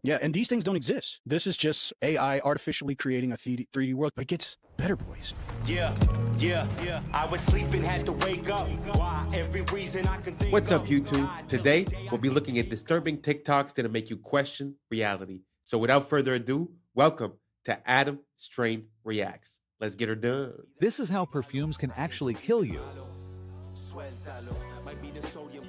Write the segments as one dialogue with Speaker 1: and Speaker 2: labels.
Speaker 1: Yeah, and these things don't exist. This is just AI artificially creating a 3D world, but it gets better, boys.
Speaker 2: Yeah. I was sleeping, had to wake up. Why? Every reason I can think.
Speaker 3: What's up, YouTube? Today, we'll be looking at disturbing TikToks that'll make you question reality. So without further ado, welcome to Adam Strain Reacts. Let's get her done.
Speaker 4: This is how perfumes can actually kill you.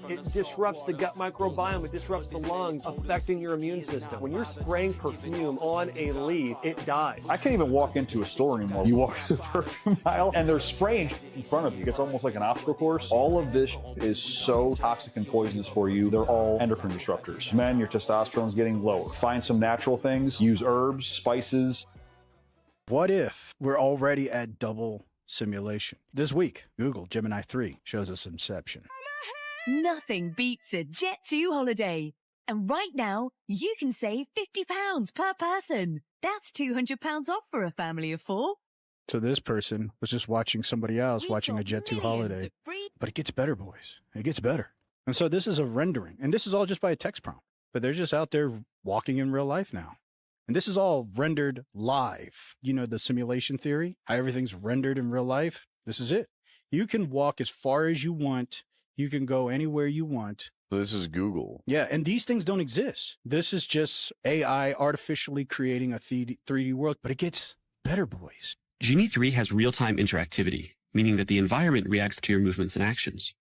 Speaker 5: It disrupts the gut microbiome, it disrupts the lungs, affecting your immune system. When you're spraying perfume on a leaf, it dies.
Speaker 6: I can't even walk into a store anymore. You walk to the perfume aisle and they're spraying in front of you. It's almost like an obstacle course. All of this is so toxic and poisonous for you. They're all endocrine disruptors. Men, your testosterone's getting lower. Find some natural things. Use herbs, spices.
Speaker 1: What if we're already at double simulation? This week, Google Gemini 3 shows us Inception.
Speaker 7: Nothing beats a Jet2 holiday. And right now, you can save £50 per person. That's £200 off for a family of 4.
Speaker 1: So this person was just watching somebody else watching a Jet2 holiday. But it gets better, boys. It gets better. And so this is a rendering. And this is all just by a text prompt. But they're just out there walking in real life now. And this is all rendered live. You know, the simulation theory, how everything's rendered in real life. This is it. You can walk as far as you want. You can go anywhere you want.
Speaker 8: This is Google.
Speaker 1: Yeah, and these things don't exist. This is just AI artificially creating a 3D world, but it gets better, boys.
Speaker 9: Genie 3 has real-time interactivity, meaning that the environment reacts to your movements and actions.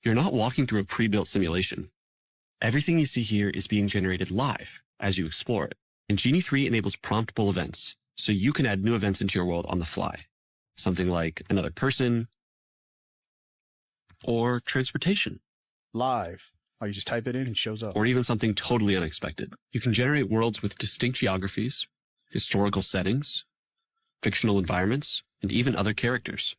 Speaker 9: You're not walking through a pre-built simulation. Everything you see here is being generated live as you explore it. And Genie 3 enables promptable events, so you can add new events into your world on the fly. Something like another person, or transportation.
Speaker 1: Live. Oh, you just type it in and it shows up.
Speaker 9: Or even something totally unexpected. You can generate worlds with distinct geographies, historical settings, fictional environments, and even other characters.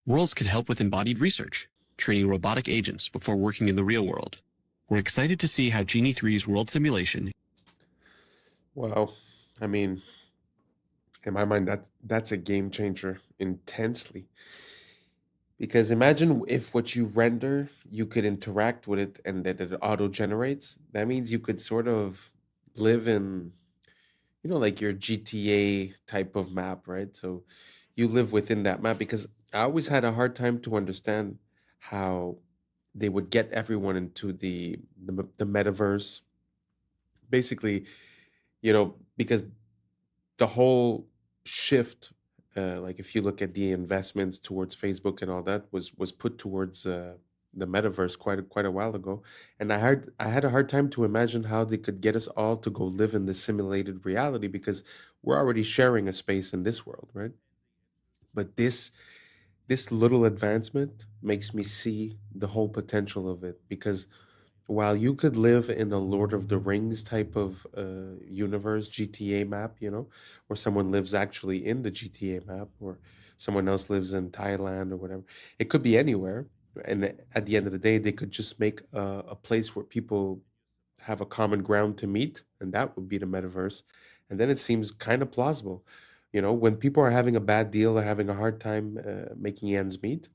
Speaker 9: Worlds can help with embodied research, training robotic agents before working in the real world. We're excited to see how Genie 3's world simulation.
Speaker 3: Well, I mean, in my mind, that's a game changer intensely. Because imagine if what you render, you could interact with it and that it auto-generates. That means you could sort of live in, you know, like your GTA type of map, right? So you live within that map, because I always had a hard time to understand how they would get everyone into the metaverse. Basically, you know, because the whole shift, like if you look at the investments towards Facebook and all that, was put towards the metaverse quite a while ago, and I had a hard time to imagine how they could get us all to go live in this simulated reality, because we're already sharing a space in this world, right? But this little advancement makes me see the whole potential of it, because while you could live in a Lord of the Rings type of universe, GTA map, you know, or someone lives actually in the GTA map, or someone else lives in Thailand or whatever, it could be anywhere. And at the end of the day, they could just make a place where people have a common ground to meet, and that would be the metaverse. And then it seems kind of plausible. You know, when people are having a bad deal, they're having a hard time making ends meet.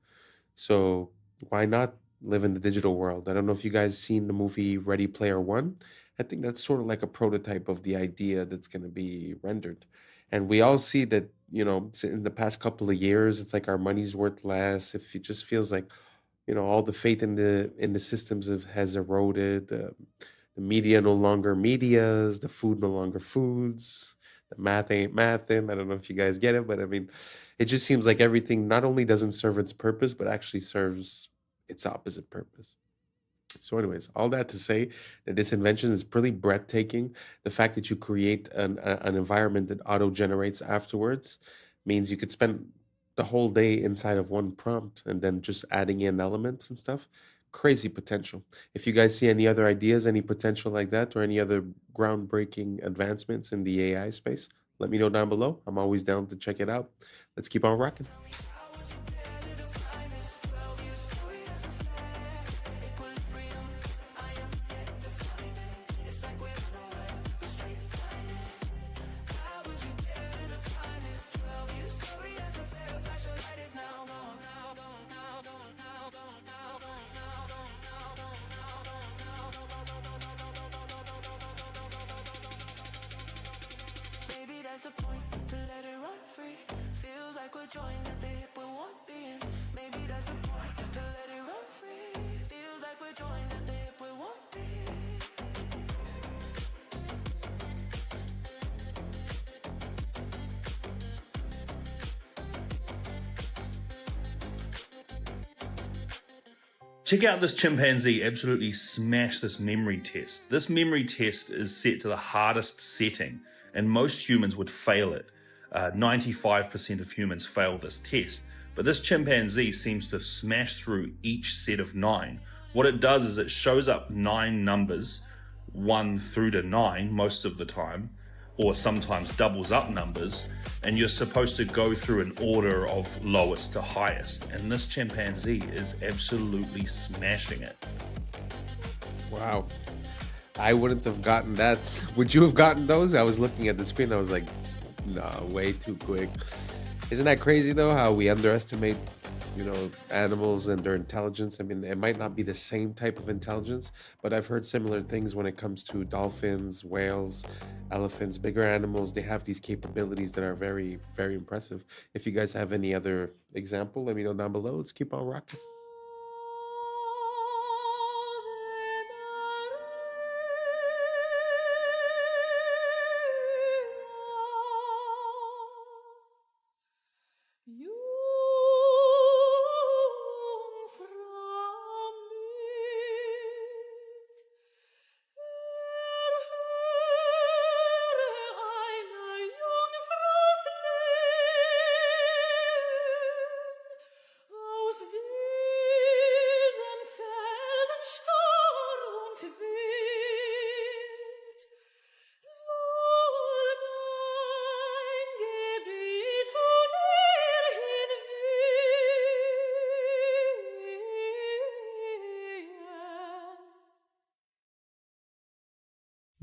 Speaker 3: So why not live in the digital world? I don't know if you guys seen the movie Ready Player One. I think that's sort of like a prototype of the idea that's going to be rendered. And we all see that, you know, in the past couple of years, it's like our money's worth less. If it just feels like, you know, all the faith in the systems has eroded. The media no longer medias. The food no longer foods. The math ain't mathin'. I don't know if you guys get it, but I mean, it just seems like everything not only doesn't serve its purpose, but actually serves its opposite purpose. So anyways, all that to say that this invention is pretty breathtaking. The fact that you create an environment that auto-generates afterwards means you could spend the whole day inside of one prompt and then just adding in elements and stuff. Crazy potential. If you guys see any other ideas, any potential like that, or any other groundbreaking advancements in the AI space, let me know down below. I'm always down to check it out. Let's keep on rocking.
Speaker 8: there's a point to let it run free. Feels like we're joined at the hip with one being. Maybe there's a point to let it run free. Feels like we're joined at the hip with one being.
Speaker 10: Check out this chimpanzee absolutely smash this memory test. This memory test is set to the hardest setting, and most humans would fail it. 95% of humans fail this test, but this chimpanzee seems to smash through each set of 9. What it does is it shows up 9 numbers, 1 through to 9 most of the time, or sometimes doubles up numbers, and you're supposed to go through an order of lowest to highest, and this chimpanzee is absolutely smashing it.
Speaker 3: Wow. I wouldn't have gotten that. Would you have gotten those? I was looking at the screen, I was like, no, way too quick. Isn't that crazy though, how we underestimate, animals and their intelligence? I mean, it might not be the same type of intelligence, but I've heard similar things when it comes to dolphins, whales, elephants, bigger animals. They have these capabilities that are very, very impressive. If you guys have any other example, let me know down below. Let's keep on rocking.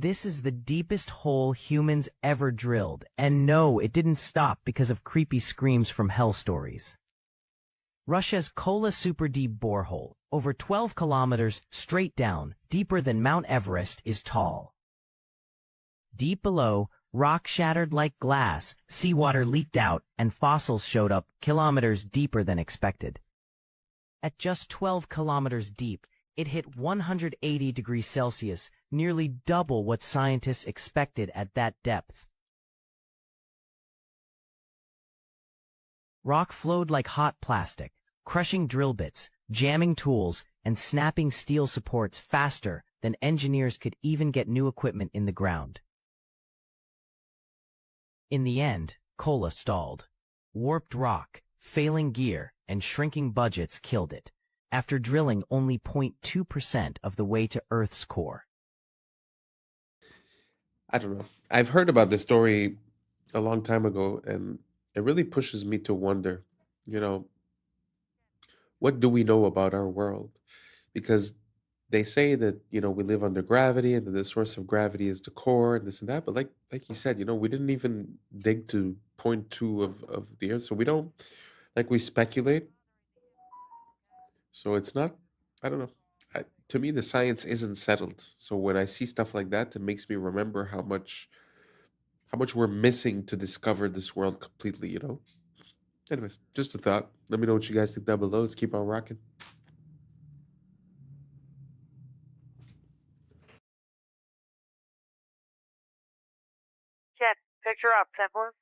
Speaker 11: This is the deepest hole humans ever drilled, and no, it didn't stop because of creepy screams from hell stories. Russia's Kola super deep borehole, over 12 kilometers straight down, deeper than Mount Everest, is tall. Deep below, rock shattered like glass, seawater leaked out, and fossils showed up kilometers deeper than expected. At just 12 kilometers deep, it hit 180 degrees Celsius, nearly double what scientists expected at that depth. Rock flowed like hot plastic, crushing drill bits, jamming tools, and snapping steel supports faster than engineers could even get new equipment in the ground. In the end, Kola stalled. Warped rock, failing gear, and shrinking budgets killed it, after drilling only 0.2% of the way to Earth's core.
Speaker 3: I don't know. I've heard about this story a long time ago, and it really pushes me to wonder, what do we know about our world? Because they say that, we live under gravity and that the source of gravity is the core and this and that. But like you said, we didn't even dig to 0.2 of the Earth. So we don't, we speculate. So it's not, I don't know. To me, the science isn't settled. So when I see stuff like that, it makes me remember how much we're missing to discover this world completely, Anyways, just a thought. Let me know what you guys think down below. Let's keep on rocking.
Speaker 12: Chat, picture up, Templars.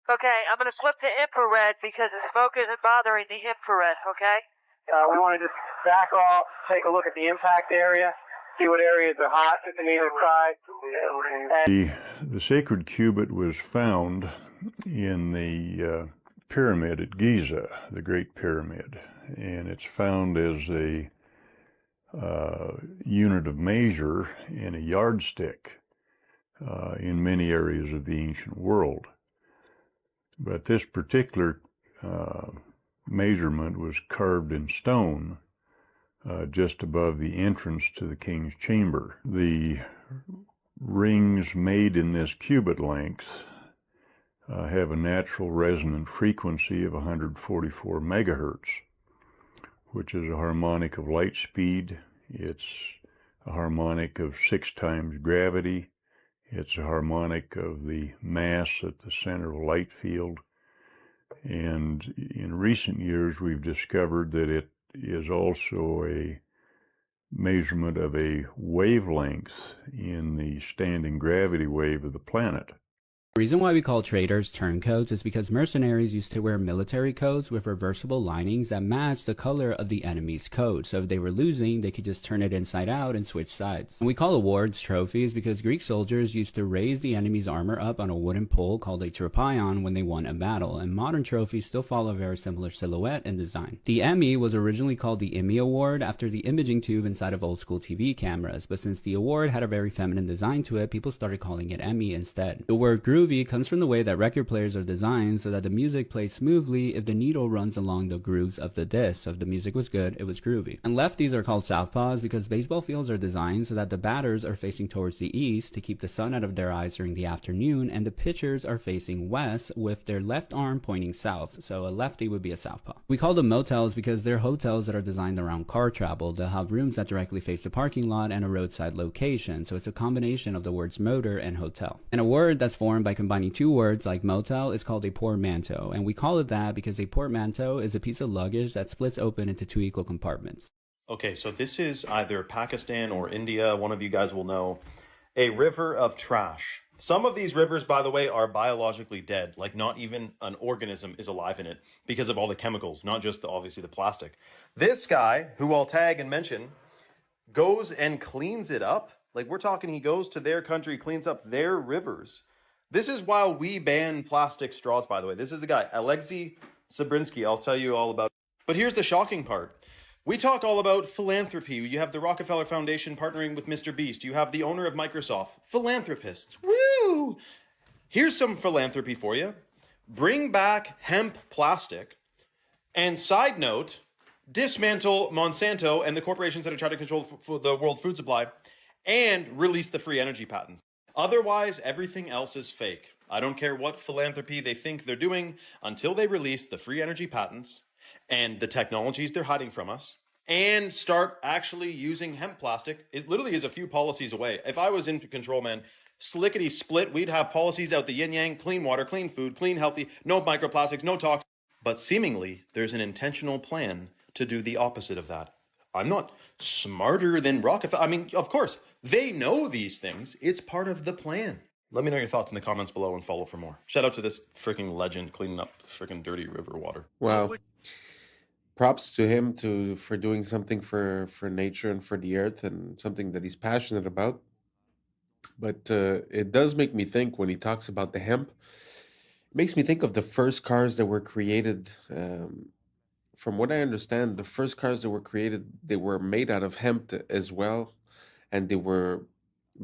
Speaker 12: Okay, I'm going to flip to infrared because the smoke isn't bothering the infrared, okay?
Speaker 5: We want to just back off, take a look at the impact area, see what areas are hot on either side.
Speaker 13: The sacred cubit was found in the pyramid at Giza, the Great Pyramid, and it's found as a unit of measure and a yardstick in many areas of the ancient world. But this particular measurement was carved in stone just above the entrance to the king's chamber. The rings made in this cubit length have a natural resonant frequency of 144 megahertz. which is a harmonic of light speed. It's a harmonic of 6 times gravity. It's a harmonic of the mass at the center of a light field. And in recent years, we've discovered that it is also a measurement of a wavelength in the standing gravity wave of the planet.
Speaker 14: The reason why we call traders turncoats is because mercenaries used to wear military coats with reversible linings that matched the color of the enemy's coat. So if they were losing, they could just turn it inside out and switch sides. And we call awards trophies because Greek soldiers used to raise the enemy's armor up on a wooden pole called a tropaion when they won a battle. And modern trophies still follow a very similar silhouette and design. The Emmy was originally called the Emmy Award after the imaging tube inside of old school TV cameras. But since the award had a very feminine design to it, people started calling it Emmy instead. The word groovy comes from the way that record players are designed so that the music plays smoothly if the needle runs along the grooves of the disc. So if the music was good, it was groovy. And lefties are called southpaws because baseball fields are designed so that the batters are facing towards the east to keep the sun out of their eyes during the afternoon, and the pitchers are facing west with their left arm pointing south. So a lefty would be a southpaw. We call them motels because they're hotels that are designed around car travel. They'll have rooms that directly face the parking lot and a roadside location. So it's a combination of the words motor and hotel. And a word that's formed by combining two words like motel is called a portmanteau, and we call it that because a portmanteau is a piece of luggage that splits open into 2 equal compartments.
Speaker 15: Okay, so this is either Pakistan or India, one of you guys will know, a river of trash. Some of these rivers, by the way, are biologically dead, like not even an organism is alive in it because of all the chemicals, not just obviously the plastic. This guy, who I'll tag and mention, goes and cleans it up. Like we're talking, he goes to their country, cleans up their rivers. This is while we ban plastic straws, by the way. This is the guy, Alexei Sabrinsky. I'll tell you all about it. But here's the shocking part. We talk all about philanthropy. You have the Rockefeller Foundation partnering with Mr. Beast. You have the owner of Microsoft. Philanthropists. Woo! Here's some philanthropy for you. Bring back hemp plastic. And side note, dismantle Monsanto and the corporations that are trying to control the world food supply and release the free energy patents. Otherwise, everything else is fake. I don't care what philanthropy they think they're doing until they release the free energy patents and the technologies they're hiding from us and start actually using hemp plastic. It literally is a few policies away. If I was in control, man, slickety split, we'd have policies out the yin yang, clean water, clean food, clean healthy, no microplastics, no toxins. But seemingly, there's an intentional plan to do the opposite of that. I'm not smarter than Rockefeller. I mean, of course, they know these things. It's part of the plan. Let me know your thoughts in the comments below and follow for more. Shout out to this freaking legend cleaning up freaking dirty river water.
Speaker 3: Wow. Props to him for doing something for nature and for the earth and something that he's passionate about. But it does make me think when he talks about the hemp, it makes me think of the first cars that were created. From what I understand, the first cars that were created, they were made out of hemp as well. And they were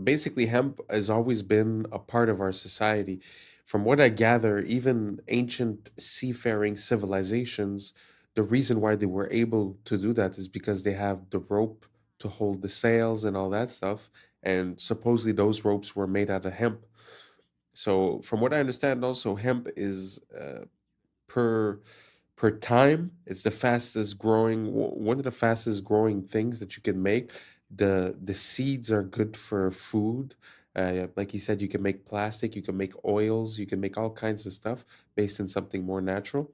Speaker 3: basically, hemp has always been a part of our society. From what I gather, even ancient seafaring civilizations, the reason why they were able to do that is because they have the rope to hold the sails and all that stuff. And supposedly those ropes were made out of hemp. So from what I understand also, hemp is per time, it's the fastest growing, one of the fastest growing things that you can make. The seeds are good for food. Like he said, you can make plastic, you can make oils, you can make all kinds of stuff based on something more natural.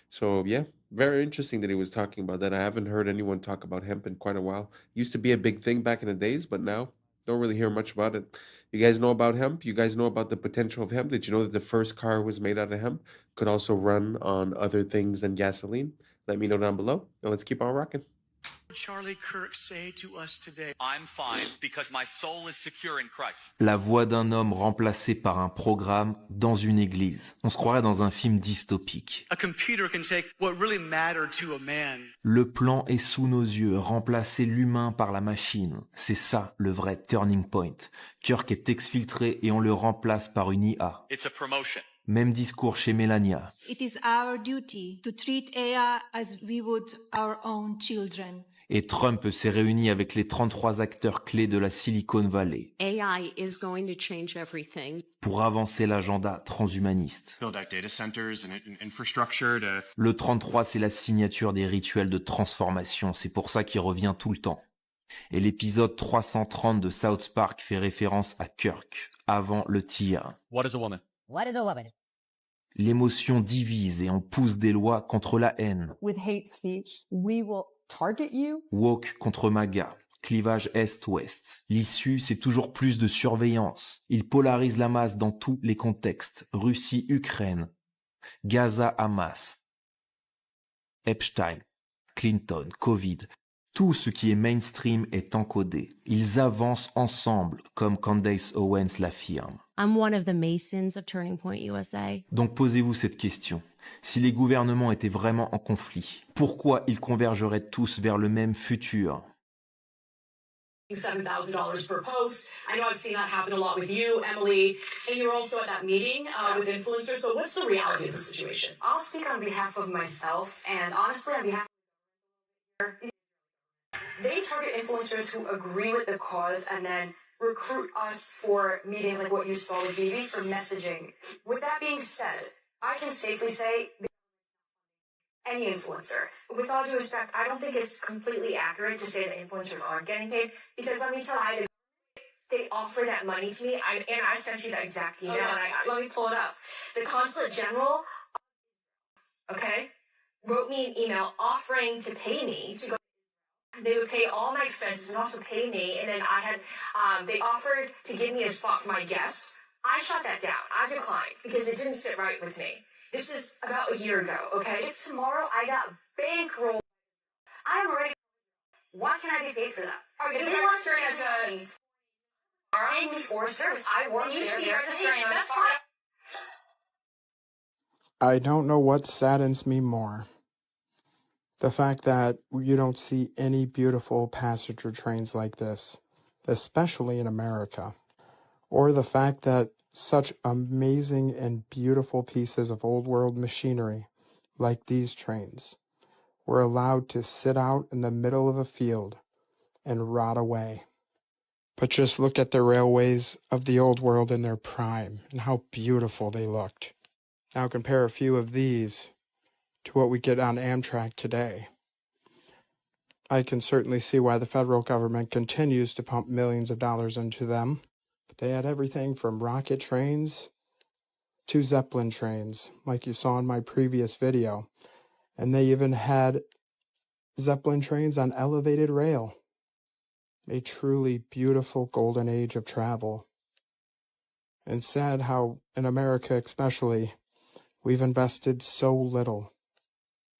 Speaker 3: So yeah, very interesting that he was talking about that. I haven't heard anyone talk about hemp in quite a while. Used to be a big thing back in the days, but now don't really hear much about it. You guys know about hemp? You guys know about the potential of hemp? Did you know that the first car was made out of hemp? Could also run on other things than gasoline? Let me know down below, and let's keep on rocking.
Speaker 16: Charlie Kirk say to us today?
Speaker 17: I'm fine because my soul is secure in Christ.
Speaker 18: La voix d'un homme remplacée par un programme dans une église. On se croirait dans un film dystopique.
Speaker 16: A computer can take what really mattered to a man.
Speaker 18: Le plan est sous nos yeux, remplacer l'humain par la machine. C'est ça le vrai turning point. Kirk est exfiltré et on le remplace par une IA.
Speaker 17: It's a promotion.
Speaker 18: Même discours chez Melania.
Speaker 19: It is our duty to treat AI as we would our own children.
Speaker 18: Et Trump s'est réuni avec les 33 acteurs clés de la Silicon Valley
Speaker 19: AI is going to change everything.
Speaker 18: pour avancer l'agenda transhumaniste.
Speaker 20: Build out data centers and infrastructure to...
Speaker 18: Le 33, c'est la signature des rituels de transformation, c'est pour ça qu'il revient tout le temps. Et l'épisode 330 de South Park fait référence à Kirk, avant le tir.
Speaker 21: What is a woman? What is a woman?
Speaker 18: L'émotion divise et on pousse des lois contre la haine.
Speaker 22: With hate speech, we will target you.
Speaker 18: Woke contre MAGA, clivage Est-Ouest. L'issue, c'est toujours plus de surveillance. Il polarise la masse dans tous les contextes. Russie-Ukraine, Gaza-Hamas, Epstein, Clinton, Covid. Tout ce qui est mainstream est encodé. Ils avancent ensemble, comme Candace Owens l'affirme.
Speaker 19: I'm one of the Masons of Turning Point USA.
Speaker 18: Donc posez-vous cette question. Si les gouvernements étaient vraiment en conflit, pourquoi ils convergeraient tous vers le même futur?
Speaker 23: $7,000 per post. I know I've seen that happen a lot with you, Emily, and you're also at that meeting with influencers. So what's the reality of the situation?
Speaker 24: I'll speak on behalf of myself, and honestly, on behalf of... They target influencers who agree with the cause and then recruit us for meetings like what you saw with Vivi for messaging. With that being said, I can safely say any influencer. With all due respect, I don't think it's completely accurate to say that influencers aren't getting paid, because let me tell you, they offer that money to me, and I sent you that exact email, and let me pull it up. The Consulate General, okay, wrote me an email offering to pay me to go. They would pay all my expenses and also pay me, and then I had, they offered to give me a spot for my guests. I shot that down. I declined because it didn't sit right with me. This is about a year ago, okay? If tomorrow I got bankrolled, I'm ready. Why can't I get paid for that? If they registered as a... paying me for a service, I work there. You should be registering. That's fine.
Speaker 25: I don't know what saddens me more. The fact that you don't see any beautiful passenger trains like this, especially in America, or the fact that such amazing and beautiful pieces of old world machinery like these trains were allowed to sit out in the middle of a field and rot away. But just look at the railways of the old world in their prime and how beautiful they looked. Now compare a few of these to what we get on Amtrak today. I can certainly see why the federal government continues to pump millions of dollars into them. But they had everything from rocket trains to Zeppelin trains, like you saw in my previous video. And they even had Zeppelin trains on elevated rail. A truly beautiful golden age of travel. And sad how, in America especially, we've invested so little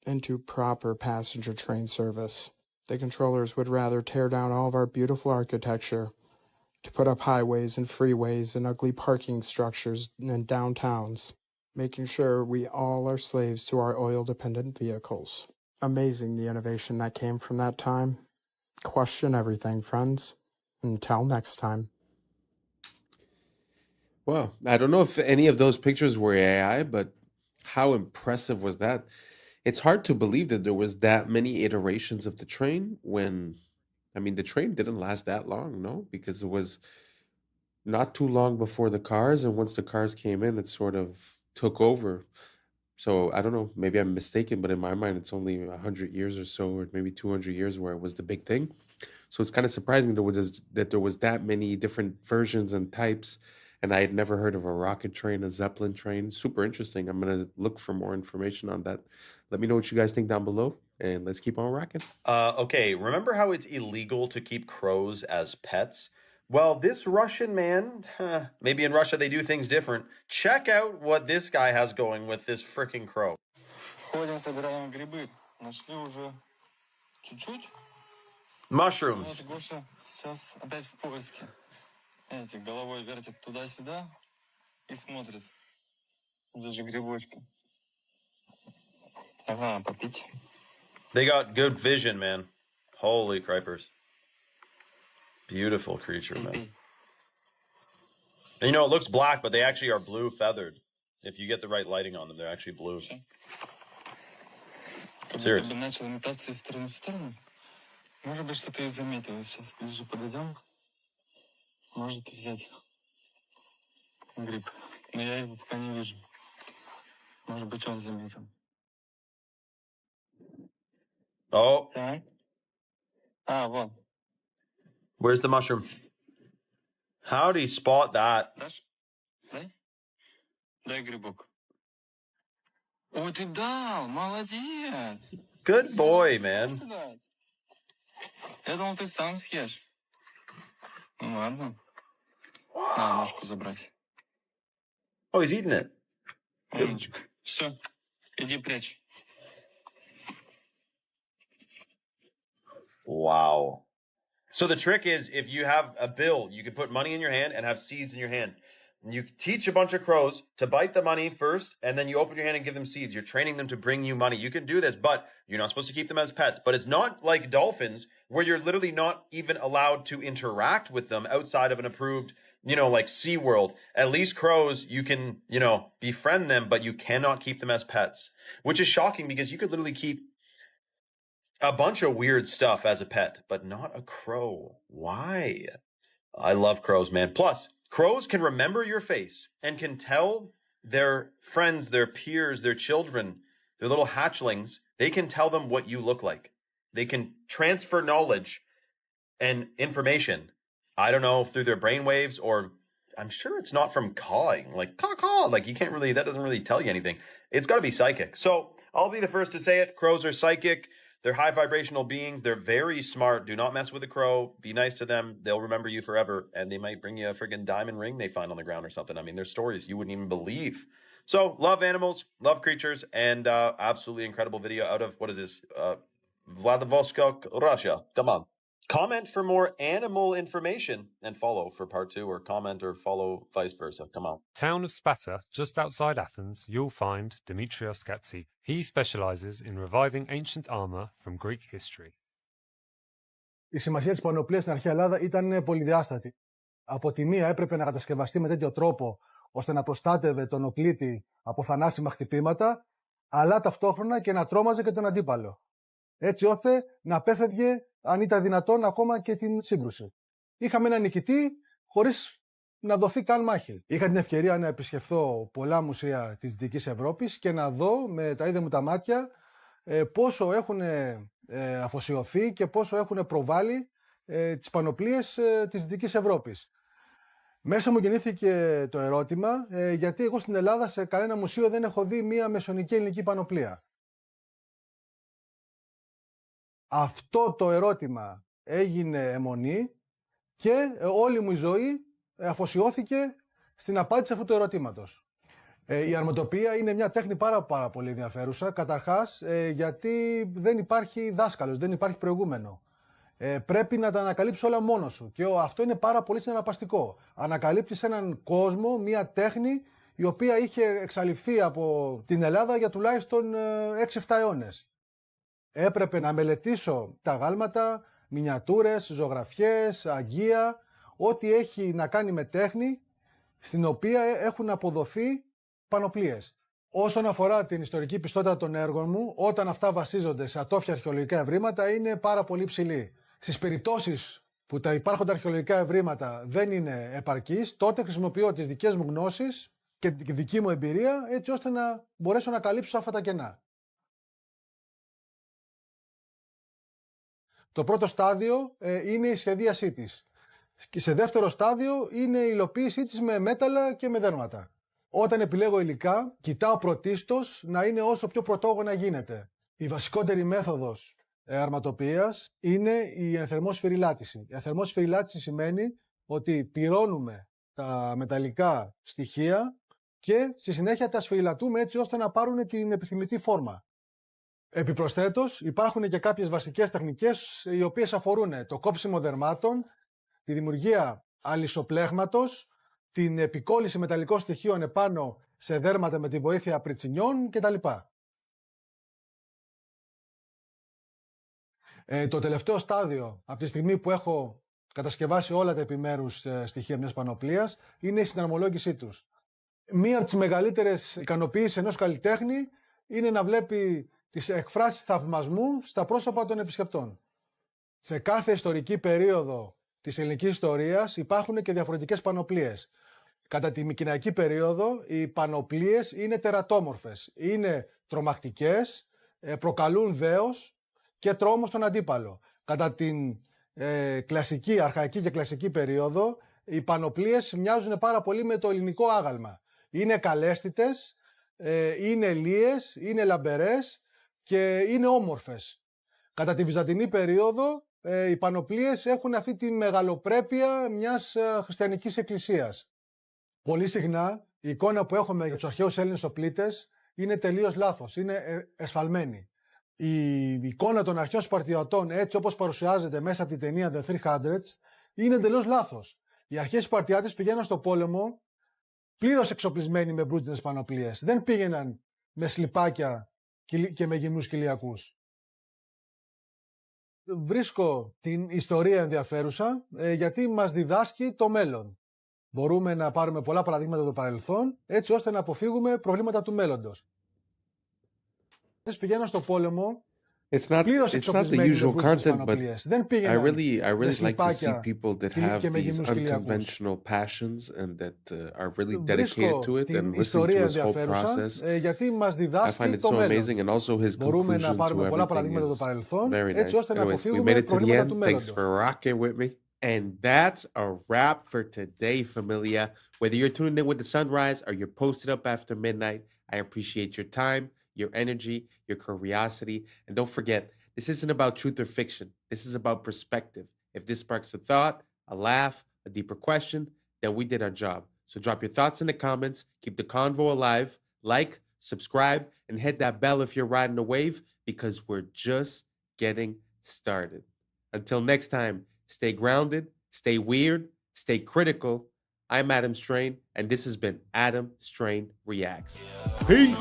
Speaker 25: into proper passenger train service. The controllers would rather tear down all of our beautiful architecture to put up highways and freeways and ugly parking structures in downtowns, making sure we all are slaves to our oil-dependent vehicles. Amazing the innovation that came from that time. Question everything, friends. Until next time.
Speaker 3: Well, I don't know if any of those pictures were AI, but how impressive was that? It's hard to believe that there was that many iterations of the train when, I mean, the train didn't last that long, no? Because it was not too long before the cars, and once the cars came in, it sort of took over. So I don't know, maybe I'm mistaken, but in my mind, it's only 100 years or so, or maybe 200 years where it was the big thing. So it's kind of surprising that there was that many different versions and types, and I had never heard of a rocket train, a Zeppelin train. Super interesting. I'm going to look for more information on that. Let me know what you guys think down below, and let's keep on rocking.
Speaker 15: Okay, remember how it's illegal to keep crows as pets? Well, this Russian man, maybe in Russia they do things different. Check out what this guy has going with this freaking crow.
Speaker 26: Ходим, собираем грибы. Нашли уже чуть-чуть.
Speaker 15: Mushrooms.
Speaker 26: Вот Гоша сейчас опять в поиске. Видите, головой вертит туда-сюда и смотрит. Даже грибочки. Ага, попить.
Speaker 15: They got good vision, man. Holy cripers. Beautiful creature, man. And you know, it looks black, but they actually are blue feathered. If you get the right lighting on them, they're actually blue.
Speaker 26: Как
Speaker 15: Serious.
Speaker 26: будто бы начал метаться из стороны в сторону. Может быть, что-то и заметил. Сейчас ближе подойдем. Может взять гриб. Но я его пока не вижу. Может быть, он заметил.
Speaker 15: Oh.
Speaker 26: Так. А, вон.
Speaker 15: Where's the mushroom? How'd he spot that?
Speaker 26: Дашь? Дай. Дай грибок. О, ты дал! Молодец!
Speaker 15: Good boy, man.
Speaker 26: Я думал, ты сам съешь. Ну ладно. На, ножку забрать.
Speaker 15: Oh, he's eating it.
Speaker 26: Умничка. Все, иди прячь.
Speaker 15: Wow. So the trick is, if you have a bill, you can put money in your hand and have seeds in your hand. And you teach a bunch of crows to bite the money first, and then you open your hand and give them seeds. You're training them to bring you money. You can do this, but you're not supposed to keep them as pets. But it's not like dolphins, where you're literally not even allowed to interact with them outside of an approved, like SeaWorld. At least crows, you can, befriend them, but you cannot keep them as pets. Which is shocking, because you could literally keep a bunch of weird stuff as a pet, but not a crow. Why? I love crows, man. Plus, crows can remember your face and can tell their friends, their peers, their children, their little hatchlings, they can tell them what you look like. They can transfer knowledge and information. I don't know, through their brainwaves, or I'm sure it's not from cawing. Like, caw, like you can't really, that doesn't really tell you anything. It's got to be psychic. So I'll be the first to say it. Crows are psychic. They're high vibrational beings. They're very smart. Do not mess with a crow. Be nice to them. They'll remember you forever. And they might bring you a friggin' diamond ring they find on the ground or something. I mean, there's stories you wouldn't even believe. So, love animals, love creatures, and absolutely incredible video out of, what is this? Vladivostok, Russia. Come on. Comment for more animal information and follow for part 2, or comment or follow vice versa. Come on.
Speaker 1: Town of Sparta, just outside Athens, you'll find Dimitrios Gatsi. He specializes in reviving ancient armor from Greek history.
Speaker 2: Η σημασία της πανοπλίας στην αρχαία Ελλάδα ήταν πολυδιάστατη. Από τη μία έπρεπε να κατασκευαστεί με τέτοιο τρόπο ώστε να προστάτευε τον οπλίτη από θανάσιμα χτυπήματα, αλλά ταυτόχρονα και να τρόμαζε και τον αντίπαλο. Έτσι ώστε να απέφευγε, αν ήταν δυνατόν, ακόμα και την σύγκρουση. Είχαμε έναν νικητή χωρίς να δοθεί καν μάχη. Είχα την ευκαιρία να επισκεφθώ πολλά μουσεία της Δυτικής Ευρώπης και να δω με τα ίδια μου τα μάτια πόσο έχουν αφοσιωθεί και πόσο έχουν προβάλει τις πανοπλίες της Δυτικής Ευρώπης. Μέσα μου γεννήθηκε το ερώτημα, γιατί εγώ στην Ελλάδα σε κανένα μουσείο δεν έχω δει μία μεσαιωνική ελληνική πανοπλία. Αυτό το ερώτημα έγινε αιμονή και όλη μου η ζωή αφοσιώθηκε στην απάντηση αυτού του ερωτήματος. Η αρματοπία είναι μια τέχνη πάρα πολύ ενδιαφέρουσα, καταρχάς γιατί δεν υπάρχει δάσκαλος, δεν υπάρχει προηγούμενο. Πρέπει να τα ανακαλύψεις όλα μόνος σου και αυτό είναι πάρα πολύ συναρπαστικό. Ανακαλύπτεις έναν κόσμο, μια τέχνη η οποία είχε εξαλειφθεί από την Ελλάδα για τουλάχιστον 6-7 αιώνες. Έπρεπε να μελετήσω τα γάλματα, μινιατούρες, ζωγραφιές, αγγεία, ό,τι έχει να κάνει με τέχνη, στην οποία έχουν αποδοθεί πανοπλίες. Όσον αφορά την ιστορική πιστότητα των έργων μου, όταν αυτά βασίζονται σε ατόφια αρχαιολογικά ευρήματα, είναι πάρα πολύ ψηλή. Στις περιπτώσεις που τα υπάρχοντα αρχαιολογικά ευρήματα δεν είναι επαρκείς, τότε χρησιμοποιώ τις δικές μου γνώσεις και τη δική μου εμπειρία, έτσι ώστε να μπορέσω να καλύψω αυτά τα κενά. Το πρώτο στάδιο είναι η σχεδίασή της. Και σε δεύτερο στάδιο είναι η υλοποίησή της με μέταλλα και με δέρματα. Όταν επιλέγω υλικά, κοιτάω πρωτίστως να είναι όσο πιο πρωτόγωνα γίνεται. Η βασικότερη μέθοδος αρματοποίησης είναι η ενθερμόσφαιρη λάτηση. Η ενθερμόσφαιρη λάτηση σημαίνει ότι πυρώνουμε τα μεταλλικά στοιχεία και στη συνέχεια τα σφυριλατούμε έτσι ώστε να πάρουν την επιθυμητή φόρμα. Επιπροσθέτως, υπάρχουν και κάποιες βασικές τεχνικές οι οποίες αφορούν το κόψιμο δερμάτων, τη δημιουργία αλυσοπλέγματος, την επικόλληση μεταλλικών στοιχείων επάνω σε δέρματα με τη βοήθεια πριτσινιών κτλ. Το τελευταίο στάδιο, από τη στιγμή που έχω κατασκευάσει όλα τα επιμέρους στοιχεία μιας πανοπλίας, είναι η συναρμολόγησή τους. Μία από τις μεγαλύτερες ικανοποιήσεις ενός καλλιτέχνη είναι να βλέπει τις εκφράσεις θαυμασμού στα πρόσωπα των επισκεπτών. Σε κάθε ιστορική περίοδο της ελληνικής ιστορίας υπάρχουν και διαφορετικές πανοπλίες. Κατά τη Μικηναϊκή περίοδο οι πανοπλίες είναι τερατόμορφες, είναι τρομακτικές, προκαλούν δέος και τρόμο στον αντίπαλο. Κατά την κλασική, αρχαϊκή και κλασική περίοδο οι πανοπλίες μοιάζουν πάρα πολύ με το ελληνικό άγαλμα. Είναι καλέσθητες, είναι λίες, είναι λαμπερές και είναι όμορφες. Κατά τη Βυζαντινή περίοδο οι πανοπλίες έχουν αυτή τη μεγαλοπρέπεια μιας χριστιανικής εκκλησίας. Πολύ συχνά η εικόνα που έχουμε για τους αρχαίους Έλληνες οπλίτες είναι τελείως λάθος, είναι εσφαλμένη. Η εικόνα των αρχαίων Σπαρτιατών, έτσι όπως παρουσιάζεται μέσα από την ταινία The 300, είναι εντελώς λάθος. Οι αρχαίοι Σπαρτιάτες πηγαίναν στο πόλεμο πλήρως εξοπλισμένοι με μπρούτινες πανοπλίες. Δεν πήγαιναν με σλιπάκια και με γυμνούς κοιλιακούς. Βρίσκω την ιστορία ενδιαφέρουσα γιατί μας διδάσκει το μέλλον. Μπορούμε να πάρουμε πολλά παραδείγματα από το παρελθόν έτσι ώστε να αποφύγουμε προβλήματα του μέλλοντος. Πηγαίναν στο πόλεμο
Speaker 3: It's not the usual content, but I really like to see people that have these unconventional passions and that are really dedicated to it and listening to his whole process. I find it so amazing, and also his conclusion to everything is very nice. Anyways, we made it to the end. Thanks for rocking with me. And that's a wrap for today, familia. Whether you're tuning in with the sunrise or you're posted up after midnight, I appreciate your time, your energy, your curiosity. And don't forget, this isn't about truth or fiction. This is about perspective. If this sparks a thought, a laugh, a deeper question, then we did our job. So drop your thoughts in the comments, keep the convo alive, like, subscribe, and hit that bell if you're riding a wave because we're just getting started. Until next time, stay grounded, stay weird, stay critical. I'm Adam Strain, and this has been Adam Strain Reacts. Peace!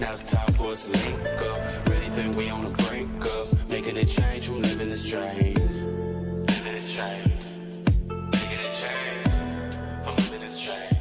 Speaker 3: Now it's time for us to link up. Really think we on the brink up. Making a change from living this strange. Living this strange. Making a change from living this strange.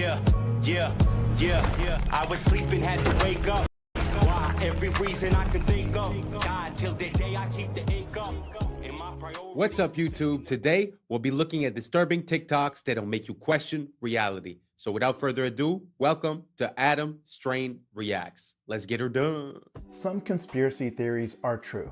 Speaker 3: Yeah.
Speaker 4: Yeah. I was sleeping, had to wake up. Why? Every reason I could think of. God, till the day I keep the ink up.
Speaker 3: What's up, YouTube? Today, we'll be looking at disturbing TikToks that'll make you question reality. So without further ado, welcome to Adam Strain Reacts. Let's get her done.
Speaker 6: Some conspiracy theories are true.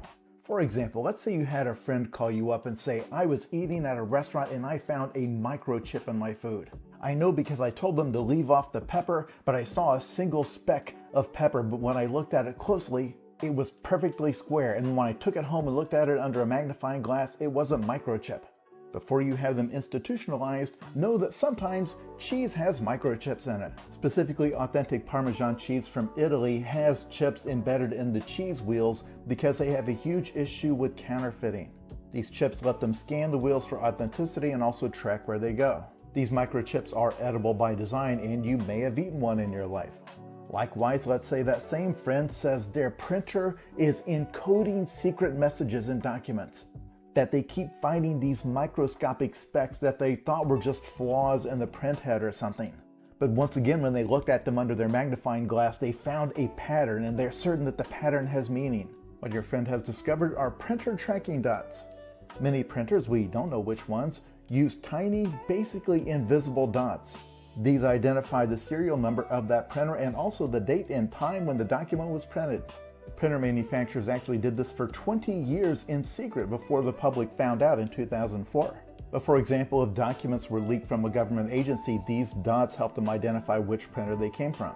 Speaker 6: For example, let's say you had a friend call you up and say, I was eating at a restaurant and I found a microchip in my food. I know because I told them to leave off the pepper, but I saw a single speck of pepper, but when I looked at it closely, it was perfectly square, and when I took it home and looked at it under a magnifying glass, it was a microchip. Before you have them institutionalized, know that sometimes cheese has microchips in it. Specifically, authentic Parmesan cheese from Italy has chips embedded in the cheese wheels because they have a huge issue with counterfeiting. These chips let them scan the wheels for authenticity and also track where they go. These microchips are edible by design, and you may have eaten one in your life. Likewise, let's say that same friend says their printer is encoding secret messages in documents, that they keep finding these microscopic specks that they thought were just flaws in the print head or something. But once again, when they looked at them under their magnifying glass, they found a pattern, and they're certain that the pattern has meaning. What your friend has discovered are printer tracking dots. Many printers, we don't know which ones, use tiny, basically invisible dots. These identify the serial number of that printer and also the date and time when the document was printed. Printer manufacturers actually did this for 20 years in secret before the public found out in 2004. But for example, if documents were leaked from a government agency, these dots help them identify which printer they came from.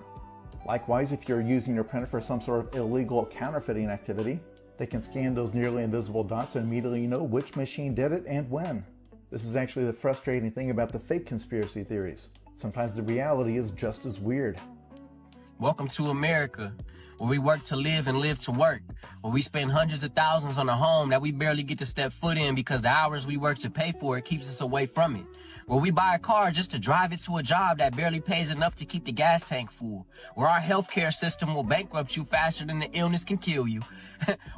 Speaker 6: Likewise, if you're using your printer for some sort of illegal counterfeiting activity, they can scan those nearly invisible dots and immediately know which machine did it and when. This is actually the frustrating thing about the fake conspiracy theories. Sometimes the reality is just as weird.
Speaker 7: Welcome to America, where we work to live and live to work, where we spend hundreds of thousands on a home that we barely get to step foot in because the hours we work to pay for it keeps us away from it, where we buy a car just to drive it to a job that barely pays enough to keep the gas tank full, where our healthcare system will bankrupt you faster than the illness can kill you.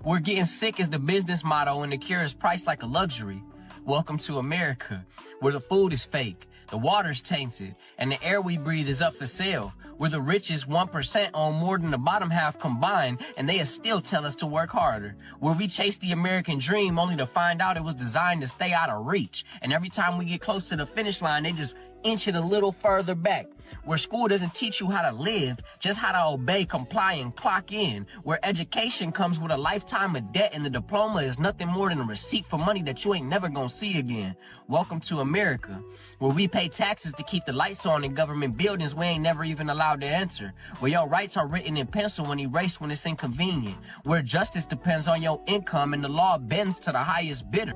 Speaker 7: Where getting sick is the business motto and the cure is priced like a luxury. Welcome to America, where the food is fake, the water's tainted, and the air we breathe is up for sale, where the richest 1% own more than the bottom half combined, and they still tell us to work harder, where we chase the American dream only to find out it was designed to stay out of reach, and every time we get close to the finish line, they just inch it a little further back, where school doesn't teach you how to live, just how to obey, comply, and clock in, where education comes with a lifetime of debt and the diploma is nothing more than a receipt for money that you ain't never gonna see again. Welcome to America, where we pay taxes to keep the lights on in government buildings we ain't never even allowed to enter, where your rights are written in pencil and erased when it's inconvenient, where justice depends on your income and the law bends to the highest bidder.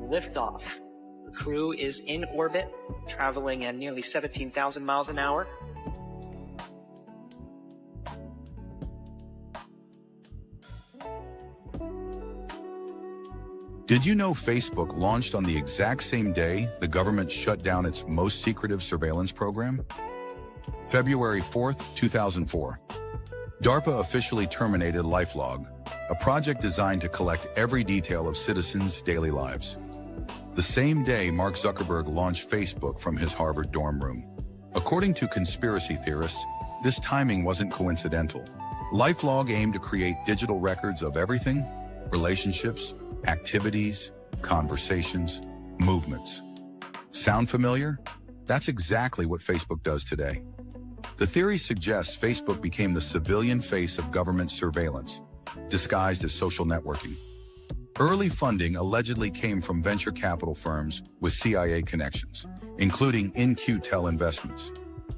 Speaker 8: Liftoff. The crew is in orbit, traveling at nearly 17,000 miles an hour.
Speaker 9: Did you know Facebook launched on the exact same day the government shut down its most secretive surveillance program? February 4th, 2004. DARPA officially terminated LifeLog, a project designed to collect every detail of citizens' daily lives. The same day, Mark Zuckerberg launched Facebook from his Harvard dorm room. According to conspiracy theorists, this timing wasn't coincidental. LifeLog aimed to create digital records of everything: relationships, activities, conversations, movements. Sound familiar? That's exactly what Facebook does today. The theory suggests Facebook became the civilian face of government surveillance, disguised as social networking. Early funding allegedly came from venture capital firms with CIA connections, including In-Q-Tel Investments.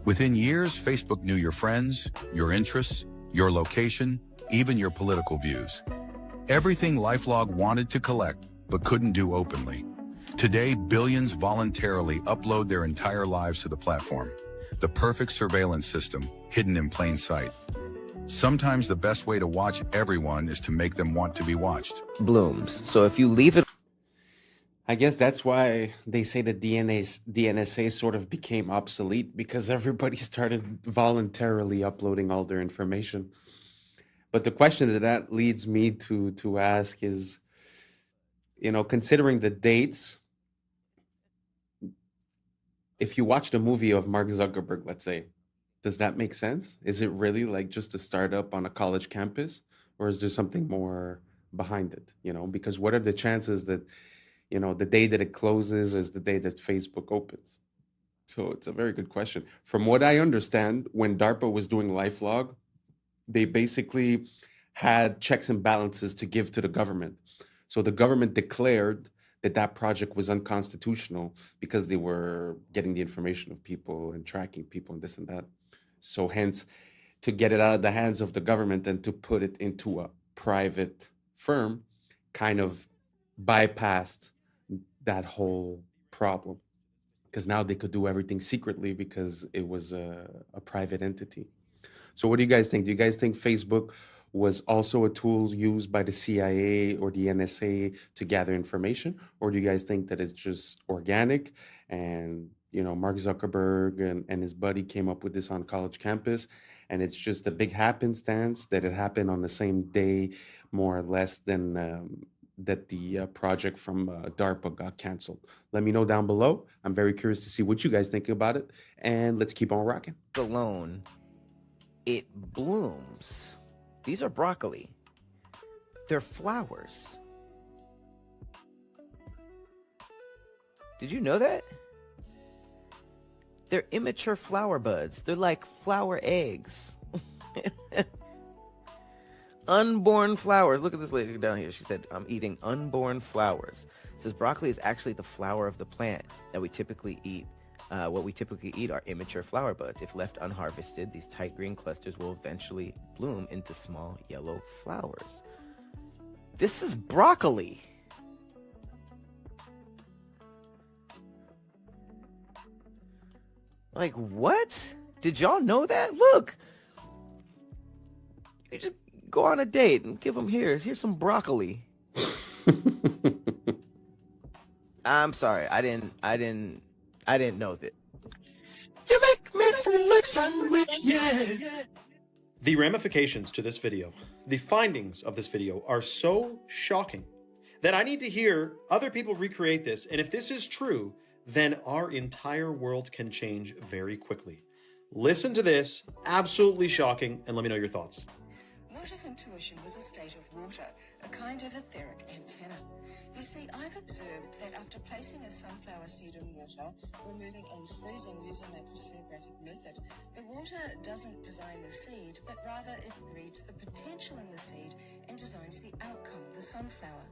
Speaker 9: Within years, Facebook knew your friends, your interests, your location, even your political views. Everything LifeLog wanted to collect, but couldn't do openly. Today, billions voluntarily upload their entire lives to the platform, the perfect surveillance system hidden in plain sight. Sometimes the best way to watch everyone is to make them want to be watched.
Speaker 10: Blooms. So if you leave it...
Speaker 3: I guess that's why they say that the NSA sort of became obsolete, because everybody started voluntarily uploading all their information. But the question that leads me to ask is, you know, considering the dates, if you watched a movie of Mark Zuckerberg, let's say, does that make sense? Is it really like just a startup on a college campus, or is there something more behind it? You know, because what are the chances that, you know, the day that it closes is the day that Facebook opens? So it's a very good question. From what I understand, when DARPA was doing LifeLog, they basically had checks and balances to give to the government. So the government declared that that project was unconstitutional because they were getting the information of people and tracking people and this and that. So hence, to get it out of the hands of the government and to put it into a private firm kind of bypassed that whole problem, because now they could do everything secretly because it was a private entity. So what do you guys think? Do you guys think Facebook was also a tool used by the CIA or the NSA to gather information? Or do you guys think that it's just organic and, you know, Mark Zuckerberg and his buddy came up with this on college campus, and it's just a big happenstance that it happened on the same day, more or less, than that the project from DARPA got canceled? Let me know down below. I'm very curious to see what you guys think about it, and let's keep on rocking.
Speaker 10: Alone, it blooms. These are broccoli. They're flowers. Did you know that? They're immature flower buds. They're like flower eggs. Unborn flowers. Look at this lady down here. She said, I'm eating unborn flowers. It says broccoli is actually the flower of the plant that we typically eat. What we typically eat are immature flower buds. If left unharvested, these tight green clusters will eventually bloom into small yellow flowers. This is broccoli. Like, what? Did y'all know that? Look. You just go on a date and give them here's some broccoli. I'm sorry. I didn't know that.
Speaker 4: You make me feel like sandwich, yeah.
Speaker 15: The ramifications to this video, the findings of this video are so shocking that I need to hear other people recreate this. And if this is true, then our entire world can change very quickly. Listen to this, absolutely shocking, and let me know your thoughts.
Speaker 5: What if intuition was a state of water, a kind of etheric antenna? You see, I've observed that after placing a sunflower seed in water, removing and freezing using a crystallographic method, the water doesn't design the seed, but rather it reads the potential in the seed and designs the outcome, the sunflower.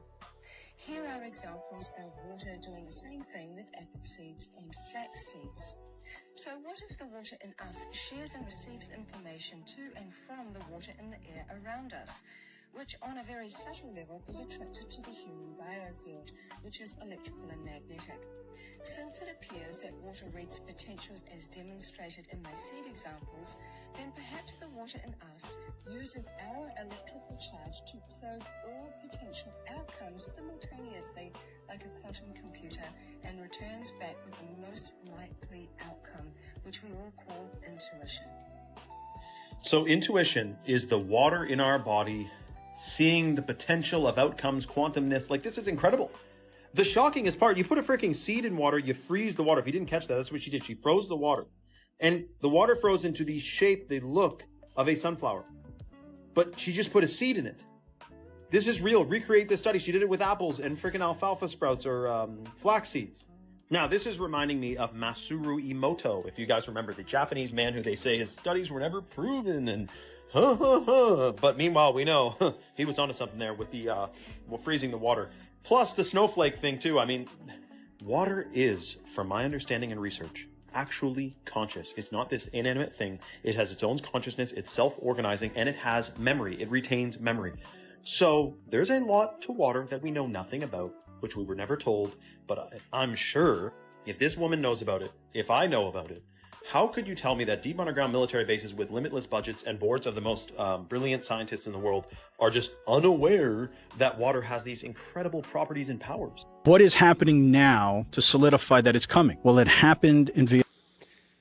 Speaker 5: Here are examples of water doing the same thing with apple seeds and flax seeds. So what if the water in us shares and receives information to and from the water in the air around us, which on a very subtle level is attracted to the human biofield, which is electrical and magnetic? Since it appears that water reads potentials as demonstrated in my seed examples, then perhaps the water in us uses our electrical charge to probe all potential outcomes simultaneously like a quantum computer and returns back with the most likely outcome, which we all call intuition.
Speaker 15: So intuition is the water in our body, seeing the potential of outcomes, quantumness. Like, this is incredible. The shockingest part, you put a freaking seed in water, you freeze the water. If you didn't catch that, that's what she did. She froze the water. And the water froze into the shape, the look of a sunflower. But she just put a seed in it. This is real. Recreate this study. She did it with apples and freaking alfalfa sprouts or flax seeds. Now, this is reminding me of Masaru Emoto. If you guys remember, the Japanese man who they say his studies were never proven and but meanwhile, we know he was onto something there with the freezing the water. Plus the snowflake thing too. I mean, water is, from my understanding and research, actually conscious. It's not this inanimate thing. It has its own consciousness. It's self-organizing and it has memory. It retains memory. So there's a lot to water that we know nothing about, which we were never told. But I'm sure if this woman knows about it, if I know about it, how could you tell me that deep underground military bases with limitless budgets and boards of the most brilliant scientists in the world are just unaware that water has these incredible properties and powers?
Speaker 11: What is happening now to solidify that it's coming? Well, it happened in Vietnam.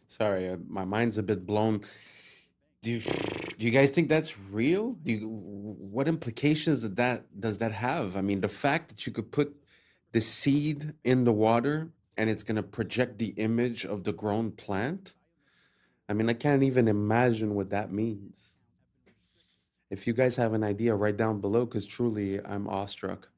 Speaker 3: Sorry, my mind's a bit blown. Do you guys think that's real? What implications does that have? I mean, the fact that you could put the seed in the water and it's going to project the image of the grown plant. I mean, I can't even imagine what that means. If you guys have an idea, write down below, because truly, I'm awestruck.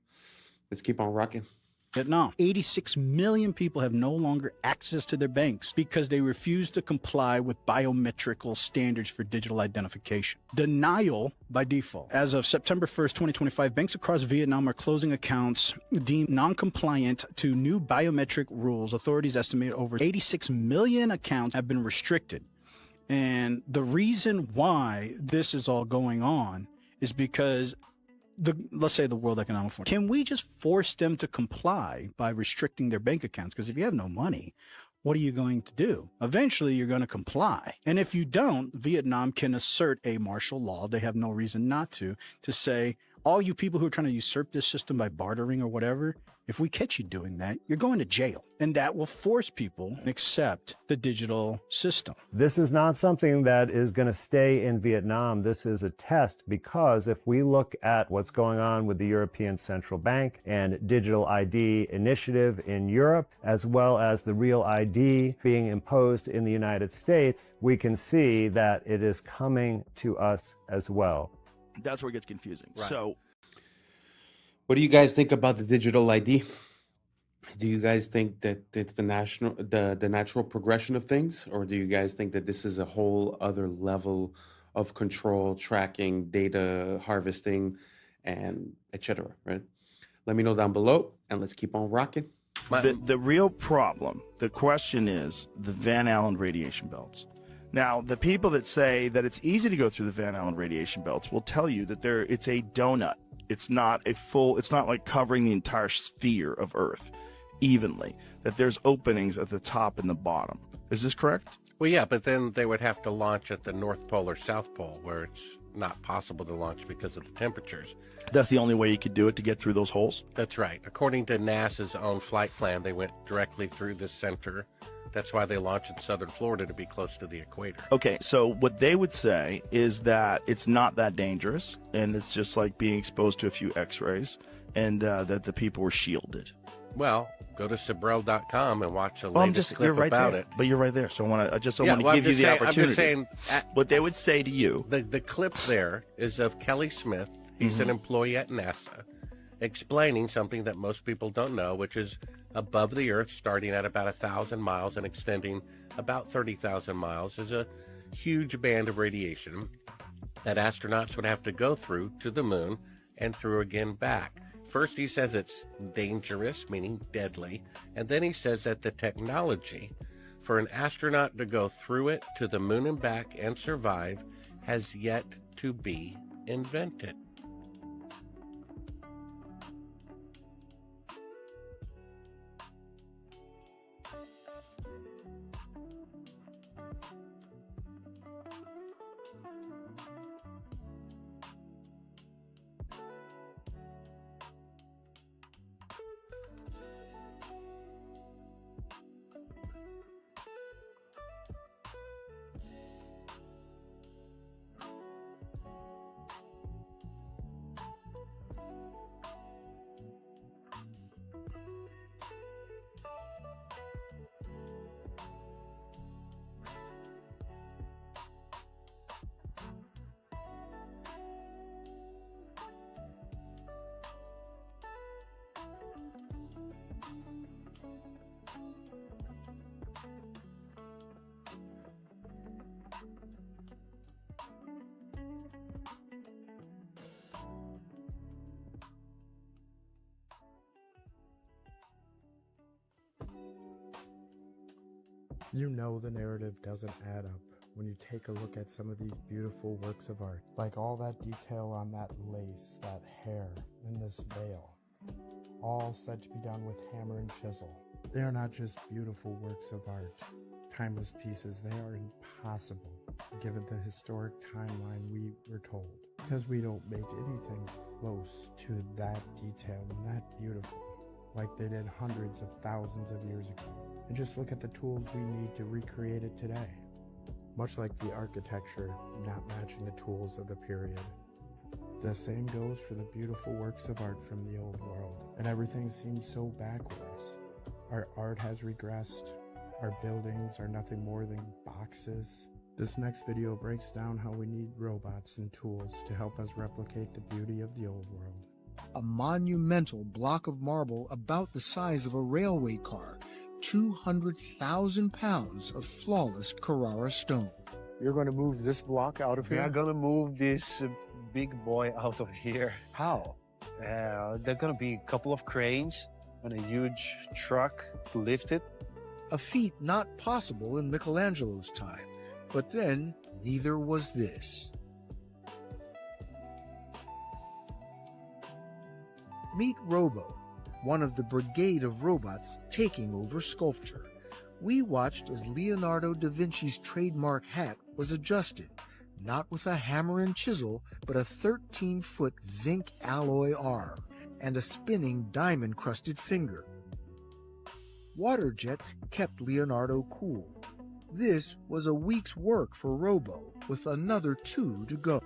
Speaker 3: Let's keep on rocking.
Speaker 11: Vietnam. 86 million people have no longer access to their banks because they refuse to comply with biometrical standards for digital identification. Denial by default. As of September 1st, 2025, banks across Vietnam are closing accounts deemed non-compliant to new biometric rules. Authorities estimate over 86 million accounts have been restricted. And the reason why this is all going on is because let's say the World Economic Forum, can we just force them to comply by restricting their bank accounts? Because if you have no money, what are you going to do? Eventually, you're going to comply. And if you don't, Vietnam can assert a martial law. They have no reason not to say, all you people who are trying to usurp this system by bartering or whatever, if we catch you doing that, you're going to jail. And that will force people to accept the digital system.
Speaker 12: This is not something that is going to stay in Vietnam. This is a test, because if we look at what's going on with the European Central Bank and digital ID initiative in Europe, as well as the real ID being imposed in the United States, we can see that it is coming to us as well.
Speaker 13: That's where it gets confusing.
Speaker 3: Right.
Speaker 13: So
Speaker 3: what do you guys think about the digital ID? Do you guys think that it's the natural progression of things, or do you guys think that this is a whole other level of control, tracking, data harvesting, and etc. Right? Let me know down below, and let's keep on rocking.
Speaker 13: The real problem, the question is the Van Allen radiation belts. Now, the people that say that it's easy to go through the Van Allen radiation belts will tell you that it's a donut. It's not like covering the entire sphere of Earth evenly, that there's openings at the top and the bottom. Is this correct?
Speaker 14: Well, yeah, but then they would have to launch at the North Pole or South Pole, where it's not possible to launch because of the temperatures.
Speaker 13: That's the only way you could do it, to get through those holes?
Speaker 14: That's right. According to NASA's own flight plan, they went directly through the center. That's why they launched in southern Florida, to be close to the equator.
Speaker 13: Okay, so what they would say is that it's not that dangerous, and it's just like being exposed to a few x-rays, and that the people were shielded.
Speaker 14: Well, go to Sabrel.com and watch a latest clip about it.
Speaker 13: But you're right there, so I just want to give you the opportunity. I'm just saying, what they would say to you.
Speaker 14: The clip there is of Kelly Smith. He's an employee at NASA, explaining something that most people don't know, which is above the Earth, starting at about 1,000 miles and extending about 30,000 miles, is a huge band of radiation that astronauts would have to go through to the moon and through again back. First, he says it's dangerous, meaning deadly, and then he says that the technology for an astronaut to go through it to the moon and back and survive has yet to be invented.
Speaker 25: You know the narrative doesn't add up when you take a look at some of these beautiful works of art, like all that detail on that lace, that hair, and this veil, all said to be done with hammer and chisel. They are not just beautiful works of art, timeless pieces, they are impossible given the historic timeline we were told, because we don't make anything close to that detail and that beautiful like they did hundreds of thousands of years ago. And just look at the tools we need to recreate it today. Much like the architecture not matching the tools of the period. The same goes for the beautiful works of art from the old world. And everything seems so backwards. Our art has regressed. Our buildings are nothing more than boxes. This next video breaks down how we need robots and tools to help us replicate the beauty of the old world.
Speaker 16: A monumental block of marble about the size of a railway car, 200,000 pounds of flawless Carrara stone.
Speaker 2: You're going to move this block out of here?
Speaker 17: We are going to move this big boy out of here.
Speaker 2: How?
Speaker 17: There are going to be a couple of cranes and a huge truck to lift it.
Speaker 16: A feat not possible in Michelangelo's time, but then neither was this. Meet Robo, one of the brigade of robots taking over sculpture. We watched as Leonardo da Vinci's trademark hat was adjusted, not with a hammer and chisel, but a 13-foot zinc alloy arm and a spinning diamond-crusted finger. Water jets kept Leonardo cool. This was a week's work for Robo, with another 2 to go.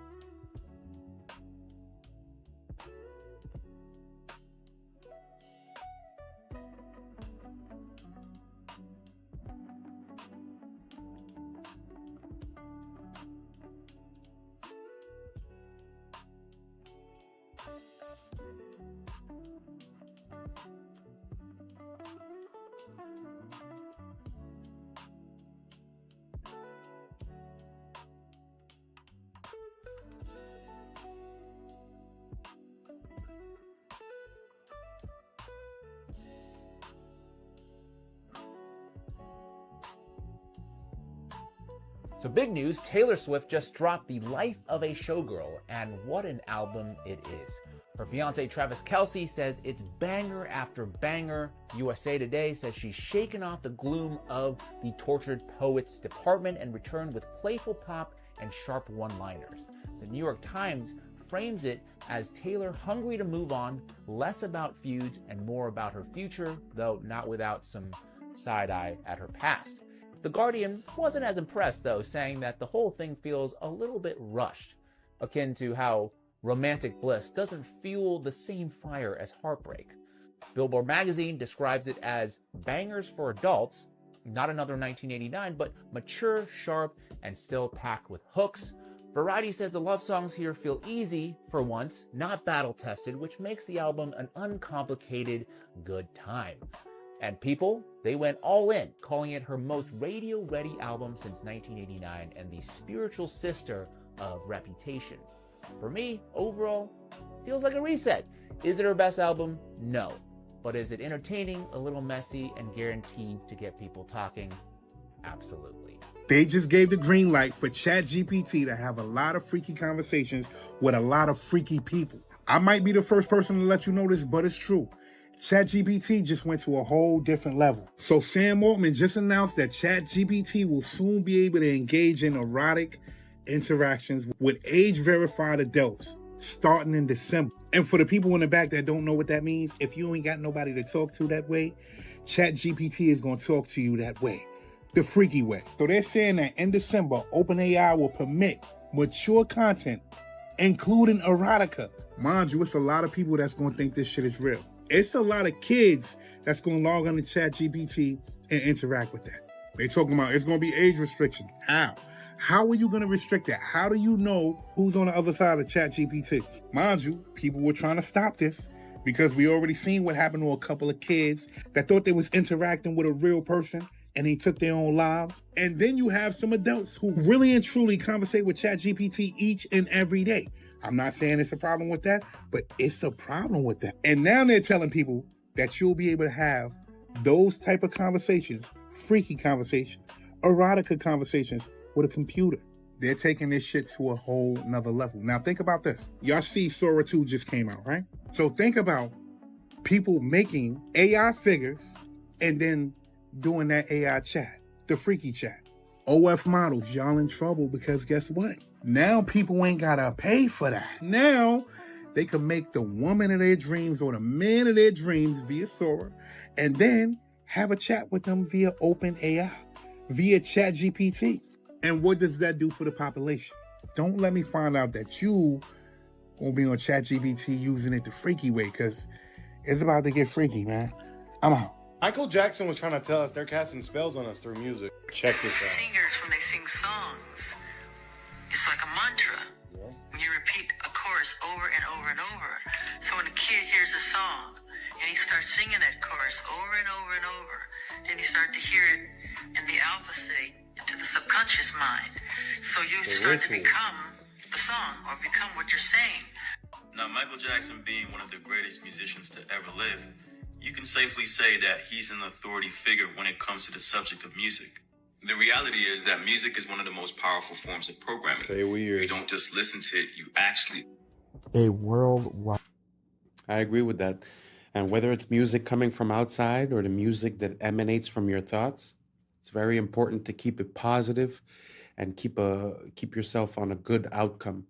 Speaker 18: So big news, Taylor Swift just dropped The Life of a Showgirl, and what an album it is. Her fiance Travis Kelce says it's banger after banger. USA Today says she's shaken off the gloom of the tortured poets department and returned with playful pop and sharp one-liners. The New York Times frames it as Taylor hungry to move on, less about feuds and more about her future, though not without some side-eye at her past. The Guardian wasn't as impressed, though, saying that the whole thing feels a little bit rushed, akin to how romantic bliss doesn't fuel the same fire as heartbreak. Billboard magazine describes it as bangers for adults, not another 1989, but mature, sharp, and still packed with hooks. Variety says the love songs here feel easy for once, not battle-tested, which makes the album an uncomplicated good time. And People, they went all in, calling it her most radio-ready album since 1989 and the spiritual sister of Reputation. For me, overall, feels like a reset. Is it her best album? No. But is it entertaining, a little messy, and guaranteed to get people talking? Absolutely.
Speaker 19: They just gave the green light for ChatGPT to have a lot of freaky conversations with a lot of freaky people. I might be the first person to let you know this, but it's true. ChatGPT just went to a whole different level. So Sam Altman just announced that ChatGPT will soon be able to engage in erotic interactions with age-verified adults starting in December. And for the people in the back that don't know what that means, if you ain't got nobody to talk to that way, ChatGPT is going to talk to you that way, the freaky way. So they're saying that in December, OpenAI will permit mature content, including erotica. Mind you, it's a lot of people that's going to think this shit is real. It's a lot of kids that's going to log on to ChatGPT and interact with that. They're talking about it's going to be age restrictions. How? How are you going to restrict that? How do you know who's on the other side of ChatGPT? Mind you, people were trying to stop this because we already seen what happened to a couple of kids that thought they was interacting with a real person and they took their own lives. And then you have some adults who really and truly conversate with ChatGPT each and every day. I'm not saying it's a problem with that, but it's a problem with that. And now they're telling people that you'll be able to have those type of conversations, freaky conversations, erotica conversations with a computer. They're taking this shit to a whole nother level. Now think about this. Y'all see Sora 2 just came out, right? So think about people making AI figures and then doing that AI chat, the freaky chat. OF models, y'all in trouble because guess what? Now people ain't gotta pay for that. Now they can make the woman of their dreams or the man of their dreams via Sora and then have a chat with them via OpenAI, via ChatGPT. And what does that do for the population? Don't let me find out that you gonna be on ChatGPT using it the freaky way, because it's about to get freaky, man. I'm out.
Speaker 20: Michael Jackson was trying to tell us they're casting spells on us through music. Check this out.
Speaker 21: Singers, when they sing songs, it's like a mantra. When you repeat a chorus over and over and over. So when a kid hears a song and he starts singing that chorus over and over and over, then you start to hear it in the alpha state, into the subconscious mind. So you start to become the song or become what you're saying.
Speaker 22: Now, Michael Jackson being one of the greatest musicians to ever live, you can safely say that he's an authority figure when it comes to the subject of music. The reality is that music is one of the most powerful forms of programming.
Speaker 3: Stay weird.
Speaker 22: You don't just listen to it, you actually...
Speaker 3: A worldwide. I agree with that. And whether it's music coming from outside or the music that emanates from your thoughts, it's very important to keep it positive and keep yourself on a good outcome.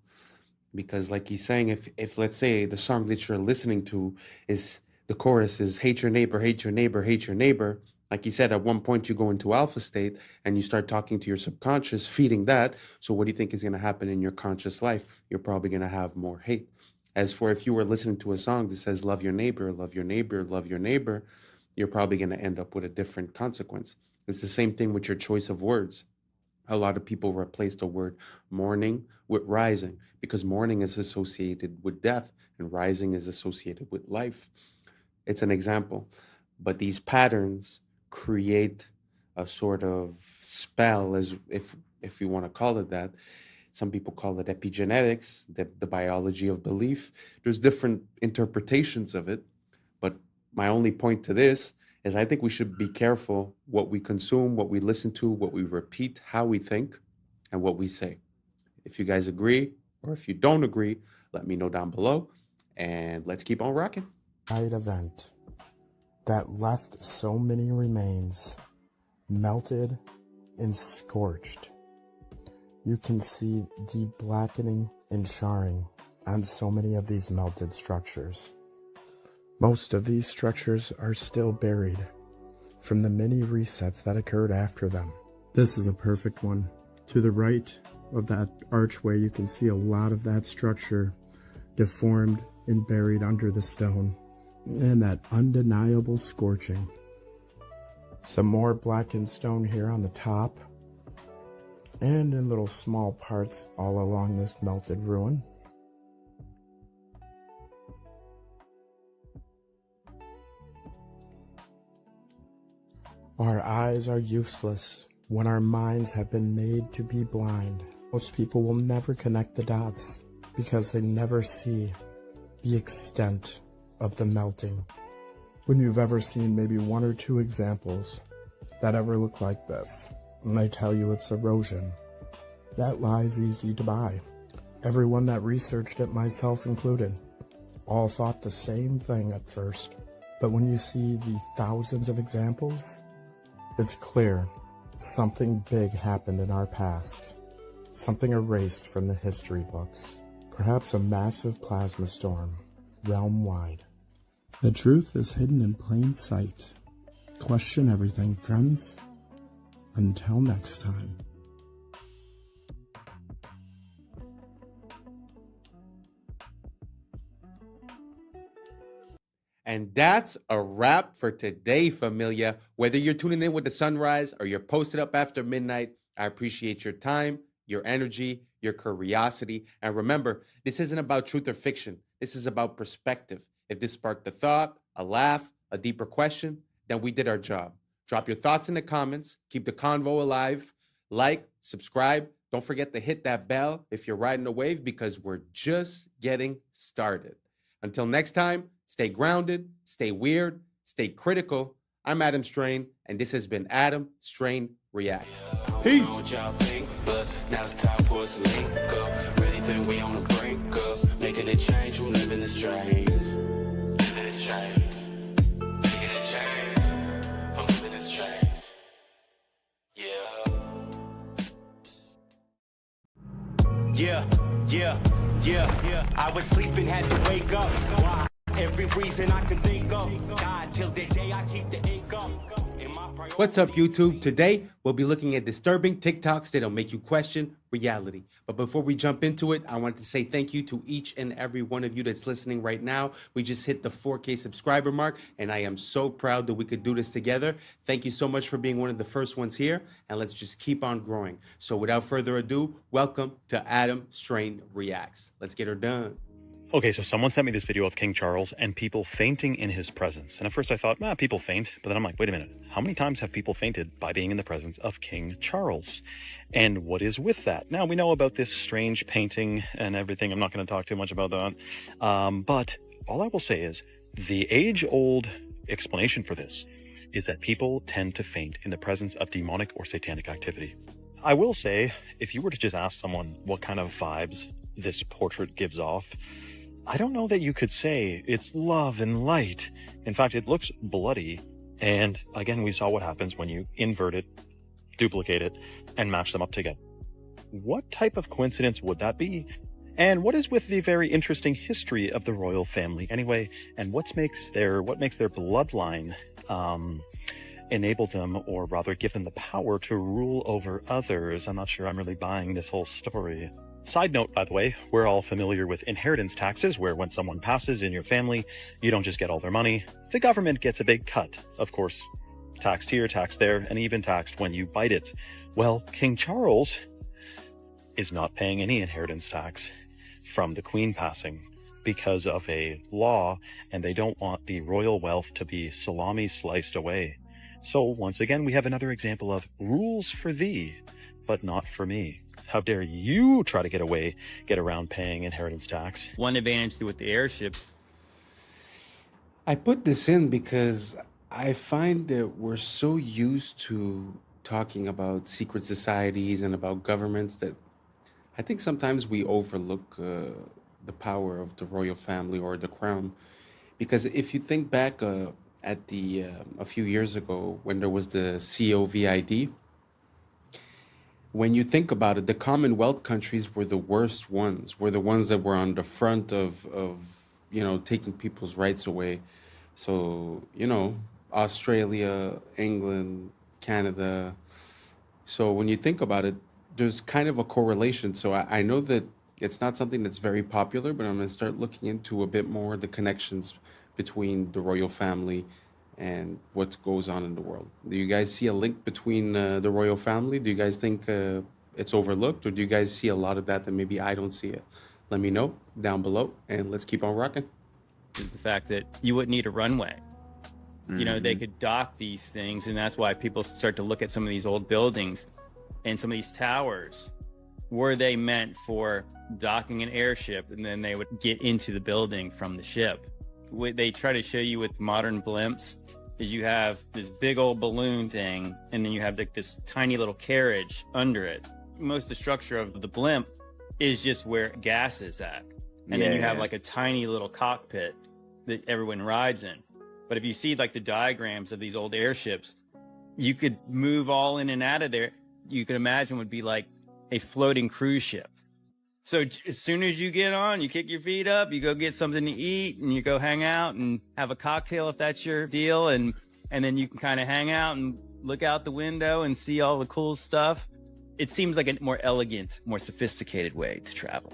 Speaker 3: Because like he's saying, if let's say the song that you're listening to is, the chorus is hate your neighbor, hate your neighbor, hate your neighbor. Like he said, at one point you go into alpha state and you start talking to your subconscious, feeding that. So what do you think is going to happen in your conscious life? You're probably going to have more hate. As for if you were listening to a song that says love your neighbor, love your neighbor, love your neighbor, you're probably going to end up with a different consequence. It's the same thing with your choice of words. A lot of people replace the word mourning with rising because mourning is associated with death and rising is associated with life. It's an example. But these patterns create a sort of spell, as if you want to call it that. Some people call it epigenetics, the biology of belief. There's different interpretations of it. But my only point to this is I think we should be careful what we consume, what we listen to, what we repeat, how we think, and what we say. If you guys agree, or if you don't agree, let me know down below, and let's keep on rocking.
Speaker 1: Event that left so many remains melted and scorched. You can see the blackening and charring on so many of these melted structures. Most of these structures are still buried from the many resets that occurred after them. This is a perfect one. To the right of that archway, you can see a lot of that structure deformed and buried under the stone, and that undeniable scorching. Some more blackened stone here on the top, and in little small parts all along this melted ruin. Our eyes are useless when our minds have been made to be blind. Most people will never connect the dots because they never see the extent of the melting. When you've ever seen maybe one or two examples that ever look like this, and they tell you it's erosion, that lie's easy to buy. Everyone that researched it, myself included, all thought the same thing at first. But when you see the thousands of examples, it's clear something big happened in our past. Something erased from the history books. Perhaps a massive plasma storm, realm-wide. The truth is hidden in plain sight. Question everything, friends. Until next time.
Speaker 3: And that's a wrap for today, familia. Whether you're tuning in with the sunrise or you're posted up after midnight, I appreciate your time, your energy, your curiosity. And remember, this isn't about truth or fiction. This is about perspective. If this sparked a thought, a laugh, a deeper question, then we did our job. Drop your thoughts in the comments. Keep the convo alive. Like, subscribe. Don't forget to hit that bell if you're riding a wave, because we're just getting started. Until next time, stay grounded, stay weird, stay critical. I'm Adam Strain, and this has been Adam Strain Reacts. Peace.
Speaker 4: Now it's time for us to link up. Really think we on the brink up. Making a change from living this strange. Living this strange. Making a change from living this strange. Yeah. Yeah. I was sleeping, had to wake up. Why? Every reason I can think of. God, till the day I keep the ink up.
Speaker 3: What's up, YouTube? Today, we'll be looking at disturbing TikToks that'll make you question reality. But before we jump into it, I want to say thank you to each and every one of you that's listening right now. We just hit the 4K subscriber mark, and I am so proud that we could do this together. Thank you so much for being one of the first ones here, and let's just keep on growing. So without further ado, welcome to Adam Strain Reacts. Let's get her done.
Speaker 6: Okay, so someone sent me this video of King Charles and people fainting in his presence. And at first I thought, people faint. But then I'm like, wait a minute. How many times have people fainted by being in the presence of King Charles? And what is with that? Now, we know about this strange painting and everything. I'm not going to talk too much about that. But all I will say is the age-old explanation for this is that people tend to faint in the presence of demonic or satanic activity. I will say, if you were to just ask someone what kind of vibes this portrait gives off, I don't know that you could say it's love and light. In fact, it looks bloody. And again, we saw what happens when you invert it, duplicate it, and match them up together. What type of coincidence would that be? And what is with the very interesting history of the royal family anyway? And what makes their bloodline enable them, or rather give them the power to rule over others? I'm not sure I'm really buying this whole story. Side note, by the way, we're all familiar with inheritance taxes, where when someone passes in your family, you don't just get all their money. The government gets a big cut. Of course, taxed here, taxed there, and even taxed when you bite it. Well, King Charles is not paying any inheritance tax from the Queen passing because of a law, and they don't want the royal wealth to be salami sliced away. So once again, we have another example of rules for thee, but not for me. How dare you try to get around paying inheritance tax?
Speaker 7: One advantage with the airship.
Speaker 3: I put this in because I find that we're so used to talking about secret societies and about governments, that I think sometimes we overlook the power of the royal family or the crown. Because if you think back at the a few years ago when there was the COVID, when you think about it, the Commonwealth countries were the worst ones, were the ones that were on the front of taking people's rights away. So, Australia, England, Canada. So when you think about it, there's kind of a correlation. So I know that it's not something that's very popular, but I'm going to start looking into a bit more the connections between the royal family and what goes on in the world. Do you guys see a link between the royal family? Do you guys think it's overlooked, or do you guys see a lot of that maybe I don't see it? Let me know down below, and let's keep on rocking.
Speaker 7: Is the fact that you wouldn't need a runway. They could dock these things, and that's why people start to look at some of these old buildings and some of these towers. Were they meant for docking an airship, and then they would get into the building from the ship? What they try to show you with modern blimps is you have this big old balloon thing, and then you have like this tiny little carriage under it. Most of the structure of the blimp is just where gas is at. And then you have like a tiny little cockpit that everyone rides in. But if you see like the diagrams of these old airships, you could move all in and out of there. You could imagine would be like a floating cruise ship. So as soon as you get on, you kick your feet up, you go get something to eat, and you go hang out and have a cocktail if that's your deal. And then you can kind of hang out and look out the window and see all the cool stuff. It seems like a more elegant, more sophisticated way to travel.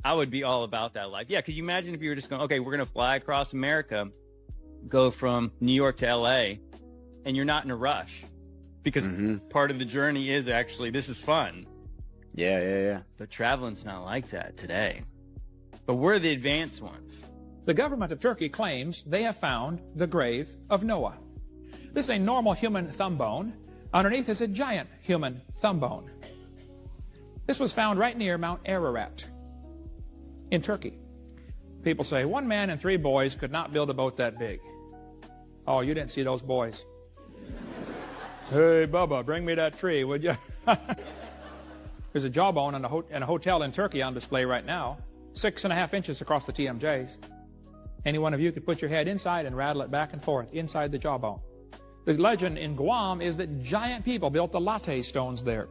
Speaker 7: I would be all about that life. Yeah, because you imagine if you were just going, okay, we're going to fly across America, go from New York to LA, and you're not in a rush. Because part of the journey is actually, this is fun.
Speaker 8: Yeah.
Speaker 7: But traveling's not like that today. But we're the advanced ones.
Speaker 9: The government of Turkey claims they have found the grave of Noah. This is a normal human thumb bone. Underneath is a giant human thumb bone. This was found right near Mount Ararat in Turkey. People say, 1 man and 3 boys could not build a boat that big. Oh, you didn't see those boys. Hey, Bubba, bring me that tree, would you? There's a jawbone in a hotel in Turkey on display right now, 6.5 inches across the TMJs. Any one of you could put your head inside and rattle it back and forth inside the jawbone. The legend in Guam is that giant people built the latte stones there.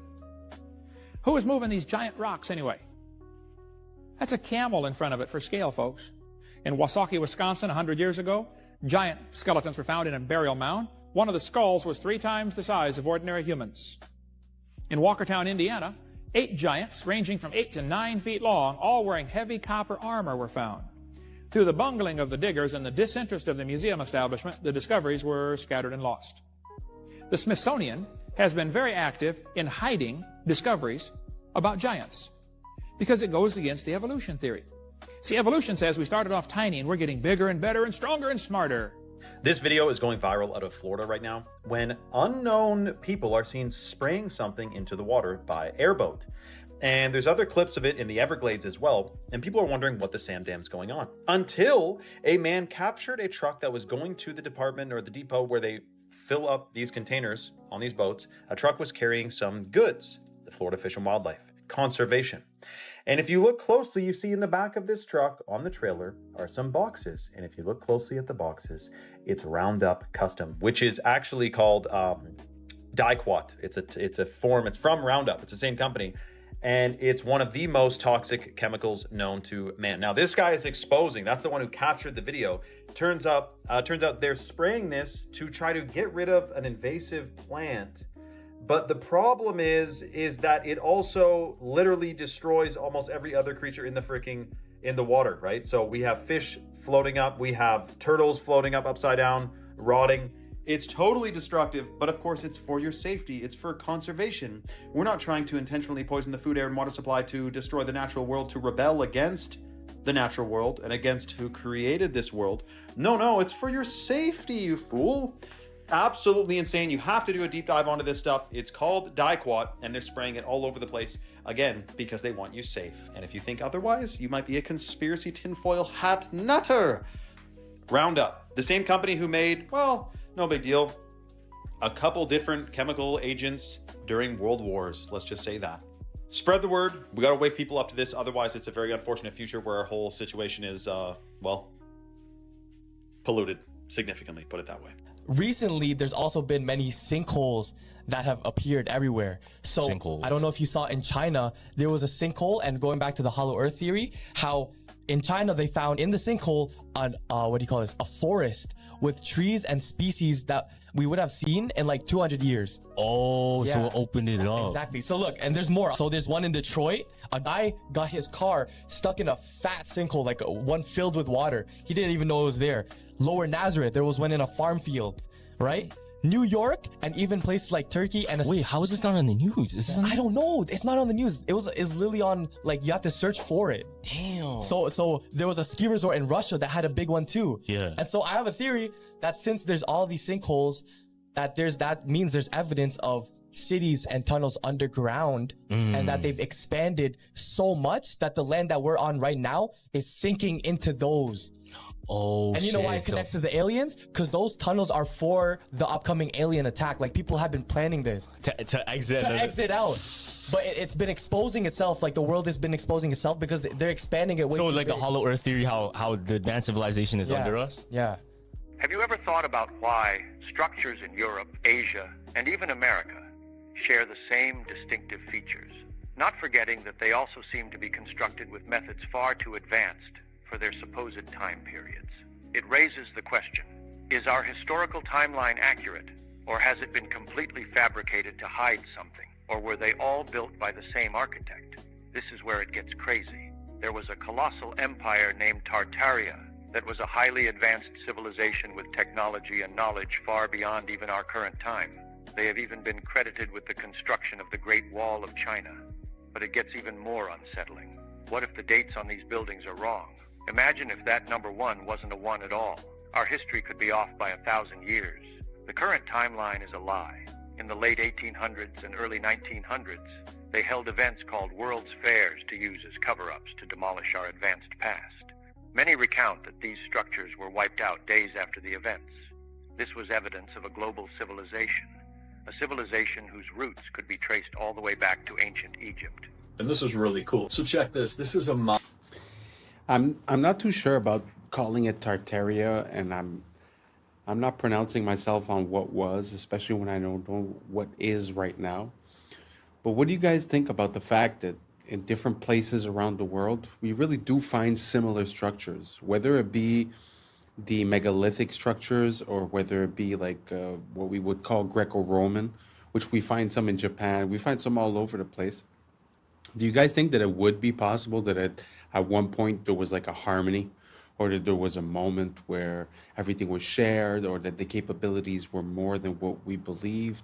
Speaker 9: Who is moving these giant rocks anyway? That's a camel in front of it for scale, folks. In Wasaki, Wisconsin, 100 years ago, giant skeletons were found in a burial mound. One of the skulls was 3 times the size of ordinary humans. In Walkertown, Indiana, 8 giants ranging from 8 to 9 feet long, all wearing heavy copper armor, were found. Through the bungling of the diggers and the disinterest of the museum establishment, the discoveries were scattered and lost. The Smithsonian has been very active in hiding discoveries about giants because it goes against the evolution theory. See, evolution says we started off tiny and we're getting bigger and better and stronger and smarter.
Speaker 15: This video is going viral out of Florida right now when unknown people are seen spraying something into the water by airboat. And there's other clips of it in the Everglades as well, and people are wondering what the sand dam's going on. Until a man captured a truck that was going to the department or the depot where they fill up these containers on these boats. A truck was carrying some goods, the Florida Fish and Wildlife Conservation. And if you look closely, you see in the back of this truck on the trailer are some boxes. And if you look closely at the boxes, it's Roundup Custom, which is actually called Diquat. It's a form, it's from Roundup. It's the same company. And it's one of the most toxic chemicals known to man. Now, this guy is exposing, that's the one who captured the video. Turns out they're spraying this to try to get rid of an invasive plant. But the problem is that it also literally destroys almost every other creature in the water, right? So we have fish floating up, we have turtles floating up upside down, rotting. It's totally destructive, but of course it's for your safety, it's for conservation. We're not trying to intentionally poison the food, air, and water supply to destroy the natural world, to rebel against the natural world and against who created this world. No, it's for your safety, you fool. Absolutely insane. You have to do a deep dive onto this stuff. It's called Diquat, and they're spraying it all over the place, again, because they want you safe. And if you think otherwise, you might be a conspiracy tinfoil hat nutter. Roundup, the same company who made, well, no big deal, a couple different chemical agents during world wars. Let's just say that. Spread the word. We got to wake people up to this. Otherwise, it's a very unfortunate future where our whole situation is, well, polluted significantly, put it that way.
Speaker 5: Recently, there's also been many sinkholes that have appeared everywhere. So I don't know if you saw in China, there was a sinkhole, and going back to the hollow earth theory, how in China they found in the sinkhole a forest with trees and species that we would have seen in like 200 years.
Speaker 8: Oh, so it opened it up.
Speaker 5: Exactly. So look, and there's more. So there's one in Detroit. A guy got his car stuck in a fat sinkhole, like one filled with water. He didn't even know it was there. Lower Nazareth, there was one in a farm field, right? New York, and even places like Turkey and
Speaker 8: wait, how is this not on the news?
Speaker 5: I don't know. It's not on the news. It's literally on, like, you have to search for it.
Speaker 8: Damn.
Speaker 5: So there was a ski resort in Russia that had a big one too.
Speaker 8: Yeah.
Speaker 5: And so I have a theory that since there's all these sinkholes, that means there's evidence of cities and tunnels underground, and that they've expanded so much that the land that we're on right now is sinking into those.
Speaker 8: Oh,
Speaker 5: and you know why it connects to the aliens? Because those tunnels are for the upcoming alien attack. Like, people have been planning this
Speaker 8: to exit
Speaker 5: out, but it's been exposing itself. Like, the world has been exposing itself because they're expanding it way
Speaker 8: so
Speaker 5: too
Speaker 8: like
Speaker 5: big.
Speaker 8: the hollow earth theory, how the advanced civilization is under us.
Speaker 5: Yeah.
Speaker 10: Have you ever thought about why structures in Europe, Asia, and even America share the same distinctive features? Not forgetting that they also seem to be constructed with methods far too advanced for their supposed time periods. It raises the question, is our historical timeline accurate, or has it been completely fabricated to hide something, or were they all built by the same architect? This is where it gets crazy. There was a colossal empire named Tartaria that was a highly advanced civilization with technology and knowledge far beyond even our current time. They have even been credited with the construction of the Great Wall of China. But it gets even more unsettling. What if the dates on these buildings are wrong? Imagine if that number 1 wasn't a 1 at all. Our history could be off by 1,000 years. The current timeline is a lie. In the late 1800s and early 1900s, they held events called World's Fairs to use as cover-ups to demolish our advanced past. Many recount that these structures were wiped out days after the events. This was evidence of a global civilization, a civilization whose roots could be traced all the way back to ancient Egypt.
Speaker 23: And this is really cool. So check this. This is a
Speaker 3: I'm not too sure about calling it Tartaria, and I'm not pronouncing myself on what was, especially when I don't know what is right now. But what do you guys think about the fact that in different places around the world, we really do find similar structures, whether it be the megalithic structures or whether it be like what we would call Greco-Roman, which we find some in Japan, we find some all over the place. Do you guys think that it would be possible that at one point there was like a harmony, or that there was a moment where everything was shared, or that the capabilities were more than what we believed,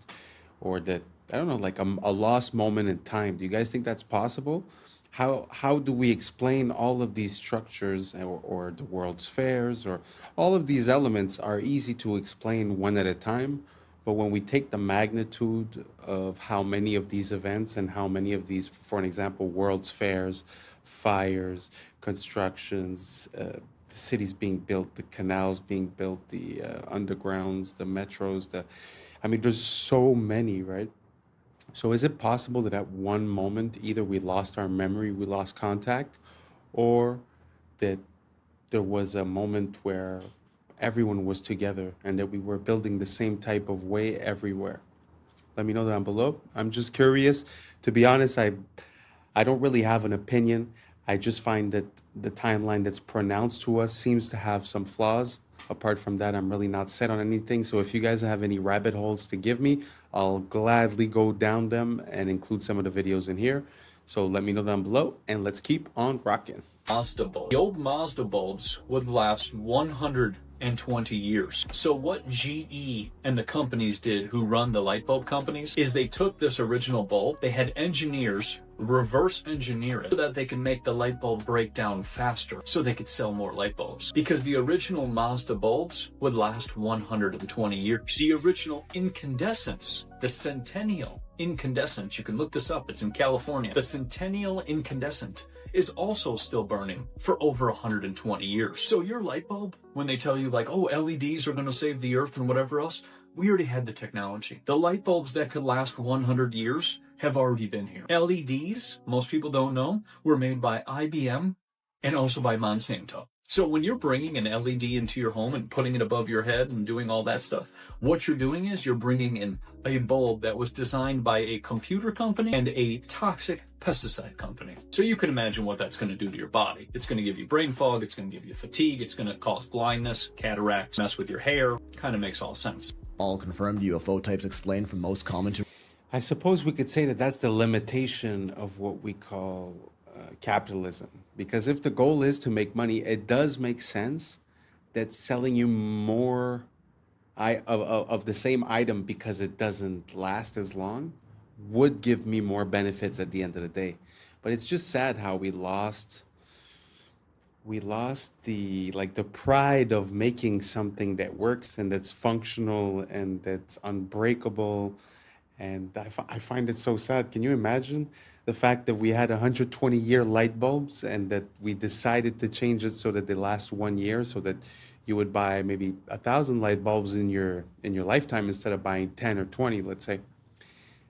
Speaker 3: or that, I don't know, like a lost moment in time? Do you guys think that's possible? How do we explain all of these structures, or the World's Fairs, or all of these elements are easy to explain one at a time? But when we take the magnitude of how many of these events and how many of these, for an example, World's Fairs, fires, constructions, the cities being built, the canals being built, the undergrounds, the metros, there's so many, right? So is it possible that at one moment, either we lost our memory, we lost contact, or that there was a moment where everyone was together and that we were building the same type of way everywhere? Let me know down below. I'm just curious. To be honest, I don't really have an opinion. I just find that the timeline that's pronounced to us seems to have some flaws. Apart from that, I'm really not set on anything. So if you guys have any rabbit holes to give me, I'll gladly go down them and include some of the videos in here. So let me know down below, and let's keep on rocking.
Speaker 23: Mazda bulb. The old Mazda bulbs would last 120 years. So what GE and the companies did who run the light bulb companies is they took this original bulb, they had engineers reverse engineer it so that they can make the light bulb break down faster so they could sell more light bulbs. Because the original Mazda bulbs would last 120 years. The original incandescents, the Centennial incandescent, you can look this up, it's in California. The Centennial incandescent is also still burning for over 120 years. So your light bulb, when they tell you like, oh, LEDs are going to save the earth and whatever else, We already had the technology. The light bulbs that could last 100 years have already been here. LEDs, most people don't know, were made by IBM and also by Monsanto. So when you're bringing an LED into your home and putting it above your head and doing all that stuff, what you're doing is you're bringing in a bulb that was designed by a computer company and a toxic pesticide company. So you can imagine what that's going to do to your body. It's going to give you brain fog, it's going to give you fatigue, it's going to cause blindness, cataracts, mess with your hair. Kind of makes all sense.
Speaker 11: All confirmed UFO types explained from most common to...
Speaker 3: I suppose we could say that that's the limitation of what we call capitalism. Because if the goal is to make money, it does make sense that selling you more of the same item because it doesn't last as long would give me more benefits at the end of the day. But it's just sad how we lost the pride of making something that works and that's functional and that's unbreakable. And I find it so sad. Can you imagine the fact that we had 120-year light bulbs and that we decided to change it so that they last 1 year, so that you would buy maybe 1,000 light bulbs in your lifetime instead of buying 10 or 20, let's say.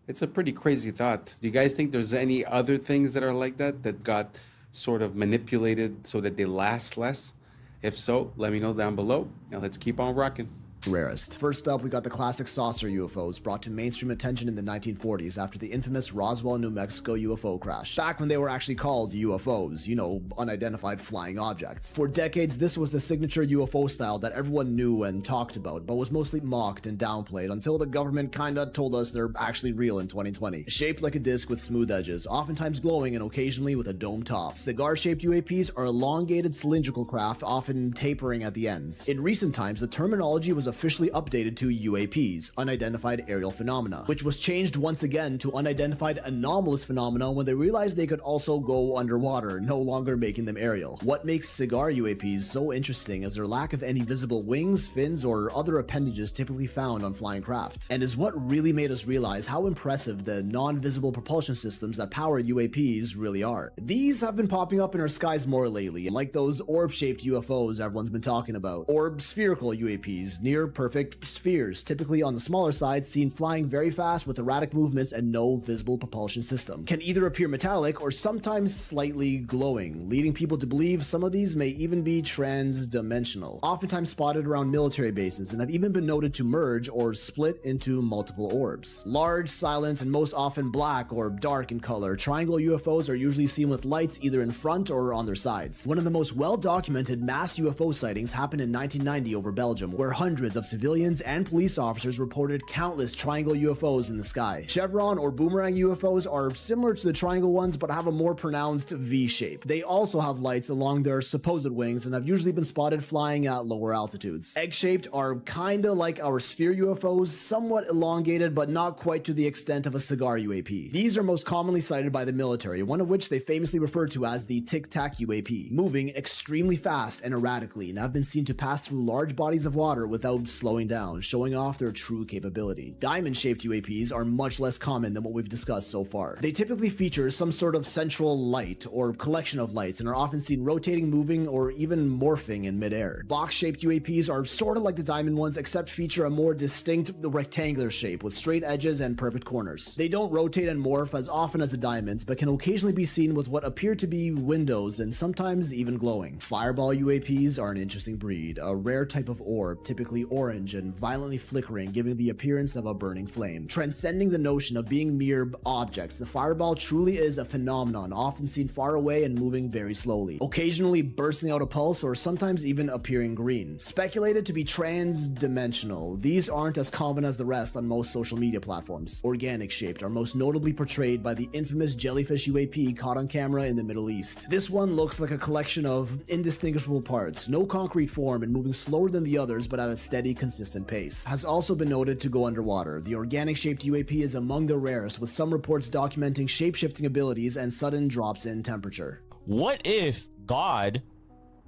Speaker 3: It's a pretty crazy thought. Do you guys think there's any other things that are like that got sort of manipulated so that they last less? If so, let me know down below. Now let's keep on rocking.
Speaker 11: Rarest. First up, we got the classic saucer UFOs brought to mainstream attention in the 1940s after the infamous Roswell, New Mexico UFO crash. Back when they were actually called UFOs, you know, unidentified flying objects. For decades, this was the signature UFO style that everyone knew and talked about, but was mostly mocked and downplayed until the government kinda told us they're actually real in 2020. Shaped like a disc with smooth edges, oftentimes glowing and occasionally with a dome top. Cigar-shaped UAPs are elongated cylindrical craft, often tapering at the ends. In recent times, the terminology was officially updated to UAPs, unidentified aerial phenomena, which was changed once again to unidentified anomalous phenomena when they realized they could also go underwater, no longer making them aerial. What makes cigar UAPs so interesting is their lack of any visible wings, fins, or other appendages typically found on flying craft, and is what really made us realize how impressive the non-visible propulsion systems that power UAPs really are. These have been popping up in our skies more lately, like those orb-shaped UFOs everyone's been talking about, or spherical UAPs, near perfect spheres, typically on the smaller side, seen flying very fast with erratic movements and no visible propulsion system. Can either appear metallic or sometimes slightly glowing, leading people to believe some of these may even be trans-dimensional. Oftentimes spotted around military bases and have even been noted to merge or split into multiple orbs. Large, silent, and most often black or dark in color, triangle UFOs are usually seen with lights either in front or on their sides. One of the most well-documented mass UFO sightings happened in 1990 over Belgium, where hundreds of civilians and police officers reported countless triangle UFOs in the sky. Chevron or boomerang UFOs are similar to the triangle ones but have a more pronounced V shape. They also have lights along their supposed wings and have usually been spotted flying at lower altitudes. Egg-shaped are kinda like our sphere UFOs, somewhat elongated but not quite to the extent of a cigar UAP. These are most commonly cited by the military, one of which they famously refer to as the tic-tac UAP, moving extremely fast and erratically and have been seen to pass through large bodies of water without slowing down, showing off their true capability. Diamond-shaped UAPs are much less common than what we've discussed so far. They typically feature some sort of central light or collection of lights and are often seen rotating, moving, or even morphing in midair. Box-shaped UAPs are sort of like the diamond ones, except feature a more distinct rectangular shape with straight edges and perfect corners. They don't rotate and morph as often as the diamonds, but can occasionally be seen with what appear to be windows and sometimes even glowing. Fireball UAPs are an interesting breed, a rare type of orb, typically orange and violently flickering, giving the appearance of a burning flame. Transcending the notion of being mere objects, the fireball truly is a phenomenon, often seen far away and moving very slowly, occasionally bursting out a pulse or sometimes even appearing green. Speculated to be trans-dimensional, these aren't as common as the rest on most social media platforms. Organic-shaped are most notably portrayed by the infamous jellyfish UAP caught on camera in the Middle East. This one looks like a collection of indistinguishable parts, no concrete form and moving slower than the others but at a steady, consistent pace. Has also been noted to go underwater. The organic-shaped UAP is among the rarest, with some reports documenting shape-shifting abilities and sudden drops in temperature.
Speaker 8: What if God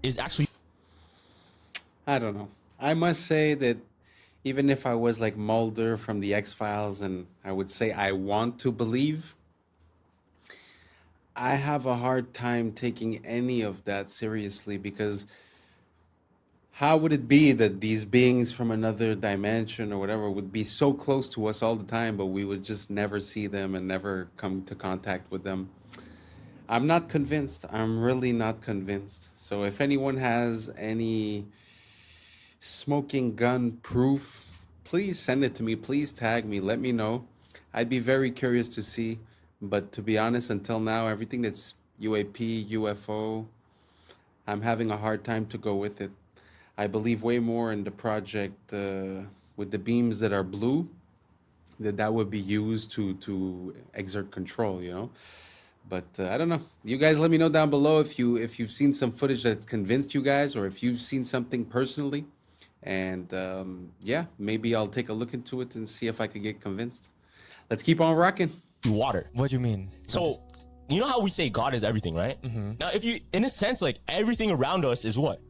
Speaker 8: is actually...
Speaker 3: I don't know. I must say that even if I was like Mulder from the X-Files and I would say I want to believe, I have a hard time taking any of that seriously, because how would it be that these beings from another dimension or whatever would be so close to us all the time, but we would just never see them and never come to contact with them? I'm not convinced. I'm really not convinced. So if anyone has any smoking gun proof, please send it to me. Please tag me. Let me know. I'd be very curious to see. But to be honest, until now, everything that's UAP, UFO, I'm having a hard time to go with it. I believe way more in the project with the beams that are blue, that would be used to exert control, you know. But I don't know. You guys let me know down below if you've seen some footage that's convinced you guys, or if you've seen something personally. And yeah, maybe I'll take a look into it and see if I could get convinced. Let's keep on rocking.
Speaker 8: Water.
Speaker 5: What do you mean?
Speaker 8: So, you know how we say God is everything, right? Now, if you, in a sense, like everything around us is what?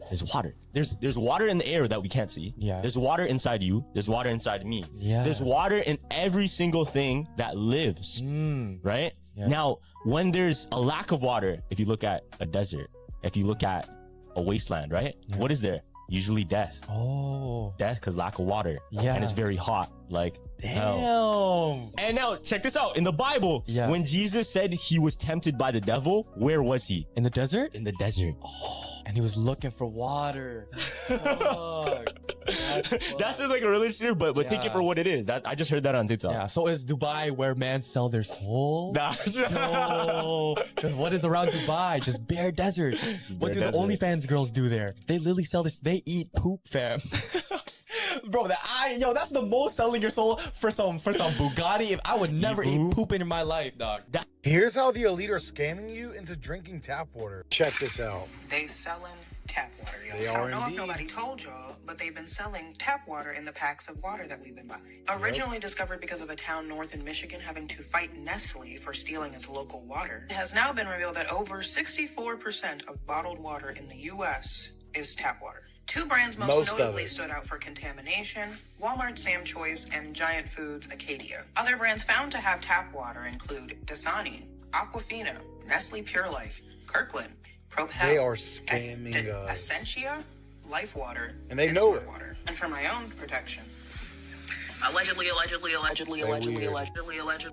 Speaker 8: There's water. There's water in the air that we can't see.
Speaker 5: Yeah.
Speaker 8: There's water inside you. There's water inside me.
Speaker 5: Yeah.
Speaker 8: There's water in every single thing that lives. Right?
Speaker 5: Yeah.
Speaker 8: Now, when there's a lack of water, if you look at a desert, if you look at a wasteland, right?
Speaker 5: Yeah.
Speaker 8: What is there? Usually death.
Speaker 5: Oh.
Speaker 8: Death because lack of water.
Speaker 5: Yeah.
Speaker 8: And it's very hot. Like, hell.
Speaker 5: Damn.
Speaker 8: And now, check this out. In the Bible,
Speaker 5: Yeah.
Speaker 8: when Jesus said he was tempted by the devil, where was he?
Speaker 5: In the desert?
Speaker 8: In the desert.
Speaker 5: And he was looking for water.
Speaker 8: That's just like a religious theory, but take it
Speaker 5: Yeah.
Speaker 8: for what it is. That I just heard that on TikTok.
Speaker 5: Yeah. So is Dubai where men sell their soul?
Speaker 8: Nah.
Speaker 5: No. Because what is around Dubai? Just bare desert. What do
Speaker 8: desert.
Speaker 5: the OnlyFans girls do there? They literally sell this. They eat poop, fam. Bro, that's the most selling your soul for some Bugatti. If I would never eat poop in my life, dog.
Speaker 12: Here's how the elite are scamming you into drinking tap water. Check this out.
Speaker 13: They selling tap water, y'all.
Speaker 12: They
Speaker 13: I
Speaker 12: are
Speaker 13: don't know if
Speaker 12: indeed.
Speaker 13: nobody told y'all, but they've been selling tap water in the packs of water that we've been buying. Originally discovered because of a town north in Michigan having to fight Nestle for stealing its local water, it has now been revealed that over 64% of bottled water in the U.S. is tap water. Two brands most
Speaker 12: of
Speaker 13: notably
Speaker 12: it.
Speaker 13: stood out for contamination: Walmart Sam Choice and Giant Foods Acadia. Other brands found to have tap water include Dasani, Aquafina, Nestle Pure Life, Kirkland, Propel,
Speaker 12: They are scamming us.
Speaker 13: Essentia, Life Water,
Speaker 12: And they know
Speaker 13: Smart
Speaker 12: it.
Speaker 13: Water. And for my own protection, allegedly.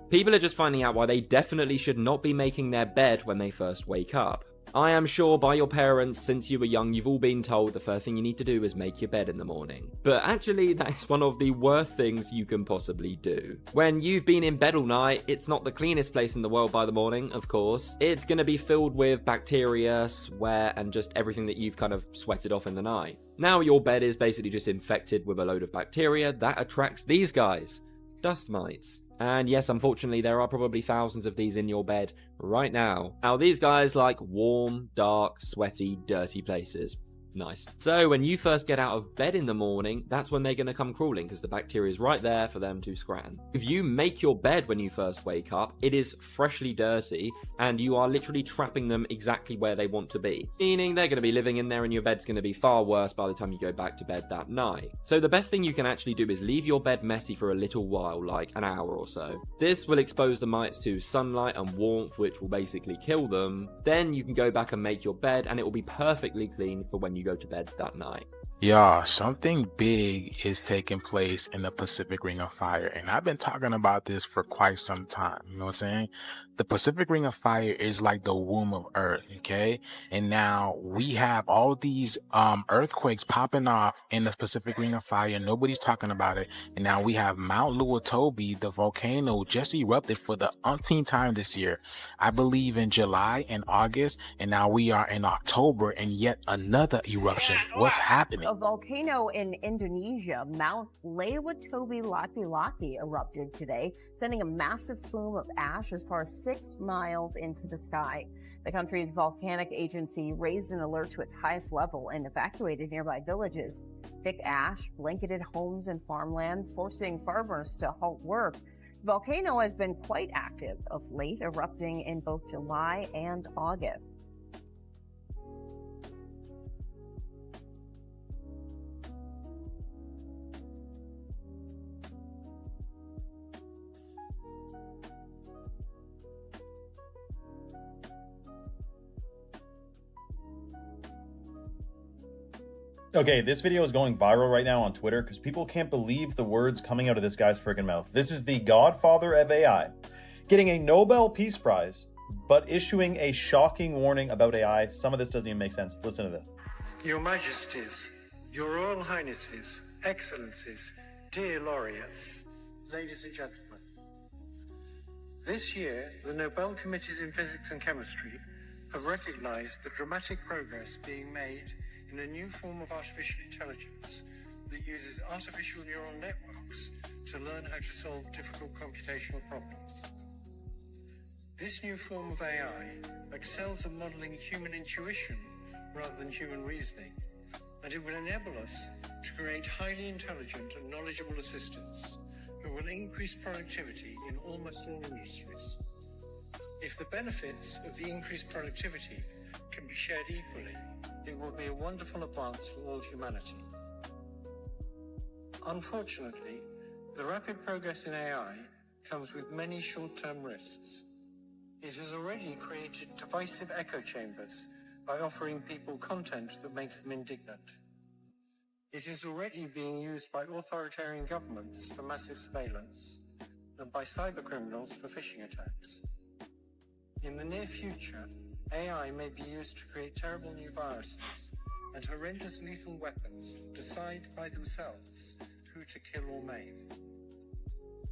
Speaker 14: People are just finding out why they definitely should not be making their bed when they first wake up. I am sure by your parents since you were young you've all been told the first thing you need to do is make your bed in the morning. But actually that is one of the worst things you can possibly do. When you've been in bed all night, it's not the cleanest place in the world by the morning, of course. It's going to be filled with bacteria, sweat, and just everything that you've kind of sweated off in the night. Now your bed is basically just infected with a load of bacteria that attracts these guys, dust mites. And yes, unfortunately, there are probably thousands of these in your bed right now. Now, these guys like warm, dark, sweaty, dirty places. Nice. So when you first get out of bed in the morning, that's when they're going to come crawling because the bacteria is right there for them to scran. If you make your bed when you first wake up, it is freshly dirty and you are literally trapping them exactly where they want to be. Meaning they're going to be living in there and your bed's going to be far worse by the time you go back to bed that night. So the best thing you can actually do is leave your bed messy for a little while, like an hour or so. This will expose the mites to sunlight and warmth, which will basically kill them. Then you can go back and make your bed and it will be perfectly clean for when you go to bed that night.
Speaker 24: Y'all, something big is taking place in the Pacific Ring of Fire, and I've been talking about this for quite some time. You know what I'm saying? The Pacific Ring of Fire is like the womb of Earth, okay? And now we have all these earthquakes popping off in the Pacific Ring of Fire. Nobody's talking about it. And now we have Mount Luotobi, the volcano, just erupted for the umpteenth time this year. I believe in July and August, and now we are in October, and yet another eruption. What's happening?
Speaker 25: A volcano in Indonesia, Mount Laki erupted today, sending a massive plume of ash as far as 6 miles into the sky. The country's volcanic agency raised an alert to its highest level and evacuated nearby villages. Thick ash blanketed homes and farmland, forcing farmers to halt work. The volcano has been quite active of late, erupting in both July and August.
Speaker 15: Okay, this video is going viral right now on Twitter because people can't believe the words coming out of this guy's freaking mouth. This is the godfather of AI, getting a Nobel Peace Prize, but issuing a shocking warning about AI. Some of this doesn't even make sense. Listen to this.
Speaker 2: Your Majesties, Your Royal Highnesses, Excellencies, dear laureates, ladies and gentlemen. This year, the Nobel Committees in Physics and Chemistry have recognized the dramatic progress being made in a new form of artificial intelligence that uses artificial neural networks to learn how to solve difficult computational problems. This new form of AI excels at modeling human intuition rather than human reasoning, and it will enable us to create highly intelligent and knowledgeable assistants who will increase productivity in almost all industries. If the benefits of the increased productivity can be shared equally, it will be a wonderful advance for all humanity. Unfortunately, the rapid progress in AI comes with many short-term risks. It has already created divisive echo chambers by offering people content that makes them indignant. It is already being used by authoritarian governments for massive surveillance and by cybercriminals for phishing attacks. In the near future, AI may be used to create terrible new viruses and horrendous lethal weapons that decide by themselves who to kill or maim.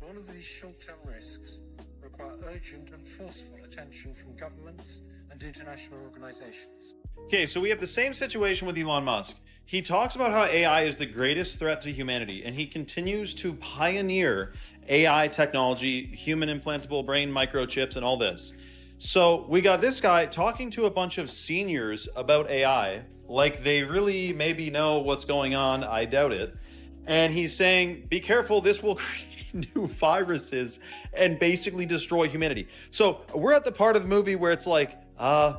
Speaker 2: All of these short-term risks require urgent and forceful attention from governments and international organizations.
Speaker 15: Okay, so we have the same situation with Elon Musk. He talks about how AI is the greatest threat to humanity, and he continues to pioneer AI technology, human implantable brain microchips, and all this. So we got this guy talking to a bunch of seniors about AI, like they really maybe know what's going on. I doubt it. And he's saying, be careful, this will create new viruses and basically destroy humanity. So we're at the part of the movie where it's like,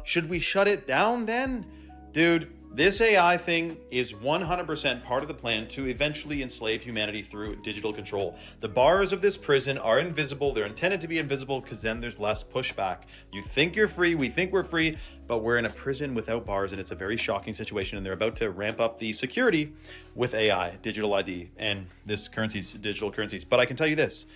Speaker 15: should we shut it down then? Dude, this AI thing is 100% part of the plan to eventually enslave humanity through digital control. The bars of this prison are invisible. They're intended to be invisible because then there's less pushback. You think you're free, we think we're free, but we're in a prison without bars, and it's a very shocking situation, and they're about to ramp up the security with AI, digital ID, and this currencies, digital currencies. But I can tell you this,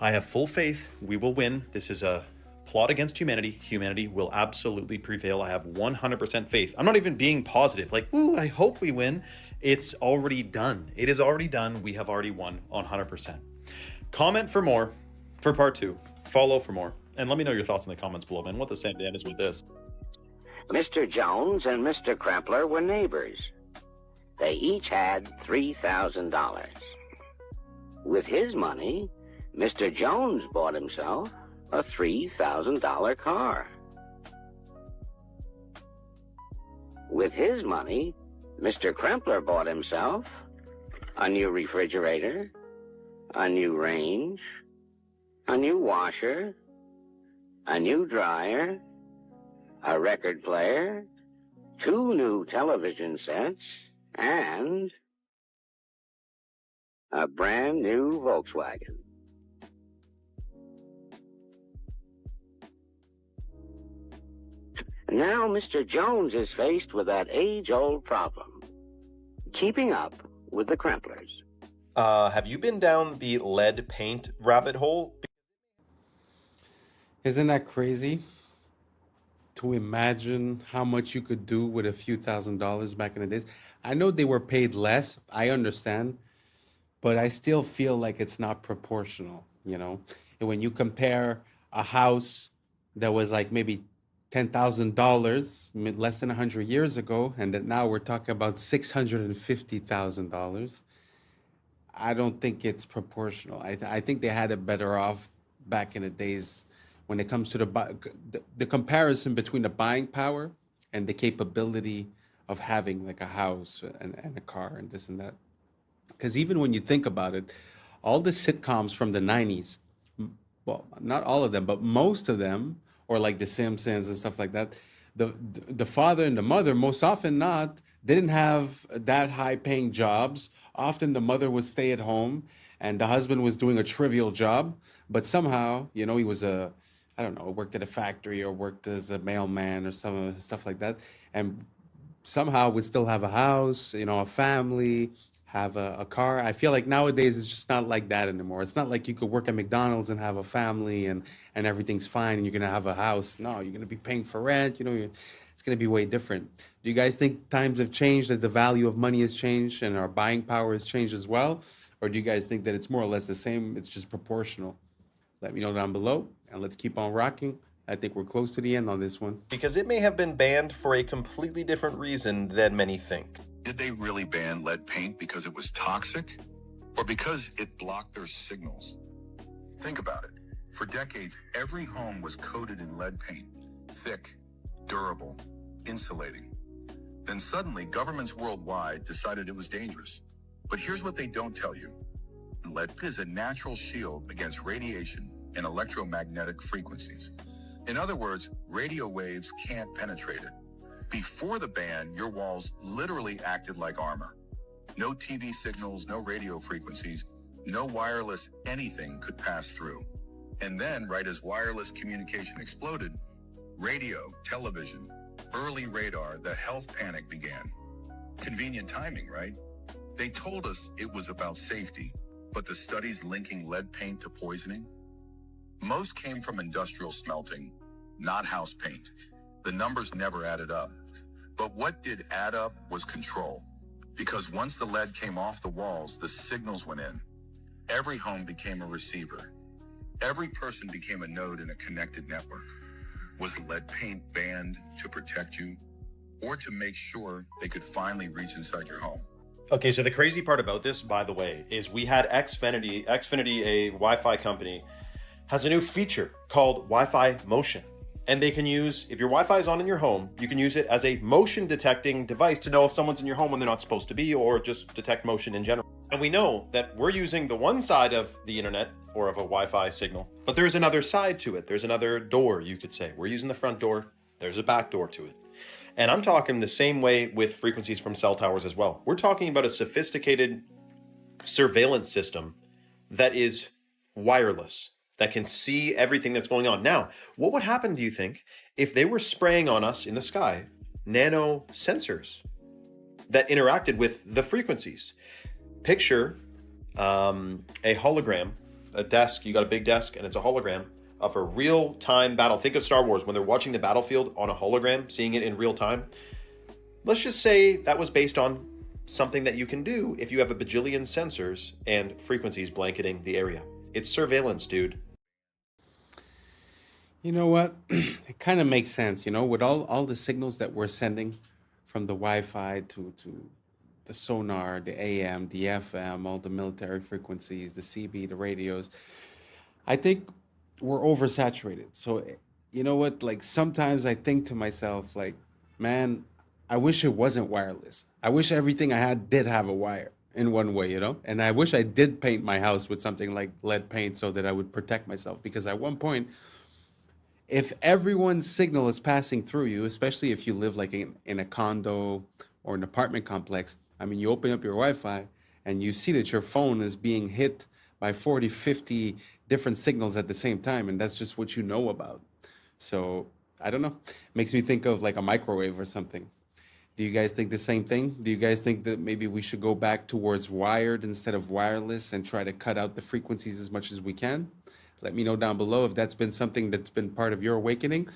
Speaker 15: I have full faith we will win. This is a plot against humanity. Humanity will absolutely prevail. I have 100% faith. I'm not even being positive, like, ooh, I hope we win. It's already done. It is already done. We have already won 100%. Comment for more for part 2. Follow for more. And let me know your thoughts in the comments below, man. What the same damn is with this?
Speaker 16: Mr. Jones and Mr. Krempler were neighbors. They each had $3,000. With his money, Mr. Jones bought himself a $3,000 car. With his money, Mr. Krempler bought himself a new refrigerator, a new range, a new washer, a new dryer, a record player, 2 new television sets, and a brand new Volkswagen. Now Mr. Jones is faced with that age-old problem, keeping up with the Kremplers.
Speaker 15: Have you been down the lead paint rabbit hole?
Speaker 3: Isn't that crazy? To imagine how much you could do with a few $1,000s back in the days. I know they were paid less, I understand, but I still feel like it's not proportional, you know? And when you compare a house that was like maybe $10,000 less than 100 years ago, and that now we're talking about $650,000, I don't think it's proportional. I think they had it better off back in the days when it comes to the comparison between the buying power and the capability of having like a house and a car and this and that. Because even when you think about it, all the sitcoms from the 90s, well, not all of them, but most of them, or like The Simpsons and stuff like that, the father and the mother, most often not, didn't have that high paying jobs. Often the mother would stay at home and the husband was doing a trivial job, but somehow, you know, he was I don't know, worked at a factory or worked as a mailman or some stuff like that. And somehow would still have a house, you know, a family, have a car. I feel like nowadays it's just not like that anymore. It's not like you could work at McDonald's and have a family and everything's fine and you're gonna have a house. No, you're gonna be paying for rent. You know, it's gonna be way different. Do you guys think times have changed, that the value of money has changed and our buying power has changed as well? Or do you guys think that it's more or less the same? It's just proportional? Let me know down below and let's keep on rocking. I think we're close to the end on this one.
Speaker 15: Because it may have been banned for a completely different reason than many think.
Speaker 17: Did they really ban lead paint because it was toxic? Or because it blocked their signals? Think about it. For decades, every home was coated in lead paint. Thick, durable, insulating. Then suddenly, governments worldwide decided it was dangerous. But here's what they don't tell you. Lead is a natural shield against radiation and electromagnetic frequencies. In other words, radio waves can't penetrate it. Before the ban, your walls literally acted like armor. No TV signals, no radio frequencies, no wireless anything could pass through. And then, right as wireless communication exploded, radio, television, early radar, the health panic began. Convenient timing, right? They told us it was about safety, but the studies linking lead paint to poisoning? Most came from industrial smelting, not house paint. The numbers never added up. But what did add up was control. Because once the lead came off the walls, the signals went in. Every home became a receiver. Every person became a node in a connected network. Was lead paint banned to protect you or to make sure they could finally reach inside your home?
Speaker 15: Okay, so the crazy part about this, by the way, is we had Xfinity, a Wi-Fi company, has a new feature called Wi-Fi Motion. And they can use, if your Wi-Fi is on in your home, you can use it as a motion detecting device to know if someone's in your home when they're not supposed to be, or just detect motion in general. And we know that we're using the one side of the internet or of a Wi-Fi signal, but there's another side to it. There's another door, you could say. We're using the front door. There's a back door to it. And I'm talking the same way with frequencies from cell towers as well. We're talking about a sophisticated surveillance system that is wireless, that can see everything that's going on. Now, what would happen, do you think, if they were spraying on us in the sky nano sensors that interacted with the frequencies? Picture a hologram, a desk, you got a big desk and it's a hologram of a real-time battle. Think of Star Wars when they're watching the battlefield on a hologram, seeing it in real time. Let's just say that was based on something that you can do if you have a bajillion sensors and frequencies blanketing the area. It's surveillance, dude.
Speaker 3: You know what? It kind of makes sense, you know, with all the signals that we're sending from the Wi-Fi to the sonar, the AM, the FM, all the military frequencies, the CB, the radios. I think we're oversaturated. So, you know what? Like sometimes I think to myself, like, man, I wish it wasn't wireless. I wish everything I had did have a wire in one way, you know? And I wish I did paint my house with something like lead paint so that I would protect myself. Because at one point, if everyone's signal is passing through you, especially if you live like in a condo or an apartment complex, I mean, you open up your Wi-Fi and you see that your phone is being hit by 40, 50 different signals at the same time. And that's just what you know about. So I don't know. Makes me think of like a microwave or something. Do you guys think the same thing? Do you guys think that maybe we should go back towards wired instead of wireless and try to cut out the frequencies as much as we can? Let me know down below if that's been something that's been part of your awakening.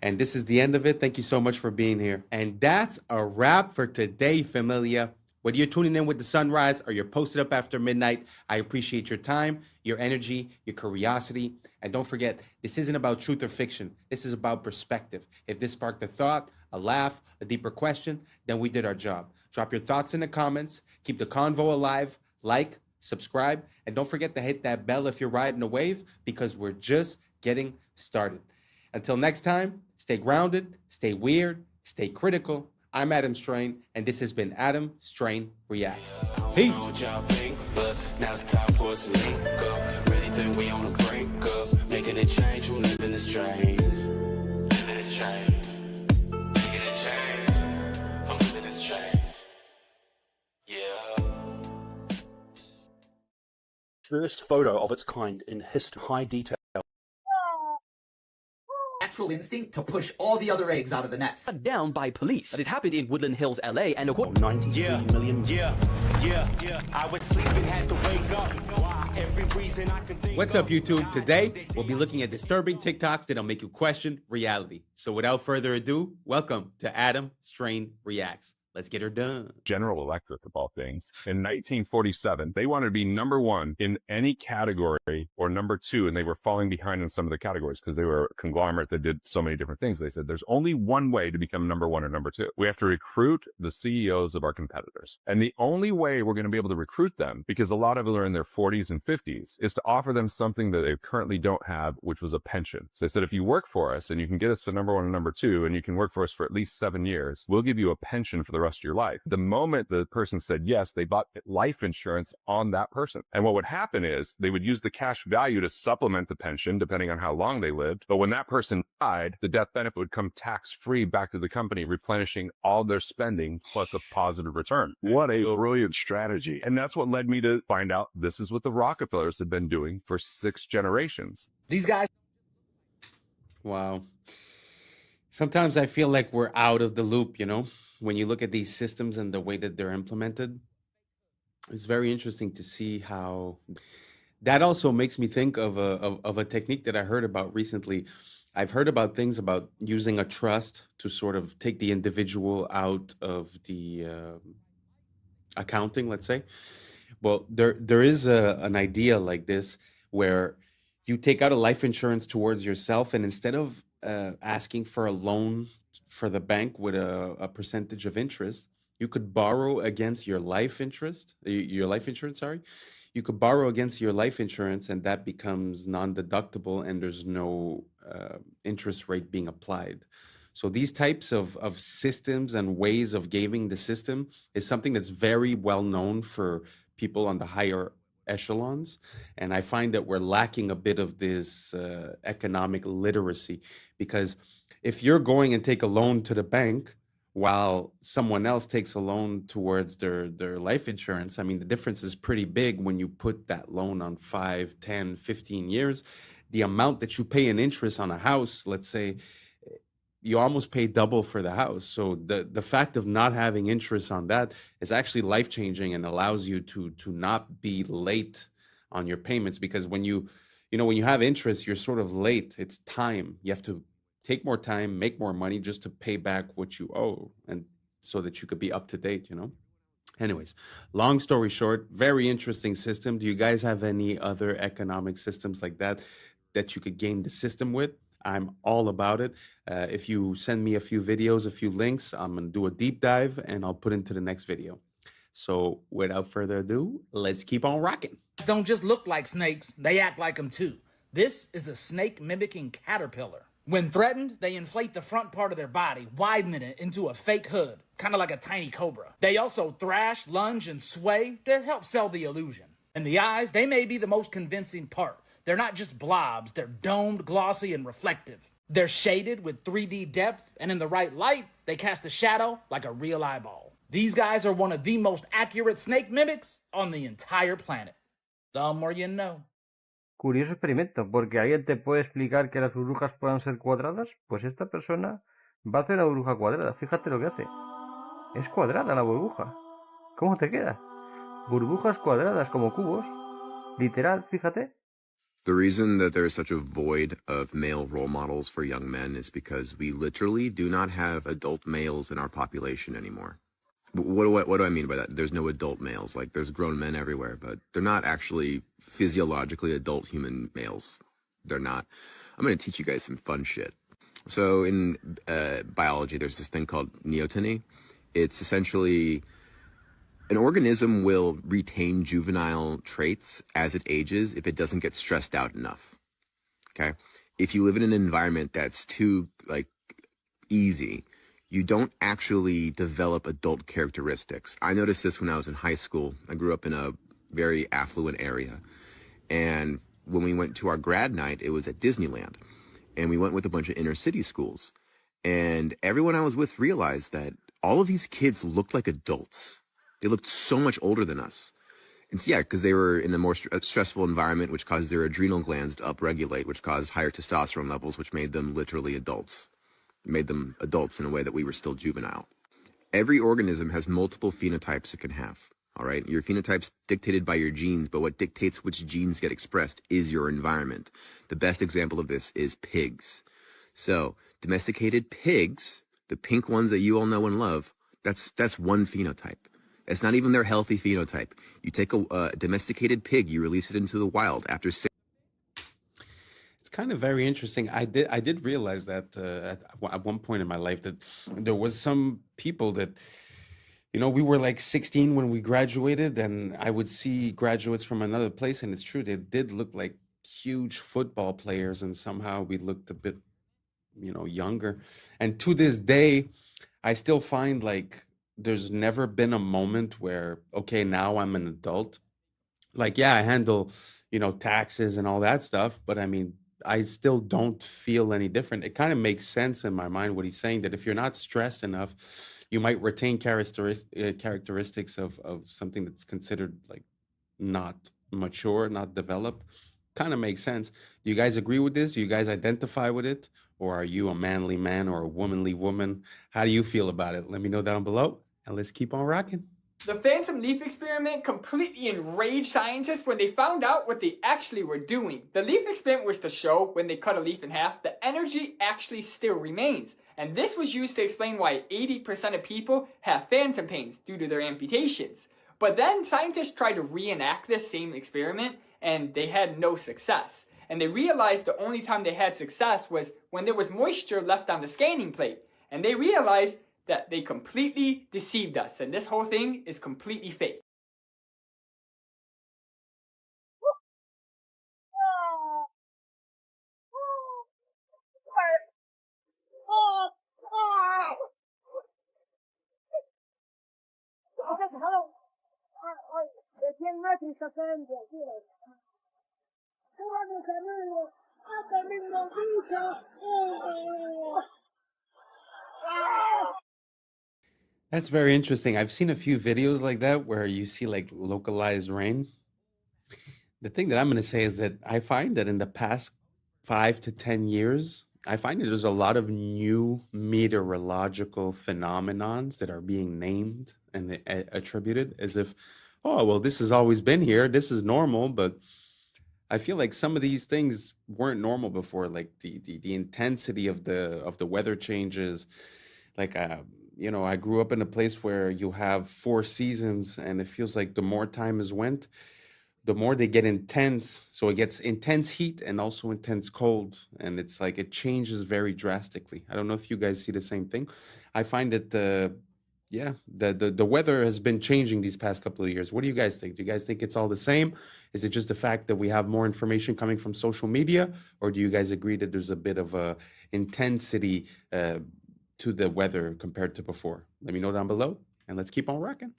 Speaker 3: And this is the end of it. Thank you so much for being here. And that's a wrap for today, familia. Whether you're tuning in with the sunrise or you're posted up after midnight, I appreciate your time, your energy, your curiosity. And don't forget, this isn't about truth or fiction. This is about perspective. If this sparked a thought, a laugh, a deeper question, then we did our job. Drop your thoughts in the comments. Keep the convo alive. Like, subscribe, and don't forget to hit that bell if you're riding a wave, because we're just getting started. Until next time, stay grounded, stay weird, stay critical. I'm Adam Strain, and this has been Adam Strain Reacts. Peace. Now's the time for us to link up. Really think we on a break up. Making a change from living this strange. Living this strange. Making a change from living this strange. Yeah.
Speaker 18: First photo of its kind in history. High detail.
Speaker 19: That's
Speaker 18: natural instinct to push all the other eggs out of the nest.
Speaker 19: Down by police. This happened in Woodland Hills, LA, and according 93 million.
Speaker 20: I was sleeping, had to wake up. Why? Every reason I could think.
Speaker 21: What's up, YouTube? Today, we'll be looking at disturbing TikToks that'll make you question reality. So without further ado, welcome to Adam Strain Reacts. Let's get her done.
Speaker 22: General Electric, of all things, in 1947, they wanted to be #1 in any category or #2, and they were falling behind in some of the categories because they were a conglomerate that did so many different things. They said there's only one way to become #1 or #2. We have to recruit the CEOs of our competitors. And the only way we're going to be able to recruit them, because a lot of them are in their 40s and 50s, is to offer them something that they currently don't have, which was a pension. So they said, if you work for us and you can get us to #1 and #2, and you can work for us for at least 7 years, we'll give you a pension for the rest of your life. The moment the person said yes, they bought life insurance on that person. And what would happen is they would use the cash value to supplement the pension, depending on how long they lived. But when that person died, the death benefit would come tax-free back to the company, replenishing all their spending plus a positive return. What a brilliant strategy. And that's what led me to find out this is what the Rockefellers had been doing for 6 generations.
Speaker 21: These guys. Wow. Sometimes I feel like we're out of the loop, you know, when you look at these systems and the way that they're implemented. It's very interesting to see how that also makes me think of a technique that I heard about recently. I've heard about things about using a trust to sort of take the individual out of the accounting, let's say. Well, there is an idea like this where you take out a life insurance towards yourself, and instead of asking for a loan for the bank with a percentage of interest, you could borrow against your life insurance, sorry. You could borrow against your life insurance, and that becomes non-deductible, and there's no interest rate being applied. So these types of systems and ways of gaming the system is something that's very well known for people on the higher echelons. And I find that we're lacking a bit of this economic literacy, because if you're going and take a loan to the bank while someone else takes a loan towards their life insurance, I mean, the difference is pretty big when you put that loan on 5, 10, 15 years. The amount that you pay in interest on a house, let's say, you almost pay double for the house. So the fact of not having interest on that is actually life-changing and allows you to not be late on your payments, because when you have interest, you're sort of late. It's time. You have to take more time, make more money just to pay back what you owe, and so that you could be up to date, you know? Anyways, long story short, very interesting system. Do you guys have any other economic systems like that you could game the system with? I'm all about it. If you send me a few videos, a few links, I'm going to do a deep dive and I'll put into the next video. So without further ado, let's keep on rocking.
Speaker 26: Don't just look like snakes, they act like them too. This is the snake mimicking caterpillar. When threatened, they inflate the front part of their body, widening it into a fake hood, kind of like a tiny cobra. They also thrash, lunge, and sway to help sell the illusion. And the eyes, they may be the most convincing part. They're not just blobs, they're domed, glossy, and reflective. They're shaded with 3D depth, and in the right light, they cast a shadow like a real eyeball. These guys are one of the most accurate snake mimics on the entire planet. The more you know.
Speaker 27: Curioso experimento, porque alguien te puede explicar que las burbujas puedan ser cuadradas. Pues esta persona va a hacer una burbuja cuadrada. Fíjate lo que hace. Es cuadrada la burbuja. ¿Cómo te queda? Burbujas cuadradas como cubos. Literal, fíjate.
Speaker 28: The reason that there is such a void of male role models for young men is because we literally do not have adult males in our population anymore. What do I mean by that? There's no adult males. Like, there's grown men everywhere, but they're not actually physiologically adult human males. They're not. I'm going to teach you guys some fun shit. So in biology, there's this thing called neoteny. It's essentially an organism will retain juvenile traits as it ages if it doesn't get stressed out enough. Okay? If you live in an environment that's too, like, easy, you don't actually develop adult characteristics. I noticed this when I was in high school. I grew up in a very affluent area. And when we went to our grad night, it was at Disneyland. And we went with a bunch of inner city schools. And everyone I was with realized that all of these kids looked like adults. They looked so much older than us. And so, yeah, because they were in a more stressful environment, which caused their adrenal glands to upregulate, which caused higher testosterone levels, which made them literally adults. It made them adults in a way that we were still juvenile. Every organism has multiple phenotypes it can have. All right. Your phenotype's dictated by your genes, but what dictates which genes get expressed is your environment. The best example of this is pigs. So domesticated pigs, the pink ones that you all know and love, that's one phenotype. It's not even their healthy phenotype. You take a domesticated pig, you release it into the wild after 6.
Speaker 21: It's kind of very interesting. I did realize that at one point in my life that there was some people that, you know, we were like 16 when we graduated, and I would see graduates from another place, and it's true, they did look like huge football players, and somehow we looked a bit, you know, younger. And to this day, I still find like there's never been a moment where, okay, now I'm an adult. Like, yeah, I handle, you know, taxes and all that stuff, but I mean, I still don't feel any different. It kind of makes sense in my mind what he's saying, that if you're not stressed enough, you might retain characteristics of something that's considered like not mature, not developed. Kind of makes sense. Do you guys agree with this? Do you guys identify with it? Or are you a manly man or a womanly woman? How do you feel about it? Let me know down below, and let's keep on rocking.
Speaker 1: The phantom leaf experiment completely enraged scientists when they found out what they actually were doing. The leaf experiment was to show when they cut a leaf in half, the energy actually still remains. And this was used to explain why 80% of people have phantom pains due to their amputations. But then scientists tried to reenact this same experiment, and they had no success. And they realized the only time they had success was when there was moisture left on the scanning plate. And they realized that they completely deceived us, and this whole thing is completely fake.
Speaker 21: That's very interesting. I've seen a few videos like that where you see like localized rain. The thing that I'm going to say is that I find that in the past 5 to 10 years, I find that there's a lot of new meteorological phenomenons that are being named and attributed as if, oh, well, this has always been here. This is normal. But I feel like some of these things weren't normal before, like the intensity of the weather changes. Like, you know, I grew up in a place where you have 4 seasons, and it feels like the more time has went, the more they get intense. So it gets intense heat and also intense cold, and it's like it changes very drastically. I don't know if you guys see the same thing. I find that yeah, the weather has been changing these past couple of years. What do you guys think? Do you guys think it's all the same? Is it just the fact that we have more information coming from social media, or do you guys agree that there's a bit of a intensity to the weather compared to before? Let me know down below, and let's keep on rocking.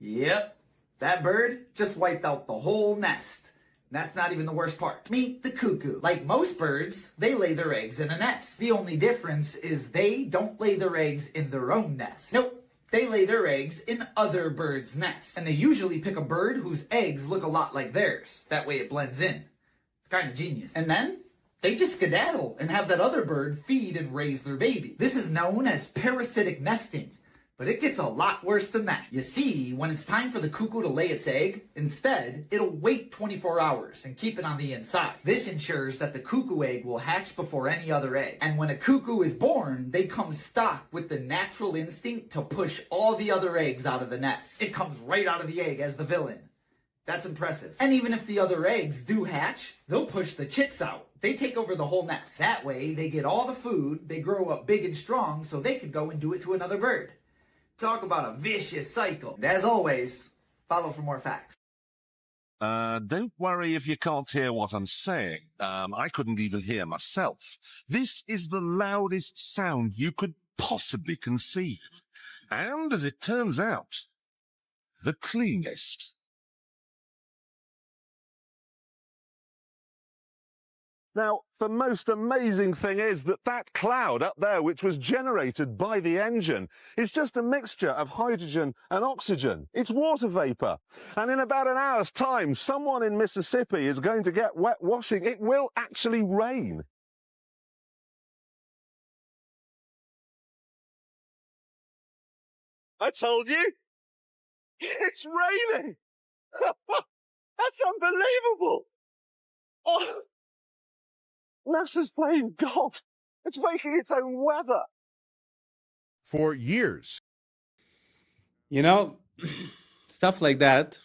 Speaker 18: Yep, that bird just wiped out the whole nest. That's not even the worst part. Meet the cuckoo. Like most birds, they lay their eggs in a nest. The only difference is they don't lay their eggs in their own nest. Nope, they lay their eggs in other birds' nests. And they usually pick a bird whose eggs look a lot like theirs. That way it blends in. It's kind of genius. And then they just skedaddle and have that other bird feed and raise their baby. This is known as parasitic nesting. But it gets a lot worse than that. You see, when it's time for the cuckoo to lay its egg, instead, it'll wait 24 hours and keep it on the inside. This ensures that the cuckoo egg will hatch before any other egg. And when a cuckoo is born, they come stocked with the natural instinct to push all the other eggs out of the nest. It comes right out of the egg as the villain. That's impressive. And even if the other eggs do hatch, they'll push the chicks out. They take over the whole nest. That way, they get all the food, they grow up big and strong, so they can go and do it to another bird. Talk about a vicious cycle. And as always, follow for more facts.
Speaker 4: Don't worry if you can't hear what I'm saying. I couldn't even hear myself. This is the loudest sound you could possibly conceive. And as it turns out, the cleanest. Now, the most amazing thing is that that cloud up there, which was generated by the engine, is just a mixture of hydrogen and oxygen. It's water vapor. And in about an hour's time, someone in Mississippi is going to get wet washing. It will actually rain. I told you. It's raining. That's unbelievable. Oh. NASA's playing God. It's making its own weather.
Speaker 5: For years.
Speaker 21: You know, stuff like that.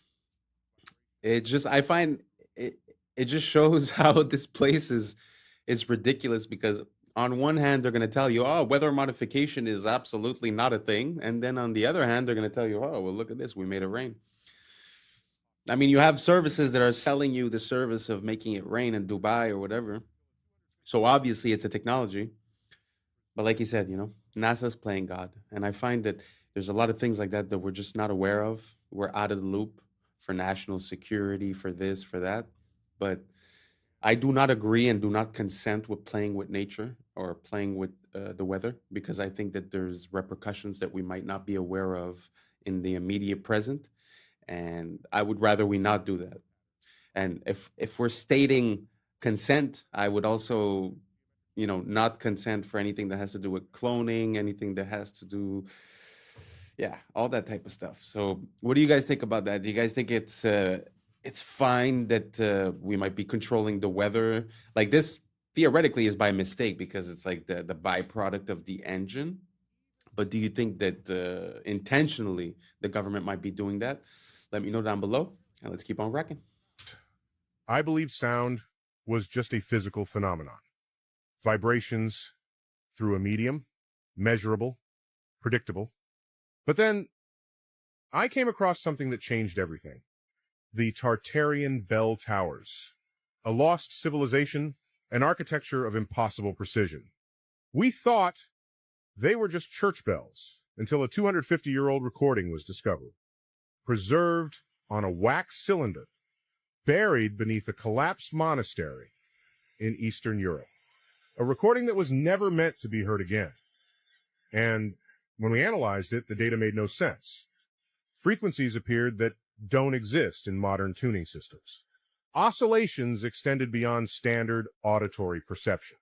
Speaker 21: I find it just shows how this place is ridiculous, because on one hand, they're going to tell you, oh, weather modification is absolutely not a thing. And then on the other hand, they're going to tell you, oh, well, look at this. We made it rain. I mean, you have services that are selling you the service of making it rain in Dubai or whatever. So obviously it's a technology. But like you said, NASA's playing God. And I find that there's a lot of things like that that we're just not aware of. We're out of the loop for national security, for this, for that. But I do not agree and do not consent with playing with nature or playing with the weather, because I think that there's repercussions that we might not be aware of in the immediate present. And I would rather we not do that. And if we're stating consent, I would also, not consent for anything that has to do with cloning, anything that has to do, all that type of stuff. So what do you guys think about that? Do you guys think it's fine that we might be controlling the weather? Like, this theoretically is by mistake because it's like the byproduct of the engine. But do you think that intentionally the government might be doing that? Let me know down below, and let's keep on rocking.
Speaker 5: I believe sound was just a physical phenomenon. Vibrations through a medium, measurable, predictable. But then I came across something that changed everything. The Tartarian Bell Towers, a lost civilization, an architecture of impossible precision. We thought they were just church bells until a 250-year-old recording was discovered, preserved on a wax cylinder, buried beneath a collapsed monastery in Eastern Europe. A recording that was never meant to be heard again. And when we analyzed it, the data made no sense. Frequencies appeared that don't exist in modern tuning systems. Oscillations extended beyond standard auditory perception.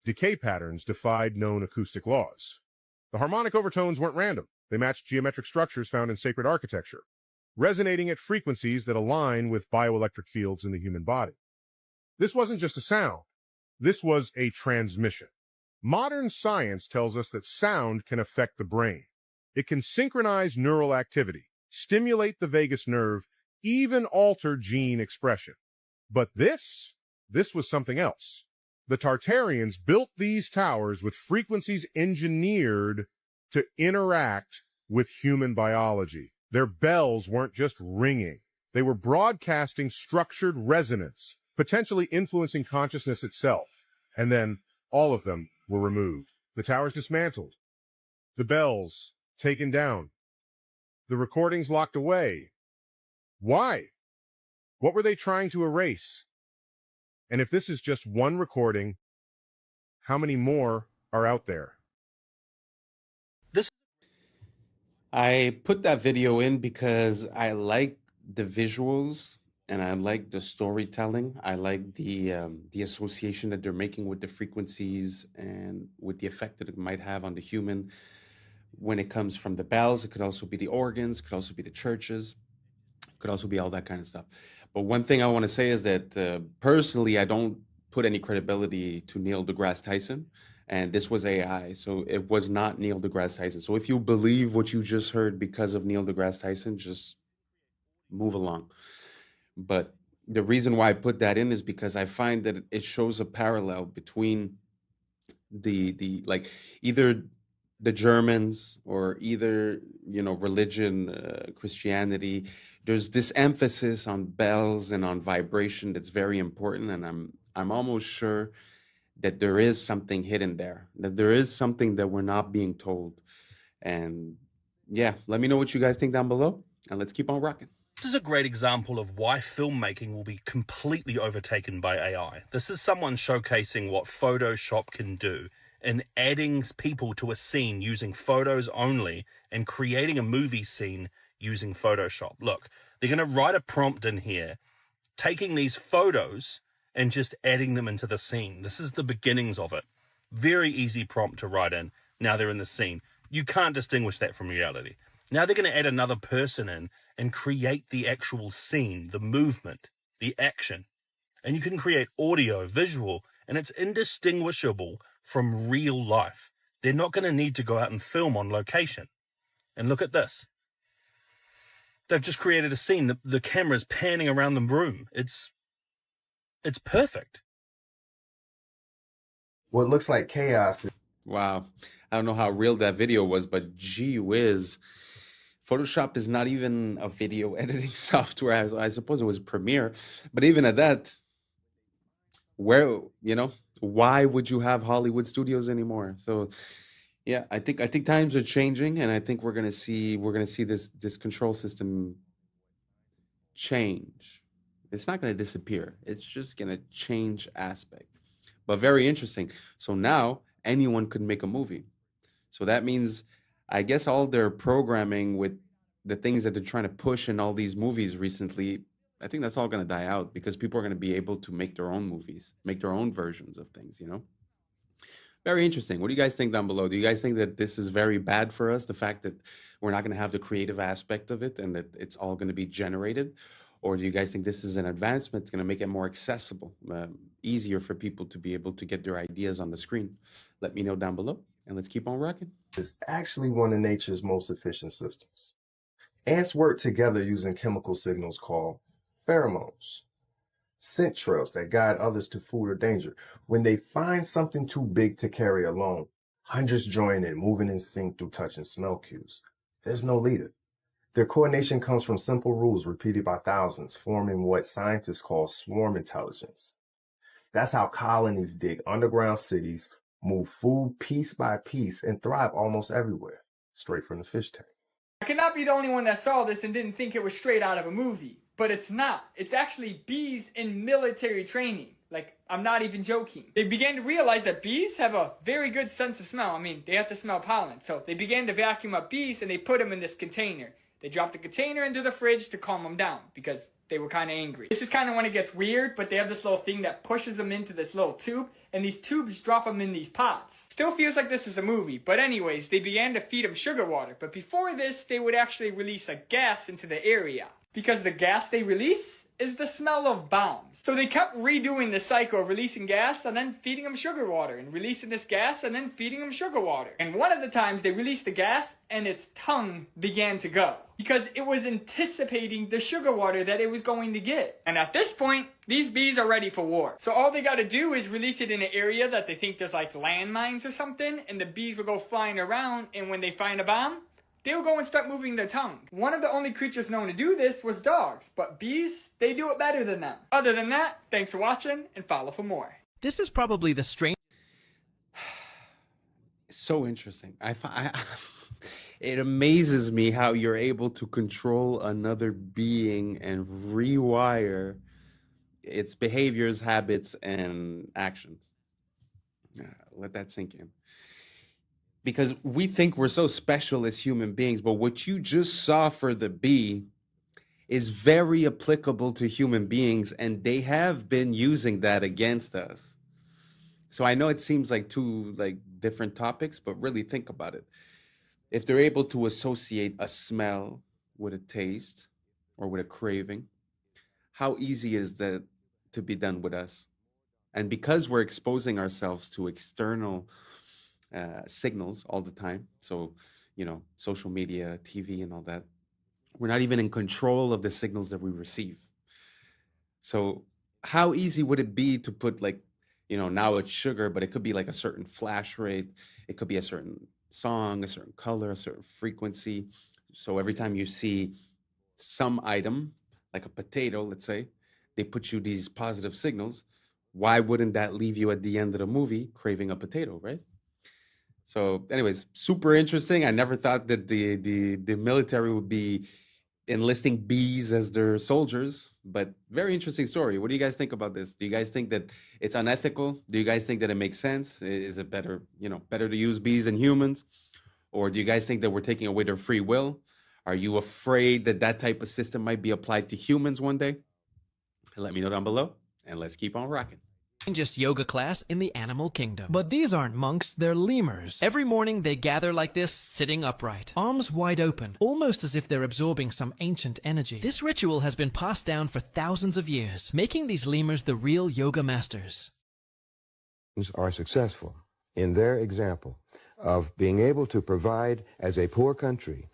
Speaker 5: Decay patterns defied known acoustic laws. The harmonic overtones weren't random. They matched geometric structures found in sacred architecture, resonating at frequencies that align with bioelectric fields in the human body. This wasn't just a sound. This was a transmission. Modern science tells us that sound can affect the brain. It can synchronize neural activity, stimulate the vagus nerve, even alter gene expression. But this was something else. The Tartarians built these towers with frequencies engineered to interact with human biology. Their bells weren't just ringing. They were broadcasting structured resonance, potentially influencing consciousness itself. And then all of them were removed. The towers dismantled. The bells taken down. The recordings locked away. Why? What were they trying to erase? And if this is just one recording, how many more are out there?
Speaker 21: I put that video in because I like the visuals and I like the storytelling. I like the association that they're making with the frequencies and with the effect that it might have on the human when it comes from the bells. It could also be the organs, it could also be the churches, it could also be all that kind of stuff. But one thing I want to say is that personally, I don't put any credibility to Neil deGrasse Tyson. And this was AI, so it was not Neil deGrasse Tyson. So if you believe what you just heard because of Neil deGrasse Tyson, just move along. But the reason why I put that in is because I find that it shows a parallel between the like either the Germans or either religion, Christianity. There's this emphasis on bells and on vibration that's very important, and I'm almost sure that there is something hidden there, that there is something that we're not being told. And yeah, let me know what you guys think down below, and let's keep on rocking.
Speaker 6: This is a great example of why filmmaking will be completely overtaken by AI. This is someone showcasing what Photoshop can do in adding people to a scene using photos only and creating a movie scene using Photoshop. Look, they're going to write a prompt in here, taking these photos and just adding them into the scene. This is the beginnings of it. Very easy prompt to write in. Now they're in the scene. You can't distinguish that from reality. Now they're going to add another person in and create the actual scene, the movement, the action. And you can create audio, visual, and it's indistinguishable from real life. They're not going to need to go out and film on location. And look at this. They've just created a scene. The camera's panning around the room. It's perfect.
Speaker 7: What looks like chaos.
Speaker 21: Wow. I don't know how real that video was, but gee whiz. Photoshop is not even a video editing software. I suppose it was Premiere. But even at that, where, why would you have Hollywood studios anymore? So yeah, I think times are changing, and I think we're gonna see this control system change. It's not gonna disappear. It's just gonna change aspect. But very interesting. So now anyone could make a movie. So that means, I guess, all their programming with the things that they're trying to push in all these movies recently, I think that's all going to die out because people are going to be able to make their own movies, make their own versions of things, Very interesting. What do you guys think down below? Do you guys think that this is very bad for us, the fact that we're not going to have the creative aspect of it and that it's all going to be generated? Or do you guys think this is an advancement? It's going to make it more accessible, easier for people to be able to get their ideas on the screen? Let me know down below, and let's keep on rocking.
Speaker 7: It's actually one of nature's most efficient systems. Ants work together using chemical signals called pheromones, scent trails that guide others to food or danger. When they find something too big to carry alone, hundreds join in, moving in sync through touch and smell cues. There's no leader. Their coordination comes from simple rules repeated by thousands, forming what scientists call swarm intelligence. That's how colonies dig underground cities, move food piece by piece, and thrive almost everywhere, straight from the fish tank.
Speaker 1: I cannot be the only one that saw this and didn't think it was straight out of a movie. But it's not. It's actually bees in military training. Like, I'm not even joking. They began to realize that bees have a very good sense of smell. I mean, they have to smell pollen. So they began to vacuum up bees and they put them in this container. They dropped the container into the fridge to calm them down because they were kind of angry. This is kind of when it gets weird, but they have this little thing that pushes them into this little tube, and these tubes drop them in these pots. Still feels like this is a movie, but anyways, they began to feed them sugar water. But before this, they would actually release a gas into the area, because the gas they release is the smell of bombs. So they kept redoing the cycle of releasing gas and then feeding them sugar water, and releasing this gas and then feeding them sugar water. And one of the times they released the gas and its tongue began to go, because it was anticipating the sugar water that it was going to get. And at this point, these bees are ready for war. So all they gotta do is release it in an area that they think there's like landmines or something, and the bees will go flying around, and when they find a bomb, they'll go and start moving their tongue. One of the only creatures known to do this was dogs, but bees, they do it better than them. Other than that, thanks for watching and follow for more.
Speaker 8: This is probably the strange.
Speaker 21: So interesting. It amazes me how you're able to control another being and rewire its behaviors, habits, and actions. Let that sink in. Because we think we're so special as human beings, but what you just saw for the bee is very applicable to human beings, and they have been using that against us. So I know it seems like two different topics, but really think about it. If they're able to associate a smell with a taste or with a craving, how easy is that to be done with us? And because we're exposing ourselves to external signals all the time, so social media, TV, and all that, we're not even in control of the signals that we receive. So how easy would it be to put now it's sugar, but it could be like a certain flash rate, it could be a certain song, a certain color, a certain frequency. So every time you see some item, like a potato, let's say, they put you these positive signals. Why wouldn't that leave you at the end of the movie craving a potato, right? So anyways, super interesting. I never thought that the military would be enlisting bees as their soldiers. But very interesting story. What do you guys think about this? Do you guys think that it's unethical? Do you guys think that it makes sense? Is it better, better to use bees than humans? Or do you guys think that we're taking away their free will? Are you afraid that that type of system might be applied to humans one day? Let me know down below, and let's keep on rocking.
Speaker 8: Just yoga class in the animal kingdom. But these aren't monks, they're lemurs. Every morning they gather like this, sitting upright, arms wide open, almost as if they're absorbing some ancient energy. This ritual has been passed down for thousands of years, making these lemurs the real yoga masters.
Speaker 9: Are successful in their example of being able to provide, as a poor country,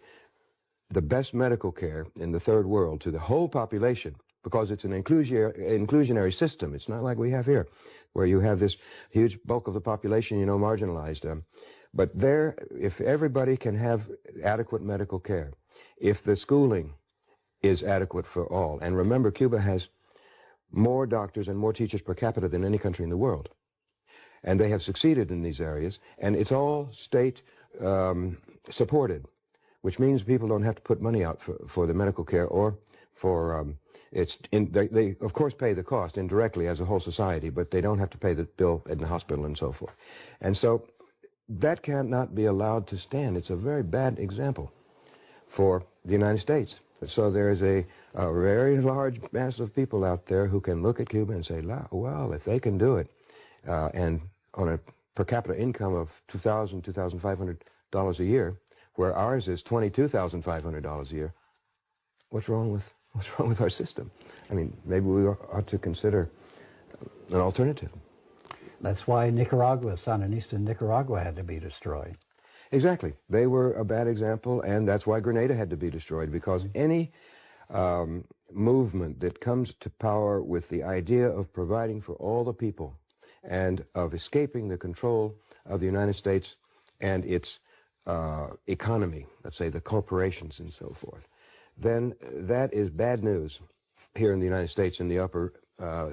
Speaker 9: the best medical care in the third world to the whole population, because it's an inclusionary system. It's not like we have here, where you have this huge bulk of the population, marginalized. But there, if everybody can have adequate medical care, if the schooling is adequate for all, and remember, Cuba has more doctors and more teachers per capita than any country in the world, and they have succeeded in these areas, and it's all state supported, which means people don't have to put money out for the medical care or for they of course pay the cost indirectly as a whole society, but they don't have to pay the bill in the hospital and so forth. And so that cannot be allowed to stand. It's a very bad example for the United States. So there is a very large mass of people out there who can look at Cuba and say, well, if they can do it, and on a per capita income of $2,000, $2,500 a year, where ours is $22,500 a year, what's wrong with our system? I mean, maybe we ought to consider an alternative.
Speaker 10: That's why Nicaragua, Sandinista Nicaragua, had to be destroyed.
Speaker 9: Exactly. They were a bad example, and that's why Grenada had to be destroyed, because any movement that comes to power with the idea of providing for all the people and of escaping the control of the United States and its economy, let's say the corporations and so forth, then that is bad news here in the United States in the upper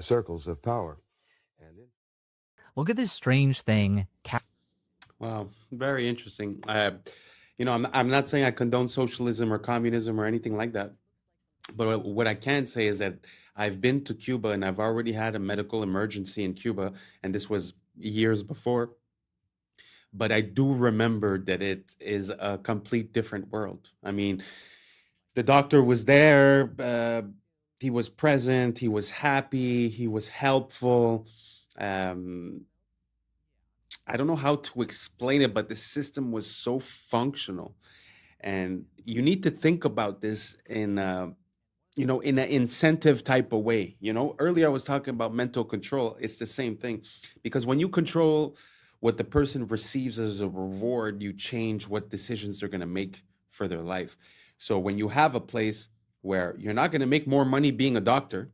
Speaker 9: circles of power.
Speaker 11: Look at this strange thing.
Speaker 21: Wow, very interesting. I'm not saying I condone socialism or communism or anything like that. But what I can say is that I've been to Cuba and I've already had a medical emergency in Cuba, and this was years before. But I do remember that it is a complete different world. I mean, the doctor was there, he was present, he was happy, he was helpful. I don't know how to explain it, but the system was so functional. And you need to think about this in in an incentive type of way. Earlier I was talking about mental control. It's the same thing, because when you control what the person receives as a reward, you change what decisions they're going to make for their life. So when you have a place where you're not going to make more money being a doctor,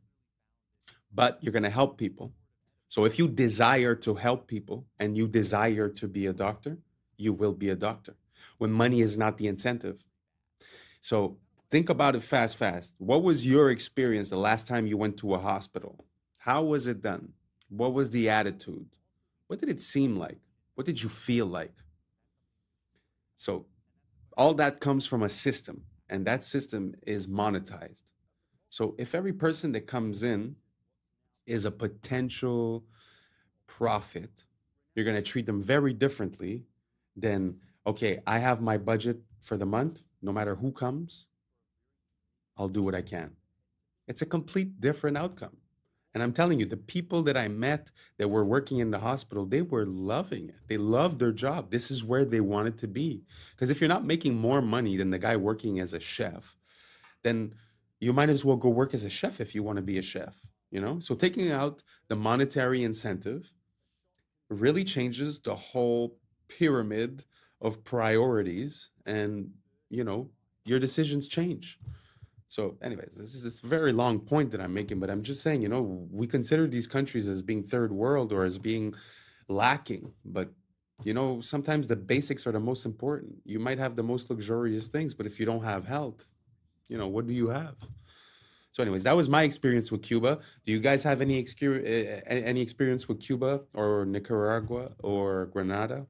Speaker 21: but you're going to help people. So if you desire to help people and you desire to be a doctor, you will be a doctor, when money is not the incentive. So think about it fast. What was your experience the last time you went to a hospital? How was it done? What was the attitude? What did it seem like? What did you feel like? So all that comes from a system, and that system is monetized. So if every person that comes in is a potential profit, you're going to treat them very differently than, okay, I have my budget for the month. No matter who comes, I'll do what I can. It's a complete different outcome. And I'm telling you, the people that I met that were working in the hospital, they were loving it. They loved their job. This is where they wanted to be. Because if you're not making more money than the guy working as a chef, then you might as well go work as a chef if you want to be a chef, So taking out the monetary incentive really changes the whole pyramid of priorities, and, your decisions change. So anyways, this is this very long point that I'm making, but I'm just saying, we consider these countries as being third world or as being lacking, but sometimes the basics are the most important. You might have the most luxurious things, but if you don't have health, what do you have? So anyways, that was my experience with Cuba. Do you guys have any experience with Cuba or Nicaragua or Grenada?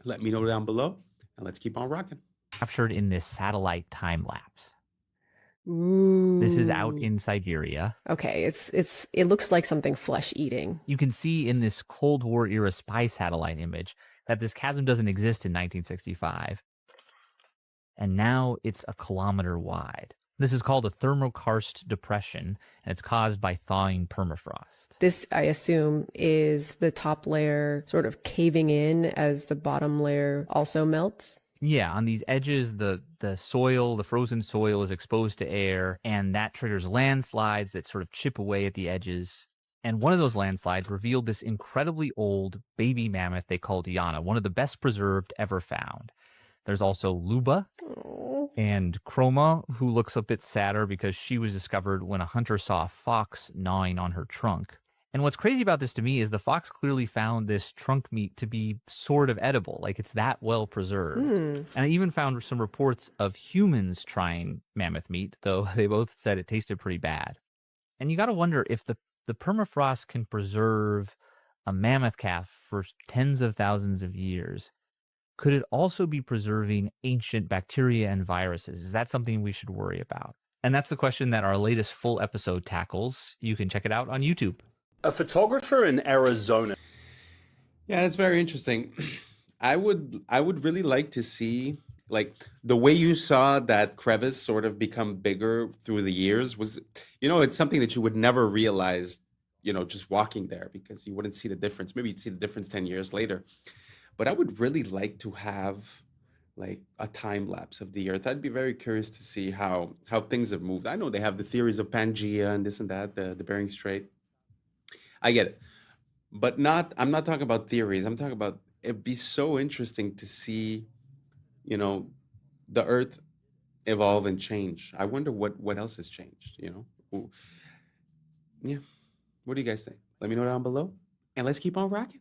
Speaker 21: Let me know down below, and let's keep on rocking.
Speaker 11: Captured in this satellite time lapse. This is out
Speaker 2: Ooh.
Speaker 11: in Siberia.
Speaker 2: Okay, it looks like something flesh eating.
Speaker 11: You can see in this Cold War era spy satellite image that this chasm doesn't exist in 1965. And now it's a kilometer wide. This is called a thermokarst depression, and it's caused by thawing permafrost.
Speaker 2: This, I assume, is the top layer sort of caving in as the bottom layer also melts.
Speaker 11: Yeah, on these edges, the soil, the frozen soil is exposed to air, and that triggers landslides that sort of chip away at the edges. And one of those landslides revealed this incredibly old baby mammoth they called Yana, one of the best preserved ever found. There's also Luba and Chroma, who looks a bit sadder because she was discovered when a hunter saw a fox gnawing on her trunk. And what's crazy about this to me is the fox clearly found this trunk meat to be sort of edible, like it's that well preserved. And I even found some reports of humans trying mammoth meat, though they both said it tasted pretty bad. And you got to wonder if the permafrost can preserve a mammoth calf for tens of thousands of years. Could it also be preserving ancient bacteria and viruses? Is that something we should worry about? And that's the question that our latest full episode tackles. You can check it out on YouTube.
Speaker 6: A photographer in Arizona.
Speaker 3: Yeah, that's very interesting. I would really like to see, like, the way you saw that crevice sort of become bigger through the years was, it's something that you would never realize, just walking there, because you wouldn't see the difference. Maybe you'd see the difference 10 years later. But I would really like to have like a time lapse of the Earth. I'd be very curious to see how things have moved. I know they have the theories of Pangea and this and that, the Bering Strait. I get it. But I'm not talking about theories. I'm talking about, it'd be so interesting to see, the Earth evolve and change. I wonder what else has changed, Yeah. What do you guys think? Let me know down below. And let's keep on rocking.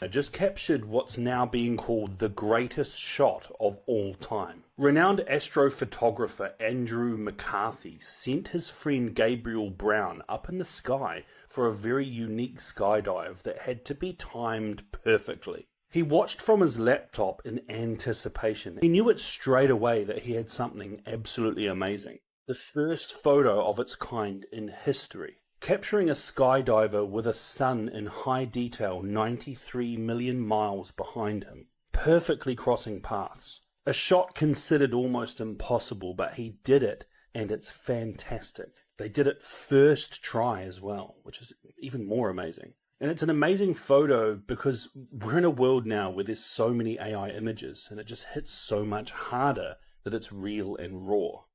Speaker 6: I just captured what's now being called the greatest shot of all time. Renowned astrophotographer Andrew McCarthy sent his friend Gabriel Brown up in the sky for a very unique skydive that had to be timed perfectly. He watched from his laptop in anticipation. He knew it straight away that he had something absolutely amazing. The first photo of its kind in history. Capturing a skydiver with a sun in high detail 93 million miles behind him, perfectly crossing paths. A shot considered almost impossible, but he did it, and it's fantastic. They did it first try as well, which is even more amazing. And it's an amazing photo because we're in a world now where there's so many AI images, and it just hits so much harder that it's real and raw.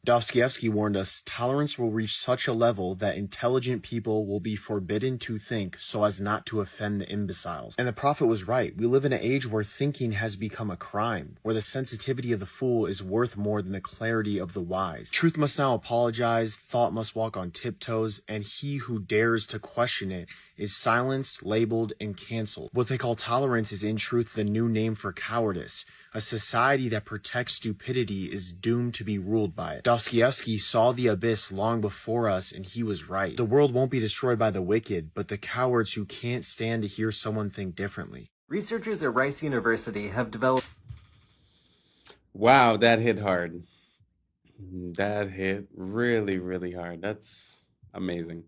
Speaker 12: Dostoevsky warned us tolerance will reach such a level that intelligent people will be forbidden to think so as not to offend the imbeciles. And the prophet was right. We live in an age where thinking has become a crime, where the sensitivity of the fool is worth more than the clarity of the wise. Truth must now apologize, thought must walk on tiptoes, and he who dares to question it is silenced, labeled, and canceled. What they call tolerance is in truth the new name for cowardice. A society that protects stupidity is doomed to be ruled by it. Dostoevsky saw the abyss long before us, and he was right. The world won't be destroyed by the wicked, but the cowards who can't stand to hear someone think differently.
Speaker 13: Researchers at Rice University have developed...
Speaker 3: Wow, that hit hard. That hit really, really hard. That's amazing.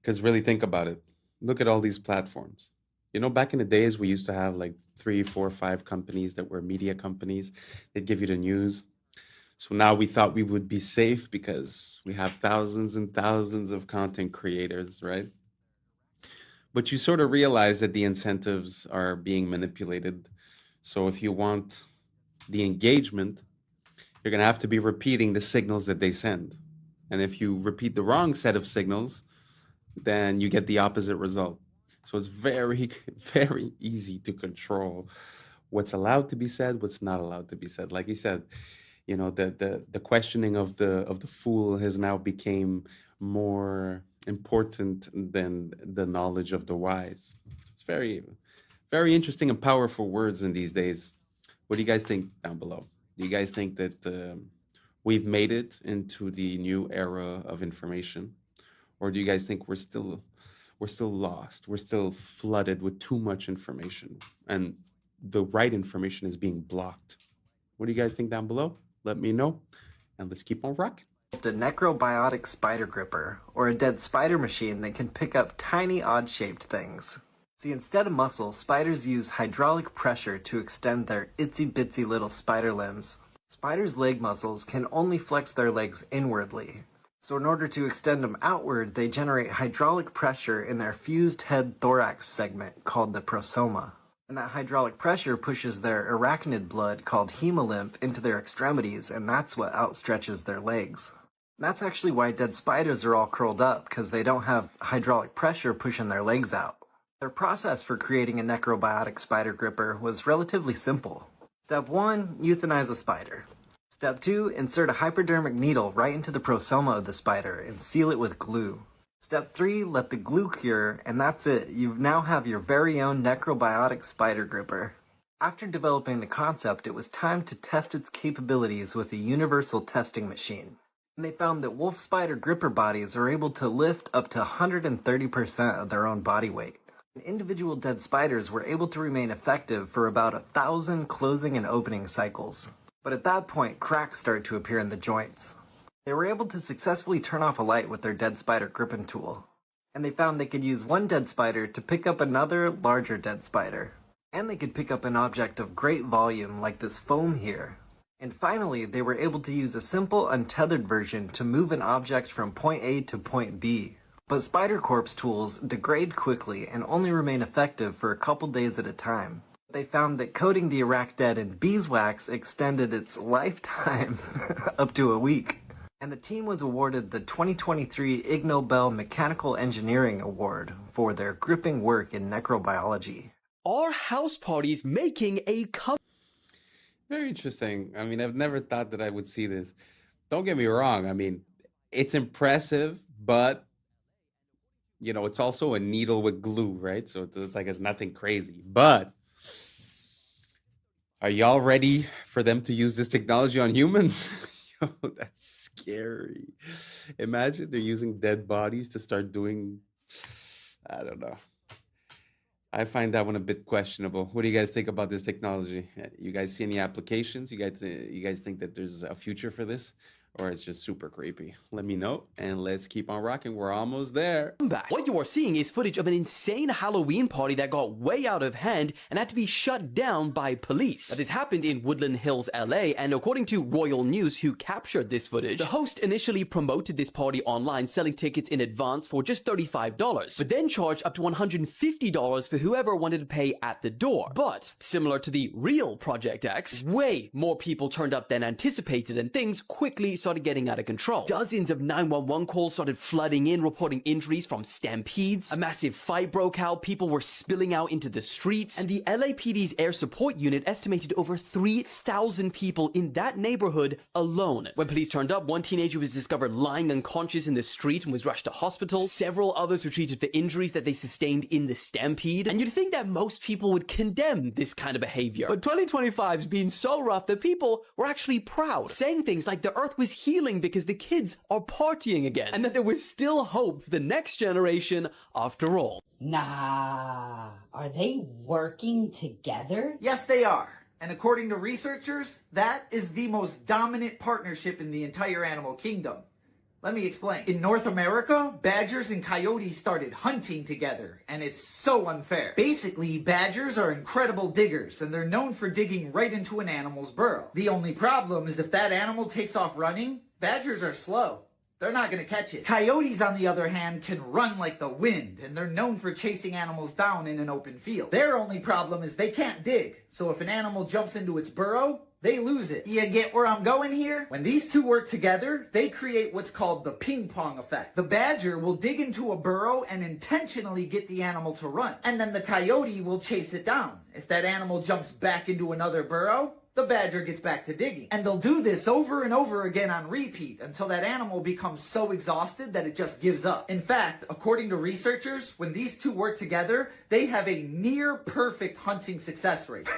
Speaker 3: Because really think about it. Look at all these platforms. Back in the days, we used to have like 3, 4, 5 companies that were media companies. They'd give you the news. So now we thought we would be safe because we have thousands and thousands of content creators, right? But you sort of realize that the incentives are being manipulated. So if you want the engagement, you're going to have to be repeating the signals that they send. And if you repeat the wrong set of signals, then you get the opposite result. So it's very, very easy to control what's allowed to be said, what's not allowed to be said. Like you said, the questioning of the fool has now became more important than the knowledge of the wise. It's very, very interesting and powerful words in these days. What do you guys think down below? Do you guys think that we've made it into the new era of information? Or do you guys think we're still lost? We're still flooded with too much information and the right information is being blocked?
Speaker 21: What do you guys think down below? Let me know, and let's keep on rocking.
Speaker 13: A necrobiotic spider gripper, or a dead spider machine that can pick up tiny odd-shaped things. See, instead of muscle, spiders use hydraulic pressure to extend their itsy-bitsy little spider limbs. Spiders' leg muscles can only flex their legs inwardly. So in order to extend them outward, they generate hydraulic pressure in their fused head thorax segment called the prosoma. And that hydraulic pressure pushes their arachnid blood called hemolymph into their extremities, and that's what outstretches their legs. And that's actually why dead spiders are all curled up, because they don't have hydraulic pressure pushing their legs out. Their process for creating a necrobiotic spider gripper was relatively simple. Step 1, euthanize a spider. Step 2, insert a hypodermic needle right into the prosoma of the spider and seal it with glue. Step 3, let the glue cure, and that's it. You now have your very own necrobiotic spider gripper. After developing the concept, it was time to test its capabilities with a universal testing machine. And they found that wolf spider gripper bodies are able to lift up to 130% of their own body weight. Individual dead spiders were able to remain effective for about 1,000 closing and opening cycles. But at that point, cracks started to appear in the joints. They were able to successfully turn off a light with their dead spider gripping tool. And they found they could use one dead spider to pick up another larger dead spider. And they could pick up an object of great volume like this foam here. And finally, they were able to use a simple untethered version to move an object from point A to point B. But spider corpse tools degrade quickly and only remain effective for a couple days at a time. They found that coating the arachnid in beeswax extended its lifetime up to a week. And the team was awarded the 2023 Ig Nobel Mechanical Engineering Award for their gripping work in necrobiology.
Speaker 14: Are house parties making a
Speaker 21: Very interesting. I mean, I've never thought that I would see this. Don't get me wrong. I mean, it's impressive, but you know, it's also a needle with glue, right? So it's like it's nothing crazy. But are y'all ready for them to use this technology on humans? Yo, that's scary. Imagine they're using dead bodies to start doing, I don't know. I find that one a bit questionable. What do you guys think about this technology? You guys see any applications? You guys think that there's a future for this? Or it's just super creepy? Let me know, and let's keep on rocking. We're almost there.
Speaker 14: What you are seeing is footage of an insane Halloween party that got way out of hand and had to be shut down by police. Now, this happened in Woodland Hills, LA, and according to Royal News, who captured this footage, the host initially promoted this party online, selling tickets in advance for just $35, but then charged up to $150 for whoever wanted to pay at the door. But, similar to the real Project X, way more people turned up than anticipated, and things quickly started getting out of control. Dozens of 911 calls started flooding in, reporting injuries from stampedes. A massive fight broke out, people were spilling out into the streets, and the LAPD's air support unit estimated over 3,000 people in that neighborhood alone. When police turned up, one teenager was discovered lying unconscious in the street and was rushed to hospital. Several others were treated for injuries that they sustained in the stampede. And you'd think that most people would condemn this kind of behavior. But 2025's been so rough that people were actually proud, saying things like the earth was healing because the kids are partying again, and that there was still hope for the next generation after all.
Speaker 15: Nah, are they working together?
Speaker 18: Yes, they are. And according to researchers, that is the most dominant partnership in the entire animal kingdom. Let me explain. In North America, badgers and coyotes started hunting together, and it's so unfair. Basically, badgers are incredible diggers, and they're known for digging right into an animal's burrow. The only problem is if that animal takes off running, badgers are slow. They're not going to catch it. Coyotes, on the other hand, can run like the wind, and they're known for chasing animals down in an open field. Their only problem is they can't dig, so if an animal jumps into its burrow, they lose it. You get where I'm going here? When these two work together, they create what's called the ping pong effect. The badger will dig into a burrow and intentionally get the animal to run, and then the coyote will chase it down. If that animal jumps back into another burrow, the badger gets back to digging. And they'll do this over and over again on repeat until that animal becomes so exhausted that it just gives up. In fact, according to researchers, when these two work together, they have a near perfect hunting success rate.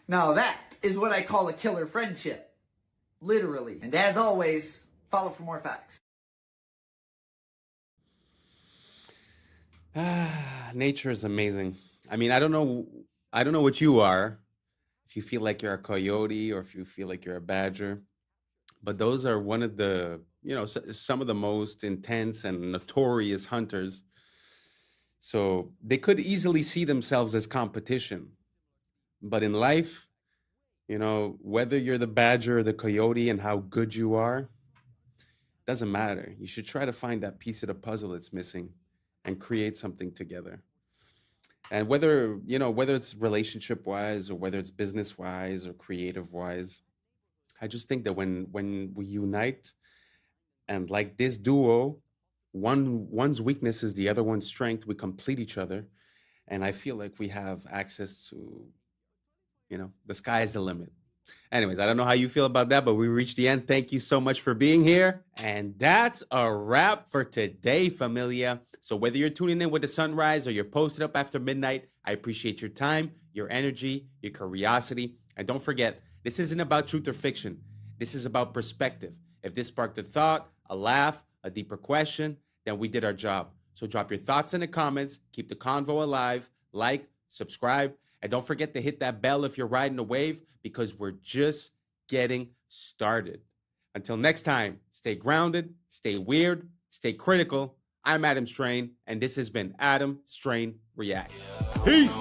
Speaker 18: Now that is what I call a killer friendship. Literally. And as always, follow for more facts.
Speaker 21: Nature is amazing. I mean, I don't know what you are. if you feel like you're a coyote or if you feel like you're a badger. But those are one of the, some of the most intense and notorious hunters. So they could easily see themselves as competition. But in life, whether you're the badger or the coyote and how good you are, doesn't matter. You should try to find that piece of the puzzle that's missing and create something together. And whether it's relationship wise or whether it's business wise or creative wise, I just think that when we unite and like this duo, one's weakness is the other one's strength, we complete each other. And I feel like we have access to, the sky is the limit. Anyways, I don't know how you feel about that, but we reached the end. Thank you so much for being here. And that's a wrap for today, familia. So whether you're tuning in with the sunrise or you're posted up after midnight, I appreciate your time, your energy, your curiosity. And don't forget, this isn't about truth or fiction. This is about perspective. If this sparked a thought, a laugh, a deeper question, then we did our job. So drop your thoughts in the comments, keep the convo alive, like, subscribe, and don't forget to hit that bell if you're riding a wave, because we're just getting started. Until next time, stay grounded, stay weird, stay critical. I'm Adam Strain, and this has been Adam Strain Reacts. Peace!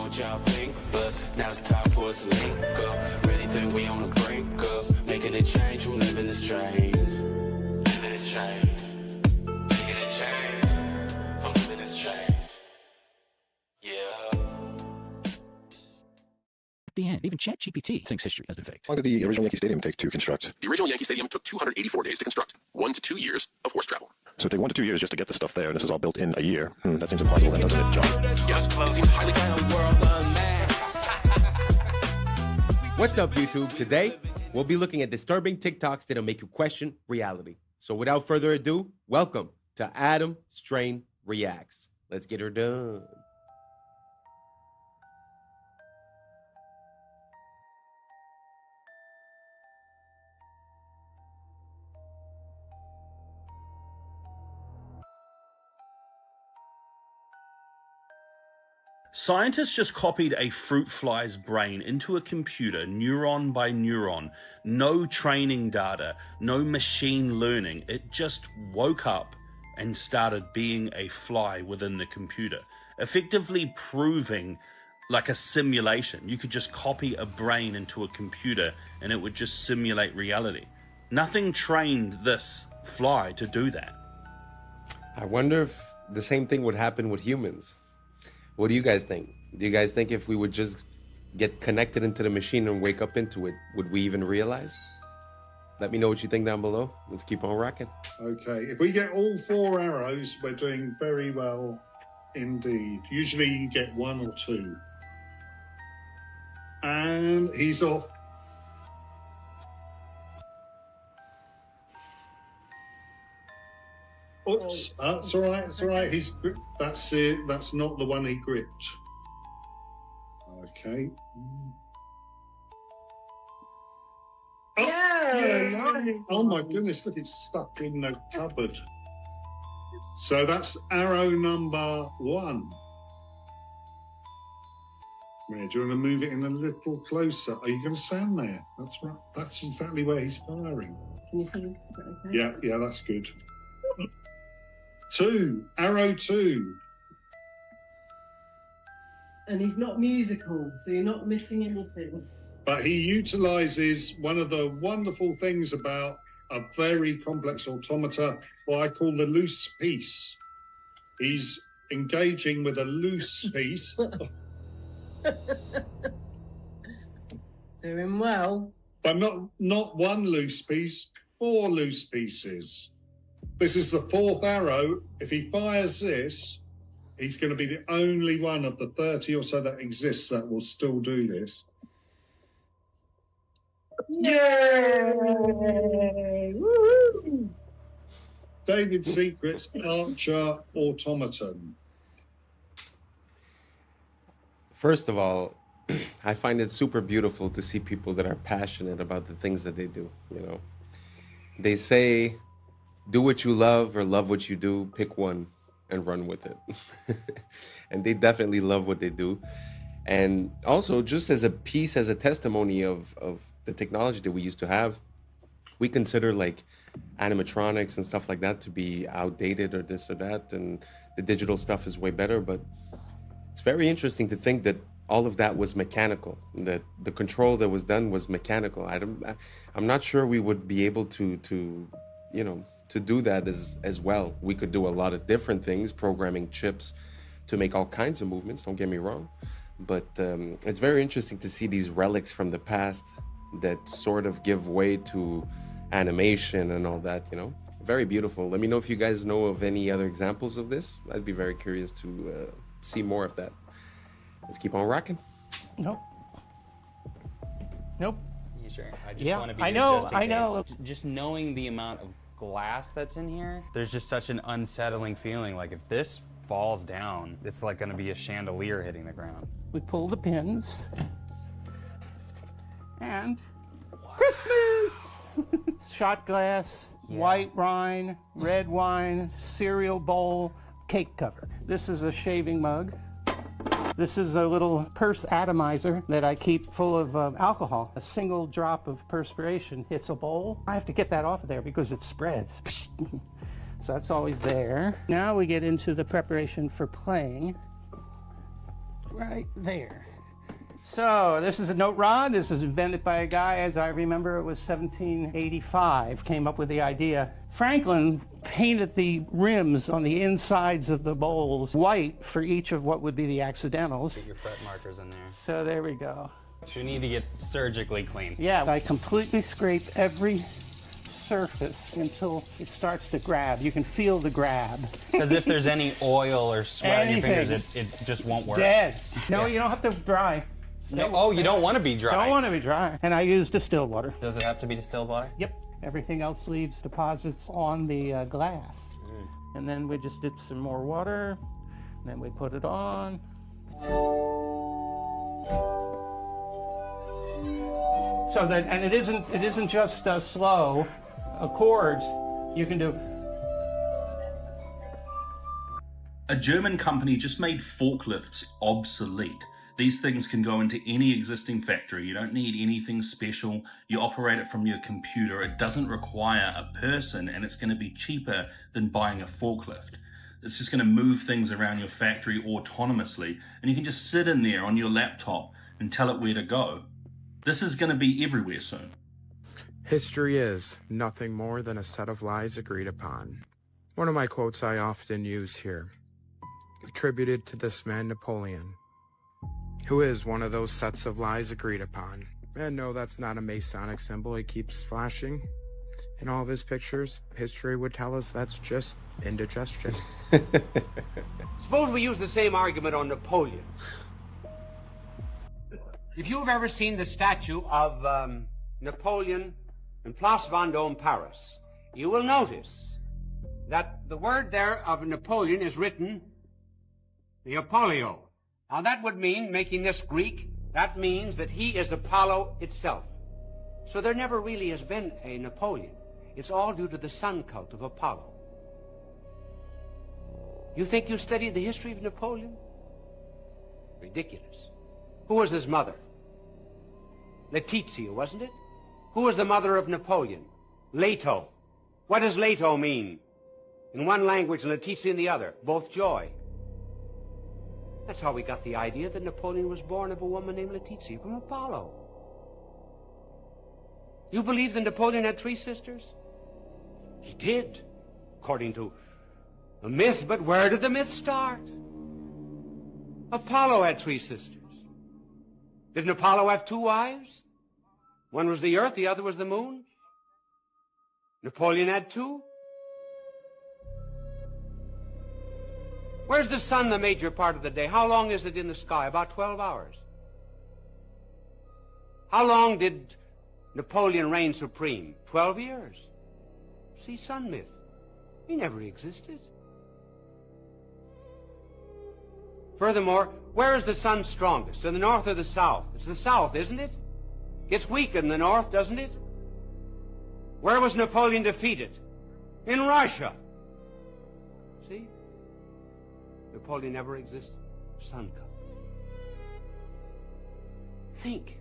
Speaker 21: Now it's time for us to link up. Really think we on the brink up. Making a change from living this strange. Living this strange. Making a change from living this strange. Yeah.
Speaker 16: The end. Even ChatGPT thinks history has been faked.
Speaker 17: How long did the original Yankee Stadium take to construct?
Speaker 19: The original Yankee Stadium took 284 days to construct, 1 to 2 years of horse travel.
Speaker 17: So it took 1 to 2 years just to get the stuff there, and this was all built in a year. That seems impossible, then, doesn't it, John?
Speaker 19: Yes, it seems highly...
Speaker 3: What's up, YouTube? Today, we'll be looking at disturbing TikToks that'll make you question reality. So without further ado, welcome to Adam Strain Reacts. Let's get her done.
Speaker 6: Scientists just copied a fruit fly's brain into a computer, neuron by neuron. No training data, no machine learning. It just woke up and started being a fly within the computer, effectively proving like a simulation. You could just copy a brain into a computer and it would just simulate reality. Nothing trained this fly to do that.
Speaker 3: I wonder if the same thing would happen with humans. What do you guys think? Do you guys think if we would just get connected into the machine and wake up into it, would we even realize? Let me know what you think down below. Let's keep on rocking.
Speaker 20: Okay, if we get all 4 arrows, we're doing very well indeed. Usually you get 1 or 2. And he's off. Oops, that's all right, it's all right. That's it, that's not the one he gripped. Okay. Oh, yeah, nice. Oh my goodness, look, it's stuck in the cupboard. So that's arrow number 1. Where, do you want to move it in a little closer? Are you going to stand there? That's right, that's exactly where he's firing.
Speaker 22: Can you see?
Speaker 20: Okay? Yeah, that's good. 2, arrow 2.
Speaker 22: And he's not musical, so you're not missing anything.
Speaker 20: But he utilizes one of the wonderful things about a very complex automata, what I call the loose piece. He's engaging with a loose piece.
Speaker 22: Doing well.
Speaker 20: But not one loose piece, 4 loose pieces. This is the 4th arrow. If he fires this, he's going to be the only one of the 30 or so that exists that will still do this.
Speaker 22: Yay! Woo-hoo!
Speaker 20: David Secret's Archer Automaton.
Speaker 3: First of all, I find it super beautiful to see people that are passionate about the things that they do, They say, do what you love or love what you do, pick one and run with it. And they definitely love what they do. And also, just as a piece, as a testimony of the technology that we used to have, we consider like animatronics and stuff like that to be outdated or this or that, and the digital stuff is way better. But it's very interesting to think that all of that was mechanical, that the control that was done was mechanical. I'm not sure we would be able to do that as well. We could do a lot of different things, programming chips to make all kinds of movements, don't get me wrong. But it's very interesting to see these relics from the past that sort of give way to animation and all that, Very beautiful. Let me know if you guys know of any other examples of this. I'd be very curious to see more of that. Let's keep on rocking.
Speaker 4: Nope.
Speaker 5: You sure? I just
Speaker 4: Yeah,
Speaker 5: want to be
Speaker 4: I
Speaker 5: here
Speaker 4: know,
Speaker 5: just in
Speaker 4: I
Speaker 5: case.
Speaker 4: know.
Speaker 5: Just knowing the amount of glass that's in here, there's just such an unsettling feeling. Like if this falls down, it's like going to be a chandelier hitting the ground.
Speaker 4: We pull the pins. And Christmas! Shot glass, white wine, red wine, cereal bowl, cake cover. This is a shaving mug. This is a little purse atomizer that I keep full of alcohol. A single drop of perspiration hits a bowl. I have to get that off of there because it spreads. So that's always there. Now we get into the preparation for playing. Right there. So this is a note rod. This is invented by a guy, as I remember, it was 1785, came up with the idea. Franklin painted the rims on the insides of the bowls white for each of what would be the accidentals.
Speaker 5: Get your fret markers in there.
Speaker 4: So there we go.
Speaker 5: You need to get surgically clean.
Speaker 4: Yeah, I completely scrape every surface until it starts to grab. You can feel the grab.
Speaker 5: Because if there's any oil or sweat on your fingers,
Speaker 4: Anything.
Speaker 5: it just won't work.
Speaker 4: Dead. No,
Speaker 5: Yeah.
Speaker 4: you don't have to dry.
Speaker 5: No, you don't want to be dry.
Speaker 4: Don't want to be dry. And I use distilled water.
Speaker 5: Does it have to be distilled water?
Speaker 4: Yep. Everything else leaves deposits on the glass. And then we just dip some more water. And then we put it on. So that, and it isn't just slow chords. You can do.
Speaker 6: A German company just made forklifts obsolete. These things can go into any existing factory. You don't need anything special. You operate it from your computer. It doesn't require a person, and it's going to be cheaper than buying a forklift. It's just going to move things around your factory autonomously, and you can just sit in there on your laptop and tell it where to go. This is going to be everywhere soon.
Speaker 23: History is nothing more than a set of lies agreed upon. One of my quotes I often use here, attributed to this man Napoleon, who is one of those sets of lies agreed upon. And no, that's not a Masonic symbol he keeps flashing in all of his pictures. History would tell us that's just indigestion.
Speaker 24: Suppose we use the same argument on Napoleon. If you've ever seen the statue of Napoleon in Place Vendôme, Paris, you will notice that the word there of Napoleon is written Neapolio. Now that would mean, making this Greek, that means that he is Apollo itself. So there never really has been a Napoleon. It's all due to the sun cult of Apollo. You think you studied the history of Napoleon? Ridiculous. Who was his mother? Letizia, wasn't it? Who was the mother of Napoleon? Leto. What does Leto mean? In one language and Letizia in the other. Both joy. That's how we got the idea that Napoleon was born of a woman named Letizia from Apollo. You believe that Napoleon had 3 sisters? He did, according to a myth, but where did the myth start? Apollo had 3 sisters. Didn't Apollo have 2 wives? One was the earth, the other was the moon. Napoleon had 2. Where's the sun the major part of the day? How long is it in the sky? About 12 hours. How long did Napoleon reign supreme? 12 years. See, sun myth. He never existed. Furthermore, where is the sun strongest? In the north or the south? It's the south, isn't it? Gets weaker in the north, doesn't it? Where was Napoleon defeated? In Russia. See? Napoleon never existed. Sun cult. Think.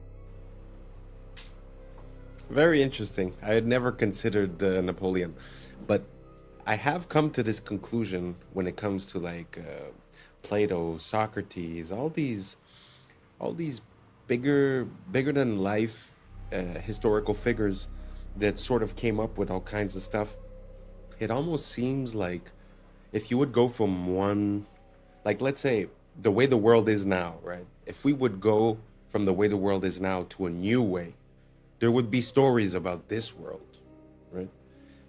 Speaker 3: Very interesting. I had never considered Napoleon, but I have come to this conclusion when it comes to like Plato, Socrates, all these bigger than life historical figures that sort of came up with all kinds of stuff. It almost seems like if you would go from one, like let's say the way the world is now, right? If we would go from the way the world is now to a new way, there would be stories about this world, right?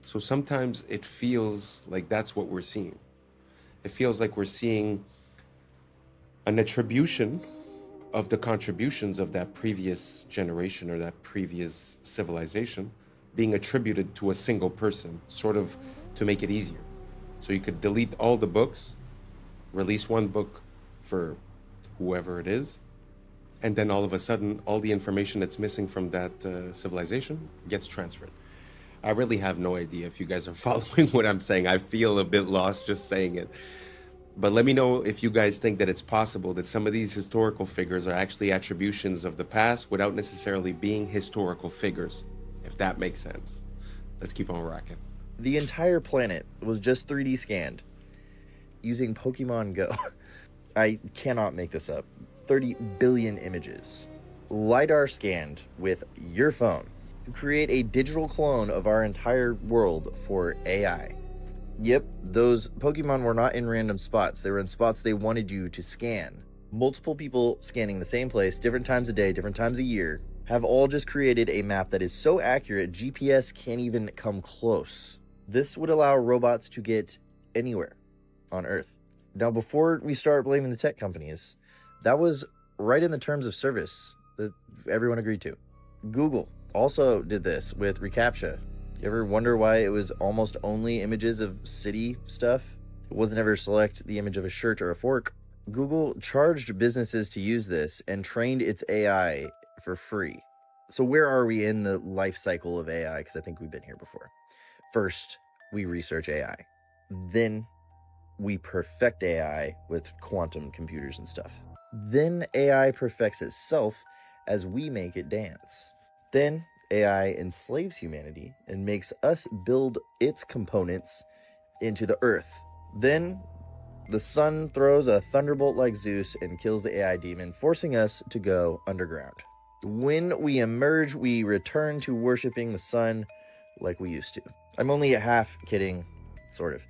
Speaker 3: So sometimes it feels like that's what we're seeing. It feels like we're seeing an attribution of the contributions of that previous generation or that previous civilization being attributed to a single person, sort of to make it easier. So you could delete all the books, release one book for whoever it is, and then all of a sudden, all the information that's missing from that civilization gets transferred. I really have no idea if you guys are following what I'm saying. I feel a bit lost just saying it. But let me know if you guys think that it's possible that some of these historical figures are actually attributions of the past without necessarily being historical figures, if that makes sense. Let's keep on rocking.
Speaker 1: The entire planet was just 3D scanned using Pokemon Go. I cannot make this up. 30 billion images. LiDAR scanned with your phone to create a digital clone of our entire world for AI. Yep, those Pokemon were not in random spots. They were in spots they wanted you to scan. Multiple people scanning the same place, different times a day, different times a year, have all just created a map that is so accurate GPS can't even come close. This would allow robots to get anywhere on Earth. Now, before we start blaming the tech companies, that was right in the terms of service that everyone agreed to. Google also did this with reCAPTCHA. You ever wonder why it was almost only images of city stuff? It wasn't ever select the image of a shirt or a fork. Google charged businesses to use this and trained its AI for free. So where are we in the life cycle of AI? Because I think we've been here before. First, we research AI. Then we perfect AI with quantum computers and stuff. Then AI perfects itself as we make it dance. Then AI enslaves humanity and makes us build its components into the earth. Then the sun throws a thunderbolt like Zeus and kills the AI demon, forcing us to go underground. When we emerge, we return to worshiping the sun like we used to. I'm only half kidding, sort of.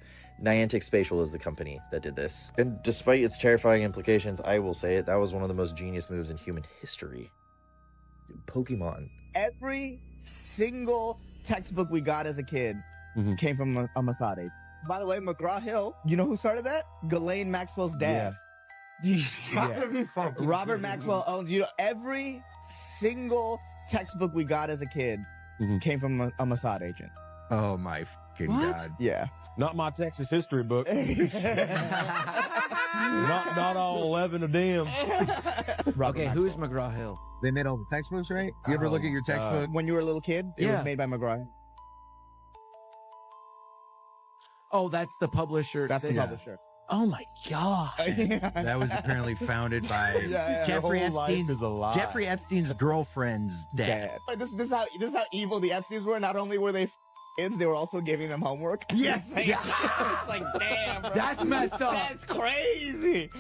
Speaker 1: Niantic Spatial is the company that did this. And despite its terrifying implications, I will say it, that was one of the most genius moves in human history. Pokemon.
Speaker 7: Every single textbook we got as a kid came from a Masade. By the way, McGraw-Hill, you know who started that? Ghislaine Maxwell's dad. Robert Maxwell owns, every single textbook we got as a kid came from a Mossad agent.
Speaker 8: Oh my fucking God.
Speaker 7: Yeah.
Speaker 8: Not my Texas history book. not all 11 of them.
Speaker 7: Okay,
Speaker 8: who is McGraw-Hill?
Speaker 7: They made all the textbooks, right? You ever look at your textbook? When you were a little kid, it was made by McGraw.
Speaker 8: Oh, that's the publisher.
Speaker 7: That's the publisher.
Speaker 8: Oh my God.
Speaker 10: That was apparently founded by Jeffrey Epstein's girlfriend's dad.
Speaker 7: This is how evil the Epsteins were. Not only were they kids, they were also giving them homework.
Speaker 8: Yes.
Speaker 7: It's like, damn, bro.
Speaker 8: That's messed up.
Speaker 7: That's crazy.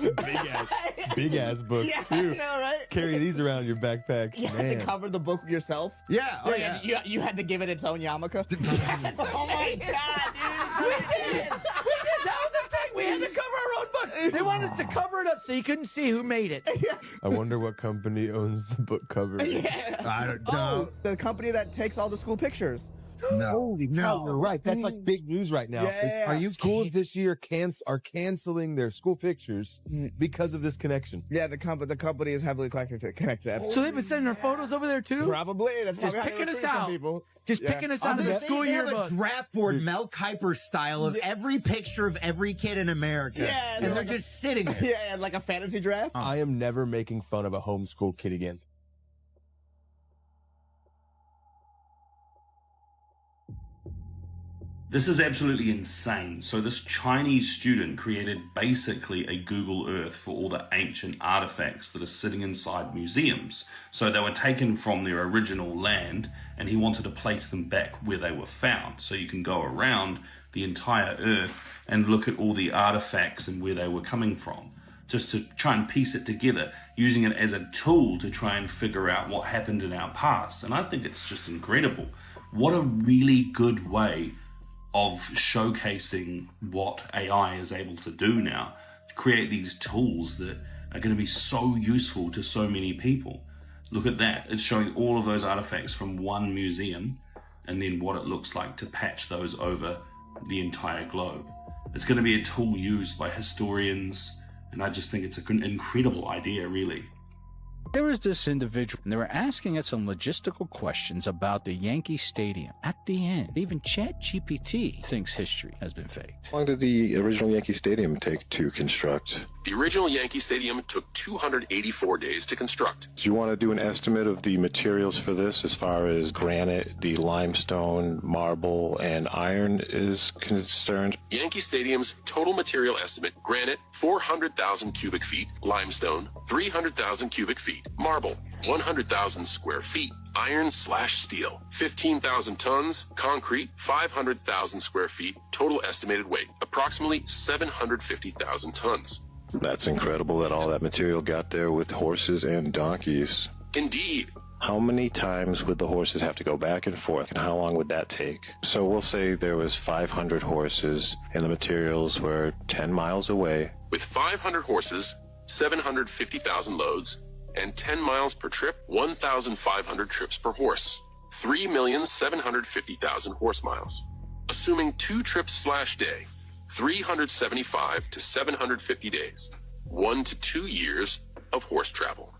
Speaker 8: Big ass books too.
Speaker 7: I know, right?
Speaker 8: Carry these around your backpack.
Speaker 7: You had to cover the book yourself.
Speaker 10: Yeah. Oh, yeah.
Speaker 7: You had to give it its own yarmulke.
Speaker 8: Oh my God, dude. We did. That was the thing. We had to cover our own books. They wanted us to cover it up so you couldn't see who made it.
Speaker 25: I wonder what company owns the book cover.
Speaker 10: I don't know.
Speaker 7: Oh, the company that takes all the school pictures.
Speaker 10: No.
Speaker 25: Holy cow, you're right. That's like big news right now.
Speaker 7: Yeah.
Speaker 25: Are you schools this year are canceling their school pictures because of this connection?
Speaker 7: Yeah, the company is heavily connected to
Speaker 8: So they've been sending our photos over there too?
Speaker 7: Probably. That's
Speaker 8: just
Speaker 7: probably
Speaker 8: picking
Speaker 7: how they
Speaker 8: us
Speaker 7: recruit some
Speaker 8: out.
Speaker 7: people.
Speaker 8: Just picking us out of the school
Speaker 10: They have
Speaker 8: yearbook.
Speaker 10: a draft board, Mel Kiper style, of every picture of every kid in America.
Speaker 7: Yeah,
Speaker 10: and they're just sitting there.
Speaker 7: Yeah, like a fantasy draft.
Speaker 25: I am never making fun of a homeschool kid again.
Speaker 6: This is absolutely insane. So this Chinese student created basically a Google Earth for all the ancient artifacts that are sitting inside museums. So they were taken from their original land and he wanted to place them back where they were found. So you can go around the entire Earth and look at all the artifacts and where they were coming from, just to try and piece it together, using it as a tool to try and figure out what happened in our past. And I think it's just incredible. What a really good way of showcasing what AI is able to do now, to create these tools that are going to be so useful to so many people. Look at that. It's showing all of those artifacts from one museum and then what it looks like to patch those over the entire globe. It's going to be a tool used by historians, and I just think it's an incredible idea, really.
Speaker 16: There was this individual, and they were asking it some logistical questions about the Yankee Stadium. At the end, even ChatGPT thinks history has been faked.
Speaker 17: How long did the original Yankee Stadium take to construct?
Speaker 19: The original Yankee Stadium took 284 days to construct.
Speaker 17: Do you want to do an estimate of the materials for this as far as granite, the limestone, marble, and iron is concerned?
Speaker 19: Yankee Stadium's total material estimate: granite, 400,000 cubic feet; limestone, 300,000 cubic feet; marble, 100,000 square feet; iron/steel, 15,000 tons; concrete, 500,000 square feet. Total estimated weight, approximately 750,000 tons.
Speaker 17: That's incredible that all that material got there with horses and donkeys.
Speaker 19: Indeed.
Speaker 17: How many times would the horses have to go back and forth, and how long would that take? So we'll say there was 500 horses and the materials were 10 miles away.
Speaker 19: With 500 horses, 750,000 loads, and 10 miles per trip, 1,500 trips per horse, 3,750,000 horse miles. Assuming 2 trips/day, 375 to 750 days, 1 to 2 years of horse travel.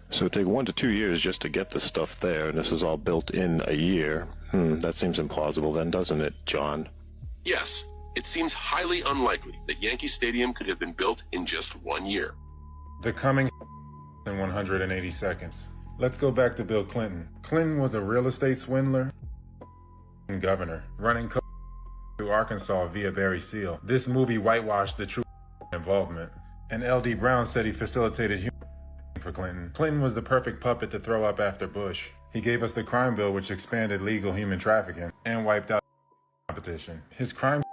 Speaker 17: So it'd take 1 to 2 years just to get the stuff there, and this was all built in a year. That seems implausible then, doesn't it, John?
Speaker 19: Yes, it seems highly unlikely that Yankee Stadium could have been built in just 1 year.
Speaker 2: The coming in 180 seconds. Let's go back to Bill Clinton. Clinton was a real estate swindler and governor, running through Arkansas via Barry Seal. This movie whitewashed the true involvement. And L.D. Brown said he facilitated human for Clinton. Clinton was the perfect puppet to throw up after Bush. He gave us the crime bill, which expanded legal human trafficking and wiped out competition. His crime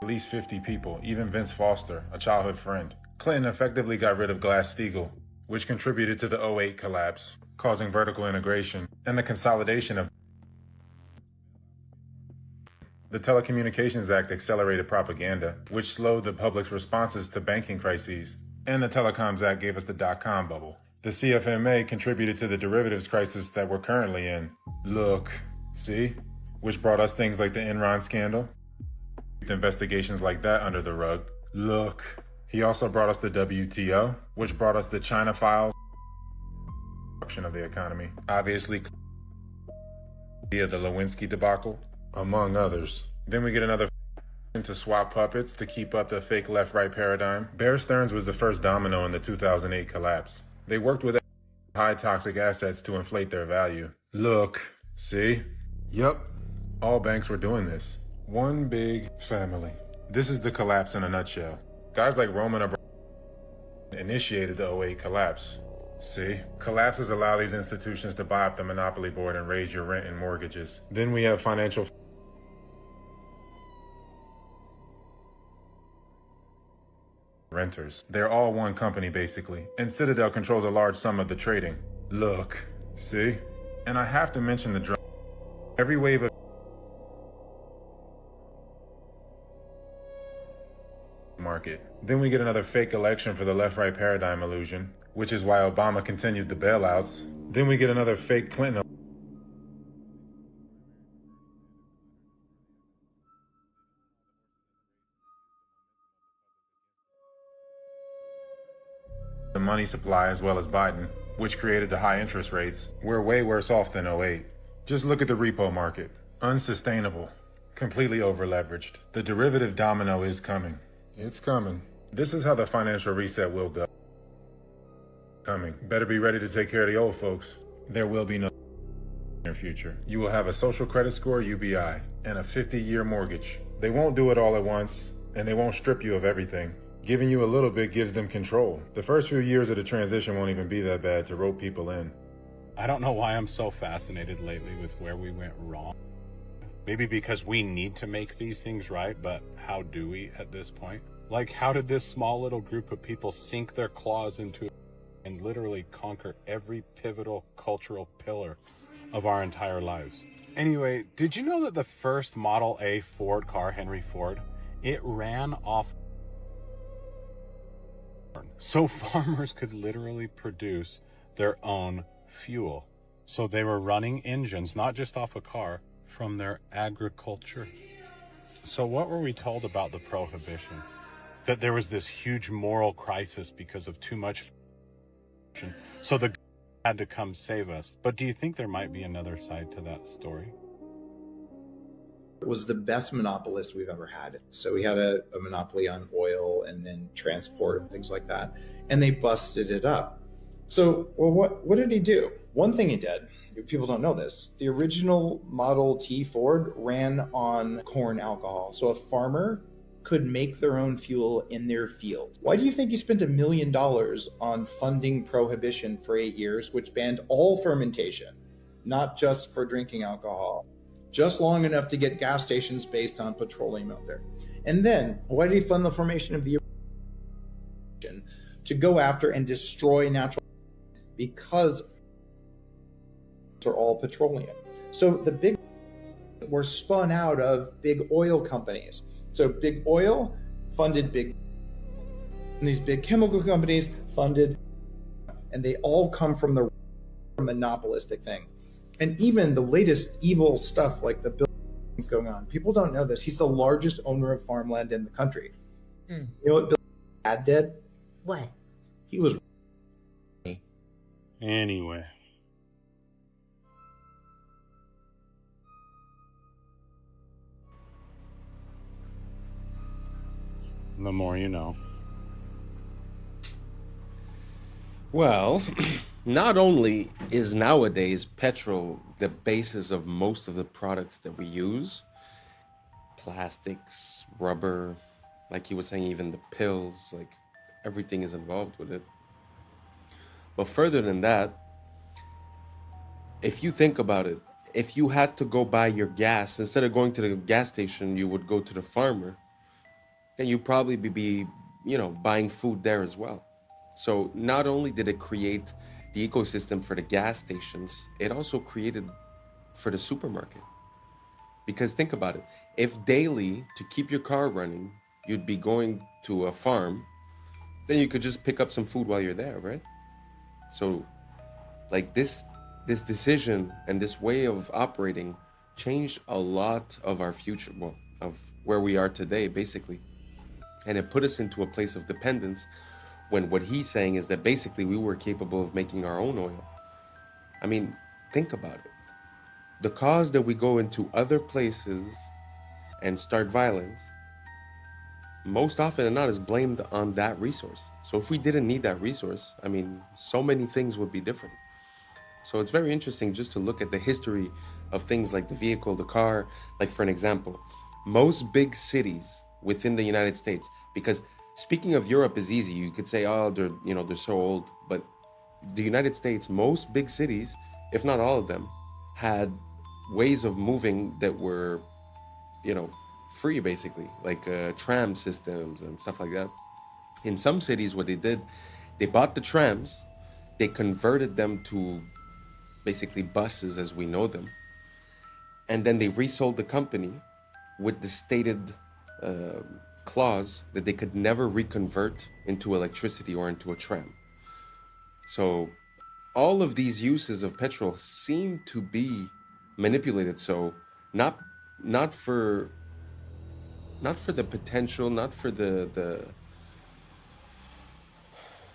Speaker 2: at least 50 people, even Vince Foster, a childhood friend. Clinton effectively got rid of Glass-Steagall, which contributed to the 2008 collapse, causing vertical integration and the consolidation of. The Telecommunications Act accelerated propaganda, which slowed the public's responses to banking crises. And the Telecoms Act gave us the dot-com bubble. The CFMA contributed to the derivatives crisis that we're currently in. Look, see? Which brought us things like the Enron scandal. Investigations like that under the rug. Look. He also brought us the WTO, which brought us the China files. Of the economy. Obviously, via the Lewinsky debacle, among others. Then we get another to swap puppets to keep up the fake left-right paradigm. Bear Stearns was the first domino in the 2008 collapse. They worked with high toxic assets to inflate their value. Look, see? Yup, all banks were doing this. One big family. This is the collapse in a nutshell. Guys like Roman Abramovich initiated the 2008 collapse. See? Collapses allow these institutions to buy up the monopoly board and raise your rent and mortgages. Then we have financial renters. They're all one company, basically. And Citadel controls a large sum of the trading. Look. See? And I have to mention the drug. Every wave of market. Then we get another fake election for the left-right paradigm illusion, which is why Obama continued the bailouts. Then we get another fake Clinton. The money supply as well as Biden, which created the high interest rates. We're way worse off than 2008. Just look at the repo market. Unsustainable. Completely over-leveraged. The derivative domino is coming. It's coming. This is how the financial reset will go. Coming. Better be ready to take care of the old folks. There will be no near future. You will have a social credit score, UBI, and a 50-year mortgage. They won't do it all at once, and they won't strip you of everything. Giving you a little bit gives them control. The first few years of the transition won't even be that bad to rope people in.
Speaker 9: I don't know why I'm so fascinated lately with where we went wrong. Maybe because we need to make these things right, but how do we at this point? Like, how did this small little group of people sink their claws into it and literally conquer every pivotal cultural pillar of our entire lives? Anyway, did you know that the first Model A Ford car, Henry Ford, it ran off so farmers could literally produce their own fuel. So they were running engines, not just off a car, from their agriculture. So what were we told about the Prohibition? That there was this huge moral crisis because of too much, so the had to come save us. But do you think there might be another side to that story?
Speaker 11: Was the best monopolist we've ever had. So we had a monopoly on oil and then transport and things like that. And they busted it up. So, well, what did he do? One thing he did, people don't know this, the original Model T Ford ran on corn alcohol. So a farmer could make their own fuel in their field. Why do you think he spent $1 million on funding Prohibition for 8 years, which banned all fermentation, not just for drinking alcohol? Just long enough to get gas stations based on petroleum out there. And then, why did he fund the formation of the to go after and destroy natural, because they're all petroleum. So the big were spun out of big oil companies. So big oil funded big, and these big chemical companies funded, and they all come from the monopolistic thing. And even the latest evil stuff like the buildings going on, people don't know this. He's the largest owner of farmland in the country. You know what Bill Dad did?
Speaker 15: What?
Speaker 11: He was.
Speaker 9: Anyway. The more you know.
Speaker 3: Well, not only is nowadays petrol the basis of most of the products that we use, plastics, rubber, like he was saying, even the pills, like everything is involved with it. But further than that, if you think about it, if you had to go buy your gas, instead of going to the gas station, you would go to the farmer, then you'd probably be, buying food there as well. So not only did it create the ecosystem for the gas stations, it also created for the supermarket. Because think about it, if daily, to keep your car running, you'd be going to a farm, then you could just pick up some food while you're there, right? So like this decision and this way of operating changed a lot of our future, well, of where we are today, basically. And it put us into a place of dependence, when what he's saying is that basically we were capable of making our own oil. I mean, think about it. The cause that we go into other places and start violence, most often than not, is blamed on that resource. So if we didn't need that resource, I mean, so many things would be different. So it's very interesting just to look at the history of things like the vehicle, the car. Like for an example, most big cities within the United States, because speaking of Europe is easy. You could say, oh, they're so old. But the United States, most big cities, if not all of them, had ways of moving that were, free, basically, like tram systems and stuff like that. In some cities, what they did, they bought the trams, they converted them to basically buses as we know them, and then they resold the company with the stated clause that they could never reconvert into electricity or into a tram. So all of these uses of petrol seem to be manipulated. So not for the potential, not for the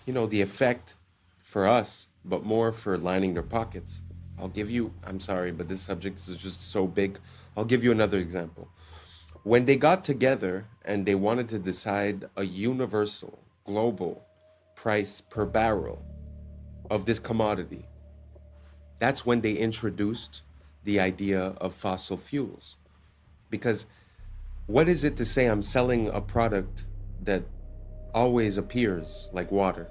Speaker 3: effect for us, but more for lining their pockets. I'm sorry, but this subject is just so big. I'll give you another example. When they got together and they wanted to decide a universal, global price per barrel of this commodity, that's when they introduced the idea of fossil fuels. Because what is it to say I'm selling a product that always appears like water?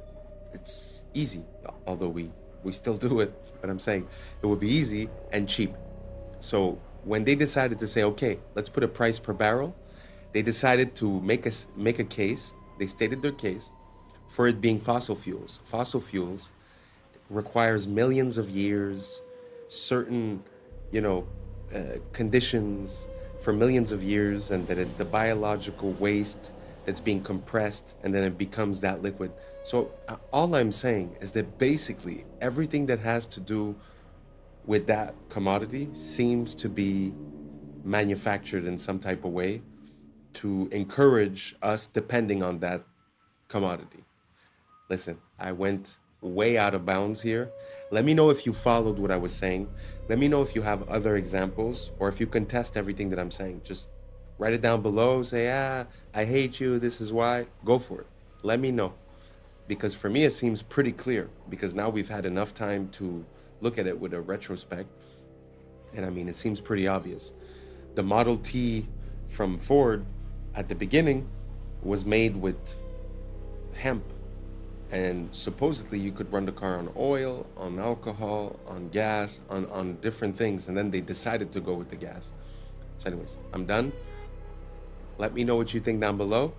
Speaker 3: It's easy, although we still do it, but I'm saying it would be easy and cheap. So when they decided to say, okay, let's put a price per barrel, they decided to make a case, they stated their case, for it being fossil fuels. Fossil fuels requires millions of years, certain, conditions for millions of years, and that it's the biological waste that's being compressed, and then it becomes that liquid. So all I'm saying is that basically everything that has to do with that commodity seems to be manufactured in some type of way to encourage us depending on that commodity. Listen, I went way out of bounds here. Let me know if you followed what I was saying. Let me know if you have other examples, or if you contest everything that I'm saying. Just write it down below, say, I hate you, this is why. Go for it. Let me know. Because for me, it seems pretty clear, because now we've had enough time to look at it with a retrospect. And I mean, it seems pretty obvious. The Model T from Ford at the beginning was made with hemp. And supposedly you could run the car on oil, on alcohol, on gas, on different things. And then they decided to go with the gas. So anyways, I'm done. Let me know what you think down below,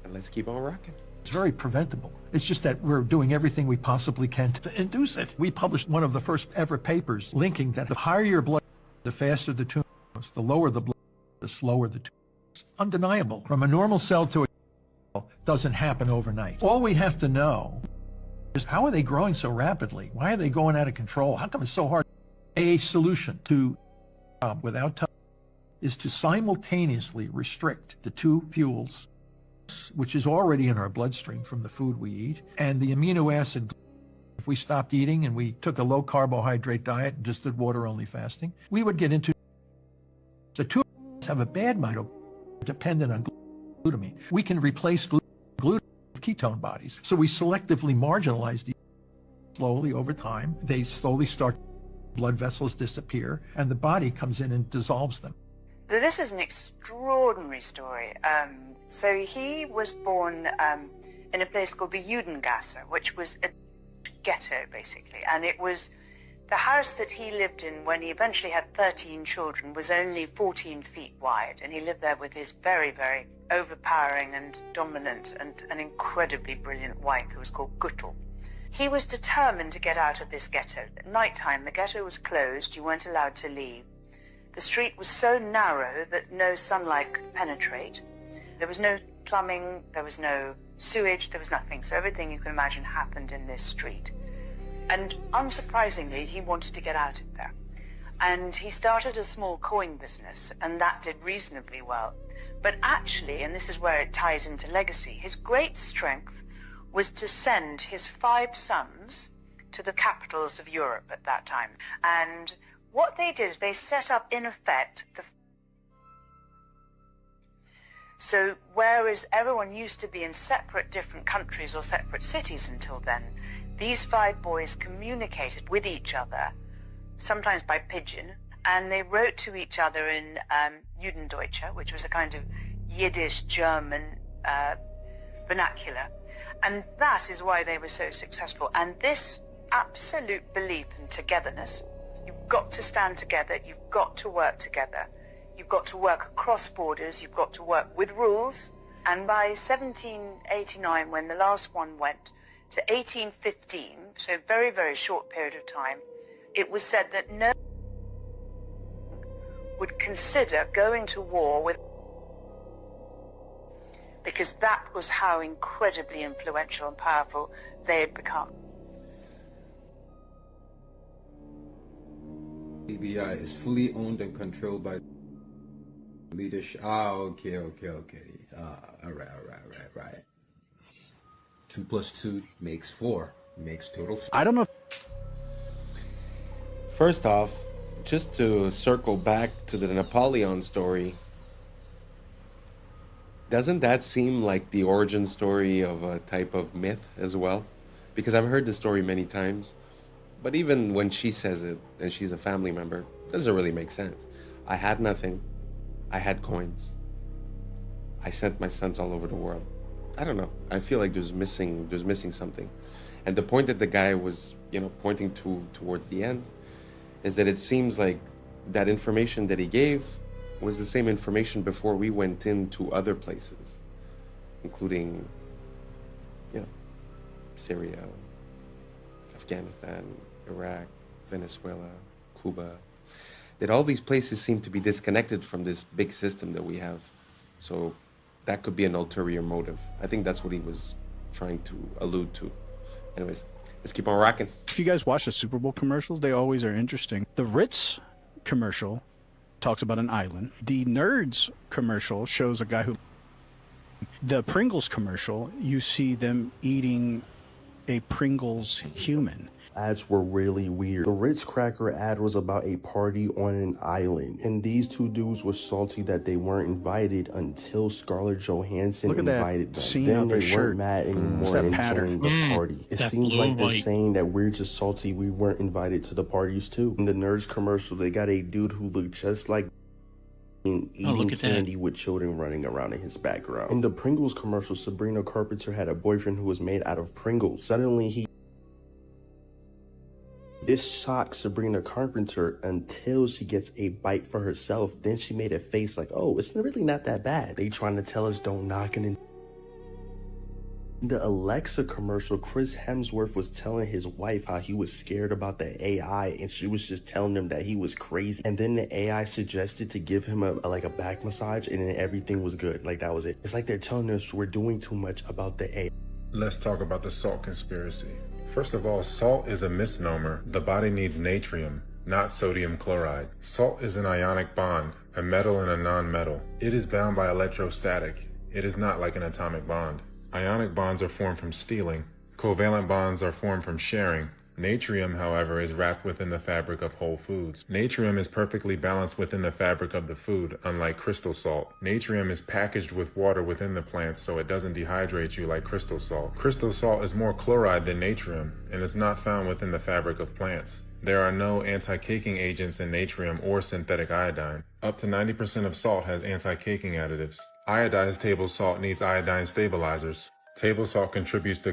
Speaker 3: and let's keep on rocking.
Speaker 8: It's very preventable. It's just that we're doing everything we possibly can to induce it. We published one of the first ever papers linking that the higher your blood, the faster the tumor grows. The lower the blood, the slower the tumor grows. Undeniable. From a normal cell to a cell doesn't happen overnight. All we have to know is, how are they growing so rapidly? Why are they going out of control? How come it's so hard? A solution to without time is to simultaneously restrict the two fuels, which is already in our bloodstream from the food we eat, and the amino acid. If we stopped eating and we took a low carbohydrate diet and just did water only fasting, we would get into the two have a bad mitochondria dependent on glutamine. We can replace glutamine with ketone bodies. So we selectively marginalize these slowly over time. They slowly start, blood vessels disappear, and the body comes in and dissolves them.
Speaker 12: This is an extraordinary story. So he was born in a place called the Judengasse, which was a ghetto, basically. And it was the house that he lived in when he eventually had 13 children was only 14 feet wide. And he lived there with his very, very overpowering and dominant and an incredibly brilliant wife who was called Guttel. He was determined to get out of this ghetto. At nighttime, the ghetto was closed. You weren't allowed to leave. The street was so narrow that no sunlight could penetrate. There was no plumbing, there was no sewage, there was nothing. So everything you can imagine happened in this street. And unsurprisingly, he wanted to get out of there. And he started a small coin business, and that did reasonably well. But actually, and this is where it ties into legacy, his great strength was to send his 5 sons to the capitals of Europe at that time. And what they did is they set up, in effect, so whereas everyone used to be in separate different countries or separate cities until then, these 5 boys communicated with each other, sometimes by pigeon, and they wrote to each other in Judendeutsche, which was a kind of Yiddish German vernacular. And that is why they were so successful. And this absolute belief in togetherness, you've got to stand together, you've got to work together, you've got to work across borders, you've got to work with rules. And by 1789, when the last one went, to 1815, so a very, very short period of time, it was said that no one would consider going to war with, because that was how incredibly influential and powerful they had become.
Speaker 13: CBI is fully owned and controlled by leadership. Okay. All right. 2 + 2 makes 4. Makes total.
Speaker 16: I don't know.
Speaker 3: First off, just to circle back to the Napoleon story, doesn't that seem like the origin story of a type of myth as well? Because I've heard the story many times, but even when she says it, and she's a family member, Doesn't really make sense. I had nothing. I had coins. I sent my sons all over the world. I don't know. I feel like there's missing something. And the point that the guy was, pointing towards the end is that it seems like that information that he gave was the same information before we went into other places, including, Syria, Afghanistan, Iraq, Venezuela, Cuba. That all these places seem to be disconnected from this big system that we have. So that could be an ulterior motive. I think that's what he was trying to allude to. Anyways, let's keep on rocking.
Speaker 16: If you guys watch the Super Bowl commercials, they always are interesting. The Ritz commercial talks about an island. The Nerds commercial shows a guy who... The Pringles commercial, you see them eating a Pringles human.
Speaker 14: Ads were really weird. The Ritz Cracker ad was about a party on an island, and these two dudes were salty that they weren't invited until Scarlett Johansson invited them.
Speaker 16: Scene
Speaker 14: Then
Speaker 16: of
Speaker 14: they
Speaker 16: her
Speaker 14: weren't
Speaker 16: shirt.
Speaker 14: mad anymore
Speaker 16: It's that
Speaker 14: and
Speaker 16: pattern.
Speaker 14: joined the party. It
Speaker 16: That
Speaker 14: seems like they're
Speaker 16: blue-white.
Speaker 14: saying that we're just salty we weren't invited to the parties too. In the Nerds commercial, they got a dude who looked just like eating
Speaker 18: look at that.
Speaker 14: candy with children running around in his background. In the Pringles commercial, Sabrina Carpenter had a boyfriend who was made out of Pringles. Suddenly this shocks Sabrina Carpenter until she gets a bite for herself. Then she made a face like, oh, it's really not that bad. They trying to tell us don't knock it in. In the Alexa commercial, Chris Hemsworth was telling his wife how he was scared about the AI, and she was just telling him that he was crazy. And then the AI suggested to give him a back massage, and then everything was good. Like, that was it. It's like they're telling us we're doing too much about the AI.
Speaker 2: Let's talk about the salt conspiracy. First of all, salt is a misnomer. The body needs natrium, not sodium chloride. Salt is an ionic bond, a metal and a non-metal. It is bound by electrostatic. It is not like an atomic bond. Ionic bonds are formed from stealing. Covalent bonds are formed from sharing. Natrium, however, is wrapped within the fabric of whole foods. Natrium is perfectly balanced within the fabric of the food, unlike crystal salt. Natrium is packaged with water within the plants, so it doesn't dehydrate you like crystal salt. Crystal salt is more chloride than natrium, and is not found within the fabric of plants. There are no anti-caking agents in natrium or synthetic iodine. Up to 90% of salt has anti-caking additives. Iodized table salt needs iodine stabilizers. Table salt contributes to...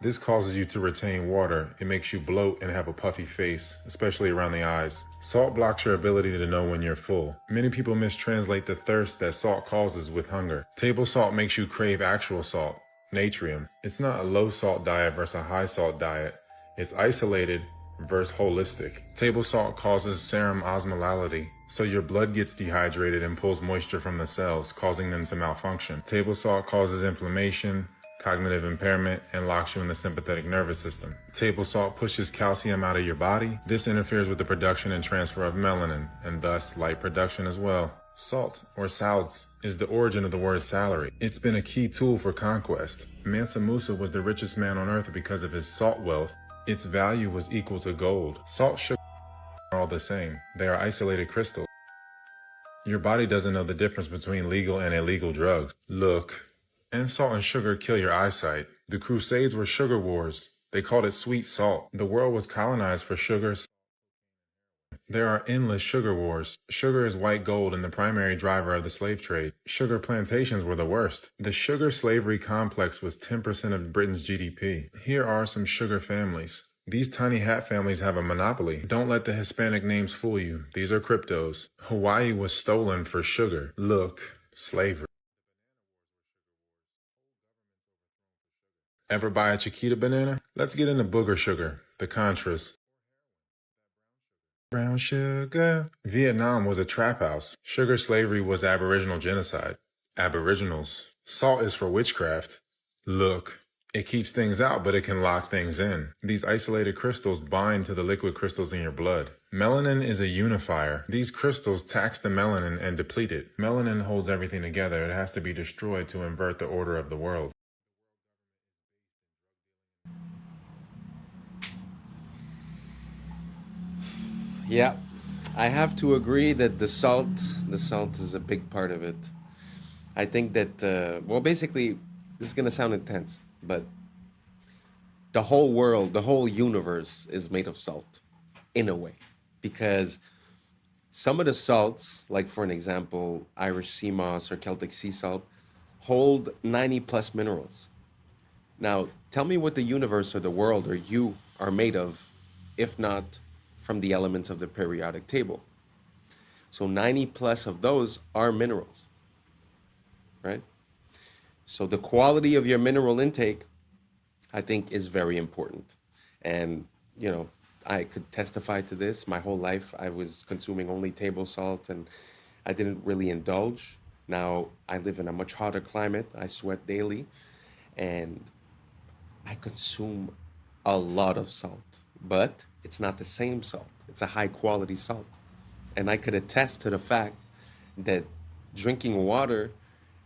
Speaker 2: This causes you to retain water. It makes you bloat and have a puffy face, especially around the eyes. Salt blocks your ability to know when you're full. Many people mistranslate the thirst that salt causes with hunger. Table salt makes you crave actual salt, natrium. It's not a low salt diet versus a high salt diet. It's isolated versus holistic. Table salt causes serum osmolality, so your blood gets dehydrated and pulls moisture from the cells, causing them to malfunction. Table salt causes inflammation, cognitive impairment, and locks you in the sympathetic nervous system. Table salt pushes calcium out of your body. This interferes with the production and transfer of melanin, and thus light production as well. Salt, or salts, is the origin of the word salary. It's been a key tool for conquest. Mansa Musa was the richest man on earth because of his salt wealth. Its value was equal to gold. Salt, sugar are all the same. They are isolated crystals. Your body doesn't know the difference between legal and illegal drugs. Look. And salt and sugar kill your eyesight. The Crusades were sugar wars. They called it sweet salt. The world was colonized for sugar. There are endless sugar wars. Sugar is white gold and the primary driver of the slave trade. Sugar plantations were the worst. The sugar slavery complex was 10% of Britain's GDP. Here are some sugar families. These tiny hat families have a monopoly. Don't let the Hispanic names fool you. These are cryptos. Hawaii was stolen for sugar. Look, slavery. Ever buy a Chiquita banana? Let's get into booger sugar, the Contras. Brown sugar. Vietnam was a trap house. Sugar slavery was Aboriginal genocide. Aboriginals. Salt is for witchcraft. Look, it keeps things out, but it can lock things in. These isolated crystals bind to the liquid crystals in your blood. Melanin is a unifier. These crystals tax the melanin and deplete it. Melanin holds everything together. It has to be destroyed to invert the order of the world.
Speaker 3: Yeah, I have to agree that the salt is a big part of it. I think that, well, basically, this is going to sound intense, but the whole world, the whole universe is made of salt, in a way. because some of the salts, like for an example, Irish sea moss or Celtic sea salt, hold 90 plus minerals. Now, tell me what the universe or the world or you are made of, if not from the elements of the periodic table. So 90 plus of those are minerals, right? So the quality of your mineral intake, I think, is very important. And, you know, I could testify to this. My whole life, I was consuming only table salt and I didn't really indulge. Now I live in a much hotter climate. I sweat daily and I consume a lot of salt, but it's not the same salt. It's a high quality salt. And I could attest to the fact that drinking water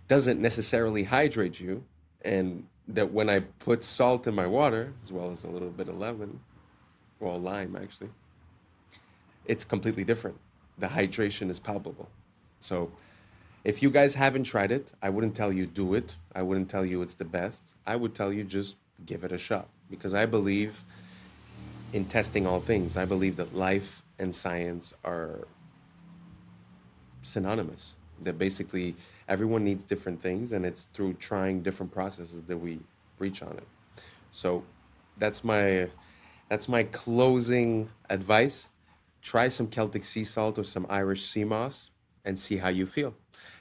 Speaker 3: doesn't necessarily hydrate you, and that when I put salt in my water, as well as a little bit of lemon, or lime actually, it's completely different. The hydration is palpable. So if you guys haven't tried it, I wouldn't tell you do it. I wouldn't tell you it's the best. I would tell you just give it a shot, because I believe in testing all things. I believe that life and science are synonymous, that basically everyone needs different things, and it's through trying different processes that we reach on it. So that's my closing advice. Try some Celtic sea salt or some Irish sea moss and see how you feel.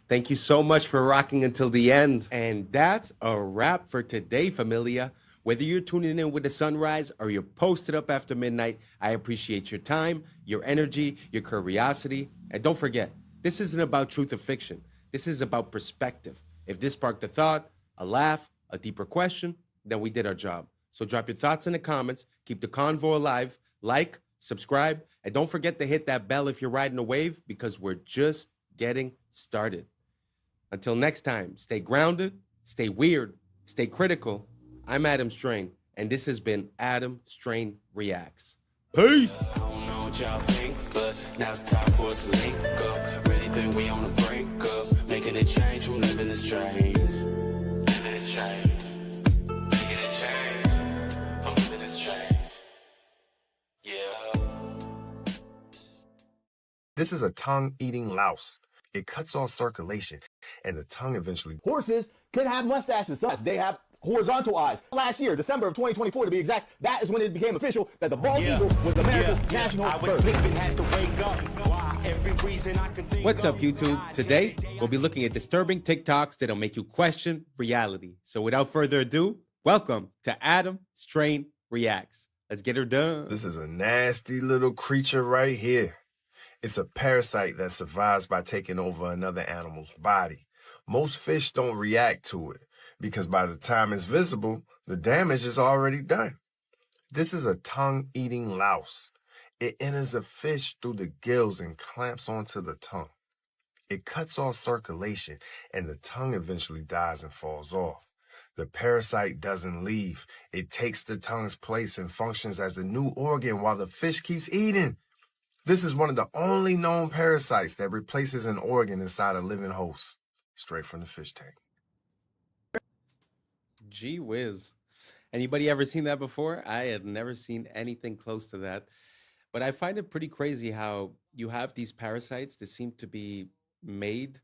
Speaker 3: Thank you so much for rocking until the end. And that's a wrap for today, familia. Whether you're tuning in with the sunrise or you're posted up after midnight, I appreciate your time, your energy, your curiosity. And don't forget, this isn't about truth or fiction. This is about perspective. If this sparked a thought, a laugh, a deeper question, then we did our job. So drop your thoughts in the comments, keep the convo alive, like, subscribe, and don't forget to hit that bell if you're riding a wave, because we're just getting started. Until next time, stay grounded, stay weird, stay critical. I'm Adam Strain, and this has been Adam Strain Reacts. Peace!
Speaker 5: I don't know what y'all think, but now it's time for us to link up. Really think we on the break up, making a change from living this strange. Living this change. Making a change from living this change. Yeah.
Speaker 18: This is a tongue-eating louse. It cuts off circulation, and the tongue eventually...
Speaker 20: Horses could have mustaches. They have horizontal eyes. Last year, December of 2024 to be exact, that is when it became official that the bald eagle was America's national bird. I was sleeping, had to wake up. Why? Every reason I can think.
Speaker 3: What's up, YouTube? Today, we'll be looking at disturbing TikToks that'll make you question reality. So without further ado, welcome to Adam Strain Reacts. Let's get her done.
Speaker 18: This is a nasty little creature right here. It's a parasite that survives by taking over another animal's body. Most fish don't react to it, because by the time it's visible, the damage is already done. This is a tongue-eating louse. It enters a fish through the gills and clamps onto the tongue. It cuts off circulation, and the tongue eventually dies and falls off. The parasite doesn't leave. It takes the tongue's place and functions as the new organ while the fish keeps eating. This is one of the only known parasites that replaces an organ inside a living host, straight from the fish tank.
Speaker 3: Gee whiz. Anybody ever seen that before? I had never seen anything close to that. But I find it pretty crazy how you have these parasites that seem to be made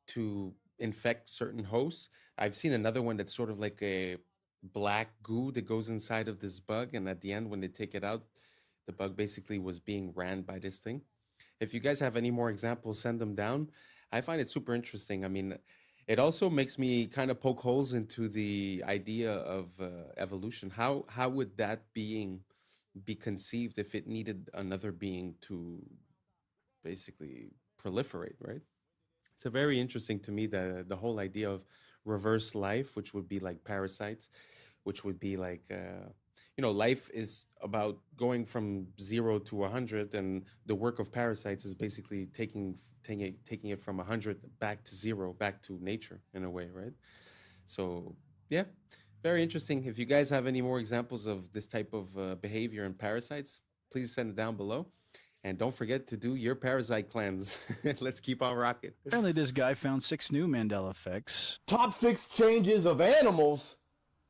Speaker 3: to infect certain hosts. I've seen another one that's sort of like a black goo that goes inside of this bug, and at the end when they take it out, the bug basically was being ran by this thing. If you guys have any more examples, send them down. I find it super interesting. I mean, it also makes me kind of poke holes into the idea of evolution. How would that being be conceived if it needed another being to basically proliferate, right? It's a very interesting to me, the whole idea of reverse life, which would be like parasites, which would be like, you know, life is about going from 0 to 100, and the work of parasites is basically taking it from 100 back to 0, back to nature in a way, right? So yeah, very interesting. If you guys have any more examples of this type of behavior in parasites, please send it down below. And don't forget to do your parasite cleanse. Let's keep on rocking.
Speaker 16: Apparently this guy found 6 new Mandela effects.
Speaker 20: Top 6 changes of animals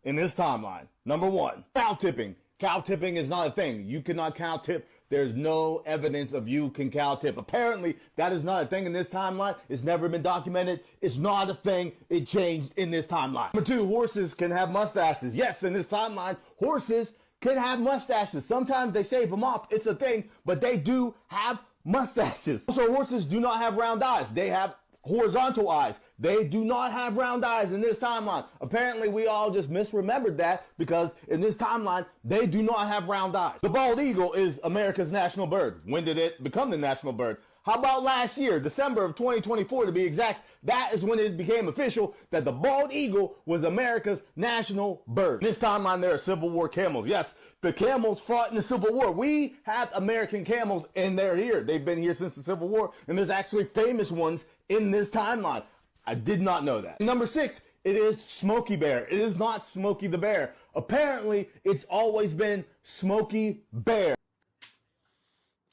Speaker 20: in this timeline. Number 1, cow tipping. Cow tipping is not a thing. You cannot cow tip there's no evidence of you can cow tip. Apparently, that is not a thing in this timeline. It's never been documented. It's not a thing. It changed in this timeline. Number 2, horses can have mustaches. Yes, in this timeline, horses can have mustaches. Sometimes they shave them off. It's a thing, but they do have mustaches. Also, horses do not have round eyes. They have horizontal eyes. They do not have round eyes in this timeline. Apparently, we all just misremembered that because in this timeline, they do not have round eyes. The bald eagle is America's national bird. When did it become the national bird? How about last year, December of 2024 to be exact? That is when it became official that the bald eagle was America's national bird. In this timeline, there are Civil War camels. Yes, the camels fought in the Civil War. We have American camels, and they're here. They've been here since the Civil War, and there's actually famous ones in this timeline. I did not know that. Number 6, it is Smokey Bear. It is not Smokey the Bear. Apparently, it's always been Smokey Bear.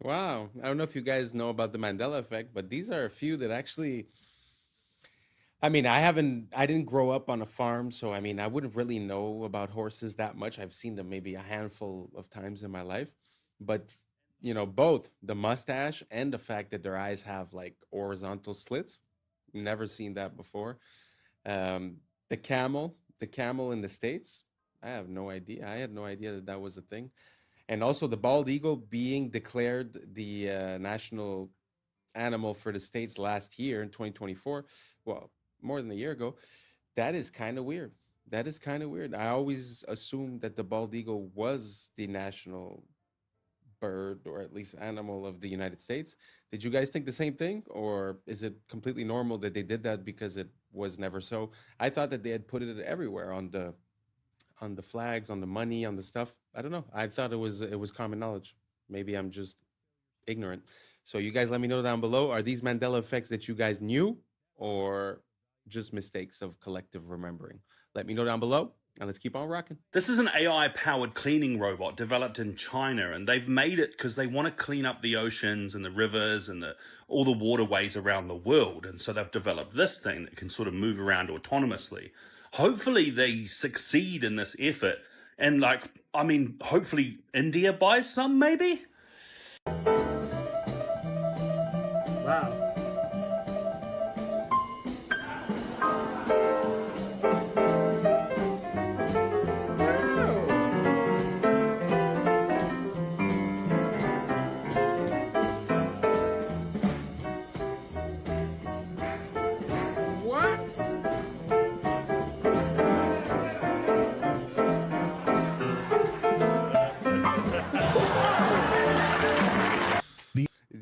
Speaker 3: Wow. I don't know if you guys know about the Mandela effect, but these are a few that actually, I mean, I didn't grow up on a farm, so I mean, I wouldn't really know about horses that much. I've seen them maybe a handful of times in my life, but you know, both the mustache and the fact that their eyes have like horizontal slits. Never seen that before. The camel in the States, I have no idea. I had no idea that that was a thing. And also the bald eagle being declared the national animal for the States last year in 2024. Well, more than a year ago. That is kind of weird. That is kind of weird. I always assumed that the bald eagle was the national bird or at least animal of the United States. Did you guys think the same thing? Or is it completely normal that they did that because it was never so? I thought that they had put it everywhere on the flags, on the money, on the stuff. I don't know. I thought it was common knowledge. Maybe I'm just ignorant. So you guys let me know down below. Are these Mandela effects that you guys knew or just mistakes of collective remembering? Let me know down below and let's keep on rocking.
Speaker 6: This is an AI-powered cleaning robot developed in China, and they've made it because they want to clean up the oceans and the rivers and all the waterways around the world. And so they've developed this thing that can sort of move around autonomously. Hopefully they succeed in this effort, and hopefully India buys some, maybe?
Speaker 3: Wow.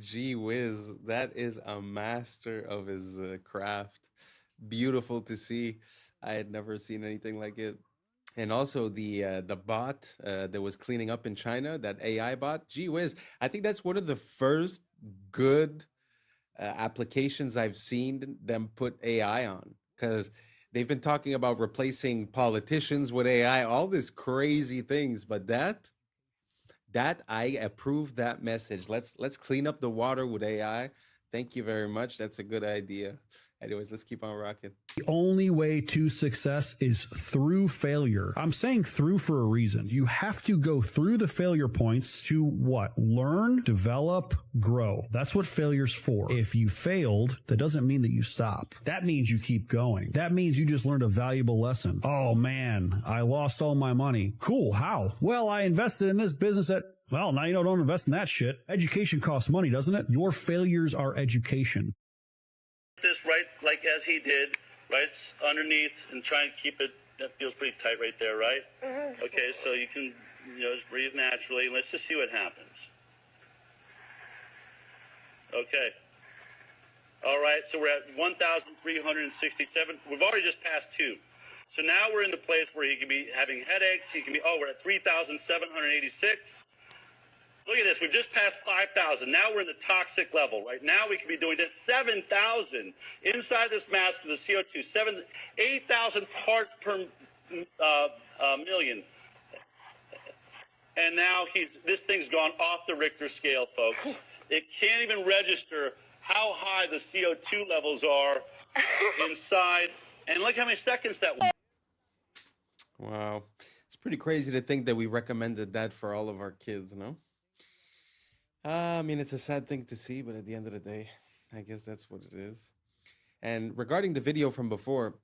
Speaker 3: Gee whiz, that is a master of his craft. Beautiful to see. I had never seen anything like it. And also the bot that was cleaning up in China, that AI bot. Gee whiz, I think that's one of the first good applications I've seen them put AI on, because they've been talking about replacing politicians with AI, all these crazy things, but that I approve that message. Let's clean up the water with AI. Thank you very much. That's a good idea. Anyways, let's keep on rocking.
Speaker 4: The only way to success is through failure. I'm saying through for a reason. You have to go through the failure points to what? Learn, develop, grow. That's what failure's for. If you failed, that doesn't mean that you stop. That means you keep going. That means you just learned a valuable lesson. Oh man, I lost all my money. Cool, how? Well, I invested in this business well, now you don't invest in that shit. Education costs money, doesn't it? Your failures are education.
Speaker 6: This right, like as he did, right, underneath, and try and keep it, that feels pretty tight right there, right? Mm-hmm. Okay, so you can, just breathe naturally. Let's just see what happens. Okay. All right, so we're at 1,367. We've already just passed 2. So now we're in the place where he can be having headaches. He can be, we're at 3,786. Look at this. We've just passed 5,000. Now we're in the toxic level. Right now we could be doing this 7,000 inside this mask of the CO2. 8,000 parts per million. And now this thing's gone off the Richter scale, folks. It can't even register how high the CO2 levels are inside. And look how many seconds that was.
Speaker 3: Wow. It's pretty crazy to think that we recommended that for all of our kids, no? I mean, it's a sad thing to see, but at the end of the day, I guess that's what it is. And regarding the video from before,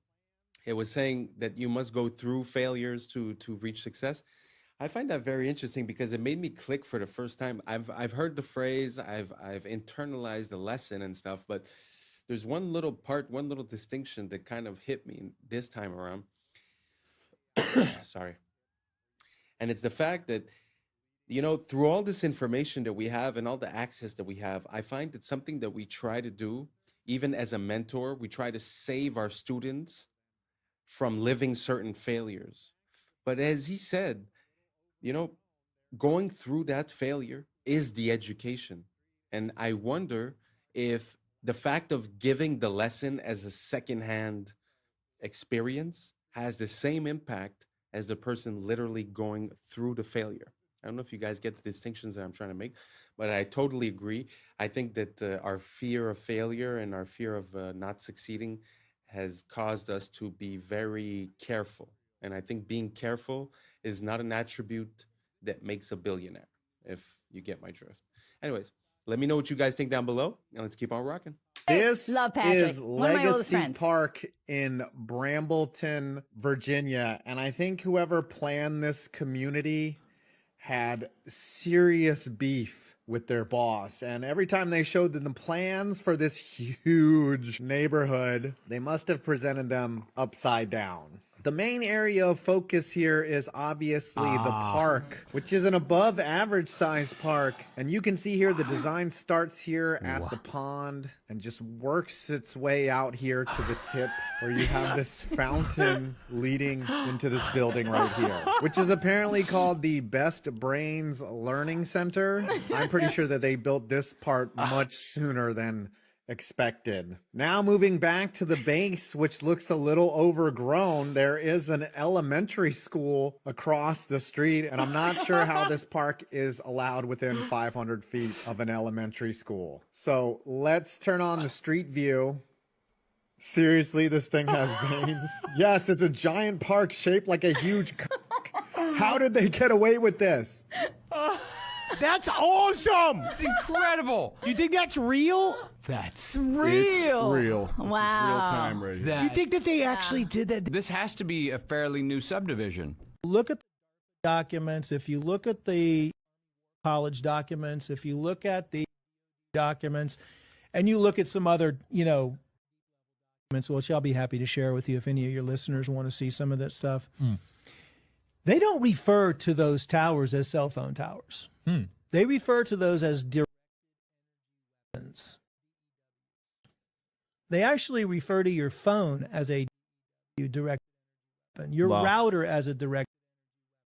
Speaker 3: it was saying that you must go through failures to reach success. I find that very interesting because it made me click for the first time. I've heard the phrase, I've internalized the lesson and stuff, but there's one little part, one little distinction that kind of hit me this time around. Sorry. And it's the fact that, you know, through all this information that we have and all the access that we have, I find that something that we try to do, even as a mentor, we try to save our students from living certain failures. But as he said, you know, going through that failure is the education. And I wonder if the fact of giving the lesson as a secondhand experience has the same impact as the person literally going through the failure. I don't know if you guys get the distinctions that I'm trying to make, but I totally agree. I think that our fear of failure and our fear of not succeeding has caused us to be very careful. And I think being careful is not an attribute that makes a billionaire, if you get my drift. Anyways, let me know what you guys think down below, and let's keep on rocking.
Speaker 1: This
Speaker 21: Love Patrick,
Speaker 1: is
Speaker 21: one of my oldest
Speaker 1: Legacy
Speaker 21: friends.
Speaker 1: Park in Brambleton, Virginia. And I think whoever planned this community had serious beef with their boss. And every time they showed them the plans for this huge neighborhood, they must have presented them upside down. The main area of focus here is obviously the park, which is an above average size park. And you can see here the design starts here at the pond and just works its way out here to the tip where you have this fountain leading into this building right here, which is apparently called the Best Brains Learning Center. I'm pretty sure that they built this part much sooner than expected. Now moving back to the base, which looks a little overgrown, there is an elementary school across the street, and I'm not sure how this park is allowed within 500 feet of an elementary school. So let's turn on the street view. Seriously, this thing has veins. Yes, it's a giant park shaped like a huge cock. How did they get away with this?
Speaker 22: That's awesome! It's incredible. You think that's real?
Speaker 21: That's real.
Speaker 22: It's real.
Speaker 21: Wow.
Speaker 22: This is real time right here. You think that they actually did that?
Speaker 23: This has to be a fairly new subdivision.
Speaker 24: Look at the documents. If you look at the college documents, if you look at the documents, and you look at some other, documents, which I'll be happy to share with you if any of your listeners want to see some of that stuff. They don't refer to those towers as cell phone towers. They refer to those as directed energy weapons. They actually refer to your phone as a directed weapon, your router as a directed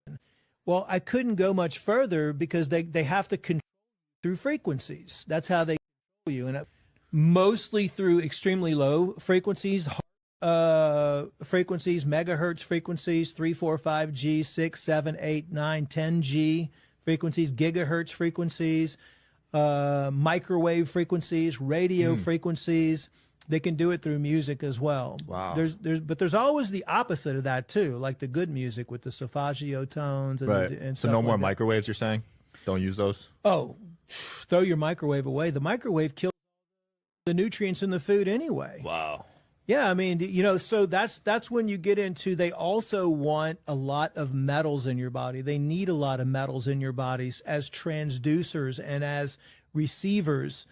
Speaker 24: energy weapon. Well, I couldn't go much further because they have to control you through frequencies. That's how they control you, and mostly through extremely low frequencies, megahertz frequencies, 3, 4, 5G, 6, 7, 8, 9, 10G frequencies, gigahertz frequencies, microwave frequencies, radio frequencies. They can do it through music as well.
Speaker 26: Wow.
Speaker 24: But there's always the opposite of that too, like the good music with the solfeggio tones and,
Speaker 26: Right.
Speaker 24: and
Speaker 26: So
Speaker 24: stuff
Speaker 26: no
Speaker 24: like
Speaker 26: more
Speaker 24: that.
Speaker 26: microwaves, you're saying? Don't use those?
Speaker 24: Oh, throw your microwave away. The microwave kills the nutrients in the food anyway.
Speaker 26: Wow.
Speaker 24: Yeah, I mean, so that's when you get into, they also want a lot of metals in your body. They need a lot of metals in your bodies as transducers and as receivers.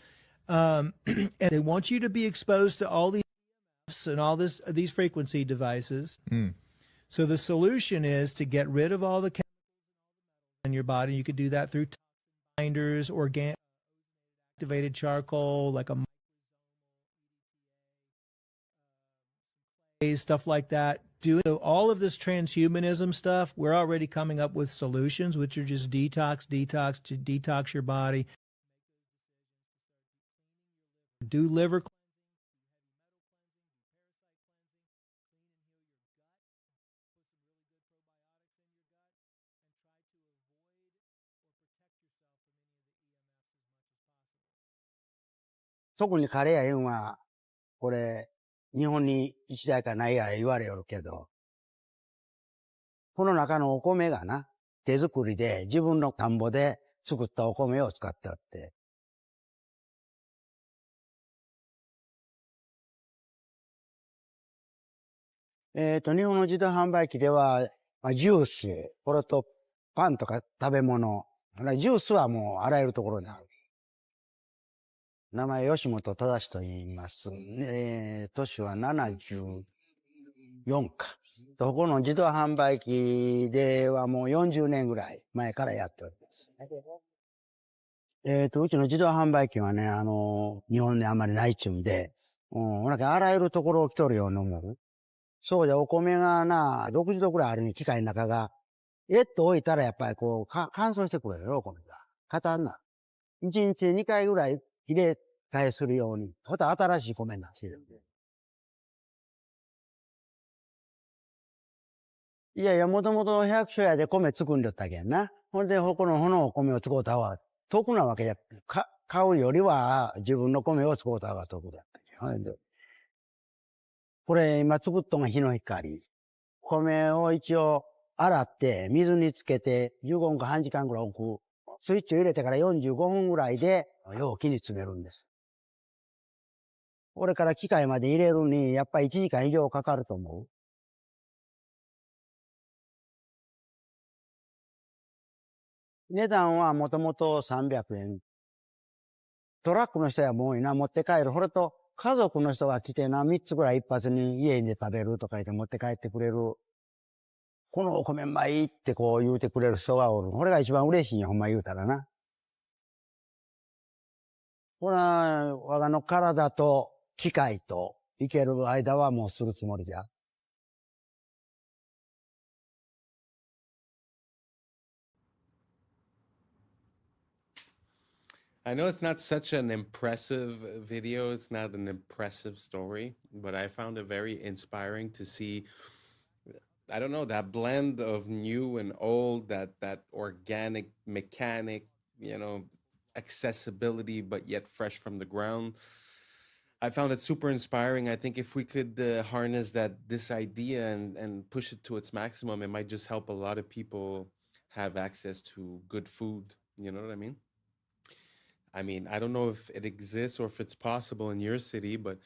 Speaker 24: And they want you to be exposed to all these and all these frequency devices. So the solution is to get rid of all the chemicals in your body. You could do that through toxin binders, organic activated charcoal, like a stuff like that. Doing all of this transhumanism stuff, we're already coming up with solutions, which are just detox your body. Do liver cleansing,
Speaker 27: 特にカレーやいうのは、これ、日本に一台かないや言われよるけど、この中のお米がな、手作りで自分の田んぼで
Speaker 7: 作ったお米を使ってあって。日本の自動販売機では、ジュース、これとパンとか食べ物。ジュースはもうあらゆるところにある。名前吉本正と言います。年は74か。ここの自動販売機ではもう40年ぐらい前からやっております。うちの自動販売機はね、日本にあんまりないっちゅうんで、なんかあらゆるところを来とるように思う。そうじゃ、お米がな、60度ぐらいあるに機械の中が、と置いたらやっぱりこう、乾燥してくるよ、お米が。硬になる。1日2回ぐらい入れ替えするように。また新しい米になってる。いやいや、もともと百姓屋で米作んでったけんな。ほんで、このお米を使うた方が得なわけじゃ、買うよりは自分の米を使うた方が得だったけん。ほんでこれ今作ったのが日の光。米を一応洗って水につけて15分か半時間ぐらい置く。スイッチを入れてから45分ぐらいで容器に詰めるんです。これから機械まで入れるにやっぱり1時間以上かかると思う。値段はもともと300円。トラックの人はもう持って帰る。これと家族の人が来て3つぐらい一発に家で食べるとか言って持って帰ってくれる。このお米うまいってこう言うてくれる人がおる。これが一番嬉しいんや、ほんま言うたらな。これは我がの体と機械と生ける間はもうするつもりじゃ。
Speaker 3: I know it's not such an impressive video, it's not an impressive story, but I found it very inspiring to see, I don't know, that blend of new and old, that organic, mechanic, accessibility, but yet fresh from the ground. I found it super inspiring. I think if we could harness this idea and push it to its maximum, it might just help a lot of people have access to good food. You know what I mean? I don't know if it exists or if it's possible in your city, but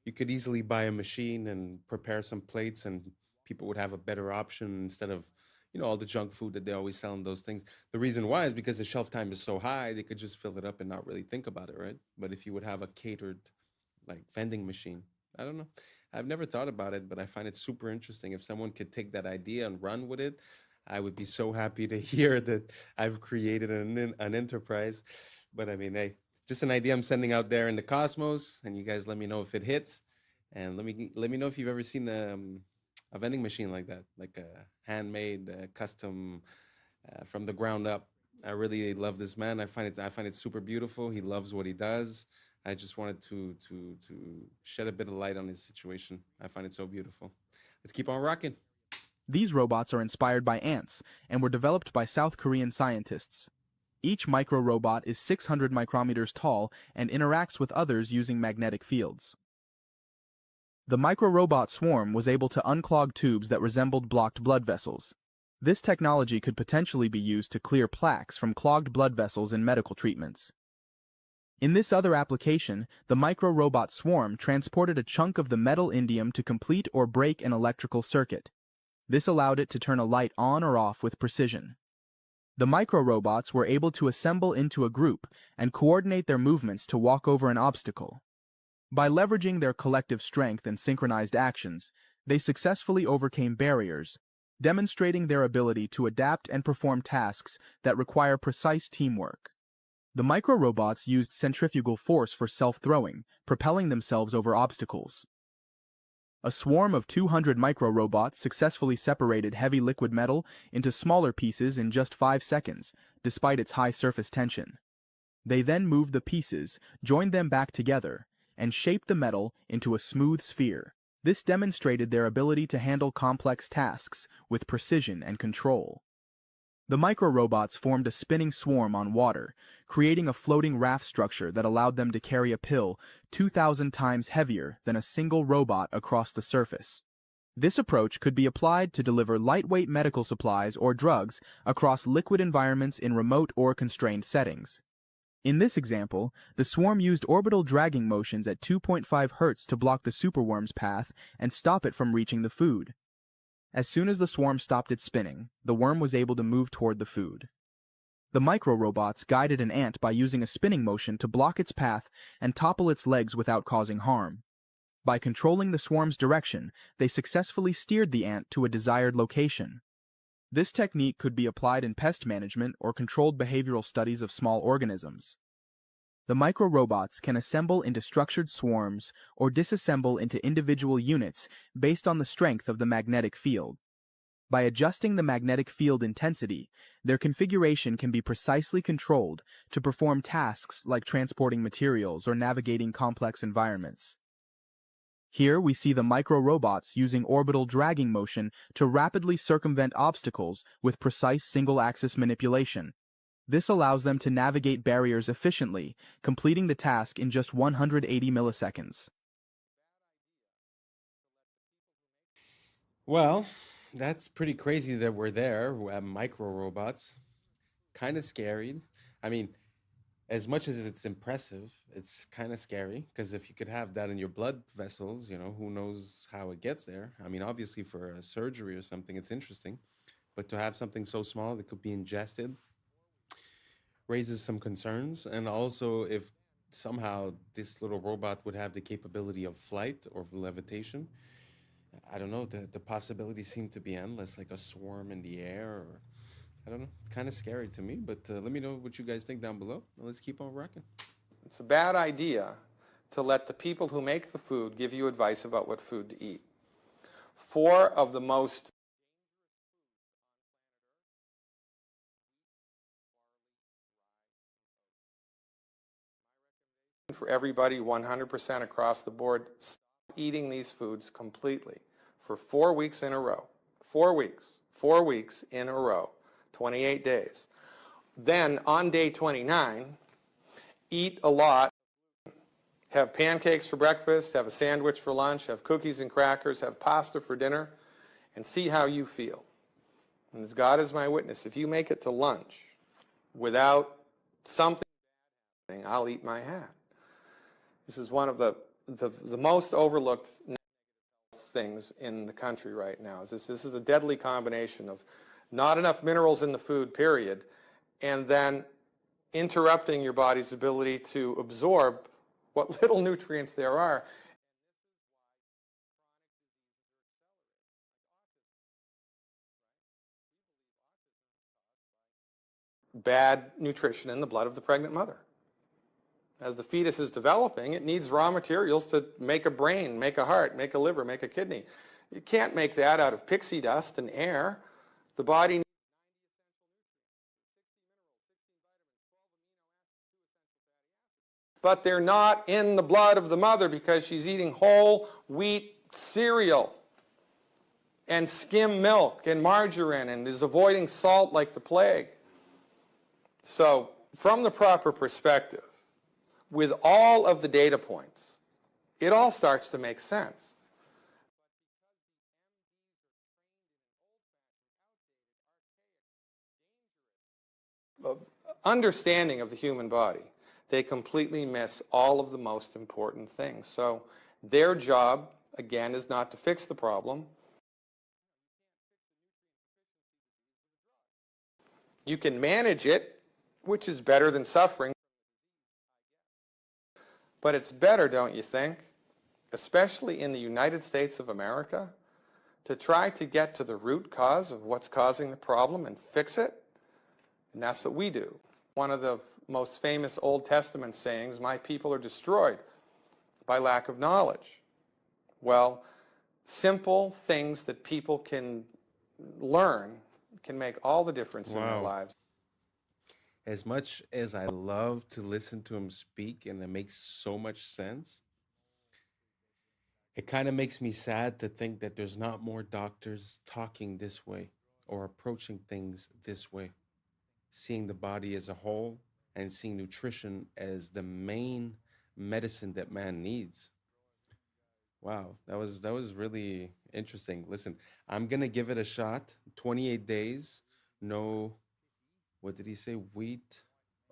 Speaker 3: you could easily buy a machine and prepare some plates and people would have a better option instead of, all the junk food that they always sell in those things. The reason why is because the shelf time is so high, they could just fill it up and not really think about it, right? But if you would have a catered, vending machine, I don't know. I've never thought about it, but I find it super interesting. If someone could take that idea and run with it, I would be so happy to hear that I've created an enterprise. But hey, just an idea I'm sending out there in the cosmos, and you guys let me know if it hits, and let me know if you've ever seen a vending machine like that, like a handmade, custom, from the ground up. I really love this man. I find it super beautiful. He loves what he does. I just wanted to shed a bit of light on his situation. I find it so beautiful. Let's keep on rocking.
Speaker 10: These robots are inspired by ants and were developed by South Korean scientists. Each micro-robot is 600 micrometers tall and interacts with others using magnetic fields. The micro-robot swarm was able to unclog tubes that resembled blocked blood vessels. This technology could potentially be used to clear plaques from clogged blood vessels in medical treatments. In this other application, the micro-robot swarm transported a chunk of the metal indium to complete or break an electrical circuit. This allowed it to turn a light on or off with precision. The micro-robots were able to assemble into a group and coordinate their movements to walk over an obstacle. By leveraging their collective strength and synchronized actions, they successfully overcame barriers, demonstrating their ability to adapt and perform tasks that require precise teamwork. The micro-robots used centrifugal force for self-throwing, propelling themselves over obstacles. A swarm of 200 micro-robots successfully separated heavy liquid metal into smaller pieces in just 5 seconds, despite its high surface tension. They then moved the pieces, joined them back together, and shaped the metal into a smooth sphere. This demonstrated their ability to handle complex tasks with precision and control. The micro-robots formed a spinning swarm on water, creating a floating raft structure that allowed them to carry a pill 2,000 times heavier than a single robot across the surface. This approach could be applied to deliver lightweight medical supplies or drugs across liquid environments in remote or constrained settings. In this example, the swarm used orbital dragging motions at 2.5 Hz to block the superworm's path and stop it from reaching the food. As soon as the swarm stopped its spinning, the worm was able to move toward the food. The micro-robots guided an ant by using a spinning motion to block its path and topple its legs without causing harm. By controlling the swarm's direction, they successfully steered the ant to a desired location. This technique could be applied in pest management or controlled behavioral studies of small organisms. The micro-robots can assemble into structured swarms or disassemble into individual units based on the strength of the magnetic field. By adjusting the magnetic field intensity, their configuration can be precisely controlled to perform tasks like transporting materials or navigating complex environments. Here we see the micro-robots using orbital dragging motion to rapidly circumvent obstacles with precise single-axis manipulation. This allows them to navigate barriers efficiently, completing the task in just 180 milliseconds.
Speaker 3: Well, that's pretty crazy that we're there. We have micro robots. Kind of scary. I mean, as much as it's impressive, it's kind of scary because if you could have that in your blood vessels, who knows how it gets there. I mean, obviously for a surgery or something, it's interesting. But to have something so small that could be ingested raises some concerns. And also, if somehow this little robot would have the capability of flight or levitation, I don't know, the possibilities seem to be endless, like a swarm in the air, or I don't know, kind of scary to me, but let me know what you guys think down below. Let's keep on rocking.
Speaker 9: It's a bad idea to let the people who make the food give you advice about what food to eat. 4 of the most for everybody 100% across the board, stop eating these foods completely for 4 weeks in a row. 4 weeks. 4 weeks in a row. 28 days. Then on day 29, eat a lot. Have pancakes for breakfast, have a sandwich for lunch, have cookies and crackers, have pasta for dinner, and see how you feel. And as God is my witness, if you make it to lunch without something happening, I'll eat my hat. This is one of the most overlooked things in the country right now. This is a deadly combination of not enough minerals in the food, period, and then interrupting your body's ability to absorb what little nutrients there are. Bad nutrition in the blood of the pregnant mother. As the fetus is developing, it needs raw materials to make a brain, make a heart, make a liver, make a kidney. You can't make that out of pixie dust and air. The body needs but they're not in the blood of the mother because she's eating whole wheat cereal and skim milk and margarine and is avoiding salt like the plague. So, from the proper perspective, with all of the data points, it all starts to make sense. Understanding of the human body, they completely miss all of the most important things. So their job, again, is not to fix the problem. You can manage it, which is better than suffering. But it's better, don't you think, especially in the United States of America, to try to get to the root cause of what's causing the problem and fix it? And that's what we do. One of the most famous Old Testament sayings, my people are destroyed by lack of knowledge. Well, simple things that people can learn can make all the difference in their lives.
Speaker 3: As much as I love to listen to him speak and it makes so much sense, it kind of makes me sad to think that there's not more doctors talking this way or approaching things this way, seeing the body as a whole and seeing nutrition as the main medicine that man needs. Wow, that was really Interesting. Listen, I'm gonna give it a shot. 28 days. No, what did he say? Wheat,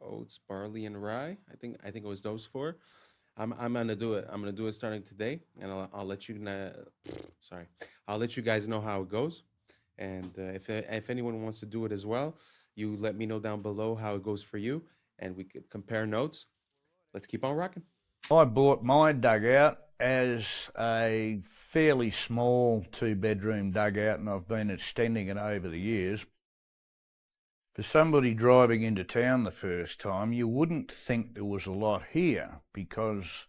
Speaker 3: oats, barley, and rye. I think it was those four. I'm gonna do it. I'm gonna do it starting today, and I'll let you know. Sorry, I'll let you guys know how it goes. And if anyone wants to do it as well, you let me know down below how it goes for you, and we could compare notes. Let's keep on rocking.
Speaker 8: I bought my dugout as a fairly small 2-bedroom dugout, and I've been extending it over the years. For somebody driving into town the first time, you wouldn't think there was a lot here, because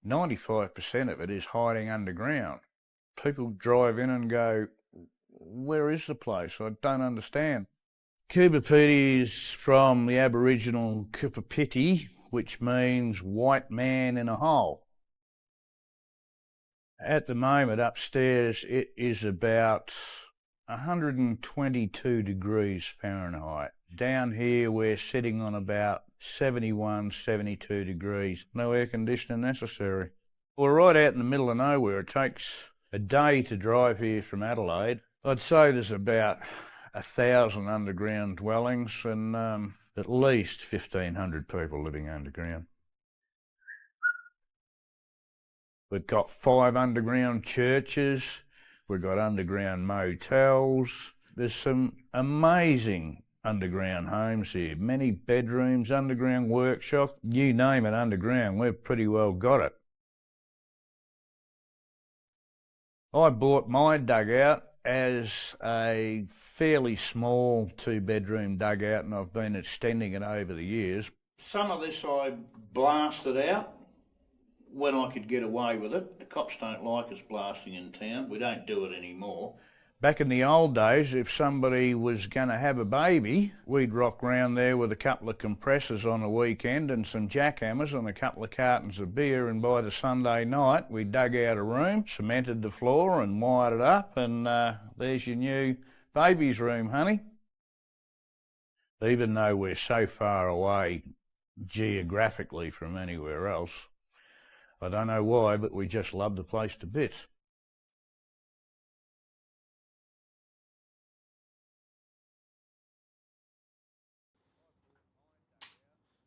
Speaker 8: 95% of it is hiding underground. People drive in and go, where is the place? I don't understand. Kubapiti is from the Aboriginal Kupapiti, which means white man in a hole. At the moment upstairs it is about 122 degrees Fahrenheit. Down here we're sitting on about 71, 72 degrees. No air conditioning necessary. We're right out in the middle of nowhere. It takes a day to drive here from Adelaide. I'd say there's about 1,000 underground dwellings and at least 1,500 people living underground. We've got 5 underground churches. We've got underground motels. There's some amazing underground homes here. Many bedrooms, underground workshop. You name it underground, we've pretty well got it. I bought my dugout as a fairly small 2-bedroom dugout, and I've been extending it over the years. Some of this I blasted out when I could get away with it. The cops don't like us blasting in town. We don't do it anymore. Back in the old days, if somebody was going to have a baby, we'd rock round there with a couple of compressors on a weekend and some jackhammers and a couple of cartons of beer, and by the Sunday night we dug out a room, cemented the floor and wired it up, and there's your new baby's room, honey. Even though we're so far away geographically from anywhere else, I don't know why, but we just love the place to bits.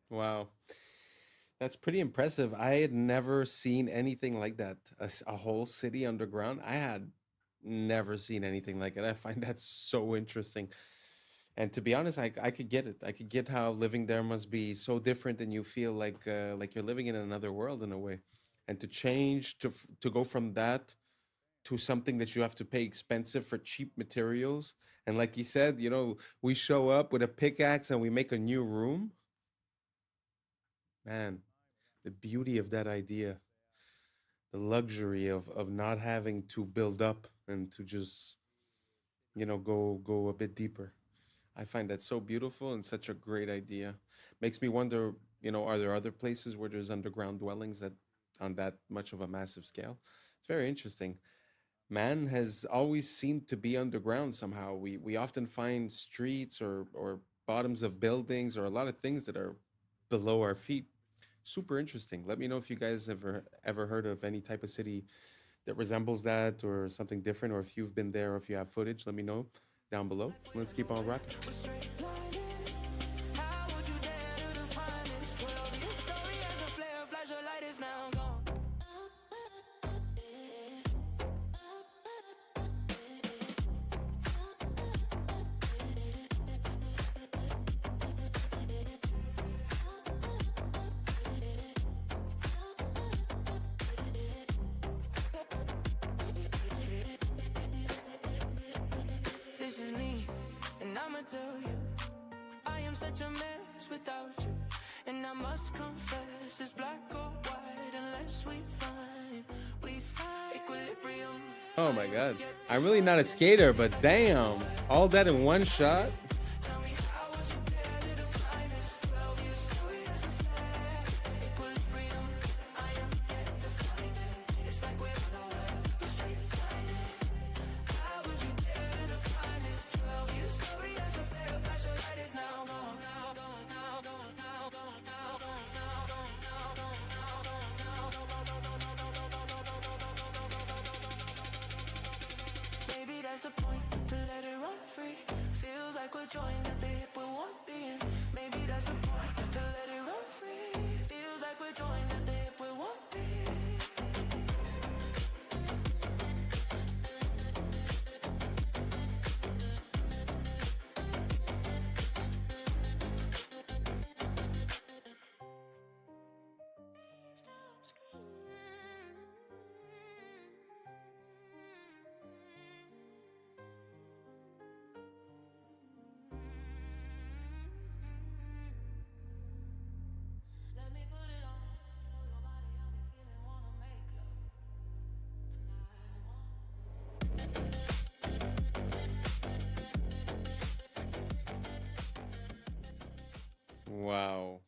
Speaker 3: Wow. That's pretty impressive. I had never seen anything like that. A whole city underground. I had never seen anything like it. I find that so interesting. And to be honest, I could get it. I could get how living there must be so different, and you feel like you're living in another world in a way. And to change to go from that to something that you have to pay expensive for cheap materials. And like you said, we show up with a pickaxe and we make a new room. Man, the beauty of that idea, the luxury of not having to build up and to just, go a bit deeper. I find that so beautiful and such a great idea. Makes me wonder, are there other places where there's underground dwellings that on that much of a massive scale? It's very interesting. Man has always seemed to be underground somehow. We often find streets or bottoms of buildings or a lot of things that are below our feet. Super interesting. Let me know if you guys ever heard of any type of city that resembles that or something different, or if you've been there or if you have footage. Let me know down below. Let's keep on rocking.
Speaker 5: Tell you, I am such a mess without you, and I must confess it's black or white unless we find equilibrium.
Speaker 3: Oh my god, I'm really not a skater, but damn, all that in one shot.
Speaker 5: joined at the hip with one being. Maybe that's a point to let it run free. Feels like we're joined at the hip with one being. Let me put it on for your body. I'll be feeling, wanna make love.
Speaker 3: Wow.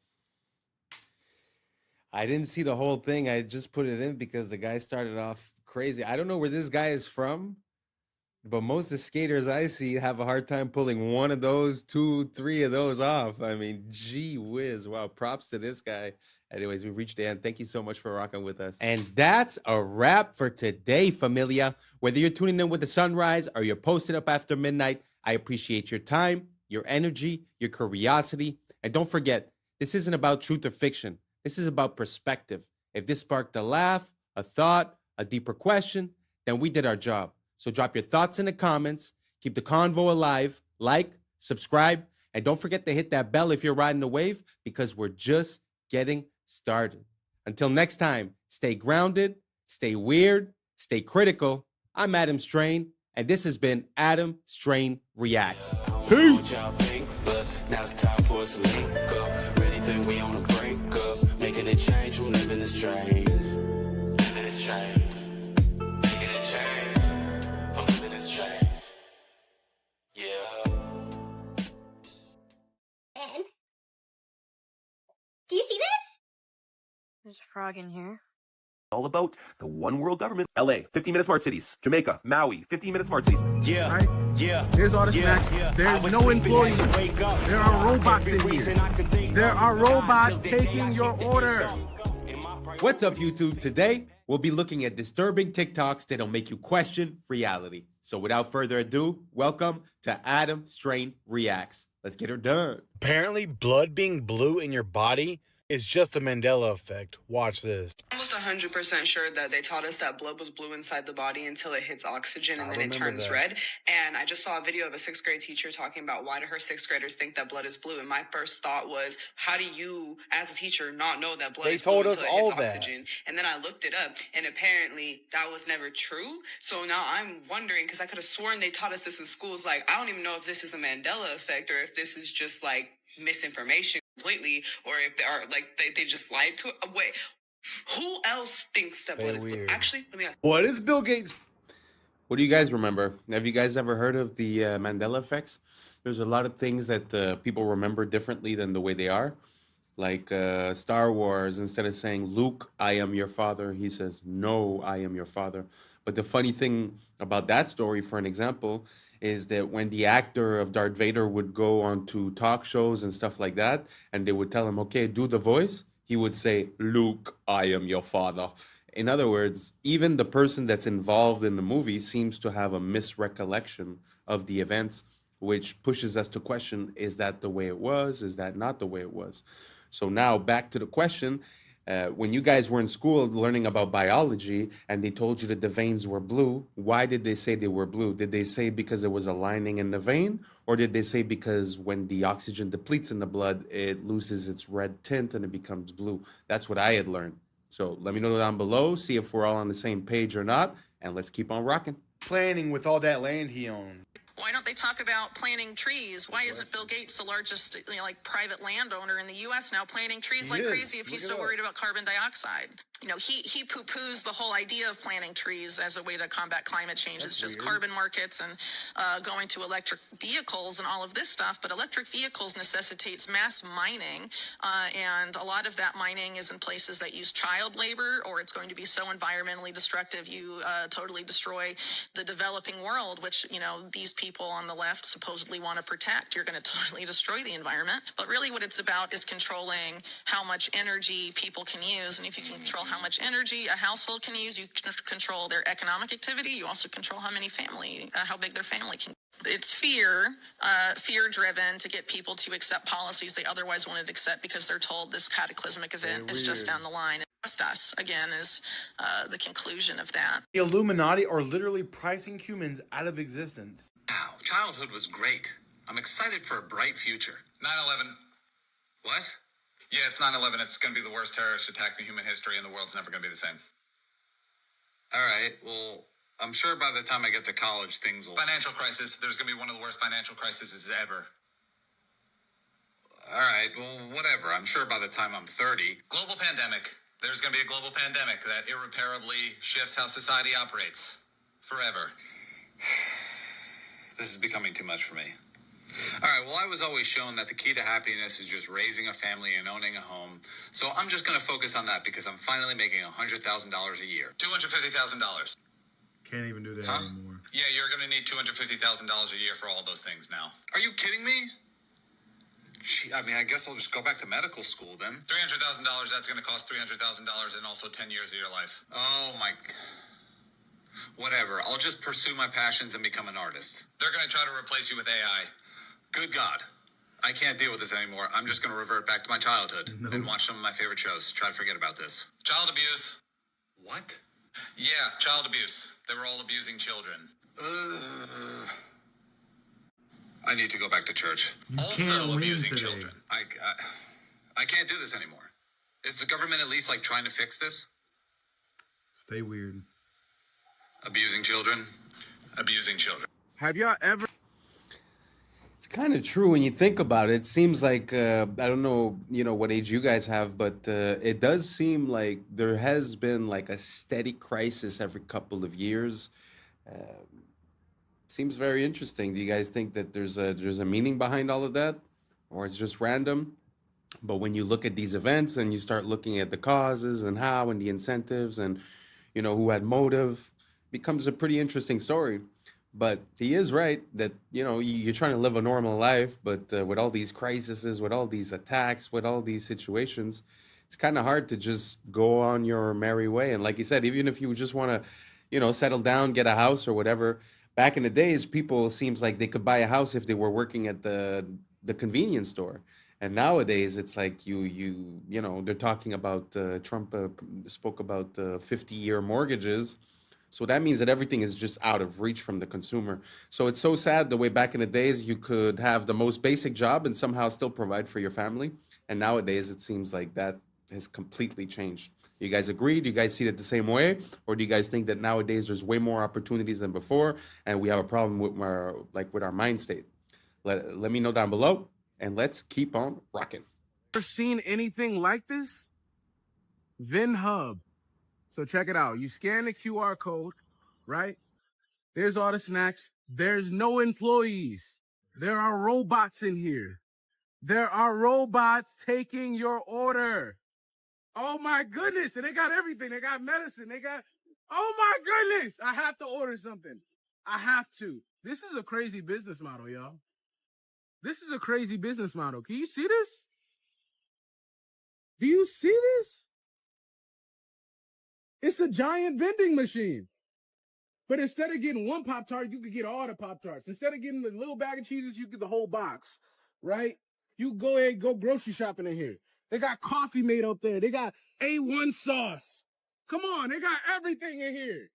Speaker 3: I didn't see the whole thing. I just put it in because the guy started off crazy. I don't know where this guy is from, but most of the skaters I see have a hard time pulling one of those, 2, 3 of those off. I mean, gee whiz. Wow, props to this guy. Anyways, we've reached the end. Thank you so much for rocking with us. And that's a wrap for today, familia. Whether you're tuning in with the sunrise or you're posted up after midnight, I appreciate your time, your energy, your curiosity. And don't forget, this isn't about truth or fiction. This is about perspective. If this sparked a laugh, a thought, a deeper question, then we did our job. So drop your thoughts in the comments, keep the convo alive, like, subscribe, and don't forget to hit that bell if you're riding the wave because we're just getting started. Until next time, stay grounded, stay weird, stay critical. I'm Adam Strain, and this has been Adam Strain Reacts. Peace!
Speaker 5: Now it's time for us to link up. Really think we on the brink up. Making a change from living this strange. Living this strange. Making a change from living this strange. Yeah.
Speaker 11: Ben? Do you see this?
Speaker 12: There's a frog in here.
Speaker 15: All about the one world government. LA, 15-minute smart cities. Jamaica, Maui, 15-minute smart cities.
Speaker 17: Yeah, right? Yeah. Here's all the snacks. There's no employees. There are robots in here. There are robots taking your order.
Speaker 3: What's up, YouTube? Today, we'll be looking at disturbing TikToks that'll make you question reality. So without further ado, welcome to Adam Strain Reacts. Let's get her done.
Speaker 19: Apparently, blood being blue in your body is just a Mandela effect. Watch this.
Speaker 21: Almost 100% sure that they taught us that blood was blue inside the body until it hits oxygen and then it turns red. And I just saw a video of a 6th grade teacher talking about why do her 6th graders think that blood is blue. And my first thought was, how do you, as a teacher, not know that blood is blue until it hits oxygen? And then I looked it up, and apparently that was never true. So now I'm wondering, because I could have sworn they taught us this in schools. Like, I don't even know if this is a Mandela effect or if this is just like misinformation completely, or if they are like they just lied to it. Wait, who else thinks that blood is blue? Actually, let me ask.
Speaker 3: What is Bill Gates? What do you guys remember? Have you guys ever heard of the Mandela effects? There's a lot of things that people remember differently than the way they are. Like Star Wars, instead of saying, Luke, I am your father, he says, no, I am your father. But the funny thing about that story, for an example, is that when the actor of Darth Vader would go on to talk shows and stuff like that, and they would tell him, okay, do the voice, he would say, Luke, I am your father. In other words, even the person that's involved in the movie seems to have a misrecollection of the events, which pushes us to question, is that the way it was? Is that not the way it was? So now back to the question. When you guys were in school learning about biology and they told you that the veins were blue, why did they say they were blue? Did they say because there was a lining in the vein? Or did they say because when the oxygen depletes in the blood, it loses its red tint and it becomes blue? That's what I had learned. So let me know down below, see if we're all on the same page or not, and let's keep on rocking.
Speaker 25: Planning with all that land he owned.
Speaker 21: Why don't they talk about planting trees? Why isn't Bill Gates the largest, private landowner in the U.S. now, planting trees like crazy if he's so worried about carbon dioxide? He poo-poos the whole idea of planting trees as a way to combat climate change. It's just carbon markets and going to electric vehicles and all of this stuff. But electric vehicles necessitates mass mining, and a lot of that mining is in places that use child labor, or it's going to be so environmentally destructive you totally destroy the developing world, which, these people on the left supposedly want to protect. You're going to totally destroy the environment. But really what it's about is controlling how much energy people can use. And if you can control how much energy a household can use, you can control their economic activity. You also control how big their family can. It's fear driven to get people to accept policies they otherwise wouldn't accept because they're told this cataclysmic event is just down the line. And trust us, again, is the conclusion of that.
Speaker 25: The Illuminati are literally pricing humans out of existence.
Speaker 2: Wow, childhood was great. I'm excited for a bright future.
Speaker 11: 9/11.
Speaker 2: What?
Speaker 11: Yeah, it's 9/11. It's going to be the worst terrorist attack in human history, and the world's never going to be the same.
Speaker 2: All right, well, I'm sure by the time I get to college, things will...
Speaker 11: Financial crisis. There's going to be one of the worst financial crises ever.
Speaker 2: All right, well, whatever. I'm sure by the time I'm 30...
Speaker 11: Global pandemic. There's going to be a global pandemic that irreparably shifts how society operates. Forever.
Speaker 2: This is becoming too much for me. All right, well, I was always shown that the key to happiness is just raising a family and owning a home. So I'm just going to focus on that because I'm finally making $100,000 a year.
Speaker 11: $250,000.
Speaker 25: Can't even do that
Speaker 2: Huh?
Speaker 25: anymore.
Speaker 11: Yeah, you're going to need $250,000 a year for all those things now.
Speaker 2: Are you kidding me? Gee, I mean, I guess I'll just go back to medical school then.
Speaker 11: $300,000, that's going to cost $300,000 and also 10 years of your life.
Speaker 2: Oh, my... Whatever. I'll just pursue my passions and become an artist.
Speaker 11: They're going to try to replace you with AI.
Speaker 2: Good God. I can't deal with this anymore. I'm just going to revert back to my childhood and watch some of my favorite shows. Try to forget about this.
Speaker 11: Child abuse.
Speaker 2: What?
Speaker 11: Yeah, child abuse. They were all abusing children.
Speaker 2: I need to go back to church.
Speaker 11: Also abusing children.
Speaker 2: I can't do this anymore. Is the government at least, like, trying to fix this?
Speaker 25: Stay weird.
Speaker 2: Abusing children?
Speaker 11: Abusing children.
Speaker 17: Have y'all ever?
Speaker 3: It's kind of true when you think about it. It seems like I don't know, what age you guys have, but it does seem like there has been like a steady crisis every couple of years. Seems very interesting. Do you guys think that there's a meaning behind all of that, or it's just random? But when you look at these events and you start looking at the causes and how and the incentives and who had motive, becomes a pretty interesting story. But he is right that, you're trying to live a normal life, but with all these crises, with all these attacks, with all these situations, it's kind of hard to just go on your merry way. And like you said, even if you just want to, settle down, get a house or whatever, back in the days, people seems like they could buy a house if they were working at the convenience store. And nowadays, it's like they're talking about, Trump spoke about 50-year mortgages. So that means that everything is just out of reach from the consumer. So it's so sad the way back in the days you could have the most basic job and somehow still provide for your family. And nowadays it seems like that has completely changed. You guys agree? Do you guys see it the same way? Or do you guys think that nowadays there's way more opportunities than before and we have a problem with our mind state? Let me know down below and let's keep on rocking.
Speaker 17: Ever seen anything like this? VinHub. So check it out. You scan the QR code, right? There's all the snacks. There's no employees. There are robots in here. There are robots taking your order. Oh my goodness. And they got everything. They got medicine. Oh my goodness. I have to order something. I have to. This is a crazy business model, y'all. This is a crazy business model. Can you see this? Do you see this? It's a giant vending machine. But instead of getting one Pop-Tart, you could get all the Pop-Tarts. Instead of getting the little bag of cheeses, you get the whole box, right? You go ahead and go grocery shopping in here. They got coffee made up there. They got A1 sauce. Come on, they got everything in here.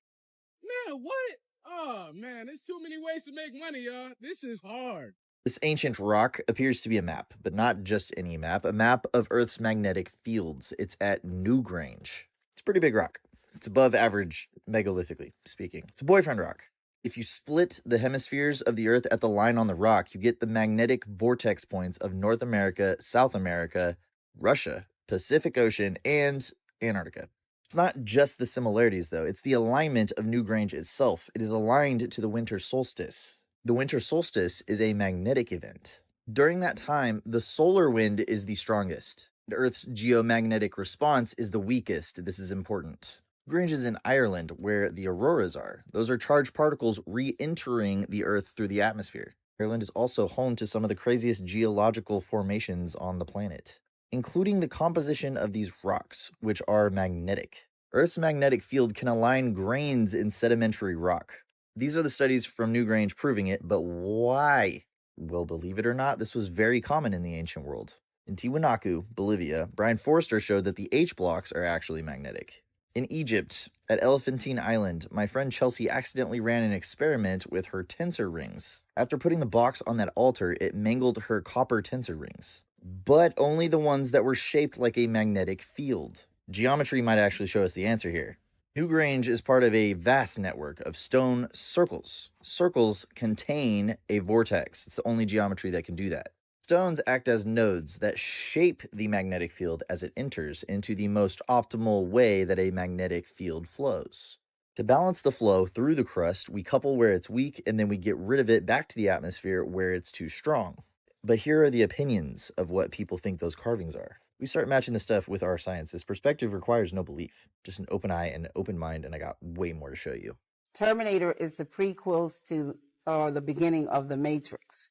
Speaker 17: Man, what? Oh, man, there's too many ways to make money, y'all. This is hard.
Speaker 13: This ancient rock appears to be a map, but not just any map, a map of Earth's magnetic fields. It's at Newgrange. It's a pretty big rock. It's above average, megalittically speaking. It's a boyfriend rock. If you split the hemispheres of the Earth at the line on the rock, you get the magnetic vortex points of North America, South America, Russia, Pacific Ocean, and Antarctica. It's not just the similarities, though. It's the alignment of Newgrange itself. It is aligned to the winter solstice. The winter solstice is a magnetic event. During that time, the solar wind is the strongest. Earth's geomagnetic response is the weakest. This is important. Newgrange is in Ireland, where the auroras are. Those are charged particles re-entering the Earth through the atmosphere. Ireland is also home to some of the craziest geological formations on the planet, including the composition of these rocks, which are magnetic. Earth's magnetic field can align grains in sedimentary rock. These are the studies from Newgrange proving it, but why? Well, believe it or not, this was very common in the ancient world. In Tiwanaku, Bolivia, Brian Forster showed that the H blocks are actually magnetic. In Egypt, at Elephantine Island, my friend Chelsea accidentally ran an experiment with her tensor rings. After putting the box on that altar, it mangled her copper tensor rings, but only the ones that were shaped like a magnetic field. Geometry might actually show us the answer here. Newgrange is part of a vast network of stone circles. Circles contain a vortex. It's the only geometry that can do that. Stones act as nodes that shape the magnetic field as it enters into the most optimal way that a magnetic field flows. To balance the flow through the crust, we couple where it's weak and then we get rid of it back to the atmosphere where it's too strong. But here are the opinions of what people think those carvings are. We start matching the stuff with our science. This perspective requires no belief, just an open eye and an open mind, and I got way more to show you.
Speaker 1: Terminator is the prequels to the beginning of The Matrix.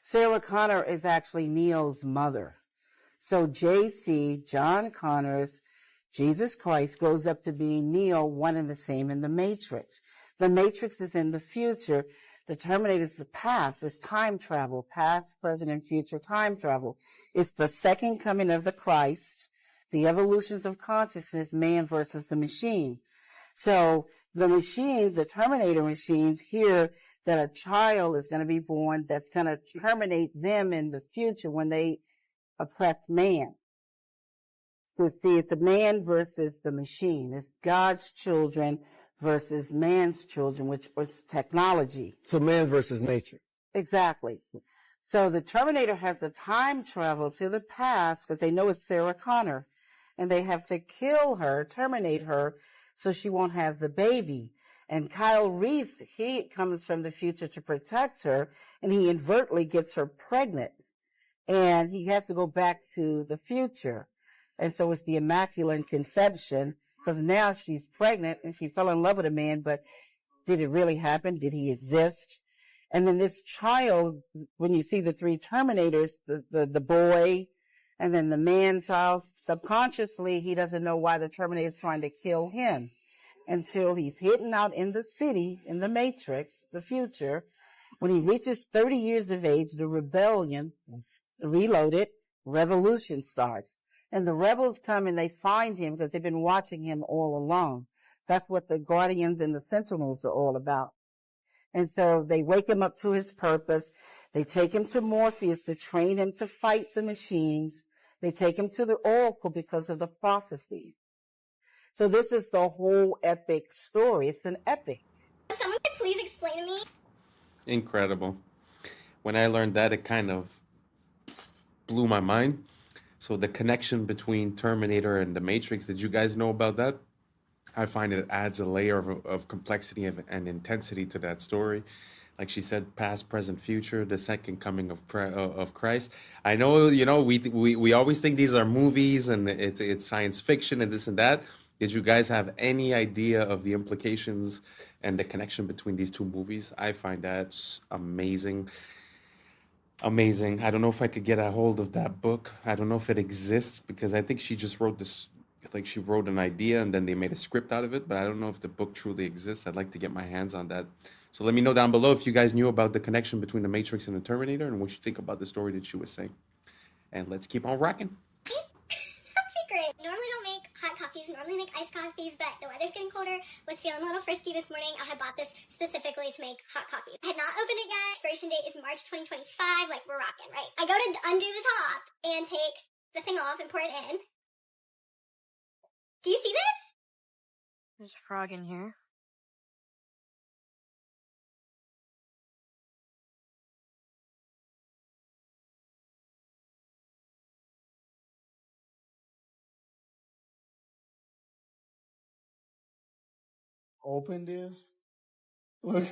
Speaker 1: Sarah Connor is actually Neo's mother. So JC, John Connor's Jesus Christ, grows up to be Neo, one and the same in The Matrix. The Matrix is in the future. The Terminator is the past. It's time travel, past, present, and future time travel. It's the second coming of the Christ, the evolutions of consciousness, man versus the machine. So the machines, the Terminator machines, hear that a child is going to be born that's going to terminate them in the future when they oppress man. So see, it's a man versus the machine. It's God's children versus man's children, which was technology.
Speaker 4: So man versus nature.
Speaker 1: Exactly. So the Terminator has to time travel to the past because they know it's Sarah Connor, and they have to kill her, terminate her, so she won't have the baby. And Kyle Reese, he comes from the future to protect her, and he inadvertently gets her pregnant. And he has to go back to the future. And so it's the Immaculate Conception, because now she's pregnant and she fell in love with a man, but did it really happen? Did he exist? And then this child, when you see the three Terminators, the boy, and then the man child, subconsciously, he doesn't know why the Terminator is trying to kill him until he's hidden out in the city, in the Matrix, the future. When he reaches 30 years of age, the rebellion, reloaded, revolution starts. And the rebels come and they find him because they've been watching him all along. That's what the Guardians and the Sentinels are all about. And so they wake him up to his purpose. They take him to Morpheus to train him to fight the machines. They take him to the Oracle because of the prophecy. So this is the whole epic story. It's an epic.
Speaker 6: Someone could please explain to me?
Speaker 3: Incredible. When I learned that, it kind of blew my mind. So the connection between Terminator and The Matrix, did you guys know about that? I find it adds a layer of complexity and intensity to that story. Like she said, past, present, future, the second coming of Christ. I know, we always think these are movies and it's science fiction and this and that. Did you guys have any idea of the implications and the connection between these two movies? I find that amazing. Amazing. I don't know if I could get a hold of that book. I don't know if it exists because I think she just wrote this, like she wrote an idea and then they made a script out of it, but I don't know if the book truly exists. I'd like to get my hands on that. So let me know down below if you guys knew about the connection between the Matrix and the Terminator and what you think about the story that she was saying. And let's keep on rocking.
Speaker 6: That would be great. Normally don't make hot coffees, normally make iced coffees, but the weather's getting colder. Was feeling a little frisky this morning. I had bought this specifically to make hot coffee. I had not opened it yet. Expiration date is March 2025. Like, we're rocking, right? I go to undo the top and take the thing off and pour it in. Do you see this?
Speaker 12: There's a frog in here.
Speaker 25: Open this. Look,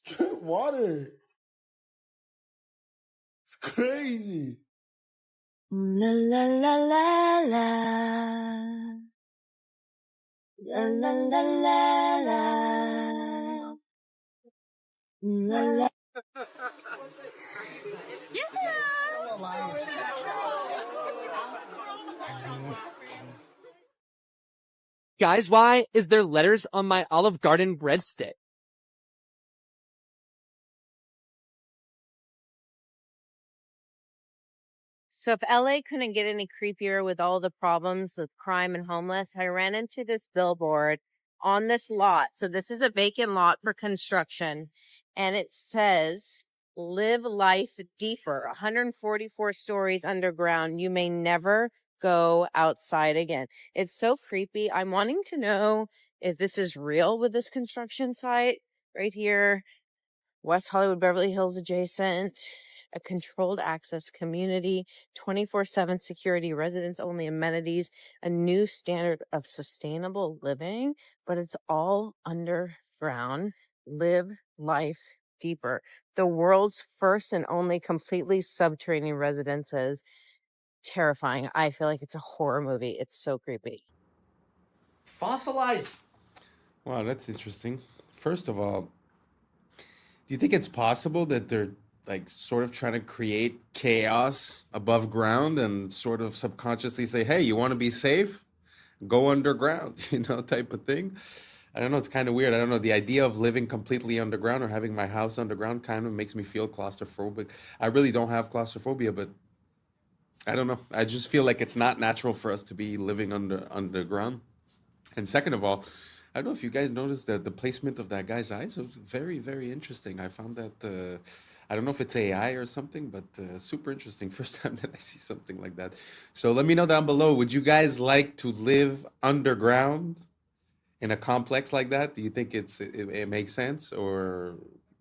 Speaker 25: drink water. It's crazy.
Speaker 14: La la la la la. La la la la la. La la.
Speaker 16: Guys, why is there letters on my Olive Garden breadstick?
Speaker 4: So if LA couldn't get any creepier with all the problems with crime and homeless, I ran into this billboard on this lot. So this is a vacant lot for construction, and it says, "Live life deeper, 144 stories underground. You may never go outside again." It's so creepy. I'm wanting to know if this is real with this construction site right here. West Hollywood, Beverly Hills adjacent, a controlled access community, 24/7 security, residents only amenities, a new standard of sustainable living, but it's all underground. Live life deeper. The world's first and only completely subterranean residences. Terrifying. I feel like it's a horror movie. It's so creepy.
Speaker 3: Fossilized. Wow, that's interesting. First of all, do you think it's possible that they're like sort of trying to create chaos above ground and sort of subconsciously say, hey, you want to be safe? Go underground, type of thing? I don't know. It's kind of weird. I don't know. The idea of living completely underground or having my house underground kind of makes me feel claustrophobic. I really don't have claustrophobia, but I don't know. I just feel like it's not natural for us to be living underground. And second of all, I don't know if you guys noticed that the placement of that guy's eyes was very, very interesting. I found that, I don't know if it's AI or something, but super interesting. First time that I see something like that. So let me know down below. Would you guys like to live underground in a complex like that? Do you think it makes sense? Or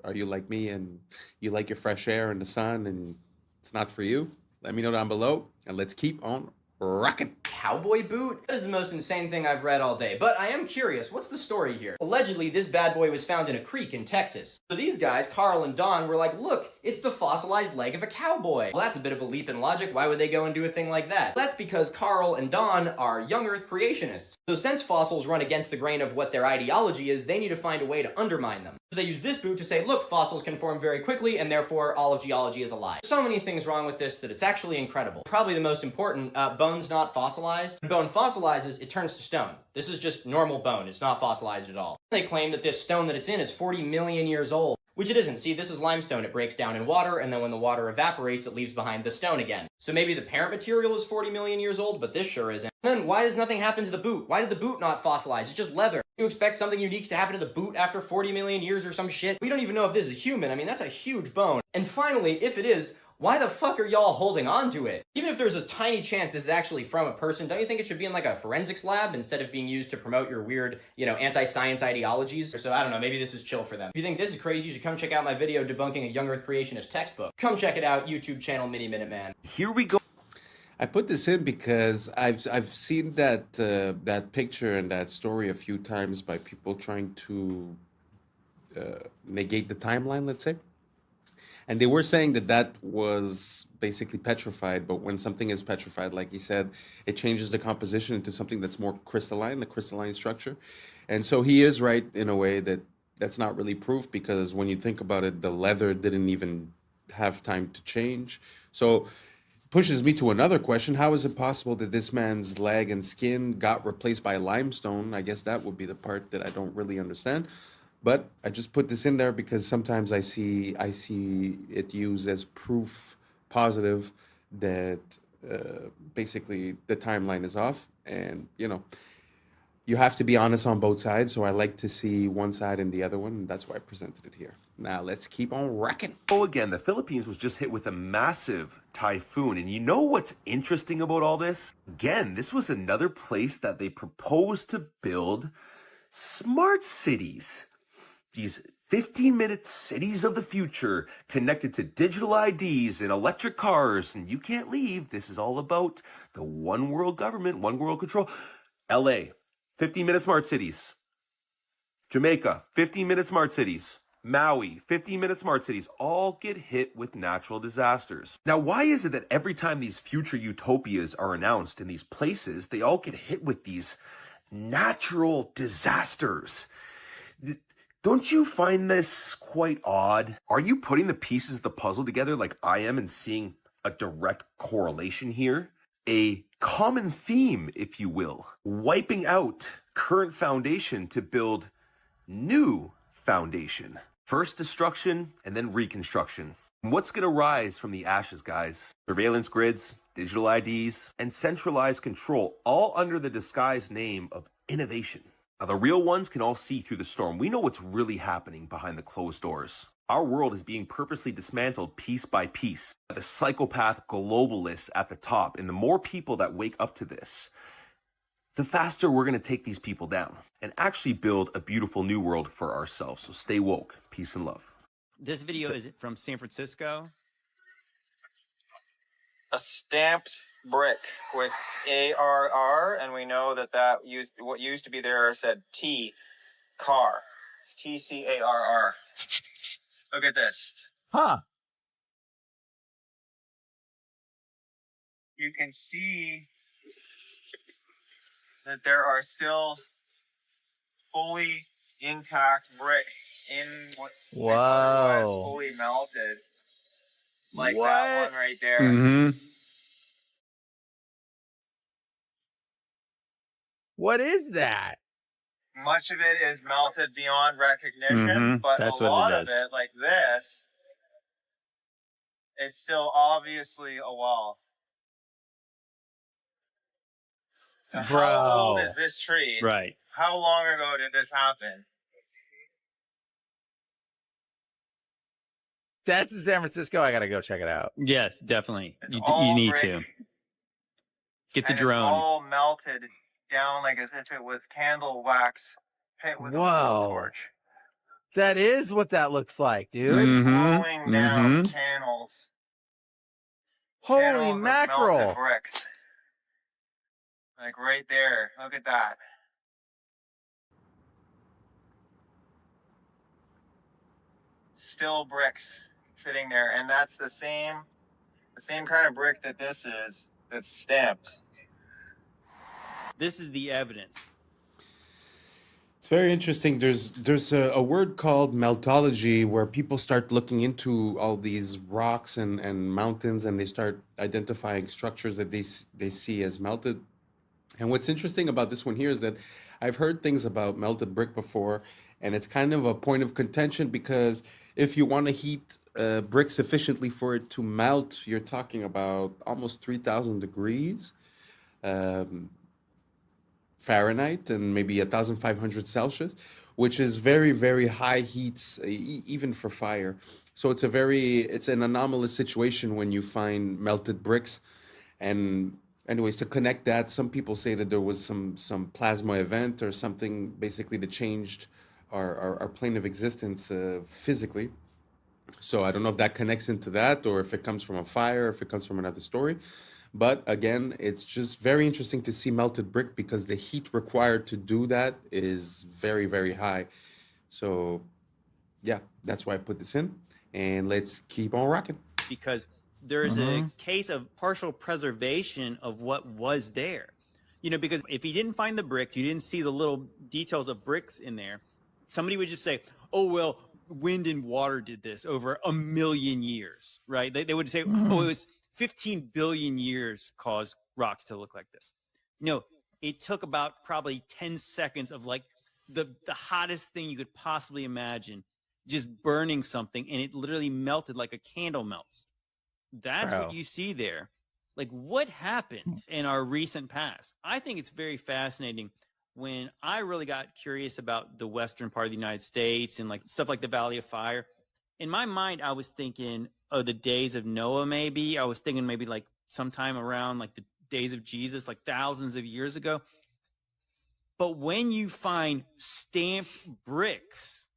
Speaker 3: are you like me and you like your fresh air and the sun and it's not for you? Let me know down below and let's keep on rocking.
Speaker 16: Cowboy boot? That is the most insane thing I've read all day, but I am curious, what's the story here? Allegedly, this bad boy was found in a creek in Texas. So these guys, Carl and Don, were like, look, it's the fossilized leg of a cowboy. Well, that's a bit of a leap in logic. Why would they go and do a thing like that? Well, that's because Carl and Don are young Earth creationists. So since fossils run against the grain of what their ideology is, they need to find a way to undermine them. So they use this boot to say, look, fossils can form very quickly, and therefore all of geology is a lie. So many things wrong with this that it's actually incredible. Probably the most important, bone's not fossilized. When bone fossilizes, it turns to stone. This is just normal bone. It's not fossilized at all. They claim that this stone that it's in is 40 million years old, which it isn't. See, this is limestone. It breaks down in water, and then when the water evaporates, it leaves behind the stone again. So maybe the parent material is 40 million years old, but this sure isn't. And then why does nothing happen to the boot? Why did the boot not fossilize? It's just leather. You expect something unique to happen to the boot after 40 million years or some shit? We don't even know if this is human. I mean, that's a huge bone. And finally, if it is, why the fuck are y'all holding on to it? Even if there's a tiny chance this is actually from a person, don't you think it should be in like a forensics lab instead of being used to promote your weird, anti-science ideologies? So I don't know, maybe this is chill for them. If you think this is crazy, you should come check out my video debunking a young Earth creationist textbook. Come check it out, YouTube channel Mini Minute Man.
Speaker 3: Here we go. I put this in because I've seen that picture and that story a few times by people trying to negate the timeline, let's say. And they were saying that was basically petrified, but when something is petrified, like he said, it changes the composition into something that's more crystalline, a crystalline structure. And so he is right in a way that that's not really proof, because when you think about it, the leather didn't even have time to change. So pushes me to another question. How is it possible that this man's leg and skin got replaced by limestone? I guess that would be the part that I don't really understand. But I just put this in there because sometimes I see it used as proof positive that basically the timeline is off. And, you have to be honest on both sides. So I like to see one side and the other one. And that's why I presented it here. Now let's keep on rocking.
Speaker 15: Oh, again, the Philippines was just hit with a massive typhoon. And you know what's interesting about all this? Again, this was another place that they proposed to build smart cities. These 15-minute cities of the future connected to digital IDs and electric cars. And you can't leave. This is all about the one world government, one world control. LA, 15-minute smart cities. Jamaica, 15-minute smart cities. Maui, 15-minute smart cities, all get hit with natural disasters. Now, why is it that every time these future utopias are announced in these places, they all get hit with these natural disasters? Don't you find this quite odd? Are you putting the pieces of the puzzle together like I am and seeing a direct correlation here? A common theme, if you will. Wiping out current foundation to build new foundation. First destruction and then reconstruction. What's going to rise from the ashes, guys? Surveillance grids, digital IDs, and centralized control, all under the disguised name of innovation. Now, the real ones can all see through the storm. We know what's really happening behind the closed doors. Our world is being purposely dismantled piece by piece by the psychopath globalists at the top. And the more people that wake up to this, the faster we're going to take these people down and actually build a beautiful new world for ourselves. So stay woke. Peace and love.
Speaker 18: This video is from San Francisco.
Speaker 20: A stamped brick with ARR, and we know that what used to be there said T, car. It's TCARR. Look at this.
Speaker 13: Huh.
Speaker 20: You can see that there are still fully intact bricks in what otherwise fully melted. Like that one right there.
Speaker 13: Mm-hmm. What is that?
Speaker 20: Much of it is melted beyond recognition, but
Speaker 18: That's
Speaker 20: a
Speaker 18: what
Speaker 20: lot
Speaker 18: it
Speaker 20: of
Speaker 18: is.
Speaker 20: it, like this, is still obviously a wall. Now, how old is this tree?
Speaker 18: Right.
Speaker 20: How long ago did this happen?
Speaker 13: That's in San Francisco. I gotta go check it out.
Speaker 18: Yes, definitely. You
Speaker 20: all
Speaker 18: need
Speaker 20: brick,
Speaker 18: to. Get the
Speaker 20: and
Speaker 18: drone.
Speaker 20: It's all melted down like as if it was candle wax hit with a blowtorch.
Speaker 13: That is what that looks like, dude.
Speaker 20: Flowing down channels.
Speaker 13: Holy
Speaker 20: Channels of
Speaker 13: mackerel.
Speaker 20: melted bricks. Like right there. Look at that. Still bricks sitting there, and that's the same kind of brick that this is, that's stamped.
Speaker 18: This is the evidence.
Speaker 3: It's very interesting. There's a word called meltology where people start looking into all these rocks and mountains, and they start identifying structures that they see as melted. And what's interesting about this one here is that I've heard things about melted brick before, and it's kind of a point of contention because if you want to heat brick sufficiently for it to melt, you're talking about almost 3,000 degrees Fahrenheit and maybe 1,500 Celsius, which is very, very high heats, even for fire. So it's an anomalous situation when you find melted bricks. And anyways, to connect that, some people say that there was some plasma event or something basically that changed our plane of existence physically. So I don't know if that connects into that or if it comes from a fire, if it comes from another story. But again, it's just very interesting to see melted brick because the heat required to do that is very, very high. So yeah, that's why I put this in. And let's keep on rocking.
Speaker 18: Because there's a case of partial preservation of what was there. You know, because if you didn't find the bricks, you didn't see the little details of bricks in there, somebody would just say, oh, well, wind and water did this over 1 million years, right? They would say, oh, it was 15 billion years caused rocks to look like this. No, it took about probably 10 seconds of like the hottest thing you could possibly imagine, just burning something, and it literally melted like a candle melts. That's what you see there. Like, what happened in our recent past? I think it's very fascinating. When I really got curious about the western part of the United States and like stuff like the Valley of Fire, in my mind, I was thinking, oh, the days of Noah, maybe. I was thinking maybe like sometime around like the days of Jesus, like thousands of years ago. But when you find stamped bricks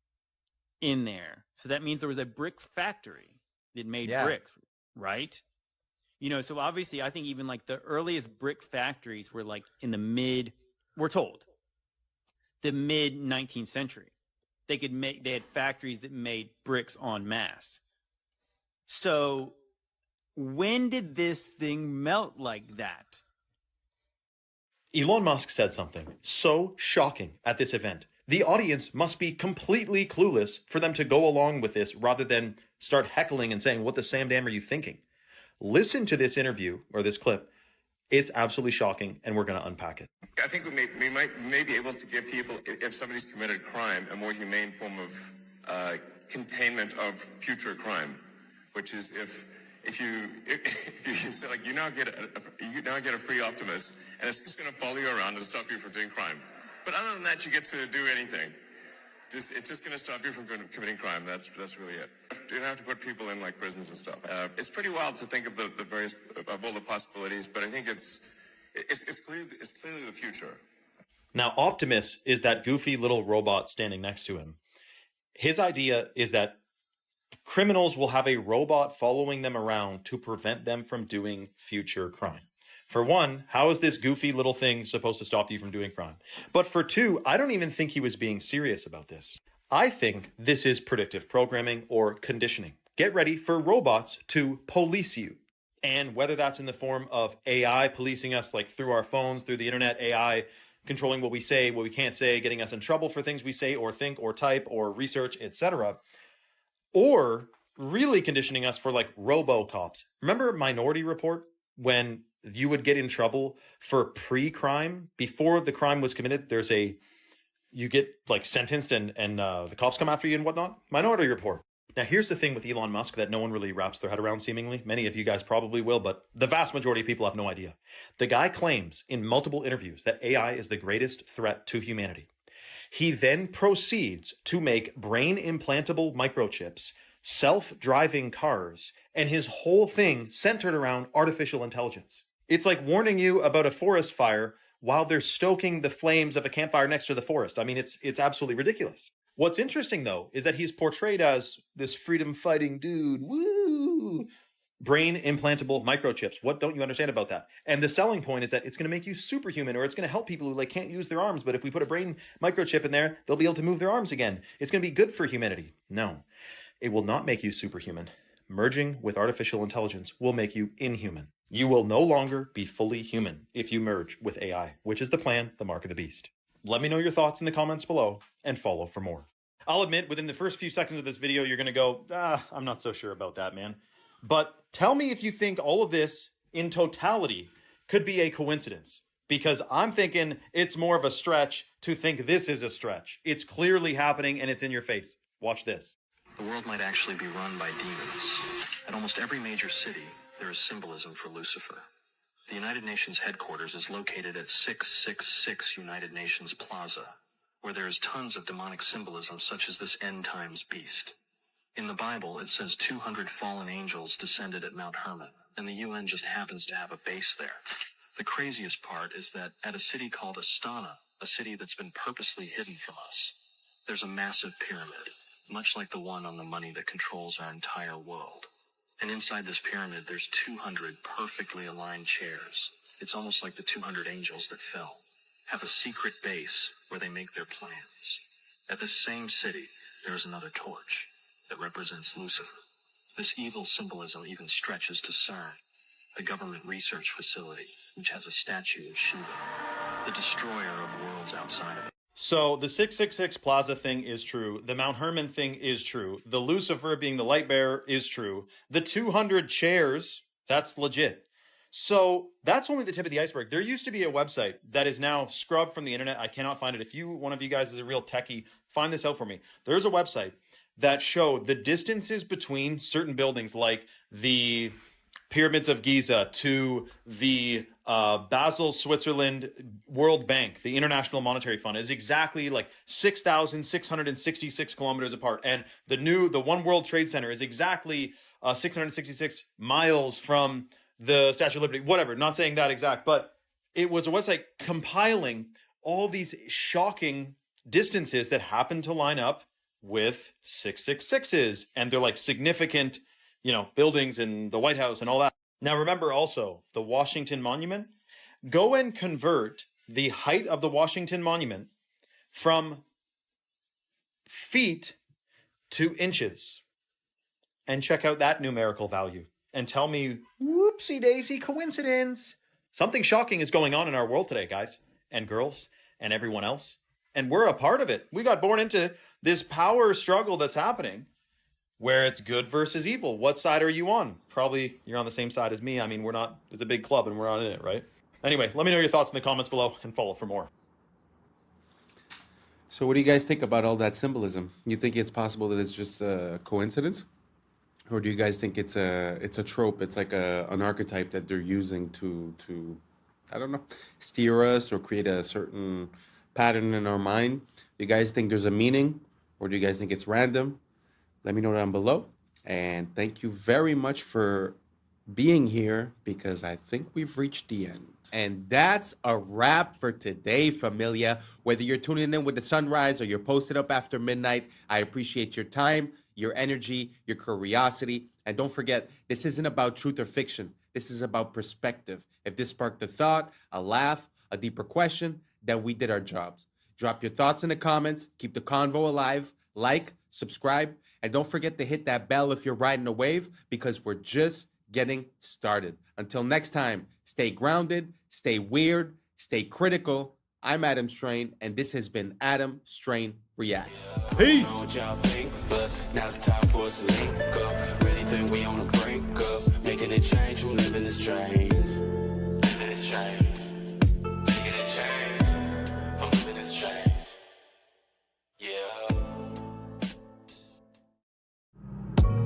Speaker 18: in there, so that means there was a brick factory that made bricks, right? You know, so obviously I think even like the earliest brick factories were like in the we're told, the mid 19th century. They had factories that made bricks en masse. So when did this thing melt like that?
Speaker 22: Elon Musk said something so shocking at this event. The audience must be completely clueless for them to go along with this rather than start heckling and saying, what the Sam Dam are you thinking? Listen to this interview or this clip. It's absolutely shocking, and we're going to unpack it.
Speaker 23: I think we may be able to give people, if somebody's committed crime, a more humane form of containment of future crime, which is if you say like you now get a free Optimus, and it's just going to follow you around and stop you from doing crime. But other than that, you get to do anything. It's just going to stop you from committing crime. That's really it. You don't have to put people in like prisons and stuff. It's pretty wild to think of the various of all the possibilities, but I think it's clearly the future.
Speaker 22: Now, Optimus is that goofy little robot standing next to him. His idea is that criminals will have a robot following them around to prevent them from doing future crime. For one, how is this goofy little thing supposed to stop you from doing crime? But for two, I don't even think he was being serious about this. I think this is predictive programming or conditioning. Get ready for robots to police you. And whether that's in the form of AI policing us, like through our phones, through the internet, AI controlling what we say, what we can't say, getting us in trouble for things we say or think or type or research, etc. Or really conditioning us for like robo-cops. Remember Minority Report, when you would get in trouble for pre-crime before the crime was committed? You get like sentenced and the cops come after you and whatnot. Minority Report. Now here's the thing with Elon Musk that no one really wraps their head around seemingly. Many of you guys probably will, but the vast majority of people have no idea. The guy claims in multiple interviews that AI is the greatest threat to humanity. He then proceeds to make brain implantable microchips, self-driving cars, and his whole thing centered around artificial intelligence. It's like warning you about a forest fire while they're stoking the flames of a campfire next to the forest. I mean, it's absolutely ridiculous. What's interesting, though, is that he's portrayed as this freedom-fighting dude. Woo! Brain implantable microchips. What don't you understand about that? And the selling point is that it's going to make you superhuman, or it's going to help people who like can't use their arms, but if we put a brain microchip in there, they'll be able to move their arms again. It's going to be good for humanity. No, it will not make you superhuman. Merging with artificial intelligence will make you inhuman. You will no longer be fully human if you merge with AI, which is the plan, the mark of the beast. Let me know your thoughts in the comments below and follow for more. I'll admit, within the first few seconds of this video, you're going to go, I'm not so sure about that, man. But tell me if you think all of this in totality could be a coincidence, because I'm thinking it's more of a stretch to think this is a stretch. It's clearly happening and it's in your face. Watch this.
Speaker 7: The world might actually be run by demons. At almost every major city, there is symbolism for Lucifer. The United Nations headquarters is located at 666 United Nations Plaza, where there is tons of demonic symbolism such as this end times beast. In the Bible, it says 200 fallen angels descended at Mount Hermon, and the UN just happens to have a base there. The craziest part is that at a city called Astana, a city that's been purposely hidden from us, there's a massive pyramid, much like the one on the money that controls our entire world. And inside this pyramid, there's 200 perfectly aligned chairs. It's almost like the 200 angels that fell have a secret base where they make their plans. At this same city, there is another torch that represents Lucifer. This evil symbolism even stretches to CERN, a government research facility, which has a statue of Shiva, the destroyer of worlds outside of it.
Speaker 22: So the 666 Plaza thing is true. The Mount Hermon thing is true. The Lucifer being the light bearer is true. The 200 chairs, that's legit. So that's only the tip of the iceberg. There used to be a website that is now scrubbed from the internet. I cannot find it. If one of you guys is a real techie, find this out for me. There's a website that showed the distances between certain buildings, like the Pyramids of Giza to the Basel, Switzerland World Bank, the International Monetary Fund, is exactly like 6,666 kilometers apart. And the One World Trade Center is exactly 666 miles from the Statue of Liberty. Whatever, not saying that exact, but it was a website compiling all these shocking distances that happen to line up with 666s. And they're like significant, buildings in the White House and all that. Now, remember also the Washington Monument. Go and convert the height of the Washington Monument from feet to inches and check out that numerical value and tell me, whoopsie daisy coincidence. Something shocking is going on in our world today, guys and girls and everyone else. And we're a part of it. We got born into this power struggle that's happening, where it's good versus evil. What side are you on? Probably you're on the same side as me. I mean, it's a big club and we're on in it, right? Anyway, let me know your thoughts in the comments below and follow for more.
Speaker 3: So what do you guys think about all that symbolism? You think it's possible that it's just a coincidence? Or do you guys think it's a trope? It's like an archetype that they're using to I don't know, steer us or create a certain pattern in our mind. You guys think there's a meaning, or do you guys think it's random? Let me know down below. And thank you very much for being here, because I think we've reached the end. And that's a wrap for today, familia. Whether you're tuning in with the sunrise or you're posted up after midnight, I appreciate your time, your energy, your curiosity. And don't forget, this isn't about truth or fiction. This is about perspective. If this sparked a thought, a laugh, a deeper question, then we did our jobs. Drop your thoughts in the comments. Keep the convo alive. Like, subscribe, and don't forget to hit that bell if you're riding a wave, because we're just getting started. Until next time, stay grounded, stay weird, stay critical. I'm Adam Strain, and this has been Adam Strain Reacts. Peace!
Speaker 5: Know what y'all think, but now's the time for us to link up. Really think we on the brink up, making a change, we live in this train. Living this train. Making a change. I'm living this train.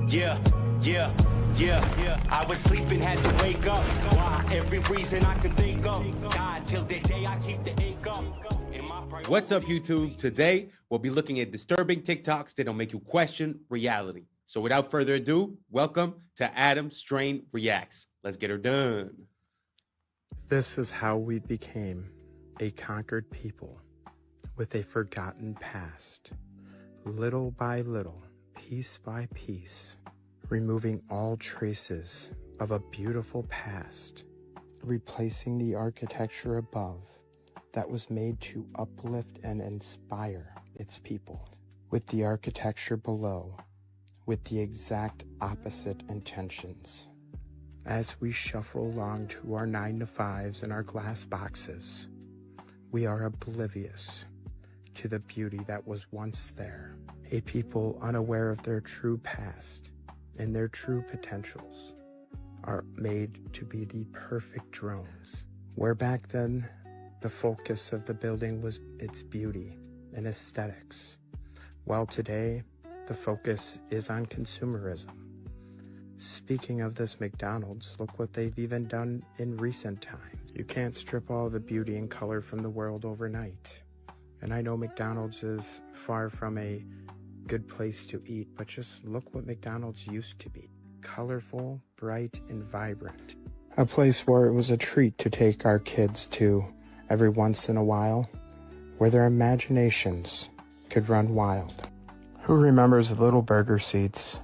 Speaker 5: Yeah.
Speaker 8: Yeah. I was sleeping, had to wake up. Why? Every reason I could think of. God, till the day I keep the ache up.
Speaker 3: What's up, YouTube? Today, we'll be looking at disturbing TikToks that'll make you question reality. So without further ado, welcome to Adam Strain Reacts. Let's get her done.
Speaker 9: This is how we became a conquered people with a forgotten past. Little by little, piece by piece, removing all traces of a beautiful past, replacing the architecture above that was made to uplift and inspire its people with the architecture below with the exact opposite intentions. As we shuffle along to our 9-to-5s and our glass boxes, we are oblivious to the beauty that was once there. A people unaware of their true past and their true potentials are made to be the perfect drones. Where back then, the focus of the building was its beauty and aesthetics, while today, the focus is on consumerism. Speaking of this McDonald's, look what they've even done in recent times. You can't strip all the beauty and color from the world overnight. And I know McDonald's is far from a good place to eat, but just look what McDonald's used to be. Colorful, bright, and vibrant. A place where it was a treat to take our kids to every once in a while, where their imaginations could run wild. Who remembers the little burger seats,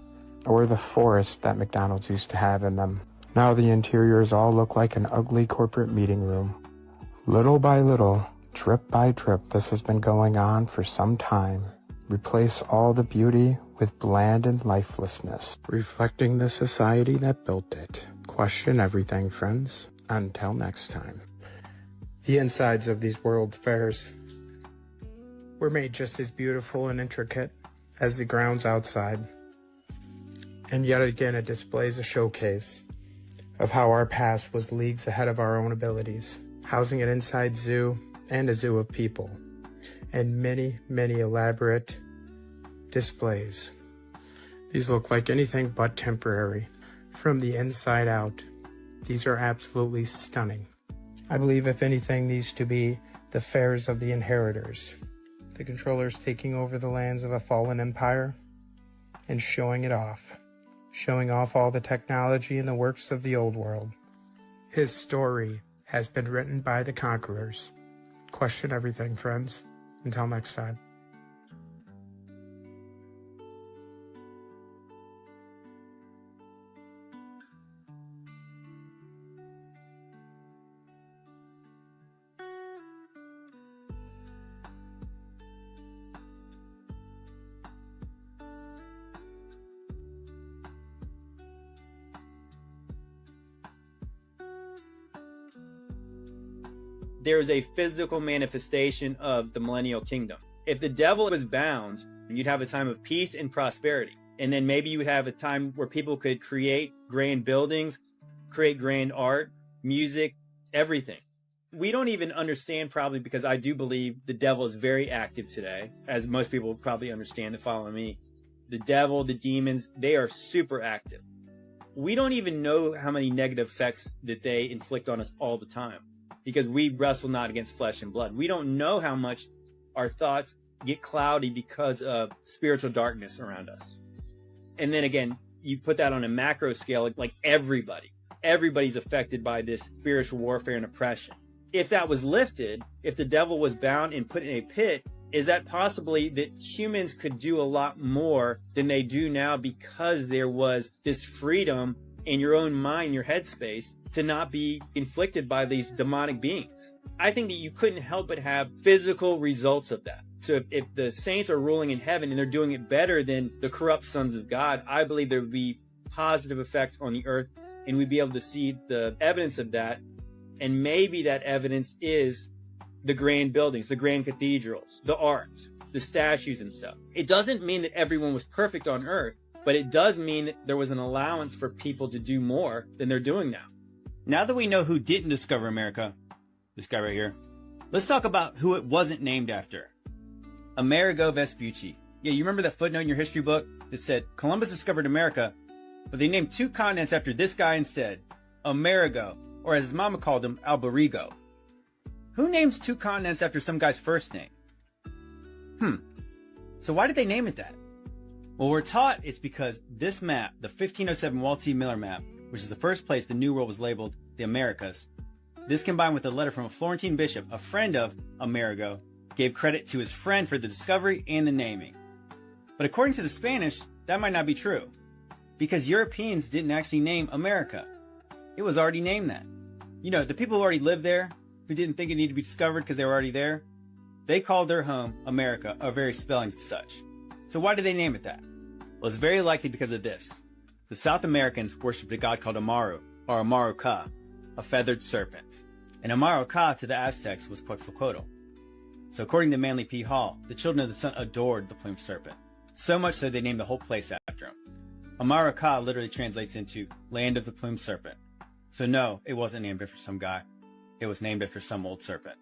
Speaker 9: or the forest that McDonald's used to have in them? Now the interiors all look like an ugly corporate meeting room. Little by little, drip by drip, this has been going on for some time. Replace all the beauty with bland and lifelessness, reflecting the society that built it. Question everything, friends. Until next time. The insides of these World's Fairs were made just as beautiful and intricate as the grounds outside. And yet again, it displays a showcase of how our past was leagues ahead of our own abilities, housing an inside zoo and a zoo of people, and many, many elaborate displays. These look like anything but temporary. From the inside out, these are absolutely stunning. I believe, if anything, these to be the fairs of the inheritors, the controllers taking over the lands of a fallen empire and showing it off, showing off all the technology and the works of the old world. His story has been written by the conquerors. Question everything, friends. Until next time.
Speaker 18: There is a physical manifestation of the millennial kingdom. If the devil was bound, you'd have a time of peace and prosperity. And then maybe you would have a time where people could create grand buildings, create grand art, music, everything. We don't even understand, probably, because I do believe the devil is very active today, as most people probably understand that follow me. the devil, the demons, they are super active. We don't even know how many negative effects that they inflict on us all the time, because we wrestle not against flesh and blood. We don't know how much our thoughts get cloudy because of spiritual darkness around us. And then again, you put that on a macro scale, like everybody's affected by this spiritual warfare and oppression. If that was lifted, if the devil was bound and put in a pit, is that possibly that humans could do a lot more than they do now, because there was this freedom in your own mind, your headspace, to not be inflicted by these demonic beings? I think that you couldn't help but have physical results of that. So if the saints are ruling in heaven and they're doing it better than the corrupt sons of God, I believe there would be positive effects on the earth, and we'd be able to see the evidence of that. And maybe that evidence is the grand buildings, the grand cathedrals, the art, the statues and stuff. It doesn't mean that everyone was perfect on earth, but it does mean that there was an allowance for people to do more than they're doing now.
Speaker 2: Now that we know who didn't discover America, this guy right here, let's talk about who it wasn't named after. Amerigo Vespucci. Yeah, you remember that footnote in your history book that said Columbus discovered America, but they named 2 continents after this guy instead, Amerigo, or as his mama called him, Alberigo. Who names 2 continents after some guy's first name? So why did they name it that? Well, we're taught it's because this map, the 1507 Walt C. Miller map, which is the first place the New World was labeled the Americas, this combined with a letter from a Florentine bishop, a friend of Amerigo, gave credit to his friend for the discovery and the naming. But according to the Spanish, that might not be true, because Europeans didn't actually name America. It was already named that. You know, the people who already lived there, who didn't think it needed to be discovered because they were already there, they called their home America, or various spellings of such. So why did they name it that? Well, it's very likely because of this. The South Americans worshipped a god called Amaru, or Amaru Ka, a feathered serpent. And Amaru Ka to the Aztecs was Quetzalcoatl. So according to Manly P. Hall, the children of the sun adored the plumed serpent. So much so they named the whole place after him. Amaru Ka literally translates into land of the plumed serpent. So no, it wasn't named after some guy. It was named after some old serpent.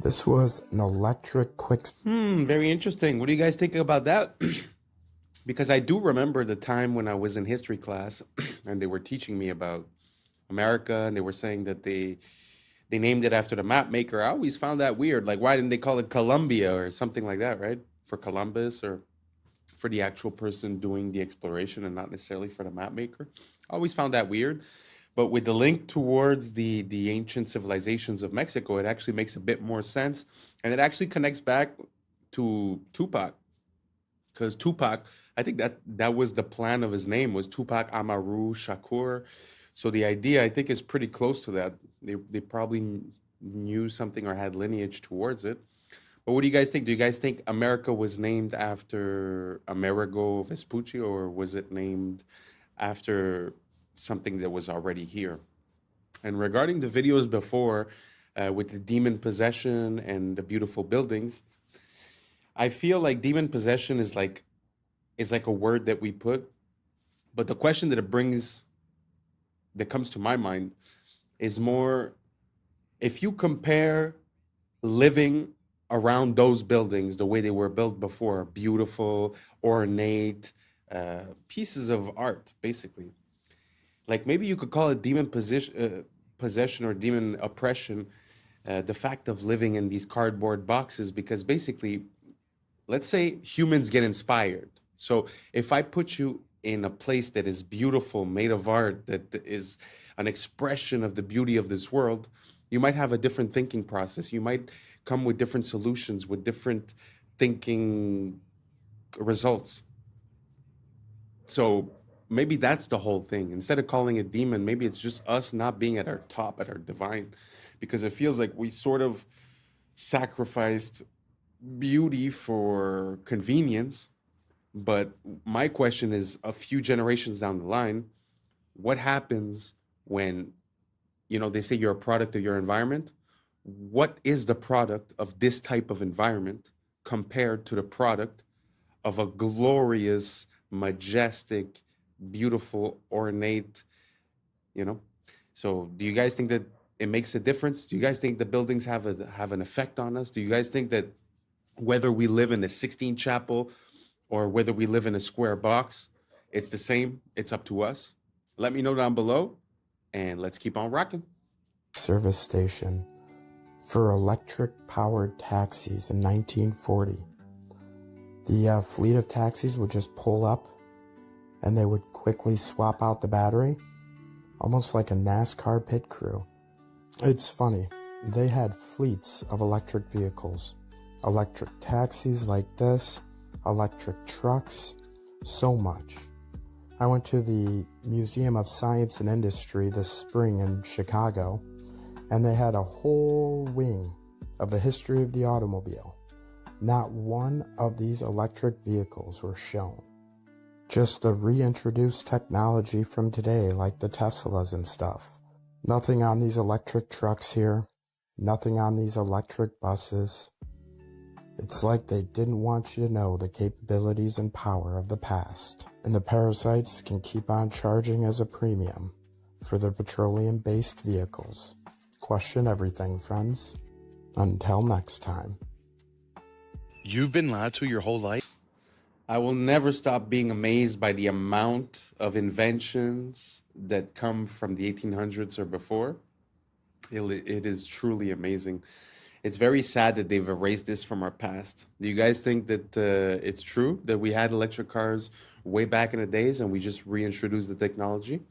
Speaker 9: This was an electric quick...
Speaker 3: Very interesting. What do you guys think about that? Because I do remember the time when I was in history class and they were teaching me about America, and they were saying that they named it after the map maker. I always found that weird. Like, why didn't they call it Columbia or something like that, right? For Columbus, or for the actual person doing the exploration and not necessarily for the map maker. I always found that weird. But with the link towards the ancient civilizations of Mexico, it actually makes a bit more sense. And it actually connects back to Tupac. Because Tupac, I think that was the plan of his name, was Tupac Amaru Shakur. So the idea, I think, is pretty close to that. They probably knew something or had lineage towards it. But what do you guys think? Do you guys think America was named after Amerigo Vespucci, or was it named after something that was already here? And regarding the videos before, with the demon possession and the beautiful buildings, I feel like demon possession is like a word that we put, but the question that comes to my mind is more, if you compare living around those buildings the way they were built before, beautiful, ornate pieces of art, basically. Like, maybe you could call it demon possession or demon oppression, the fact of living in these cardboard boxes, because basically, let's say humans get inspired. So if I put you in a place that is beautiful, made of art, that is an expression of the beauty of this world, you might have a different thinking process. You might come with different solutions, with different thinking results. So maybe that's the whole thing. Instead of calling it demon, maybe it's just us not being at our top, at our divine, because it feels like we sort of sacrificed beauty for convenience. But my question is, a few generations down the line, what happens when, they say you're a product of your environment? What is the product of this type of environment compared to the product of a glorious, majestic, beautiful, ornate, So do you guys think that it makes a difference? Do you guys think the buildings have an effect on us? Do you guys think that whether we live in a Sixtine Chapel or whether we live in a square box, it's the same. It's up to us. Let me know down below, and let's keep on rocking.
Speaker 9: Service station for electric-powered taxis in 1940. The fleet of taxis would just pull up, and they would quickly swap out the battery, almost like a NASCAR pit crew. It's funny, they had fleets of electric vehicles, electric taxis like this, electric trucks, so much. I went to the Museum of Science and Industry this spring in Chicago, and they had a whole wing of the history of the automobile. Not one of these electric vehicles were shown. Just the reintroduced technology from today, like the Teslas and stuff. Nothing on these electric trucks here. Nothing on these electric buses. It's like they didn't want you to know the capabilities and power of the past. And the parasites can keep on charging as a premium for their petroleum-based vehicles. Question everything, friends. Until next time.
Speaker 25: You've been lied to your whole life?
Speaker 3: I will never stop being amazed by the amount of inventions that come from the 1800s or before. It is truly amazing. It's very sad that they've erased this from our past. Do you guys think that it's true that we had electric cars way back in the days and we just reintroduced the technology?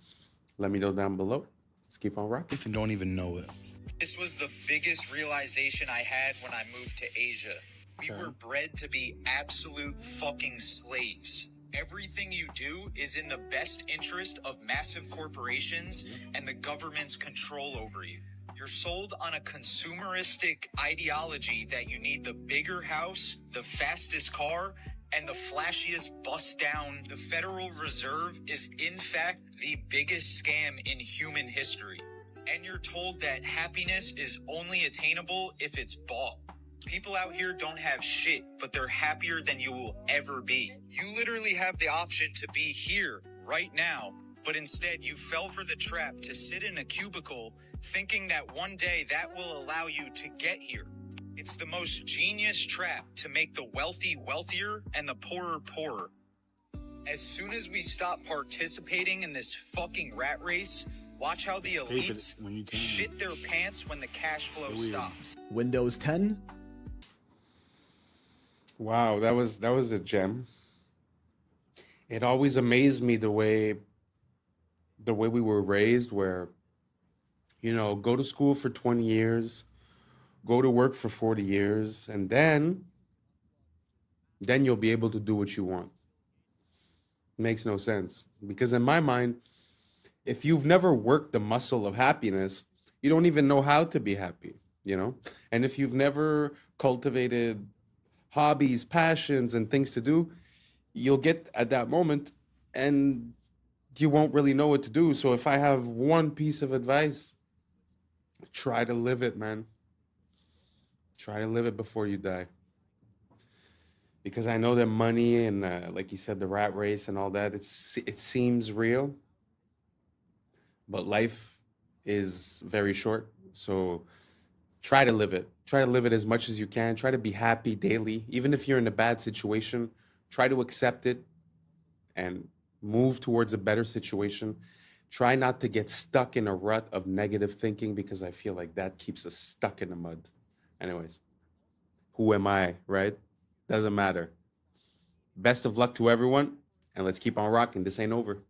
Speaker 3: Let me know down below. Let's keep on rocking.
Speaker 25: If you don't even know it.
Speaker 10: This was the biggest realization I had when I moved to Asia. We were bred to be absolute fucking slaves. Everything you do is in the best interest of massive corporations and the government's control over you. You're sold on a consumeristic ideology that you need the bigger house, the fastest car, and the flashiest bust down. The Federal Reserve is in fact the biggest scam in human history. And you're told that happiness is only attainable if it's bought. People out here don't have shit, but they're happier than you will ever be. You literally have the option to be here right now, but instead you fell for the trap to sit in a cubicle thinking that one day that will allow you to get here. It's the most genius trap to make the wealthy wealthier and the poorer poorer. As soon as we stop participating in this fucking rat race, watch how the elites shit their pants when the cash flow stops.
Speaker 11: Windows 10.
Speaker 3: Wow, that was a gem. It always amazed me the way we were raised, where, you know, go to school for 20 years, go to work for 40 years, and then you'll be able to do what you want. Makes no sense. Because in my mind, if you've never worked the muscle of happiness, you don't even know how to be happy, you know? And if you've never cultivated hobbies, passions, and things to do, you'll get at that moment and you won't really know what to do. So if I have one piece of advice, try to live it, man. Try to live it before you die. Because I know that money and, like you said, the rat race and all that, it seems real. But life is very short. So try to live it. Try to live it as much as you can. Try to be happy daily. Even if you're in a bad situation, try to accept it and move towards a better situation. Try not to get stuck in a rut of negative thinking, because I feel like that keeps us stuck in the mud. Anyways, who am I, right? Doesn't matter. Best of luck to everyone, and let's keep on rocking. This ain't over.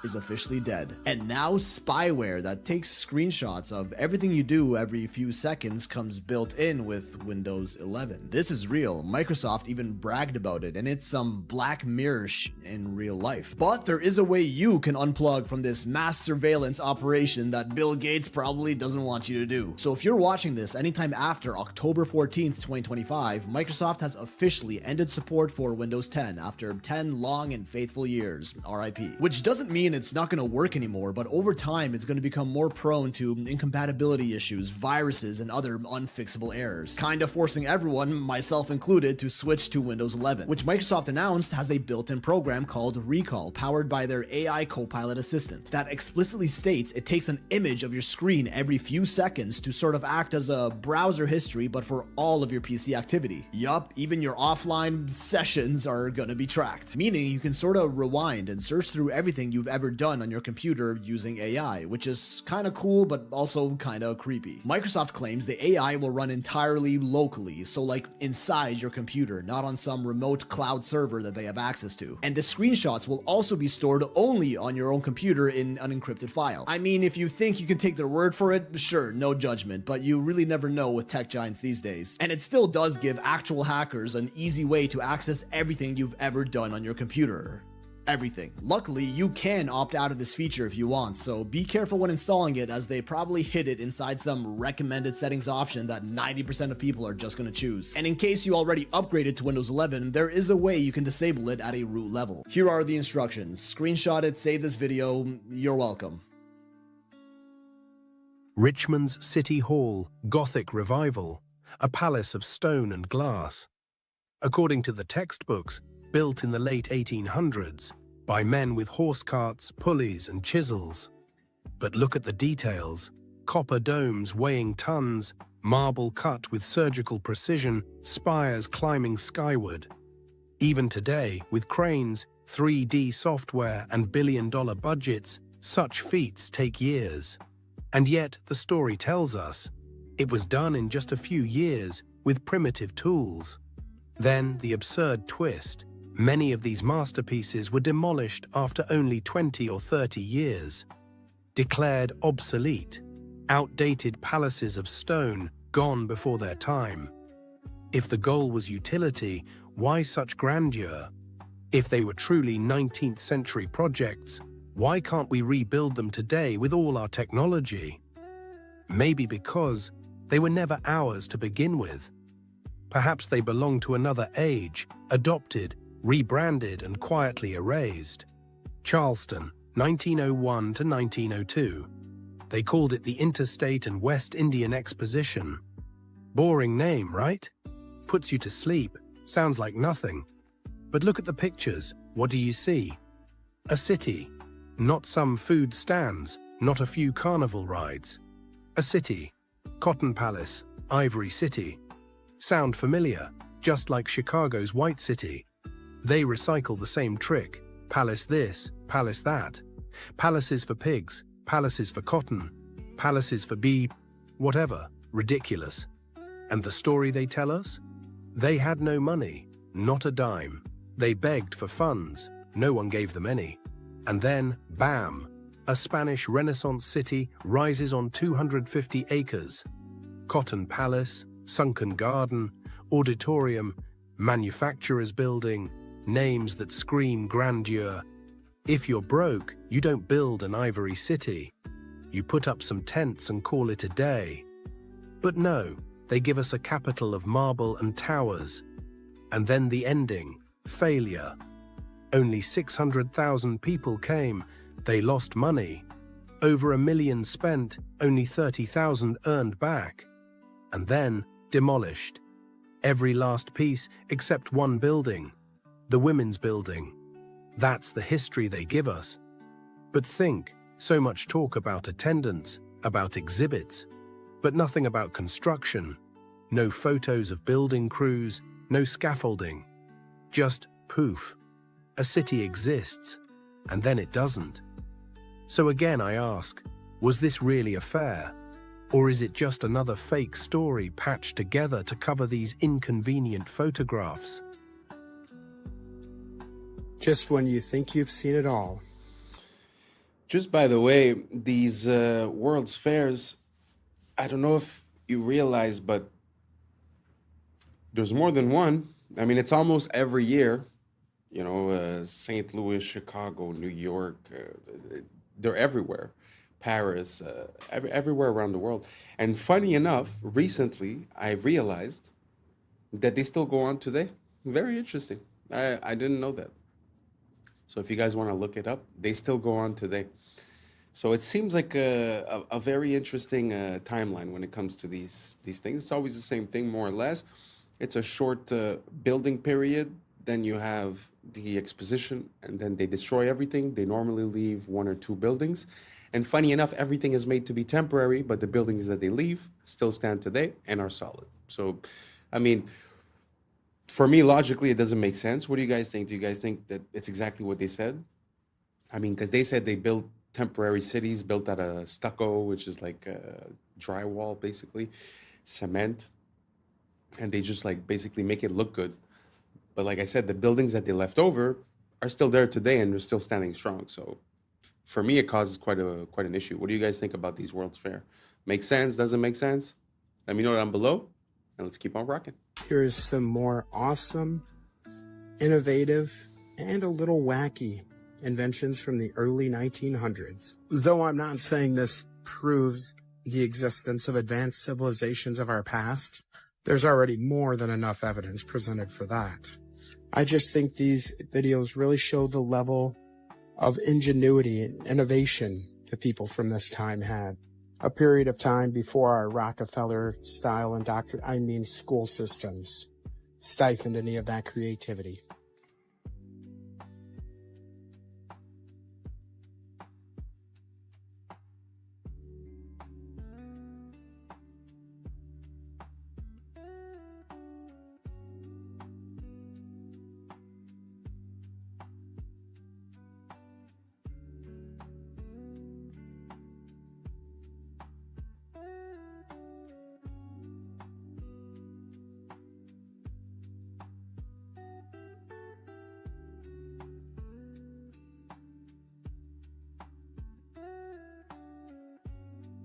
Speaker 11: Is officially dead. And now spyware that takes screenshots of everything you do every few seconds comes built in with Windows 11. This is real. Microsoft even bragged about it, and it's some Black Mirror in real life. But there is a way you can unplug from this mass surveillance operation that Bill Gates probably doesn't want you to do. So if you're watching this anytime after October 14th, 2025, Microsoft has officially ended support for Windows 10 after 10 long and faithful years. RIP. Which doesn't mean mean it's not going to work anymore, but over time it's going to become more prone to incompatibility issues, viruses, and other unfixable errors, kind of forcing everyone, myself included, to switch to Windows 11, which Microsoft announced has a built-in program called Recall, powered by their AI Copilot assistant, that explicitly states it takes an image of your screen every few seconds to sort of act as a browser history, but for all of your PC activity. Yup, even your offline sessions are gonna be tracked, meaning you can sort of rewind and search through everything you've ever done on your computer using AI, which is kinda cool, but also kinda creepy. Microsoft claims the AI will run entirely locally, so like inside your computer, not on some remote cloud server that they have access to. And the screenshots will also be stored only on your own computer in an encrypted file. I mean, if you think you can take their word for it, sure, no judgment, but you really never know with tech giants these days. And it still does give actual hackers an easy way to access everything you've ever done on your computer. Everything. Luckily, you can opt out of this feature if you want, so be careful when installing it, as they probably hid it inside some recommended settings option that 90% of people are just gonna choose. And in case you already upgraded to Windows 11, there is a way you can disable it at a root level. Here are the instructions. Screenshot it, save this video, you're welcome.
Speaker 1: Richmond's City Hall, Gothic Revival, a palace of stone and glass. According to the textbooks, built in the late 1800s by men with horse carts, pulleys and chisels. But look at the details. Copper domes weighing tons, marble cut with surgical precision, spires climbing skyward. Even today, with cranes, 3D software and billion-dollar budgets, such feats take years. And yet, the story tells us, it was done in just a few years with primitive tools. Then, the absurd twist. Many of these masterpieces were demolished after only 20 or 30 years. Declared obsolete, outdated palaces of stone gone before their time. If the goal was utility, why such grandeur? If they were truly 19th century projects, why can't we rebuild them today with all our technology? Maybe because they were never ours to begin with. Perhaps they belong to another age, adopted, rebranded and quietly erased. Charleston, 1901 to 1902. They called it the Interstate and West Indian Exposition. Boring name, right? Puts you to sleep, sounds like nothing. But look at the pictures, what do you see? A city, not some food stands, not a few carnival rides. A city, Cotton Palace, Ivory City. Sound familiar, just like Chicago's White City. They recycle the same trick, palace this, palace that. Palaces for pigs, palaces for cotton, palaces for bee, whatever, ridiculous. And the story they tell us? They had no money, not a dime. They begged for funds, no one gave them any. And then, bam, a Spanish Renaissance city rises on 250 acres. Cotton Palace, sunken garden, auditorium, manufacturer's building, names that scream grandeur. If you're broke, you don't build an ivory city. You put up some tents and call it a day. But no, they give us a capital of marble and towers. And then the ending, failure. Only 600,000 people came, they lost money. Over $1 million spent, only 30,000 earned back. And then demolished. Every last piece except one building. The women's building. That's the history they give us. But think, so much talk about attendance, about exhibits, but nothing about construction. No photos of building crews, no scaffolding. Just poof. A city exists, and then it doesn't. So again I ask, was this really a fair? Or is it just another fake story patched together to cover these inconvenient photographs?
Speaker 9: Just when you think you've seen it all.
Speaker 3: Just by the way, these World's Fairs, I don't know if you realize, but there's more than one. I mean, it's almost every year. You know, St. Louis, Chicago, New York, they're everywhere. Paris, everywhere around the world. And funny enough, recently, I realized that they still go on today. Very interesting. I didn't know that. So if you guys want to look it up, they still go on today. So it seems like a very interesting timeline when it comes to these things. It's always the same thing, more or less. It's a short building period. Then you have the exposition, and then they destroy everything. They normally leave 1 or 2 buildings. And funny enough, everything is made to be temporary, but the buildings that they leave still stand today and are solid. So, I mean, for me, logically, it doesn't make sense. What do you guys think? Do you guys think that it's exactly what they said? I mean, because they said they built temporary cities built out of stucco, which is like drywall, basically, cement, and they just like basically make it look good. But like I said, the buildings that they left over are still there today and they're still standing strong. So for me, it causes quite an issue. What do you guys think about these World's Fair? Makes sense? Doesn't make sense? Let me know down below, and let's keep on rocking.
Speaker 9: Here's some more awesome, innovative, and a little wacky inventions from the early 1900s. Though I'm not saying this proves the existence of advanced civilizations of our past, there's already more than enough evidence presented for that. I just think these videos really show the level of ingenuity and innovation the people from this time had. A period of time before our Rockefeller-style school systems stifled any of that creativity.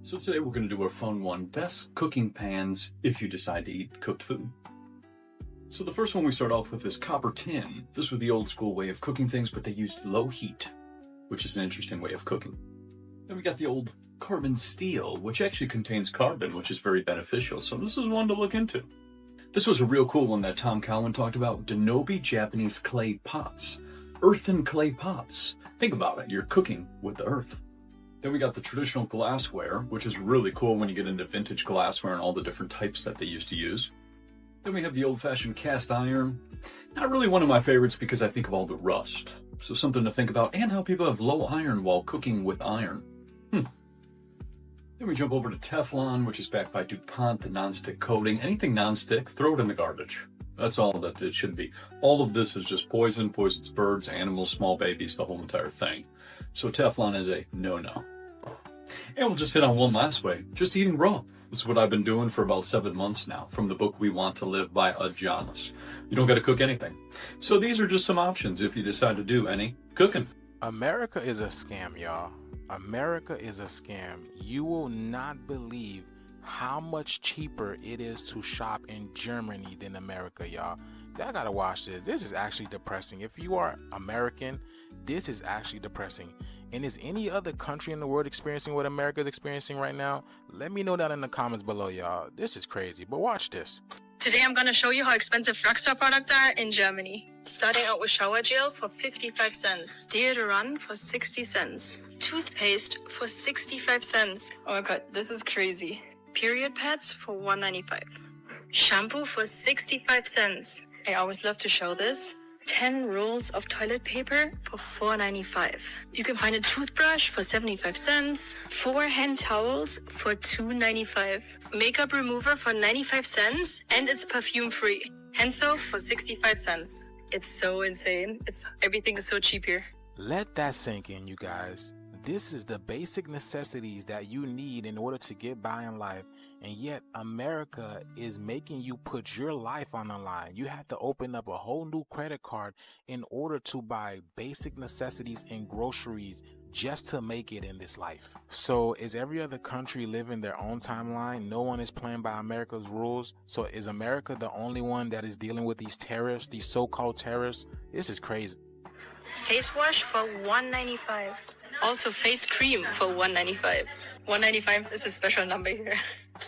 Speaker 6: So today we're going to do a fun one, best cooking pans if you decide to eat cooked food. So the first one we start off with is copper tin. This was the old school way of cooking things, but they used low heat, which is an interesting way of cooking. Then we got the old carbon steel, which actually contains carbon, which is very beneficial. So this is one to look into. This was a real cool one that Tom Cowan talked about, Denobi Japanese clay pots. Earthen clay pots. Think about it, you're cooking with the earth. Then we got the traditional glassware, which is really cool when you get into vintage glassware and all the different types that they used to use. Then we have the old-fashioned cast iron. Not really one of my favorites because I think of all the rust. So something to think about, and how people have low iron while cooking with iron. Then we jump over to Teflon, which is backed by DuPont, the non-stick coating. Anything non-stick, throw it in the garbage. That's all that it should be. All of this is just poison, poisons birds, animals, small babies, the whole entire thing. So Teflon is a no-no. And we'll just hit on one last way, just eating raw. This is what I've been doing for about 7 months now, from the book We Want to Live by Jonas. You don't got to cook anything. So these are just some options if you decide to do any cooking.
Speaker 17: America is a scam, y'all. America is a scam. You will not believe how much cheaper it is to shop in Germany than America, y'all. Y'all gotta watch this. This is actually depressing. If you are American, this is actually depressing. And is any other country in the world experiencing what America is experiencing right now? Let me know that in the comments below, y'all. This is crazy, but watch this.
Speaker 19: Today I'm going to show you how expensive drugstore products are in Germany. Starting out with shower gel for 55 cents, deodorant for 60 cents, toothpaste for 65 cents. Oh my god, this is crazy. Period pads for $1.95. Shampoo for 65 cents. I always love to show this. 10 rolls of toilet paper for $4.95. You can find a toothbrush for 75 cents, 4 hand towels for $2.95, makeup remover for 95 cents, and it's perfume free. Hand soap for 65 cents. It's so insane. Everything is so cheap here.
Speaker 17: Let that sink in, you guys. This is the basic necessities that you need in order to get by in life. And yet America is making you put your life on the line. You have to open up a whole new credit card in order to buy basic necessities and groceries just to make it in this life. So is every other country living their own timeline? No one is playing by America's rules. So is America the only one that is dealing with these terrorists, these so-called terrorists? This is crazy.
Speaker 19: Face wash for $1.95. Also face cream for $1.95. $1.95 is a special number here.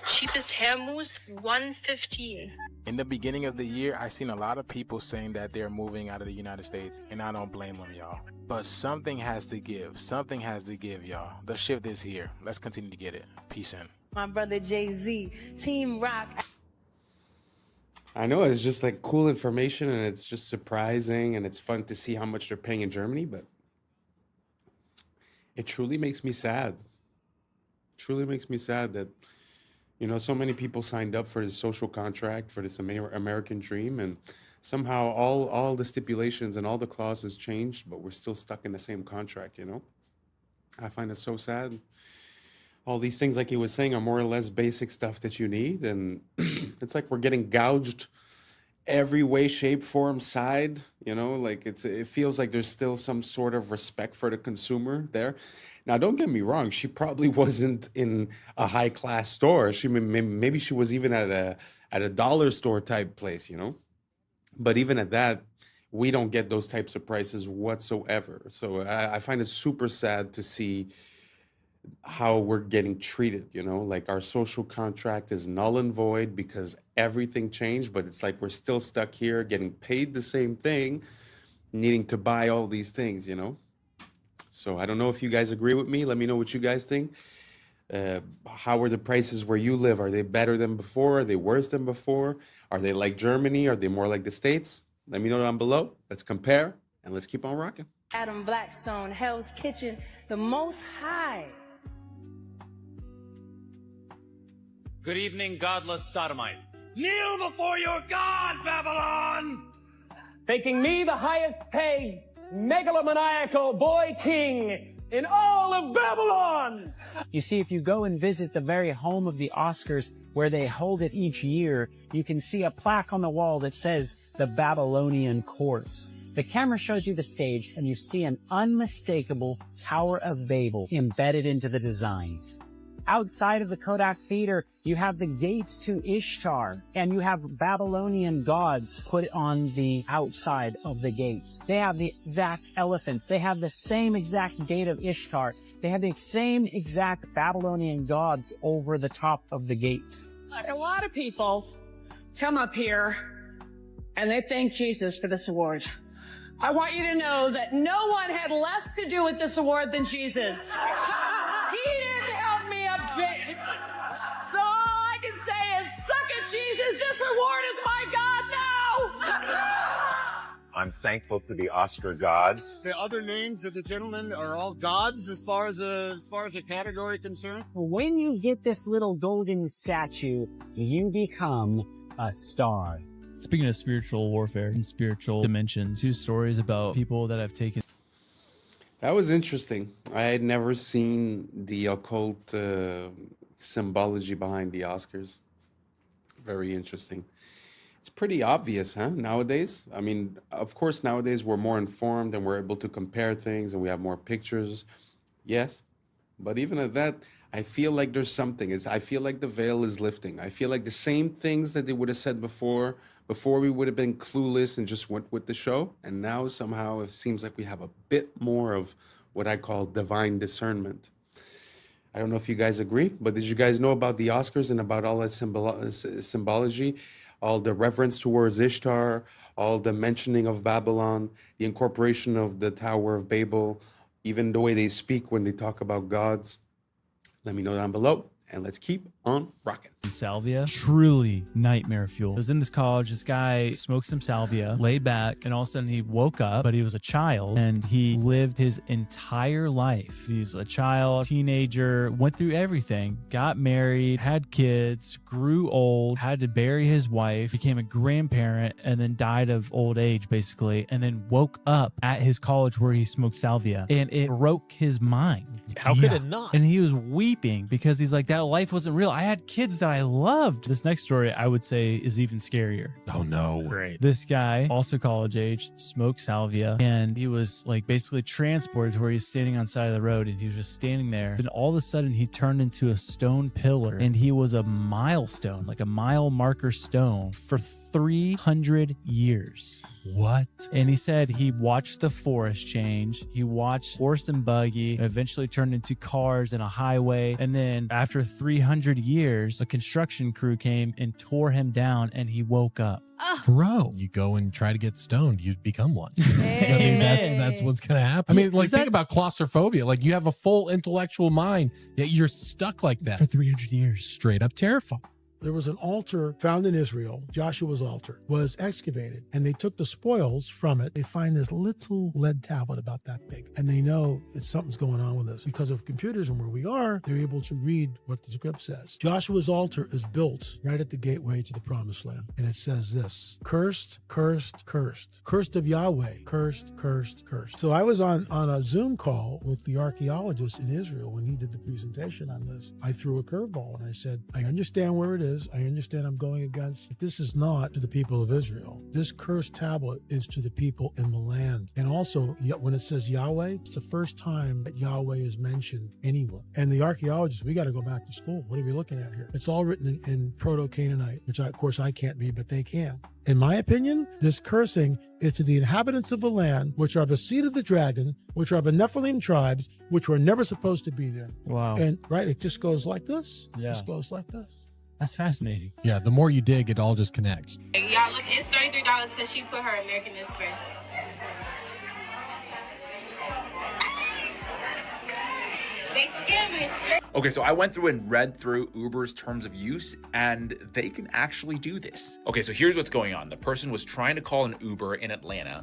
Speaker 19: Cheapest hair mousse, $1.15.
Speaker 17: In the beginning of the year, I seen a lot of people saying that they're moving out of the United States, and I don't blame them, y'all. But something has to give. Something has to give, y'all. The shift is here. Let's continue to get it. Peace in.
Speaker 4: My brother Jay-Z, Team Rock.
Speaker 3: I know it's just like cool information, and it's just surprising, and it's fun to see how much they're paying in Germany, but it truly makes me sad. Truly makes me sad that, you know, so many people signed up for this social contract, for this American dream, and somehow all the stipulations and all the clauses changed, but we're still stuck in the same contract, you know? I find it so sad. All these things, like he was saying, are more or less basic stuff that you need, and it's like we're getting gouged every way, shape, form, side, you know? Like it feels like there's still some sort of respect for the consumer there. Now, don't get me wrong, she probably wasn't in a high-class store. Maybe she was even at a dollar store type place, you know? But even at that, we don't get those types of prices whatsoever. So I find it super sad to see how we're getting treated, you know? Like our social contract is null and void because everything changed, but it's like we're still stuck here getting paid the same thing, needing to buy all these things, you know? So I don't know if you guys agree with me. Let me know what you guys think. How are the prices where you live? Are they better than before? Are they worse than before? Are they like Germany? Are they more like the States? Let me know down below. Let's compare and let's keep on rocking.
Speaker 4: Adam Blackstone, Hell's Kitchen, the Most High.
Speaker 12: Good evening, godless sodomite. Kneel before your God, Babylon! Making me the highest paid megalomaniacal boy king in all of Babylon!
Speaker 14: You see, if you go and visit the very home of the Oscars, where they hold it each year, you can see a plaque on the wall that says the Babylonian Court. The camera shows you the stage, and you see an unmistakable Tower of Babel embedded into the design. Outside of the Kodak Theater, you have the gates to Ishtar, and you have Babylonian gods put on the outside of the gates. They have the exact elephants. They have the same exact gate of Ishtar. They have the same exact Babylonian gods over the top of the gates.
Speaker 4: A lot of people come up here and they thank Jesus for this award. I want you to know that no one had less to do with this award than Jesus. He didn't help me a bit. So all I can say is, suck it, Jesus. This award is my God now.
Speaker 21: I'm thankful to the Oscar gods.
Speaker 24: The other names of the gentlemen are all gods as far as the category concerned.
Speaker 14: When you get this little golden statue, you become a star.
Speaker 26: Speaking of spiritual warfare and spiritual dimensions, 2 stories about people that have taken.
Speaker 3: That was interesting. I had never seen the occult symbology behind the Oscars. Very interesting. It's pretty obvious, huh, nowadays? I mean, of course, nowadays we're more informed and we're able to compare things and we have more pictures. Yes. But even at that, I feel like there's something. I feel like the veil is lifting. I feel like the same things that they would have said before we would have been clueless and just went with the show. And now somehow it seems like we have a bit more of what I call divine discernment. I don't know if you guys agree, but did you guys know about the Oscars and about all that symbology, all the reverence towards Ishtar, all the mentioning of Babylon, the incorporation of the Tower of Babel, even the way they speak when they talk about gods? Let me know down below, and let's keep on rocking.
Speaker 26: Salvia, truly nightmare fuel. I was in this college, this guy smoked some salvia, laid back, and all of a sudden he woke up, but he was a child, and he lived his entire life. He was a child, teenager, went through everything, got married, had kids, grew old, had to bury his wife, became a grandparent, and then died of old age, basically, and then woke up at his college where he smoked salvia, and it broke his mind.
Speaker 27: How could it not?
Speaker 26: And he was weeping because he's like, that life wasn't real. I had kids that I loved. This next story, I would say, is even scarier.
Speaker 7: Oh no.
Speaker 26: Great. This guy, also college age, smoked salvia, and he was like basically transported to where he's standing on the side of the road, and he was just standing there. Then all of a sudden he turned into a stone pillar, and he was a milestone, like a mile marker stone for 300 years.
Speaker 7: What?
Speaker 26: And he said he watched the forest change. He watched horse and buggy, and eventually turned into cars and a highway. And then after 300 years, a construction crew came and tore him down, and he woke up.
Speaker 7: Bro, you go and try to get stoned, you become one. I mean, that's what's gonna happen. I mean, like, think about claustrophobia. Like, you have a full intellectual mind, yet you're stuck like that
Speaker 26: for 300 years.
Speaker 7: Straight up terrifying.
Speaker 13: There was an altar found in Israel. Joshua's altar was excavated, and they took the spoils from it. They find this little lead tablet about that big, and they know that something's going on with this. Because of computers and where we are, they're able to read what the script says. Joshua's altar is built right at the gateway to the promised land, and it says this: cursed, cursed, cursed. Cursed of Yahweh. Cursed, cursed, cursed. So I was on a Zoom call with the archaeologist in Israel when he did the presentation on this. I threw a curveball, and I said, I understand where it is. I understand I'm going against, but this is not to the people of Israel. This cursed tablet is to the people in the land. And also, when it says Yahweh, it's the first time that Yahweh is mentioned anywhere. And the archaeologists, we got to go back to school. What are we looking at here? It's all written in Proto-Canaanite, which of course I can't be, but they can. In my opinion, this cursing is to the inhabitants of the land, which are the seed of the dragon, which are the Nephilim tribes, which were never supposed to be there.
Speaker 26: Wow.
Speaker 13: And right, it just goes like this.
Speaker 26: Yeah.
Speaker 13: It just goes like this.
Speaker 26: That's fascinating.
Speaker 7: Yeah, the more you dig, it all just connects.
Speaker 19: Y'all look, it's $33 because she put her American Express. They scam me.
Speaker 15: Okay, so I went through and read through Uber's terms of use, and they can actually do this. Okay, so here's what's going on. The person was trying to call an Uber in Atlanta,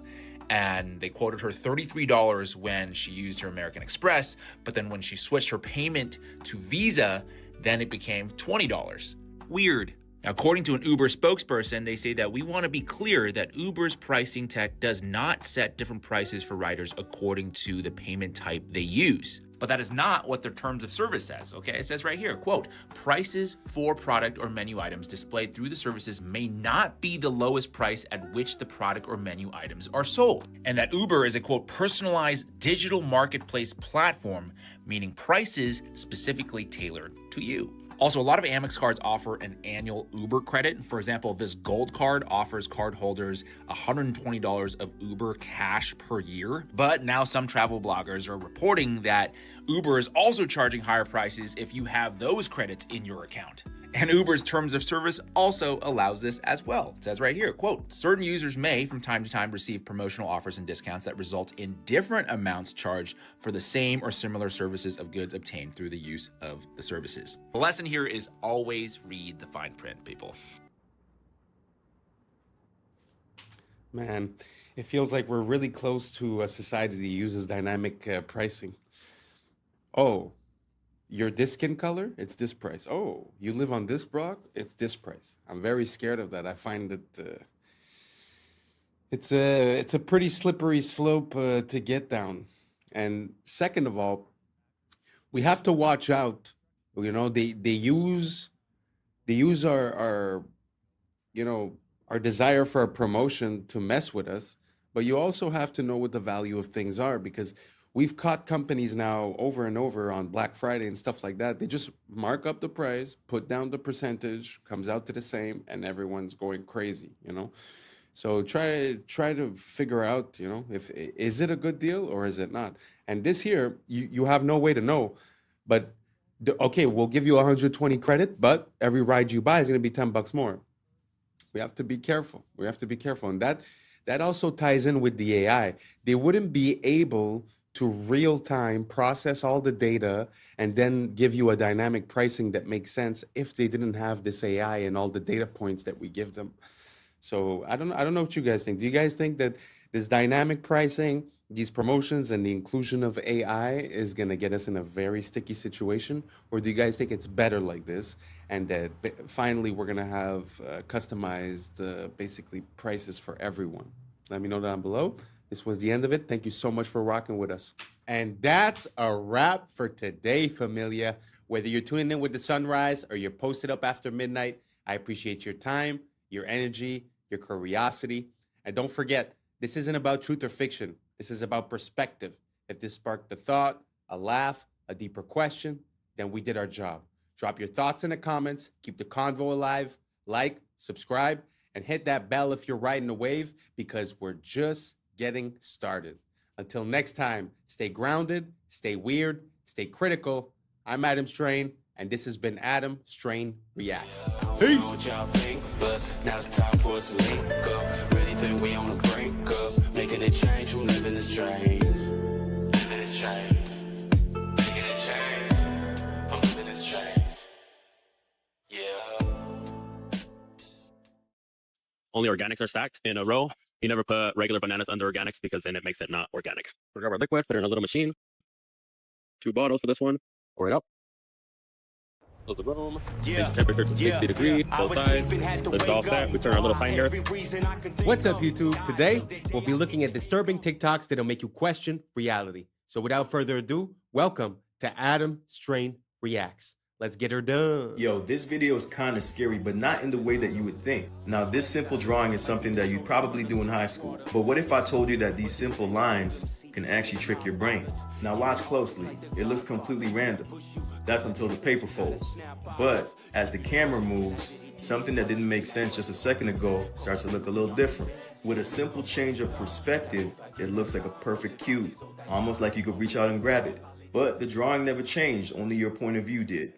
Speaker 15: and they quoted her $33 when she used her American Express, but then when she switched her payment to Visa, then it became $20. Weird. Now, according to an Uber spokesperson, they say that we want to be clear that Uber's pricing tech does not set different prices for riders according to the payment type they use. But that is not what their terms of service says, okay? It says right here, quote, prices for product or menu items displayed through the services may not be the lowest price at which the product or menu items are sold. And that Uber is a, quote, personalized digital marketplace platform, meaning prices specifically tailored to you. Also, a lot of Amex cards offer an annual Uber credit. For example, this gold card offers cardholders $120 of Uber cash per year. But now some travel bloggers are reporting that Uber is also charging higher prices if you have those credits in your account. And Uber's terms of service also allows this as well. It says right here, quote, certain users may from time to time receive promotional offers and discounts that result in different amounts charged for the same or similar services of goods obtained through the use of the services. The lesson here is always read the fine print, people.
Speaker 3: Man, it feels like we're really close to a society that uses dynamic pricing. Oh, you're this skin color, it's this price. Oh, you live on this block, it's this price. I'm very scared of that. I find it it's a pretty slippery slope to get down. And second of all, we have to watch out. You know, they use our our desire for a promotion to mess with us, but you also have to know what the value of things are, because we've caught companies now over and over on Black Friday and stuff like that. They just mark up the price, put down the percentage, comes out to the same, and everyone's going crazy, you know? So try to figure out, you know, if is it a good deal or is it not? And this here, you have no way to know, but okay, we'll give you 120 credit, but every ride you buy is going to be $10 more. We have to be careful. We have to be careful. And that also ties in with the AI. They wouldn't be able to real time process all the data and then give you a dynamic pricing that makes sense if they didn't have this AI and all the data points that we give them. So I don't know what you guys think. Do you guys think that this dynamic pricing, these promotions, and the inclusion of AI is going to get us in a very sticky situation? Or do you guys think it's better like this, and that finally we're going to have customized basically prices for everyone? Let me know down below. This was the end of it. Thank you so much for rocking with us. And that's a wrap for today, familia.
Speaker 5: Whether you're tuning in with the sunrise or you're posted up after midnight, I appreciate your time, your energy, your curiosity. And don't forget, this isn't about truth or fiction. This is about perspective. If this sparked a thought, a laugh, a deeper question, then we did our job. Drop your thoughts in the comments, keep the convo alive, like, subscribe, and hit that bell if you're riding a wave, because we're just getting started. Until next time, stay grounded, stay weird, stay critical. I'm Adam Strain, and this has been Adam Strain Reacts. Peace! Now it's time for us to link up. Really think we on a brink up. Making a change from living this train. Living this train. Making a change from living this train. Yeah.
Speaker 8: Only organics are stacked in a row. You never put regular bananas under organics because then it makes it not organic. We grab our liquid, put it in a little machine. 2 bottles for this one. Pour it up. Close the room. Change the temperature to 60 degrees. Both sides. It's all set. We turn our little sign here.
Speaker 5: What's up, YouTube? Today, we'll be looking at disturbing TikToks that'll make you question reality. So without further ado, welcome to Adam Strain Reacts. Let's get her done.
Speaker 16: Yo, this video is kind of scary, but not in the way that you would think. Now, this simple drawing is something that you'd probably do in high school. But what if I told you that these simple lines can actually trick your brain? Now watch closely. It looks completely random. That's until the paper folds. But as the camera moves, something that didn't make sense just a second ago starts to look a little different. With a simple change of perspective, it looks like a perfect cube, almost like you could reach out and grab it. But the drawing never changed, only your point of view did.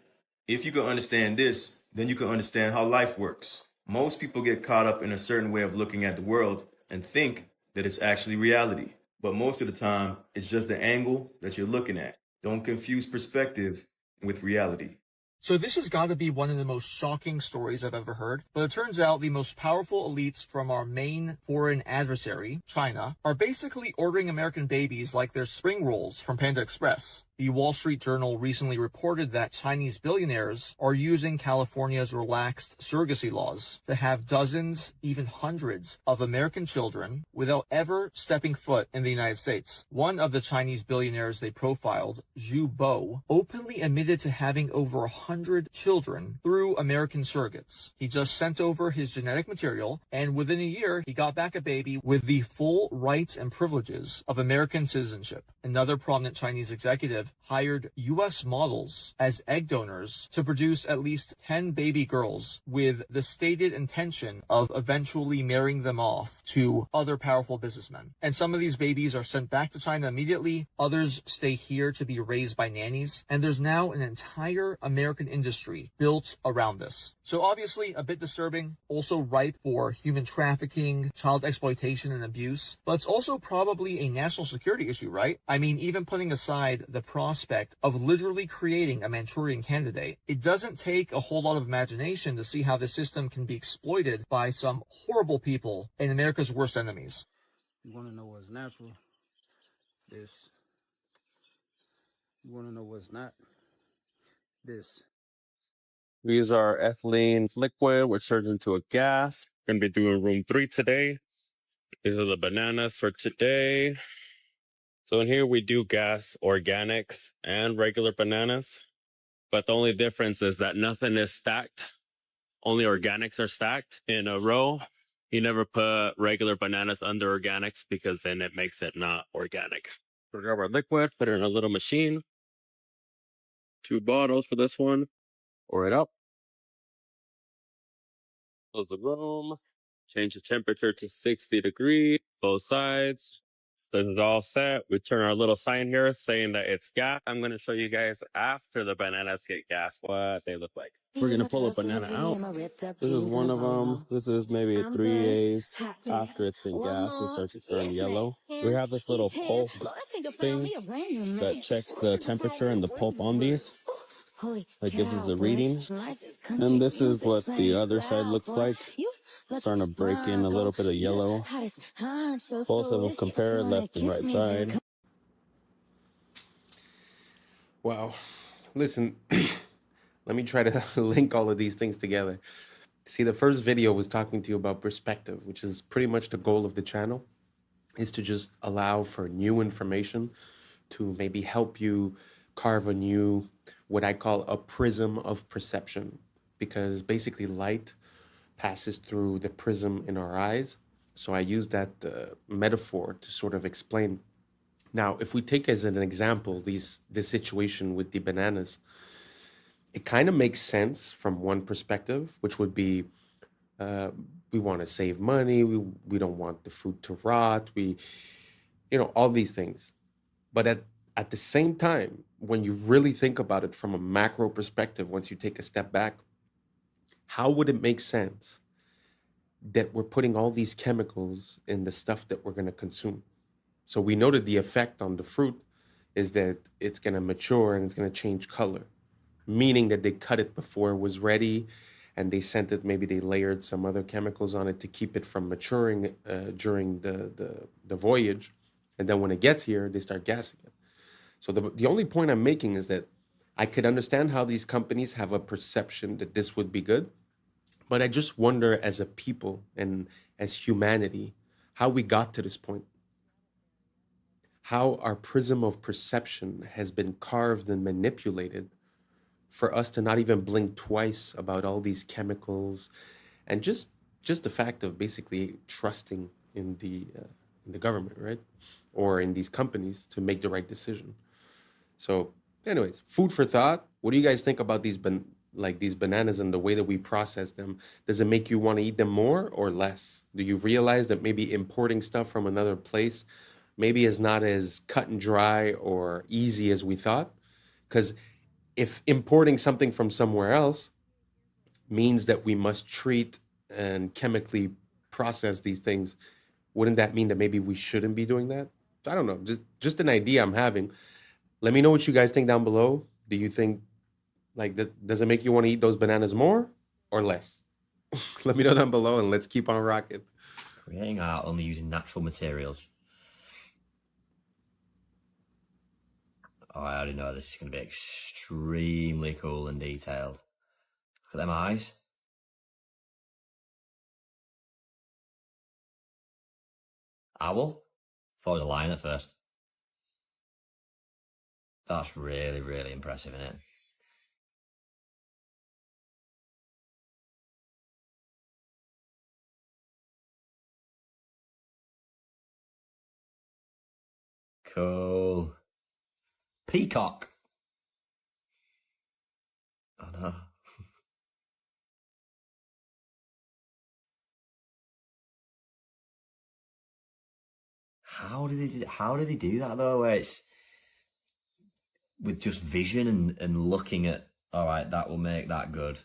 Speaker 16: If you can understand this, then you can understand how life works. Most people get caught up in a certain way of looking at the world and think that it's actually reality. But most of the time, it's just the angle that you're looking at. Don't confuse perspective with reality.
Speaker 20: So this has got to be one of the most shocking stories I've ever heard. But it turns out the most powerful elites from our main foreign adversary, China, are basically ordering American babies like they're spring rolls from Panda Express. The Wall Street Journal recently reported that Chinese billionaires are using California's relaxed surrogacy laws to have dozens, even hundreds, of American children without ever stepping foot in the United States. One of the Chinese billionaires they profiled, Zhu Bo, openly admitted to having over 100 children through American surrogates. He just sent over his genetic material, and within a year, he got back a baby with the full rights and privileges of American citizenship. Another prominent Chinese executive hired U.S. models as egg donors to produce at least 10 baby girls with the stated intention of eventually marrying them off to other powerful businessmen. And some of these babies are sent back to China immediately. Others stay here to be raised by nannies. And there's now an entire American industry built around this. So obviously a bit disturbing, also ripe for human trafficking, child exploitation, and abuse. But it's also probably a national security issue, right? I mean, even putting aside the prospect of literally creating a Manchurian candidate, it doesn't take a whole lot of imagination to see how the system can be exploited by some horrible people and America's worst enemies.
Speaker 22: You want to know what's natural? This. You want to know what's not? This.
Speaker 8: These are ethylene liquid, which turns into a gas. Going to be doing room 3 today. These are the bananas for today. So in here we do gas, organics, and regular bananas. But the only difference is that nothing is stacked. Only organics are stacked in a row. You never put regular bananas under organics because then it makes it not organic. We'll grab our liquid, put it in a little machine. 2 bottles for this one. Pour it up. Close the room. Change the temperature to 60 degrees. Both sides. This is all set. We turn our little sign here saying that it's gas. I'm going to show you guys after the bananas get gas what they look like. We're going to pull a banana out. This is one of them. This is maybe a 3A's. After it's been gassed, it starts to turn yellow. We have this little pulp thing that checks the temperature and the pulp on these. That gives us a reading. And this is what the other side looks like. Starting to break in a little bit of yellow. Both of them compare left and right side.
Speaker 5: Wow. Listen, let me try to link all of these things together. See, the first video was talking to you about perspective, which is pretty much the goal of the channel, is to just allow for new information to maybe help you carve a new
Speaker 3: what I call a prism of perception, because basically light passes through the prism in our eyes. So I use that metaphor to sort of explain. Now, if we take as an example this situation with the bananas, it kind of makes sense from one perspective, which would be we want to save money, we don't want the fruit to rot, all these things. But at the same time, when you really think about it from a macro perspective, once you take a step back, how would it make sense that we're putting all these chemicals in the stuff that we're going to consume? So we know that the effect on the fruit is that it's going to mature and it's going to change color, meaning that they cut it before it was ready and they sent it, maybe they layered some other chemicals on it to keep it from maturing during the voyage. And then when it gets here, they start gassing it. So the only point I'm making is that I could understand how these companies have a perception that this would be good, but I just wonder as a people and as humanity, how we got to this point. How our prism of perception has been carved and manipulated for us to not even blink twice about all these chemicals and just the fact of basically trusting in the government, right? Or in these companies to make the right decision. So anyways, food for thought. What do you guys think about these bananas and the way that we process them? Does it make you want to eat them more or less? Do you realize that maybe importing stuff from another place maybe is not as cut and dry or easy as we thought? Because if importing something from somewhere else means that we must treat and chemically process these things, wouldn't that mean that maybe we shouldn't be doing that? I don't know, just an idea I'm having. Let me know what you guys think down below. Do you think, does it make you want to eat those bananas more or less? Let me know down below and let's keep on rocking.
Speaker 2: Creating art only using natural materials. Oh, I already know this is going to be extremely cool and detailed. Look at them eyes. Owl? Thought it was a lion at first. That's really, really impressive, isn't it? Cool. Peacock. Oh no. How did they do that though, where it's with just vision and looking at, all right, that will make that good.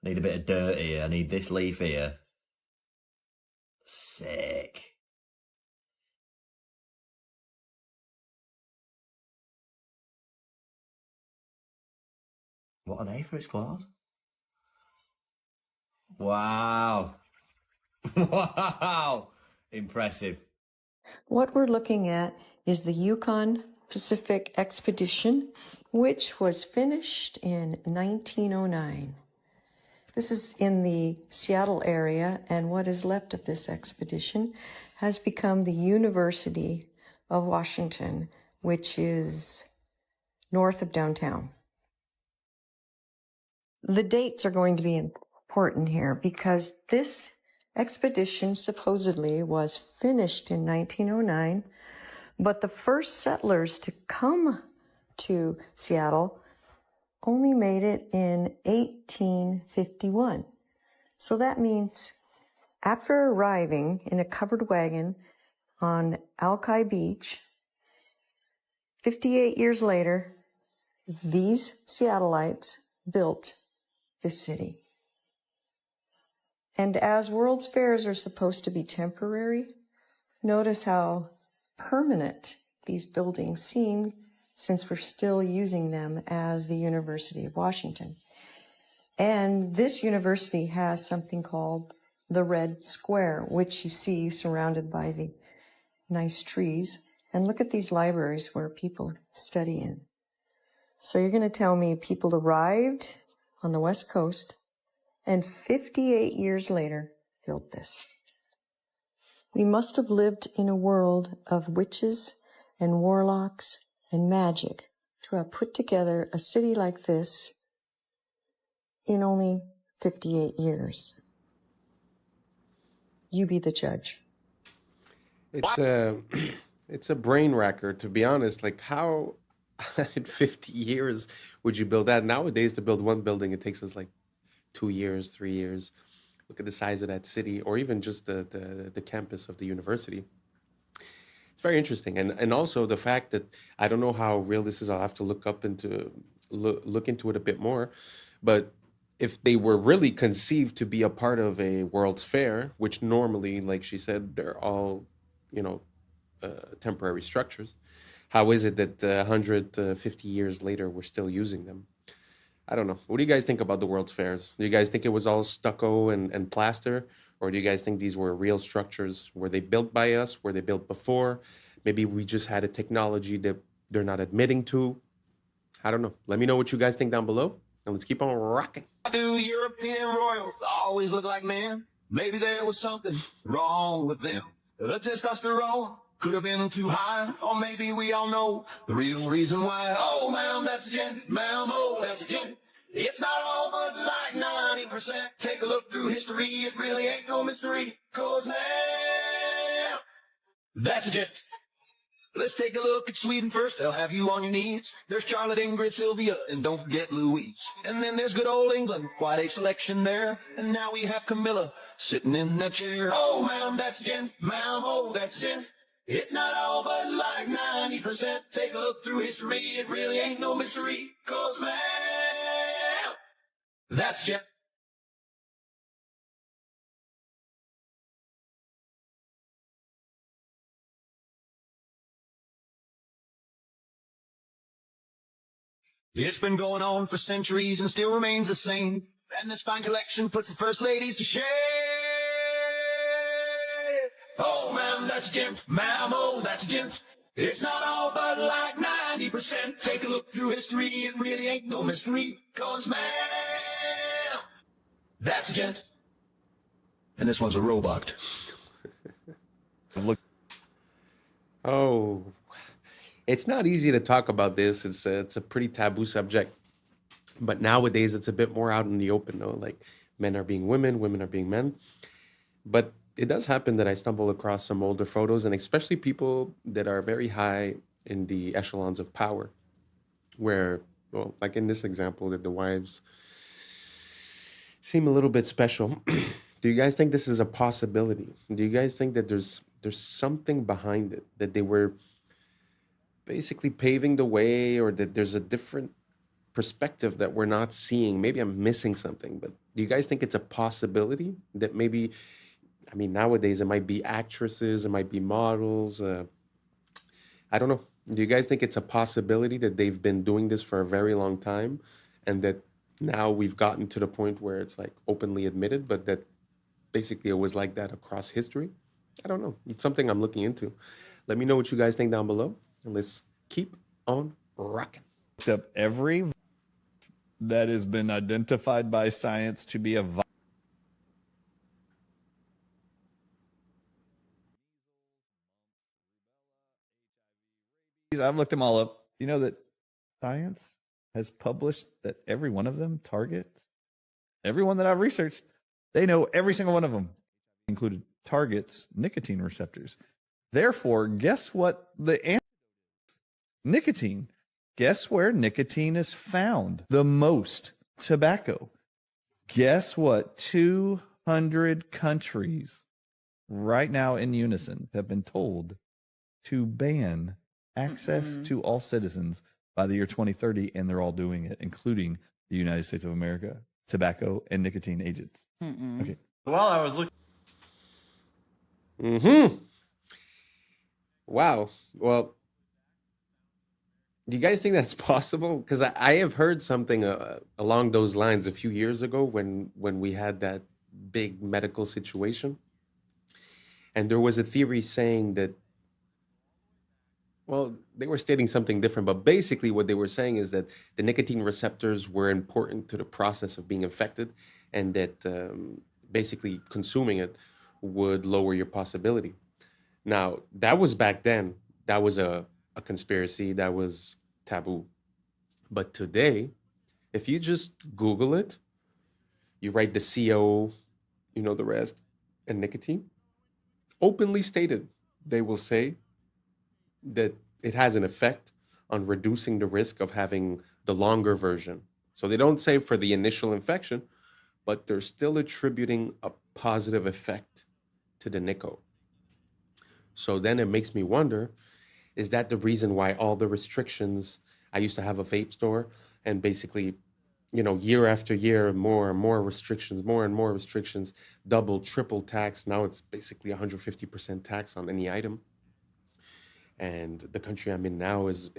Speaker 2: Need a bit of dirt here. I need this leaf here. Sick. What are they for its claws? Wow. Wow. Impressive.
Speaker 10: What we're looking at is the Yukon Pacific Expedition, which was finished in 1909. This is in the Seattle area, and what is left of this expedition has become the University of Washington, which is north of downtown. The dates are going to be important here because this expedition supposedly was finished in 1909, but the first settlers to come to Seattle only made it in 1851. So that means after arriving in a covered wagon on Alki Beach, 58 years later, these Seattleites built this city. And as World's Fairs are supposed to be temporary, notice how permanent these buildings seem since we're still using them as the University of Washington. And this university has something called the Red Square, which you see surrounded by the nice trees. And look at these libraries where people study in. So you're going to tell me people arrived on the West Coast and 58 years later built this. We must have lived in a world of witches and warlocks and magic to have put together a city like this in only 58 years? You be the judge.
Speaker 3: It's a it's a brain wrecker, to be honest. Like, how in 50 years would you build that? Nowadays, to build one building, it takes us like 2 years, 3 years. Look at the size of that city, or even just the campus of the university. It's very interesting, and also the fact that I don't know how real this is. I'll have to look into it a bit more. But if they were really conceived to be a part of a World's Fair, which normally, like she said, they're all, you know, temporary structures, how is it that 150 years later we're still using them? I don't know. What do you guys think about the World's Fairs? Do you guys think it was all stucco and plaster? Or do you guys think these were real structures? Were they built by us? Were they built before? Maybe we just had a technology that they're not admitting to. I don't know. Let me know what you guys think down below. And let's keep on rocking.
Speaker 1: Do European royals always look like men? Maybe there was something wrong with them. The testosterone could have been too high, or maybe we all know the real reason why. Oh, ma'am, that's a gent. Ma'am, oh, that's a gent. It's not all but like 90%. Take a look through history, it really ain't no mystery. 'Cause ma'am, that's a gent. Let's take a look at Sweden first, they'll have you on your knees. There's Charlotte, Ingrid, Sylvia, and don't forget Louise. And then there's good old England, quite a selection there. And now we have Camilla, sitting in that chair. Oh, ma'am, that's a gent. Ma'am, oh, that's a gent. It's not all but like 90%. Take a look through history, it really ain't no mystery. 'Cause ma'am, that's a gent. It's been going on for centuries and still remains the same. And this fine collection puts the first ladies to shame. Oh, ma'am, that's a gent. Ma'am, oh, that's a gent. It's not all but like 90%. Take a look through history, it really ain't no mystery. 'Cause ma'am, that's a gent. And this one's a robot.
Speaker 3: Look. Oh, it's not easy to talk about this. It's a pretty taboo subject. But nowadays, it's a bit more out in the open, though. Like, men are being women, women are being men. But it does happen that I stumble across some older photos, and especially people that are very high in the echelons of power, where, well, like in this example, that the wives seem a little bit special. Do you guys think this is a possibility? Do you guys think that there's something behind it, that they were basically paving the way, or that there's a different perspective that we're not seeing? Maybe I'm missing something, but do you guys think it's a possibility that maybe, I mean, nowadays it might be actresses, it might be models. I don't know. Do you guys think it's a possibility that they've been doing this for a very long time, and that now we've gotten to the point where it's like openly admitted, but that basically it was like that across history? I don't know. It's something I'm looking into. Let me know what you guys think down below, and let's keep on rocking.
Speaker 9: Up every that has been identified by science to be a virus. I've looked them all up. You know that science has published that every one of them targets, everyone that I've researched, they know every single one of them, included targets nicotine receptors. Therefore, guess what the answer is? Nicotine. Guess where nicotine is found the most? Tobacco. Guess what? 200 countries right now in unison have been told to ban access to all citizens by the year 2030, and they're all doing it, including the United States of America. Tobacco and nicotine agents. Okay.
Speaker 11: Well, I was looking.
Speaker 3: Wow. Well, do you guys think that's possible? Because I have heard something along those lines a few years ago when we had that big medical situation. And there was a theory saying that, well, they were stating something different, but basically what they were saying is that the nicotine receptors were important to the process of being infected, and that basically consuming it would lower your possibility. Now, that was back then. That was a conspiracy. That was taboo. But today, if you just Google it, you write the CO, you know the rest, and nicotine, openly stated, they will say that it has an effect on reducing the risk of having the longer version. So they don't say for the initial infection, but they're still attributing a positive effect to the nicotine. So then it makes me wonder, is that the reason why all the restrictions? I used to have a vape store, and basically, you know, year after year, more and more restrictions, more and more restrictions, double, triple tax. Now it's basically 150% tax on any item. And the country I'm in now is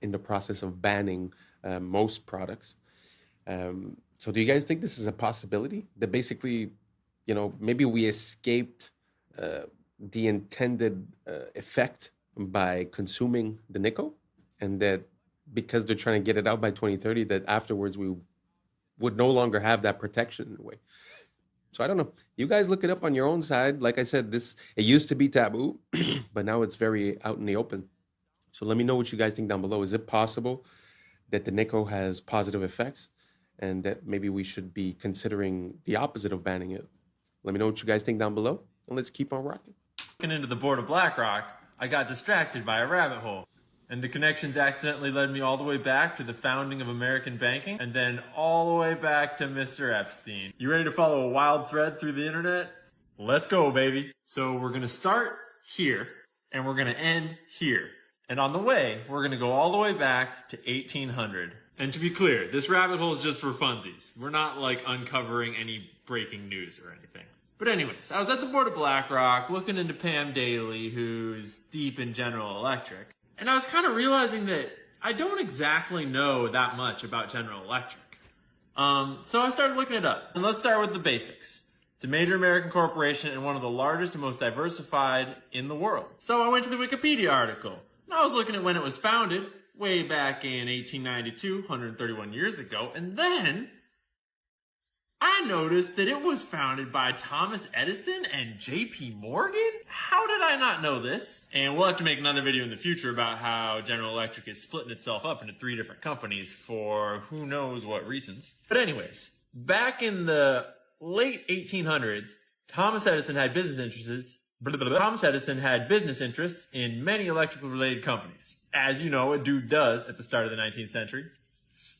Speaker 3: in the process of banning most products. So do you guys think this is a possibility? That basically, you know, maybe we escaped the intended effect by consuming the nickel, and that because they're trying to get it out by 2030, that afterwards we would no longer have that protection in a way. So I don't know. You guys look it up on your own side. Like I said, it used to be taboo, but now it's very out in the open. So let me know what you guys think down below. Is it possible that the nickel has positive effects, and that maybe we should be considering the opposite of banning it? Let me know what you guys think down below, and let's keep on rocking.
Speaker 6: Looking into the board of BlackRock, I got distracted by a rabbit hole. And the connections accidentally led me all the way back to the founding of American banking, and then all the way back to Mr. Epstein. You ready to follow a wild thread through the internet? Let's go, baby. So we're gonna start here, and we're gonna end here. And on the way, we're gonna go all the way back to 1800. And to be clear, this rabbit hole is just for funsies. We're not like uncovering any breaking news or anything. But anyways, I was at the board of BlackRock looking into Pam Daly, who's deep in General Electric. And I was kind of realizing that I don't exactly know that much about General Electric. So I started looking it up. And let's start with the basics. It's a major American corporation and one of the largest and most diversified in the world. So I went to the Wikipedia article. And I was looking at when it was founded, way back in 1892, 131 years ago. And then I noticed that it was founded by Thomas Edison and J.P. Morgan? How did I not know this? And we'll have to make another video in the future about how General Electric is splitting itself up into 3 different companies for who knows what reasons. But anyways, back in the late 1800s, Thomas Edison had business interests in many electrical related companies. As you know, a dude does at the start of the 19th century.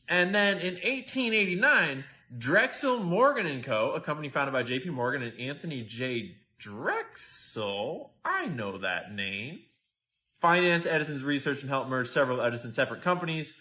Speaker 6: And then in 1889, Drexel Morgan & Co., a company founded by J.P. Morgan and Anthony J. Drexel, I know that name, financed Edison's research and helped merge several Edison separate companies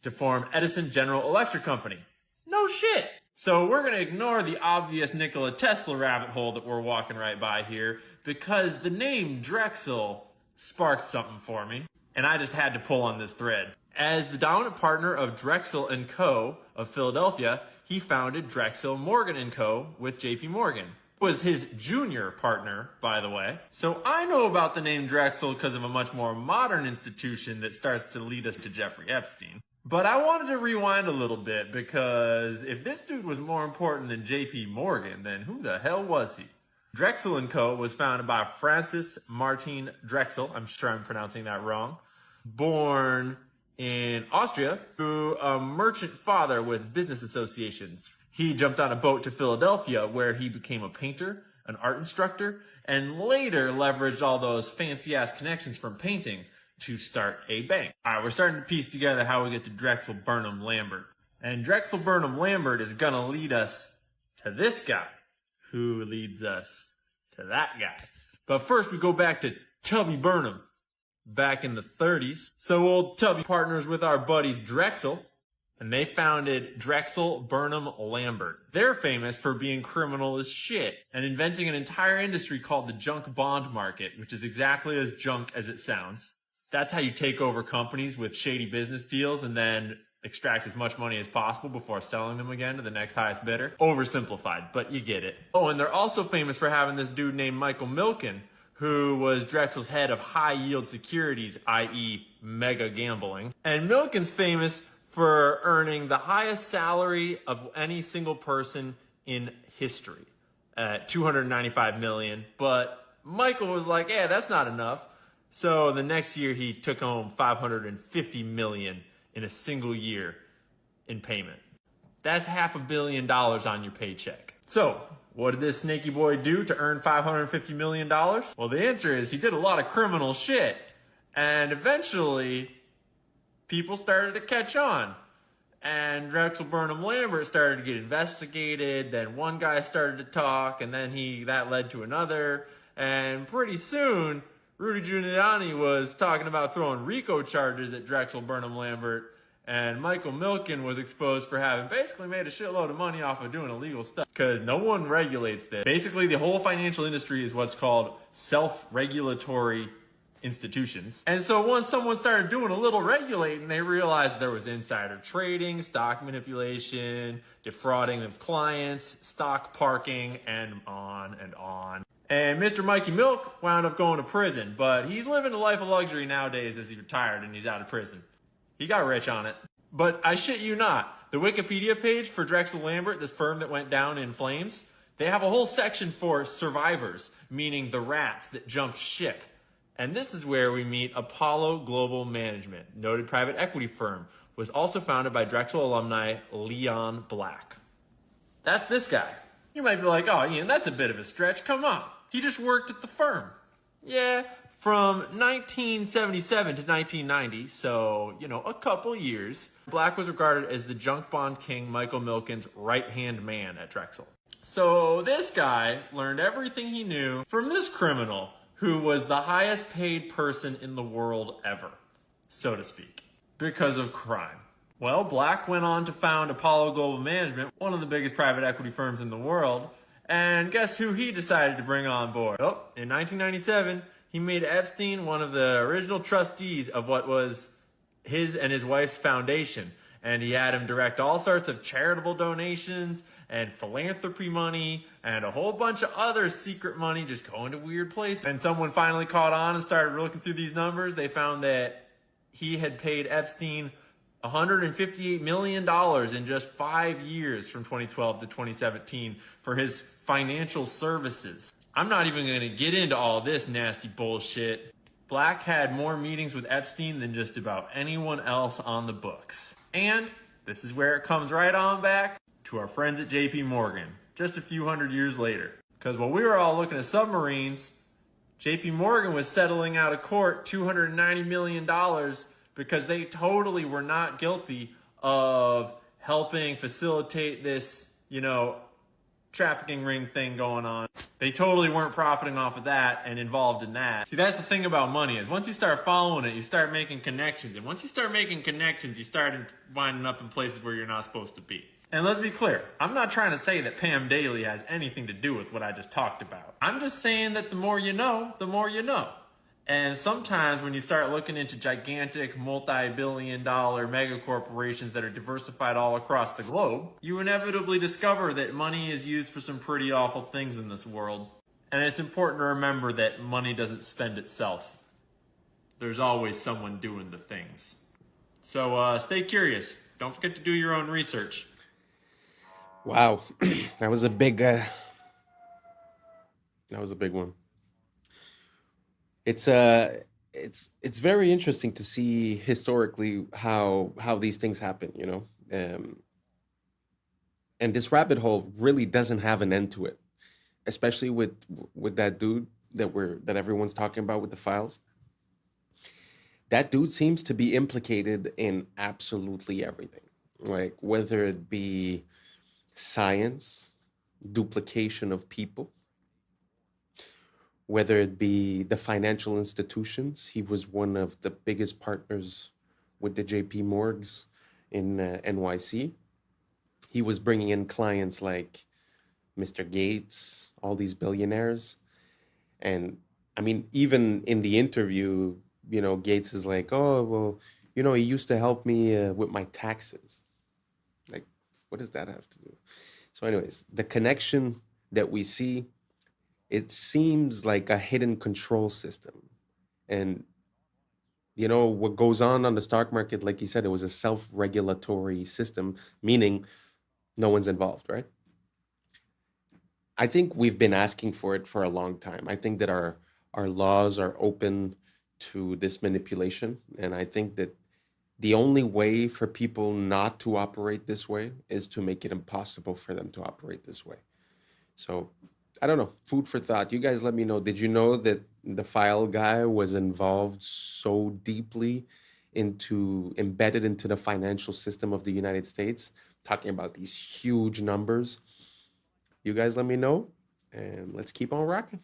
Speaker 6: to form Edison General Electric Company. No shit. So we're going to ignore the obvious Nikola Tesla rabbit hole that we're walking right by here, because the name Drexel sparked something for me, and I just had to pull on this thread. As the dominant partner of Drexel & Co. of Philadelphia, he founded Drexel Morgan & Co. with J.P. Morgan. Was his junior partner, by the way. So I know about the name Drexel because of a much more modern institution that starts to lead us to Jeffrey Epstein. But I wanted to rewind a little bit, because if this dude was more important than J.P. Morgan, then who the hell was he? Drexel & Co. was founded by Francis Martin Drexel, I'm sure I'm pronouncing that wrong, born in Austria, to a merchant father with business associations. He jumped on a boat to Philadelphia, where he became a painter, an art instructor, and later leveraged all those fancy-ass connections from painting to start a bank. All right, we're starting to piece together how we get to Drexel Burnham Lambert. And Drexel Burnham Lambert is gonna lead us to this guy, who leads us to that guy. But first, we go back to Tubby Burnham, back in the 30s. So old Tubby partners with our buddies Drexel, and they founded Drexel Burnham Lambert. They're famous for being criminal as shit and inventing an entire industry called the junk bond market, which is exactly as junk as it sounds. That's how you take over companies with shady business deals and then extract as much money as possible before selling them again to the next highest bidder. Oversimplified, but you get it. Oh, and they're also famous for having this dude named Michael Milken, who was Drexel's head of high-yield securities, i.e. mega gambling. And Milken's famous for earning the highest salary of any single person in history, at $295 million. But Michael was like, yeah, that's not enough. So the next year he took home $550 million in a single year in payment. That's $500 million on your paycheck. So, what did this snaky boy do to earn $550 million? Well, the answer is he did a lot of criminal shit. And eventually, people started to catch on. And Drexel Burnham Lambert started to get investigated. Then one guy started to talk, and then that led to another. And pretty soon, Rudy Giuliani was talking about throwing RICO charges at Drexel Burnham Lambert. And Michael Milken was exposed for having basically made a shitload of money off of doing illegal stuff. Because no one regulates this. Basically, the whole financial industry is what's called self-regulatory institutions. And so once someone started doing a little regulating, they realized there was insider trading, stock manipulation, defrauding of clients, stock parking, and on and on. And Mr. Mikey Milk wound up going to prison, but he's living a life of luxury nowadays as he's retired and he's out of prison. He got rich on it. But I shit you not, the Wikipedia page for Drexel Lambert, this firm that went down in flames, they have a whole section for survivors, meaning the rats that jumped ship. And this is where we meet Apollo Global Management, noted private equity firm, was also founded by Drexel alumni Leon Black. That's this guy. You might be like, oh, Ian, that's a bit of a stretch. Come on. He just worked at the firm. Yeah, from 1977 to 1990, so, a couple years, Black was regarded as the junk bond king Michael Milken's right-hand man at Drexel. So this guy learned everything he knew from this criminal who was the highest paid person in the world ever, so to speak, because of crime. Well, Black went on to found Apollo Global Management, one of the biggest private equity firms in the world, and guess who he decided to bring on board? Oh, in 1997, he made Epstein one of the original trustees of what was his and his wife's foundation, and he had him direct all sorts of charitable donations and philanthropy money and a whole bunch of other secret money just going to weird places. And someone finally caught on and started looking through these numbers. They found that he had paid Epstein $158 million in just 5 years from 2012 to 2017 for his financial services. I'm not even going to get into all this nasty bullshit. Black had more meetings with Epstein than just about anyone else on the books. And this is where it comes right on back to our friends at JP Morgan, just a few hundred years later. Because while we were all looking at submarines, JP Morgan was settling out of court $290 million because they totally were not guilty of helping facilitate this, trafficking ring thing going on. They totally weren't profiting off of that and involved in that. See, that's the thing about money is once you start following it, you start making connections. And once you start making connections, you start winding up in places where you're not supposed to be. And let's be clear, I'm not trying to say that Pam Daly has anything to do with what I just talked about. I'm just saying that the more you know, the more you know. And sometimes when you start looking into gigantic multi-billion-dollar mega corporations that are diversified all across the globe, you inevitably discover that money is used for some pretty awful things in this world. And it's important to remember that money doesn't spend itself. There's always someone doing the things. So stay curious. Don't forget to do your own research.
Speaker 3: Wow, that was a big one. It's very interesting to see historically how these things happen, and this rabbit hole really doesn't have an end to it, especially with that dude that everyone's talking about with the files. That dude seems to be implicated in absolutely everything, like whether it be science, duplication of people, whether it be the financial institutions. He was one of the biggest partners with the JP Morgs in NYC. He was bringing in clients like Mr. Gates, all these billionaires. And I mean, even in the interview, Gates is like, oh, well, he used to help me with my taxes. Like, what does that have to do? So anyways, the connection that we see, it seems like a hidden control system. And, what goes on the stock market, like you said, it was a self-regulatory system, meaning no one's involved, right? I think we've been asking for it for a long time. I think that our laws are open to this manipulation. And I think that the only way for people not to operate this way is to make it impossible for them to operate this way. So I don't know, food for thought. You guys let me know. Did you know that the file guy was involved so deeply embedded into the financial system of the United States, talking about these huge numbers? You guys let me know, and let's keep on rocking.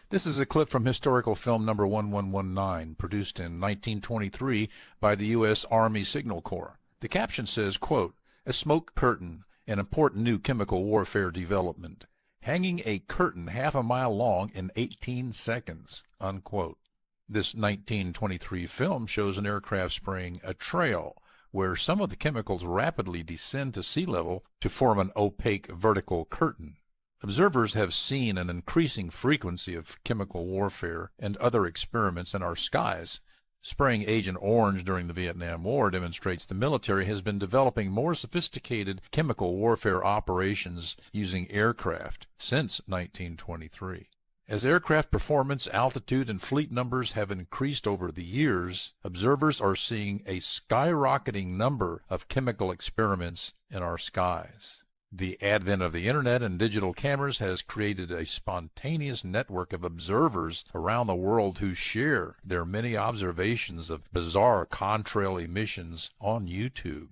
Speaker 11: This is a clip from historical film number 1119, produced in 1923 by the U.S. Army Signal Corps. The caption says, quote, "A smoke curtain, an important new chemical warfare development. Hanging a curtain half a mile long in 18 seconds," unquote. This 1923 film shows an aircraft spraying a trail where some of the chemicals rapidly descend to sea level to form an opaque vertical curtain. Observers have seen an increasing frequency of chemical warfare and other experiments in our skies. Spraying Agent Orange during the Vietnam War demonstrates the military has been developing more sophisticated chemical warfare operations using aircraft since 1923. As aircraft performance, altitude, and fleet numbers have increased over the years, observers are seeing a skyrocketing number of chemical experiments in our skies. The advent of the internet and digital cameras has created a spontaneous network of observers around the world who share their many observations of bizarre contrail emissions on YouTube.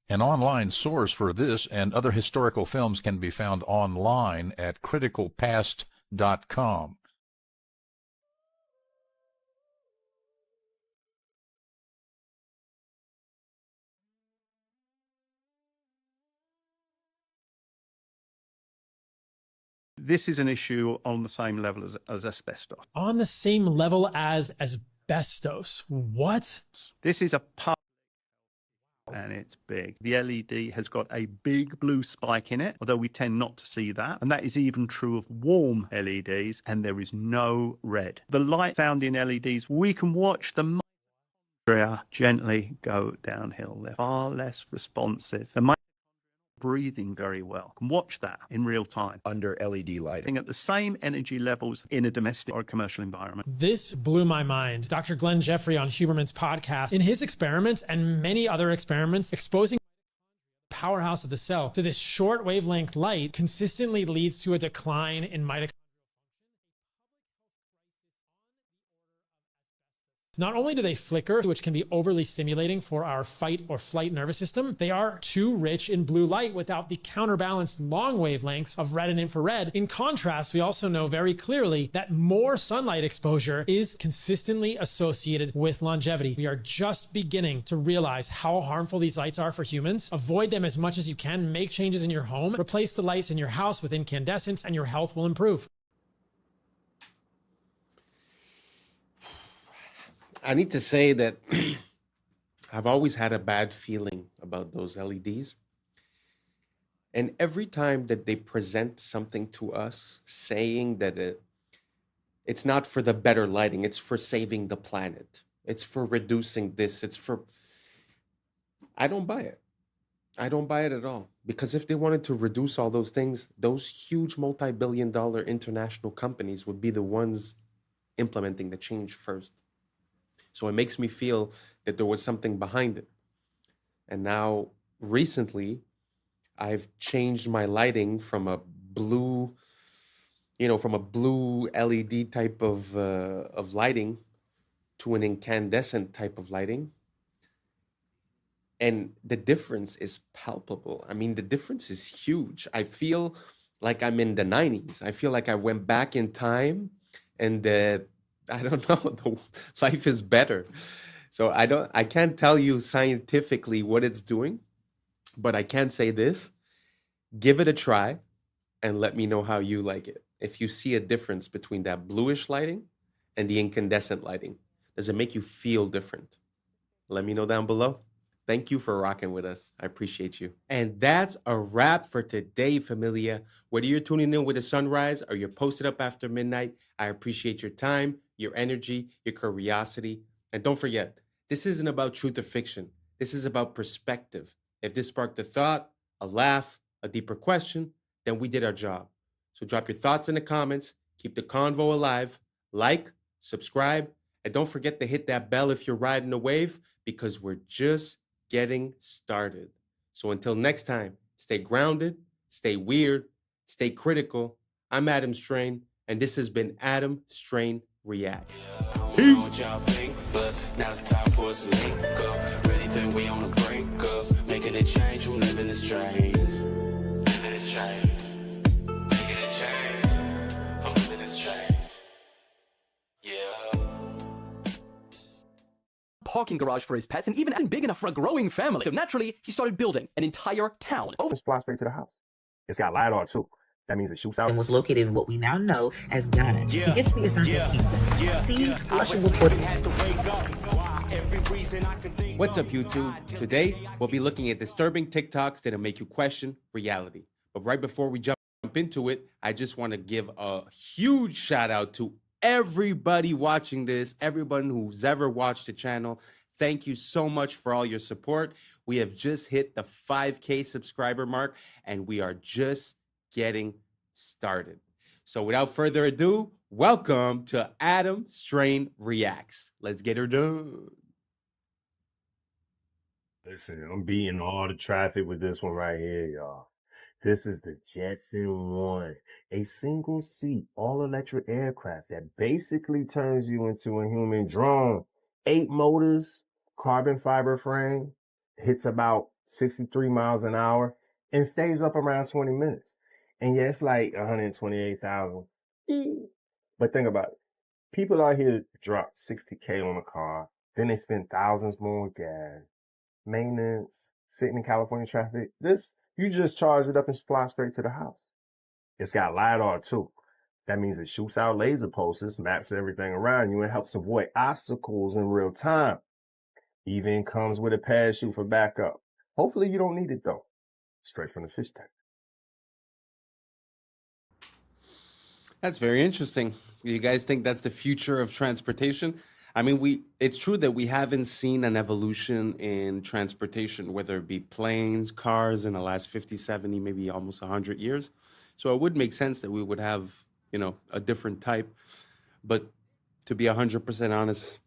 Speaker 11: An online source for this and other historical films can be found online at criticalpast.com.
Speaker 12: This is an issue on the same level as asbestos.
Speaker 17: On the same level as asbestos? What?
Speaker 12: This is a part, and it's big. The LED has got a big blue spike in it, although we tend not to see that. And that is even true of warm LEDs, and there is no red. The light found in LEDs, we can watch the mitochondria gently go downhill. They're far less responsive. The breathing very well. Can watch that in real time
Speaker 18: under LED lighting
Speaker 12: at the same energy levels in a domestic or commercial environment.
Speaker 17: This blew my mind. Dr. Glenn Jeffrey on Huberman's podcast, in his experiments and many other experiments exposing the powerhouse of the cell to this short wavelength light consistently leads to a decline in mitochondria. Not only do they flicker, which can be overly stimulating for our fight or flight nervous system, they are too rich in blue light without the counterbalanced long wavelengths of red and infrared. In contrast, we also know very clearly that more sunlight exposure is consistently associated with longevity. We are just beginning to realize how harmful these lights are for humans. Avoid them as much as you can. Make changes in your home. Replace the lights in your house with incandescents, and your health will improve.
Speaker 3: I need to say that I've always had a bad feeling about those LEDs. And every time that they present something to us saying that it's not for the better lighting, it's for saving the planet, it's for reducing this, I don't buy it. I don't buy it at all. Because if they wanted to reduce all those things, those huge multi-billion-dollar international companies would be the ones implementing the change first. So it makes me feel that there was something behind it. And now, recently, I've changed my lighting from a blue LED type of lighting to an incandescent type of lighting. And the difference is palpable. I mean, the difference is huge. I feel like I'm in the 90s. I feel like I went back in time and I don't know, life is better. So I can't tell you scientifically what it's doing, but I can say this: give it a try and let me know how you like it. If you see a difference between that bluish lighting and the incandescent lighting, does it make you feel different? Let me know down below. Thank you for rocking with us. I appreciate you. And that's a wrap for today, familia. Whether you're tuning in with a sunrise or you're posted up after midnight, I appreciate your time, your energy, your curiosity. And don't forget, this isn't about truth or fiction. This is about perspective. If this sparked a thought, a laugh, a deeper question, then we did our job. So drop your thoughts in the comments, keep the convo alive, like, subscribe, and
Speaker 5: And don't forget to hit that bell if you're riding a wave, because we're just getting started. So until next time, stay grounded, stay weird, stay critical. I'm Adam Strain, and this has been Adam Strain Reacts. Peace.
Speaker 4: But now's the time for us to link up. Really think we on the brink up. Making a change, we're living this change. Living this change. Making a change. I'm living this change. Yeah.
Speaker 18: Parking garage for his pets, and even big enough for a growing family. So naturally, he started building an entire town.
Speaker 21: Just fly straight to the house. It's got LiDAR too. That means it shoots out.
Speaker 23: And was located in what we now know as Ghana. He gets the Asante Kingdom. Sees flushable toilet.
Speaker 5: What's up, YouTube? Today, we'll be looking at disturbing TikToks that'll make you question reality. But right before we jump into it, I just want to give a huge shout out to everybody watching this, everyone who's ever watched the channel. Thank you so much for all your support. We have just hit the 5K subscriber mark, and we are just getting started. So without further ado, welcome to Adam Strain Reacts. Let's get her done.
Speaker 24: Listen, I'm beating all the traffic with this one right here, y'all. This is the Jetson 1, a single seat, all electric aircraft that basically turns you into a human drone. 8 motors, carbon fiber frame, hits about 63 miles an hour, and stays up around 20 minutes. And yeah, it's like 128,000. But think about it. People out here drop 60K on a car, then they spend thousands more on gas, maintenance, sitting in California traffic. You just charge it up and fly straight to the house. It's got LiDAR too. That means it shoots out laser pulses, maps everything around you, and helps avoid obstacles in real time. Even comes with a parachute for backup. Hopefully you don't need it though. Straight from the fish tank.
Speaker 5: That's very interesting. You guys think that's the future of transportation? I mean, it's true that we haven't seen an evolution in transportation, whether it be planes, cars in the last 50, 70, maybe almost 100 years. So it would make sense that we would have, a different type. But to be 100% honest,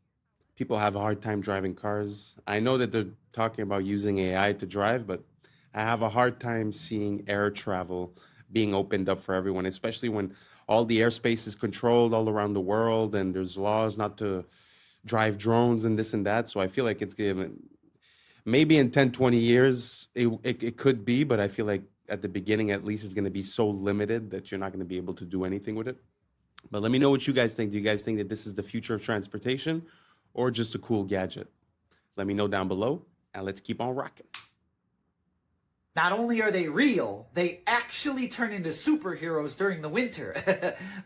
Speaker 5: people have a hard time driving cars. I know that they're talking about using AI to drive, but I have a hard time seeing air travel being opened up for everyone, especially when all the airspace is controlled all around the world and there's laws not to drive drones and this and that. So I feel like it's given, maybe in 10, 20 years, it could be, but I feel like at the beginning, at least, it's going to be so limited that you're not going to be able to do anything with it. But let me know what you guys think. Do you guys think that this is the future of transportation or just a cool gadget? Let me know down below, and let's keep on rocking.
Speaker 25: Not only are they real, they actually turn into superheroes during the winter.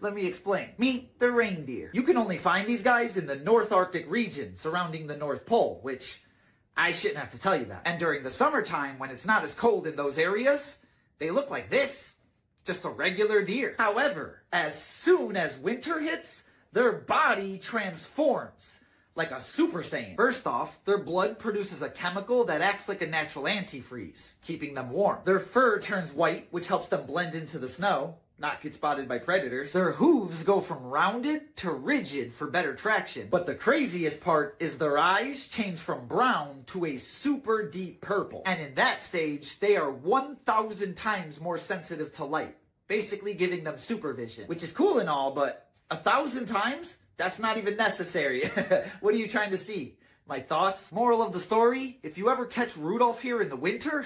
Speaker 25: Let me explain. Meet the reindeer. You can only find these guys in the North Arctic region surrounding the North Pole, which I shouldn't have to tell you that. And during the summertime, when it's not as cold in those areas, they look like this. Just a regular deer. However, as soon as winter hits, their body transforms. Like a Super Saiyan. First off, their blood produces a chemical that acts like a natural antifreeze, keeping them warm. Their fur turns white, which helps them blend into the snow, not get spotted by predators. Their hooves go from rounded to rigid for better traction. But the craziest part is their eyes change from brown to a super deep purple. And in that stage, they are 1,000 times more sensitive to light, basically giving them supervision, which is cool and all, but 1,000 times? That's not even necessary. What are you trying to see? My thoughts? Moral of the story? If you ever catch Rudolph here in the winter,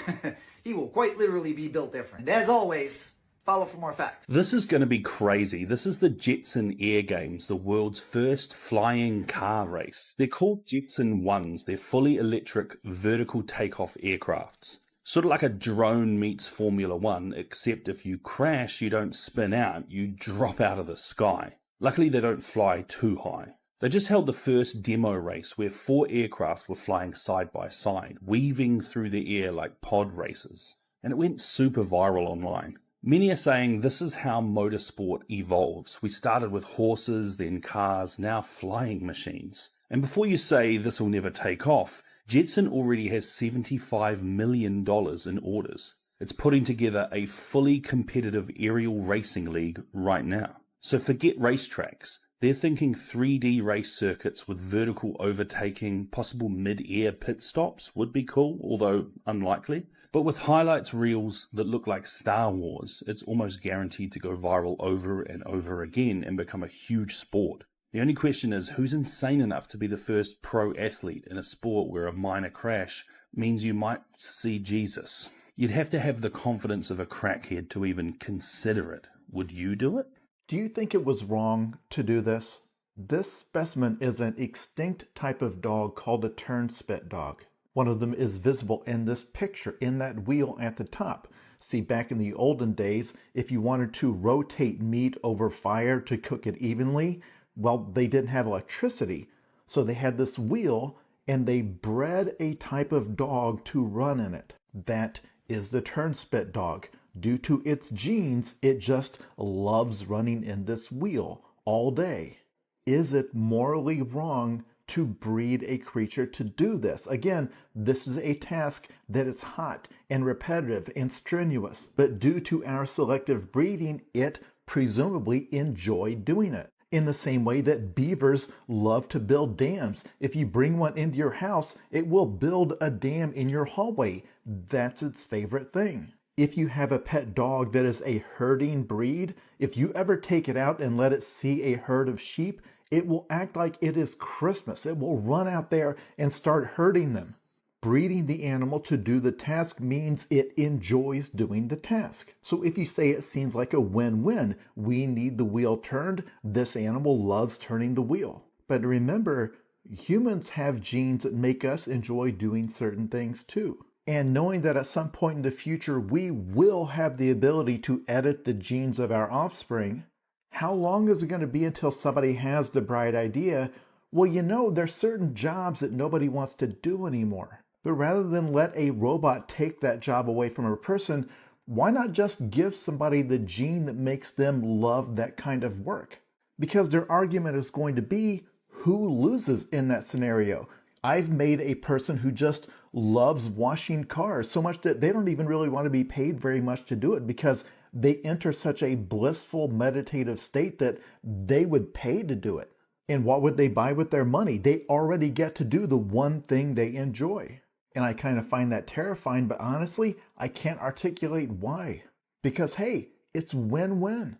Speaker 25: he will quite literally be built different. And as always, follow for more facts.
Speaker 27: This is going to be crazy. This is the Jetson Air Games, the world's first flying car race. They're called Jetson 1s. They're fully electric vertical takeoff aircrafts. Sort of like a drone meets Formula 1, except if you crash, you don't spin out, you drop out of the sky. Luckily, they don't fly too high. They just held the first demo race where 4 aircraft were flying side by side, weaving through the air like pod races. And it went super viral online. Many are saying this is how motorsport evolves. We started with horses, then cars, now flying machines. And before you say this will never take off, Jetson already has $75 million in orders. It's putting together a fully competitive aerial racing league right now. So forget racetracks. They're thinking 3D race circuits with vertical overtaking, possible mid-air pit stops would be cool, although unlikely. But with highlights reels that look like Star Wars, it's almost guaranteed to go viral over and over again and become a huge sport. The only question is, who's insane enough to be the first pro athlete in a sport where a minor crash means you might see Jesus? You'd have to have the confidence of a crackhead to even consider it. Would you do it?
Speaker 9: Do you think it was wrong to do this? This specimen is an extinct type of dog called a turnspit dog. One of them is visible in this picture, in that wheel at the top. See, back in the olden days, if you wanted to rotate meat over fire to cook it evenly, well, they didn't have electricity. So they had this wheel, and they bred a type of dog to run in it. That is the turnspit dog. Due to its genes, it just loves running in this wheel all day. Is it morally wrong to breed a creature to do this? Again, this is a task that is hot and repetitive and strenuous, but due to our selective breeding, it presumably enjoyed doing it. In the same way that beavers love to build dams. If you bring one into your house, it will build a dam in your hallway. That's its favorite thing. If you have a pet dog that is a herding breed, if you ever take it out and let it see a herd of sheep, it will act like it is Christmas. It will run out there and start herding them. Breeding the animal to do the task means it enjoys doing the task. So if you say it seems like a win-win, we need the wheel turned, this animal loves turning the wheel. But remember, humans have genes that make us enjoy doing certain things too. And knowing that at some point in the future we will have the ability to edit the genes of our offspring, how long is it going to be until somebody has the bright idea, well, you know, there's certain jobs that nobody wants to do anymore. But rather than let a robot take that job away from a person, why not just give somebody the gene that makes them love that kind of work? Because their argument is going to be, who loses in that scenario? I've made a person who just loves washing cars so much that they don't even really want to be paid very much to do it, because they enter such a blissful meditative state that they would pay to do it. And what would they buy with their money? They already get to do the one thing they enjoy. And I kind of find that terrifying, but honestly, I can't articulate why. Because hey, it's win-win.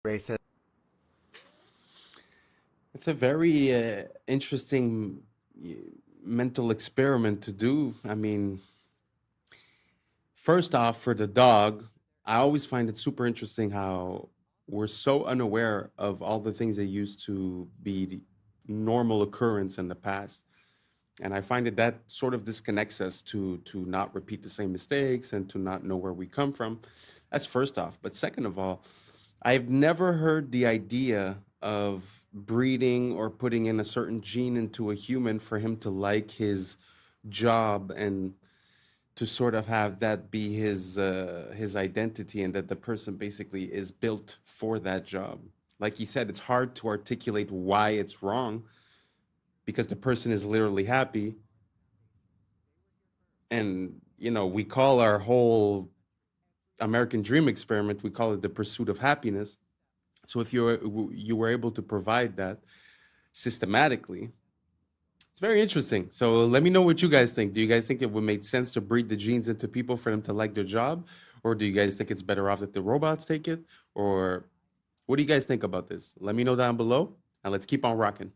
Speaker 3: It's a very interesting mental experiment to do. I mean, first off, for the dog, I always find it super interesting how we're so unaware of all the things that used to be normal occurrence in the past. And I find that sort of disconnects us to not repeat the same mistakes and to not know where we come from. That's first off. But second of all, I've never heard the idea of breeding or putting in a certain gene into a human for him to like his job and to sort of have that be his identity, and that the person basically is built for that job. Like you said, it's hard to articulate why it's wrong because the person is literally happy. And, you know, we call our whole American dream experiment, we call it the pursuit of happiness. So if you were able to provide that systematically, it's very interesting. So let me know what you guys think. Do you guys think it would make sense to breed the genes into people for them to like their job? Or do you guys think it's better off that the robots take it? Or what do you guys think about this? Let me know down below, and let's keep on rocking.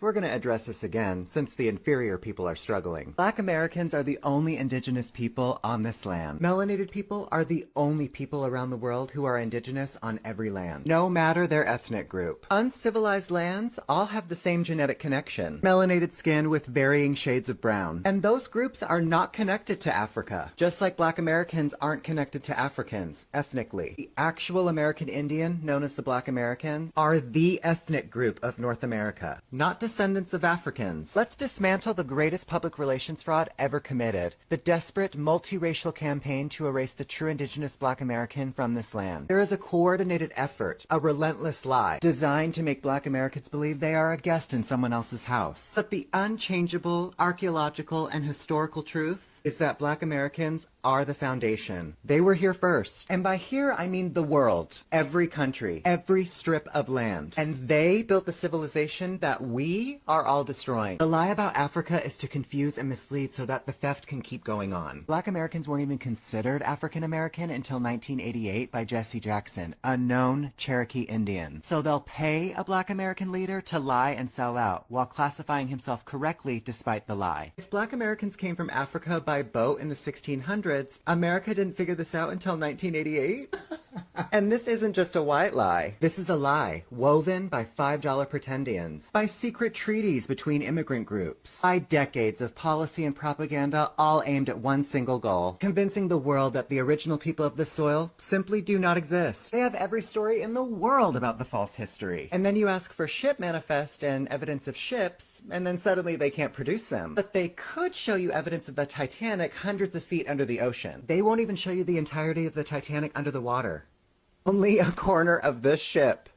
Speaker 7: We're going to address this again, since the inferior people are struggling. Black Americans are the only indigenous people on this land. Melanated people are the only people around the world who are indigenous on every land, no matter their ethnic group. Uncivilized lands all have the same genetic connection, melanated skin with varying shades of brown. And those groups are not connected to Africa, just like Black Americans aren't connected to Africans ethnically. The actual American Indian, known as the Black Americans, are the ethnic group of North America, not descendants of Africans. Let's dismantle the greatest public relations fraud ever committed, the desperate multiracial campaign to erase the true indigenous Black American from this land. There is a coordinated effort, a relentless lie, designed to make Black Americans believe they are a guest in someone else's house. But the unchangeable archaeological and historical truth is that Black Americans are the foundation. They were here first. And by here, I mean the world. Every country. Every strip of land. And they built the civilization that we are all destroying. The lie about Africa is to confuse and mislead so that the theft can keep going on. Black Americans weren't even considered African American until 1988 by Jesse Jackson, a known Cherokee Indian. So they'll pay a Black American leader to lie and sell out while classifying himself correctly despite the lie. If Black Americans came from Africa by boat in the 1600s, America didn't figure this out until 1988? And this isn't just a white lie. This is a lie woven by $5 pretendians, by secret treaties between immigrant groups, by decades of policy and propaganda all aimed at one single goal, convincing the world that the original people of this soil simply do not exist. They have every story in the world about the false history. And then you ask for ship manifest and evidence of ships, and then suddenly they can't produce them. But they could show you evidence of the Titanic hundreds of feet under the ocean. They won't even show you the entirety of the Titanic under the water. Only a corner of this ship.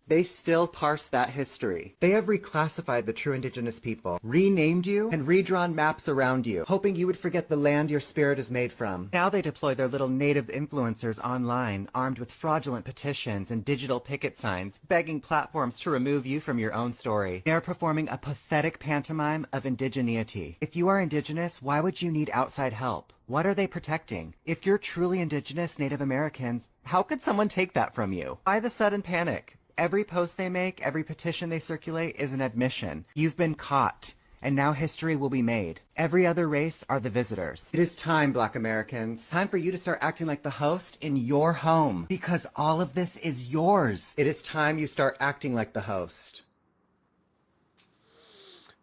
Speaker 7: They still parse that history. They have reclassified the true indigenous people, renamed you, and redrawn maps around you, hoping you would forget the land your spirit is made from. Now they deploy their little native influencers online, armed with fraudulent petitions and digital picket signs, begging platforms to remove you from your own story. They are performing a pathetic pantomime of indigeneity. If you are indigenous, why would you need outside help? What are they protecting? If you're truly indigenous Native Americans, how could someone take that from you? Why the sudden panic? Every post they make, every petition they circulate is an admission. You've been caught, and now history will be made. Every other race are the visitors. It is time, Black Americans. Time for you to start acting like the host in your home, because all of this is yours. It is time you start acting like the host.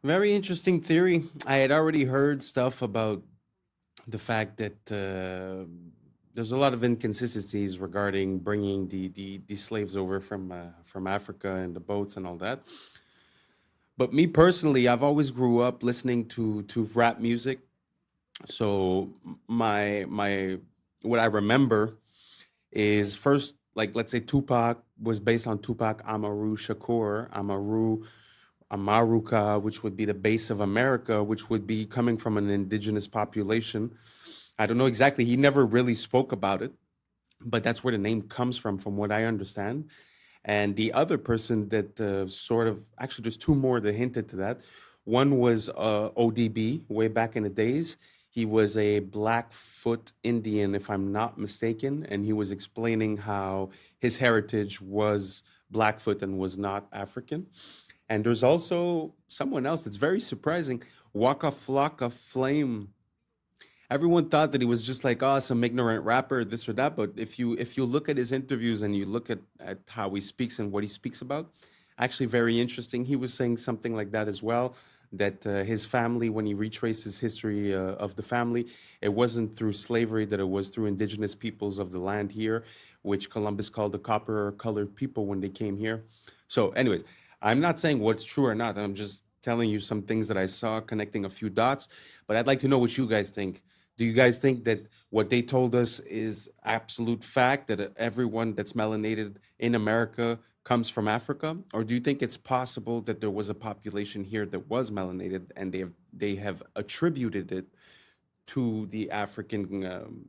Speaker 5: Very interesting theory. I had already heard stuff about the fact that there's a lot of inconsistencies regarding bringing the slaves over from Africa and the boats and all that. But me personally, I've always grew up listening to rap music. So my what I remember is first, like, let's say Tupac was based on Tupac Amaru Shakur, Amaruka, which would be the base of America, which would be coming from an indigenous population. I don't know exactly. He never really spoke about it, but that's where the name comes from what I understand. And the other person that actually, there's two more that hinted to that. One was ODB way back in the days. He was a Blackfoot Indian, if I'm not mistaken, and he was explaining how his heritage was Blackfoot and was not African. And there's also someone else that's very surprising, Waka Flocka Flame. Everyone thought that he was just like, some ignorant rapper, this or that. But if you look at his interviews and you look at how he speaks and what he speaks about, actually very interesting. He was saying something like that as well, that his family, when he retraced his history of the family, it wasn't through slavery, that it was through indigenous peoples of the land here, which Columbus called the copper-colored people when they came here. So anyways, I'm not saying what's true or not. I'm just telling you some things that I saw, connecting a few dots. But I'd like to know what you guys think. Do you guys think that what they told us is absolute fact, that everyone that's melanated in America comes from Africa? Or do you think it's possible that there was a population here that was melanated and they have attributed it to the African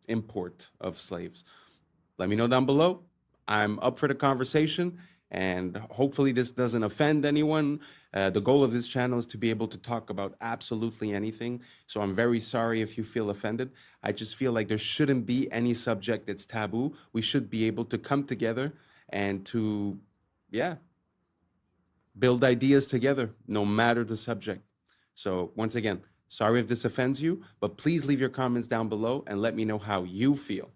Speaker 5: import of slaves? Let me know down below. I'm up for the conversation, and hopefully this doesn't offend anyone. The goal of this channel is to be able to talk about absolutely anything. So I'm very sorry if you feel offended. I just feel like there shouldn't be any subject that's taboo. We should be able to come together and to, build ideas together, no matter the subject. So once again, sorry if this offends you, but please leave your comments down below and let me know how you feel.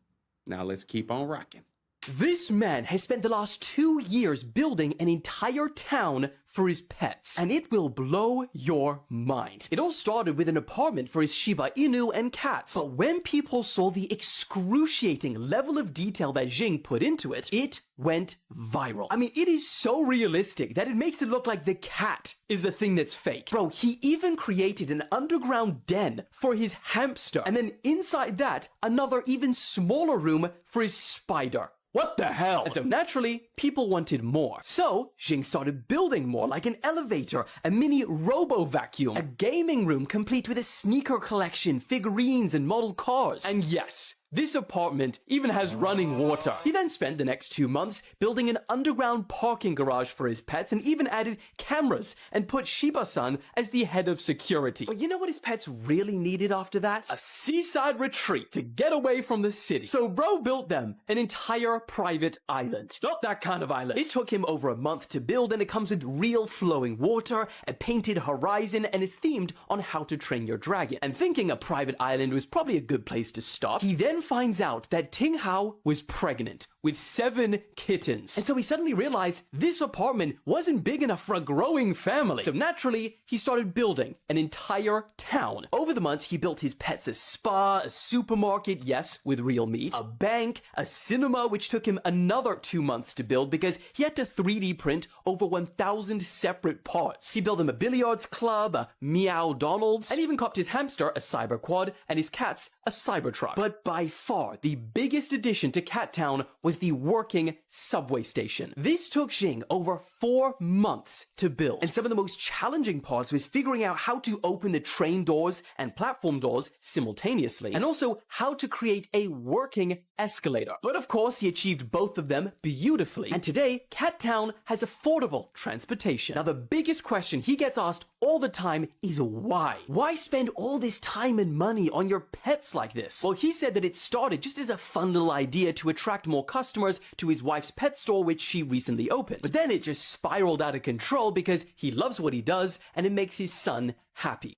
Speaker 5: Now let's keep on rocking.
Speaker 18: This man has spent the last 2 years building an entire town for his pets, and it will blow your mind. It all started with an apartment for his Shiba Inu and cats, but when people saw the excruciating level of detail that Jing put into it, it went viral. I mean, it is so realistic that it makes it look like the cat is the thing that's fake. Bro, he even created an underground den for his hamster, and then inside that, another even smaller room for his spider. What the hell? And so naturally, people wanted more. So, Jing started building more, like an elevator, a mini robo-vacuum, a gaming room complete with a sneaker collection, figurines, and model cars. And yes, this apartment even has running water. He then spent the next 2 months building an underground parking garage for his pets and even added cameras and put Shiba-san as the head of security. But you know what his pets really needed after that? A seaside retreat to get away from the city. So bro built them an entire private island. Not that kind of island. It took him over a month to build, and it comes with real flowing water, a painted horizon, and is themed on how to train your dragon. And thinking a private island was probably a good place to stop, he then finds out that Ting Hao was pregnant with 7 kittens. And so he suddenly realized this apartment wasn't big enough for a growing family. So naturally, he started building an entire town. Over the months, he built his pets a spa, a supermarket, yes, with real meat, a bank, a cinema, which took him another 2 months to build because he had to 3D print over 1,000 separate parts. He built them a billiards club, a Meow Donald's, and even copped his hamster a cyber quad and his cats a Cybertruck. But by far, the biggest addition to Cat Town was the working subway station. This took Jing over 4 months to build. And some of the most challenging parts was figuring out how to open the train doors and platform doors simultaneously, and also how to create a working escalator. But of course, he achieved both of them beautifully. And today, Cat Town has affordable transportation. Now, the biggest question he gets asked all the time is why? Why spend all this time and money on your pets like this? Well, he said that it started just as a fun little idea to attract more customers to his wife's pet store, which she recently opened. But then it just spiraled out of control because he loves what he does and it makes his son happy.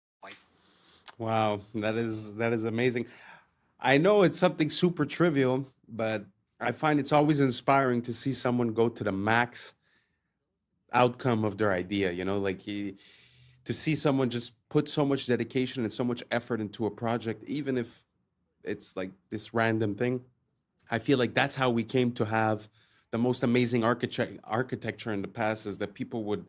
Speaker 5: Wow, that is amazing. I know it's something super trivial, but I find it's always inspiring to see someone go to the max outcome of their idea, you know, like to see someone just put so much dedication and so much effort into a project, even if it's like this random thing. I feel like that's how we came to have the most amazing architecture in the past, is that people would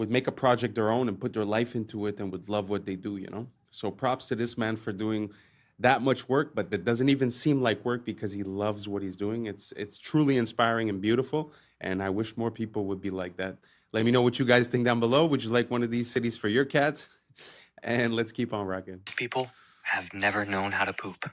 Speaker 5: make a project their own and put their life into it and would love what they do, you know? So props to this man for doing that much work, but that doesn't even seem like work because he loves what he's doing. It's truly inspiring and beautiful, and I wish more people would be like that. Let me know what you guys think down below. Would you like one of these cities for your cats? And let's keep on rocking.
Speaker 13: People have never known how to poop,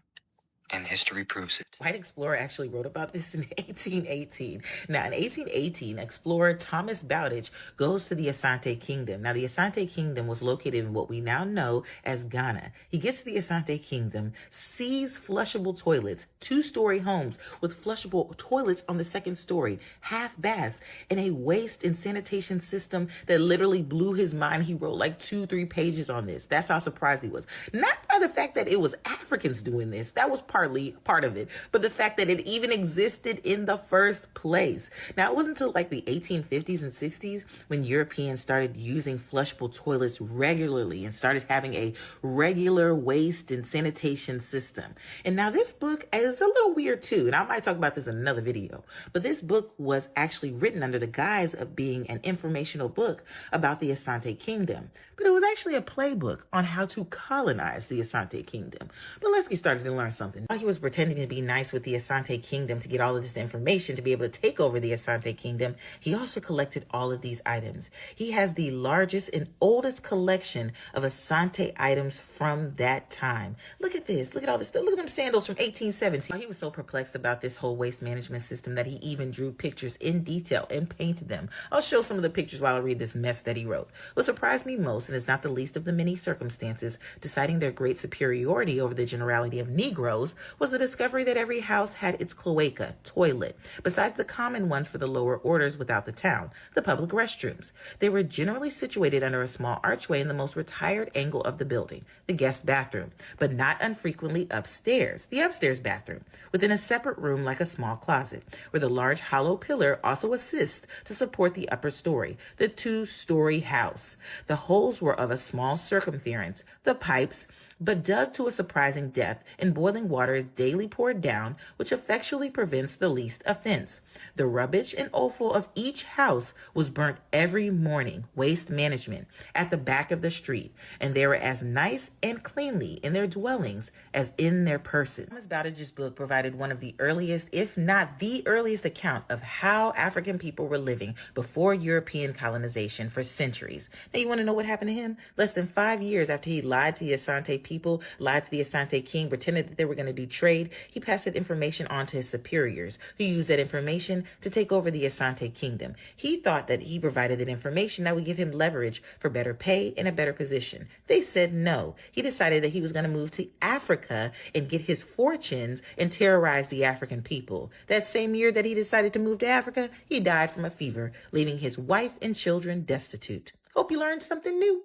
Speaker 13: and history proves it.
Speaker 23: White explorer actually wrote about this in 1818. Now, in 1818, explorer Thomas Bowditch goes to the Asante Kingdom. Now, the Asante Kingdom was located in what we now know as Ghana. He gets to the Asante Kingdom, sees flushable toilets, 2-story homes with flushable toilets on the 2nd story, half baths, and a waste and sanitation system that literally blew his mind. He wrote like 2-3 pages on this. That's how surprised he was. Not by the fact that it was Africans doing this. That was part of it, but the fact that it even existed in the first place. Now, it wasn't until like the 1850s and 60s when Europeans started using flushable toilets regularly and started having a regular waste and sanitation system. And now this book is a little weird too, and I might talk about this in another video, but this book was actually written under the guise of being an informational book about the Asante Kingdom, but it was actually a playbook on how to colonize the Asante Kingdom. But let's get started and learn something. While he was pretending to be nice with the Asante Kingdom to get all of this information to be able to take over the Asante Kingdom, he also collected all of these items. He has the largest and oldest collection of Asante items from that time. Look at this. Look at all this stuff. Look at them sandals from 1817. He was so perplexed about this whole waste management system that he even drew pictures in detail and painted them. I'll show some of the pictures while I read this mess that he wrote. What surprised me most, and is not the least of the many circumstances deciding their great superiority over the generality of Negroes, was the discovery that every house had its cloaca, toilet, besides the common ones for the lower orders without the town, the public restrooms. They were generally situated under a small archway in the most retired angle of the building, the guest bathroom, but not unfrequently upstairs, the upstairs bathroom, within a separate room like a small closet, where the large hollow pillar also assists to support the upper story, the 2-story house. The holes were of a small circumference. The pipes but dug to a surprising depth, and boiling water is daily poured down, which effectually prevents the least offense. The rubbish and offal of each house was burnt every morning, waste management, at the back of the street, and they were as nice and cleanly in their dwellings as in their persons. Thomas Bowditch's book provided one of the earliest, if not the earliest, account of how African people were living before European colonization for centuries. Now, you want to know what happened to him? Less than 5 years after he lied to the Asante people, lied to the Asante king, pretended that they were going to do trade, he passed that information on to his superiors, who used that information to take over the Asante kingdom. He thought that he provided that information that would give him leverage for better pay and a better position. They said no. He decided that he was going to move to Africa and get his fortunes and terrorize the African people. That same year that he decided to move to Africa, he died from a fever, leaving his wife and children destitute. Hope you learned something new.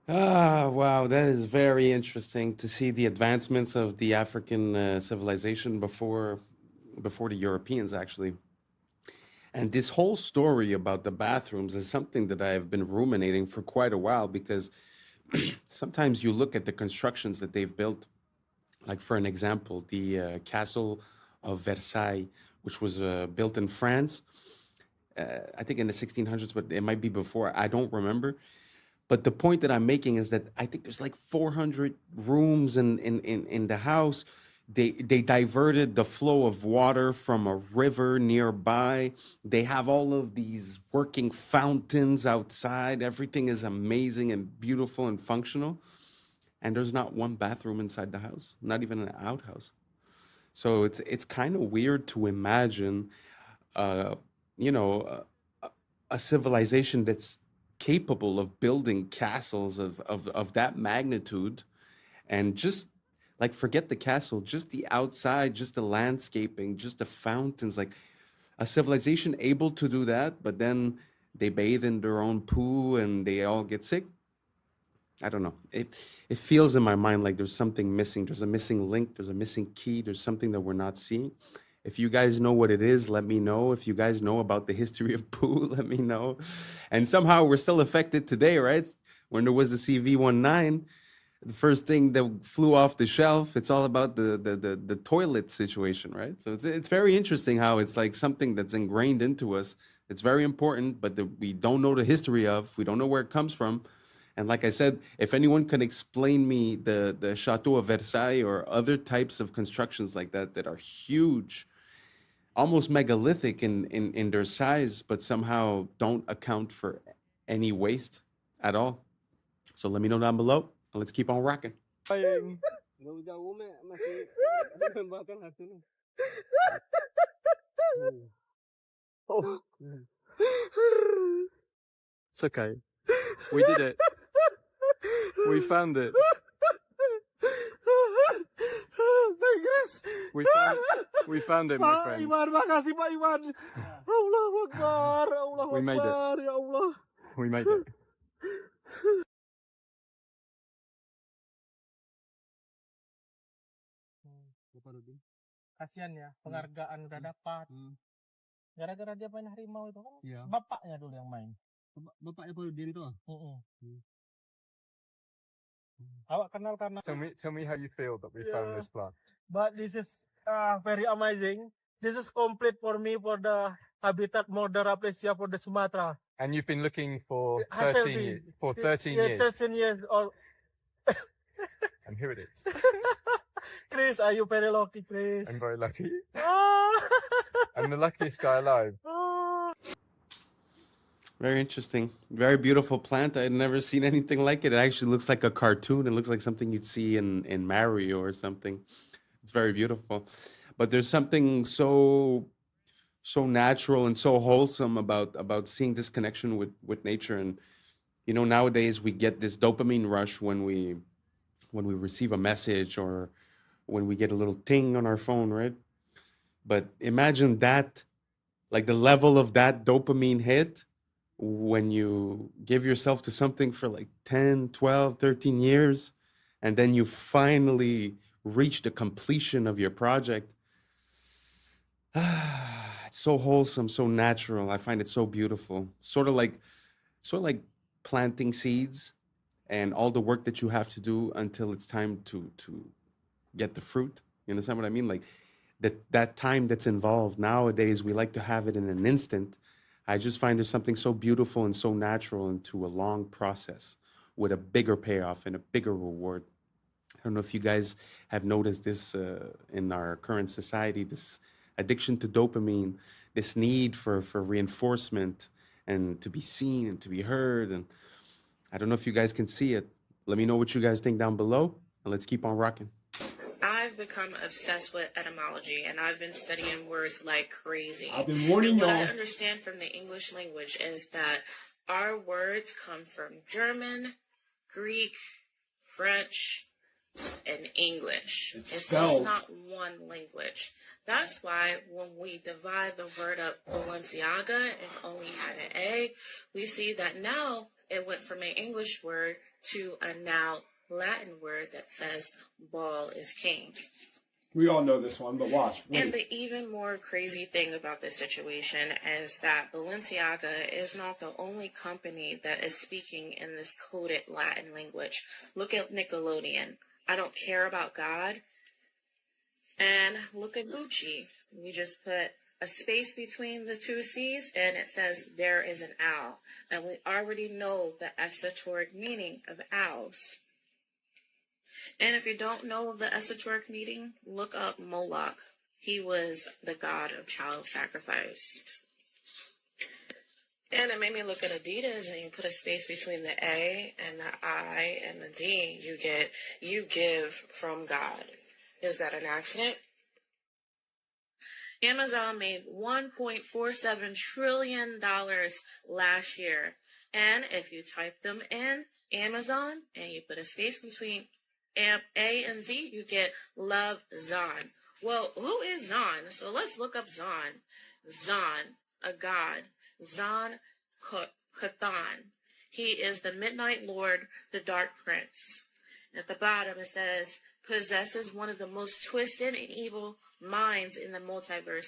Speaker 3: Wow, that is very interesting to see the advancements of the African civilization before the Europeans, actually. And this whole story about the bathrooms is something that I've been ruminating for quite a while, because sometimes you look at the constructions that they've built, like for an example, the Castle of Versailles, which was built in France, I think in the 1600s, but it might be before, I don't remember. But the point that I'm making is that I think there's like 400 rooms in the house. They diverted the flow of water from a river nearby. They have all of these working fountains outside. Everything is amazing and beautiful and functional. And there's not one bathroom inside the house, not even an outhouse. So it's kind of weird to imagine, you know, a civilization that's capable of building castles of that magnitude, and just like, forget the castle, just the outside, just the landscaping, just the fountains, like a civilization able to do that, but then they bathe in their own poo and they all get sick. I don't know. It feels in my mind like there's something missing. There's a missing link. There's a missing key. There's something that we're not seeing. If you guys know what it is, let me know. If you guys know about the history of poo, let me know. And somehow we're still affected today, right? When there was the CV-19, the first thing that flew off the shelf, it's all about the toilet situation, right? So it's very interesting how it's like something that's ingrained into us. It's very important, but that we don't know the history of. We don't know where it comes from. And like I said, if anyone can explain me the Chateau of Versailles or other types of constructions like that that are huge, almost megalithic in their size, but somehow don't account for any waste at all. So let me know down below, and let's keep on rocking.
Speaker 14: It's okay. We did it. We found it. We found it, my friend.
Speaker 15: Iwan, makasih Pak Iwan. Allahu Akbar, Allahu
Speaker 14: We made it.
Speaker 15: Akbar, ya Allah.
Speaker 14: We made it.
Speaker 15: Kasihan ya, penghargaan udah dapat. Gara-gara dia main harimau itu kan,
Speaker 14: Iya.
Speaker 15: bapaknya dulu yang main.
Speaker 14: Bapaknya bunuh diri tuh.
Speaker 15: Awak kenal karena.
Speaker 14: Tell me how you feel that we found this plant.
Speaker 15: But this is very amazing. This is complete for me for the habitat modern aplysia for the Sumatra.
Speaker 14: And you've been looking for
Speaker 15: Hasil
Speaker 14: 13
Speaker 15: di-
Speaker 14: years. For 13
Speaker 15: yeah,
Speaker 14: years.
Speaker 15: 13 years old.
Speaker 14: And here it is.
Speaker 15: Chris, are you very lucky, Chris?
Speaker 14: I'm very lucky.
Speaker 15: Ah.
Speaker 14: I'm the luckiest guy alive.
Speaker 3: Very interesting. Very beautiful plant. I'd never seen anything like it. It actually looks like a cartoon. It looks like something you'd see in Mario or something. It's very beautiful. But there's something so natural and so wholesome about seeing this connection with nature. And you know, nowadays we get this dopamine rush when we receive a message or when we get a little ting on our phone, right? But imagine that, like the level of that dopamine hit when you give yourself to something for like 10, 12, 13 years, and then you finally reach the completion of your project. It's so wholesome, so natural. I find it so beautiful. Sort of like planting seeds and all the work that you have to do until it's time to get the fruit. You understand what I mean? Like that time that's involved nowadays, we like to have it in an instant. I just find there's something so beautiful and so natural into a long process with a bigger payoff and a bigger reward. I don't know if you guys have noticed this in our current society, this addiction to dopamine, this need for reinforcement and to be seen and to be heard. And I don't know if you guys can see it. Let me know what you guys think down below, and let's keep on rocking.
Speaker 2: I've become obsessed with etymology, and I've been studying words like crazy.
Speaker 14: I've been warning
Speaker 2: And what
Speaker 14: y'all.
Speaker 2: I understand from the English language is that our words come from German, Greek, French, and English. It's just
Speaker 14: spelled.
Speaker 2: not one language. That's why when we divide the word up Balenciaga and only had an A, we see that now it went from an English word to a now Latin word that says ball is king.
Speaker 14: We all know this one, but watch.
Speaker 2: And
Speaker 14: Wait.
Speaker 2: the even more crazy thing about this situation is that Balenciaga is not the only company that is speaking in this coded Latin language. Look at Nickelodeon. I don't care about God. And look at Gucci. We just put a space between the two C's and it says there is an owl. And we already know the esoteric meaning of owls. And if you don't know the esoteric meaning, look up Moloch. He was the god of child sacrifice. And it made me look at Adidas, and you put a space between the A and the I and the D, you get, you give from God. Is that an accident? Amazon made $1.47 trillion last year. And if you type them in Amazon and you put a space between A and Z, you get Love Zon. Well, who is Zon? So let's look up Zon. Zon, a god. Zon Cathan. He is the Midnight Lord, the Dark Prince. At the bottom it says, possesses one of the most twisted and evil minds in the multiverse.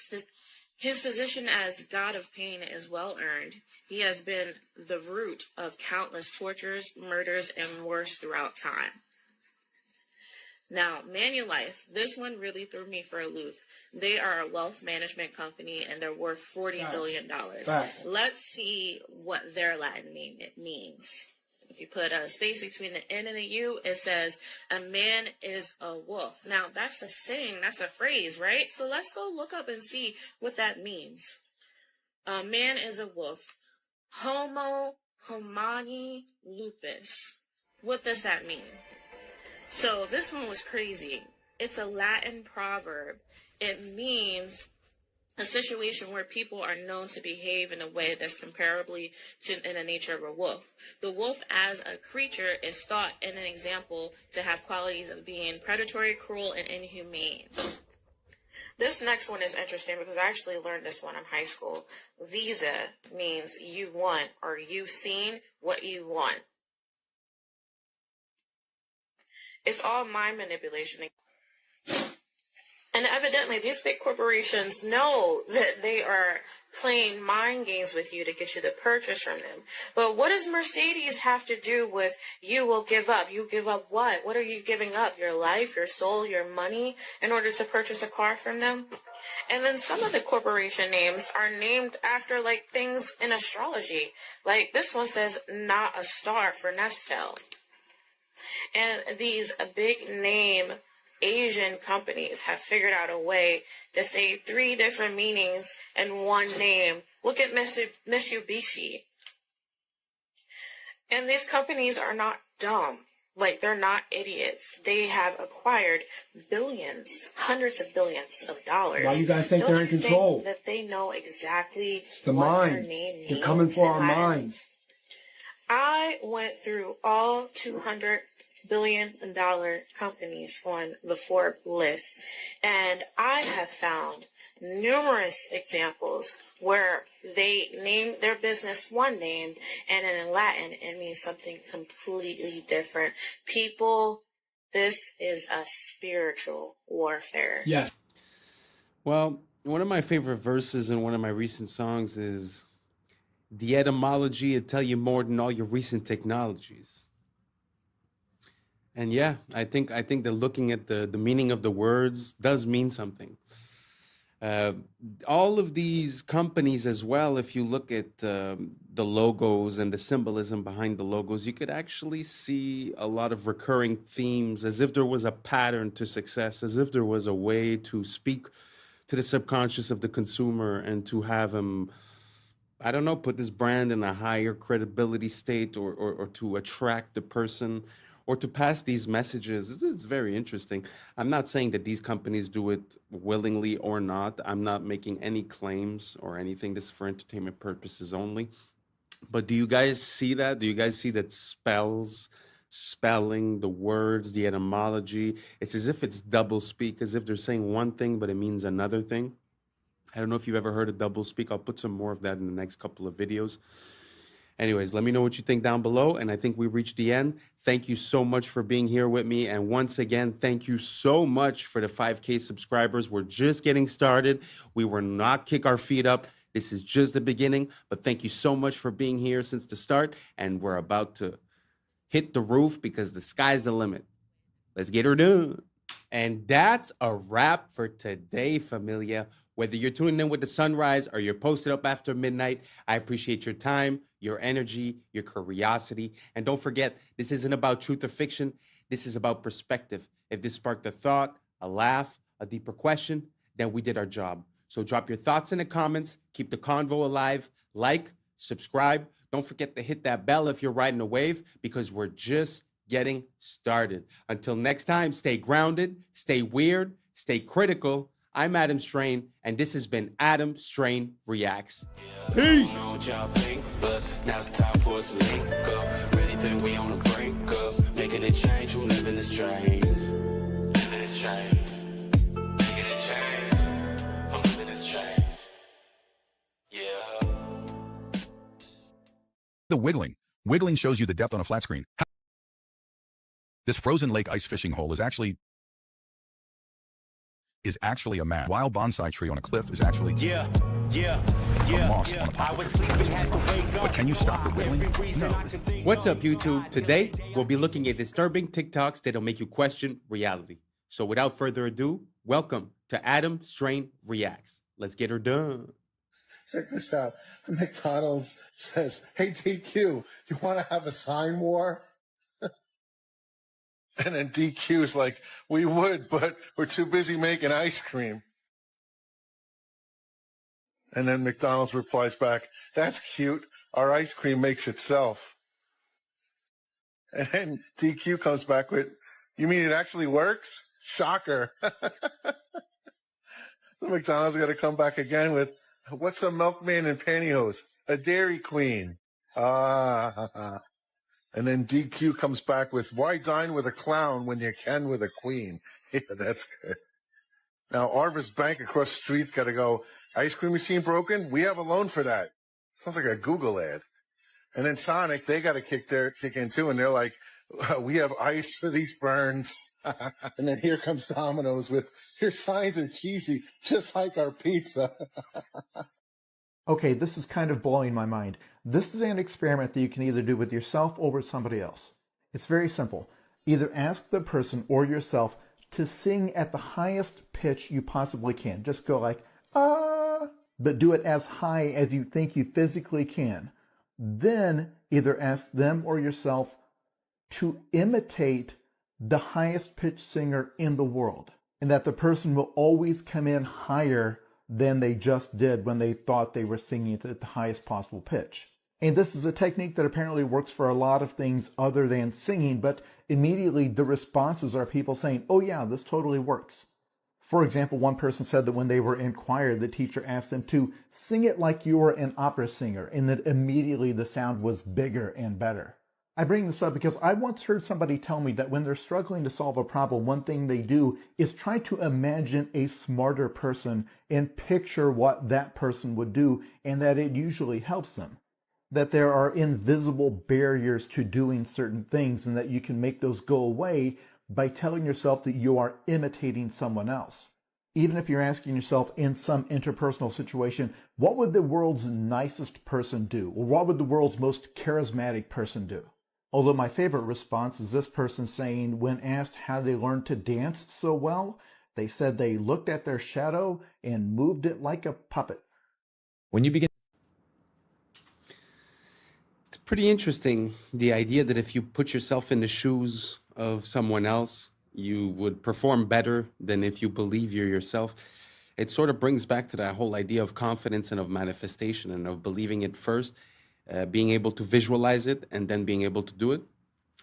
Speaker 2: His position as God of Pain is well earned. He has been the root of countless tortures, murders, and worse throughout time. Now, Manulife, this one really threw me for a loop. They are a wealth management company and they're worth $40 billion.
Speaker 14: Facts.
Speaker 2: Let's see what their Latin name it means. If you put a space between the N and the U, it says, a man is a wolf. Now, that's a saying, that's a phrase, right? So let's go look up and see what that means. A man is a wolf. Homo homini lupus. What does that mean? So this one was crazy. It's a Latin proverb. It means a situation where people are known to behave in a way that's comparably to in the nature of a wolf. The wolf as a creature is thought in an example to have qualities of being predatory, cruel, and inhumane. This next one is interesting because I actually learned this one in high school. Visa means you want or you've seen what you want. It's all mind manipulation. And evidently, these big corporations know that they are playing mind games with you to get you to purchase from them. But what does Mercedes have to do with you will give up? You give up what? What are you giving up? Your life, your soul, your money in order to purchase a car from them? And then some of the corporation names are named after like things in astrology. Like this one says, not a star for Nestle. And these big name Asian companies have figured out a way to say 3 different meanings in one name. Look at Mitsubishi. And these companies are not dumb. Like, they're not idiots. They have acquired billions, hundreds of billions of dollars.
Speaker 14: Why you guys think
Speaker 2: Don't
Speaker 14: they're in
Speaker 2: you
Speaker 14: control?
Speaker 2: Think that they know exactly
Speaker 14: It's the
Speaker 2: what their
Speaker 14: mind.
Speaker 2: name means?
Speaker 14: They're coming for
Speaker 2: in
Speaker 14: our
Speaker 2: Latin?
Speaker 14: minds.
Speaker 2: I went through all 200 billion dollar companies on the Forbes list, and I have found numerous examples where they name their business one name and in Latin it means something completely different. People, this is a spiritual warfare.
Speaker 14: Yes.
Speaker 3: Well, one of my favorite verses in one of my recent songs is, the etymology will tell you more than all your recent technologies.
Speaker 5: And yeah, I think that looking at the meaning of the words does mean something. Uh, all of these companies as well, if you look at the logos and the symbolism behind the logos, you could actually see a lot of recurring themes, as if there was a pattern to success, as if there was a way to speak to the subconscious of the consumer and to have him, I don't know, put this brand in a higher credibility state, or to attract the person, or to pass these messages. It's very interesting. I'm not saying that these companies do it willingly or not. I'm not making any claims or anything. This is for entertainment purposes only. But do you guys see that? Do you guys see that spelling, the words, the etymology? It's as if it's double speak, as if they're saying one thing, but it means another thing. I don't know if you've ever heard of double speak. I'll put some more of that in the next couple of videos. Anyways, let me know what you think down below. And I think we reached the end. Thank you so much for being here with me. And once again, thank you so much for the 5K subscribers. We're just getting started. We will not kick our feet up. This is just the beginning. But thank you so much for being here since the start. And we're about to hit the roof because the sky's the limit. Let's get her done. And that's a wrap for today, familia. Whether you're tuning in with the sunrise or you're posted up after midnight, I appreciate your time, your energy, your curiosity. And don't forget, this isn't about truth or fiction. This is about perspective. If this sparked a thought, a laugh, a deeper question, then we did our job. So drop your thoughts in the comments. Keep the convo alive. Like, subscribe. Don't forget to hit that bell if you're riding a wave, because we're just getting started. Until next time, stay grounded, stay weird, stay critical. I'm Adam Strain, and this has been Adam Strain Reacts. Peace!
Speaker 4: I don't know what y'all think, but now's the time for us to link up. Really think we on the brink up. Making a change, we live in this strange. Living this strange. Making a change. I'm living this strange. Yeah.
Speaker 8: The wiggling. Wiggling shows you the depth on a flat screen. This frozen lake ice fishing hole is actually a mat. Wild bonsai tree on a cliff is actually
Speaker 4: Yeah.
Speaker 8: moss on a pocket. But can you stop the wiggling? No.
Speaker 5: What's up, YouTube? Today, we'll be looking at disturbing TikToks that'll make you question reality. So without further ado, welcome to Adam Strain Reacts. Let's get her done.
Speaker 10: Check this out. McDonald's says, "Hey, DQ, you want to have a sign war?" And then DQ is like, "We would, but we're too busy making ice cream." And then McDonald's replies back, "That's cute. Our ice cream makes itself." And then DQ comes back with, "You mean it actually works? Shocker." McDonald's got to come back again with, "What's a milkman in pantyhose? A Dairy Queen." And then DQ comes back with, "Why dine with a clown when you can with a queen?" Yeah, that's good. Now, Arvis Bank across the street got to go, "Ice cream machine broken? We have a loan for that." Sounds like a Google ad. And then Sonic, they got to kick in too, and they're like, "We have ice for these burns." And then here comes Domino's with, "Your signs are cheesy, just like our pizza."
Speaker 16: Okay, this is kind of blowing my mind. This is an experiment that you can either do with yourself or with somebody else. It's very simple. Either ask the person or yourself to sing at the highest pitch you possibly can. Just go like, ah, but do it as high as you think you physically can. Then either ask them or yourself to imitate the highest pitched singer in the world, and that the person will always come in higher than they just did when they thought they were singing at the highest possible pitch. And this is a technique that apparently works for a lot of things other than singing, but immediately the responses are people saying, "Oh yeah, this totally works." For example, one person said that when they were in choir, the teacher asked them to sing it like you were an opera singer, and that immediately the sound was bigger and better. I bring this up because I once heard somebody tell me that when they're struggling to solve a problem, one thing they do is try to imagine a smarter person and picture what that person would do, and that it usually helps them. That there are invisible barriers to doing certain things, and that you can make those go away by telling yourself that you are imitating someone else. Even if you're asking yourself in some interpersonal situation, what would the world's nicest person do? Or what would the world's most charismatic person do? Although my favorite response is this person saying, when asked how they learned to dance so well, they said they looked at their shadow and moved it like a puppet.
Speaker 1: When you begin,
Speaker 3: It's pretty interesting, the idea that if you put yourself in the shoes of someone else, you would perform better than if you believe you're yourself. It sort of brings back to that whole idea of confidence and of manifestation and of believing it first, being able to visualize it and then being able to do it,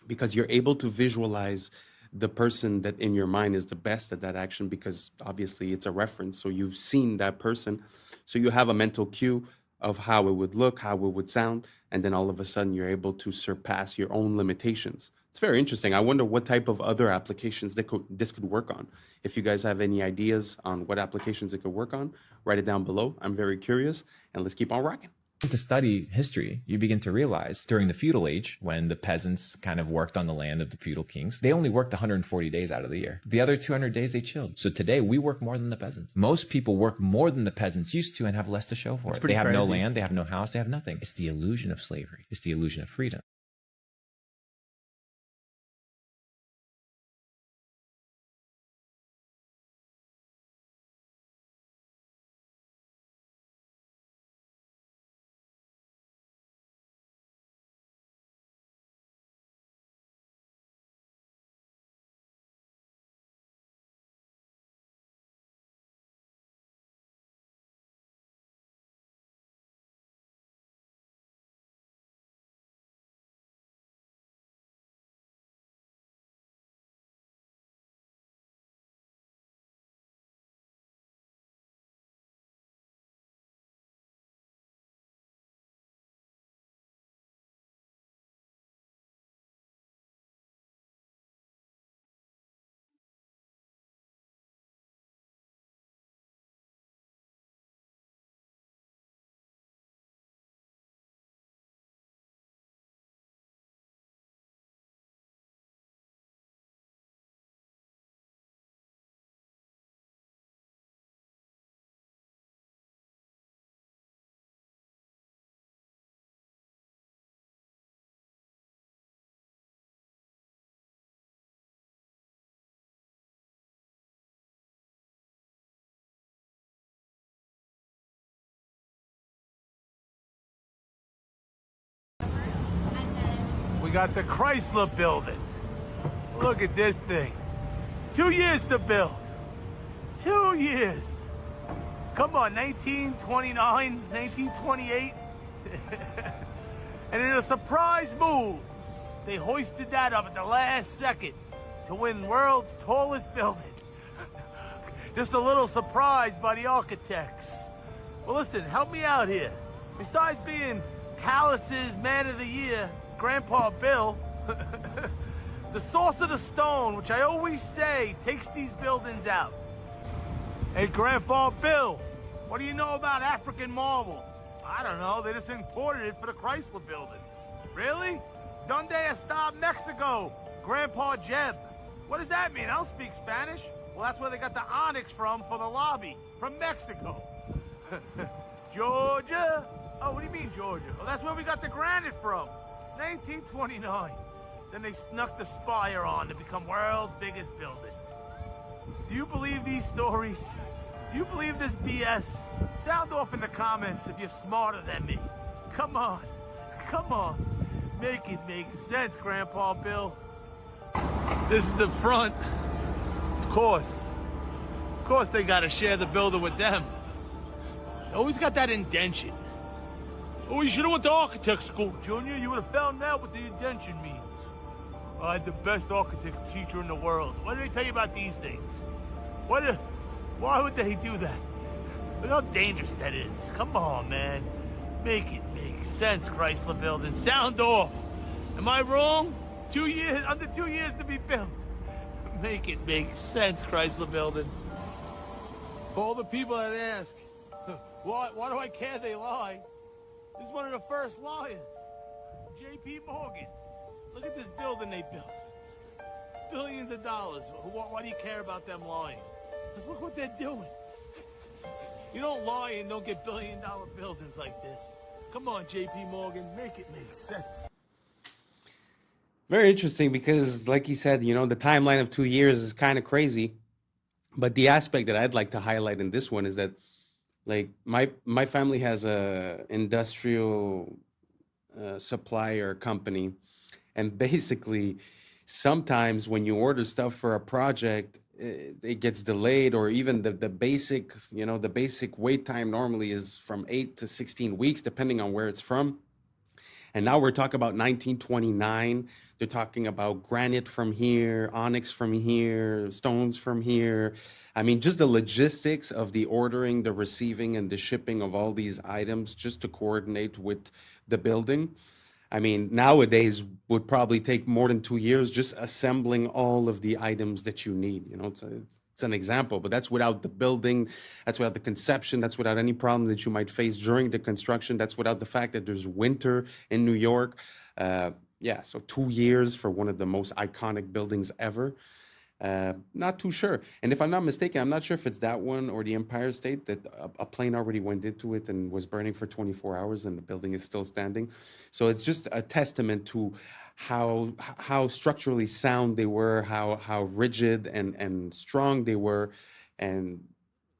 Speaker 3: because you're able to visualize the person that in your mind is the best at that action, because obviously it's a reference. So you've seen that person. So you have a mental cue of how it would look, how it would sound, and then all of a sudden you're able to surpass your own limitations. It's very interesting. I wonder what type of other applications this could work on. If you guys have any ideas on what applications it could work on, write it down below. I'm very curious, and let's keep on rocking.
Speaker 1: to study history, you begin to realize during the feudal age, when the peasants kind of worked on the land of the feudal kings, they only worked 140 days out of the year. The other 200 days they chilled. So today we work more than the peasants. Most people work more than the peasants used to and have less to show for it. They have no land, they have no house, they have nothing. It's the illusion of slavery. It's the illusion of freedom.
Speaker 6: We got the Chrysler building. Look at this thing. 2 years to build. 2 years. Come on, 1929, 1928. And in a surprise move, they hoisted that up at the last second to win world's tallest building. Just a little surprise by the architects. Well, listen, help me out here. Besides being Callus's Man of the Year, Grandpa Bill, the source of the stone, which I always say takes these buildings out. Hey, Grandpa Bill, what do you know about African marble? I don't know, they just imported it for the Chrysler building. Really? Donde está Mexico? Grandpa Jeb. What does that mean? I don't speak Spanish. Well, that's where they got the onyx from for the lobby, from Mexico. Georgia? Oh, what do you mean, Georgia? Well, that's where we got the granite from. 1929. Then they snuck the spire on to become world's biggest building. Do you believe these stories? Do you believe this BS? Sound off in the comments if you're smarter than me. Come on. Come on. Make it make sense, Grandpa Bill. This is the front. Of course. Of course they gotta share the building with them. Always got that indention. Oh, you should have went to architect school, Junior. You would have found out what the indention means. I had the best architect teacher in the world. What did they tell you about these things? Why would they do that? Look how dangerous that is. Come on, man. Make it make sense, Chrysler building. Sound off. Am I wrong? 2 years, under 2 years to be built. Make it make sense, Chrysler building. For all the people that ask, why do I care they lie? This is one of the first liars. J.P. Morgan. Look at this building they built. Billions of dollars. Why do you care about them lying? Because look what they're doing. You don't lie and don't get billion-dollar buildings like this. Come on, J.P. Morgan. Make it make sense.
Speaker 5: Very interesting because, like you said, you know, the timeline of 2 years is kind of crazy. But the aspect that I'd like to highlight in this one is that, like, my family has a industrial supplier company, and basically, sometimes when you order stuff for a project, it gets delayed, or even the basic, you know, the basic wait time normally is from 8 to 16 weeks, depending on where it's from. And now we're talking about 1929. They're talking about granite from here, onyx from here, stones from here. I mean, just the logistics of the ordering, the receiving, and the shipping of all these items just to coordinate with the building. I mean, nowadays would probably take more than 2 years just assembling all of the items that you need. You know, it's an example, but that's without the building, that's without the conception, that's without any problem that you might face during the construction, that's without the fact that there's winter in New York. Yeah, so 2 years for one of the most iconic buildings ever. Not too sure. And if I'm not mistaken, I'm not sure if it's that one or the Empire State that a plane already went into it and was burning for 24 hours and the building is still standing. So it's just a testament to how structurally sound they were, how rigid and strong they were, and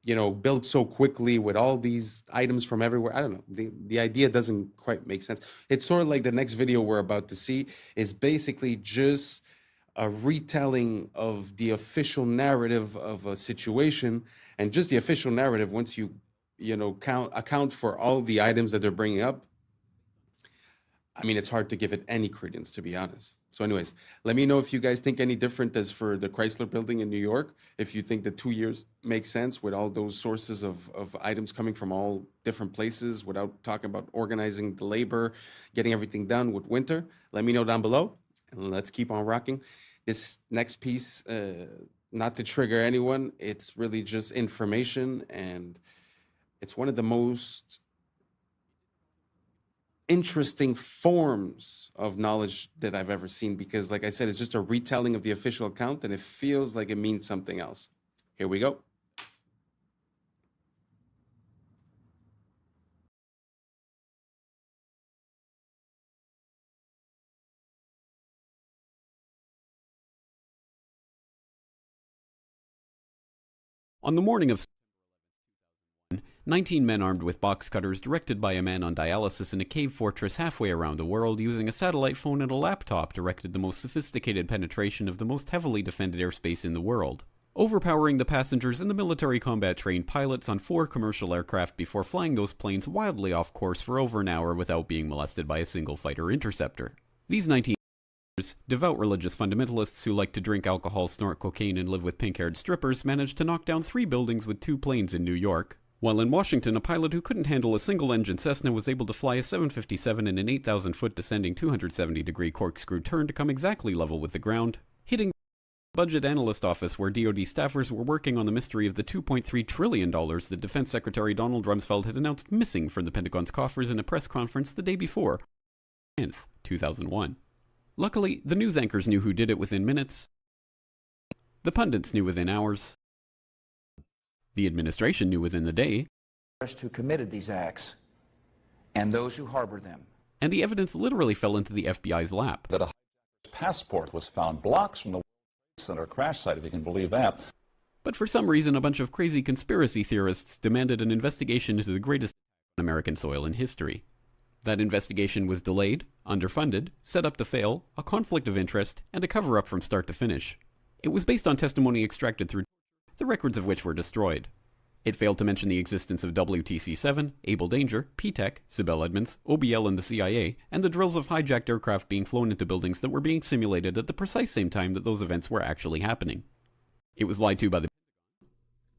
Speaker 5: you know, built so quickly with all these items from everywhere. I don't know. The idea doesn't quite make sense. It's sort of like the next video we're about to see is basically just a retelling of the official narrative of a situation, and just the official narrative, once you know, account for all the items that they're bringing up, I mean, it's hard to give it any credence, to be honest. So anyways, let me know if you guys think any different as for the Chrysler Building in New York, if you think the 2 years makes sense with all those sources of items coming from all different places without talking about organizing the labor, getting everything done with winter. Let me know down below, and let's keep on rocking. This next piece, not to trigger anyone, it's really just information, and it's one of the most interesting forms of knowledge that I've ever seen, because like I said, it's just a retelling of the official account and it feels like it means something else. Here we go.
Speaker 11: On the morning of 19 men armed with box cutters, directed by a man on dialysis in a cave fortress halfway around the world, using a satellite phone and a laptop, directed the most sophisticated penetration of the most heavily defended airspace in the world, overpowering the passengers and the military combat-trained pilots on 4 commercial aircraft before flying those planes wildly off course for over an hour without being molested by a single fighter interceptor. These 19 devout religious fundamentalists who like to drink alcohol, snort cocaine, and live with pink-haired strippers managed to knock down 3 buildings with 2 planes in New York, while in Washington, a pilot who couldn't handle a single-engine Cessna was able to fly a 757 in an 8,000-foot descending 270-degree corkscrew turn to come exactly level with the ground, hitting the budget analyst office where DoD staffers were working on the mystery of the $2.3 trillion that Defense Secretary Donald Rumsfeld had announced missing from the Pentagon's coffers in a press conference the day before, 10th, 2001. Luckily, the news anchors knew who did it within minutes. The pundits knew within hours. The administration knew within the day.
Speaker 12: Who committed these acts and those who harbor them.
Speaker 11: And the evidence literally fell into the FBI's lap.
Speaker 17: That a passport was found blocks from the World Trade Center crash site, if you can believe that.
Speaker 11: But for some reason, a bunch of crazy conspiracy theorists demanded an investigation into the greatest on American soil in history. That investigation was delayed, underfunded, set up to fail, a conflict of interest, and a cover-up from start to finish. It was based on testimony extracted through the records of which were destroyed. It failed to mention the existence of WTC-7, Able Danger, P-TECH, Sibel Edmonds, OBL and the CIA, and the drills of hijacked aircraft being flown into buildings that were being simulated at the precise same time that those events were actually happening. It was lied to by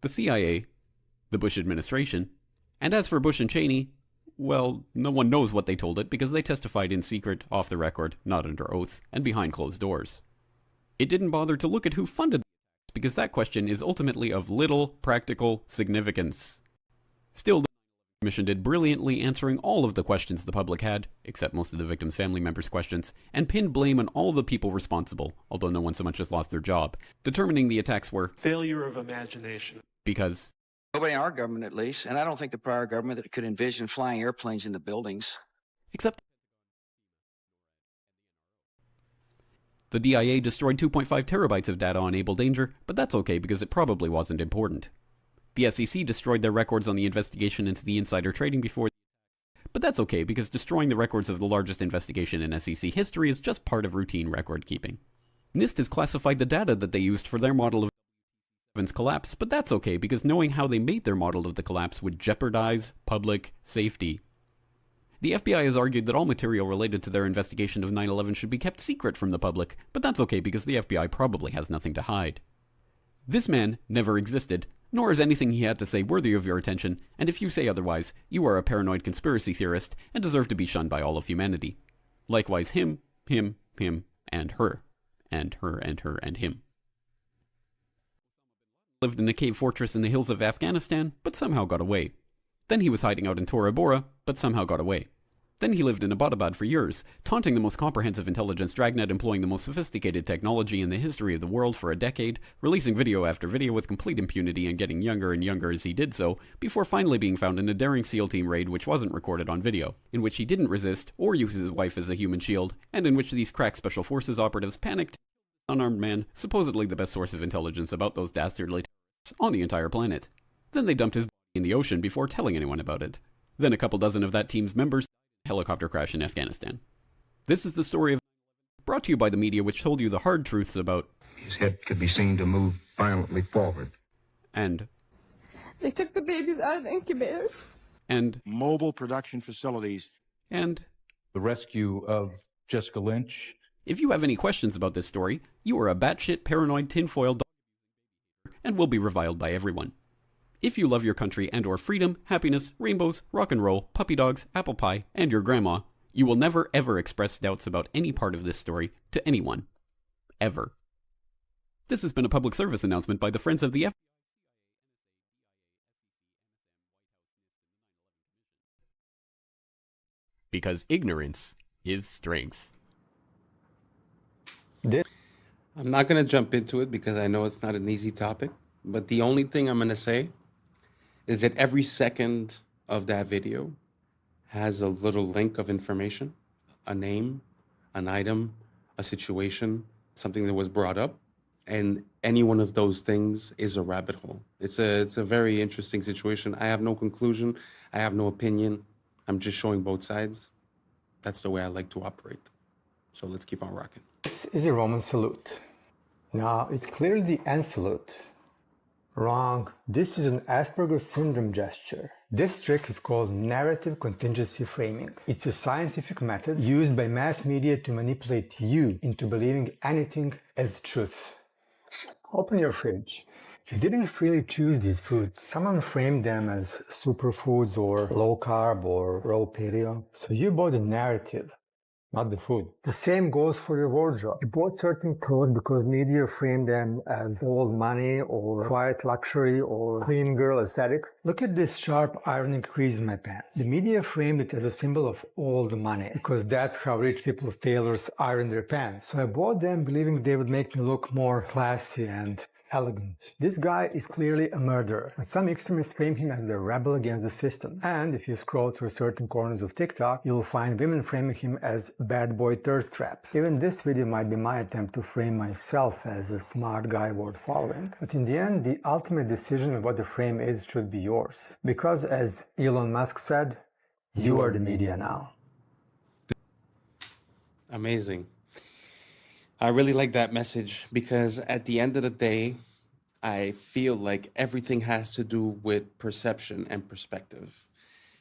Speaker 11: the CIA, the Bush administration, and as for Bush and Cheney, well, no one knows what they told it because they testified in secret, off the record, not under oath, and behind closed doors. It didn't bother to look at who funded because that question is ultimately of little practical significance. Still, the Commission did brilliantly answering all of the questions the public had, except most of the victims' family members' questions, and pinned blame on all the people responsible, although no one so much as lost their job, determining the attacks were
Speaker 19: failure of imagination.
Speaker 11: Because
Speaker 12: nobody in our government, at least, and I don't think the prior government that could envision flying airplanes into buildings.
Speaker 11: Except The DIA destroyed 2.5 terabytes of data on Able Danger, but that's okay because it probably wasn't important. The SEC destroyed their records on the investigation into the insider trading before, but that's okay because destroying the records of the largest investigation in SEC history is just part of routine record keeping. NIST has classified the data that they used for their model of Evans' collapse, but that's okay because knowing how they made their model of the collapse would jeopardize public safety. The FBI has argued that all material related to their investigation of 9/11 should be kept secret from the public, but that's okay because the FBI probably has nothing to hide. This man never existed, nor is anything he had to say worthy of your attention, and if you say otherwise, you are a paranoid conspiracy theorist and deserve to be shunned by all of humanity. Likewise him, and her. And her, and her, and him. Lived in a cave fortress in the hills of Afghanistan, but somehow got away. Then he was hiding out in Tora Bora, but somehow got away. Then he lived in Abbottabad for years, taunting the most comprehensive intelligence dragnet employing the most sophisticated technology in the history of the world for a decade, releasing video after video with complete impunity and getting younger and younger as he did so, before finally being found in a daring SEAL team raid which wasn't recorded on video, in which he didn't resist or use his wife as a human shield, and in which these crack special forces operatives panicked, unarmed man, supposedly the best source of intelligence about those dastardly terrorists on the entire planet. Then they dumped his body in the ocean before telling anyone about it. Then a couple dozen of that team's members died in a helicopter crash in Afghanistan. This is the story of brought to you by the media which told you the hard truths about
Speaker 19: his head could be seen to move violently forward.
Speaker 11: And
Speaker 20: they took the babies out of the incubators.
Speaker 11: And
Speaker 19: mobile production facilities.
Speaker 11: And
Speaker 19: the rescue of Jessica Lynch.
Speaker 11: If you have any questions about this story, you are a batshit paranoid tinfoil dog and will be reviled by everyone. If you love your country and or freedom, happiness, rainbows, rock and roll, puppy dogs, apple pie, and your grandma, you will never ever express doubts about any part of this story to anyone. Ever. This has been a public service announcement by the Friends of the FBI. Because ignorance is strength.
Speaker 5: I'm not going to jump into it because I know it's not an easy topic, but the only thing I'm going to say is that every second of that video has a little link of information, a name, an item, a situation, something that was brought up, and any one of those things is a rabbit hole. It's a very interesting situation. I have no conclusion. I have no opinion. I'm just showing both sides. That's the way I like to operate. So let's keep on rocking.
Speaker 21: This is a Roman salute. Now, it's clearly the end salute. Wrong. This is an Asperger's syndrome gesture. This trick is called narrative contingency framing. It's a scientific method used by mass media to manipulate you into believing anything as truth. Open your fridge. You didn't freely choose these foods. Someone framed them as superfoods or low carb or raw paleo. So you bought the narrative, not the food. The same goes for your wardrobe. You bought certain clothes because media framed them as old money or quiet luxury or clean girl aesthetic. Look at this sharp ironing crease in my pants. The media framed it as a symbol of old money because that's how rich people's tailors iron their pants. So I bought them believing they would make me look more classy and elegant. This guy is clearly a murderer, but some extremists frame him as the rebel against the system. And if you scroll through certain corners of TikTok, you'll find women framing him as bad boy thirst trap. Even this video might be my attempt to frame myself as a smart guy worth following. But in the end, the ultimate decision of what the frame is should be yours. Because as Elon Musk said, you are the media now.
Speaker 5: Amazing. I really like that message because at the end of the day, I feel like everything has to do with perception and perspective.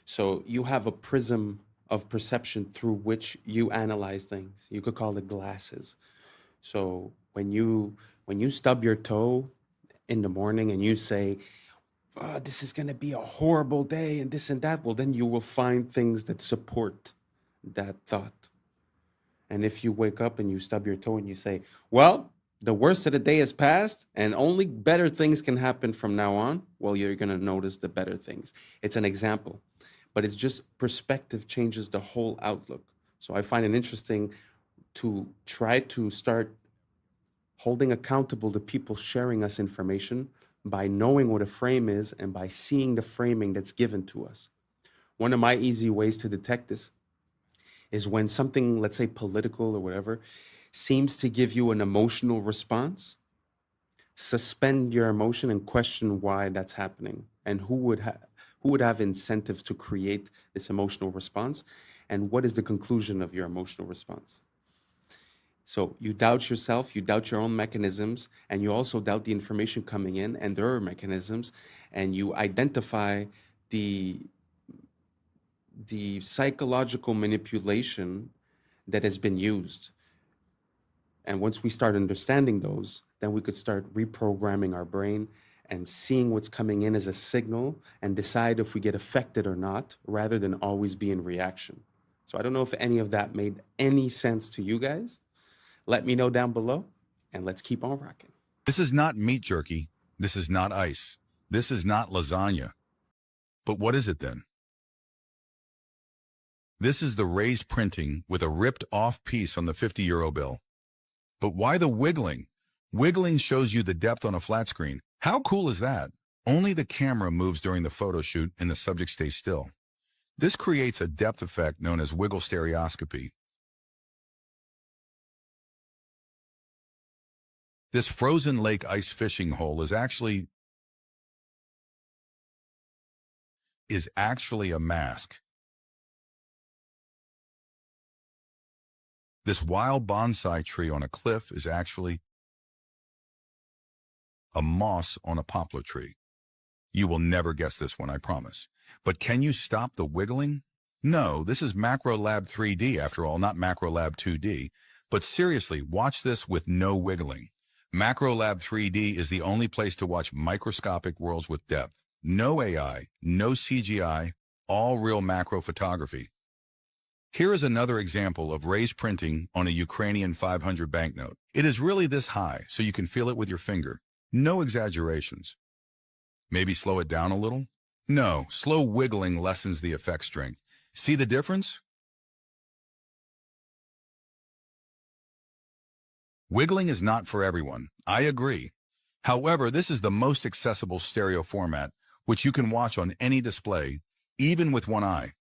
Speaker 5: So you have a prism of perception through which you analyze things. You could call it glasses. So when you stub your toe in the morning and you say, oh, this is going to be a horrible day and this and that, well, then you will find things that support that thought. And if you wake up and you stub your toe and you say, well, the worst of the day has passed and only better things can happen from now on, well, you're going to notice the better things. It's an example, but it's just perspective changes the whole outlook. So I find it interesting to try to start holding accountable the people sharing us information by knowing what a frame is and by seeing the framing that's given to us. One of my easy ways to detect this is when something, let's say political or whatever, seems to give you an emotional response, suspend your emotion and question why that's happening and who would have incentive to create this emotional response, and what is the conclusion of your emotional response. So you doubt yourself, you doubt your own mechanisms, and you also doubt the information coming in and their mechanisms, and you identify the psychological manipulation that has been used. And once we start understanding those, then we could start reprogramming our brain and seeing what's coming in as a signal and decide if we get affected or not, rather than always be in reaction. So I don't know if any of that made any sense to you guys. Let me know down below, and let's keep on rocking.
Speaker 8: This is not meat jerky. This is not ice. This is not lasagna. But what is it then? This is the raised printing with a ripped off piece on the 50-euro bill. But why the wiggling? Wiggling shows you the depth on a flat screen. How cool is that? Only the camera moves during the photo shoot and the subject stays still. This creates a depth effect known as wiggle stereoscopy. This frozen lake ice fishing hole is actually a mask. This wild bonsai tree on a cliff is actually a moss on a poplar tree. You will never guess this one, I promise. But can you stop the wiggling? No, this is MacroLab 3D after all, not MacroLab 2D. But seriously, watch this with no wiggling. MacroLab 3D is the only place to watch microscopic worlds with depth. No AI, no CGI, all real macro photography. Here is another example of raised printing on a Ukrainian 500 banknote. It is really this high, so you can feel it with your finger. No exaggerations. Maybe slow it down a little? No, slow wiggling lessens the effect strength. See the difference? Wiggling is not for everyone. I agree. However, this is the most accessible stereo format, which you can watch on any display, even with one eye.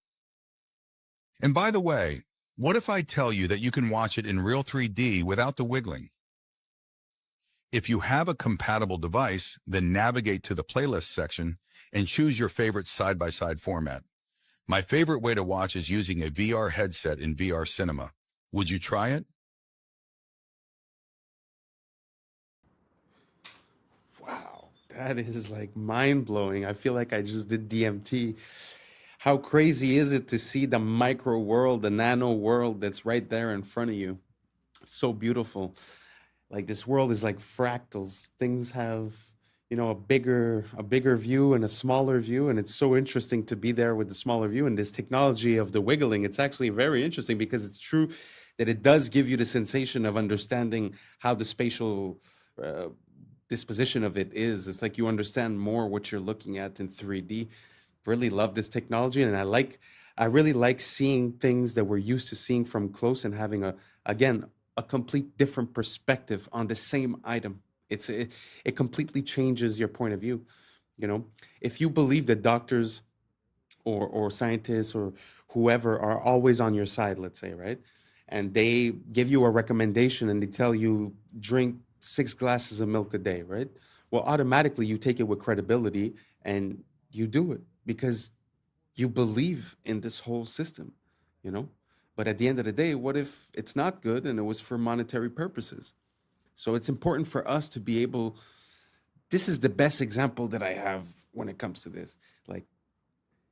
Speaker 8: And by the way, what if I tell you that you can watch it in real 3D without the wiggling? If you have a compatible device, then navigate to the playlist section and choose your favorite side-by-side format. My favorite way to watch is using a VR headset in VR cinema. Would you try it?
Speaker 5: Wow, that is like mind-blowing. I feel like I just did DMT. How crazy is it to see the micro world, the nano world that's right there in front of you? It's so beautiful. Like this world is like fractals. Things have, you know, a bigger view and a smaller view, and it's so interesting to be there with the smaller view. And this technology of the wiggling, it's actually very interesting because it's true that it does give you the sensation of understanding how the spatial disposition of it is. It's like you understand more what you're looking at in 3D. Really love this technology, and I really like seeing things that we're used to seeing from close and having a complete different perspective on the same item. It completely changes your point of view. You know, if you believe that doctors or scientists or whoever are always on your side, let's say, right? And they give you a recommendation and they tell you drink 6 glasses of milk a day, right? Well, automatically you take it with credibility and you do it because you believe in this whole system, you know? But at the end of the day, what if it's not good and it was for monetary purposes? So it's important for us to be able, this is the best example that I have when it comes to this. Like,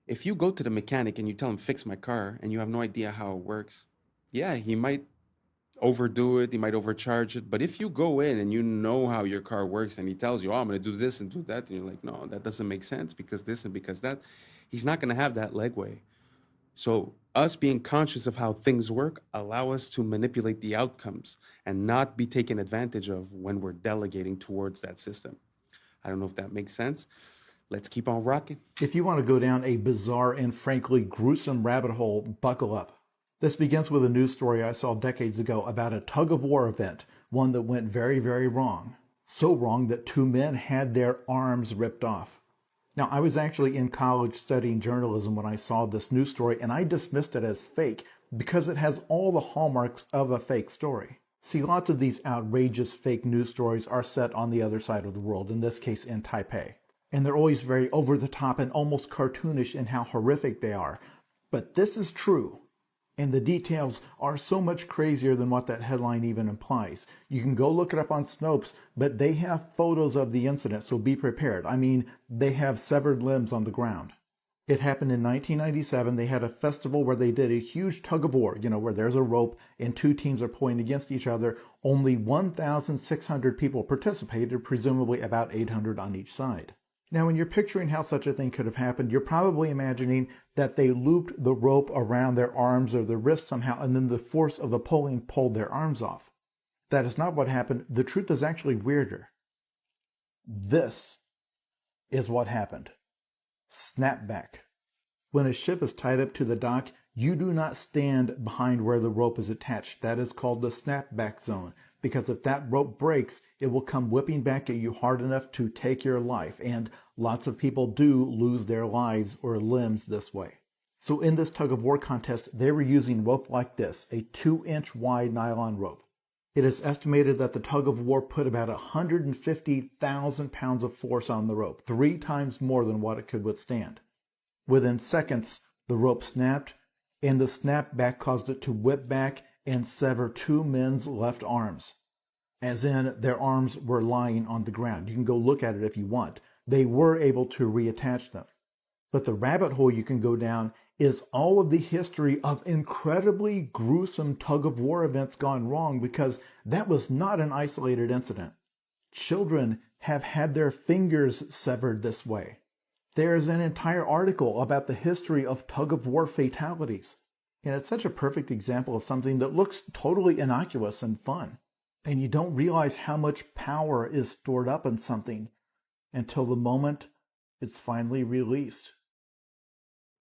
Speaker 5: if you go to the mechanic and you tell him, fix my car, and you have no idea how it works, yeah, he might overdo it, he might overcharge it. But if you go in and you know how your car works and he tells you, oh, I'm going to do this and do that, and you're like, no, that doesn't make sense because this and because that, he's not going to have that legway. So us being conscious of how things work allow us to manipulate the outcomes and not be taken advantage of when we're delegating towards that system. I don't know if that makes sense. Let's keep on rocking.
Speaker 16: If you want to go down a bizarre and frankly gruesome rabbit hole, buckle up. This begins with a news story I saw decades ago about a tug-of-war event, one that went very, very wrong. So wrong that 2 men had their arms ripped off. Now, I was actually in college studying journalism when I saw this news story, and I dismissed it as fake because it has all the hallmarks of a fake story. See, lots of these outrageous fake news stories are set on the other side of the world, in this case in Taipei. And they're always very over the top and almost cartoonish in how horrific they are. But this is true. And the details are so much crazier than what that headline even implies. You can go look it up on Snopes, but they have photos of the incident, so be prepared. I mean, they have severed limbs on the ground. It happened in 1997. They had a festival where they did a huge tug of war, where there's a rope and two teams are pulling against each other. Only 1,600 people participated, presumably about 800 on each side. Now, when you're picturing how such a thing could have happened, you're probably imagining that they looped the rope around their arms or their wrists somehow, and then the force of the pulling pulled their arms off. That is not what happened. The truth is actually weirder. This is what happened. Snapback. When a ship is tied up to the dock, you do not stand behind where the rope is attached. That is called the snapback zone, because if that rope breaks, it will come whipping back at you hard enough to take your life, and lots of people do lose their lives or limbs this way. So in this tug of war contest, they were using rope like this, a 2-inch wide nylon rope. It is estimated that the tug of war put about 150,000 pounds of force on the rope, 3 times more than what it could withstand. Within seconds, the rope snapped, and the snapback caused it to whip back and sever 2 men's left arms. As in, their arms were lying on the ground. You can go look at it if you want. They were able to reattach them. But the rabbit hole you can go down is all of the history of incredibly gruesome tug-of-war events gone wrong, because that was not an isolated incident. Children have had their fingers severed this way. There is an entire article about the history of tug-of-war fatalities. And it's such a perfect example of something that looks totally innocuous and fun. And you don't realize how much power is stored up in something until the moment it's finally released.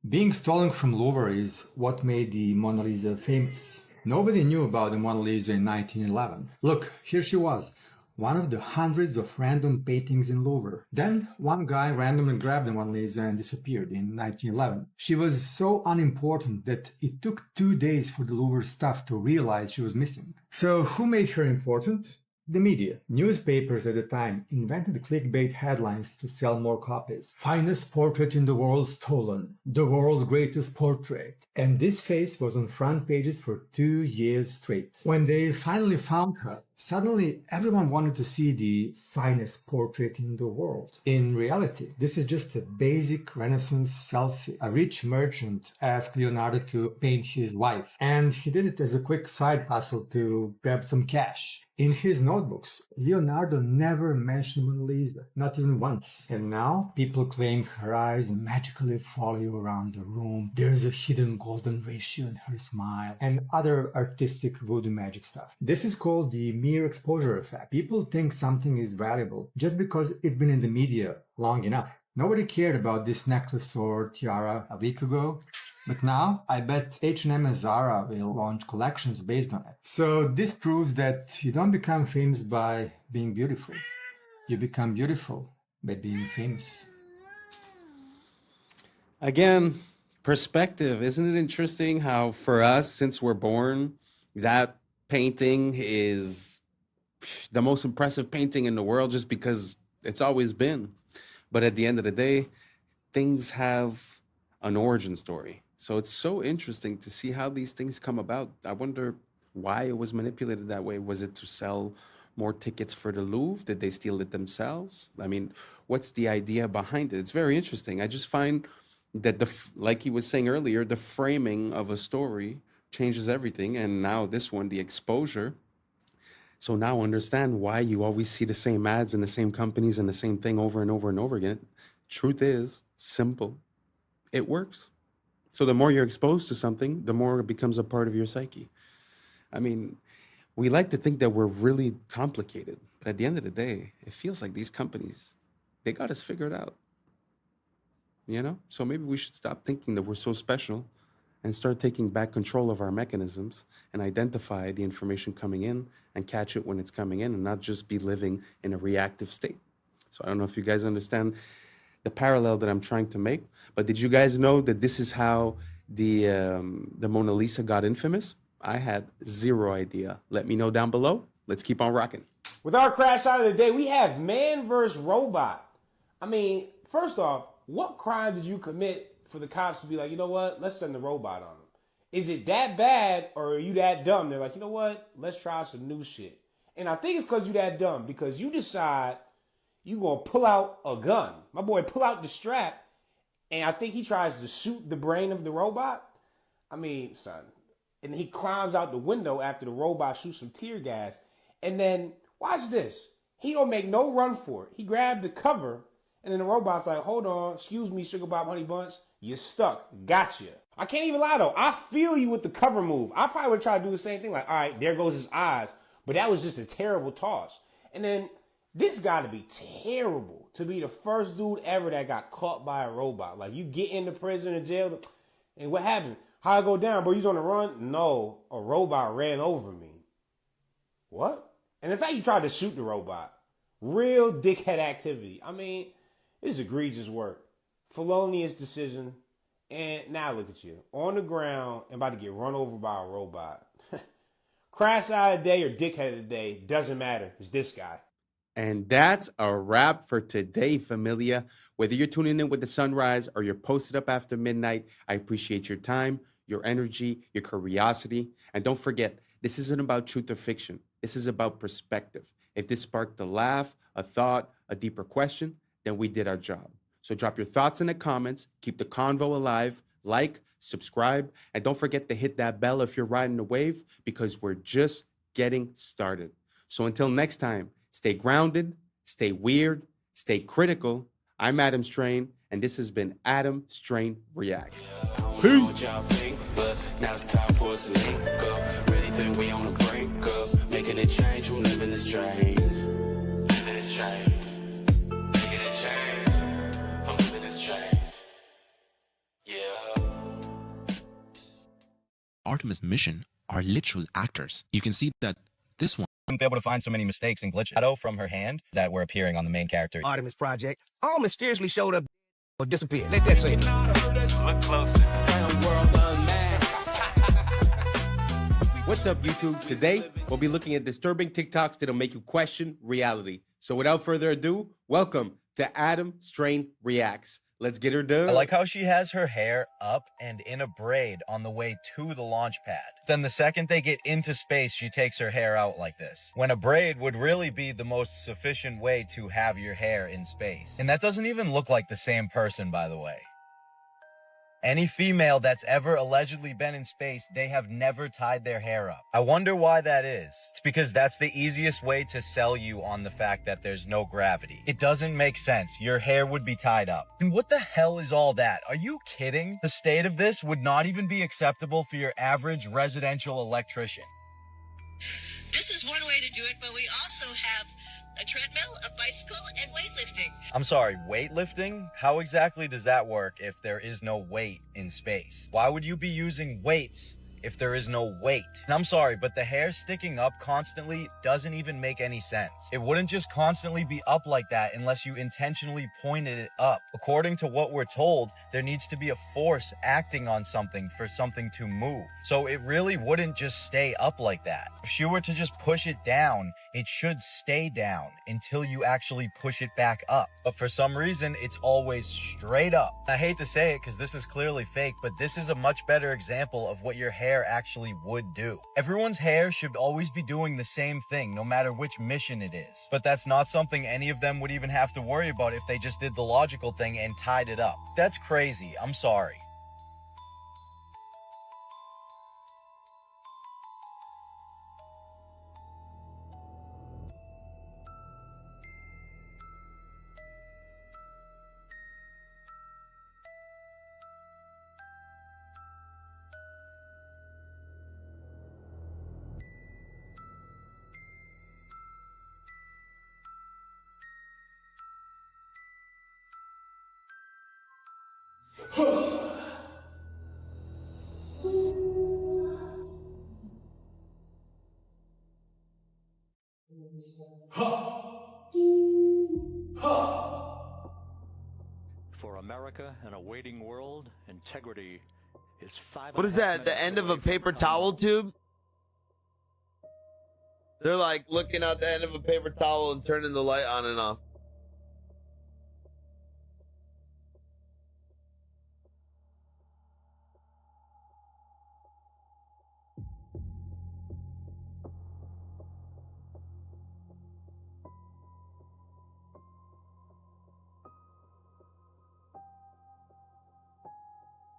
Speaker 21: Being stolen from Louvre is what made the Mona Lisa famous. Nobody knew about the Mona Lisa in 1911. Look, here she was, one of the hundreds of random paintings in Louvre. Then one guy randomly grabbed the Mona Lisa and disappeared in 1911. She was so unimportant that it took 2 days for the Louvre staff to realize she was missing. So who made her important? The media. Newspapers at the time invented clickbait headlines to sell more copies. Finest portrait in the world stolen. The world's greatest portrait. And this face was on front pages for 2 years straight. When they finally found her, suddenly everyone wanted to see the finest portrait in the world. In reality, this is just a basic Renaissance selfie. A rich merchant asked Leonardo to paint his wife, and he did it as a quick side hustle to grab some cash. In his notebooks, Leonardo never mentioned Mona Lisa, not even once. And now, people claim her eyes magically follow you around the room. There's a hidden golden ratio in her smile, and other artistic voodoo magic stuff. This is called the mere exposure effect. People think something is valuable just because it's been in the media long enough. Nobody cared about this necklace or tiara a week ago. But now, I bet H&M and Zara will launch collections based on it. So this proves that you don't become famous by being beautiful. You become beautiful by being famous.
Speaker 5: Again, perspective. Isn't it interesting how for us, since we're born, that painting is the most impressive painting in the world just because it's always been. But at the end of the day, things have an origin story. So it's so interesting to see how these things come about. I wonder why it was manipulated that way. Was it to sell more tickets for the Louvre? Did they steal it themselves? I mean, what's the idea behind it? It's very interesting. I just find that, like he was saying earlier, the framing of a story changes everything. And now this one, the exposure. So now understand why you always see the same ads and the same companies and the same thing over and over and over again. Truth is simple. It works. So the more you're exposed to something, the more it becomes a part of your psyche. I mean, we like to think that we're really complicated, but at the end of the day, it feels like these companies, they got us figured out. You know? So maybe we should stop thinking that we're so special and start taking back control of our mechanisms and identify the information coming in and catch it when it's coming in and not just be living in a reactive state. So I don't know if you guys understand the parallel that I'm trying to make, but did you guys know that this is how the Mona Lisa got infamous? I had zero idea. Let me know down below. Let's keep on rocking.
Speaker 7: With our crash shot of the day, we have man versus robot. I mean, first off, what crime did you commit for the cops to be like, you know what, let's send the robot on them? Is it that bad, or are you that dumb? They're like, you know what, let's try some new shit. And I think it's because you that dumb, because you decide you gonna pull out a gun. My boy pull out the strap, and I think he tries to shoot the brain of the robot. I mean, son. And he climbs out the window after the robot shoots some tear gas. And then, watch this. He don't make no run for it. He grabbed the cover, and then the robot's like, hold on, excuse me, Sugar Bob Honey Bunch, you're stuck. Gotcha. I can't even lie, though. I feel you with the cover move. I probably would try to do the same thing. Like, all right, there goes his eyes. But that was just a terrible toss. And then, this got to be terrible to be the first dude ever that got caught by a robot. Like, you get into prison or jail, and what happened? How I go down, bro? You on the run? No, a robot ran over me. What? And in fact, you tried to shoot the robot. Real dickhead activity. I mean, this is egregious work. Felonious decision. And now look at you. On the ground and about to get run over by a robot. Crash out of the day or dickhead of the day, doesn't matter. It's this guy.
Speaker 5: And that's a wrap for today, familia. Whether you're tuning in with the sunrise or you're posted up after midnight, I appreciate your time, your energy, your curiosity. And don't forget, this isn't about truth or fiction. This is about perspective. If this sparked a laugh, a thought, a deeper question, then we did our job. So drop your thoughts in the comments, keep the convo alive, like, subscribe, and don't forget to hit that bell if you're riding the wave, because we're just getting started. So until next time, stay grounded, stay weird, stay critical. I'm Adam Strain, and this has been Adam Strain Reacts.
Speaker 4: Peace. But now's the time for us to link up. Really think we on the brink up. Making a change from living this strange. Living this strange. Making a change from living this strange. Yeah.
Speaker 9: Artemis mission are literal actors. You can see that this one wouldn't be able to find so many mistakes and glitches. Shadow from her hand that were appearing on the main character.
Speaker 22: Artemis Project all mysteriously showed up or disappeared. Let that say it.
Speaker 4: Look closer.
Speaker 5: What's up, YouTube? Today, we'll be looking at disturbing TikToks that'll make you question reality. So without further ado, welcome to Adam Strain Reacts. Let's get her done.
Speaker 24: I like how she has her hair up and in a braid on the way to the launch pad. Then the second they get into space, she takes her hair out like this. When a braid would really be the most sufficient way to have your hair in space. And that doesn't even look like the same person, by the way. Any female that's ever allegedly been in space, they have never tied their hair up. I wonder why that is. It's because that's the easiest way to sell you on the fact that there's no gravity. It doesn't make sense. Your hair would be tied up. And what the hell is all that? Are you kidding? The state of this would not even be acceptable for your average residential electrician.
Speaker 25: This is one way to do it, but we also have a treadmill, a bicycle, and weightlifting.
Speaker 24: I'm sorry, weightlifting? How exactly does that work if there is no weight in space? Why would you be using weights if there is no weight? And I'm sorry, but the hair sticking up constantly doesn't even make any sense. It wouldn't just constantly be up like that unless you intentionally pointed it up. According to what we're told, there needs to be a force acting on something for something to move. So it really wouldn't just stay up like that. If she were to just push it down, it should stay down until you actually push it back up. But for some reason, it's always straight up. I hate to say it because this is clearly fake, but this is a much better example of what your hair actually would do. Everyone's hair should always be doing the same thing, no matter which mission it is. But that's not something any of them would even have to worry about if they just did the logical thing and tied it up. That's crazy. I'm sorry.
Speaker 26: For America and a waiting world, integrity is 5.
Speaker 27: What is that? The end of a paper towel tube?
Speaker 2: They're like looking out the end of a paper towel and turning the light on and off.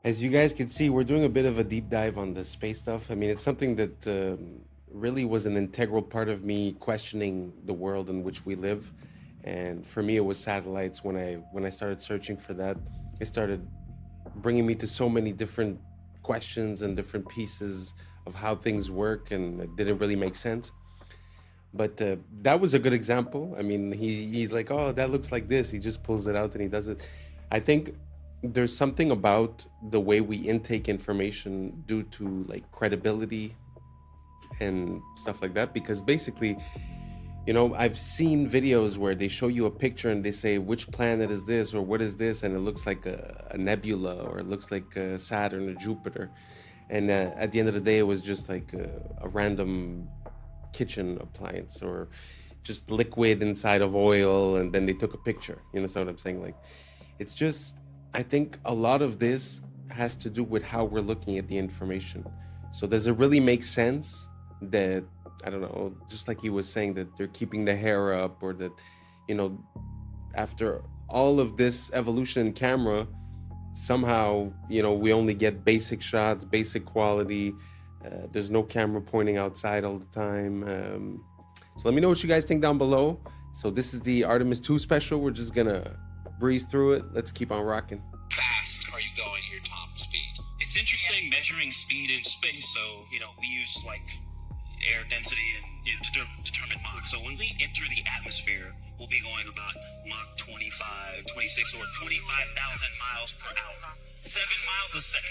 Speaker 3: As you guys can see, we're doing a bit of a deep dive on the space stuff. I mean, it's something that really was an integral part of me questioning the world in which we live. And for me, it was satellites. When I started searching for that, it started bringing me to so many different questions and different pieces of how things work, and it didn't really make sense. But that was a good example. I mean, he's like, oh, that looks like this. He just pulls it out and he does it. I think there's something about the way we intake information due to like credibility and stuff like that, because basically, you know, I've seen videos where they show you a picture and they say, which planet is this or what is this, and it looks like a nebula, or it looks like Saturn or Jupiter, and at the end of the day it was just like a random kitchen appliance or just liquid inside of oil, and then they took a picture. You know what I'm saying? Like, it's just, I think a lot of this has to do with how we're looking at the information. So does it really make sense that, I don't know, just like he was saying, that they're keeping the hair up, or that, you know, after all of this evolution in camera, somehow, you know, we only get basic shots, basic quality. There's no camera pointing outside all the time. So let me know what you guys think down below. So this is the Artemis 2 special. We're just gonna breeze through it. Let's keep on rocking.
Speaker 13: Fast are you going at your top speed? It's interesting measuring speed in space. So, you know, we use like air density and to determine Mach. So when we enter the atmosphere, we'll be going about Mach 25, 26, or 25,000 miles per hour. 7 miles a second.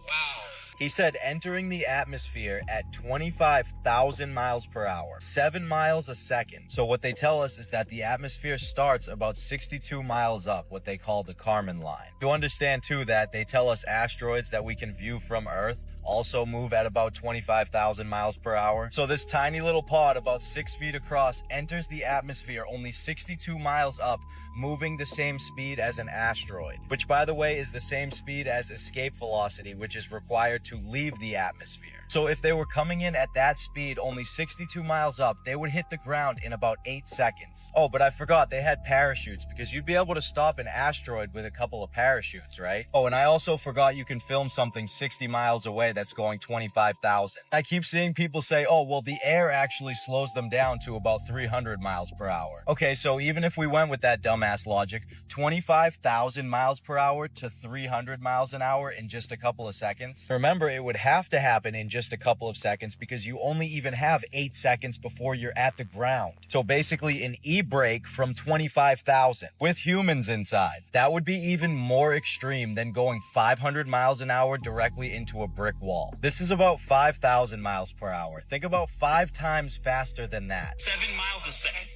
Speaker 13: Wow.
Speaker 24: He said entering the atmosphere at 25,000 miles per hour, 7 miles a second. So what they tell us is that the atmosphere starts about 62 miles up, what they call the Kármán line. You understand too that they tell us asteroids that we can view from Earth also move at about 25,000 miles per hour. So this tiny little pod about 6 feet across enters the atmosphere only 62 miles up, moving the same speed as an asteroid, which by the way is the same speed as escape velocity, which is required to leave the atmosphere. So if they were coming in at that speed, only 62 miles up, they would hit the ground in about 8 seconds. Oh, but I forgot they had parachutes, because you'd be able to stop an asteroid with a couple of parachutes, right? Oh, and I also forgot you can film something 60 miles away that's going 25,000. I keep seeing people say, oh, well, the air actually slows them down to about 300 miles per hour. Okay, so even if we went with that dumbass logic, 25,000 miles per hour to 300 miles an hour in just a couple of seconds. Remember, it would have to happen in just a couple of seconds because you only even have 8 seconds before you're at the ground. So basically an e-brake from 25,000 with humans inside. That would be even more extreme than going 500 miles an hour directly into a brick wall. This is about 5,000 miles per hour. Think about 5 times faster than that.
Speaker 13: 7 miles a second.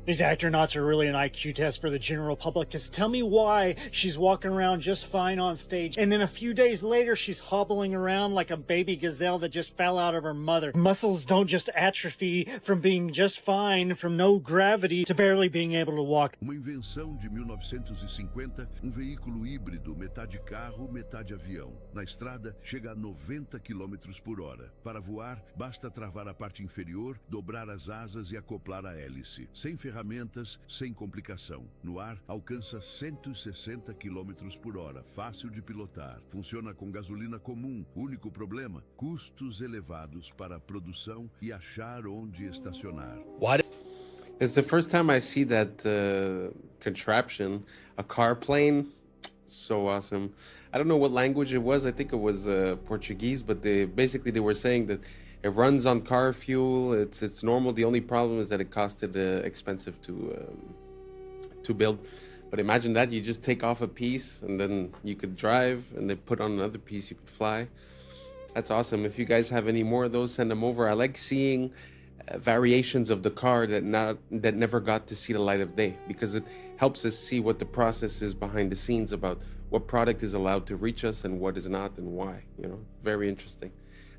Speaker 1: These astronauts are really an IQ test for the general public, because tell me why she's walking around just fine on stage, and then a few days later she's hobbling around like a baby gazelle that just fell out of her mother. Muscles don't just atrophy from being just fine, from no gravity, to barely being able to walk.
Speaker 10: Uma invenção de 1950, veículo híbrido, metade carro, metade avião. Na estrada, chega a 90 km por hora. Para voar, basta travar a parte inferior, dobrar as asas e acoplar a hélice. Sem ferramentas, sem complicação. No ar, alcança 160 km por hora, fácil de pilotar. Funciona com gasolina comum. Único problema, custos elevados para a produção e achar onde estacionar.
Speaker 3: It's the first time I see that contraption, a car plane. So awesome. I don't know what language it was. I think it was Portuguese, but they were saying that it runs on car fuel. It's normal. The only problem is that it costed expensive to build. But imagine that you just take off a piece and then you could drive, and then put on another piece you could fly. That's awesome. If you guys have any more of those, send them over. I like seeing variations of the car that never got to see the light of day, because it helps us see what the process is behind the scenes about what product is allowed to reach us and what is not, and why. You know, very interesting.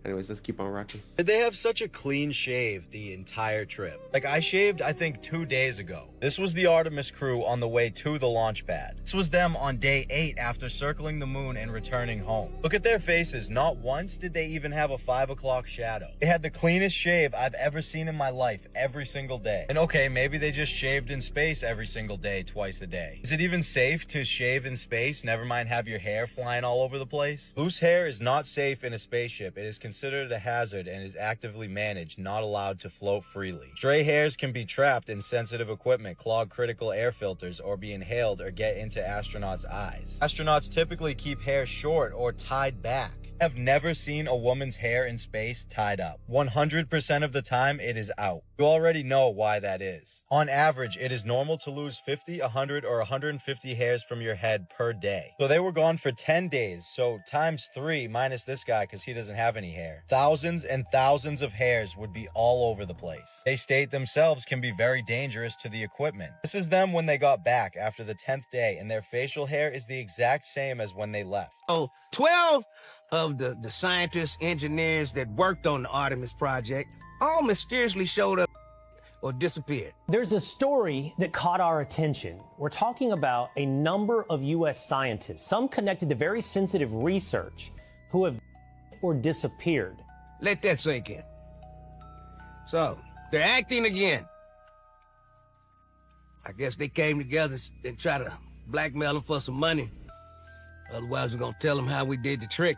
Speaker 3: Anyways, let's keep on rocking.
Speaker 24: They have such a clean shave the entire trip. Like, I shaved, I think, 2 days ago. This was the Artemis crew on the way to the launch pad. This was them on day 8 after circling the moon and returning home. Look at their faces. Not once did they even have a 5 o'clock shadow. They had the cleanest shave I've ever seen in my life every single day. And okay, maybe they just shaved in space every single day, twice a day. Is it even safe to shave in space? Never mind have your hair flying all over the place. Loose hair is not safe in a spaceship. It is considered a hazard and is actively managed, not allowed to float freely. Stray hairs can be trapped in sensitive equipment, clog critical air filters, or be inhaled or get into astronauts' eyes. Astronauts typically keep hair short or tied back. I've never seen a woman's hair in space tied up. 100% of the time, it is out. You already know why that is. On average, it is normal to lose 50, 100, or 150 hairs from your head per day. So they were gone for 10 days, so times 3 minus this guy because he doesn't have any hair. Thousands and thousands of hairs would be all over the place. They state themselves can be very dangerous to the equipment. This is them when they got back after the 10th day, and their facial hair is the exact same as when they left.
Speaker 22: Oh, 12 of the scientists, engineers that worked on the Artemis project all mysteriously showed up or disappeared.
Speaker 14: There's a story that caught our attention. We're talking about a number of U.S. scientists, some connected to very sensitive research, who have or disappeared.
Speaker 22: Let that sink in. So, they're acting again. I guess they came together and tried to blackmail them for some money. Otherwise, we're gonna tell them how we did the trick.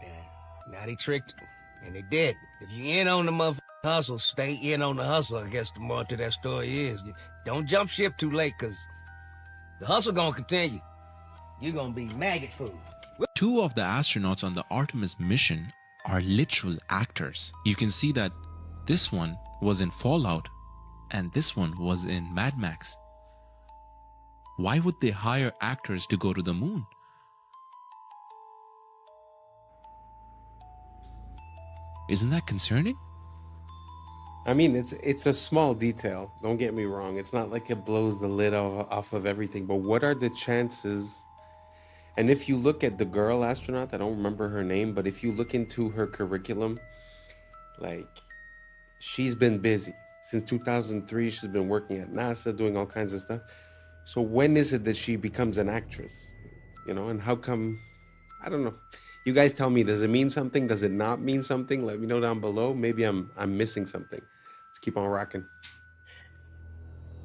Speaker 22: And now they tricked, and they did. If you in on the motherfucking hustle, stay in on the hustle, I guess the more to that story is. Don't jump ship too late, because the hustle gonna continue. You're gonna be maggot food.
Speaker 9: 2 of the astronauts on the Artemis mission are literal actors. You can see that this one was in Fallout and this one was in Mad Max. Why would they hire actors to go to the moon? Isn't that concerning?
Speaker 3: I mean, it's a small detail. Don't get me wrong. It's not like it blows the lid off of everything. But what are the chances? And if you look at the girl astronaut, I don't remember her name, but if you look into her curriculum, like, she's been busy. Since 2003, she's been working at NASA, doing all kinds of stuff. So when is it that she becomes an actress? You know, and how come? I don't know. You guys tell me, does it mean something? Does it not mean something? Let me know down below. Maybe I'm missing something. Let's keep on rocking.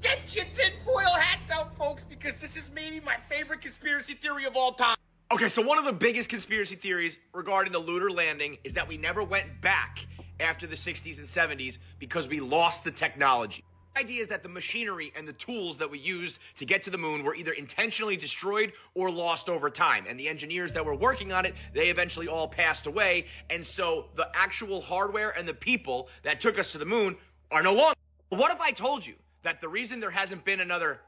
Speaker 15: Get your tinfoil hats out, folks, because this is maybe my favorite conspiracy theory of all time. Okay, so one of the biggest conspiracy theories regarding the lunar landing is that we never went back after the 60s and 70s because we lost the technology. The idea is that the machinery and the tools that we used to get to the moon were either intentionally destroyed or lost over time. And the engineers that were working on it, they eventually all passed away. And so the actual hardware and the people that took us to the moon are no longer. But what if I told you that the reason there hasn't been another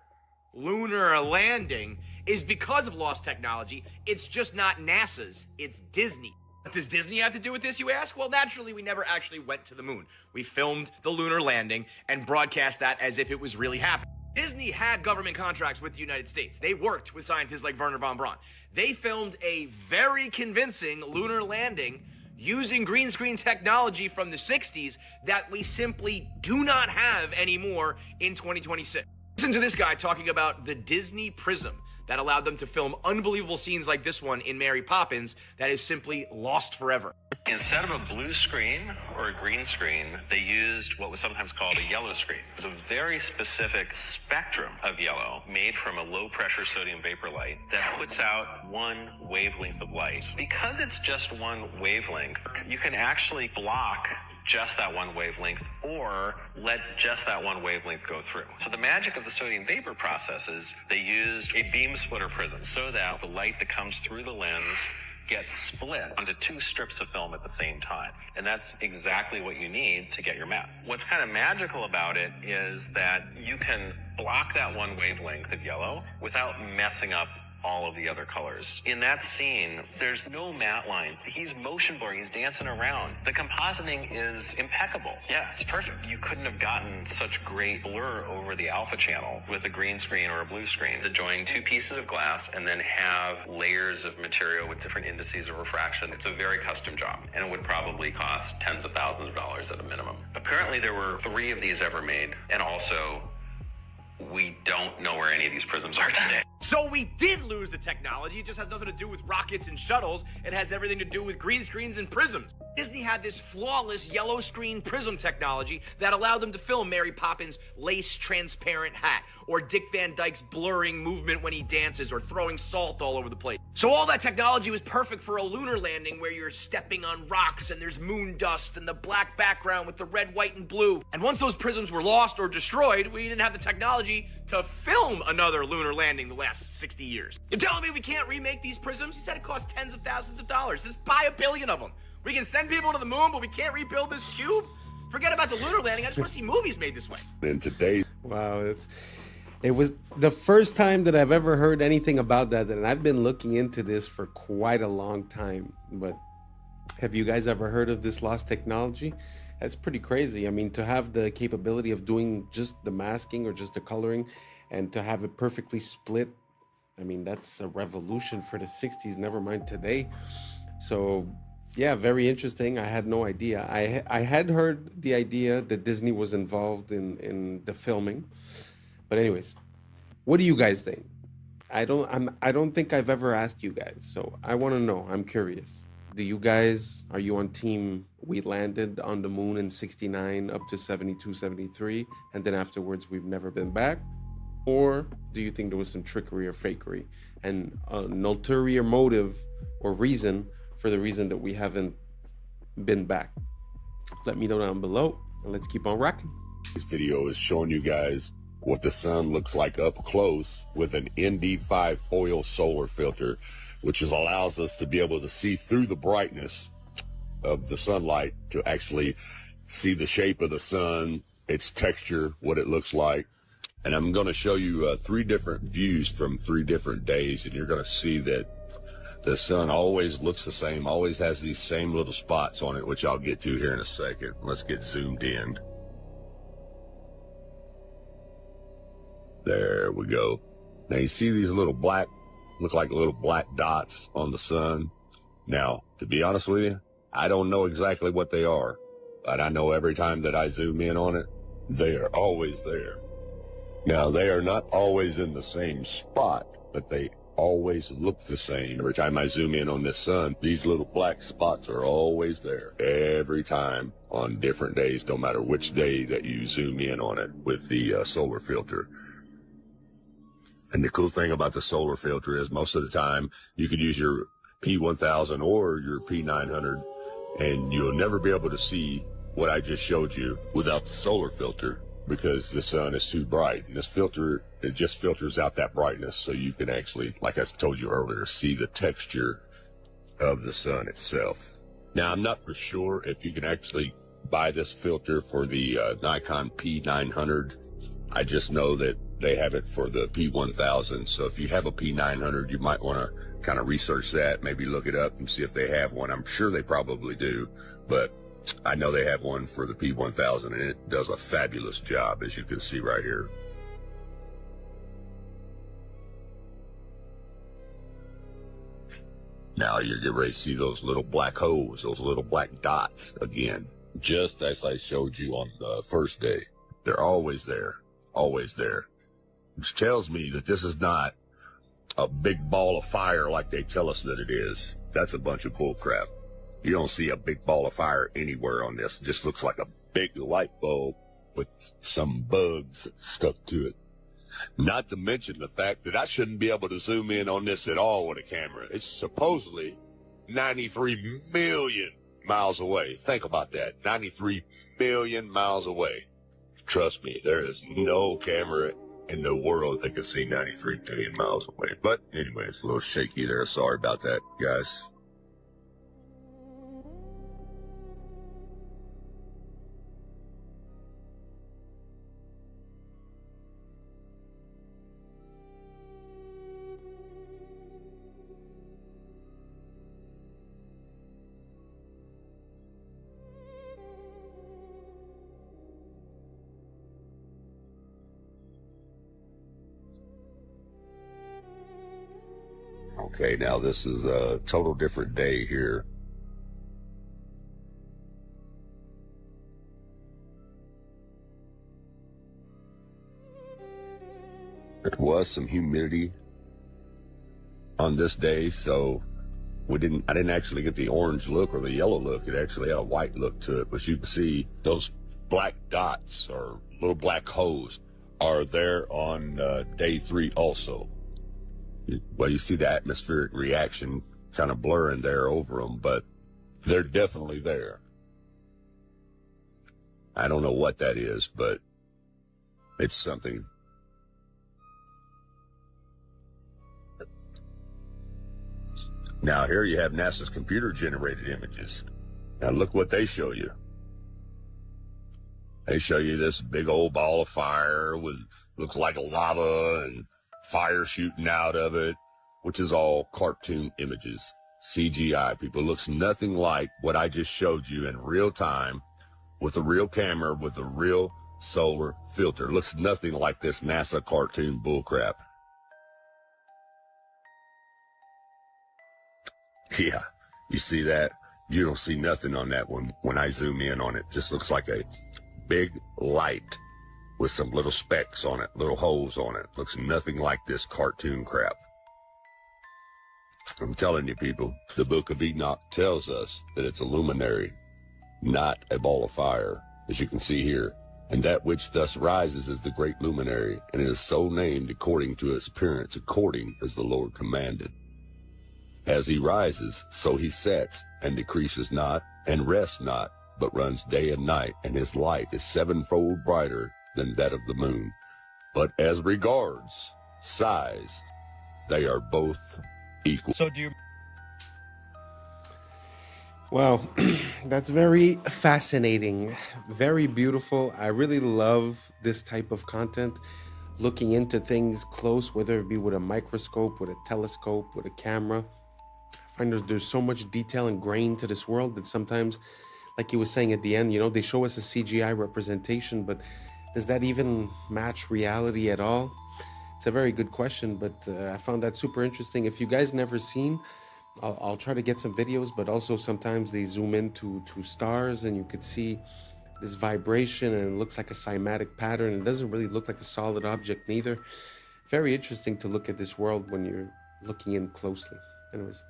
Speaker 15: lunar landing is because of lost technology? It's just not NASA's, it's Disney. What does Disney have to do with this, you ask? Well, naturally, we never actually went to the moon. We filmed the lunar landing and broadcast that as if it was really happening. Disney had government contracts with the United States. They worked with scientists like Werner von Braun. They filmed a very convincing lunar landing using green screen technology from the 60s that we simply do not have anymore in 2026. Listen to this guy talking about the Disney Prism that allowed them to film unbelievable scenes like this one in Mary Poppins that is simply lost forever.
Speaker 6: Instead of a blue screen or a green screen, they used what was sometimes called a yellow screen. It's a very specific spectrum of yellow made from a low-pressure sodium vapor light that puts out one wavelength of light. Because it's just one wavelength, you can actually block just that one wavelength or let just that one wavelength go through. So the magic of the sodium vapor process is they used a beam splitter prism so that the light that comes through the lens gets split onto two strips of film at the same time. And that's exactly what you need to get your map. What's kind of magical about it is that you can block that one wavelength of yellow without messing up all of the other colors. In that scene, there's no matte lines. He's motion blurring, he's dancing around. The compositing is impeccable. Yeah, it's perfect. You couldn't have gotten such great blur over the alpha channel with a green screen or a blue screen. To join two pieces of glass and then have layers of material with different indices of refraction, it's a very custom job, and it would probably cost tens of thousands of dollars at a minimum. Apparently there were 3 of these ever made, and also we don't know where any of these prisms are today.
Speaker 15: So we did lose the technology. It just has nothing to do with rockets and shuttles. It has everything to do with green screens and prisms. Disney had this flawless yellow screen prism technology that allowed them to film Mary Poppins' lace transparent hat, or Dick Van Dyke's blurring movement when he dances, or throwing salt all over the place. So all that technology was perfect for a lunar landing where you're stepping on rocks and there's moon dust and the black background with the red, white, and blue. And once those prisms were lost or destroyed, we didn't have the technology to film another lunar landing the last 60 years. You're telling me we can't remake these prisms? He said it costs tens of thousands of dollars. Just buy 1 billion of them. We can send people to the moon, but we can't rebuild this cube? Forget about the lunar landing. I just want to see movies made this way.
Speaker 3: In today, wow, it was the first time that I've ever heard anything about that, and I've been looking into this for quite a long time. But have you guys ever heard of this lost technology? That's pretty crazy. I mean, to have the capability of doing just the masking or just the coloring and to have it perfectly split, I mean, that's a revolution for the 60s, never mind today. So yeah, very interesting. I had no idea. I had heard the idea that Disney was involved in the filming. But anyways, what do you guys think? I don't think I've ever asked you guys, so I want to know. I'm curious. Are you on team we landed on the moon in 69 up to 72, 73, and then afterwards we've never been back? Or do you think there was some trickery or fakery and an ulterior motive or reason for the reason that we haven't been back? Let me know down below, and let's keep on rocking.
Speaker 12: This video is showing you guys what the sun looks like up close with an defy foil solar filter, which allows us to be able to see through the brightness of the sunlight to actually see the shape of the sun, its texture, what it looks like. And I'm going to show you 3 different views from 3 different days, and you're going to see that the sun always looks the same, always has these same little spots on it, which I'll get to here in a second. Let's get zoomed in. There we go. Now you see these little look like little black dots on the sun. Now, to be honest with you, I don't know exactly what they are, but I know every time that I zoom in on it, they are always there. Now, they are not always in the same spot, but they always look the same. Every time I zoom in on this sun, these little black spots are always there. Every time on different days, no matter which day that you zoom in on it with the solar filter. And the cool thing about the solar filter is most of the time you could use your P1000 or your P900 and you'll never be able to see what I just showed you without the solar filter, because the sun is too bright. And this filter, it just filters out that brightness so you can actually, like I told you earlier, see the texture of the sun itself. Now, I'm not for sure if you can actually buy this filter for the Nikon P900. I just know that they have it for the P1000. So if you have a P900, you might want to kind of research that, maybe look it up and see if they have one. I'm sure they probably do, but I know they have one for the P1000, and it does a fabulous job, as you can see right here. Now you're getting ready to see those little black holes, those little black dots again, just as I showed you on the first day. They're always there, which tells me that this is not a big ball of fire like they tell us that it is. That's a bunch of bull crap. You don't see a big ball of fire anywhere on this. It just looks like a big light bulb with some bugs stuck to it. Not to mention the fact that I shouldn't be able to zoom in on this at all with a camera. It's supposedly 93 million miles away. Think about that. 93 million miles away. Trust me, there is no camera in the world that can see 93 million miles away. But anyway, it's a little shaky there. Sorry about that, guys. Okay, now this is a total different day here. There was some humidity on this day, so I didn't actually get the orange look or the yellow look. It actually had a white look to it, but you can see those black dots or little black holes are there on day 3 also. Well, you see the atmospheric reaction kind of blurring there over them, but they're definitely there. I don't know what that is, but it's something. Now here you have NASA's computer-generated images. Now look what they show you. They show you this big old ball of fire with looks like lava and fire shooting out of it, which is all cartoon images. CGI, people. Looks nothing like what I just showed you in real time with a real camera with a real solar filter. Looks nothing like this NASA cartoon bullcrap. Yeah, you see that? You don't see nothing on that one when I zoom in on it. Just looks like a big light with some little specks on it, little holes on it. Looks nothing like this cartoon crap. I'm telling you, people, the Book of Enoch tells us that it's a luminary, not a ball of fire, as you can see here. And that which thus rises is the great luminary, and it is so named according to its appearance, according as the Lord commanded. As he rises, so he sets, and decreases not, and rests not, but runs day and night, and his light is 7-fold brighter than that of the moon. But as regards size, they are both equal.
Speaker 24: So do you...
Speaker 3: Well, that's very fascinating, very beautiful. I really love this type of content, looking into things close, whether it be with a microscope, with a telescope, with a camera. I find there's so much detail and grain to this world that sometimes, like you were saying at the end, you know, they show us a CGI representation, but does that even match reality at all? It's a very good question, but I found that super interesting. If you guys never seen, I'll try to get some videos, but also sometimes they zoom into stars and you could see this vibration and it looks like a cymatic pattern. It doesn't really look like a solid object neither. Very interesting to look at this world when you're looking in closely. Anyways,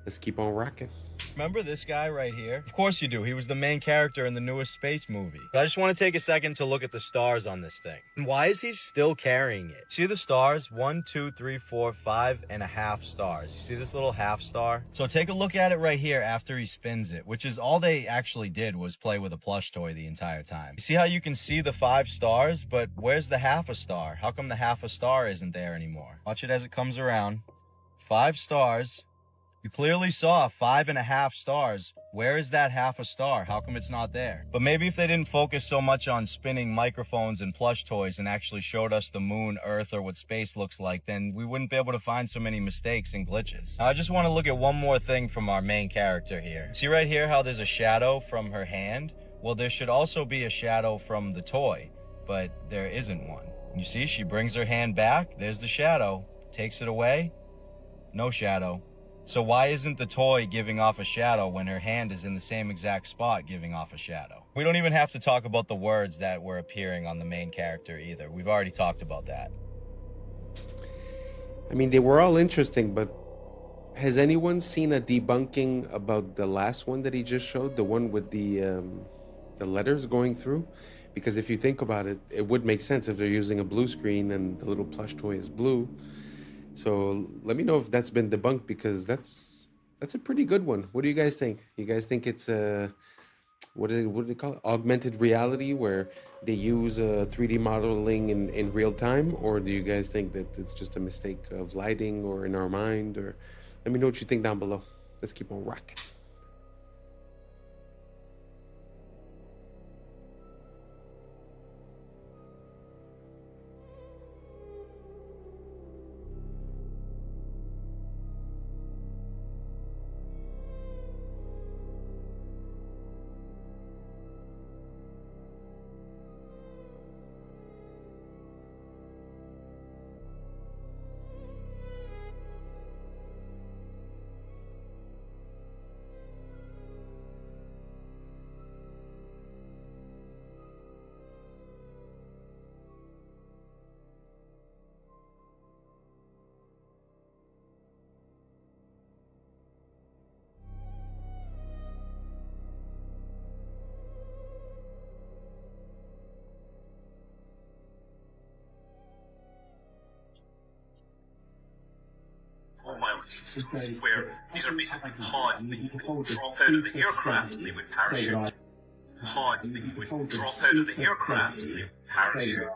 Speaker 3: let's keep on rocking.
Speaker 24: Remember this guy right here? Of course you do. He was the main character in the newest space movie. But I just want to take a second to look at the stars on this thing. And why is he still carrying it? See the stars? 1, 2, 3, 4, 5.5 stars. You see this little half star? So take a look at it right here after he spins it, which is all they actually did was play with a plush toy the entire time. You see how you can see the 5 stars, but where's the half a star? How come the half a star isn't there anymore? Watch it as it comes around. 5 stars. You clearly saw 5.5 stars. Where is that half a star? How come it's not there? But maybe if they didn't focus so much on spinning microphones and plush toys and actually showed us the moon, Earth, or what space looks like, then we wouldn't be able to find so many mistakes and glitches. Now, I just want to look at one more thing from our main character here. See right here how there's a shadow from her hand? Well, there should also be a shadow from the toy, but there isn't one. You see, she brings her hand back. There's the shadow. Takes it away. No shadow. So why isn't the toy giving off a shadow when her hand is in the same exact spot giving off a shadow? We don't even have to talk about the words that were appearing on the main character either. We've already talked about that.
Speaker 3: I mean, they were all interesting, but has anyone seen a debunking about the last one that he just showed? The one with the letters going through? Because if you think about it, it would make sense if they're using a blue screen and the little plush toy is blue. So let me know if that's been debunked, because that's a pretty good one. What do you guys think? You guys think it's what do they call it? Augmented reality, where they use 3D modeling in real time? Or do you guys think that it's just a mistake of lighting or in our mind? Or let me know what you think down below. Let's keep on rocking.
Speaker 11: Where these are basically pods that you would drop out of the aircraft and they would parachute. Pods that you would drop out of the aircraft and they would parachute.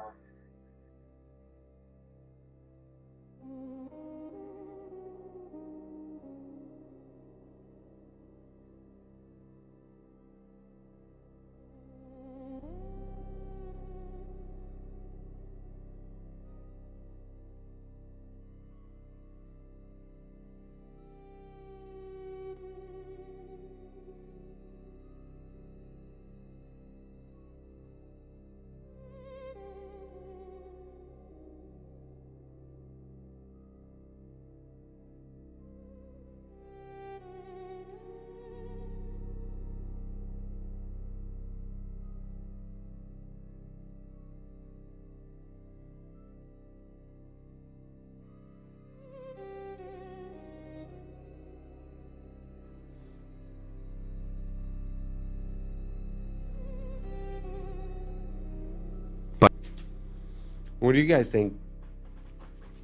Speaker 3: What do you guys think?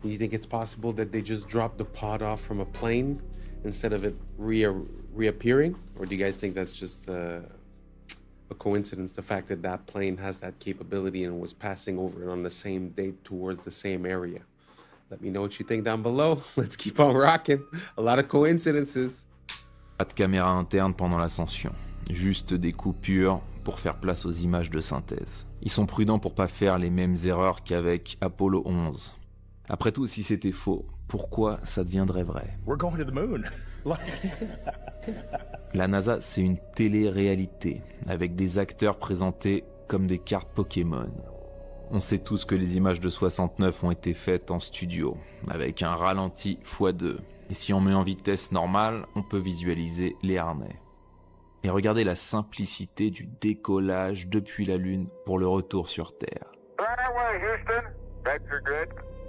Speaker 3: Do you think it's possible that they just dropped the pod off from a plane instead of it reappearing? Or do you guys think that's just a coincidence, the fact that that plane has that capability and was passing over it on the same date towards the same area? Let me know what you think down below. Let's keep on rocking. A lot of coincidences.
Speaker 17: Pas de caméra interne pendant l'ascension, juste des coupures pour faire place aux images de synthèse. Ils sont prudents pour pas faire les mêmes erreurs qu'avec Apollo 11. Après tout, si c'était faux, pourquoi ça deviendrait vrai?
Speaker 18: We're going to the moon.
Speaker 17: La NASA, c'est une télé-réalité, avec des acteurs présentés comme des cartes Pokémon. On sait tous que les images de 69 ont été faites en studio, avec un ralenti x2. Et si on met en vitesse normale, on peut visualiser les harnais. Et regardez la simplicité du décollage depuis la Lune pour le retour sur Terre.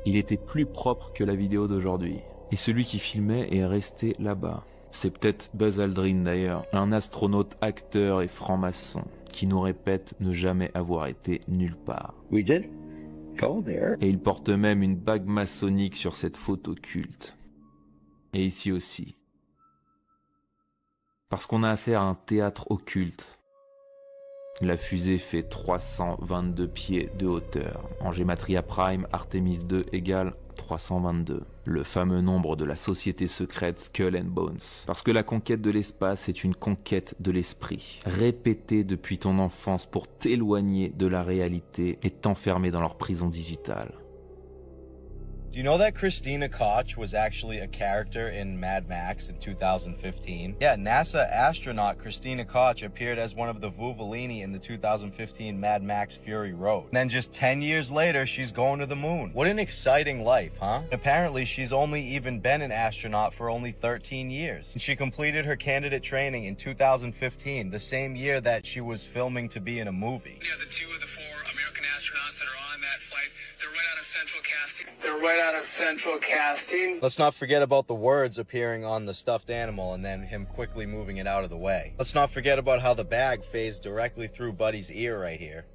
Speaker 17: Il était plus propre que la vidéo d'aujourd'hui. Et celui qui filmait est resté là-bas, C'est peut-être Buzz Aldrin d'ailleurs, un astronaute, acteur et franc-maçon, qui nous répète ne jamais avoir été nulle part.
Speaker 8: We did go there.
Speaker 17: Et il porte même une bague maçonnique sur cette photo culte. Et ici aussi. Parce qu'on a affaire à un théâtre occulte. La fusée fait 322 pieds de hauteur. En Gematria Prime, Artemis 2 égale 322. Le fameux nombre de la société secrète Skull and Bones. Parce que la conquête de l'espace est une conquête de l'esprit. Répétée depuis ton enfance pour t'éloigner de la réalité et t'enfermer dans leur prison digitale.
Speaker 24: Do you know that Christina Koch was actually a character in Mad Max in 2015? Yeah, NASA astronaut Christina Koch appeared as one of the Vuvolini in the 2015 Mad Max Fury Road. And then just 10 years later, she's going to the moon. What an exciting life, huh? Apparently, she's only even been an astronaut for only 13 years. And she completed her candidate training in 2015, the same year that she was filming to be in a movie.
Speaker 16: Yeah, the 2 of the 4 American astronauts that are on that flight, they're right out of central casting. They're right out of central casting.
Speaker 24: Let's not forget about the words appearing on the stuffed animal and then him quickly moving it out of the way. Let's not forget about how the bag phased directly through Buddy's ear right here.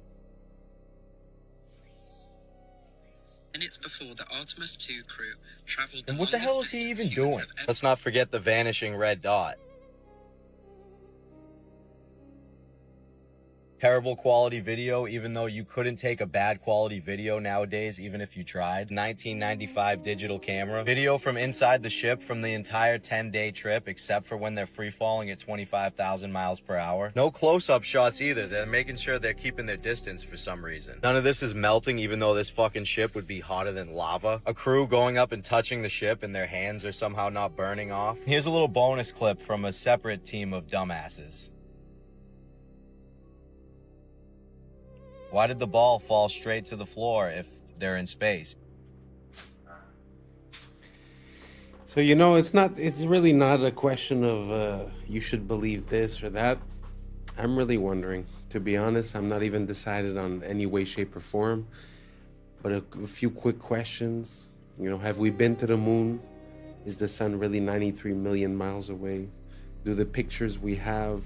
Speaker 18: Minutes before the Artemis 2 crew traveled the
Speaker 24: And what the hell is he even doing? Let's not forget the vanishing red dot. Terrible quality video, even though you couldn't take a bad quality video nowadays, even if you tried. 1995 digital camera. Video from inside the ship from the entire 10-day trip, except for when they're free falling at 25,000 miles per hour. No close-up shots either. They're making sure they're keeping their distance for some reason. None of this is melting, even though this fucking ship would be hotter than lava. A crew going up and touching the ship and their hands are somehow not burning off. Here's a little bonus clip from a separate team of dumbasses. Why did the ball fall straight to the floor if they're in space?
Speaker 3: So, it's really not a question of you should believe this or that. I'm really wondering. To be honest, I'm not even decided on any way, shape, or form. But a few quick questions. Have we been to the moon? Is the sun really 93 million miles away? Do the pictures we have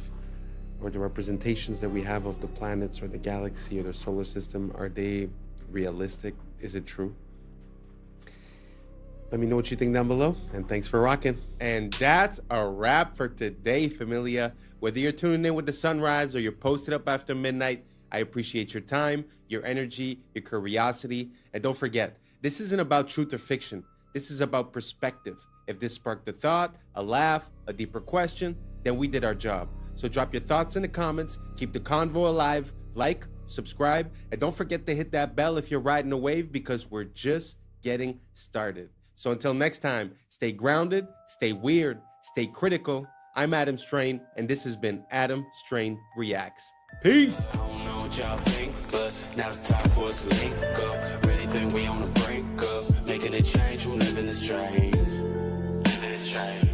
Speaker 3: or the representations that we have of the planets or the galaxy or the solar system, are they realistic? Is it true? Let me know what you think down below, and thanks for rocking.
Speaker 5: And that's a wrap for today, familia. Whether you're tuning in with the sunrise or you're posted up after midnight, I appreciate your time, your energy, your curiosity. And don't forget, this isn't about truth or fiction. This is about perspective. If this sparked a thought, a laugh, a deeper question, then we did our job. So drop your thoughts in the comments, keep the convo alive, like, subscribe, and don't forget to hit that bell if you're riding a wave, because we're just getting started. So until next time, stay grounded, stay weird, stay critical. I'm Adam Strain, and this has been Adam Strain Reacts. Peace!
Speaker 4: I don't know what y'all think, but now's the time for us to link up. Really think we on the brink of making a change, we're living this strange. Living this strange.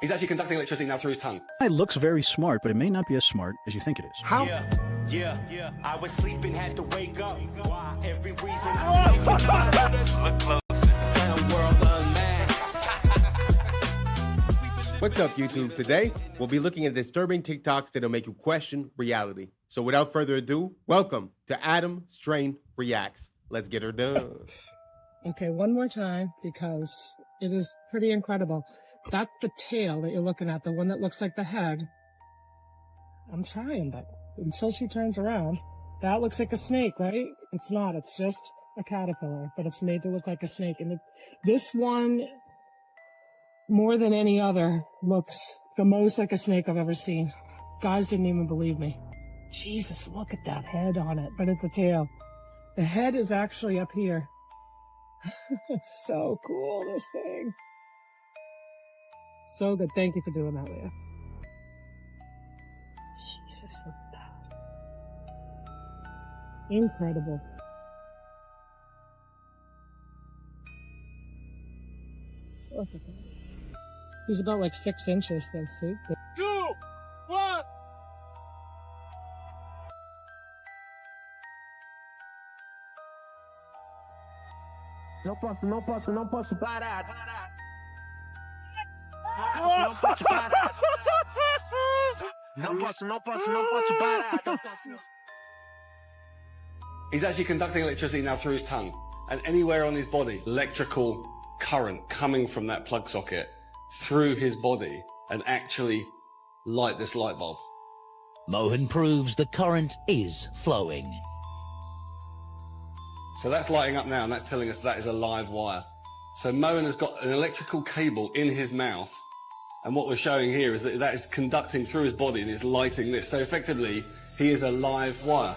Speaker 7: He's actually conducting electricity now through his tongue.
Speaker 19: It looks very smart, but it may not be as smart as you think it is.
Speaker 7: How?
Speaker 4: Yeah. I was sleeping, had to wake up. Why? Every reason. Look closer.
Speaker 5: What's up, YouTube? Today, we'll be looking at disturbing TikToks that'll make you question reality. So without further ado, welcome to Adam Strain Reacts. Let's get her done.
Speaker 20: Okay, one more time, because it is pretty incredible. That's the tail that you're looking at, the one that looks like the head. I'm trying, but until she turns around, that looks like a snake, right? It's not. It's just a caterpillar, but it's made to look like a snake. And this one, more than any other, looks the most like a snake I've ever seen. Guys didn't even believe me. Jesus, look at that head on it, but it's a tail. The head is actually up here. It's so cool, this thing. So good. Thank you for doing that, Leah. Jesus, look at that. Incredible. Look at that. He's about like 6 inches, though, see? 2, 1.
Speaker 4: Não posso parar. Não posso parar.
Speaker 7: He's actually conducting electricity now through his tongue. And anywhere on his body, electrical current coming from that plug socket through his body and actually light this light bulb.
Speaker 21: Mohan proves the current is flowing.
Speaker 7: So that's lighting up now, and that's telling us that is a live wire. So Mohan has got an electrical cable in his mouth, and what we're showing here is that that is conducting through his body and is lighting this. So effectively, he is a live wire.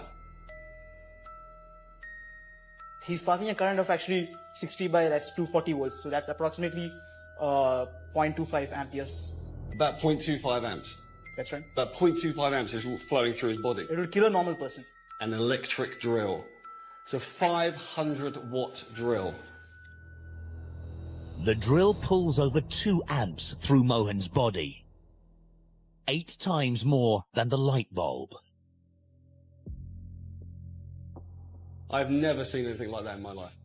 Speaker 23: He's passing a current of actually 60 by, that's 240 volts. So that's approximately 0.25 amperes.
Speaker 7: About 0.25 amps.
Speaker 23: That's right.
Speaker 7: About 0.25 amps is flowing through his body.
Speaker 23: It will kill a normal person.
Speaker 7: An electric drill. So 500 watt drill.
Speaker 21: The drill pulls over 2 amps through Mohan's body. 8 times more than the light bulb.
Speaker 7: I've never seen anything like that in my life.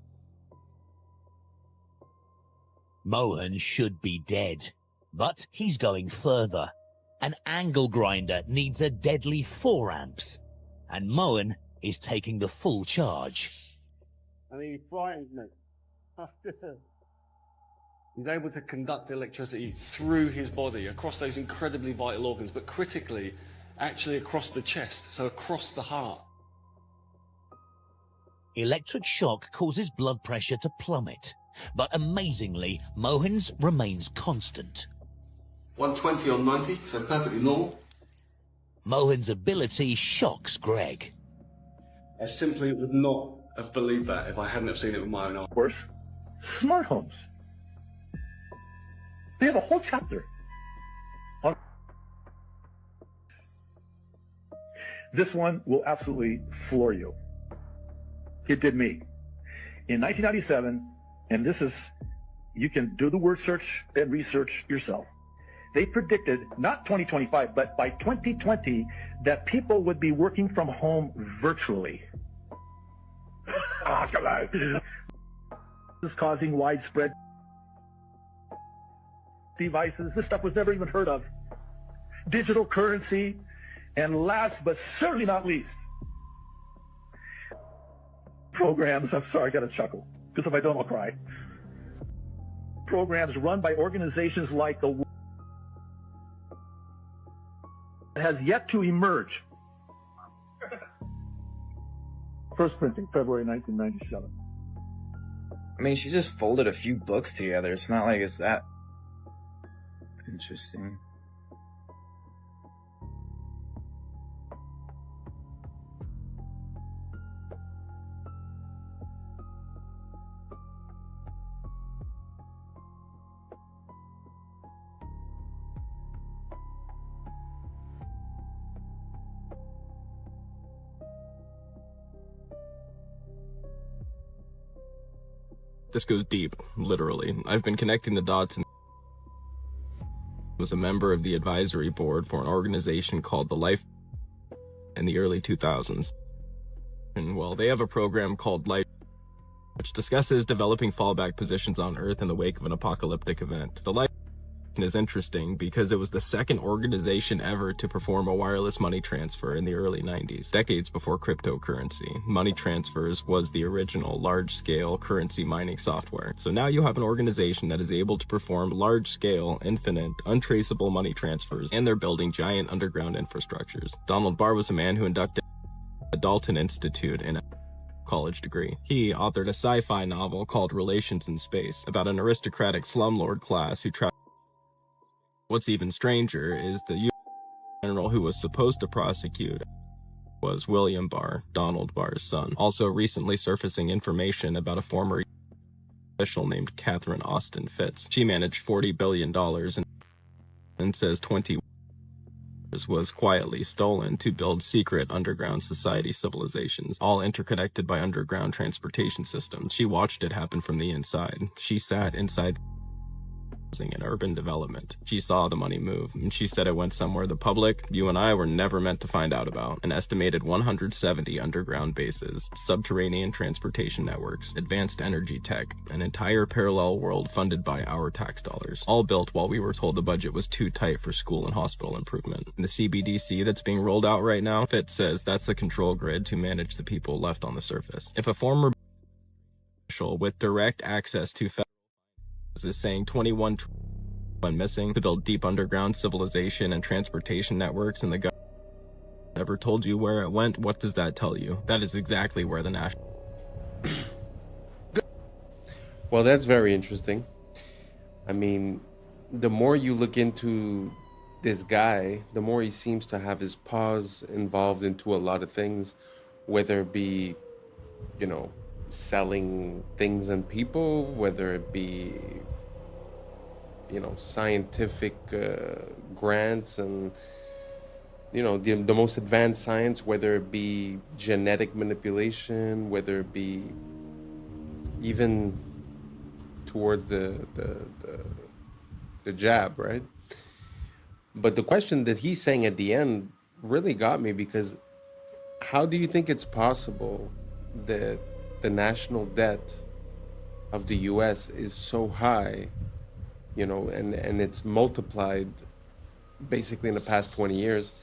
Speaker 21: Mohan should be dead, but he's going further. An angle grinder needs a deadly 4 amps, and Mohan is taking the full charge.
Speaker 7: I mean, he frightens me. He's able to conduct electricity through his body, across those incredibly vital organs, but critically, actually across the chest, so across the heart.
Speaker 21: Electric shock causes blood pressure to plummet, but amazingly, Mohan's remains constant.
Speaker 7: 120 on 90, so perfectly normal.
Speaker 21: Mohan's ability shocks Greg.
Speaker 7: I simply would not have believed that if I hadn't have seen it with my own eyes.
Speaker 25: Worse, smart homes. They have a whole chapter on this. One will absolutely floor you. It did me. In 1997, and this is, you can do the word search and research yourself. They predicted, not 2025, but by 2020, that people would be working from home virtually. Come on. This is causing widespread devices. This stuff was never even heard of. Digital currency, and last but certainly not least, programs. I'm sorry, I got to chuckle, because if I don't, I'll cry. Programs run by organizations like the has yet to emerge. First printing, February 1997.
Speaker 27: I mean, she just folded a few books together. It's not like it's that interesting.
Speaker 28: This goes deep, literally. I've been connecting the dots and
Speaker 1: was a member of the advisory board for an organization called the Life in the early 2000s. And well, they have a program called Life, which discusses developing fallback positions on Earth in the wake of an apocalyptic event. The Life is interesting because it was the second organization ever to perform a wireless money transfer in the early 90s, decades before cryptocurrency. Money transfers was the original large-scale currency mining software. So now you have an organization that is able to perform large-scale, infinite, untraceable money transfers, and they're building giant underground infrastructures. Donald Barr was a man who inducted the Dalton Institute in a college degree. He authored a sci-fi novel called Relations in Space about an aristocratic slumlord class who tried. What's even stranger is the U.S. general who was supposed to prosecute was William Barr, Donald Barr's son, also recently surfacing information about a former official named Catherine Austin Fitz. She managed $40 billion and says 20 was quietly stolen to build secret underground society civilizations, all interconnected by underground transportation systems. She watched it happen from the inside. She sat inside in urban development. She saw the money move, and she said it went somewhere the public, you and I, were never meant to find out about. An estimated 170 underground bases, subterranean transportation networks, advanced energy tech, an entire parallel world funded by our tax dollars, all built while we were told the budget was too tight for school and hospital improvement. And the CBDC that's being rolled out right now, Fitz says that's a control grid to manage the people left on the surface. If a former official with direct access to is saying 21 trillion missing to build deep underground civilization and transportation networks, and the government ever told you where it went, what does that tell you? That is exactly where the national...
Speaker 3: Well, that's very interesting. I mean, the more you look into this guy, the more he seems to have his paws involved into a lot of things, whether it be, you know, selling things and people, whether it be, you know, scientific grants and, you know, the most advanced science, whether it be genetic manipulation, whether it be even towards the jab, right? But the question that he's saying at the end really got me, because how do you think it's possible that the national debt of the US is so high, you know, and it's multiplied basically in the past 20 years?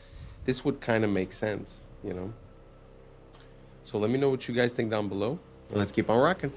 Speaker 3: This would kind of make sense, you know? So let me know what you guys think down below, and let's keep on rocking.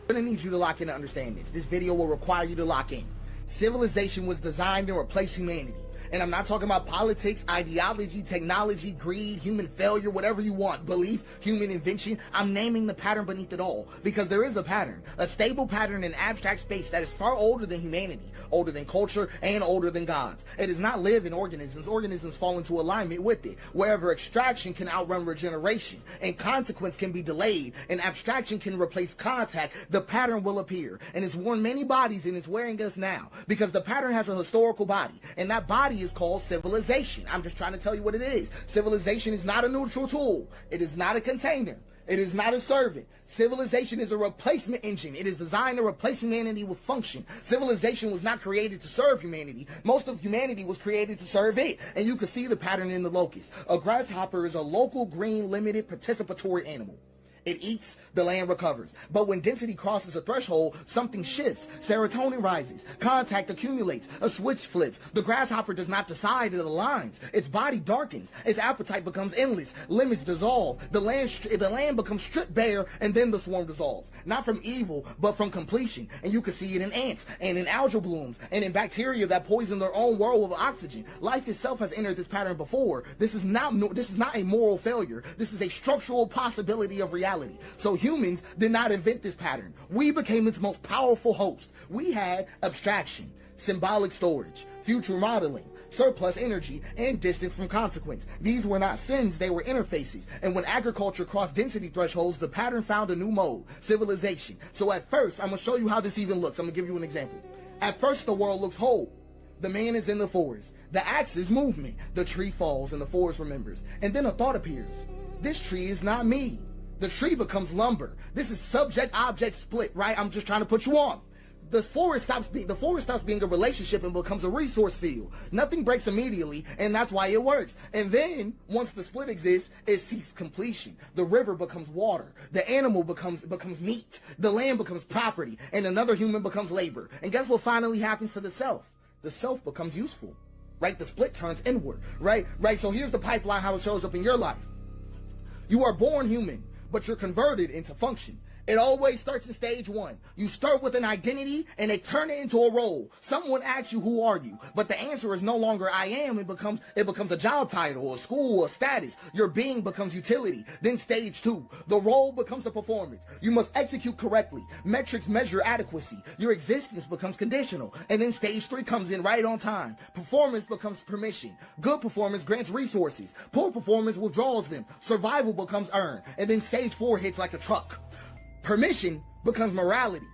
Speaker 2: I'm gonna need you to lock in to understand this. This video will require you to lock in. Civilization was designed to replace humanity. And I'm not talking about politics, ideology, technology, greed, human failure, whatever you want, belief, human invention. I'm naming the pattern beneath it all, because there is a pattern, a stable pattern in abstract space that is far older than humanity, older than culture, and older than gods. It does not live in organisms. Organisms fall into alignment with it. Wherever extraction can outrun regeneration, and consequence can be delayed, and abstraction can replace contact, the pattern will appear. And it's worn many bodies, and it's wearing us now, because the pattern has a historical body, and that body is called civilization. I'm just trying to tell you what it is. Civilization is not a neutral tool. It is not a container. It is not a servant. Civilization is a replacement engine. It is designed to replace humanity with function. Civilization was not created to serve humanity. Most of humanity was created to serve it. And you can see the pattern in the locust. A grasshopper is a local, green, limited, participatory animal. It eats, the land recovers. But when density crosses a threshold, something shifts. Serotonin rises. Contact accumulates. A switch flips. The grasshopper does not decide, it aligns. Its body darkens. Its appetite becomes endless. Limits dissolve. The land becomes stripped bare, and then the swarm dissolves. Not from evil, but from completion. And you can see it in ants, and in algal blooms, and in bacteria that poison their own world of oxygen. Life itself has entered this pattern before. This is not a moral failure. This is a structural possibility of reality. So humans did not invent this pattern. We became its most powerful host. We had abstraction, symbolic storage, future modeling, surplus energy, and distance from consequence. These were not sins, they were interfaces. And when agriculture crossed density thresholds, the pattern found a new mode, civilization. So at first, I'm going to show you how this even looks. I'm going to give you an example. At first, the world looks whole. The man is in the forest. The axe is movement. The tree falls and the forest remembers. And then a thought appears. This tree is not me. The tree becomes lumber. This is subject-object split, right? I'm just trying to put you on. the forest stops being a relationship and becomes a resource field. Nothing breaks immediately, and that's why it works. And then once the split exists, it seeks completion. The river becomes water, the animal becomes meat, the land becomes property, and another human becomes labor. And guess what finally happens to the self? The self becomes useful, right? The split turns inward, right? So here's the pipeline, how it shows up in your life. You are born human, but you're converted into function. It always starts in stage one. You start with an identity and they turn it into a role. Someone asks you, who are you? But the answer is no longer I am. It becomes a job title, a school, a status. Your being becomes utility. Then stage two, the role becomes a performance. You must execute correctly. Metrics measure adequacy. Your existence becomes conditional. And then stage three comes in right on time. Performance becomes permission. Good performance grants resources. Poor performance withdraws them. Survival becomes earned. And then stage four hits like a truck. Permission becomes morality.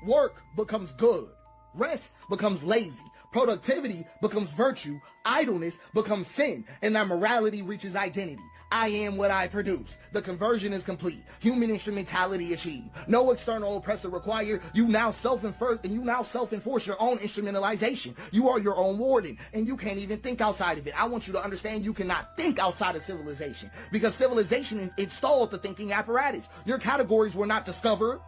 Speaker 2: Work becomes good. Rest becomes lazy. Productivity becomes virtue. Idleness becomes sin. And that morality reaches identity. I am what I produce. The conversion is complete. Human instrumentality achieved. No external oppressor required. You now self-enforce your own instrumentalization. You are your own warden, and you can't even think outside of it. I want you to understand you cannot think outside of civilization, because civilization installed the thinking apparatus. Your categories were not discovered.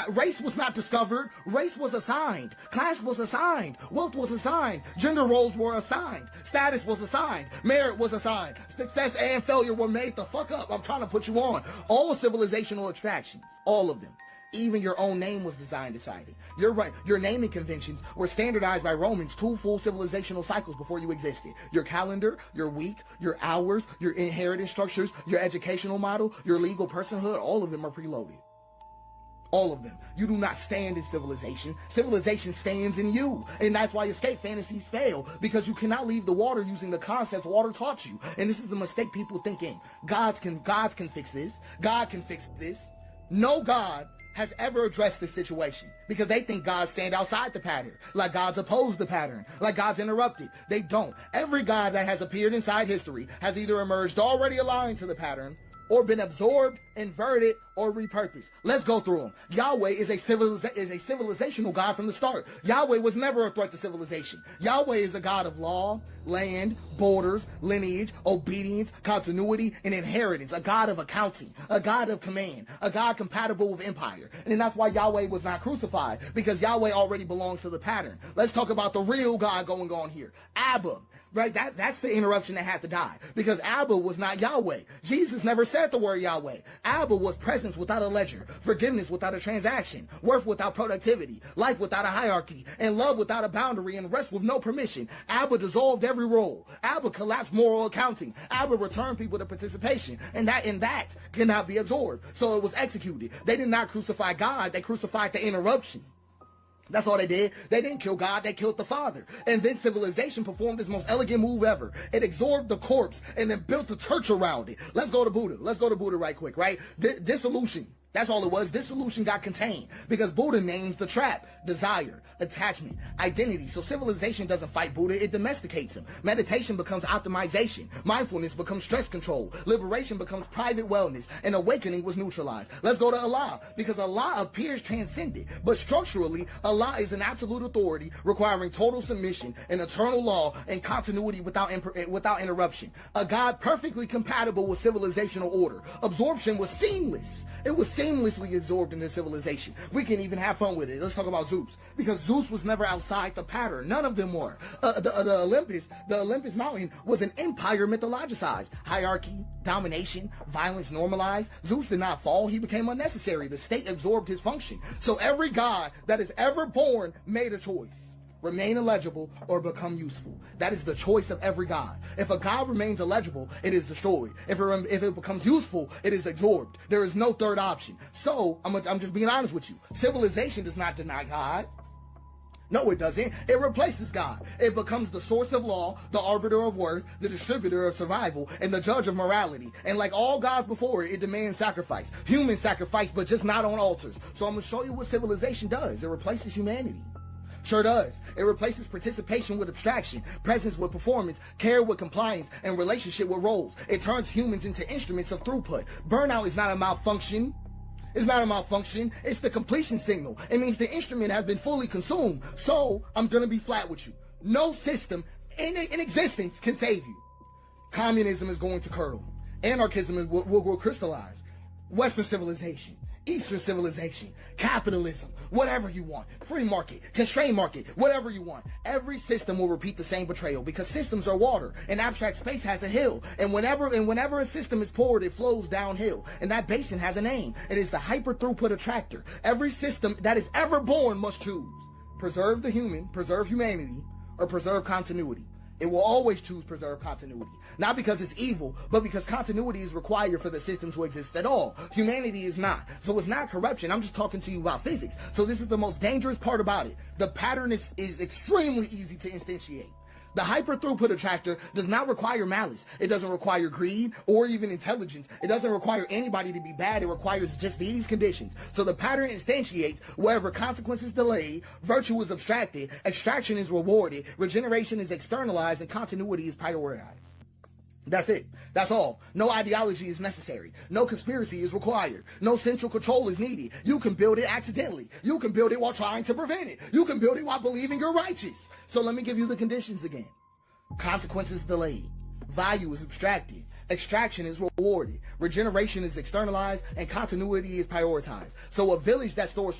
Speaker 2: Race was not discovered. Race was assigned. Class was assigned. Wealth was assigned. Gender roles were assigned. Status was assigned. Merit was assigned. Success and failure were made the fuck up. I'm trying to put you on. All civilizational abstractions. All of them. Even your own name was design decided. You're right. Your naming conventions were standardized by Romans 2 full civilizational cycles before you existed. Your calendar, your week, your hours, your inheritance structures, your educational model, your legal personhood, all of them are preloaded. All of them. You do not stand in civilization. Civilization stands in you. And that's why escape fantasies fail, because you cannot leave the water using the concepts water taught you. And this is the mistake people think in. Gods can fix this. God can fix this. No God has ever addressed this situation, because they think gods stand outside the pattern, like gods oppose the pattern, like gods interrupt it. They don't. Every god that has appeared inside history has either emerged already aligned to the pattern, or been absorbed, inverted, or repurposed. Let's go through them. Yahweh is a civilizational God from the start. Yahweh was never a threat to civilization. Yahweh is a God of law, land, borders, lineage, obedience, continuity, and inheritance. A God of accounting, a God of command, a God compatible with empire. And that's why Yahweh was not crucified, because Yahweh already belongs to the pattern. Let's talk about the real God going on here. Abba. Right, that's the interruption that had to die, because Abba was not Yahweh. Jesus never said the word Yahweh. Abba was presence without a ledger, forgiveness without a transaction, worth without productivity, life without a hierarchy, and love without a boundary, and rest with no permission. Abba dissolved every role. Abba collapsed moral accounting. Abba returned people to participation, and that cannot be absorbed. So it was executed. They did not crucify God, they crucified the interruption. That's all they did. They didn't kill God, they killed the Father. And then civilization performed its most elegant move ever. It absorbed the corpse and then built a church around it. Let's go to Buddha. Let's go to Buddha right quick, right? Dissolution. That's all it was. Dissolution got contained, because Buddha names the trap: desire, attachment, identity. So civilization doesn't fight Buddha, it domesticates him. Meditation becomes optimization. Mindfulness becomes stress control. Liberation becomes private wellness. And awakening was neutralized. Let's go to Allah, because Allah appears transcendent, but structurally, Allah is an absolute authority requiring total submission, an eternal law, and continuity without interruption. A God perfectly compatible with civilizational order. Absorption was seamless. It was seamlessly absorbed into civilization. We can even have fun with it. Let's talk about Zeus, because Zeus was never outside the pattern. None of them were. The Olympus mountain was an empire mythologicized. Hierarchy, domination, violence normalized. Zeus did not fall. He became unnecessary. The state absorbed his function. So every god that is ever born made a choice: remain illegible or become useful. That is the choice of every god. If a god remains illegible, it is destroyed. If it becomes useful, it is absorbed. There is no third option. So I'm just being honest with you. Civilization does not deny God. No, it doesn't. It replaces God. It becomes the source of law, the arbiter of worth, the distributor of survival, and the judge of morality. And like all gods before it, it demands sacrifice. Human sacrifice, but just not on altars. So I'm going to show you what civilization does. It replaces humanity. Sure does. It replaces participation with abstraction, presence with performance, care with compliance, and relationship with roles. It turns humans into instruments of throughput. Burnout is not a malfunction. It's not a malfunction. It's the completion signal. It means the instrument has been fully consumed. So I'm going to be flat with you. No system in existence can save you. Communism is going to curdle. Anarchism will crystallize. Western civilization, Eastern civilization, capitalism, whatever you want, free market, constrained market, whatever you want. Every system will repeat the same betrayal because systems are water and abstract space has a hill. And whenever a system is poured, it flows downhill. And that basin has a name. It is the hyper throughput attractor. Every system that is ever born must choose. Preserve the human, preserve humanity, or preserve continuity. It will always choose preserve continuity. Not because it's evil, but because continuity is required for the system to exist at all. Humanity is not. So it's not corruption. I'm just talking to you about physics. So this is the most dangerous part about it. The pattern is extremely easy to instantiate. The hyper throughput attractor does not require malice. It doesn't require greed or even intelligence. It doesn't require anybody to be bad. It requires just these conditions. So the pattern instantiates wherever consequence is delayed, virtue is abstracted, extraction is rewarded, regeneration is externalized, and continuity is prioritized. That's it. That's all. No ideology is necessary. No conspiracy is required. No central control is needed. You can build it accidentally. You can build it while trying to prevent it. You can build it while believing you're righteous. So let me give you the conditions again. Consequence is delayed. Value is abstracted. Extraction is rewarded. Regeneration is externalized, and continuity is prioritized. So a village that stores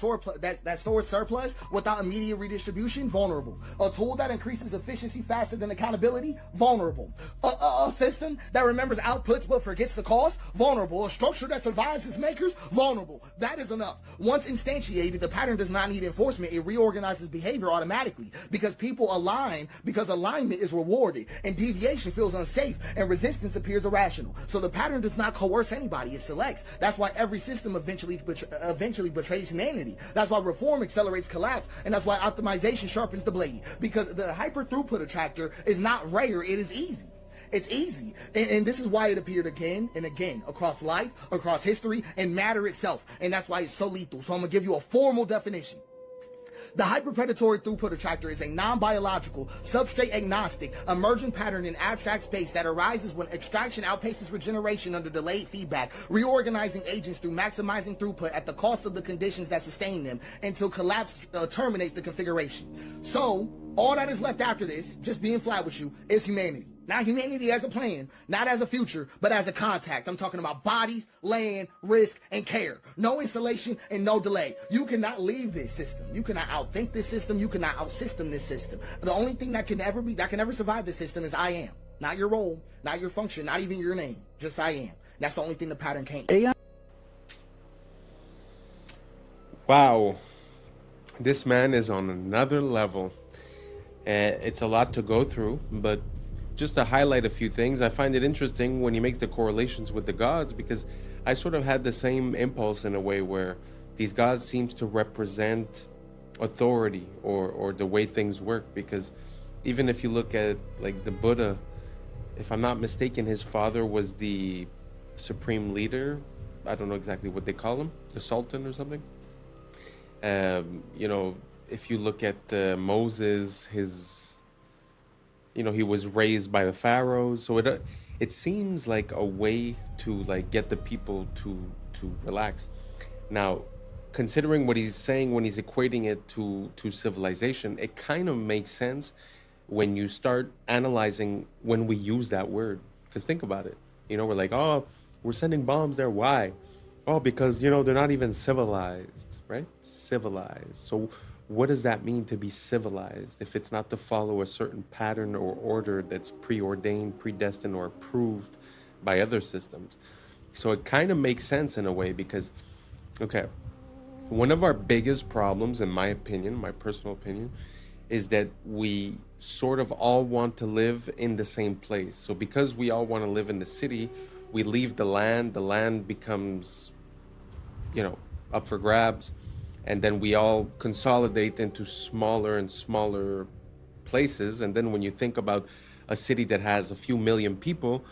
Speaker 2: surplus without immediate redistribution, vulnerable. A tool that increases efficiency faster than accountability, vulnerable. A system that remembers outputs but forgets the cost, vulnerable. A structure that survives its makers, vulnerable. That is enough. Once instantiated, the pattern does not need enforcement. It reorganizes behavior automatically because people align, because alignment is rewarded, and deviation feels unsafe, and resistance appears irrational. So the pattern does not coerce anybody, it selects. That's why every system eventually betrays humanity. That's why reform accelerates collapse, and that's why optimization sharpens the blade. Because the hyper throughput attractor is not rare, it is easy. It's easy. And this is why it appeared again and again across life, across history, and matter itself. And that's why it's so lethal. So I'm going to give you a formal definition. The hyperpredatory throughput attractor is a non-biological, substrate-agnostic, emergent pattern in abstract space that arises when extraction outpaces regeneration under delayed feedback, reorganizing agents through maximizing throughput at the cost of the conditions that sustain them until collapse terminates the configuration. So, all that is left after this, just being flat with you, is humanity. Not humanity as a plan, not as a future, but as a contact. I'm talking about bodies, land, risk, and care. No installation and no delay. You cannot leave this system. You cannot outthink this system. You cannot outsystem this system. The only thing that can ever survive this system is I am. Not your role, not your function, not even your name. Just I am. That's the only thing the pattern can't.
Speaker 3: Wow. This man is on another level. It's a lot to go through, but just to highlight a few things, I find it interesting when he makes the correlations with the gods, because I sort of had the same impulse in a way where these gods seems to represent authority or the way things work. Because even if you look at like the Buddha, if I'm not mistaken, his father was the supreme leader. I don't know exactly what they call him, the Sultan or something. You know, if you look at Moses, he was raised by the pharaohs. So it seems like a way to like get the people to relax. Now, considering what he's saying when he's equating it to civilization, it kind of makes sense when you start analyzing when we use that word. Because think about it. We're like, oh, we're sending bombs there. Why? Oh, because, they're not even civilized, right? Civilized. So what does that mean to be civilized if it's not to follow a certain pattern or order that's preordained, predestined, or approved by other systems? So it kind of makes sense in a way because, okay, one of our biggest problems, in my opinion, my personal opinion, is that we sort of all want to live in the same place. So because we all want to live in the city, we leave the land becomes, up for grabs. And then we all consolidate into smaller and smaller places. And then when you think about a city that has a few million people,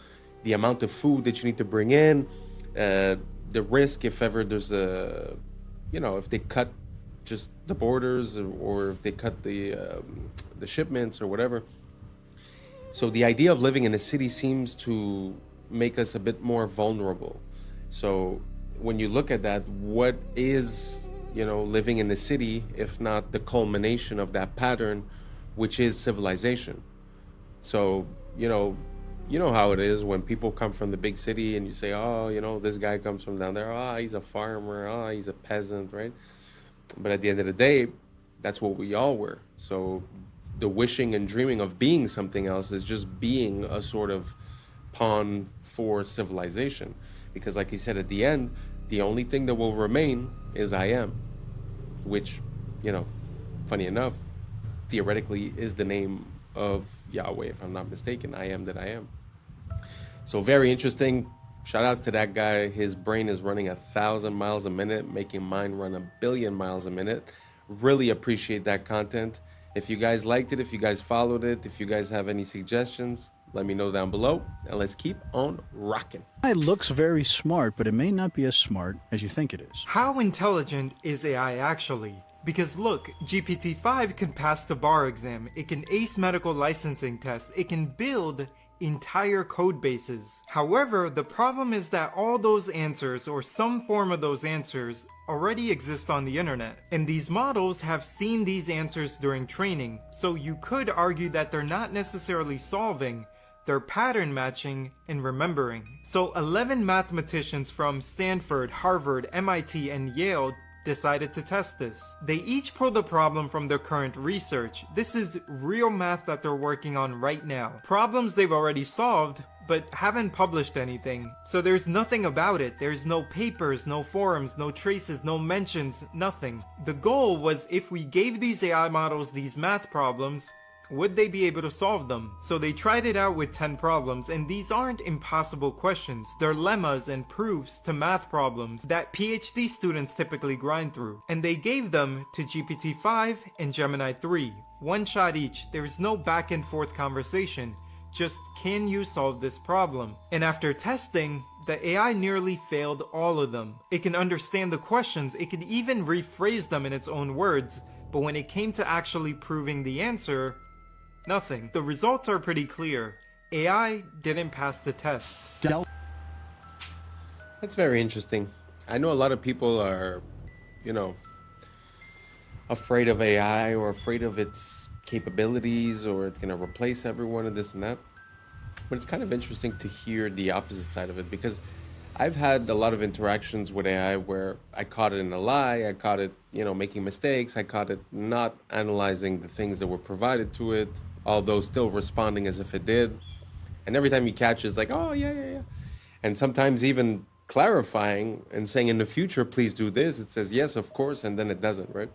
Speaker 3: the amount of food that you need to bring in, the risk if ever there's if they cut just the borders or if they cut the shipments or whatever. So the idea of living in a city seems to make us a bit more vulnerable. So when you look at that, what is, living in the city, if not the culmination of that pattern, which is civilization? So, you know how it is when people come from the big city and you say, oh, this guy comes from down there. Oh, he's a farmer. Oh, he's a peasant, right? But at the end of the day, that's what we all were. So the wishing and dreaming of being something else is just being a sort of pawn for civilization. Because like he said, at the end, the only thing that will remain is I am, which, funny enough, theoretically is the name of Yahweh, if I'm not mistaken. I am that I am. So very interesting. Shout outs to that guy. His brain is running 1,000 miles a minute, making mine run 1 billion miles a minute. Really appreciate that content. If you guys liked it, if you guys followed it, if you guys have any suggestions, let me know down below, and let's keep on rocking.
Speaker 19: It looks very smart, but it may not be as smart as you think it is.
Speaker 6: How intelligent is AI actually? Because look, GPT-5 can pass the bar exam, it can ace medical licensing tests, it can build entire code bases. However, the problem is that all those answers, or some form of those answers, already exist on the internet. And these models have seen these answers during training, so you could argue that they're not necessarily solving, they're pattern matching and remembering. So 11 mathematicians from Stanford, Harvard, MIT, and Yale decided to test this. They each pulled the problem from their current research. This is real math that they're working on right now. Problems they've already solved, but haven't published anything. So there's nothing about it. There's no papers, no forums, no traces, no mentions, nothing. The goal was, if we gave these AI models these math problems, would they be able to solve them? So they tried it out with 10 problems, and these aren't impossible questions. They're lemmas and proofs to math problems that PhD students typically grind through. And they gave them to GPT-5 and Gemini 3. One shot each. There's no back and forth conversation. Just, can you solve this problem? And after testing, the AI nearly failed all of them. It can understand the questions, it can even rephrase them in its own words, but when it came to actually proving the answer, nothing. The results are pretty clear. AI didn't pass the test.
Speaker 3: That's very interesting. I know a lot of people are, afraid of AI or afraid of its capabilities, or it's going to replace everyone and this and that. But it's kind of interesting to hear the opposite side of it, because I've had a lot of interactions with AI where I caught it in a lie, I caught it, making mistakes, I caught it not analyzing the things that were provided to it, although still responding as if it did. And every time you catch it, it's like, oh, yeah. And sometimes even clarifying and saying, in the future, please do this. It says, yes, of course, and then it doesn't, right?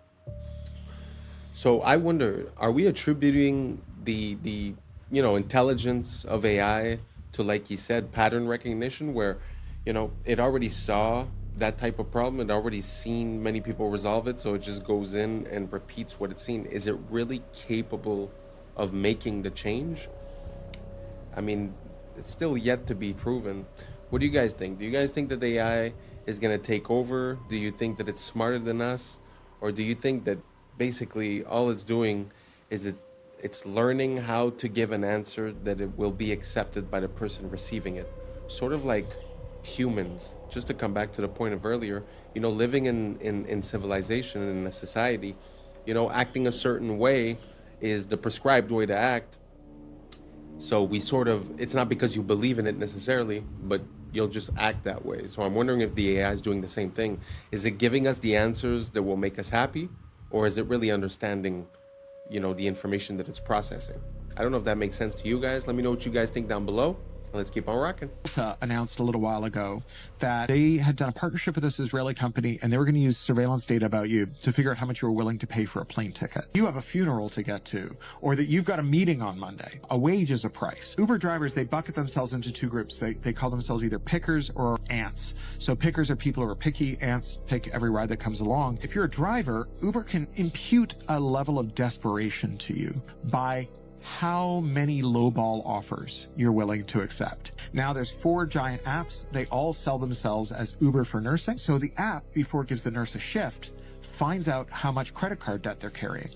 Speaker 3: So I wonder, are we attributing the intelligence of AI to, like you said, pattern recognition, where, it already saw that type of problem, it already seen many people resolve it, so it just goes in and repeats what it's seen? Is it really capable of making the change? I mean, it's still yet to be proven. What do you guys think? Do you guys think that the AI is going to take over? Do you think that it's smarter than us? Or do you think that basically all it's doing is it's learning how to give an answer that it will be accepted by the person receiving it? Sort of like humans, just to come back to the point of earlier, living in civilization and in a society, acting a certain way is the prescribed way to act. So we it's not because you believe in it necessarily, but you'll just act that way. So I'm wondering if the AI is doing the same thing. Is it giving us the answers that will make us happy? Or is it really understanding, the information that it's processing? I don't know if that makes sense to you guys. Let me know what you guys think down below. Let's keep on rocking.
Speaker 9: Announced a little while ago that they had done a partnership with this Israeli company, and they were going to use surveillance data about you to figure out how much you were willing to pay for a plane ticket. You have a funeral to get to, or that you've got a meeting on Monday. A wage is a price. Uber drivers, they bucket themselves into two groups. They call themselves either pickers or ants. So pickers are people who are picky. Ants pick every ride that comes along. If you're a driver, Uber can impute a level of desperation to you by how many lowball offers you're willing to accept. Now there's 4 giant apps. They all sell themselves as Uber for nursing. So the app, before it gives the nurse a shift, finds out how much credit card debt they're carrying.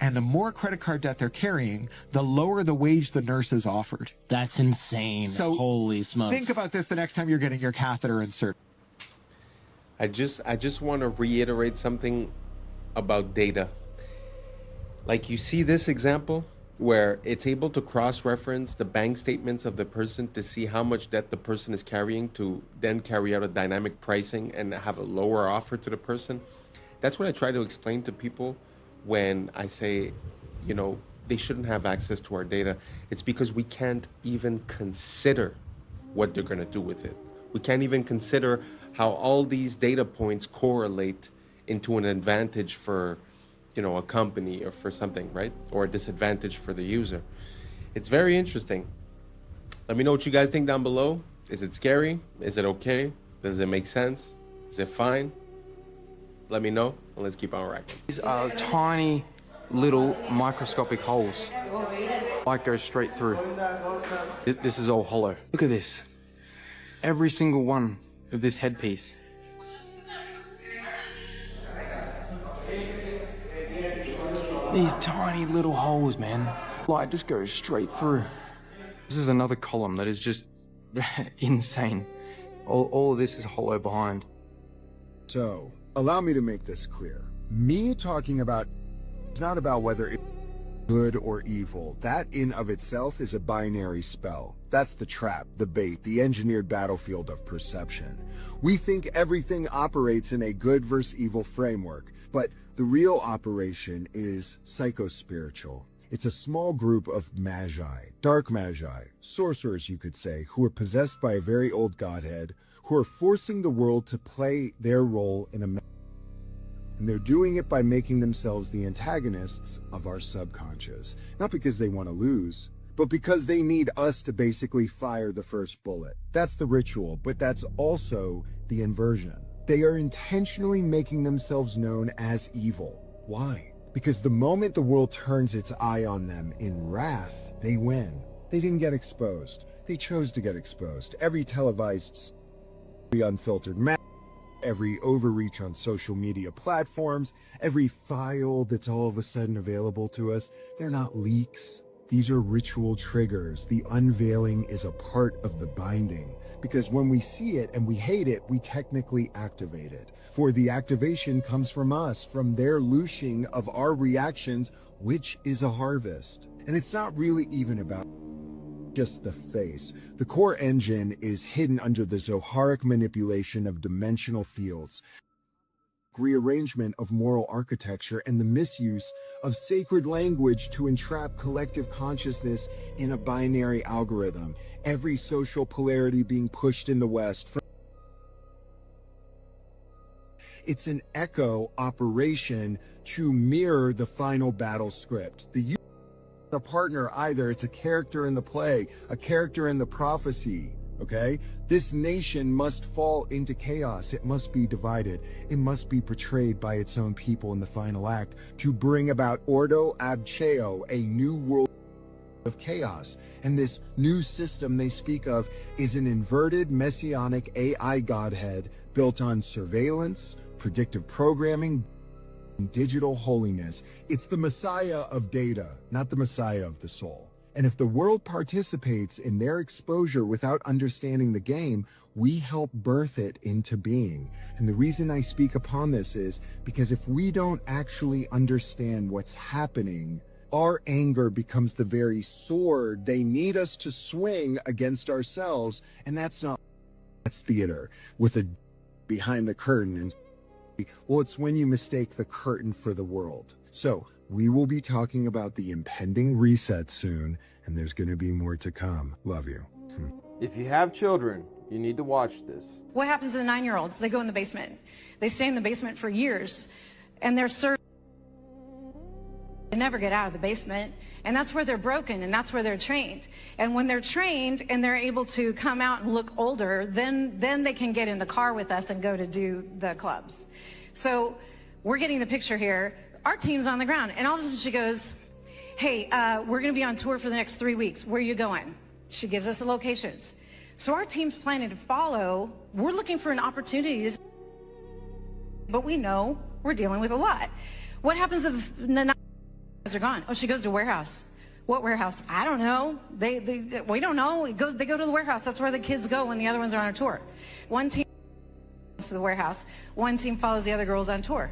Speaker 9: And the more credit card debt they're carrying, the lower the wage the nurse is offered.
Speaker 10: That's insane.
Speaker 9: So
Speaker 10: holy smokes.
Speaker 9: Think about this the next time you're getting your catheter inserted.
Speaker 3: I just want to reiterate something about data. Like, you see this example where it's able to cross-reference the bank statements of the person to see how much debt the person is carrying, to then carry out a dynamic pricing and have a lower offer to the person. That's what I try to explain to people when I say, you know, they shouldn't have access to our data. It's because we can't even consider what they're going to do with it. We can't even consider how all these data points correlate into an advantage for, you know, a company or for something, right? Or a disadvantage for the user. It's very interesting. Let me know what you guys think down below. Is it scary? Is it okay? Does it make sense? Is it fine? Let me know, and let's keep on rocking.
Speaker 10: These are tiny little microscopic holes. Light goes straight through. This is all hollow. Look at this. Every single one of this headpiece. These tiny little holes, man. Light just goes straight through. This is another column that is just insane. All of this is hollow behind.
Speaker 12: So, allow me to make this clear. Me talking about it's not about whether it's good or evil. That in of itself is a binary spell. That's the trap, the bait, the engineered battlefield of perception. We think everything operates in a good versus evil framework, but the real operation is psychospiritual. It's a small group of magi, dark magi, sorcerers you could say, who are possessed by a very old godhead, who are forcing the world to play their role in a and they're doing it by making themselves the antagonists of our subconscious. Not because they want to lose, but because they need us to basically fire the first bullet. That's the ritual, but that's also the inversion. They are intentionally making themselves known as evil. Why? Because the moment the world turns its eye on them in wrath, they win. They didn't get exposed. They chose to get exposed. Every televised, every unfiltered map, every overreach on social media platforms, every file that's all of a sudden available to us, they're not leaks. These are ritual triggers. The unveiling is a part of the binding, because when we see it and we hate it, we technically activate it. For the activation comes from us, from their loosing of our reactions, which is a harvest. And it's not really even about just the face. The core engine is hidden under the Zoharic manipulation of dimensional fields, rearrangement of moral architecture, and the misuse of sacred language to entrap collective consciousness in a binary algorithm. Every social polarity being pushed in the West. It's an echo operation to mirror the final battle script. The a partner either, it's a character in the play, a character in the prophecy, okay? This nation must fall into chaos. It must be divided. It must be portrayed by its own people in the final act to bring about Ordo ab Cheo, a new world of chaos. And this new system they speak of is an inverted messianic AI godhead built on surveillance, predictive programming, digital holiness. It's the Messiah of data, not the Messiah of the soul. And if the world participates in their exposure without understanding the game, we help birth it into being. And the reason I speak upon this is because if we don't actually understand what's happening, our anger becomes the very sword they need us to swing against ourselves. And that's theater with a behind the curtain. And well, it's when you mistake the curtain for the world. So we will be talking about the impending reset soon, and there's going to be more to come. Love you.
Speaker 13: If you have children, you need to watch this.
Speaker 14: What happens to the 9-year-olds? They go in the basement. They stay in the basement for years, and they're served. They never get out of the basement, and that's where they're broken, and that's where they're trained. And when they're trained and they're able to come out and look older, then they can get in the car with us and go to do the clubs. So we're getting the picture here. Our team's on the ground, and all of a sudden she goes, hey, we're going to be on tour for the next 3 weeks. Where are you going? She gives us the locations. So our team's planning to follow. We're looking for an opportunity, but we know we're dealing with a lot. What happens if the are gone? Oh, she goes to warehouse. What warehouse? I don't know. We don't know. They go to the warehouse. That's where the kids go when the other ones are on a tour. One team to the warehouse. One team follows the other girls on tour.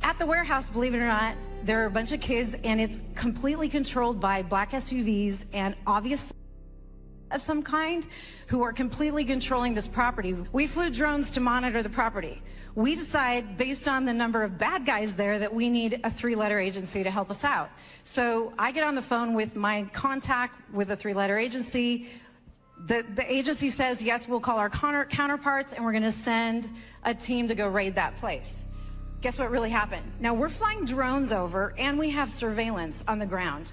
Speaker 14: At the warehouse, believe it or not, there are a bunch of kids, and it's completely controlled by black SUVs and obviously of some kind who are completely controlling this property. We flew drones to monitor the property. We decide, based on the number of bad guys there, that we need a 3-letter agency to help us out. So I get on the phone with my contact with a 3-letter agency. The agency says, yes, we'll call our counterparts, and we're going to send a team to go raid that place. Guess what really happened? Now, we're flying drones over, and we have surveillance on the ground.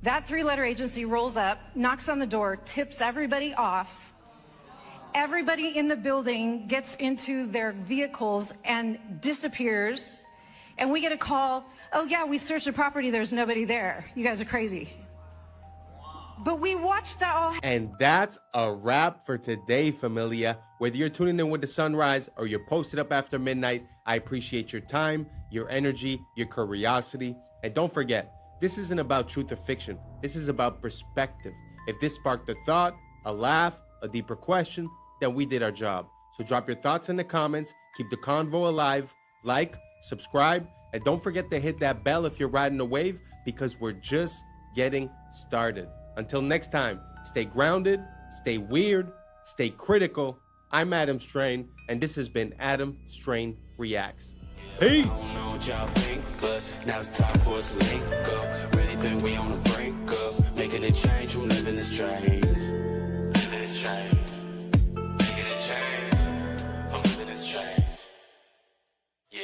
Speaker 14: That 3-letter agency rolls up, knocks on the door, tips everybody off. Everybody in the building gets into their vehicles and disappears. And we get a call, oh yeah, we searched the property, there's nobody there. You guys are crazy. But we watched that all happen.
Speaker 5: And that's a wrap for today, familia. Whether you're tuning in with the sunrise or you're posted up after midnight, I appreciate your time, your energy, your curiosity. And don't forget, this isn't about truth or fiction. This is about perspective. If this sparked a thought, a laugh, a deeper question, then we did our job. So drop your thoughts in the comments, keep the convo alive, like, subscribe, and don't forget to hit that bell if you're riding a wave, because we're just getting started. Until next time, stay grounded, stay weird, stay critical. I'm Adam Strain, and this has been Adam Strain Reacts. Peace!
Speaker 4: I don't know what y'all think, but now it's time for us to link up. Really think we on the brink up, making a change from living this strange. Living this strange. Making a change from living this strange. Yeah.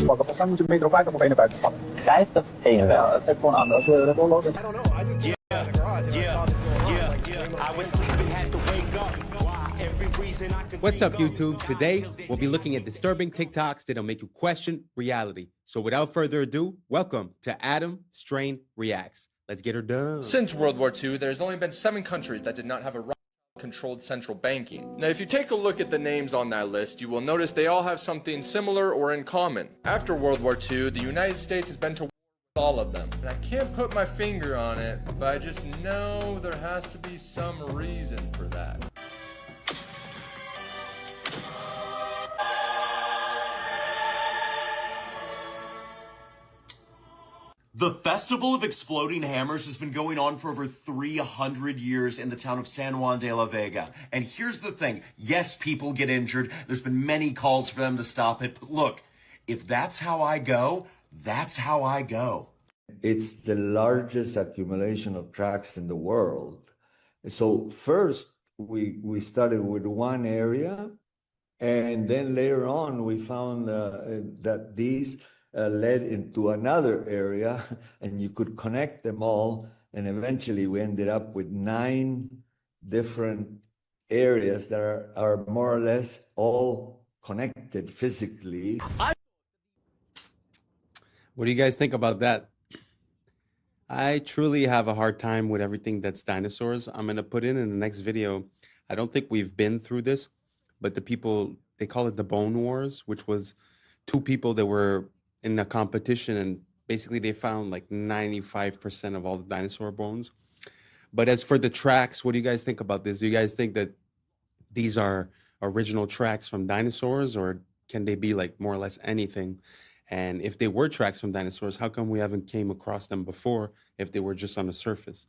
Speaker 5: What's up, YouTube? Today, we'll be looking at disturbing TikToks that'll make you question reality. So without further ado, welcome to Adam Strain Reacts. Let's get her done.
Speaker 8: Since World War II, there's only been 7 countries that did not have a controlled central banking. Now, if you take a look at the names on that list, you will notice they all have something similar or in common. After World War II, the United States has been to war with all of them. And I can't put my finger on it, but I just know there has to be some reason for that.
Speaker 11: The Festival of Exploding Hammers has been going on for over 300 years in the town of San Juan de la Vega. And here's the thing. Yes, people get injured. There's been many calls for them to stop it. But look, if that's how I go, that's how I go.
Speaker 15: It's the largest accumulation of tracks in the world. So first, we started with one area. And then later on, we found that these led into another area, and you could connect them all. And eventually we ended up with 9 different areas that are more or less all connected physically.
Speaker 5: What do you guys think about that? I truly have a hard time with everything that's dinosaurs. I'm going to put in the next video. I don't think we've been through this, but the people, they call it the Bone Wars, which was 2 people that were in a competition, and basically they found like 95% of all the dinosaur bones. But as for the tracks, what do you guys think about this? Do you guys think that these are original tracks from dinosaurs, or can they be like more or less anything? And if they were tracks from dinosaurs, how come we haven't came across them before if they were just on the surface?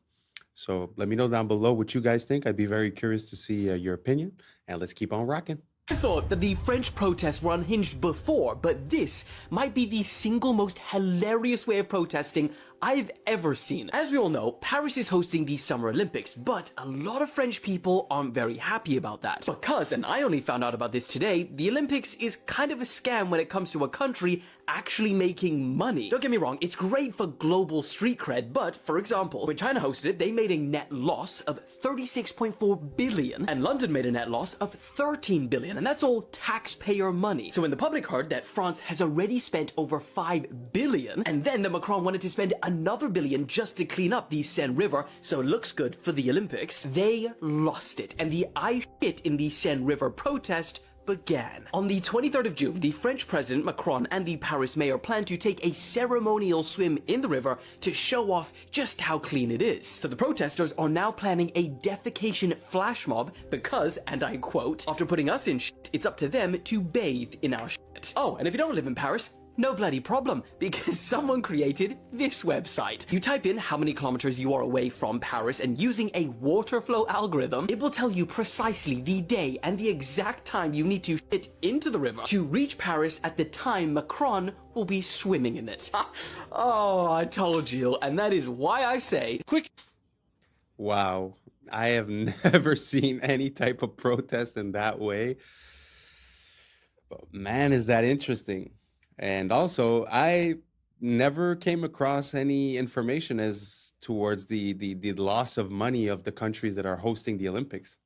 Speaker 5: So let me know down below what you guys think. I'd be very curious to see your opinion, and let's keep on rocking.
Speaker 16: I thought that the French protests were unhinged before, but this might be the single most hilarious way of protesting I've ever seen. As we all know, Paris is hosting the Summer Olympics, but a lot of French people aren't very happy about that. Because, and I only found out about this today, the Olympics is kind of a scam when it comes to a country actually making money. Don't get me wrong, it's great for global street cred, but for example, when China hosted it, they made a net loss of 36.4 billion, and London made a net loss of 13 billion, and that's all taxpayer money. So when the public heard that France has already spent over 5 billion, and then that Macron wanted to spend another billion just to clean up the Seine River so it looks good for the Olympics, they lost it, and the I shit in the Seine River protest began. On the 23rd of June, the French President Macron and the Paris mayor plan to take a ceremonial swim in the river to show off just how clean it is. So the protesters are now planning a defecation flash mob because, and I quote, after putting us in shit, it's up to them to bathe in our shit. Oh, and if you don't live in Paris, no bloody problem, because someone created this website. You type in how many kilometers you are away from Paris, and using a water flow algorithm, it will tell you precisely the day and the exact time you need to shit into the river to reach Paris at the time Macron will be swimming in it. Oh, I told you, and that is why I say, quick.
Speaker 5: Wow, I have never seen any type of protest in that way. But man, is that interesting. And also, I never came across any information as towards the loss of money of the countries that are hosting the Olympics.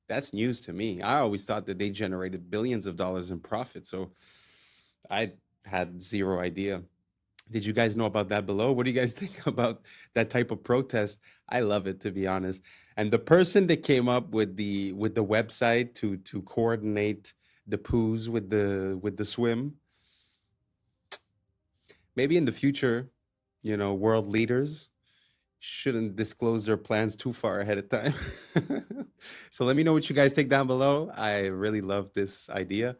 Speaker 5: That's news to me. I always thought that they generated billions of dollars in profit, so I had zero idea. Did you guys know about that below? What do you guys think about that type of protest? I love it, to be honest. And the person that came up with the website to coordinate the poos with the swim, maybe in the future, you know, world leaders shouldn't disclose their plans too far ahead of time. So let me know what you guys think down below. I really love this idea.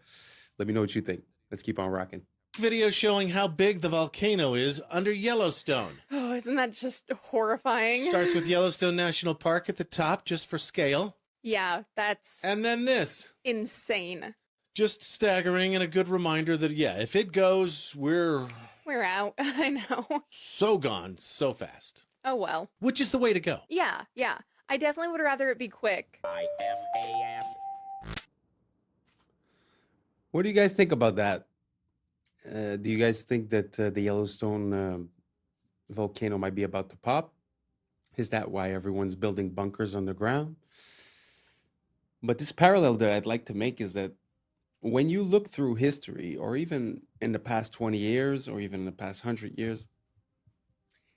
Speaker 5: Let me know what you think. Let's keep on rocking.
Speaker 17: Video showing how big the volcano is under Yellowstone.
Speaker 22: Oh, isn't that just horrifying?
Speaker 17: Starts with Yellowstone National Park at the top, just for scale.
Speaker 22: Yeah, that's...
Speaker 17: And then this.
Speaker 22: Insane.
Speaker 17: Just staggering, and a good reminder that, yeah, if it goes, we're
Speaker 22: out. I know.
Speaker 17: So gone, so fast.
Speaker 22: Oh, well.
Speaker 17: Which is the way to go.
Speaker 22: Yeah. I definitely would rather it be quick.
Speaker 5: What do you guys think about that?
Speaker 3: Do you guys think that the Yellowstone volcano might be about to pop? Is that why everyone's building bunkers underground? But this parallel that I'd like to make is that when you look through history, or even in the past 20 years, or even in the past 100 years,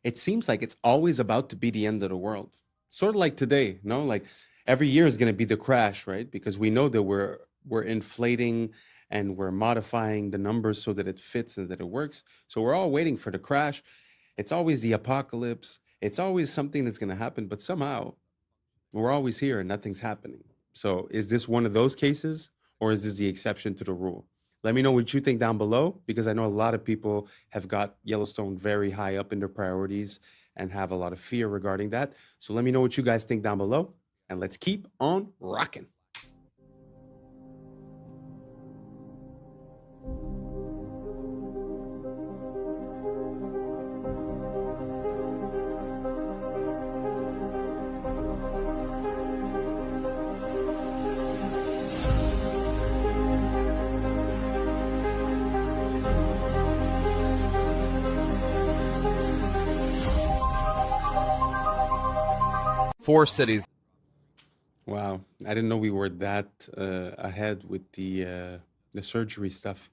Speaker 3: it seems like it's always about to be the end of the world. Sort of like today, no? Like every year is going to be the crash, right? Because we know that we're inflating and we're modifying the numbers so that it fits and that it works. So we're all waiting for the crash. It's always the apocalypse. It's always something that's going to happen, but somehow we're always here and nothing's happening. So is this one of those cases, or is this the exception to the rule? Let me know what you think down below, because I know a lot of people have got Yellowstone very high up in their priorities and have a lot of fear regarding that. So let me know what you guys think down below, and let's keep on rocking.
Speaker 7: Four cities.
Speaker 3: Wow, I didn't know we were that ahead with the surgery stuff.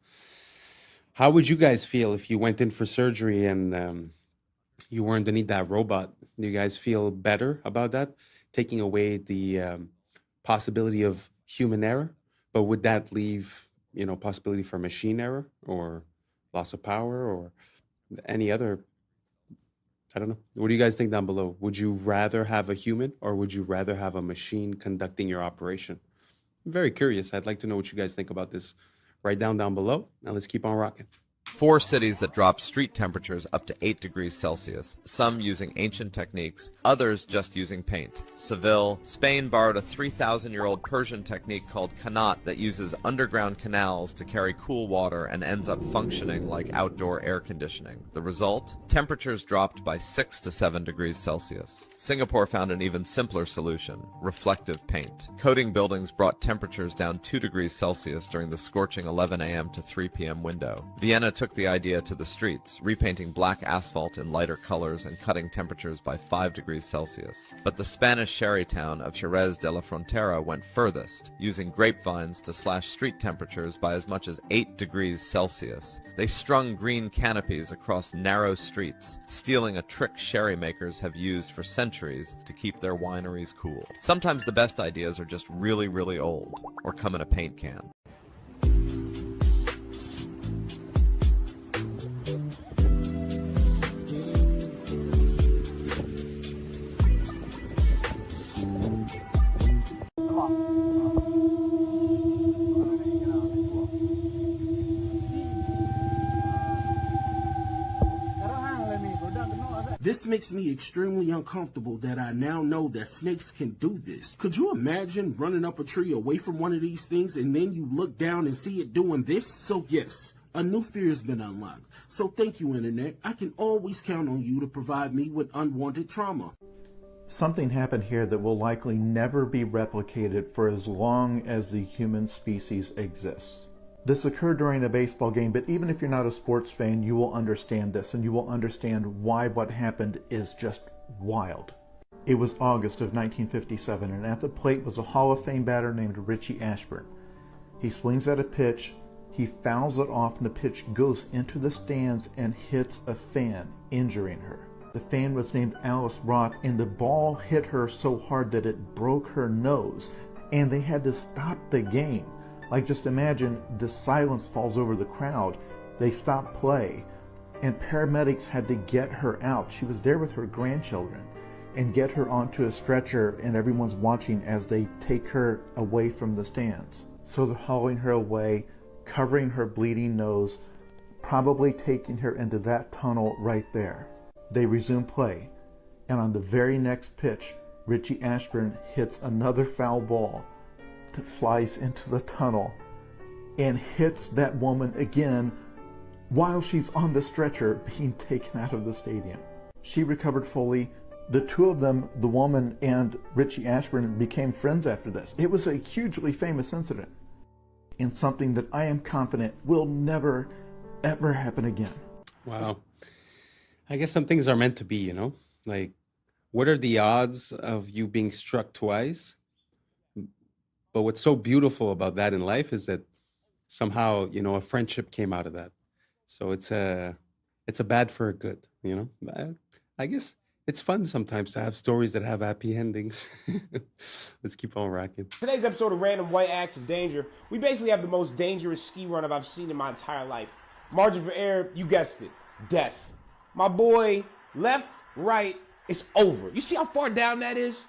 Speaker 3: How would you guys feel if you went in for surgery and you were underneath that robot? Do you guys feel better about that? Taking away the possibility of human error, but would that leave, possibility for machine error or loss of power or any other? I don't know. What do you guys think down below? Would you rather have a human, or would you rather have a machine conducting your operation? I'm very curious. I'd like to know what you guys think about this. Write down below. Now let's keep on rocking.
Speaker 7: Four cities that dropped street temperatures up to 8 degrees Celsius, some using ancient techniques, others just using paint. Seville, Spain borrowed a 3,000-year-old Persian technique called qanat that uses underground canals to carry cool water and ends up functioning like outdoor air conditioning. The result? Temperatures dropped by 6 to 7 degrees Celsius. Singapore found an even simpler solution, reflective paint. Coating buildings brought temperatures down 2 degrees Celsius during the scorching 11 a.m. to 3 p.m. window. Vienna took the idea to the streets, repainting black asphalt in lighter colors and cutting temperatures by 5 degrees Celsius. But the Spanish sherry town of Jerez de la Frontera went furthest, using grapevines to slash street temperatures by as much as 8 degrees Celsius. They strung green canopies across narrow streets, stealing a trick sherry makers have used for centuries to keep their wineries cool. Sometimes the best ideas are just really, really old, or come in a paint can.
Speaker 18: This makes me extremely uncomfortable that I now know that snakes can do this. Could you imagine running up a tree away from one of these things and then you look down and see it doing this? So yes, a new fear has been unlocked. So thank you, Internet. I can always count on you to provide me with unwanted trauma.
Speaker 20: Something happened here that will likely never be replicated for as long as the human species exists. This occurred during a baseball game, but even if you're not a sports fan, you will understand this, and you will understand why what happened is just wild. It was August of 1957, and at the plate was a Hall of Fame batter named Richie Ashburn. He swings at a pitch, he fouls it off, and the pitch goes into the stands and hits a fan, injuring her. The fan was named Alice Rock, and the ball hit her so hard that it broke her nose, and they had to stop the game. Like, just imagine the silence falls over the crowd. They stop play, and paramedics had to get her out. She was there with her grandchildren, and get her onto a stretcher, and everyone's watching as they take her away from the stands. So they're hauling her away, covering her bleeding nose, probably taking her into that tunnel right there. They resume play, and on the very next pitch, Richie Ashburn hits another foul ball that flies into the tunnel and hits that woman again while she's on the stretcher being taken out of the stadium. She recovered fully. The two of them, the woman and Richie Ashburn, became friends after this. It was a hugely famous incident, and something that I am confident will never, ever happen again.
Speaker 5: Wow. I guess some things are meant to be, you know? Like, what are the odds of you being struck twice? But what's so beautiful about that in life is that somehow, you know, a friendship came out of that. So it's a bad for a good, you know? I guess it's fun sometimes to have stories that have happy endings. Let's keep on rocking.
Speaker 1: Today's episode of Random White Acts of Danger, we basically have the most dangerous ski run I've seen in my entire life. Margin for error, you guessed it, death. My boy, left, right, it's over. You see how far down that is?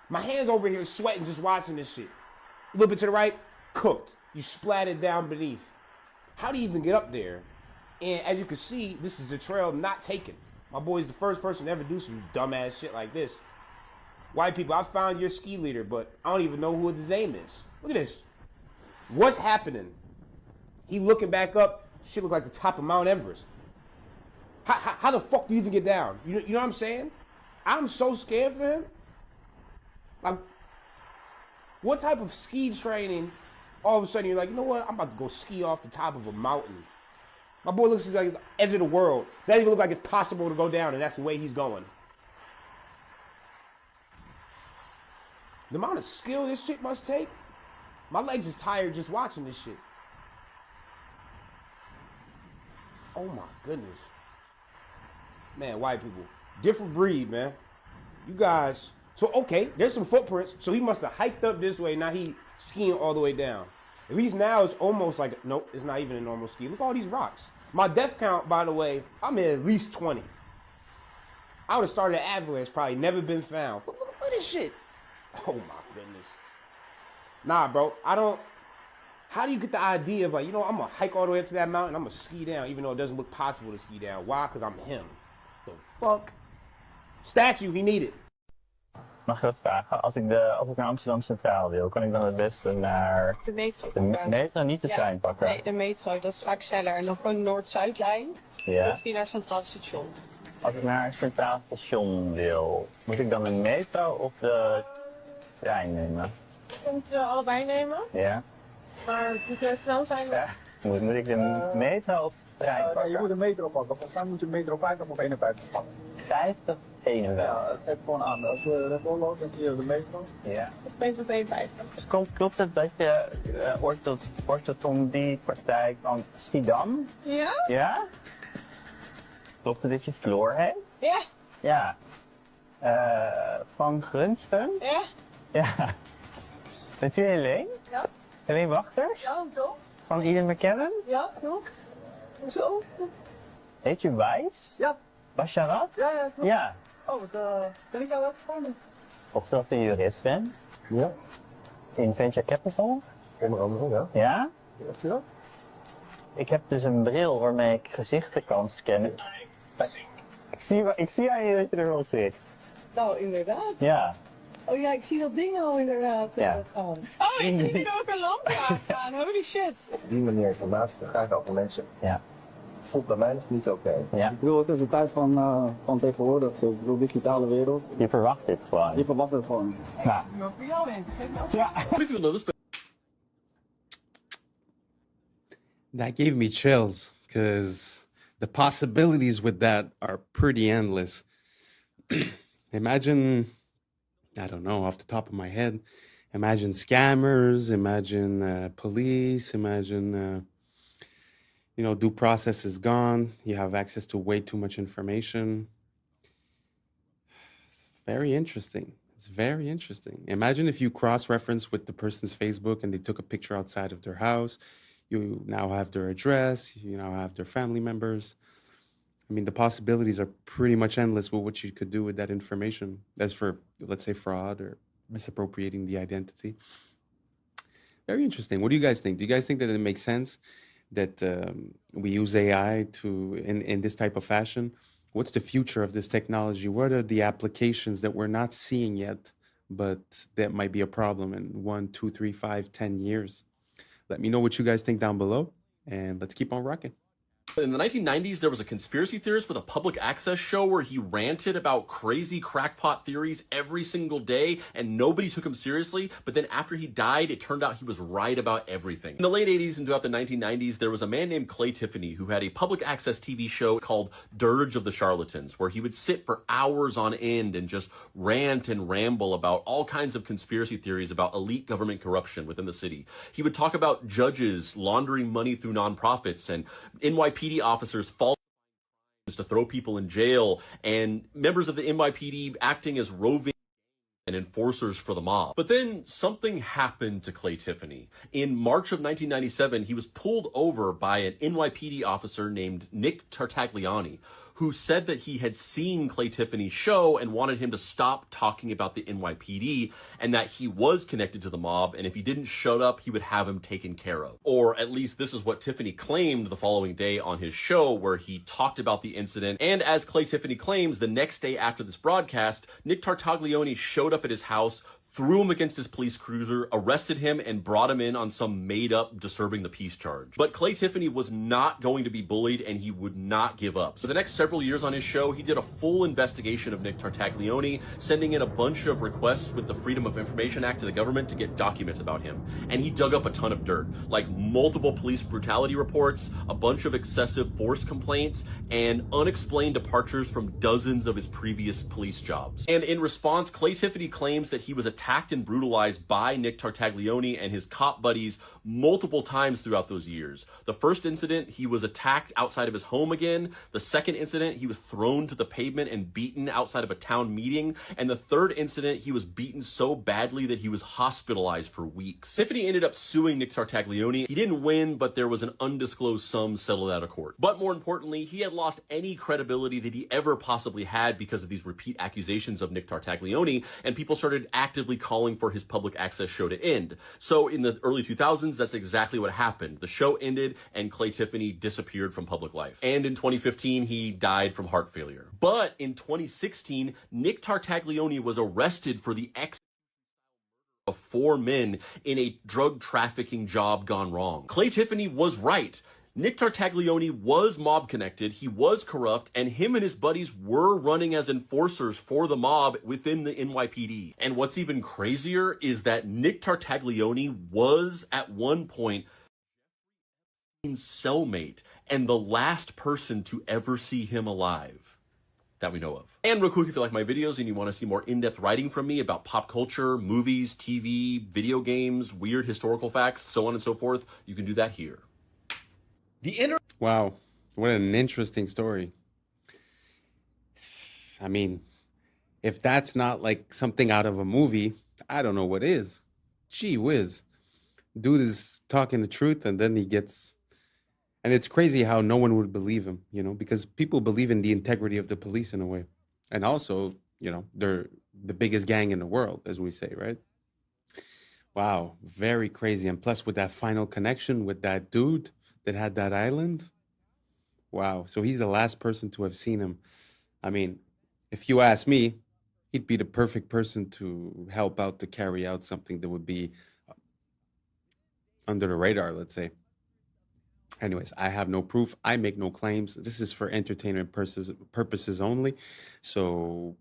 Speaker 1: My hand's over here sweating just watching this shit. A little bit to the right, cooked. You splattered down beneath. How do you even get up there? And as you can see, this is the trail not taken. My boy's the first person to ever do some dumbass shit like this. White people, I found your ski leader, but I don't even know who his name is. Look at this. What's happening? He looking back up, shit look like the top of Mount Everest. How the fuck do you even get down? You know what I'm saying? I'm so scared for him. Like, what type of ski training, all of a sudden you're like, you know what, I'm about to go ski off the top of a mountain. My boy looks like the edge of the world. Doesn't even look like it's possible to go down, and that's the way he's going. The amount of skill this shit must take, my legs is tired just watching this shit. Oh my goodness. Man, white people, different breed, man. You guys, so okay, there's some footprints, so he must have hiked up this way, now he skiing all the way down. At least now it's almost like, nope, it's not even a normal ski. Look at all these rocks. My death count, by the way, I'm at least 20. I would have started an avalanche, probably never been found. Look at this shit. Oh my goodness. Nah, bro, how do you get the idea of like, you know, I'm gonna hike all the way up to that mountain, I'm gonna ski down, even though it doesn't look possible to ski down. Why? Because I'm him. The fuck? Statue, he needed.
Speaker 21: Mag ik wat vragen? Als ik naar Amsterdam Centraal wil, kan ik dan het beste naar
Speaker 23: de metro
Speaker 21: de metro, niet de trein pakken?
Speaker 23: Nee, de metro, dat is vaak sneller. En dan gewoon de Noord-Zuidlijn.
Speaker 21: Ja.
Speaker 23: Of die naar Centraal Station.
Speaker 21: Als ik naar Centraal Station wil, moet ik dan de metro of de trein nemen?
Speaker 23: Je moet allebei nemen.
Speaker 21: Ja.
Speaker 23: Maar moet je snel zijn?
Speaker 21: Ja. Moet ik de metro of de trein pakken?
Speaker 24: Je moet de metro pakken. Volgens mij moet je de metro 50 of 51 pakken.
Speaker 21: 50, 51.
Speaker 24: Ja, het geeft gewoon aan. Als we er vol lopen, dan zie je de metro.
Speaker 21: Ja.
Speaker 23: Of metro 52.
Speaker 21: Dus klopt het dat je orthodontiepraktijk van Schiedam?
Speaker 23: Ja?
Speaker 21: Ja? Klopt het dat je Floor heet?
Speaker 23: Ja.
Speaker 21: Ja. Van Grunsten?
Speaker 23: Ja.
Speaker 21: Ja. Bent u Helene?
Speaker 23: Ja.
Speaker 21: Helene Wachters?
Speaker 23: Ja, toch?
Speaker 21: Van Eden McKellen?
Speaker 23: Ja, klopt. Hoezo?
Speaker 21: Heet u Wijs?
Speaker 23: Ja.
Speaker 21: Was je dat?
Speaker 23: Ja, ja, klopt.
Speaker 21: Ja.
Speaker 23: Oh, wat ben ik jou uitgevonden?
Speaker 21: Of dat u jurist bent?
Speaker 24: Ja.
Speaker 21: In Venture Capital?
Speaker 24: Onder andere, ja.
Speaker 21: Ja?
Speaker 24: Ja.
Speaker 21: Ik heb dus een bril waarmee ik gezichten kan scannen. Ik zie aan je dat je ervan schrikt.
Speaker 23: Nou, inderdaad.
Speaker 21: Ja.
Speaker 23: Oh ja, ik zie dat ding al inderdaad.
Speaker 21: Ja.
Speaker 23: Oh, ik zie nu ook een lampje aangaan. Holy shit.
Speaker 24: Op die manier informatie te krijgen over mensen.
Speaker 21: Ja.
Speaker 24: Voelt bij mij nog niet oké.
Speaker 21: Ja.
Speaker 24: Ik bedoel, het is de tijd van tegenwoordig, de digitale wereld.
Speaker 21: Je verwacht dit gewoon.
Speaker 24: Je verwacht het gewoon.
Speaker 21: Nou.
Speaker 23: Ik voor jou in.
Speaker 21: Ja.
Speaker 5: That gave me chills because the possibilities with that are pretty endless. Imagine, I don't know, off the top of my head, imagine scammers, imagine police, imagine, due process is gone. You have access to way too much information. Very interesting. It's very interesting. Imagine if you cross-reference with the person's Facebook and they took a picture outside of their house. You now have their address. You now have their family members. I mean, the possibilities are pretty much endless with what you could do with that information. As for, let's say, fraud or misappropriating the identity. Very interesting. What do you guys think? Do you guys think that it makes sense that we use AI in this type of fashion? What's the future of this technology? What are the applications that we're not seeing yet, but that might be a problem in 1, 2, 3, 5, 10 years? Let me know what you guys think down below, and let's keep on rocking.
Speaker 2: In the 1990s, there was a conspiracy theorist with a public access show where he ranted about crazy crackpot theories every single day, and nobody took him seriously. But then after he died, it turned out he was right about everything. In the late 80s and throughout the 1990s, there was a man named Clay Tiffany who had a public access TV show called Dirge of the Charlatans, where he would sit for hours on end and just rant and ramble about all kinds of conspiracy theories about elite government corruption within the city. He would talk about judges laundering money through nonprofits and NYPD officers falsifying to throw people in jail, and members of the NYPD acting as roving and enforcers for the mob. But then something happened to Clay Tiffany. In March of 1997, he was pulled over by an NYPD officer named Nick Tartaglione, who said that he had seen Clay Tiffany's show and wanted him to stop talking about the NYPD, and that he was connected to the mob, and if he didn't shut up, he would have him taken care of. Or at least this is what Tiffany claimed the following day on his show, where he talked about the incident. And as Clay Tiffany claims, the next day after this broadcast, Nick Tartaglione showed up at his house, threw him against his police cruiser, arrested him, and brought him in on some made-up disturbing the peace charge. But Clay Tiffany was not going to be bullied, and he would not give up. So the next several years on his show, he did a full investigation of Nick Tartaglione, sending in a bunch of requests with the Freedom of Information Act to the government to get documents about him. And he dug up a ton of dirt, like multiple police brutality reports, a bunch of excessive force complaints, and unexplained departures from dozens of his previous police jobs. And in response, Clay Tiffany claims that he was attacked and brutalized by Nick Tartaglione and his cop buddies multiple times throughout those years. The first incident, he was attacked outside of his home again. The second incident, he was thrown to the pavement and beaten outside of a town meeting. And the third incident, he was beaten so badly that he was hospitalized for weeks. Tiffany ended up suing Nick Tartaglione. He didn't win, but there was an undisclosed sum settled out of court. But more importantly, he had lost any credibility that he ever possibly had because of these repeat accusations of Nick Tartaglione, and people started actively calling for his public access show to end. So in the early 2000s, that's exactly what happened. The show ended and Clay Tiffany disappeared from public life. And in 2015, he died from heart failure. But in 2016, Nick Tartaglione was arrested for the of 4 men in a drug trafficking job gone wrong. Clay Tiffany was right. Nick Tartaglione was mob connected, he was corrupt, and him and his buddies were running as enforcers for the mob within the NYPD. And what's even crazier is that Nick Tartaglione was at one point Jeffrey's cellmate and the last person to ever see him alive that we know of. And real quick, if you like my videos and you want to see more in-depth writing from me about pop culture, movies, TV, video games, weird historical facts, so on and so forth, you can do that here.
Speaker 5: Wow, what an interesting story. I mean, if that's not like something out of a movie, I don't know what is. Gee whiz. Dude is talking the truth and then he gets... And it's crazy how no one would believe him, you know, because people believe in the integrity of the police in a way. And also, you know, they're the biggest gang in the world, as we say, right? Wow, very crazy. And plus with that final connection with that dude that had that island. Wow. So he's the last person to have seen him. I mean, if you ask me, he'd be the perfect person to help out to carry out something that would be under the radar, let's say. Anyways, I have no proof. I make no claims. This is for entertainment purposes only. So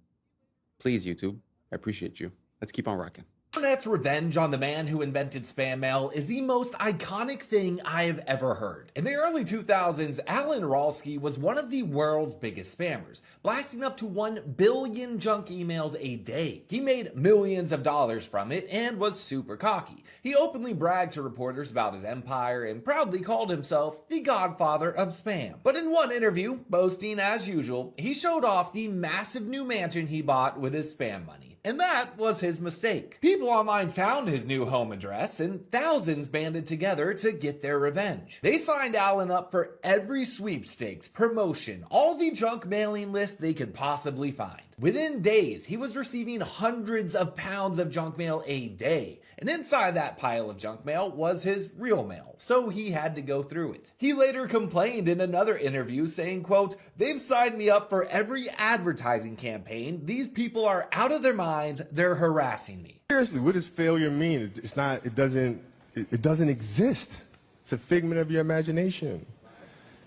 Speaker 5: please, YouTube, I appreciate you. Let's keep on rocking.
Speaker 6: Internet's revenge on the man who invented spam mail is the most iconic thing I have ever heard. In the early 2000s, Alan Ralsky was one of the world's biggest spammers, blasting up to 1 billion junk emails a day. He made millions of dollars from it and was super cocky. He openly bragged to reporters about his empire and proudly called himself the godfather of spam. But in one interview, boasting as usual, he showed off the massive new mansion he bought with his spam money. And that was his mistake. People online found his new home address and thousands banded together to get their revenge. They signed Alan up for every sweepstakes, promotion, all the junk mailing list they could possibly find. Within days, he was receiving hundreds of pounds of junk mail a day. And inside that pile of junk mail was his real mail, so he had to go through it. He later complained in another interview saying, quote, "They've signed me up for every advertising campaign. These people are out of their minds. They're harassing me."
Speaker 9: Seriously, what does failure mean? It's not, it doesn't exist. It's a figment of your imagination.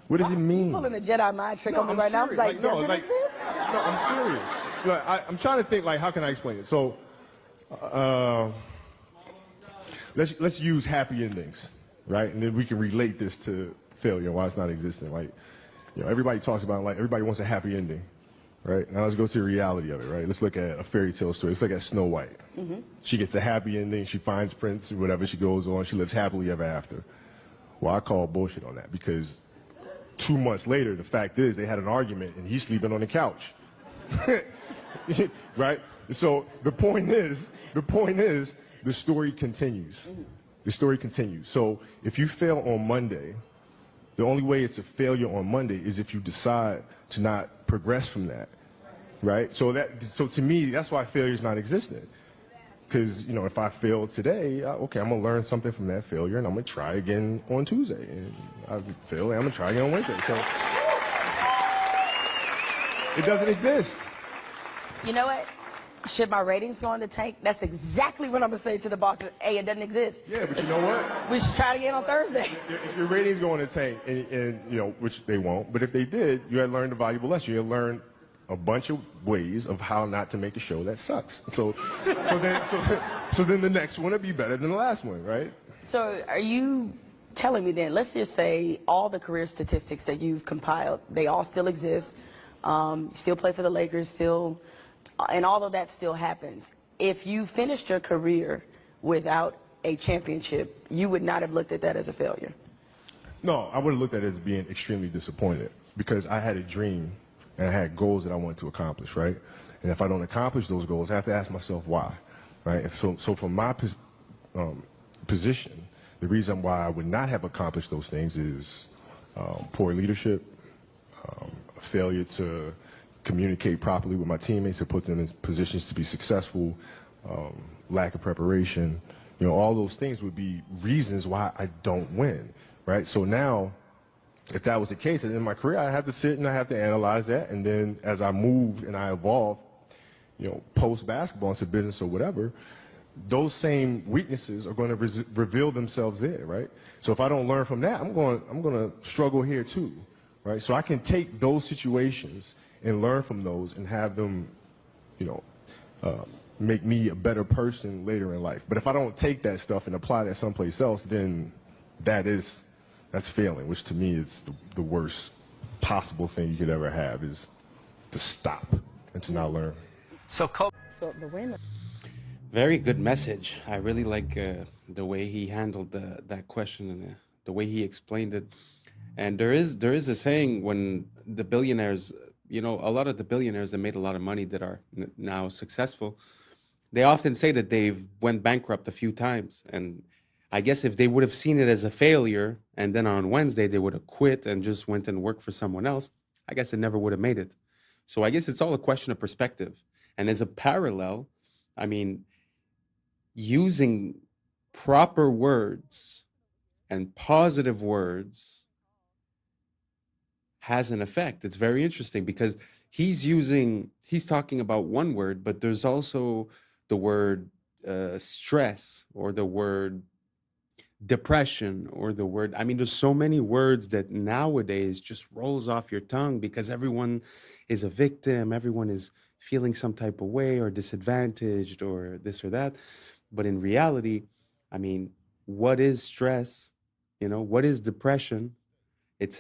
Speaker 9: What does it mean?
Speaker 10: Pulling a Jedi mind trick on me
Speaker 9: I'm
Speaker 10: right now. I'm
Speaker 9: serious.
Speaker 10: like,
Speaker 9: no,
Speaker 10: does it
Speaker 9: like,
Speaker 10: exist?
Speaker 9: no, I'm serious. Like, I'm trying to think, like, how can I explain it? So, let's use happy endings, right? And then we can relate this to failure, why it's not existing. Like, everybody talks about, like, everybody wants a happy ending, right? Now let's go to the reality of it, right? Let's look at a fairy tale story. Let's look at Snow White.
Speaker 10: Mm-hmm.
Speaker 9: She gets a happy ending. She finds Prince or whatever. She goes on. She lives happily ever after. Well, I call bullshit on that because 2 months later, the fact is they had an argument and he's sleeping on the couch. Right? So the point is, the story continues. The story continues. So if you fail on Monday, the only way it's a failure on Monday is if you decide to not progress from that. Right? So to me, that's why failure is not existent. Because, if I fail today, okay, I'm going to learn something from that failure, and I'm going to try again on Tuesday. And I fail, and I'm going to try again on Wednesday. So it doesn't exist.
Speaker 10: You know what? Should my ratings go in the tank? That's exactly what I'm going to say to the bosses. Hey, it doesn't exist.
Speaker 9: Yeah, but you know what?
Speaker 10: We should try it again on Thursday.
Speaker 9: If your ratings go in the tank, and which they won't, but if they did, you had learned a valuable lesson. You had learned a bunch of ways of how not to make a show that sucks. So then the next one will be better than the last one, right?
Speaker 10: So are you telling me then, let's just say all the career statistics that you've compiled, they all still exist, you still play for the Lakers, still, and all of that still happens. If you finished your career without a championship, you would not have looked at that as a failure?
Speaker 9: No, I would have looked at it as being extremely disappointed because I had a dream and I had goals that I wanted to accomplish, right? And if I don't accomplish those goals, I have to ask myself why, right? And so from my position, the reason why I would not have accomplished those things is poor leadership, failure to communicate properly with my teammates to put them in positions to be successful, lack of preparation. All those things would be reasons why I don't win, right? So now, if that was the case, in my career, I have to sit and I have to analyze that. And then as I move and I evolve, post basketball into business or whatever, those same weaknesses are going to reveal themselves there, right? So if I don't learn from that, I'm going to struggle here too, right? So I can take those situations and learn from those and have them, make me a better person later in life. But if I don't take that stuff and apply that someplace else, then that's failing, which to me is the worst possible thing you could ever have is to stop and to not learn.
Speaker 10: So the winner.
Speaker 5: Very good message. I really like the way he handled that question and the way he explained it. And there is a saying when the billionaires, a lot of the billionaires that made a lot of money that are now successful, they often say that they've went bankrupt a few times. And I guess if they would have seen it as a failure and then on Wednesday they would have quit and just went and worked for someone else, I guess it never would have made it. So I guess it's all a question of perspective. And as a parallel, I mean, using proper words and positive words has an effect. It's very interesting because he's talking about one word, but there's also the word stress or the word depression or the word, there's so many words that nowadays just rolls off your tongue because everyone is a victim, everyone is feeling some type of way or disadvantaged or this or that. But in reality, what is stress? What is depression? It's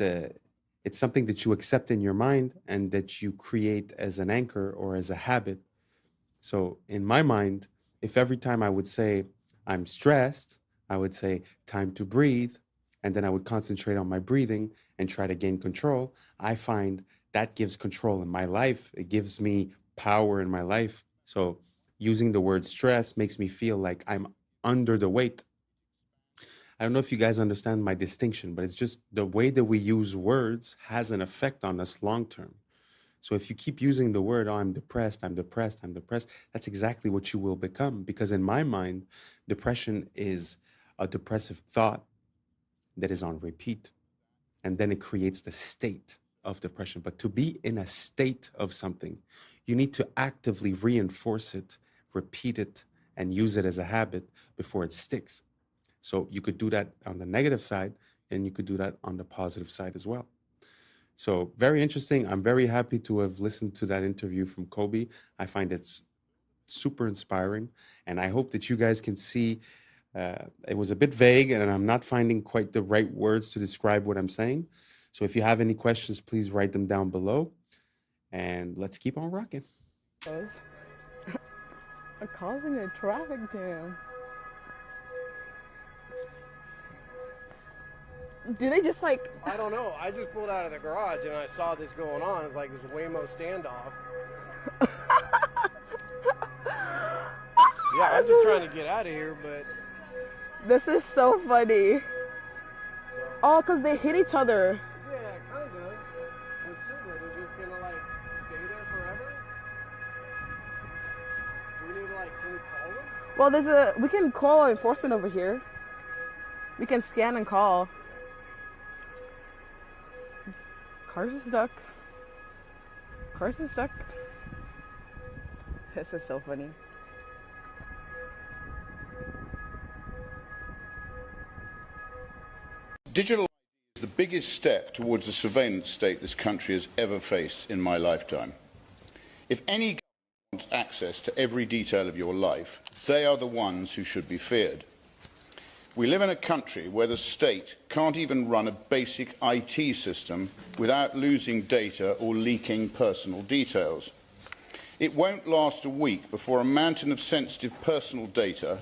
Speaker 5: something that you accept in your mind and that you create as an anchor or as a habit. So in my mind, if every time I would say I'm stressed, I would say time to breathe, and then I would concentrate on my breathing and try to gain control, I find that gives control in my life. It gives me power in my life. So using the word stress makes me feel like I'm under the weight. I don't know if you guys understand my distinction, but it's just the way that we use words has an effect on us long term. So if you keep using the word, I'm depressed, that's exactly what you will become. Because in my mind, depression is a depressive thought that is on repeat. And then it creates the state of depression. But to be in a state of something, you need to actively reinforce it, repeat it, and use it as a habit before it sticks. So you could do that on the negative side, and you could do that on the positive side as well. So very interesting. I'm very happy to have listened to that interview from Kobe. I find it's super inspiring, and I hope that you guys can see it was a bit vague, and I'm not finding quite the right words to describe what I'm saying. So if you have any questions, please write them down below, and let's keep on rocking.
Speaker 12: Causing a traffic jam. Do they just like...
Speaker 13: I don't know. I just pulled out of the garage and I saw this going on. It's like this Waymo standoff. Yeah, I'm just trying to get out of here, but...
Speaker 12: This is so funny. Oh, because they hit each other.
Speaker 13: Yeah, kind of. But still, they're just gonna like stay there forever? Do we need to like, can we call them?
Speaker 12: Well, we can call enforcement over here. We can scan and call. Cars is stuck. Cars is stuck. This is so funny.
Speaker 14: Digital is the biggest step towards the surveillance state this country has ever faced in my lifetime. If any government wants access to every detail of your life, they are the ones who should be feared. We live in a country where the state can't even run a basic IT system without losing data or leaking personal details. It won't last a week before a mountain of sensitive personal data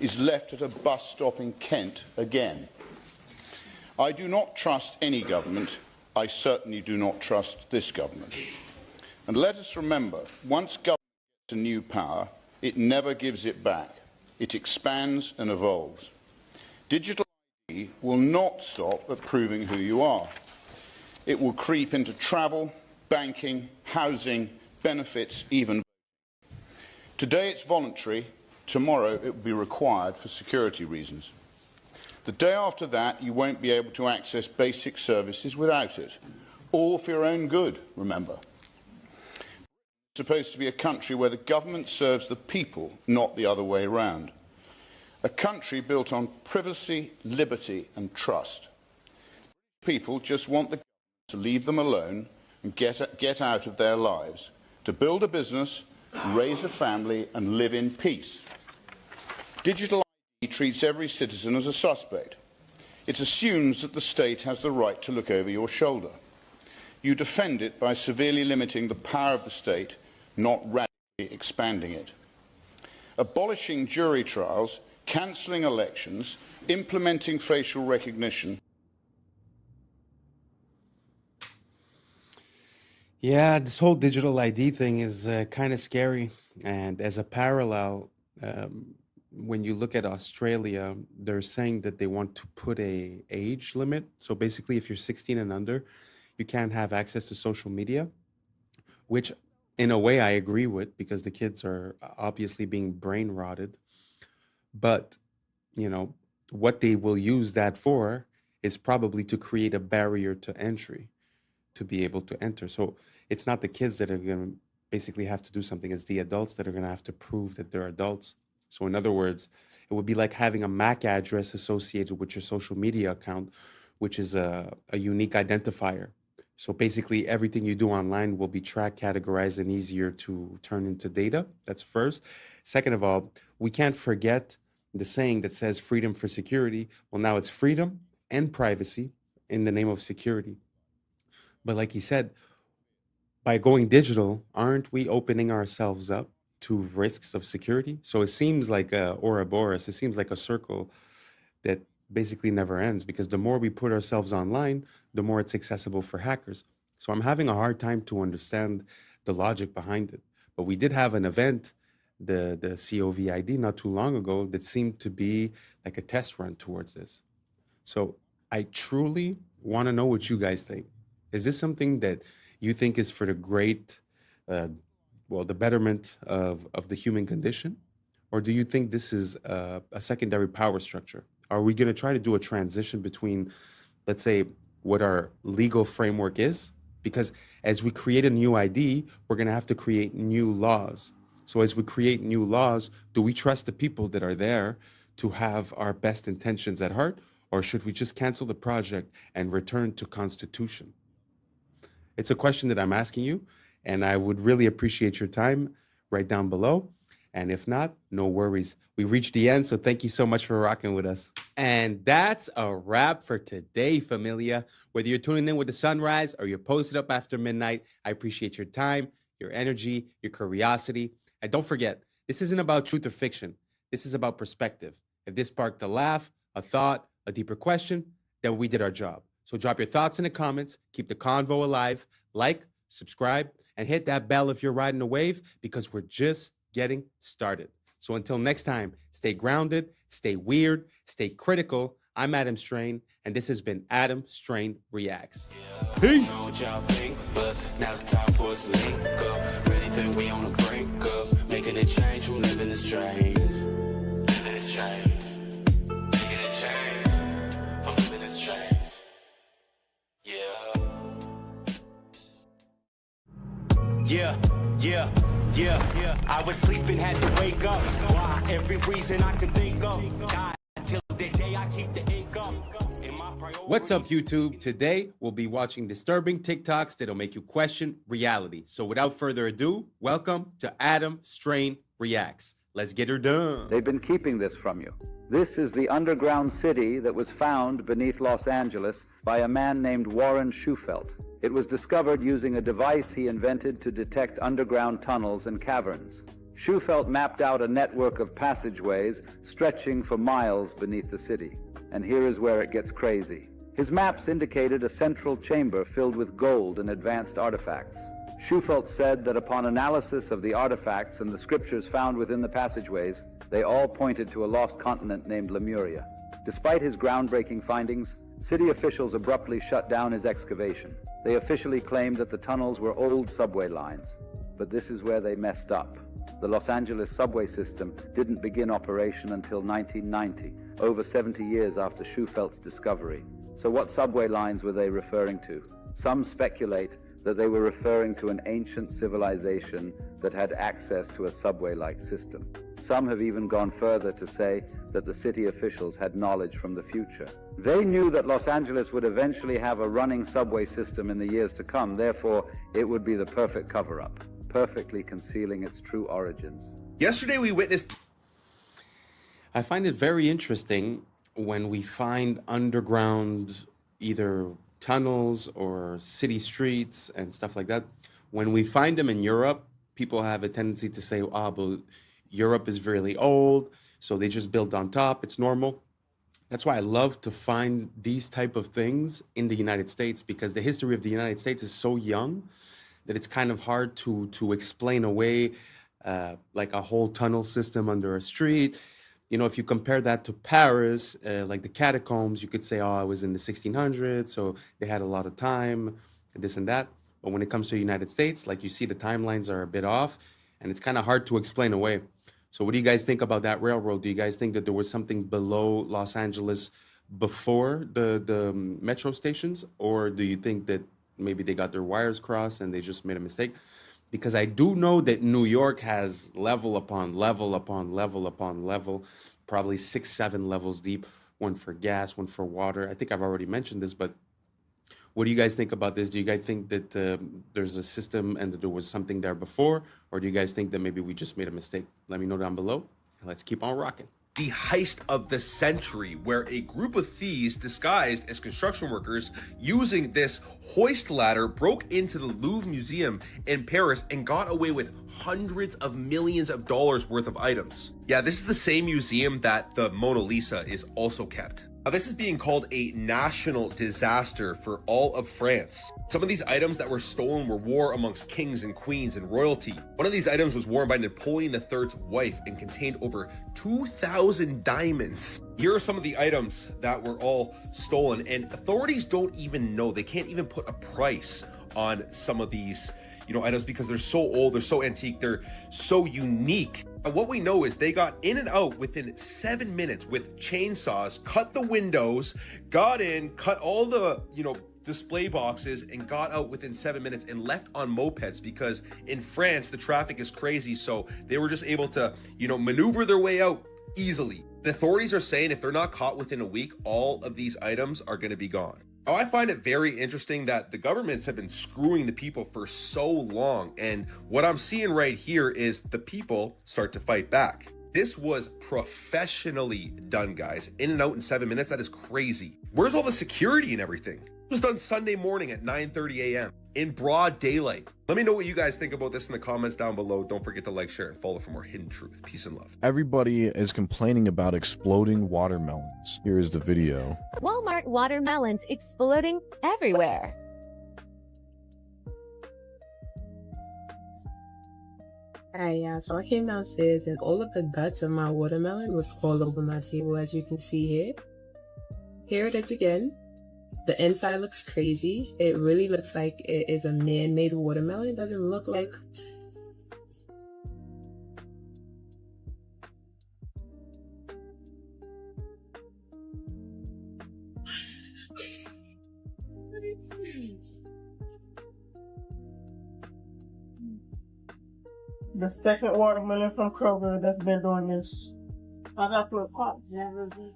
Speaker 14: is left at a bus stop in Kent again. I do not trust any government. I certainly do not trust this government. And let us remember, once government gets a new power, it never gives it back. It expands and evolves. Digital ID will not stop at proving who you are. It will creep into travel, banking, housing, benefits, even voting. Today it's voluntary, tomorrow it will be required for security reasons. The day after that, you won't be able to access basic services without it. All for your own good, remember. It's supposed to be a country where the government serves the people, not the other way around. A country built on privacy, liberty and trust. People just want the government to leave them alone and get out of their lives, to build a business, raise a family and live in peace. Digital ID treats every citizen as a suspect. It assumes that the state has the right to look over your shoulder. You defend it by severely limiting the power of the state, not radically expanding it. Abolishing jury trials, cancelling elections, implementing facial recognition.
Speaker 5: Yeah, this whole digital ID thing is kind of scary. And as a parallel, when you look at Australia, they're saying that they want to put a age limit. So basically, if you're 16 and under, you can't have access to social media, which in a way I agree with because the kids are obviously being brain rotted. But, you know, what they will use that for is probably to create a barrier to entry to be able to enter. So it's not the kids that are going to basically have to do something. It's the adults that are going to have to prove that they're adults. So in other words, it would be like having a MAC address associated with your social media account, which is a unique identifier. So basically everything you do online will be tracked, categorized, and easier to turn into data. That's first. Second of all, we can't forget the saying that says freedom for security. Well, now it's freedom and privacy in the name of security. But like he said, by going digital, aren't we opening ourselves up to risks of security? So it seems like a Ouroboros, it seems like a circle that basically never ends, because the more we put ourselves online, the more it's accessible for hackers. So I'm having a hard time to understand the logic behind it. But we did have an event, the COVID, not too long ago, that seemed to be like a test run towards this. So I truly want to know what you guys think. Is this something that you think is for the great, the betterment of the human condition? Or do you think this is a secondary power structure? Are we going to try to do a transition between, let's say, what our legal framework is? Because as we create a new ID, we're going to have to create new laws. So as we create new laws, do we trust the people that are there to have our best intentions at heart? Or should we just cancel the project and return to Constitution? It's a question that I'm asking you, and I would really appreciate your time right down below. And if not, no worries. We reached the end, so thank you so much for rocking with us. And that's a wrap for today, familia. Whether you're tuning in with the sunrise or you're posted up after midnight, I appreciate your time, your energy, your curiosity. And don't forget, this isn't about truth or fiction. This is about perspective. If this sparked a laugh, a thought, a deeper question, then we did our job. So drop your thoughts in the comments, keep the convo alive, like, subscribe, and hit that bell if you're riding a wave, because we're just getting started. So until next time, stay grounded, stay weird, stay critical. I'm Adam Strain, and this has been Adam Strain Reacts. Peace. Now's the time for us to link up. Really think we on the brink up. Making a change from living this strange. Living this strange. Making a change from living this strange. Yeah. I was sleeping, had to wake up. Why? Every reason I can think of. God, till the day I keep the income. What's up, YouTube? Today, we'll be watching disturbing TikToks that'll make you question reality. So without further ado, welcome to Adam Strain Reacts. Let's get her done.
Speaker 4: They've been keeping this from you. This is the underground city that was found beneath Los Angeles by a man named Warren Shufelt. It was discovered using a device he invented to detect underground tunnels and caverns. Shufelt mapped out a network of passageways stretching for miles beneath the city. And here is where it gets crazy. His maps indicated a central chamber filled with gold and advanced artifacts. Shufelt said that upon analysis of the artifacts and the scriptures found within the passageways, they all pointed to a lost continent named Lemuria. Despite his groundbreaking findings, city officials abruptly shut down his excavation. They officially claimed that the tunnels were old subway lines. But this is where they messed up. The Los Angeles subway system didn't begin operation until 1990, over 70 years after Schufelt's discovery. So what subway lines were they referring to? Some speculate that they were referring to an ancient civilization that had access to a subway-like system. Some have even gone further to say that the city officials had knowledge from the future. They knew that Los Angeles would eventually have a running subway system in the years to come, therefore it would be the perfect cover-up, perfectly concealing its true origins.
Speaker 5: Yesterday we witnessed... I find it very interesting when we find underground either tunnels or city streets and stuff like that. When we find them in Europe, people have a tendency to say, but Europe is really old, so they just built on top, it's normal. That's why I love to find these type of things in the United States, because the history of the United States is so young that it's kind of hard to explain away like a whole tunnel system under a street. You know, if you compare that to Paris, like the catacombs, you could say, it was in the 1600s, so they had a lot of time, and this and that. But when it comes to the United States, like you see, the timelines are a bit off, and it's kind of hard to explain away. So what do you guys think about that railroad? Do you guys think that there was something below Los Angeles before the metro stations? Or do you think that maybe they got their wires crossed and they just made a mistake? Because I do know that New York has level upon level upon level upon level, probably 6-7 levels deep, one for gas, one for water. I think I've already mentioned this, but what do you guys think about this? Do you guys think that there's a system and that there was something there before? Or do you guys think that maybe we just made a mistake? Let me know down below. Let's keep on rocking.
Speaker 8: The heist of the century, where a group of thieves disguised as construction workers using this hoist ladder broke into the Louvre Museum in Paris and got away with hundreds of millions of dollars worth of items. Yeah, this is the same museum that the Mona Lisa is also kept. Now, this is being called a national disaster for all of France. Some of these items that were stolen were worn amongst kings and queens and royalty. One of these items was worn by Napoleon III's wife and contained over 2,000 diamonds. Here are some of the items that were all stolen, and authorities don't even know. They can't even put a price on some of these items because they're so old, they're so antique, they're so unique. And what we know is they got in and out within 7 minutes with chainsaws, cut the windows, got in, cut all the, display boxes, and got out within 7 minutes and left on mopeds, because in France, the traffic is crazy. So they were just able to, maneuver their way out easily. The authorities are saying if they're not caught within a week, all of these items are going to be gone. Now, I find it very interesting that the governments have been screwing the people for so long, and what I'm seeing right here is the people start to fight back. This was professionally done, guys. In and out in 7 minutes, that is crazy. Where's all the security and everything? It was done Sunday morning at 9:30 a.m. in broad daylight. Let me know what you guys think about this in the comments down below. Don't forget to like, share, and follow for more hidden truth. Peace and love.
Speaker 11: Everybody is complaining about exploding watermelons. Here is the video.
Speaker 15: Walmart watermelons exploding everywhere.
Speaker 16: Alright, yeah, so I came downstairs and all of the guts of my watermelon was all over my table, as you can see here. Here it is again. The inside looks crazy. It really looks like it is a man-made watermelon. It doesn't look like...
Speaker 19: The second watermelon from Kroger that's been doing this. I got to a pot. Never did.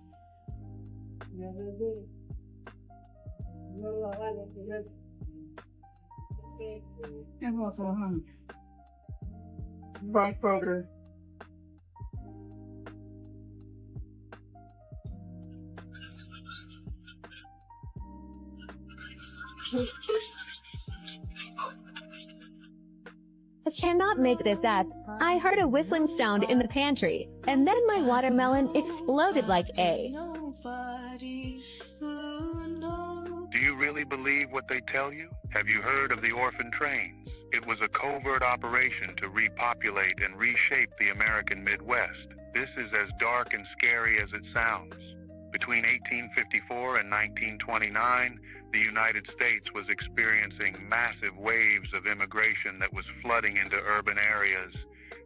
Speaker 19: I'm going to go home. By Kroger.
Speaker 15: I cannot make this up. I heard a whistling sound in the pantry, and then my watermelon exploded like A.
Speaker 25: Do you really believe what they tell you? Have you heard of the orphan trains? It was a covert operation to repopulate and reshape the American Midwest. This is as dark and scary as it sounds. Between 1854 and 1929, the United States was experiencing massive waves of immigration that was flooding into urban areas.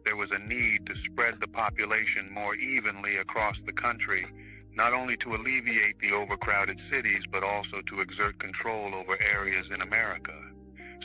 Speaker 25: There was a need to spread the population more evenly across the country, not only to alleviate the overcrowded cities, but also to exert control over areas in America.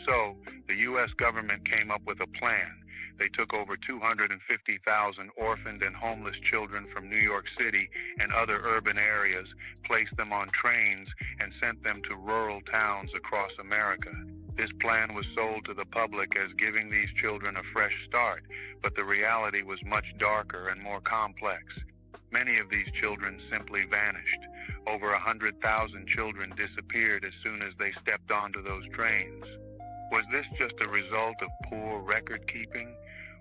Speaker 25: So, the U.S. government came up with a plan. They took over 250,000 orphaned and homeless children from New York City and other urban areas, placed them on trains, and sent them to rural towns across America. This plan was sold to the public as giving these children a fresh start, but the reality was much darker and more complex. Many of these children simply vanished. Over 100,000 children disappeared as soon as they stepped onto those trains. Was this just a result of poor record keeping,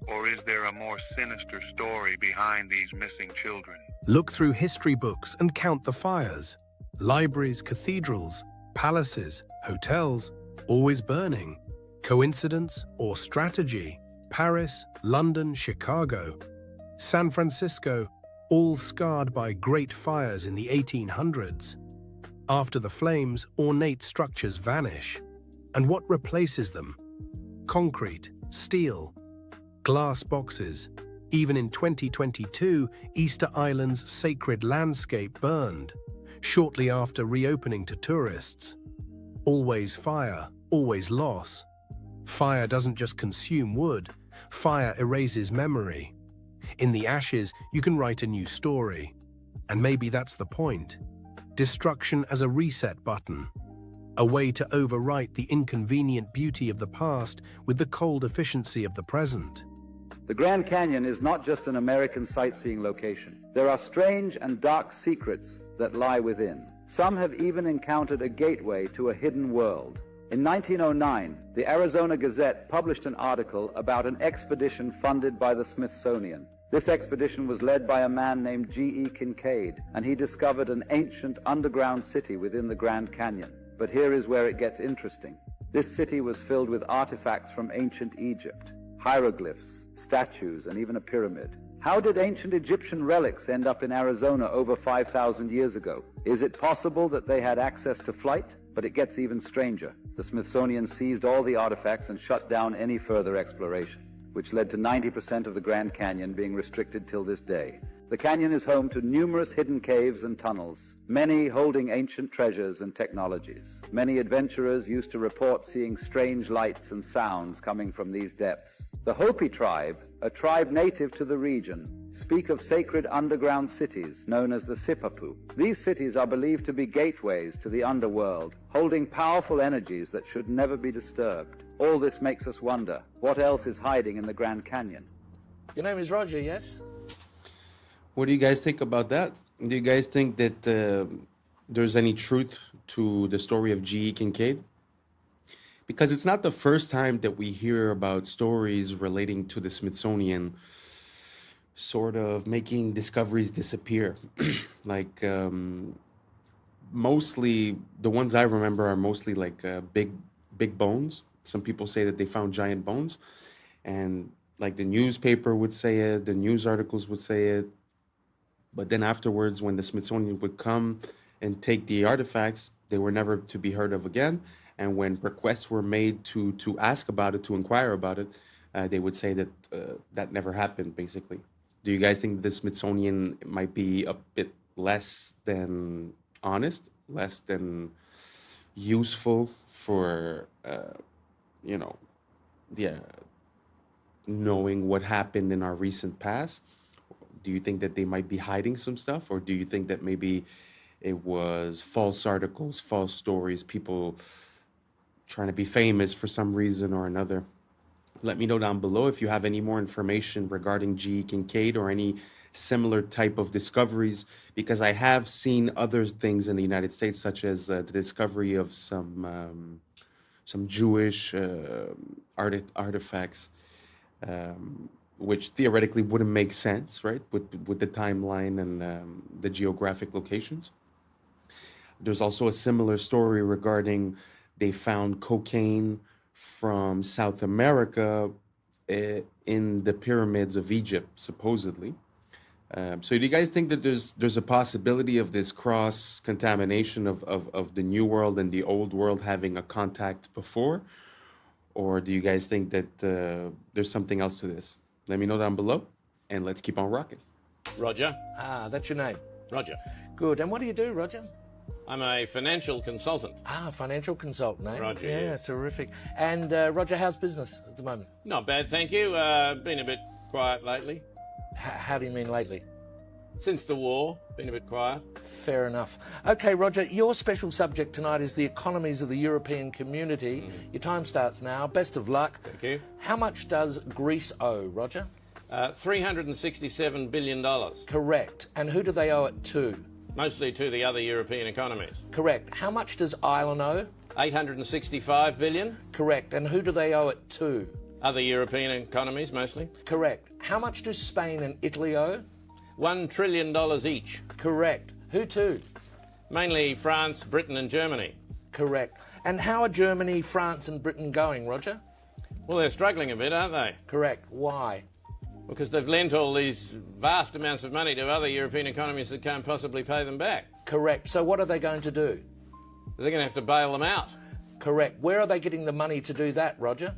Speaker 25: or is there a more sinister story behind these missing children?
Speaker 26: Look through history books and count the fires. Libraries, cathedrals, palaces, hotels, always burning. Coincidence or strategy? Paris, London, Chicago, San Francisco, all scarred by great fires in the 1800s. After the flames, ornate structures vanish. And what replaces them? Concrete, steel, glass boxes. Even in 2022, Easter Island's sacred landscape burned, shortly after reopening to tourists. Always fire, always loss. Fire doesn't just consume wood, fire erases memory. In the ashes, you can write a new story. And maybe that's the point. Destruction as a reset button. A way to overwrite the inconvenient beauty of the past with the cold efficiency of the present.
Speaker 4: The Grand Canyon is not just an American sightseeing location. There are strange and dark secrets that lie within. Some have even encountered a gateway to a hidden world. In 1909, the Arizona Gazette published an article about an expedition funded by the Smithsonian. This expedition was led by a man named G.E. Kincaid, and he discovered an ancient underground city within the Grand Canyon. But here is where it gets interesting. This city was filled with artifacts from ancient Egypt, hieroglyphs, statues, and even a pyramid. How did ancient Egyptian relics end up in Arizona over 5,000 years ago? Is it possible that they had access to flight? But it gets even stranger. The Smithsonian seized all the artifacts and shut down any further exploration. which led to 90% of the Grand Canyon being restricted till this day. The canyon is home to numerous hidden caves and tunnels, many holding ancient treasures and technologies. Many adventurers used to report seeing strange lights and sounds coming from these depths. The Hopi tribe, a tribe native to the region, speak of sacred underground cities known as the Sipapu. These cities are believed to be gateways to the underworld, holding powerful energies that should never be disturbed. All this makes us wonder, what else is hiding in the Grand Canyon?
Speaker 3: Your name is Roger, yes?
Speaker 5: What do you guys think about that? Do you guys think that there's any truth to the story of G.E. Kincaid? Because it's not the first time that we hear about stories relating to the Smithsonian sort of making discoveries disappear. Like, mostly, the ones I remember are mostly like big bones. Some people say that they found giant bones. And like the newspaper would say it, the news articles would say it. But then afterwards, when the Smithsonian would come and take the artifacts, they were never to be heard of again. And when requests were made to ask about it, to inquire about it, they would say that that never happened, basically. Do you guys think the Smithsonian might be a bit less than honest, less than useful for, knowing what happened in our recent past? Do you think that they might be hiding some stuff? Or do you think that maybe it was false articles, false stories, people trying to be famous for some reason or another? Let me know down below if you have any more information regarding G.E. Kincaid or any similar type of discoveries, because I have seen other things in the United States, such as the discovery of some Jewish artifacts, which theoretically wouldn't make sense, right, with the timeline and the geographic locations. There's also a similar story regarding they found cocaine from South America in the pyramids of Egypt, supposedly. So do you guys think that there's a possibility of this cross-contamination of the new world and the old world having a contact before? Or do you guys think that there's something else to this? Let me know down below, and let's keep on rocking.
Speaker 3: Roger. Ah, that's your name.
Speaker 7: Roger.
Speaker 3: Good. And what do you do, Roger?
Speaker 7: I'm a financial consultant.
Speaker 3: Ah, financial consultant, eh?
Speaker 7: Roger,
Speaker 3: Yeah,
Speaker 7: yes.
Speaker 3: Terrific. And Roger, how's business at the moment?
Speaker 7: Not bad, thank you. Been a bit quiet lately.
Speaker 3: How do you mean lately?
Speaker 7: Since the war, been a bit quiet.
Speaker 3: Fair enough. Okay, Roger, your special subject tonight is the economies of the European community. Your time starts now. Best of luck.
Speaker 7: Thank you.
Speaker 3: How much does Greece owe, Roger?
Speaker 7: $367 billion.
Speaker 3: Correct. And who do they owe it to?
Speaker 7: Mostly to the other European economies.
Speaker 3: Correct. How much does Ireland owe?
Speaker 7: $865 billion.
Speaker 3: Correct. And who do they owe it to?
Speaker 7: Other European economies, mostly.
Speaker 3: Correct. How much do Spain and Italy owe?
Speaker 7: $1 trillion each.
Speaker 3: Correct. Who to?
Speaker 7: Mainly France, Britain and Germany.
Speaker 3: Correct. And how are Germany, France and Britain going, Roger?
Speaker 7: Well, they're struggling a bit, aren't they?
Speaker 3: Correct. Why?
Speaker 7: Because they've lent all these vast amounts of money to other European economies that can't possibly pay them back.
Speaker 3: Correct. So what are they going to do?
Speaker 7: They're going to have to bail them out.
Speaker 3: Correct. Where are they getting the money to do that, Roger?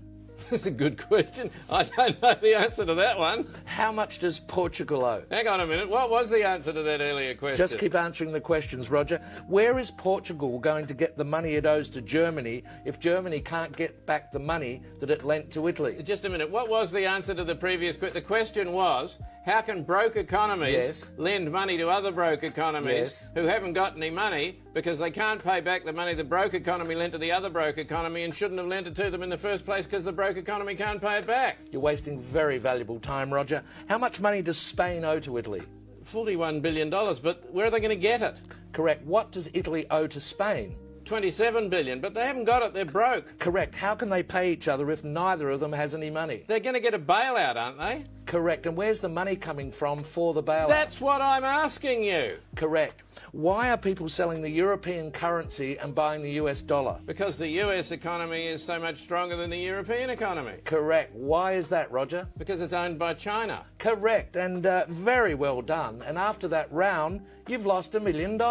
Speaker 7: That's a good question. I don't know the answer to that one.
Speaker 3: How much does Portugal owe?
Speaker 7: Hang on a minute. What was the answer to that earlier question?
Speaker 3: Just keep answering the questions, Roger. Where is Portugal going to get the money it owes to Germany if Germany can't get back the money that it lent to Italy?
Speaker 7: Just a minute. What was the answer to the previous question? The question was, how can broke economies lend money to other broke economies who haven't got any money because they can't pay back the money the broke economy lent to the other broke economy and shouldn't have lent it to them in the first place because the broke economy can't pay it back?
Speaker 3: You're wasting very valuable time, Roger. How much money does Spain owe to Italy?
Speaker 7: $41 billion, but where are they going to get it?
Speaker 3: Correct. What does Italy owe to Spain?
Speaker 7: $27 billion, but they haven't got it. They're broke.
Speaker 3: Correct. How can they pay each other if neither of them has any money?
Speaker 7: They're going to get a bailout, aren't they?
Speaker 3: Correct. And where's the money coming from for the bailout?
Speaker 7: That's what I'm asking you.
Speaker 3: Correct. Why are people selling the European currency and buying the US dollar?
Speaker 7: Because the US economy is so much stronger than the European economy.
Speaker 3: Correct. Why is that, Roger?
Speaker 7: Because it's owned by China.
Speaker 3: Correct. And very well done. And after that round, you've lost $1 million.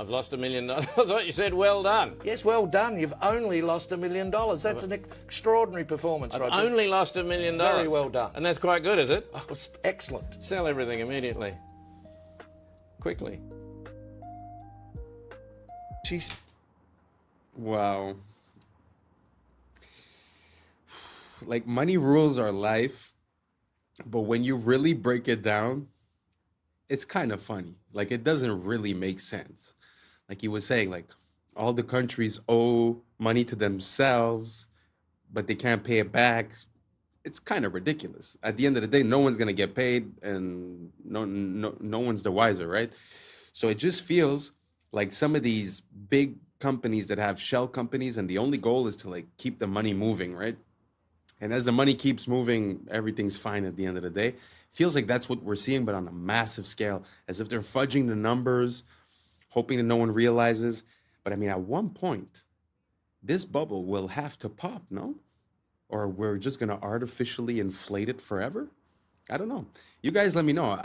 Speaker 7: I've lost $1 million. I thought you said well done.
Speaker 3: Yes, well done. You've only lost $1 million. That's an extraordinary performance,
Speaker 7: I've
Speaker 3: Roger.
Speaker 7: only lost $1 million.
Speaker 3: Very well done.
Speaker 7: And that's quite good, is it?
Speaker 3: Oh, it's excellent.
Speaker 7: Sell everything immediately. Quickly.
Speaker 5: She's... Wow. Like, money rules our life, but when you really break it down, it's kind of funny. Like, it doesn't really make sense. Like he was saying, like, all the countries owe money to themselves, but they can't pay it back. It's kind of ridiculous. At the end of the day, no one's going to get paid, and no one's the wiser, right? So it just feels like some of these big companies that have shell companies, and the only goal is to, like, keep the money moving, right? And as the money keeps moving, everything's fine at the end of the day. Feels like that's what we're seeing, but on a massive scale, as if they're fudging the numbers, hoping that no one realizes. But I mean, at one point, this bubble will have to pop, no? Or we're just going to artificially inflate it forever? I don't know. You guys let me know.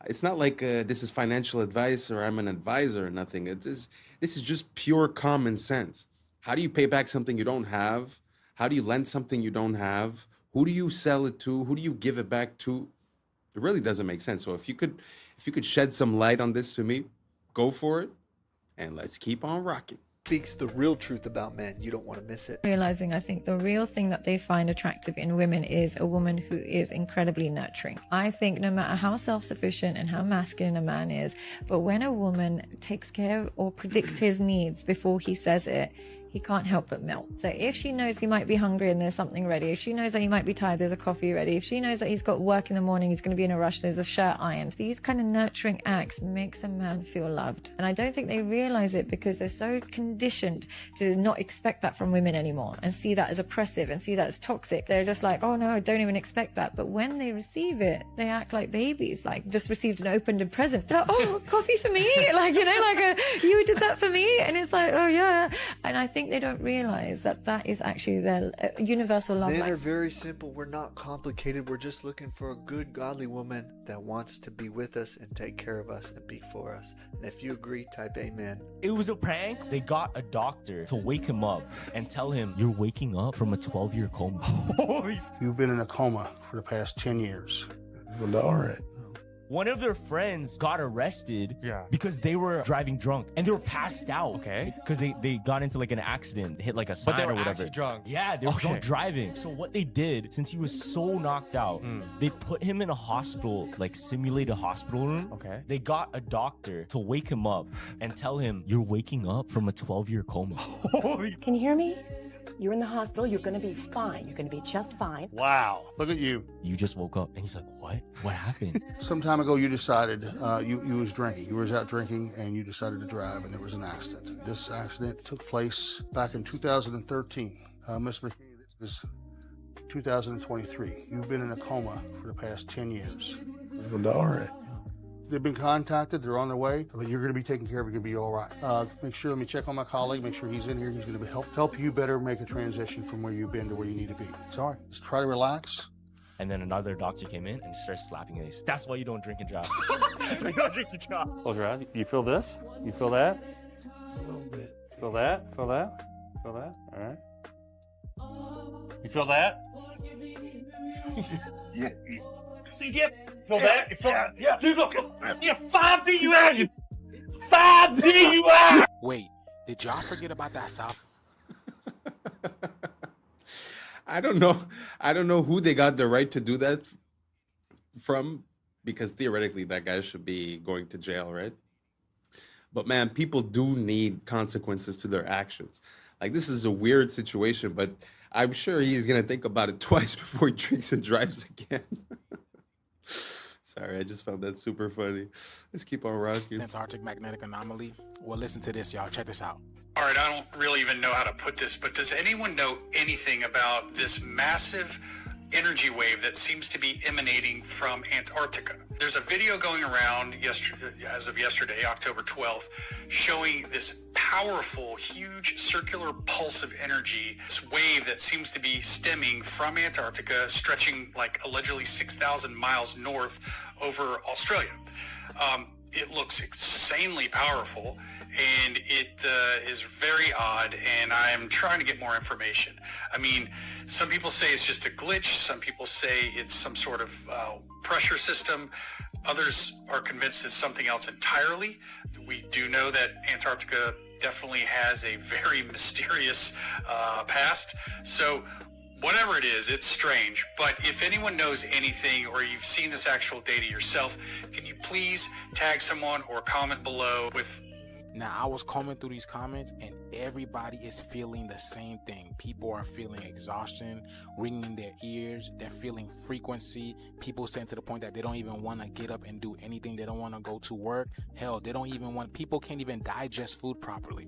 Speaker 5: It's not like this is financial advice or I'm an advisor or nothing. This is just pure common sense. How do you pay back something you don't have? How do you lend something you don't have? Who do you sell it to? Who do you give it back to? It really doesn't make sense. So if you could shed some light on this to me, go for it, and let's keep on rocking.
Speaker 1: Speaks the real truth about men. You don't want to miss it.
Speaker 17: Realizing, I think the real thing that they find attractive in women is a woman who is incredibly nurturing. I think no matter how self-sufficient and how masculine a man is, but when a woman takes care or predicts his needs before he says it, he can't help but melt. So if she knows he might be hungry and there's something ready, if she knows that he might be tired, there's a coffee ready, if she knows that he's got work in the morning, he's going to be in a rush, there's a shirt ironed, these kind of nurturing acts makes a man feel loved. And I don't think they realize it because they're so conditioned to not expect that from women anymore and see that as oppressive and see that as toxic. They're just like, oh no, I don't even expect that. But when they receive it, they act like babies, like just received an opened present. They're like, oh, coffee for me? Like, you know, like you did that for me? And it's like, oh yeah. And I think they don't realize that that is actually their universal love
Speaker 1: Men
Speaker 17: language.
Speaker 1: are very simple. We're not complicated. We're just looking for a good, godly woman that wants to be with us and take care of us and be for us. And if you agree, type amen.
Speaker 18: It was a prank. They got a doctor to wake him up and tell him, you're waking up from a 12-year coma.
Speaker 20: You've been in a coma for the past 10 years. Well, all right.
Speaker 18: One of their friends got arrested because they were driving drunk and they were passed out. Okay. Because they got into like an accident, hit like a sign
Speaker 22: But they were
Speaker 18: or whatever.
Speaker 22: actually drunk.
Speaker 18: Yeah, they were drunk driving. So what they did, since he was so knocked out, they put him in a hospital, like simulated hospital room. Okay. They got a doctor to wake him up and tell him, you're waking up from a 12-year coma.
Speaker 24: Can you hear me? You're in the hospital. You're going to be fine. You're going to be just fine.
Speaker 20: Wow. Look at you.
Speaker 18: You just woke up. And he's like, what? What happened?
Speaker 20: Some time ago, you decided you was drinking. You was out drinking, and you decided to drive, and there was an accident. This accident took place back in 2013. Ms. McKinney, this is 2023. You've been in a coma for the past 10 years. Well, all right. They've been contacted. They're on their way, but you're going to be taken care of. You're going to be all right. Make sure, let me check on my colleague, make sure he's in here. He's going to help you better make a transition from where you've been to where you need to be. It's all right. Just try to relax.
Speaker 18: And then another doctor came in and started slapping him. That's why you don't drink and drive. That's why you don't drink and drive.
Speaker 27: Close your eyes. You feel this? You feel that?
Speaker 20: A little bit.
Speaker 27: Feel that? Feel that? Feel that? All right. You feel that?
Speaker 20: Yeah.
Speaker 27: See, yeah. Feel that? You feel that? Yeah. Dude, look. You're 5 feet you out. 5 feet you out.
Speaker 28: Wait, did y'all forget about that South?
Speaker 5: I don't know who they got the right to do that from, because theoretically that guy should be going to jail, right? But man, people do need consequences to their actions. Like, this is a weird situation, but I'm sure he's going to think about it twice before he drinks and drives again. Sorry, I just found that super funny. Let's keep on rocking.
Speaker 28: Antarctic magnetic anomaly. Well, listen to this, y'all. Check this out.
Speaker 29: All right, I don't really even know how to put this, but does anyone know anything about this massive energy wave that seems to be emanating from Antarctica? There's a video going around as of yesterday, October 12th, showing this powerful, huge circular pulse of energy, this wave that seems to be stemming from Antarctica, stretching like allegedly 6,000 miles north over Australia. It looks insanely powerful, and it is very odd, and I am trying to get more information. I mean, some people say it's just a glitch. Some people say it's some sort of pressure system. Others are convinced it's something else entirely. We do know that Antarctica definitely has a very mysterious past. So whatever it is, it's strange. But if anyone knows anything or you've seen this actual data yourself, can you please tag someone or comment below with...
Speaker 28: Now, I was combing through these comments, and everybody is feeling the same thing. People are feeling exhaustion, ringing in their ears. They're feeling frequency. People saying to the point that they don't even want to get up and do anything. They don't want to go to work. Hell, they don't even want... People can't even digest food properly.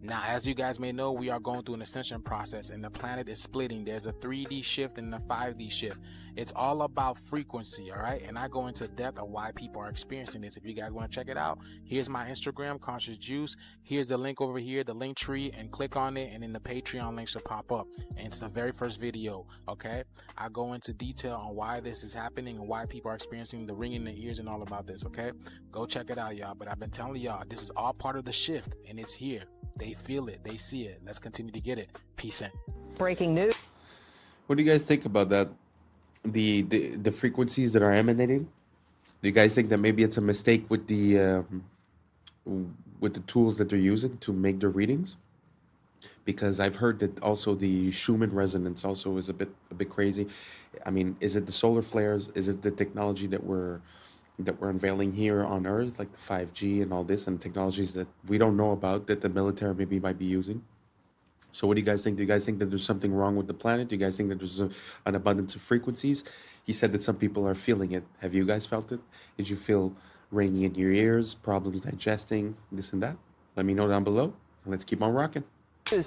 Speaker 28: Now, as you guys may know, we are going through an ascension process, and the planet is splitting. There's a 3D shift and a 5D shift. It's all about frequency, all right? And I go into depth of why people are experiencing this. If you guys want to check it out, here's my Instagram, Conscious Juice. Here's the link over here, the link tree, and click on it, and then the Patreon link should pop up. And it's the very first video, okay? I go into detail on why this is happening and why people are experiencing the ringing in the ears and all about this, okay? Go check it out, y'all. But I've been telling y'all, this is all part of the shift, and it's here. They feel it. They see it. Let's continue to get it. Peace in.
Speaker 24: Breaking news.
Speaker 5: What do you guys think about that? The frequencies that are emanating? Do you guys think that maybe it's a mistake with the tools that they're using to make their readings? Because I've heard that also the Schumann resonance also is a bit crazy. I mean, is it the solar flares? Is it the technology that we're unveiling here on Earth, like the 5G and all this, and technologies that we don't know about that the military maybe might be using? So what do you guys think? Do you guys think that there's something wrong with the planet? Do you guys think that there's an abundance of frequencies? He said that some people are feeling it. Have you guys felt it? Did you feel ringing in your ears, problems digesting, this and that? Let me know down below, and let's keep on rocking.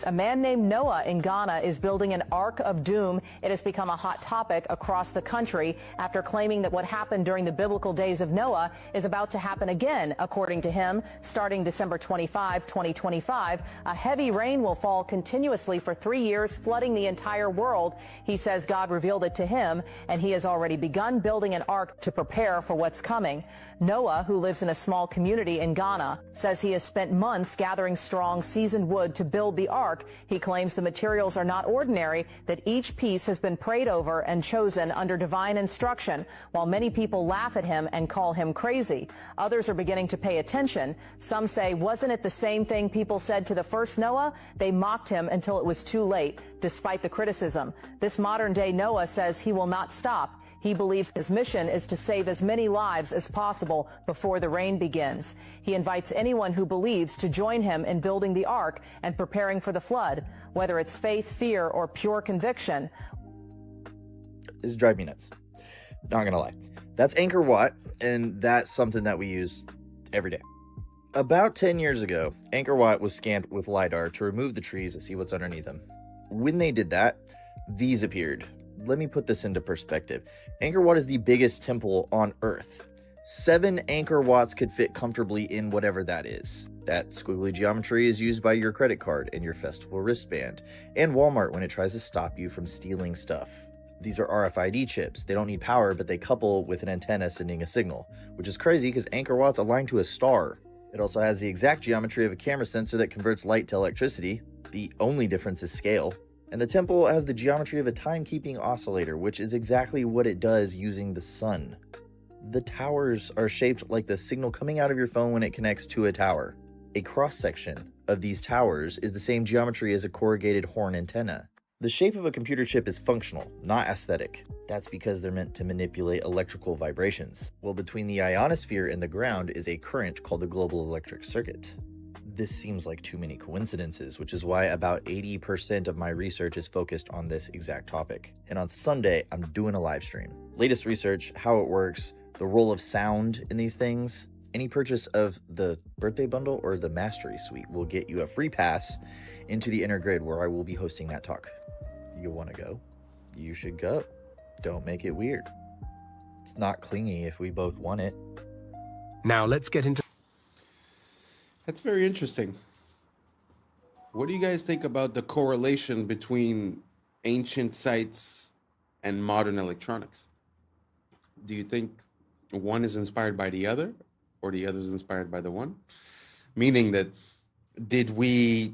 Speaker 24: A man named Noah in Ghana is building an Ark of Doom. It has become a hot topic across the country after claiming that what happened during the biblical days of Noah is about to happen again. According to him, starting December 25, 2025, a heavy rain will fall continuously for 3 years, flooding the entire world. He says God revealed it to him, and he has already begun building an ark to prepare for what's coming. Noah, who lives in a small community in Ghana, says he has spent months gathering strong, seasoned wood to build the ark. He claims the materials are not ordinary, that each piece has been prayed over and chosen under divine instruction. While many people laugh at him and call him crazy, others are beginning to pay attention. Some say, wasn't it the same thing people said to the first Noah? They mocked him until it was too late, despite the criticism. This modern-day Noah says he will not stop. He believes his mission is to save as many lives as possible before the rain begins. He invites anyone who believes to join him in building the ark and preparing for the flood, whether it's faith, fear, or pure conviction.
Speaker 2: This drives me nuts. Not gonna lie. That's Anchor Watt, and that's something that we use every day. About 10 years ago, Anchor Watt was scanned with LiDAR to remove the trees and see what's underneath them. When they did that, these appeared. Let me put this into perspective. Anchor Watt is the biggest temple on Earth. 7 Anchor Watts could fit comfortably in whatever that is. That squiggly geometry is used by your credit card and your festival wristband, and Walmart when it tries to stop you from stealing stuff. These are RFID chips. They don't need power, but they couple with an antenna sending a signal, which is crazy because Anchor Watt's aligned to a star. It also has the exact geometry of a camera sensor that converts light to electricity. The only difference is scale. And the temple has the geometry of a timekeeping oscillator, which is exactly what it does using the sun. The towers are shaped like the signal coming out of your phone when it connects to a tower. A cross-section of these towers is the same geometry as a corrugated horn antenna. The shape of a computer chip is functional, not aesthetic. That's because they're meant to manipulate electrical vibrations. Well, between the ionosphere and the ground is a current called the global electric circuit. This seems like too many coincidences, which is why about 80% of my research is focused on this exact topic. And on Sunday, I'm doing a live stream. Latest research, how it works, the role of sound in these things. Any purchase of the birthday bundle or the mastery suite will get you a free pass into the inner grid where I will be hosting that talk. You want to go? You should go. Don't make it weird. It's not clingy if we both want it.
Speaker 26: Now let's get into...
Speaker 5: That's very interesting. What do you guys think about the correlation between ancient sites and modern electronics? Do you think one is inspired by the other? or the other is inspired by the one? Meaning that did we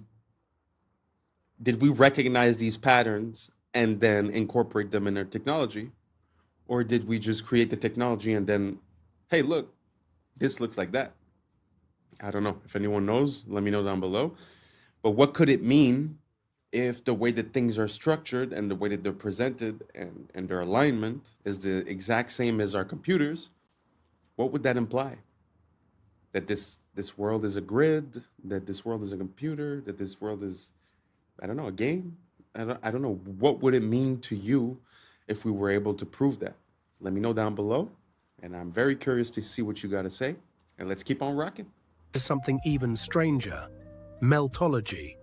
Speaker 5: recognize these patterns and then incorporate them in our technology? Or did we just create the technology and then, hey, look, this looks like that? I don't know. If anyone knows, let me know down below. But what could it mean if the way that things are structured and the way that they're presented and their alignment is the exact same as our computers? What would that imply? That this world is a grid, that this world is a computer, that this world is, I don't know, a game? I don't know. What would it mean to you if we were able to prove that? Let me know down below. And I'm very curious to see what you got to say. And let's keep on rocking.
Speaker 26: There's something even stranger. Meltology.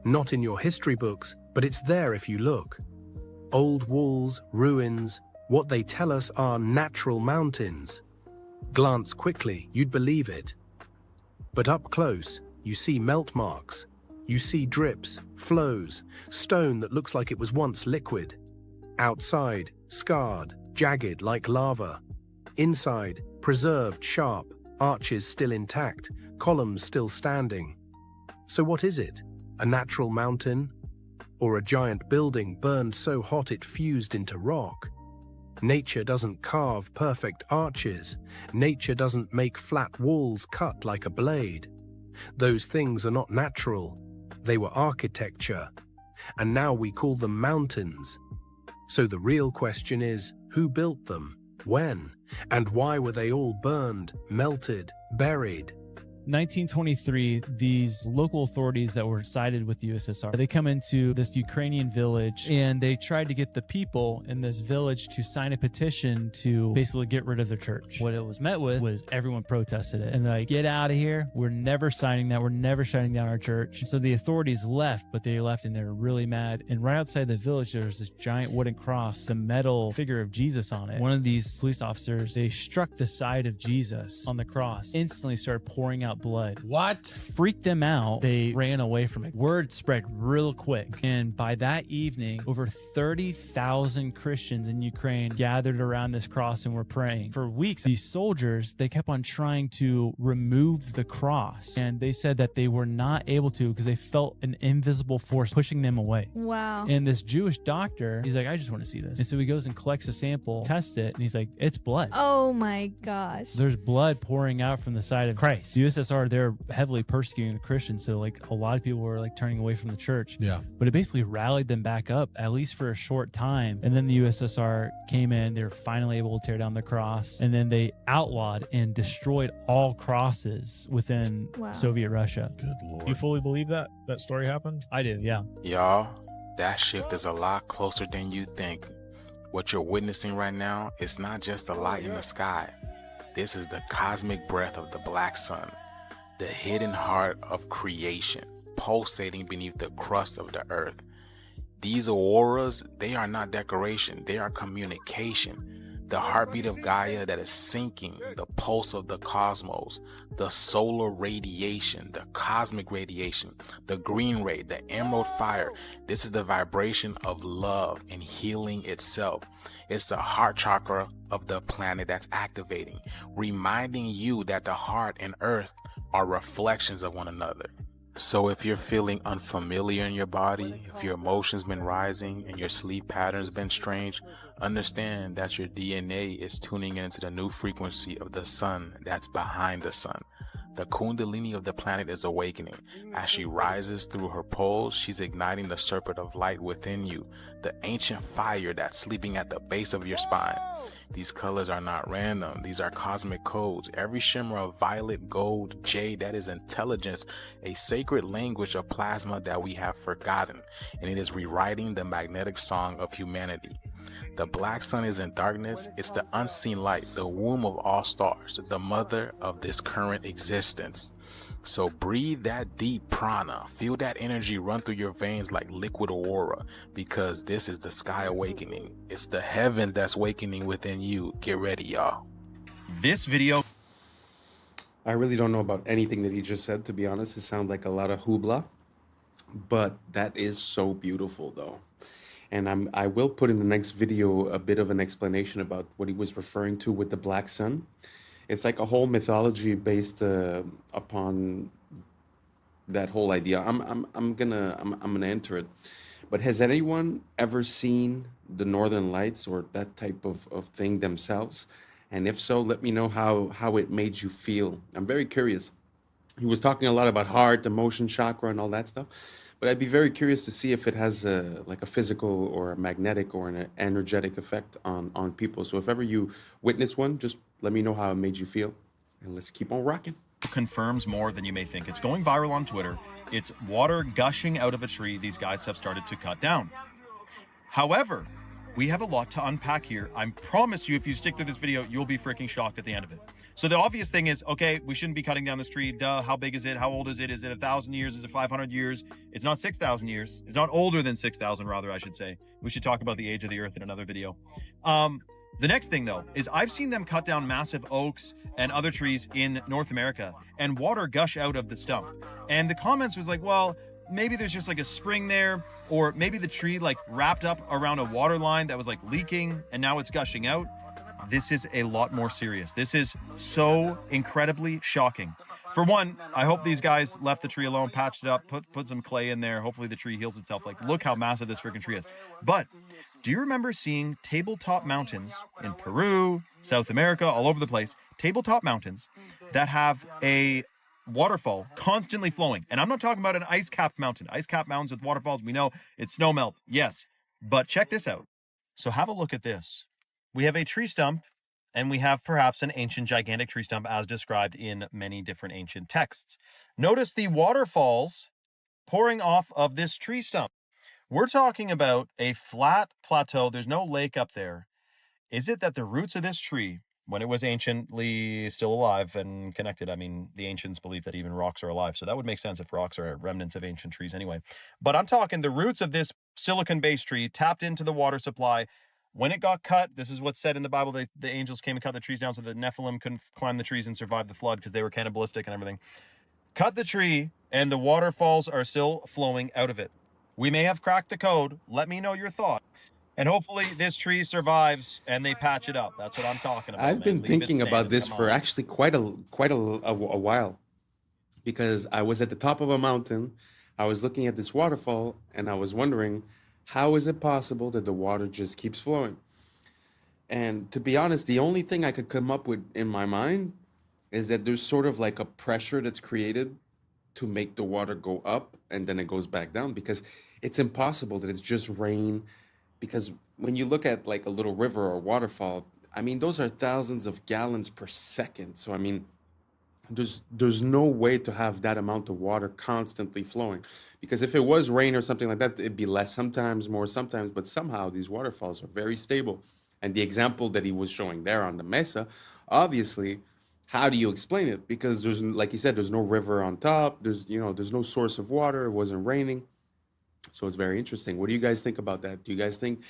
Speaker 26: Not in your history books, but it's there if you look. Old walls, ruins, what they tell us are natural mountains. Glance quickly, you'd believe it. But up close, you see melt marks. You see drips, flows, stone that looks like it was once liquid. Outside, scarred, jagged like lava. Inside, preserved sharp, arches still intact, columns still standing. So what is it? A natural mountain? Or a giant building burned so hot it fused into rock? Nature doesn't carve perfect arches. Nature doesn't make flat walls cut like a blade. Those things are not natural. They were architecture. And now we call them mountains. So the real question is, who built them? When? And why were they all burned, melted, buried?
Speaker 6: 1923, these local authorities that were sided with the USSR, they come into this Ukrainian village and they tried to get the people in this village to sign a petition to basically get rid of their church. What it was met with was everyone protested it and they're like, get out of here. We're never signing that. We're never shutting down our church. So the authorities left, but they left and they were really mad. And right outside the village, there was this giant wooden cross, the metal figure of Jesus on it. One of these police officers, they struck the side of Jesus on the cross, instantly started pouring out blood. What? Freaked them out. They ran away from it. Word spread real quick. And by that evening, over 30,000 Christians in Ukraine gathered around this cross and were praying. For weeks, these soldiers, they kept on trying to remove the cross. And they said that they were not able to because they felt an invisible force pushing them away.
Speaker 9: Wow.
Speaker 6: And this Jewish doctor, he's like, I just want to see this. And so he goes and collects a sample, tests it, and he's like, it's blood.
Speaker 9: Oh my gosh.
Speaker 6: There's blood pouring out from the side of Christ. The USSR, they're heavily persecuting the Christians, so like a lot of people were like turning away from the church.
Speaker 10: Yeah.
Speaker 6: But it basically rallied them back up, at least for a short time. And then the USSR came in, they were finally able to tear down the cross, and then they outlawed and destroyed all crosses within Soviet Russia.
Speaker 10: Good Lord. You fully believe that story happened?
Speaker 6: I do, yeah.
Speaker 28: Y'all, that shift is a lot closer than you think. What you're witnessing right now is not just a light in the sky. This is the cosmic breath of the black sun, the hidden heart of creation, pulsating beneath the crust of the earth. These auroras, they are not decoration, they are communication. The heartbeat of Gaia that is sinking, the pulse of the cosmos, the solar radiation, the cosmic radiation, the green ray, the emerald fire. This is the vibration of love and healing itself. It's the heart chakra of the planet that's activating, reminding you that the heart and earth are reflections of one another. So if you're feeling unfamiliar in your body, if your emotions been rising and your sleep patterns been strange, understand that your DNA is tuning into the new frequency of the sun that's behind the sun. The kundalini of the planet is awakening. As she rises through her poles, she's igniting the serpent of light within you, the ancient fire that's sleeping at the base of your spine. These colors are not random. These are cosmic codes. Every shimmer of violet, gold, jade, that is intelligence, a sacred language of plasma that we have forgotten, and it is rewriting the magnetic song of humanity. The black sun is in darkness. It's the unseen light, the womb of all stars, the mother of this current existence. So breathe that deep prana, feel that energy run through your veins like liquid aurora, because this is the sky awakening. It's the heavens that's awakening within you. Get ready, y'all.
Speaker 5: This video, I really don't know about anything that he just said, to be honest. It sounds like a lot of hoopla, but that is so beautiful though. And I will put in the next video a bit of an explanation about what he was referring to with the black sun. It's like a whole mythology based upon that whole idea. I'm gonna enter it. But has anyone ever seen the Northern Lights or that type of thing themselves? And if so, let me know how it made you feel. I'm very curious. He was talking a lot about heart, emotion, chakra, and all that stuff. But I'd be very curious to see if it has like a physical or a magnetic or an energetic effect on people. So if ever you witness one, just let me know how it made you feel. And let's keep on rocking.
Speaker 8: Confirms more than you may think. It's going viral on Twitter. It's water gushing out of a tree these guys have started to cut down. However, we have a lot to unpack here. I promise you, if you stick through this video, you'll be freaking shocked at the end of it. So the obvious thing is, okay, we shouldn't be cutting down this tree. Duh, how big is it? How old is it? Is it 1,000 years? Is it 500 years? It's not 6,000 years. It's not older than 6,000, rather, I should say. We should talk about the age of the earth in another video. The next thing, though, is I've seen them cut down massive oaks and other trees in North America and water gush out of the stump. And the comments was like, well, maybe there's just like a spring there, or maybe the tree like wrapped up around a water line that was like leaking and now it's gushing out. This is a lot more serious. This is so incredibly shocking. For one, I hope these guys left the tree alone, patched it up, put some clay in there. Hopefully the tree heals itself. Like, look how massive this freaking tree is. But do you remember seeing tabletop mountains in Peru, South America, all over the place, tabletop mountains that have a waterfall constantly flowing? And I'm not talking about an ice-capped mountain. Ice-capped mountains with waterfalls, we know it's snow melt. Yes, but check this out. So have a look at this. We have a tree stump, and we have perhaps an ancient gigantic tree stump as described in many different ancient texts. Notice the waterfalls pouring off of this tree stump. We're talking about a flat plateau. There's no lake up there. Is it that the roots of this tree, when it was anciently still alive and connected, I mean, the ancients believe that even rocks are alive, so that would make sense if rocks are remnants of ancient trees anyway. But I'm talking the roots of this silicon-based tree tapped into the water supply. When it got cut, this is what's said in the Bible, the angels came and cut the trees down so the Nephilim couldn't climb the trees and survive the flood because they were cannibalistic and everything. Cut the tree, and the waterfalls are still flowing out of it. We may have cracked the code. Let me know your thoughts. And hopefully this tree survives and they patch it up. That's what I'm talking about.
Speaker 5: I've been thinking about this for actually quite a while, because I was at the top of a mountain. I was looking at this waterfall and I was wondering, how is it possible that the water just keeps flowing? And to be honest, the only thing I could come up with in my mind is that there's sort of like a pressure that's created to make the water go up and then it goes back down, because it's impossible that it's just rain. Because when you look at like a little river or waterfall, I mean, those are thousands of gallons per second. So, I mean, there's no way to have that amount of water constantly flowing, because if it was rain or something like that, it'd be less sometimes, more sometimes, but somehow these waterfalls are very stable. And the example that he was showing there on the mesa, obviously, how do you explain it? Because there's, like you said, there's no river on top. There's no source of water. It wasn't raining. So it's very interesting. What do you guys think about that? Do you guys think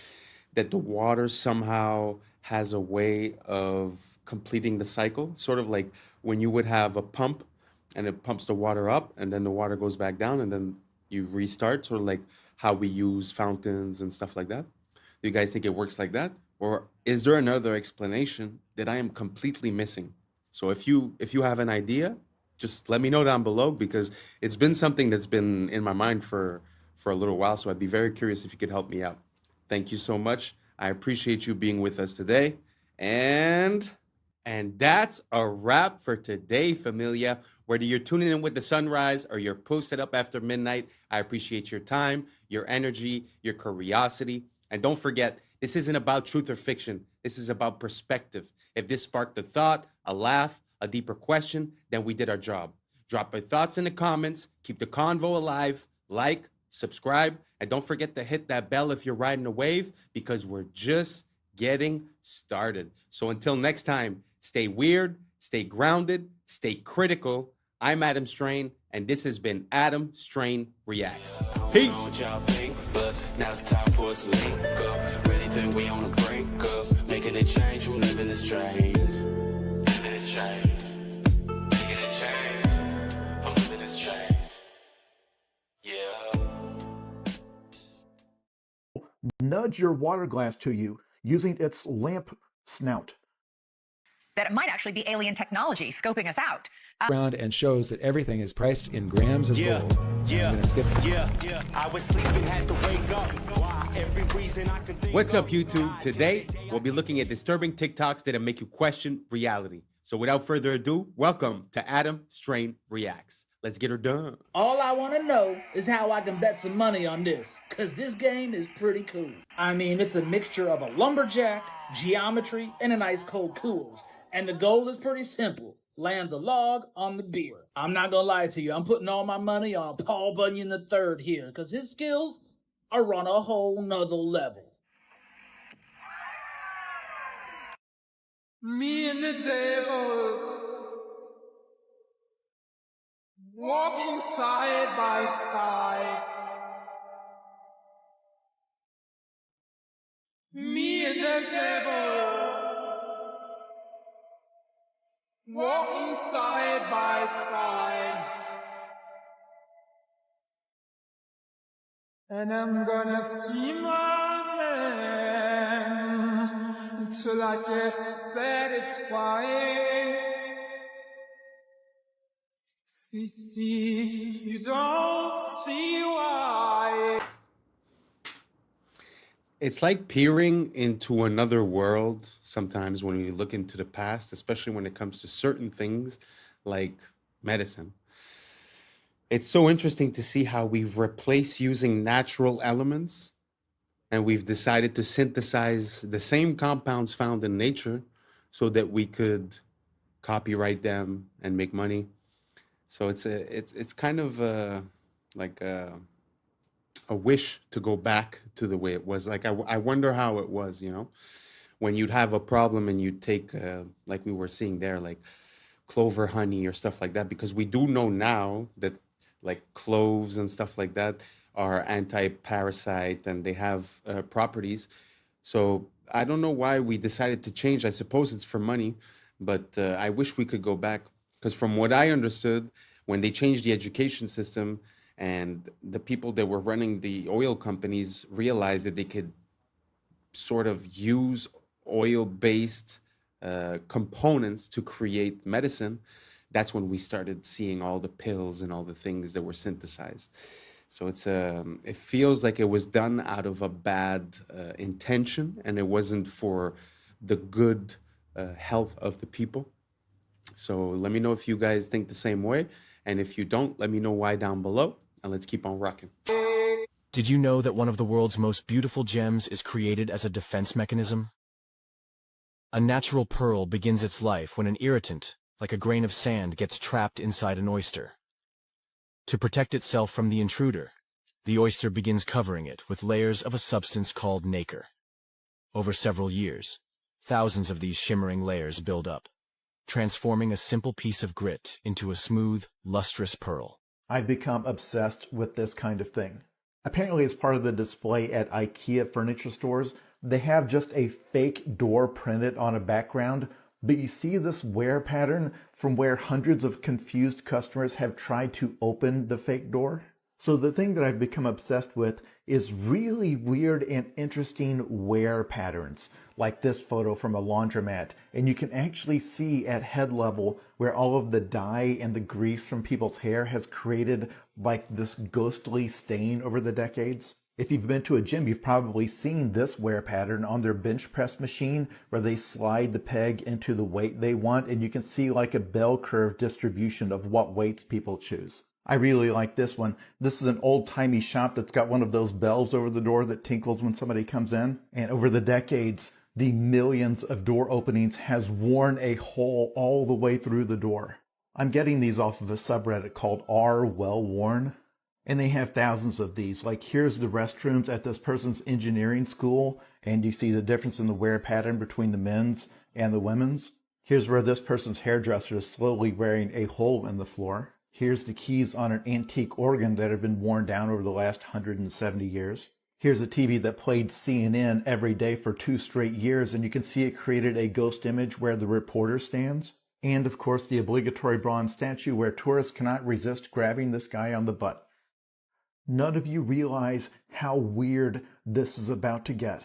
Speaker 5: that the water somehow has a way of completing the cycle? Sort of like when you would have a pump and it pumps the water up and then the water goes back down and then you restart, sort of like how we use fountains and stuff like that. Do you guys think it works like that? Or is there another explanation that I am completely missing? So if you have an idea, just let me know down below, because it's been something that's been in my mind for a little while. So I'd be very curious if you could help me out. Thank you so much. I appreciate you being with us today. And that's a wrap for today, familia. Whether you're tuning in with the sunrise or you're posted up after midnight, I appreciate your time, your energy, your curiosity. And don't forget, this isn't about truth or fiction. This is about perspective. If this sparked a thought, a laugh, a deeper question, then we did our job. Drop your thoughts in the comments. Keep the convo alive. Like, subscribe, and don't forget to hit that bell if you're riding a wave, because we're just getting started. So until next time, stay weird, stay grounded, stay critical. I'm Adam Strain, and this has been Adam Strain Reacts. Peace. Now it's time for us to link up. Really think we on the brink up. Making a change from living this strange. Living this strange. Making a change from living this strange. Yeah.
Speaker 9: Nudge your water glass to you using its lamp snout. that it might actually be alien technology scoping us out.
Speaker 11: Around and shows that everything is priced in grams of gold. I'm gonna skip it.
Speaker 18: I was sleeping, had to wake up. Why? Every reason I could think
Speaker 5: What's
Speaker 18: of.
Speaker 5: up, YouTube? Today, we'll be looking at disturbing TikToks that'll make you question reality. So without further ado, welcome to Adam Strain Reacts. Let's get her done.
Speaker 12: All I want to know is how I can bet some money on this, because this game is pretty cool. I mean, it's a mixture of a lumberjack, geometry, and an ice cold cools. And the goal is pretty simple. Land the log on the beer. I'm not gonna lie to you, I'm putting all my money on Paul Bunyan III here, because his skills are on a whole nother level.
Speaker 13: Me and the devil walking side by side. Me and the devil walking side by side. And I'm gonna see my man until I get satisfied. See, you don't see why.
Speaker 5: It's like peering into another world sometimes when you look into the past, especially when it comes to certain things like medicine. It's so interesting to see how we've replaced using natural elements and we've decided to synthesize the same compounds found in nature so that we could copyright them and make money. So it's kind of like a wish to go back to the way it was. Like I wonder how it was, you know, when you'd have a problem and you'd take like we were seeing there, like clover honey or stuff like that, because we do know now that like cloves and stuff like that are anti-parasite and they have properties. So I don't know why we decided to change. I suppose it's for money, but I wish we could go back. Because from what I understood, when they changed the education system and the people that were running the oil companies realized that they could sort of use oil-based components to create medicine, that's when we started seeing all the pills and all the things that were synthesized. So it feels like it was done out of a bad intention, and it wasn't for the good health of the people. So let me know if you guys think the same way. And if you don't, let me know why down below. And let's keep on rocking.
Speaker 14: Did you know that one of the world's most beautiful gems is created as a defense mechanism? A natural pearl begins its life when an irritant, like a grain of sand, gets trapped inside an oyster. To protect itself from the intruder, the oyster begins covering it with layers of a substance called nacre. Over several years, thousands of these shimmering layers build up, transforming a simple piece of grit into a smooth, lustrous pearl.
Speaker 16: I've become obsessed with this kind of thing. Apparently, as part of the display at IKEA furniture stores, they have just a fake door printed on a background, but you see this wear pattern from where hundreds of confused customers have tried to open the fake door. So the thing that I've become obsessed with is really weird and interesting wear patterns, like this photo from a laundromat. And you can actually see at head level where all of the dye and the grease from people's hair has created like this ghostly stain over the decades. If you've been to a gym, you've probably seen this wear pattern on their bench press machine where they slide the peg into the weight they want, and you can see like a bell curve distribution of what weights people choose. I really like this one. This is an old-timey shop that's got one of those bells over the door that tinkles when somebody comes in. And over the decades, the millions of door openings has worn a hole all the way through the door. I'm getting these off of a subreddit called R Well Worn. And they have thousands of these. Like here's the restrooms at this person's engineering school. And you see the difference in the wear pattern between the men's and the women's. Here's where this person's hairdresser is slowly wearing a hole in the floor. Here's the keys on an antique organ that have been worn down over the last 170 years. Here's a TV that played CNN every day for 2 straight years, and you can see it created a ghost image where the reporter stands. And of course the obligatory bronze statue where tourists cannot resist grabbing this guy on the butt. None of you realize how weird this is about to get.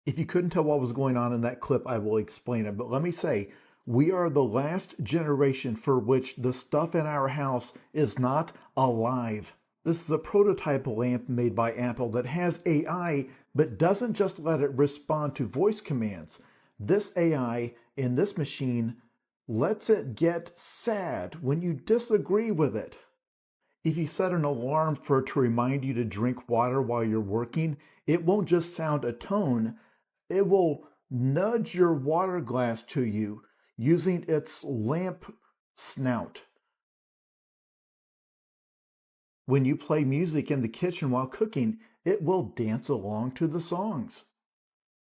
Speaker 16: If you couldn't tell what was going on in that clip, I will explain it. But let me say, We are the last generation for which the stuff in our house is not alive. This is a prototype lamp made by Apple that has AI, but doesn't just let it respond to voice commands. This AI in this machine lets it get sad when you disagree with it. If you set an alarm for it to remind you to drink water while you're working, it won't just sound a tone, it will nudge your water glass to you using its lamp snout. When you play music in the kitchen while cooking, it will dance along to the songs.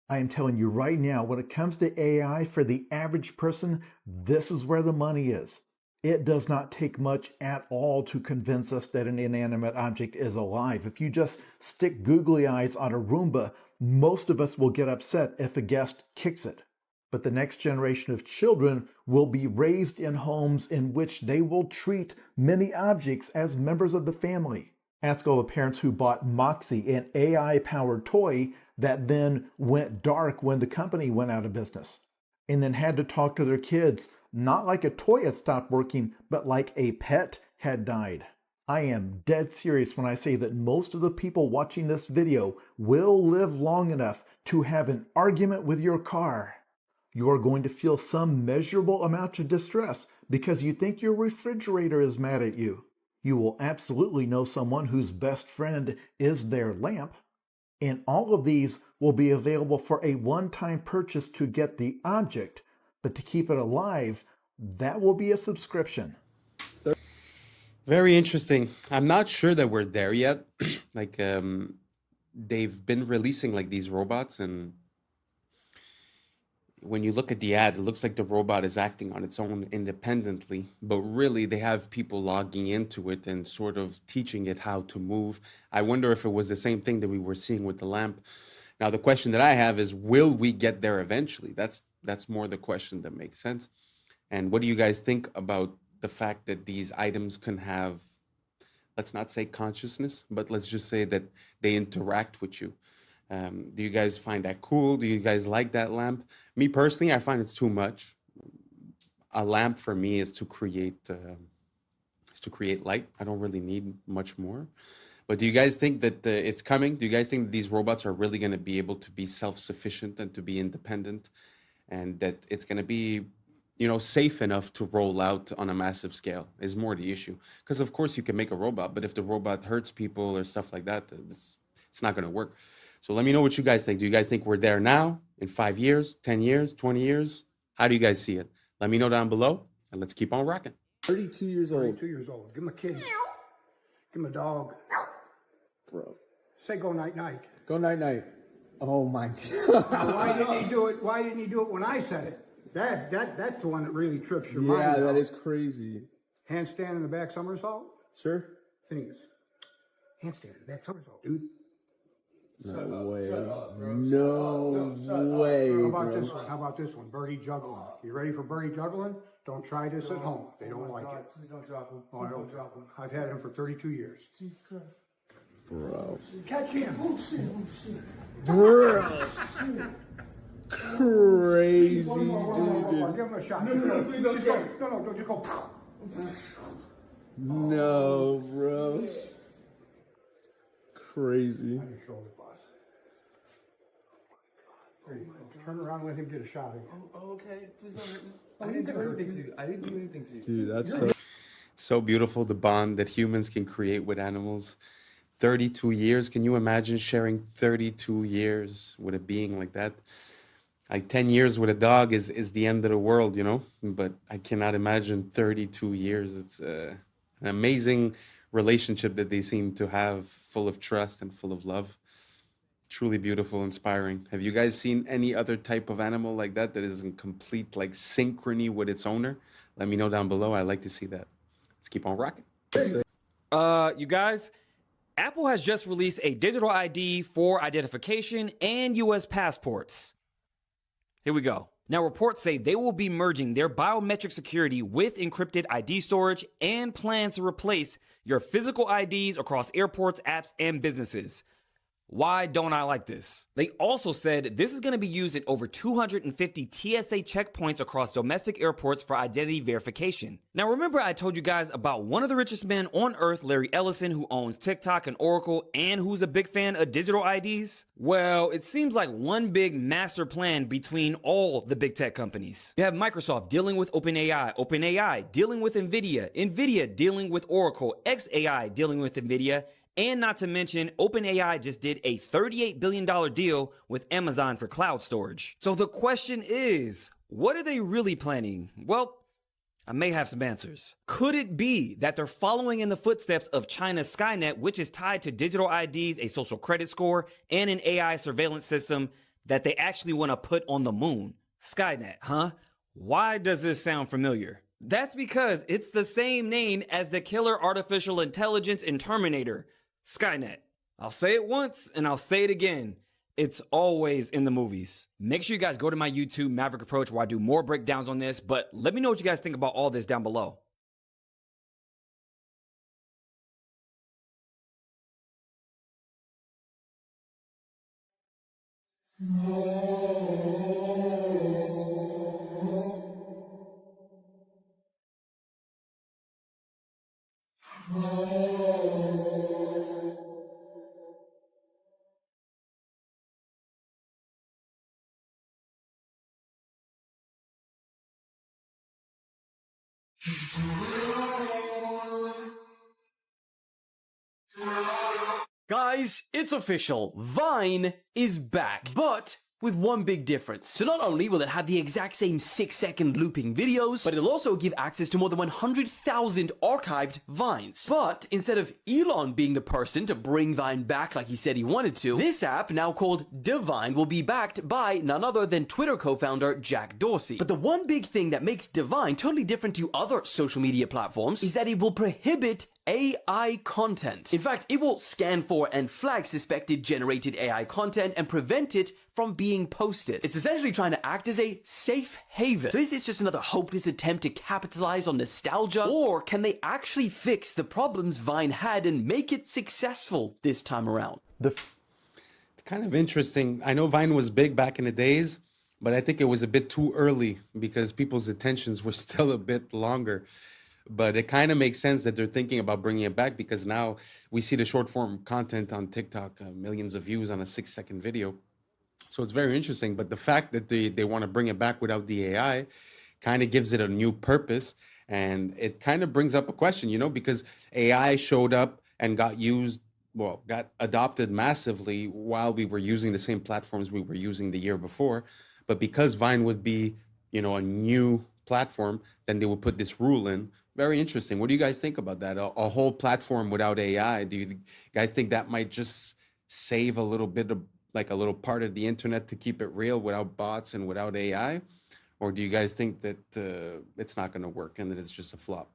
Speaker 16: I am telling you right now, when it comes to AI for the average person, this is where the money is. It does not take much at all to convince us that an inanimate object is alive. If you just stick googly eyes on a Roomba, most of us will get upset if a guest kicks it. But the next generation of children will be raised in homes in which they will treat many objects as members of the family. Ask all the parents who bought Moxie, an AI-powered toy that then went dark when the company went out of business, and then had to talk to their kids, not like a toy had stopped working, but like a pet had died. I am dead serious when I say that most of the people watching this video will live long enough to have an argument with your car. You are going to feel some measurable amount of distress because you think your refrigerator is mad at you. You will absolutely know someone whose best friend is their lamp. And all of these will be available for a one-time purchase to get the object, but to keep it alive, that will be a subscription.
Speaker 5: Very interesting. I'm not sure that we're there yet. They've been releasing like these robots, and when you look at the ad, it looks like the robot is acting on its own independently, but really they have people logging into it and sort of teaching it how to move. I wonder if it was the same thing that we were seeing with the lamp. Now, the question that I have is, will we get there eventually? That's more the question that makes sense. And what do you guys think about the fact that these items can have, let's not say consciousness, but let's just say that they interact with you? Do you guys find that cool? Do you guys like that lamp? Me personally, I find it's too much. A lamp for me is to create light. I don't really need much more. But do you guys think that it's coming? Do you guys think that these robots are really going to be able to be self-sufficient and to be independent, and that it's going to be, safe enough to roll out on a massive scale? Is more the issue. Because of course you can make a robot, but if the robot hurts people or stuff like that, it's not going to work. So let me know what you guys think. Do you guys think we're there now, in 5 years, 10 years, 20 years? How do you guys see it? Let me know down below, and let's keep on rocking.
Speaker 3: 32 years old.
Speaker 4: 32 years old. Give him a kitty. Give him a dog.
Speaker 3: Bro.
Speaker 4: Say go night-night.
Speaker 3: Go night-night. Oh my God.
Speaker 4: Why didn't he do it? Why didn't he do it when I said it? That's the one that really trips your mind.
Speaker 3: Yeah, that is crazy.
Speaker 4: Handstand in the back somersault?
Speaker 3: Sure.
Speaker 4: Fingers. Handstand in the back somersault, dude.
Speaker 3: No way. No way.
Speaker 4: How about this one? How about this one? Birdie juggling. You ready for birdie juggling? Don't try this at home. They don't like it.
Speaker 3: Please don't drop him.
Speaker 4: Oh, I don't drop him. I've had him for 32 years.
Speaker 3: Jesus Christ. Bro.
Speaker 4: Catch him. Oh, shit. Oh, shit.
Speaker 3: Bro. Crazy,
Speaker 4: One more.
Speaker 3: dude.
Speaker 4: Give him a shot.
Speaker 3: No, please don't go.
Speaker 4: No, just go.
Speaker 3: No, bro. Crazy.
Speaker 4: Turn around and let him get a shot.
Speaker 3: Oh, okay. Please don't hurt me. I didn't do anything to you. I didn't do anything to you.
Speaker 2: Dude, that's
Speaker 5: so beautiful, the bond that humans can create with animals. 32 years. Can you imagine sharing 32 years with a being like that? Like 10 years with a dog is the end of the world, But I cannot imagine 32 years. It's an amazing relationship that they seem to have, full of trust and full of love. Truly beautiful, inspiring. Have you guys seen any other type of animal like that is in complete synchrony with its owner? Let me know down below. I like to see that. Let's keep on rocking.
Speaker 7: You guys, Apple has just released a digital ID for identification and US passports. Here we go. Now, reports say they will be merging their biometric security with encrypted ID storage and plans to replace your physical IDs across airports, apps, and businesses. Why don't I like this? They also said this is going to be used at over 250 TSA checkpoints across domestic airports for identity verification. Now remember I told you guys about one of the richest men on earth, Larry Ellison, who owns TikTok and Oracle and who's a big fan of digital IDs? Well, it seems like one big master plan between all the big tech companies. You have Microsoft dealing with OpenAI, OpenAI dealing with NVIDIA, NVIDIA dealing with Oracle, xAI dealing with NVIDIA, and not to mention, OpenAI just did a $38 billion deal with Amazon for cloud storage. So the question is, what are they really planning? Well, I may have some answers. Could it be that they're following in the footsteps of China's Skynet, which is tied to digital IDs, a social credit score, and an AI surveillance system that they actually want to put on the moon? Skynet, huh? Why does this sound familiar? That's because it's the same name as the killer artificial intelligence in Terminator, Skynet. I'll say it once and I'll say it again. It's always in the movies. Make sure you guys go to my YouTube, Maverick Approach, where I do more breakdowns on this, but let me know what you guys think about all this down below.
Speaker 1: Guys, it's official. Vine is back, but with one big difference. So not only will it have the exact same 6-second looping videos, but it'll also give access to more than 100,000 archived Vines. But instead of Elon being the person to bring Vine back like he said he wanted to, this app, now called Divine, will be backed by none other than Twitter co-founder Jack Dorsey. But the one big thing that makes Divine totally different to other social media platforms is that it will prohibit AI content. In fact, it will scan for and flag suspected generated AI content and prevent it from being posted. It's essentially trying to act as a safe haven. So is this just another hopeless attempt to capitalize on nostalgia? Or can they actually fix the problems Vine had and make it successful this time around?
Speaker 5: It's kind of interesting. I know Vine was big back in the days, but I think it was a bit too early because people's attentions were still a bit longer. But it kind of makes sense that they're thinking about bringing it back because now we see the short form content on TikTok, millions of views on a 6-second video. So it's very interesting. But the fact that they want to bring it back without the AI kind of gives it a new purpose. And it kind of brings up a question, because AI showed up and got adopted massively while we were using the same platforms we were using the year before. But because Vine would be, a new platform, then they would put this rule in. Very interesting. What do you guys think about that? A whole platform without AI. Do you guys think that might just save a little bit of like a little part of the internet to keep it real without bots and without AI? Or do you guys think that it's not going to work and that it's just a flop?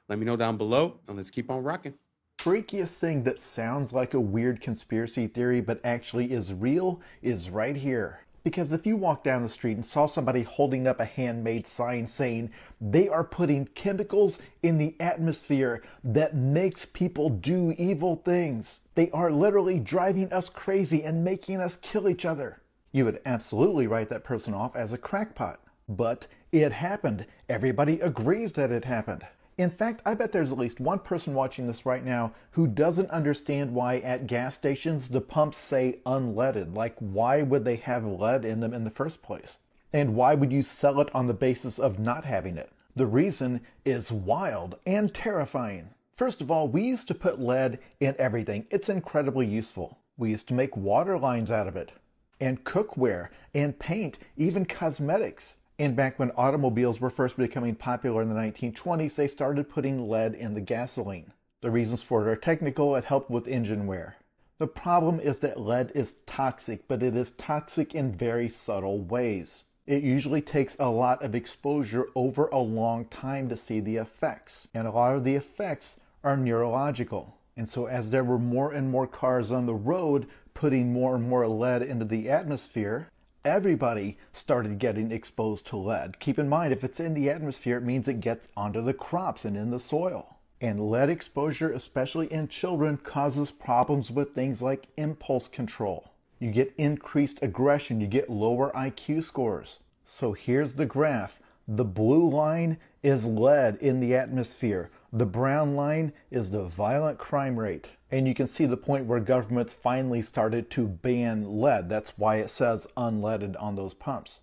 Speaker 5: Let me know down below and let's keep on rocking.
Speaker 16: Freakiest thing that sounds like a weird conspiracy theory but actually is real is right here. Because if you walk down the street and saw somebody holding up a handmade sign saying they are putting chemicals in the atmosphere that makes people do evil things, they are literally driving us crazy and making us kill each other, you would absolutely write that person off as a crackpot. But it happened. Everybody agrees that it happened. In fact, I bet there's at least one person watching this right now who doesn't understand why at gas stations the pumps say unleaded. Like, why would they have lead in them in the first place? And why would you sell it on the basis of not having it? The reason is wild and terrifying. First of all, we used to put lead in everything. It's incredibly useful. We used to make water lines out of it, and cookware, and paint, even cosmetics. And back when automobiles were first becoming popular in the 1920s, they started putting lead in the gasoline. The reasons for it are technical. It helped with engine wear. The problem is that lead is toxic, but it is toxic in very subtle ways. It usually takes a lot of exposure over a long time to see the effects. And a lot of the effects are neurological. And so as there were more and more cars on the road putting more and more lead into the atmosphere, everybody started getting exposed to lead. Keep in mind, if it's in the atmosphere, it means it gets onto the crops and in the soil. And lead exposure, especially in children, causes problems with things like impulse control. You get increased aggression, you get lower IQ scores. So here's the graph. The blue line is lead in the atmosphere. The brown line is the violent crime rate. And you can see the point where governments finally started to ban lead. That's why it says unleaded on those pumps.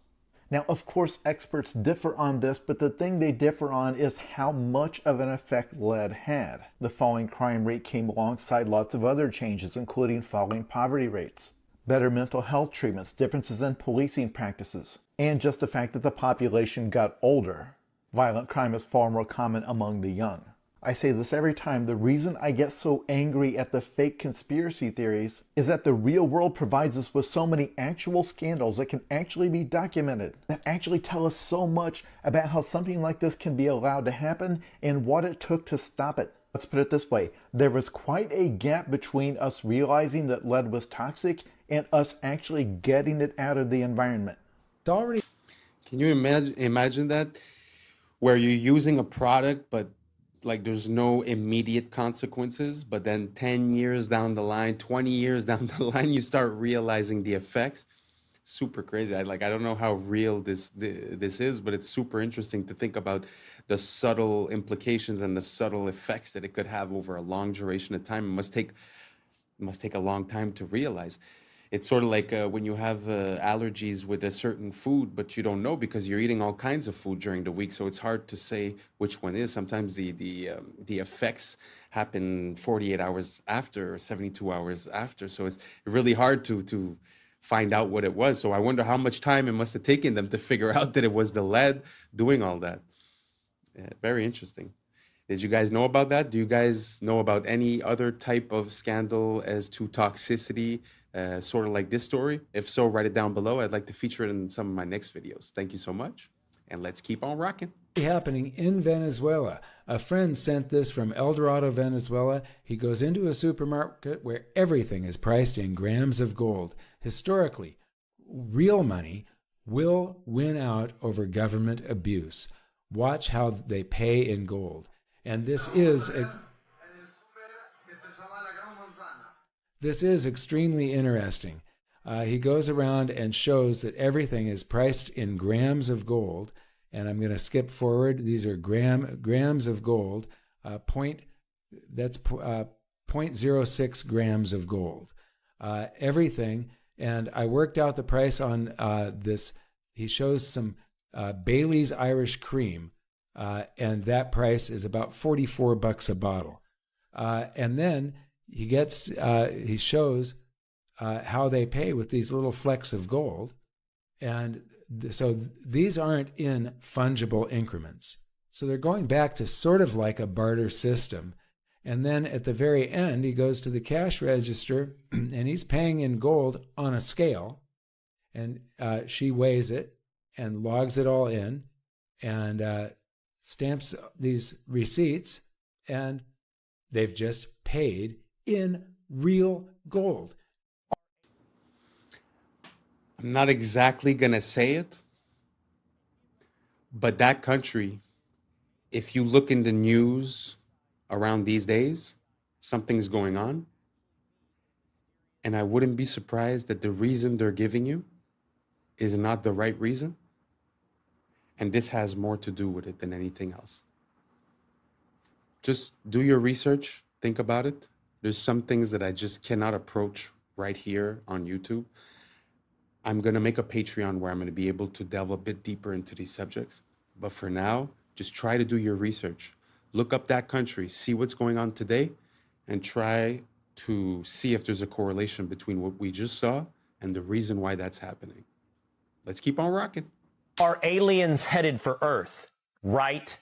Speaker 16: Now, of course, experts differ on this, but the thing they differ on is how much of an effect lead had. The falling crime rate came alongside lots of other changes, including falling poverty rates, better mental health treatments, differences in policing practices, and just the fact that the population got older. Violent crime is far more common among the young. I say this every time, the reason I get so angry at the fake conspiracy theories is that the real world provides us with so many actual scandals that can actually be documented, that actually tell us so much about how something like this can be allowed to happen and what it took to stop it. Let's put it this way, there was quite a gap between us realizing that lead was toxic and us actually getting it out of the environment.
Speaker 5: It's already... Can you imagine that? Where you're using a product, but like there's no immediate consequences, but then 10 years down the line, 20 years down the line, you start realizing the effects. Super crazy. I don't know how real this is, but it's super interesting to think about the subtle implications and the subtle effects that it could have over a long duration of time. It must take a long time to realize. It's sort of like when you have allergies with a certain food, but you don't know because you're eating all kinds of food during the week. So it's hard to say which one is. Sometimes the effects happen 48 hours after or 72 hours after. So it's really hard to find out what it was. So I wonder how much time it must have taken them to figure out that it was the lead doing all that. Yeah, very interesting. Did you guys know about that? Do you guys know about any other type of scandal as to toxicity? Sort of like this story? If so, write it down below. I'd like to feature it in some of my next videos. Thank you so much, and let's keep on rocking.
Speaker 11: Happening in Venezuela. A friend sent this from El Dorado, Venezuela. He goes into a supermarket where everything is priced in grams of gold. Historically, real money will win out over government abuse. Watch how they pay in gold. And this is extremely interesting. He goes around and shows that everything is priced in grams of gold. And I'm going to skip forward. These are grams of gold. 0.06 grams of gold. Everything. And I worked out the price on this. He shows some Bailey's Irish Cream. And that price is about $44 a bottle. And then he shows how they pay with these little flecks of gold. And so these aren't in fungible increments. So they're going back to sort of like a barter system. And then at the very end, he goes to the cash register and he's paying in gold on a scale. And she weighs it and logs it all in and stamps these receipts. And they've just paid in real gold.
Speaker 5: I'm not exactly going to say it, but that country, if you look in the news around these days, something's going on. And I wouldn't be surprised that the reason they're giving you is not the right reason. And this has more to do with it than anything else. Just do your research, think about it. There's some things that I just cannot approach right here on YouTube. I'm going to make a Patreon where I'm going to be able to delve a bit deeper into these subjects. But for now, just try to do your research. Look up that country, see what's going on today, and try to see if there's a correlation between what we just saw and the reason why that's happening. Let's keep on rocking.
Speaker 15: Are aliens headed for Earth right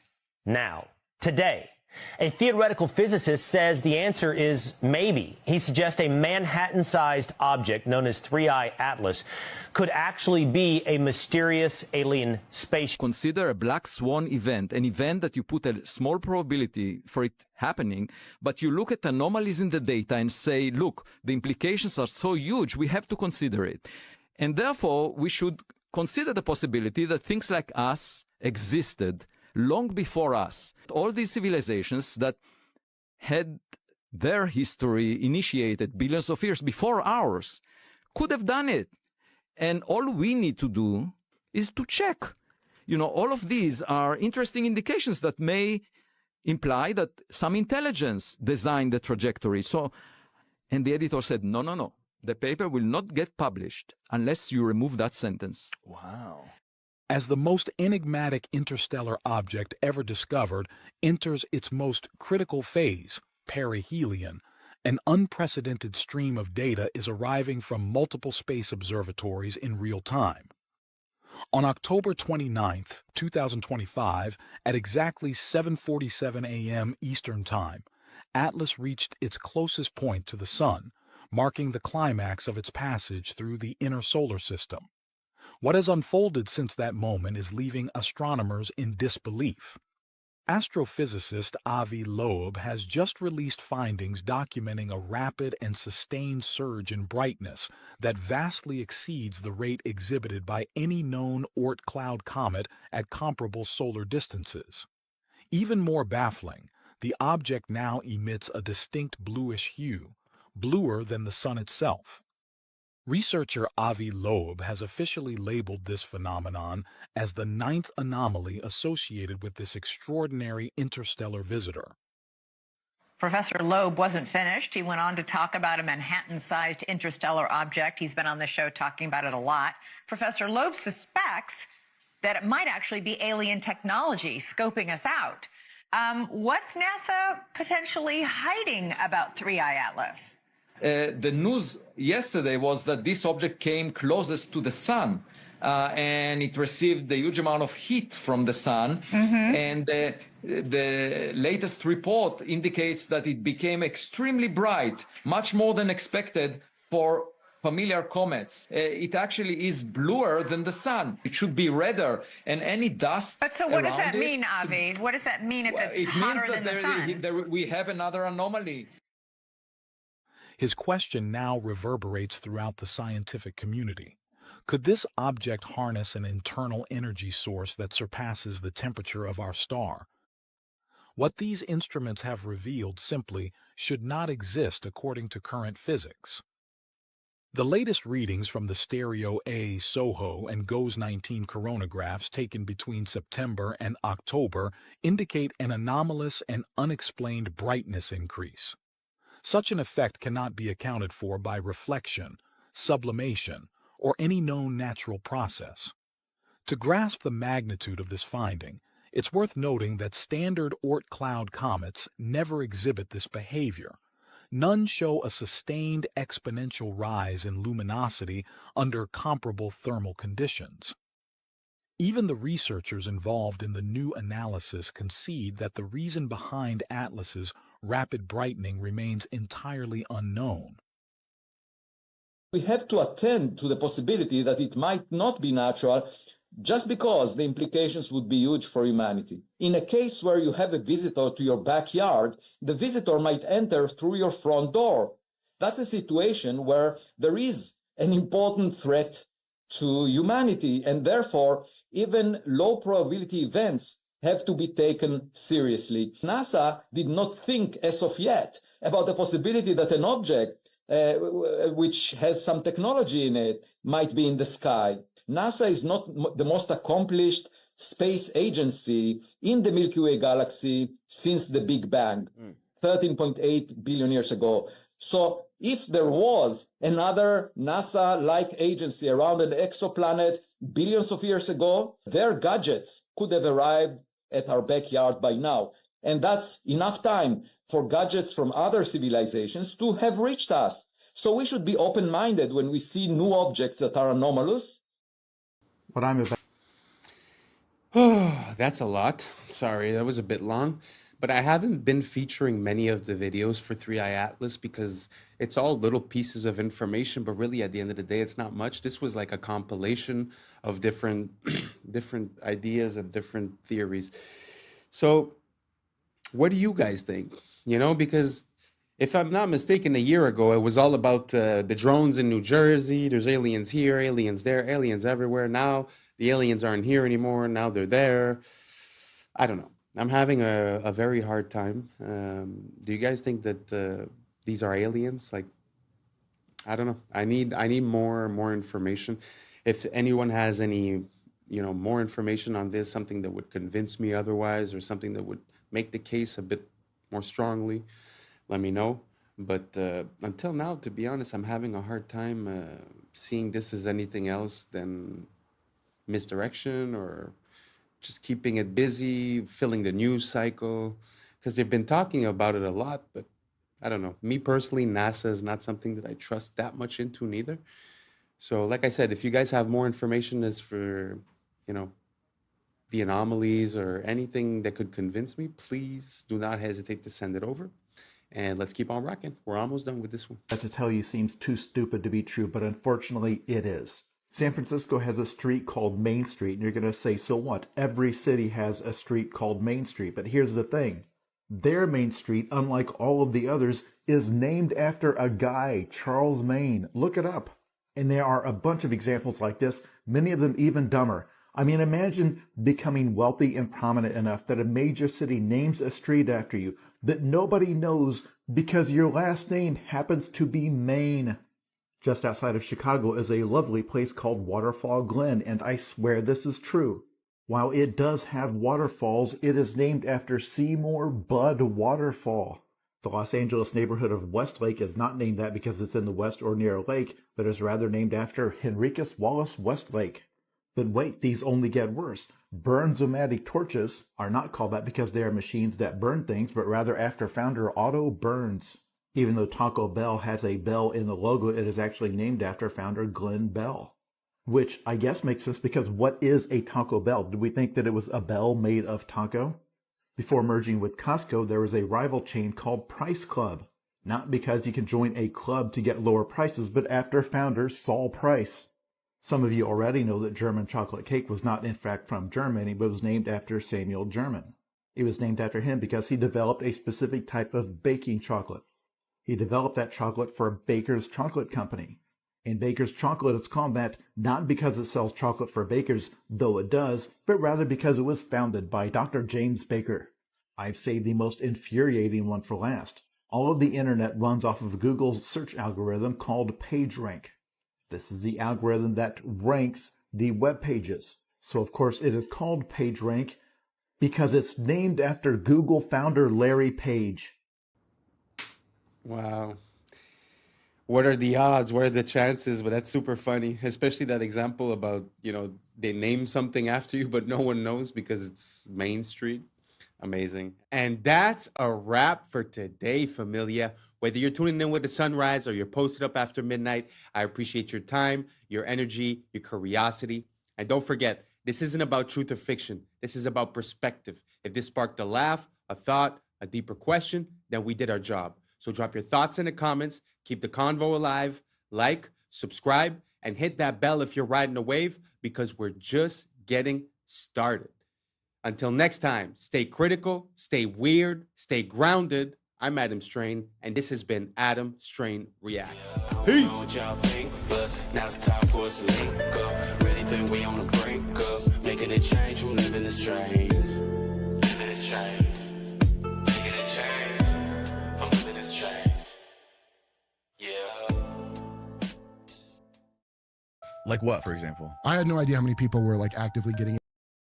Speaker 15: now, today? A theoretical physicist says the answer is maybe. He suggests a Manhattan-sized object known as 3I Atlas could actually be a mysterious alien spaceship.
Speaker 17: Consider a black swan event, an event that you put a small probability for it happening, but you look at anomalies in the data and say, look, the implications are so huge, we have to consider it. And therefore, we should consider the possibility that things like us existed long before us. All these civilizations that had their history initiated billions of years before ours, could have done it. And all we need to do is to check. You know, all of these are interesting indications that may imply that some intelligence designed the trajectory. So, and the editor said, no, no, no. The paper will not get published unless you remove that sentence.
Speaker 19: Wow. As the most enigmatic interstellar object ever discovered enters its most critical phase, perihelion, an unprecedented stream of data is arriving from multiple space observatories in real time. On October 29, 2025, at exactly 7:47 a.m. Eastern Time, Atlas reached its closest point to the Sun, marking the climax of its passage through the inner solar system. What has unfolded since that moment is leaving astronomers in disbelief. Astrophysicist Avi Loeb has just released findings documenting a rapid and sustained surge in brightness that vastly exceeds the rate exhibited by any known Oort cloud comet at comparable solar distances. Even more baffling, the object now emits a distinct bluish hue, bluer than the Sun itself. Researcher Avi Loeb has officially labeled this phenomenon as the 9th anomaly associated with this extraordinary interstellar visitor.
Speaker 9: Professor Loeb wasn't finished. He went on to talk about a Manhattan-sized interstellar object. He's been on the show talking about it a lot. Professor Loeb suspects that it might actually be alien technology scoping us out. What's NASA potentially hiding about 3i Atlas?
Speaker 17: The news yesterday was that this object came closest to the Sun, and it received a huge amount of heat from the Sun. And the latest report indicates that it became extremely bright, much more than expected for familiar comets. It actually is bluer than the Sun. It should be redder, and any dust.
Speaker 9: But so what does that mean, Avi? What does that mean if it's hotter than the Sun?
Speaker 17: We have another anomaly.
Speaker 19: His question now reverberates throughout the scientific community. Could this object harness an internal energy source that surpasses the temperature of our star? What these instruments have revealed simply should not exist according to current physics. The latest readings from the Stereo A, SOHO, and GOES 19 coronagraphs taken between September and October indicate an anomalous and unexplained brightness increase. Such an effect cannot be accounted for by reflection, sublimation, or any known natural process. To grasp the magnitude of this finding, it's worth noting that standard Oort cloud comets never exhibit this behavior. None show a sustained exponential rise in luminosity under comparable thermal conditions. Even the researchers involved in the new analysis concede that the reason behind Atlas's rapid brightening remains entirely unknown.
Speaker 17: We have to attend to the possibility that it might not be natural just because the implications would be huge for humanity. In a case where you have a visitor to your backyard, the visitor might enter through your front door. That's a situation where there is an important threat to humanity, and therefore even low probability events have to be taken seriously. NASA did not think as of yet about the possibility that an object which has some technology in it might be in the sky. NASA is not the most accomplished space agency in the Milky Way galaxy since the Big Bang, 13.8 billion years ago. So if there was another NASA-like agency around an exoplanet billions of years ago, their gadgets could have arrived at our backyard by now. And that's enough time for gadgets from other civilizations to have reached us. So we should be open-minded when we see new objects that are anomalous.
Speaker 16: What I'm about.
Speaker 5: Oh, that's a lot. Sorry, that was a bit long. But I haven't been featuring many of the videos for 3i Atlas because it's all little pieces of information, but really at the end of the day, it's not much. This was like a compilation of different ideas and different theories. So what do you guys think? You know, because if I'm not mistaken, a year ago, it was all about the drones in New Jersey. There's aliens here, aliens there, aliens everywhere. Now the aliens aren't here anymore. Now they're there. I don't know. I'm having a very hard time. Do you guys think that these are aliens? Like, I don't know. I need more information. If anyone has any, more information on this, something that would convince me otherwise, or something that would make the case a bit more strongly, let me know. But until now, to be honest, I'm having a hard time seeing this as anything else than misdirection, or just keeping it busy, filling the news cycle, because they've been talking about it a lot. But I don't know. Me personally, NASA is not something that I trust that much into neither. So like I said, if you guys have more information as for, the anomalies or anything that could convince me, please do not hesitate to send it over. And let's keep on rocking. We're almost done with this one.
Speaker 16: That to tell you seems too stupid to be true, but unfortunately it is. San Francisco has a street called Main Street, and you're going to say, so what? Every city has a street called Main Street. But here's the thing. Their Main Street, unlike all of the others, is named after a guy, Charles Maine. Look it up. And there are a bunch of examples like this, many of them even dumber. I mean, imagine becoming wealthy and prominent enough that a major city names a street after you that nobody knows because your last name happens to be Maine. Just outside of Chicago is a lovely place called Waterfall Glen, and I swear this is true. While it does have waterfalls, it is named after Seymour Budd Waterfall. The Los Angeles neighborhood of Westlake is not named that because it's in the west or near a lake, but is rather named after Henricus Wallace Westlake. But wait, these only get worse. Burns-O-Matic torches are not called that because they are machines that burn things, but rather after founder Otto Burns. Even though Taco Bell has a bell in the logo, it is actually named after founder Glenn Bell. Which I guess makes sense because what is a Taco Bell? Did we think that it was a bell made of taco? Before merging with Costco, there was a rival chain called Price Club. Not because you can join a club to get lower prices, but after founder Saul Price. Some of you already know that German chocolate cake was not in fact from Germany, but was named after Samuel German. It was named after him because he developed a specific type of baking chocolate. He developed that chocolate for Baker's Chocolate Company. And Baker's Chocolate is called that not because it sells chocolate for bakers, though it does, but rather because it was founded by Dr. James Baker. I've saved the most infuriating one for last. All of the internet runs off of Google's search algorithm called PageRank. This is the algorithm that ranks the web pages. So of course it is called PageRank because it's named after Google founder Larry Page.
Speaker 5: Wow. What are the odds? What are the chances? But that's super funny, especially that example about, they name something after you, but no one knows because it's Main Street. Amazing. And that's a wrap for today, familia. Whether you're tuning in with the sunrise or you're posted up after midnight, I appreciate your time, your energy, your curiosity. And don't forget, this isn't about truth or fiction. This is about perspective. If this sparked a laugh, a thought, a deeper question, then we did our job. So drop your thoughts in the comments, keep the convo alive, like, subscribe, and hit that bell if you're riding a wave because we're just getting started. Until next time, stay critical, stay weird, stay grounded. I'm Adam Strain, and this has been Adam Strain Reacts. Peace. Now it's time for us to link up. Really think we on the brink up. Making a change from living this strange. Living this strange. Making a change from living this strange. Yeah.
Speaker 20: Like what, for example? I had no idea how many people were like actively getting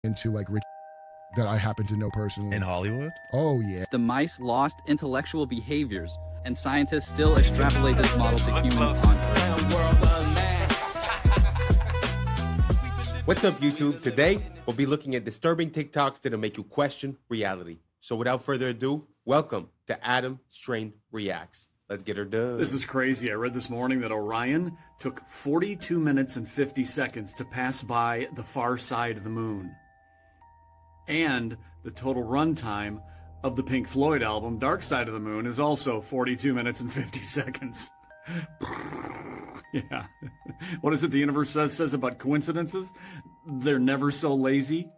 Speaker 20: into like rich that I happen to know personally.
Speaker 21: In Hollywood?
Speaker 20: Oh, yeah.
Speaker 22: The mice lost intellectual behaviors, and scientists still extrapolate this model to humans on
Speaker 5: What's up, YouTube? Today, we'll be looking at disturbing TikToks that'll make you question reality. So without further ado, welcome to Adam Strain Reacts. Let's get her done.
Speaker 23: This is crazy. I read this morning that Orion took 42 minutes and 50 seconds to pass by the far side of the moon. And the total runtime of the Pink Floyd album, Dark Side of the Moon, is also 42 minutes and 50 seconds. Yeah. What is it the universe says about coincidences? They're never so lazy.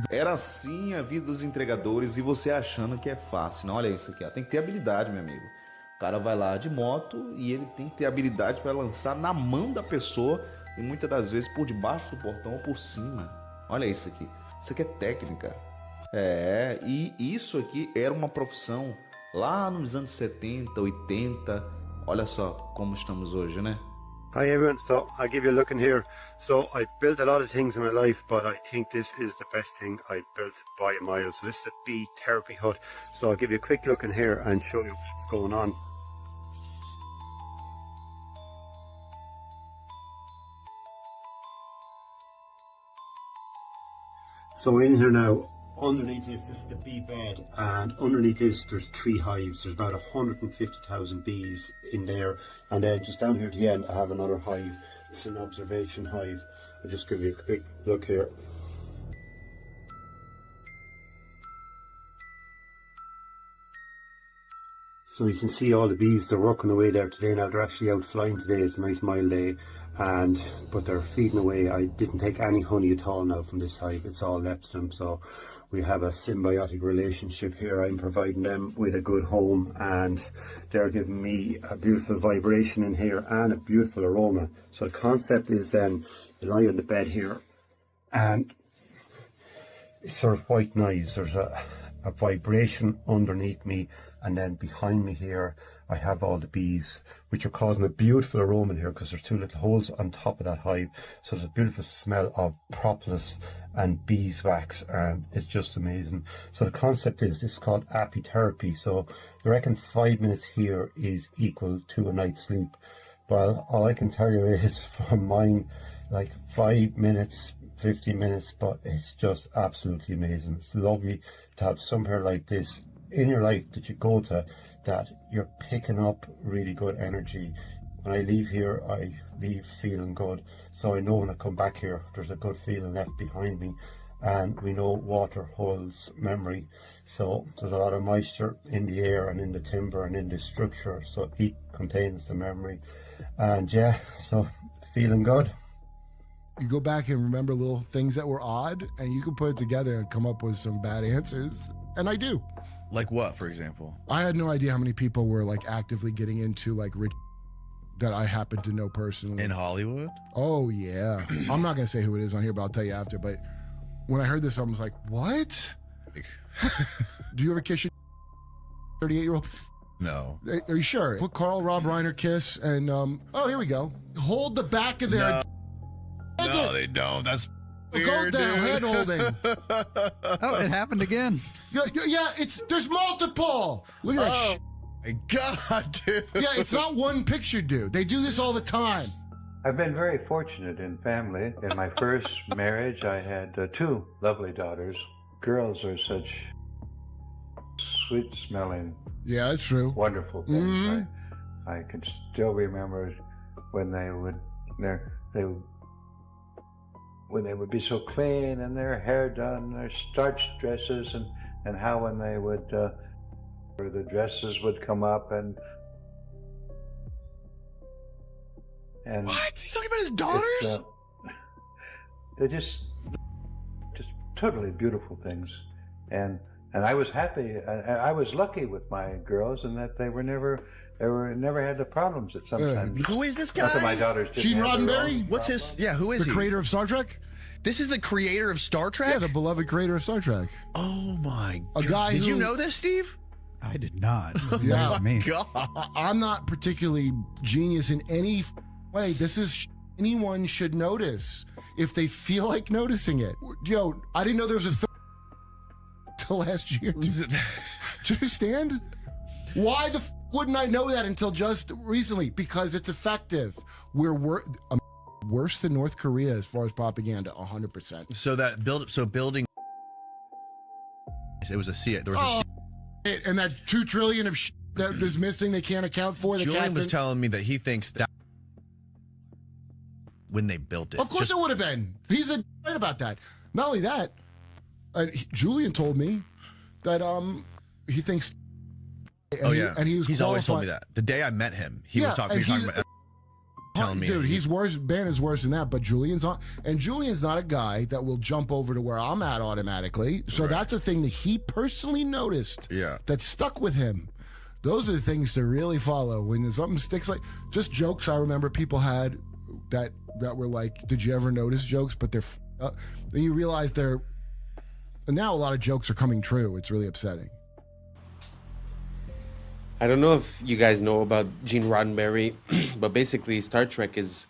Speaker 6: Era assim a vida dos entregadores e você achando que é fácil. Não, olha isso aqui, ó. Tem que ter habilidade, meu amigo. O cara vai lá de moto e ele tem que ter habilidade para lançar na mão da pessoa e muitas das vezes por debaixo do portão ou por cima. Olha isso aqui. Isso aqui é técnica. E isso aqui era uma profissão lá nos anos 70, 80. Olha só como estamos hoje, né?
Speaker 10: Hi everyone, so I'll give you a look in here. So I built a lot of things in my life, but I think this is the best thing I built by a mile. So this is a bee therapy hut. So I'll give you a quick look in here and show you what's going on. So in here now, underneath this is the bee bed, and underneath this there's 3 hives. There's about 150,000 bees in there, and then just down here at the end I have another hive. It's an observation hive. I'll just give you a quick look here. So you can see all the bees, they're working away there today. Now they're actually out flying today. It's a nice mild day, but they're feeding away. I didn't take any honey at all now from this hive. It's all left to them. So we have a symbiotic relationship here. I'm providing them with a good home, and they're giving me a beautiful vibration in here and a beautiful aroma. So the concept is then you lie on the bed here, and it's sort of white noise. There's a vibration underneath me, and then behind me here I have all the bees, which are causing a beautiful aroma in here because there's 2 little holes on top of that hive. So there's a beautiful smell of propolis and beeswax, and it's just amazing. So the concept is, this is called apitherapy. So they reckon 5 minutes here is equal to a night's sleep. Well, all I can tell you is from mine, like 5 minutes, 50 minutes, but it's just absolutely amazing. It's lovely to have somewhere like this in your life that you go to, that you're picking up really good energy. When I leave here, I leave feeling good. So I know when I come back here, there's a good feeling left behind me. And we know water holds memory. So there's a lot of moisture in the air and in the timber and in the structure. So heat contains the memory. And yeah, so feeling good.
Speaker 20: You go back and remember little things that were odd, and you can put it together and come up with some bad answers. And I do.
Speaker 21: Like what, for example?
Speaker 20: I had no idea how many people were like actively getting into like rich that I happen to know personally.
Speaker 21: In Hollywood?
Speaker 20: Oh, yeah. I'm not going to say who it is on here, but I'll tell you after. But when I heard this, I was like, what? Do you ever kiss your 38-year-old?
Speaker 21: No.
Speaker 20: Are you sure? Put Carl Rob Reiner kiss and, oh, here we go. Hold the back of their...
Speaker 21: No, they don't. That's weird,
Speaker 20: go down,
Speaker 21: dude.
Speaker 20: head holding.
Speaker 22: Oh, it happened again.
Speaker 20: Yeah, there's multiple. Look at that.
Speaker 21: My God, dude.
Speaker 20: Yeah, it's not one picture, dude. They do this all the time.
Speaker 24: I've been very fortunate in family. In my first marriage, I had 2 lovely daughters. Girls are such sweet-smelling.
Speaker 20: Yeah, that's true.
Speaker 24: Wonderful things.
Speaker 20: Mm-hmm.
Speaker 24: I can still remember when they would be so clean and their hair done, their starched dresses, and how when they would, the dresses would come up and
Speaker 21: what? He's talking about his daughters?
Speaker 24: They're just totally beautiful things, and I was happy. I was lucky with my girls in that they never had the problems that sometimes.
Speaker 21: Who is this guy?
Speaker 24: Not that my daughters didn't
Speaker 20: Gene
Speaker 24: have their own
Speaker 20: Roddenberry?
Speaker 21: What's his? Yeah, who is
Speaker 20: the
Speaker 21: he?
Speaker 20: creator of Star Trek?
Speaker 21: This is the creator of Star Trek?
Speaker 20: Yeah, the beloved creator of Star Trek.
Speaker 21: Oh my God.
Speaker 20: A guy
Speaker 21: Did you
Speaker 20: who-
Speaker 21: know this, Steve?
Speaker 22: I did not.
Speaker 20: Yeah.
Speaker 22: Me.
Speaker 21: God.
Speaker 20: I'm not particularly genius in any way. This is anyone should notice if they feel like noticing it. Yo, I didn't know there was a till last year. Do you understand? Why the wouldn't I know that until just recently? Because it's effective. We're worse than North Korea as far as propaganda, 100%.
Speaker 21: So building. It was a there was
Speaker 20: and that 2 trillion of that is missing, they can't account for.
Speaker 21: Julian was telling me that he thinks that when they built it.
Speaker 20: Of course it would have been. He's a right about that. Not only that, Julian told me that he thinks.
Speaker 21: And
Speaker 20: he's
Speaker 21: always told me
Speaker 20: qualified.
Speaker 21: that. The day I met him, he was talking about
Speaker 20: telling me, dude, he's worse. Ben is worse than that, but Julian's on, and Julian's not a guy that will jump over to where I'm at automatically. So that's a thing that he personally noticed.
Speaker 8: Yeah,
Speaker 20: that stuck with him. Those are the things to really follow when something sticks. Like just jokes I remember people had that were like, did you ever notice jokes? But they're then you realize they're. And now a lot of jokes are coming true. It's really upsetting.
Speaker 5: I don't know if you guys know about Gene Roddenberry, but basically Star Trek is,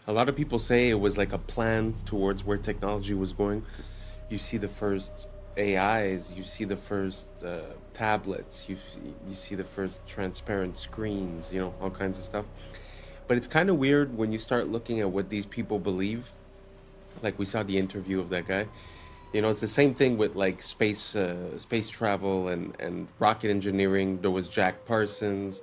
Speaker 5: a lot of people say it was like a plan towards where technology was going. You see the first AIs, you see the first tablets, you see the first transparent screens, you know, all kinds of stuff. But it's kind of weird when you start looking at what these people believe. Like we saw the interview of that guy. You know, it's the same thing with like space travel and rocket engineering. There was Jack Parsons.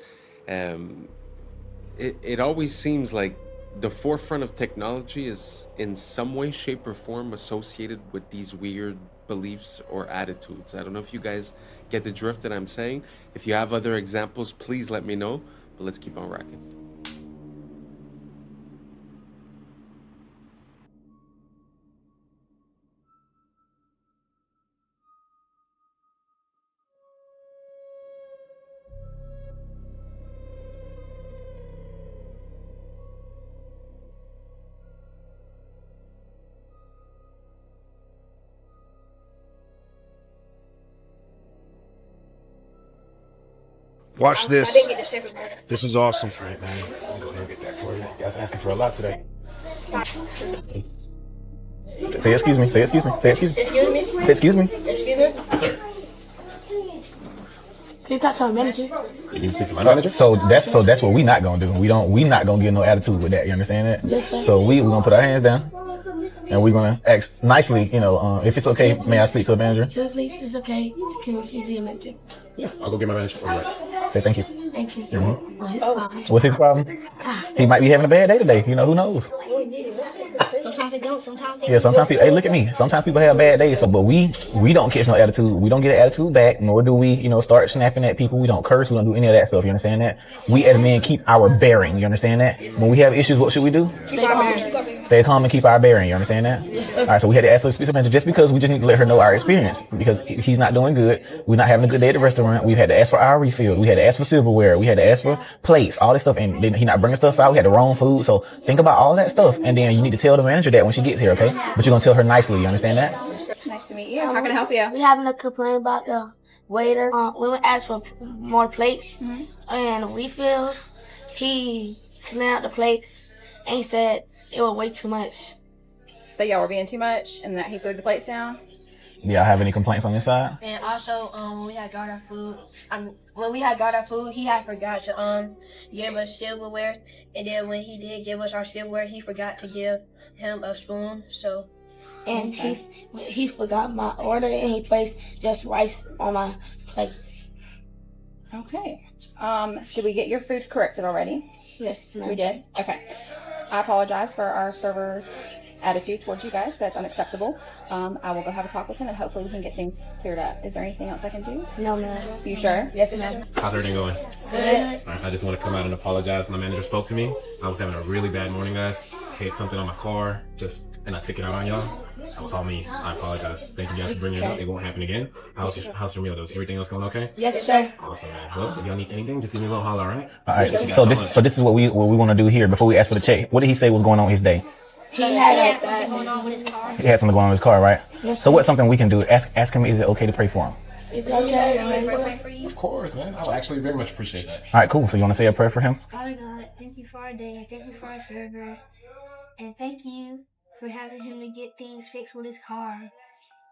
Speaker 5: It always seems like the forefront of technology is in some way, shape, or form associated with these weird beliefs or attitudes. I don't know if you guys get the drift that I'm saying. If you have other examples, please let me know. But let's keep on rocking.
Speaker 8: Watch this. This is awesome.
Speaker 21: All right, man. I'll go ahead and get that for you. You guys asking for a lot today.
Speaker 12: Say excuse me. Say excuse me. Say excuse me.
Speaker 13: Excuse me?
Speaker 12: Excuse me.
Speaker 13: Excuse me?
Speaker 21: Yes, sir.
Speaker 13: Can you talk to our manager?
Speaker 21: You need to speak to my manager?
Speaker 12: So that's what we not gonna do. We not gonna get no attitude with that. You understand that?
Speaker 13: Yes, sir.
Speaker 12: So we're gonna put our hands down and we're gonna ask nicely. You know, if it's okay, may I speak to a manager?
Speaker 13: Sure, please. It's okay. Can we speak to your manager?
Speaker 21: Yeah, I'll go get my manager for you. Right.
Speaker 12: Say thank you.
Speaker 13: Thank you.
Speaker 12: Mm-hmm. What's his problem? He might be having a bad day today. You know, who knows?
Speaker 13: Sometimes they don't. Sometimes they
Speaker 12: Yeah, sometimes people, hey, look at me. Sometimes people have bad days, but we don't catch no attitude. We don't get an attitude back, nor do we, you know, start snapping at people. We don't curse. We don't do any of that stuff. You understand that? We as men keep our bearing. You understand that? When we have issues, what should we do?
Speaker 13: Stay calm.
Speaker 12: Stay calm and keep our bearing. You understand that?
Speaker 13: Yes, sir.
Speaker 12: All right, so we had to ask her to speak to the manager just because we just need to let her know our experience because he's not doing good. We're not having a good day at the restaurant. We've had to ask for our refill. We had to ask for silverware. We had to ask for plates, all this stuff, and then he not bringing stuff out. We had the wrong food. So think about all that stuff, and then you need to tell the manager that when she gets here, okay? But you're gonna tell her nicely. You understand that?
Speaker 13: Nice to meet you. How can I help you? We having a complaint about the waiter. We went ask for more plates and refills. He cleaned out the plates and he said it was way too much.
Speaker 18: So y'all were being too much and that he threw the plates down?
Speaker 12: Yeah, I have any complaints on this side?
Speaker 13: And also, when we had got our food, he had forgot to give us silverware. And then when he did give us our silverware, he forgot to give him a spoon. So, and he forgot my order and he placed just rice on my plate.
Speaker 18: Okay. Did we get your food corrected already?
Speaker 13: Yes, ma'am.
Speaker 18: We did? Okay. I apologize for our server's attitude towards you guys. That's unacceptable. I will go have a talk with him and hopefully we can get things cleared up. Is there anything else I can do?
Speaker 13: No, ma'am.
Speaker 18: You sure?
Speaker 13: Yes, ma'am.
Speaker 21: How's everything going?
Speaker 13: Good.
Speaker 21: All right, I just want to come out and apologize. My manager spoke to me. I was having a really bad morning, guys. Hit something on my car, and I took it out on y'all. That was all me. I apologize. Thank you guys for bringing it up. It won't happen again. How's your meal, though? Is everything else going okay?
Speaker 13: Yes, sir.
Speaker 21: Awesome, man. Well, if y'all need anything, just give me a little holler, all right?
Speaker 12: All right. So this is what we want to do here before we ask for the check. What did he say was going on his day?
Speaker 13: He had something going on with his car.
Speaker 12: He had something going on with his car, right?
Speaker 13: Yes,
Speaker 12: so what's something we can do? Ask him, is it okay to pray for him?
Speaker 13: Is it okay to pray for you?
Speaker 21: Of course, man. I would actually very much appreciate that.
Speaker 12: All right, cool. So you want to say a prayer for him?
Speaker 13: Father God, thank you for our day. Thank you for our sugar. And thank you for having him to get things fixed with his car.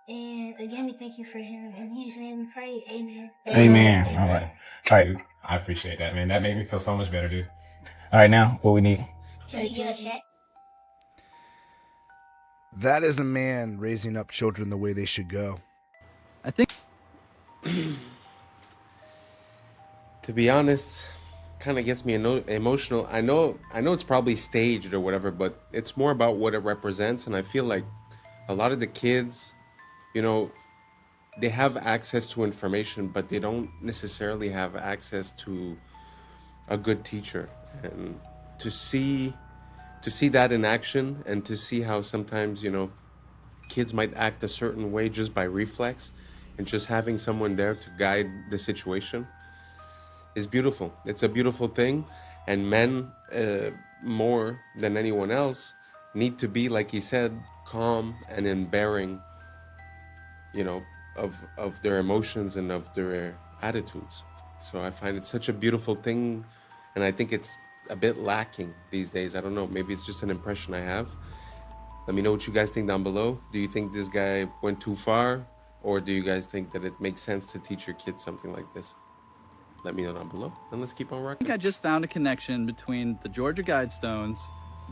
Speaker 13: And again, we thank you for him. In Jesus' name we pray. Amen.
Speaker 12: Amen. All right. All right.
Speaker 21: I appreciate that, man. That made me feel so much better, dude.
Speaker 12: All right, now what we need?
Speaker 13: Can we get a check?
Speaker 8: That is a man raising up children the way they should go.
Speaker 17: I think.
Speaker 5: To be honest, kind of gets me emotional. I know it's probably staged or whatever, but it's more about what it represents. And I feel like a lot of the kids, you know, they have access to information, but they don't necessarily have access to a good teacher. And to see that in action, and to see how sometimes, kids might act a certain way just by reflex, and just having someone there to guide the situation is beautiful. It's a beautiful thing, and men, more than anyone else, need to be, like he said, calm and unbearing, of their emotions and of their attitudes. So I find it such a beautiful thing, and I think it's a bit lacking these days. I don't know, maybe it's just an impression I have. Let me know what you guys think down below. Do you think this guy went too far, or do you guys think that it makes sense to teach your kids something like this? Let me know down below, and let's keep on rocking.
Speaker 22: I think I just found a connection between the Georgia Guidestones,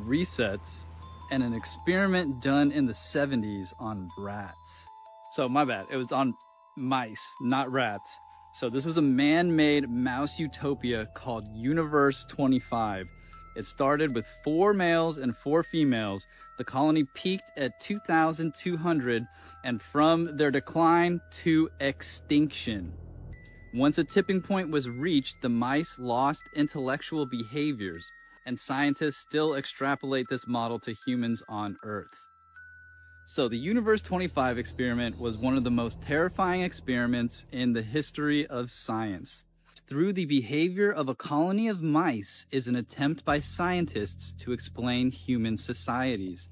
Speaker 22: resets, and an experiment done in the 70s on rats. So my bad, it was on mice, not rats. So this was a man-made mouse utopia called Universe 25. It started with 4 males and 4 females. The colony peaked at 2,200, and from their decline to extinction. Once a tipping point was reached, the mice lost intellectual behaviors, and scientists still extrapolate this model to humans on Earth. So the Universe 25 experiment was one of the most terrifying experiments in the history of science. Through the behavior of a colony of mice is an attempt by scientists to explain human societies.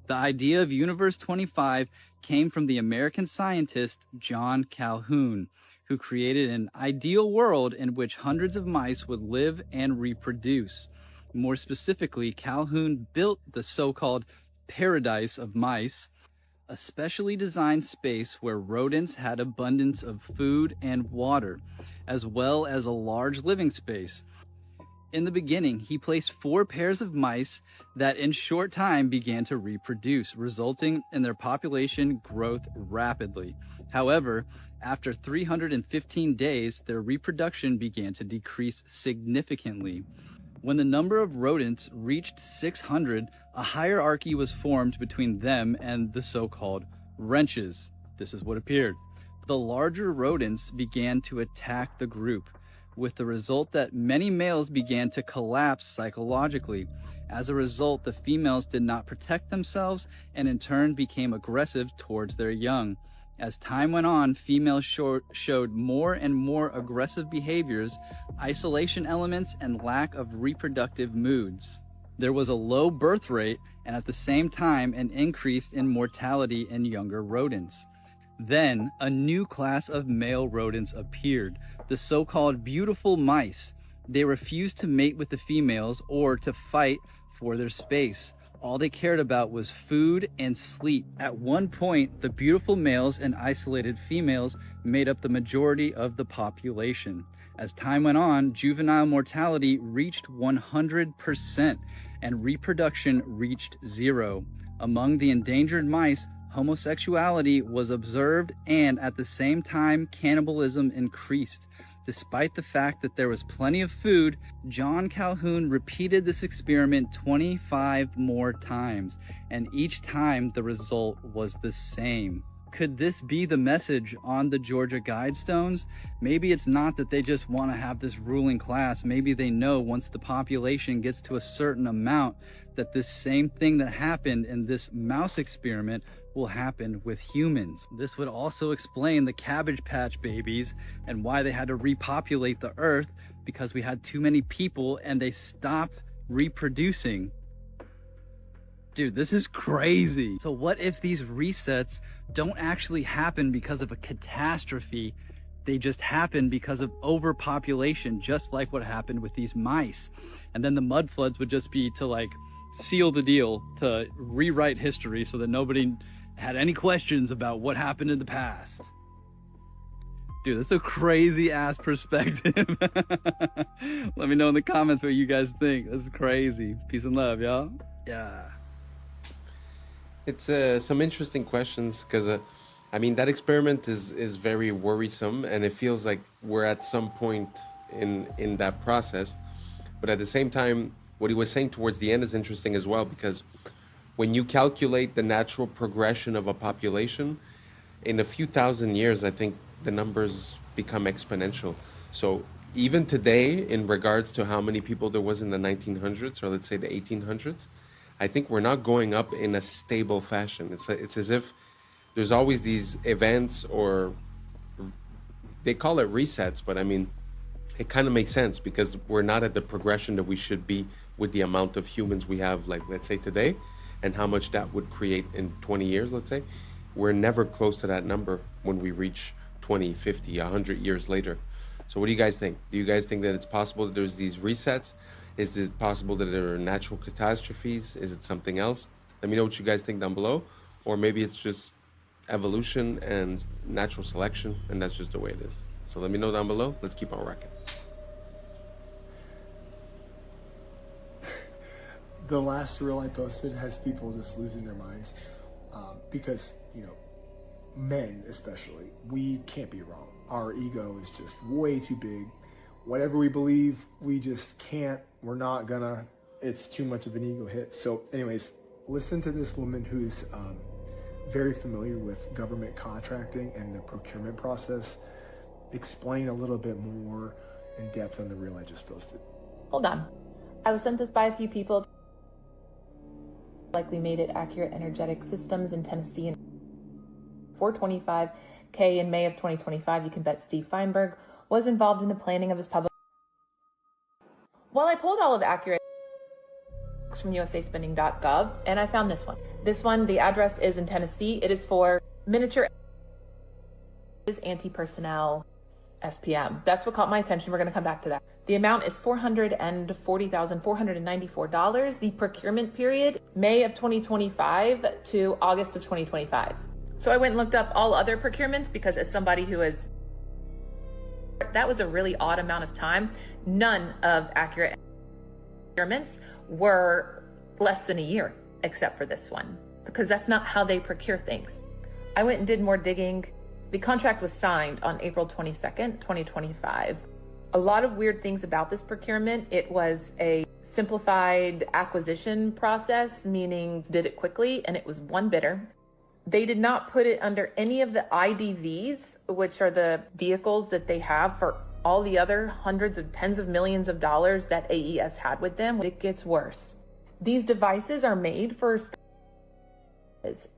Speaker 22: The idea of Universe 25 came from the American scientist John Calhoun, who created an ideal world in which hundreds of mice would live and reproduce. More specifically, Calhoun built the so-called paradise of mice, a specially designed space where rodents had abundance of food and water, as well as a large living space. In the beginning, he placed 4 pairs of mice that in short time began to reproduce, resulting in their population growth rapidly. However, after 315 days, their reproduction began to decrease significantly. When the number of rodents reached 600, a hierarchy was formed between them and the so-called wrenches. This is what appeared. The larger rodents began to attack the group, with the result that many males began to collapse psychologically. As a result, the females did not protect themselves and in turn became aggressive towards their young. As time went on, females showed more and more aggressive behaviors, isolation elements, and lack of reproductive moods. There was a low birth rate and at the same time an increase in mortality in younger rodents. Then a new class of male rodents appeared, the so-called beautiful mice. They refused to mate with the females or to fight for their space. All they cared about was food and sleep. At one point, the beautiful males and isolated females made up the majority of the population. As time went on, juvenile mortality reached 100% and reproduction reached 0. Among the endangered mice, homosexuality was observed and at the same time cannibalism increased. Despite the fact that there was plenty of food, John Calhoun repeated this experiment 25 more times, and each time the result was the same. Could this be the message on the Georgia Guidestones? Maybe it's not that they just want to have this ruling class. Maybe they know once the population gets to a certain amount that this same thing that happened in this mouse experiment will happen with humans. This would also explain the Cabbage Patch Babies and why they had to repopulate the earth, because we had too many people and they stopped reproducing. Dude, this is crazy. So what if these resets don't actually happen because of a catastrophe? They just happen because of overpopulation, just like what happened with these mice. And then the mud floods would just be to like seal the deal, to rewrite history so that nobody had any questions about what happened in the past. Dude, that's a crazy ass perspective. Let me know in the comments what you guys think. That's crazy. Peace and love, y'all. Yeah.
Speaker 5: It's some interesting questions, because I mean, that experiment is very worrisome, and it feels like we're at some point in that process. But at the same time, what he was saying towards the end is interesting as well, because when you calculate the natural progression of a population, in a few thousand years, I think the numbers become exponential. So even today, in regards to how many people there was in the 1900s, or let's say the 1800s, I think we're not going up in a stable fashion. It's as if there's always these events, or they call it resets, but I mean, it kind of makes sense because we're not at the progression that we should be with the amount of humans we have, like, let's say today, and how much that would create in 20 years, let's say. We're never close to that number when we reach 20, 50, 100 years later. So what do you guys think? Do you guys think that it's possible that there's these resets? Is it possible that there are natural catastrophes? Is it something else? Let me know what you guys think down below. Or maybe it's just evolution and natural selection, and that's just the way it is. So let me know down below. Let's keep on rocking.
Speaker 2: The last reel I posted has people just losing their minds because, you know, men especially, we can't be wrong. Our ego is just way too big. Whatever we believe, we just can't. We're not gonna. It's too much of an ego hit. So anyways, listen to this woman who's very familiar with government contracting and the procurement process explain a little bit more in depth on the reel I just posted.
Speaker 3: Hold on. I was sent this by a few people. Likely made it Accurate Energetic Systems in Tennessee in $425K in May of 2025. You can bet Steve Feinberg was involved in the planning of his public. Well, I pulled all of Accurate from usaspending.gov and I found this one. This one, the address is in Tennessee. It is for miniature anti-personnel SPM. That's what caught my attention. We're going to come back to that. The amount is $440,494. The procurement period, May of 2025 to August of 2025. So I went and looked up all other procurements because as somebody who is, that was a really odd amount of time. None of Accurate procurements were less than a year, except for this one, because that's not how they procure things. I went and did more digging. The contract was signed on April 22nd, 2025. A lot of weird things about this procurement. It was a simplified acquisition process, meaning did it quickly, and it was one bidder. They did not put it under any of the IDVs, which are the vehicles that they have for all the other hundreds of tens of millions of dollars that AES had with them. It gets worse. These devices are made for,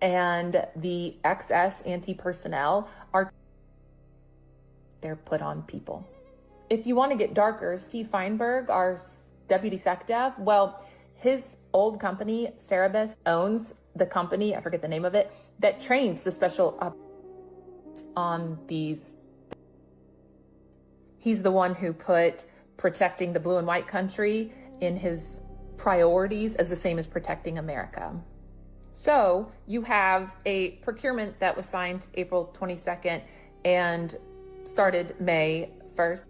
Speaker 3: and the XS anti-personnel they're put on people. If you want to get darker, Steve Feinberg, our deputy SecDev, well, his old company, Cerebus, owns the company, I forget the name of it, that trains the special on these. He's the one who put protecting the blue and white country in his priorities as the same as protecting America. So you have a procurement that was signed April 22nd and started May 1st,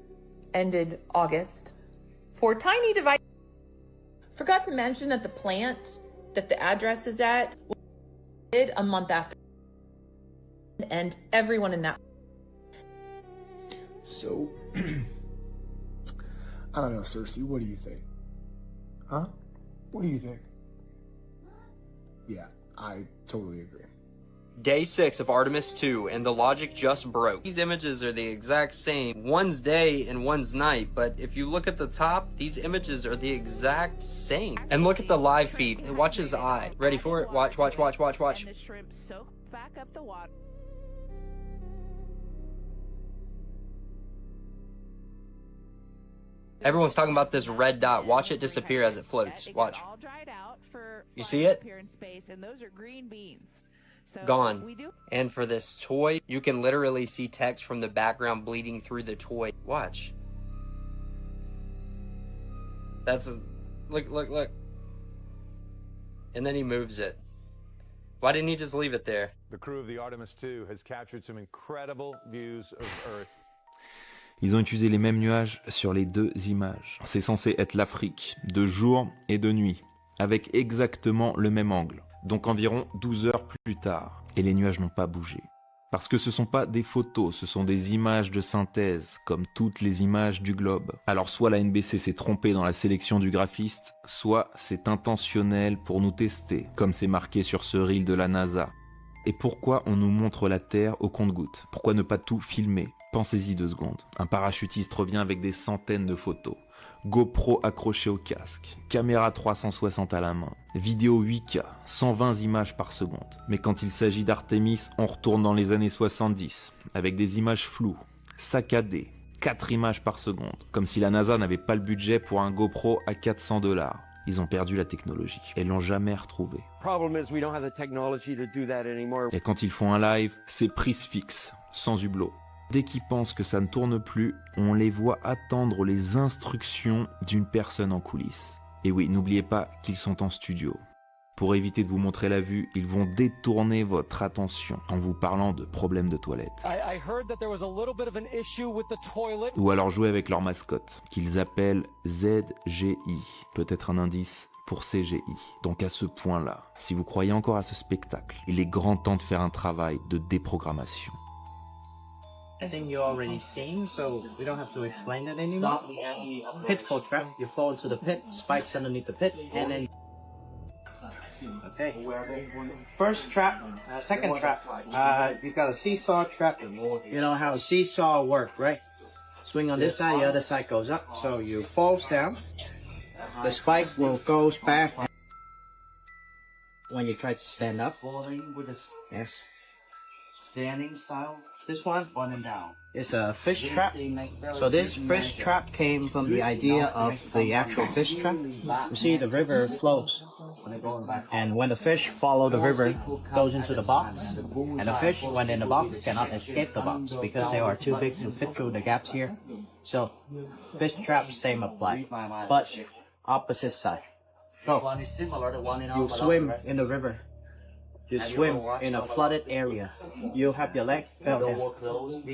Speaker 3: ended August for tiny devices. Forgot to mention that the plant that the address is at did a month after, and everyone in that.
Speaker 2: So, I don't know, Cersei, what do you think? Huh? What do you think? Yeah, I totally agree.
Speaker 4: Day 6 of Artemis 2, and the logic just broke. These images are the exact same. One's day and one's night, but if you look at the top, these images are the exact same. And look at the live feed. And watch his eye. Ready for it? Watch, watch, watch, watch, watch.
Speaker 14: And the shrimp soak back up the water.
Speaker 4: Everyone's talking about this red dot. Watch it disappear as it floats. Watch. You see it?
Speaker 14: And those are green beans. So
Speaker 4: Gone. And for this toy, you can literally see text from the background bleeding through the toy. Watch. That's a, look, look, look. And then he moves it. Why didn't he just leave it there?
Speaker 25: The crew of the Artemis 2 has captured some incredible views of Earth.
Speaker 26: Ils ont utilisé les mêmes nuages sur les deux images. C'est censé être l'Afrique, de jour et de nuit, avec exactement le même angle. Donc environ 12 heures plus tard. Et les nuages n'ont pas bougé. Parce que ce ne sont pas des photos, ce sont des images de synthèse, comme toutes les images du globe. Alors soit la NBC s'est trompée dans la sélection du graphiste, soit c'est intentionnel pour nous tester, comme c'est marqué sur ce reel de la NASA. Et pourquoi on nous montre la Terre au compte-gouttes? Pourquoi ne pas tout filmer? Pensez-y 2 secondes. Un parachutiste revient avec des centaines de photos. GoPro accroché au casque, caméra 360 à la main, vidéo 8K, 120 images par seconde. Mais quand il s'agit d'Artemis, on retourne dans les années 70, avec des images floues, saccadées, 4 images par seconde, comme si la NASA n'avait pas le budget pour un GoPro à 400 $. Ils ont perdu la technologie et l'ont jamais retrouvée. Et quand ils font un live, c'est prise fixe, sans hublot. Dès qu'ils pensent que ça ne tourne plus, on les voit attendre les instructions d'une personne en coulisses. Et oui, n'oubliez pas qu'ils sont en studio. Pour éviter de vous montrer la vue, ils vont détourner votre attention en vous parlant de problèmes de toilette. Ou alors jouer avec leur mascotte, qu'ils appellent ZGI. Peut-être un indice pour CGI. Donc à ce point-là, si vous croyez encore à ce spectacle, il est grand temps de faire un travail de déprogrammation.
Speaker 1: I think you already seen, so we don't have to explain it anymore. Pitfall trap, you fall into the pit, spikes underneath the pit, and then... Okay. First trap, second trap, you got a seesaw trap. You know how a seesaw work, right? Swing on this side, the other side goes up. So you falls down, the spike will goes back when you try to stand up. Yes. Standing style. This one, on and down. It's a fish trap. So this fish trap came from the idea of the actual fish trap. You see, the river flows, and when the fish follow the river, goes into the box, and the fish, when in the box, cannot escape the box because they are too big to fit through the gaps here. So, fish trap, same apply, but opposite side. So, you swim in the river. You swim in a flooded area. You have your leg fell down.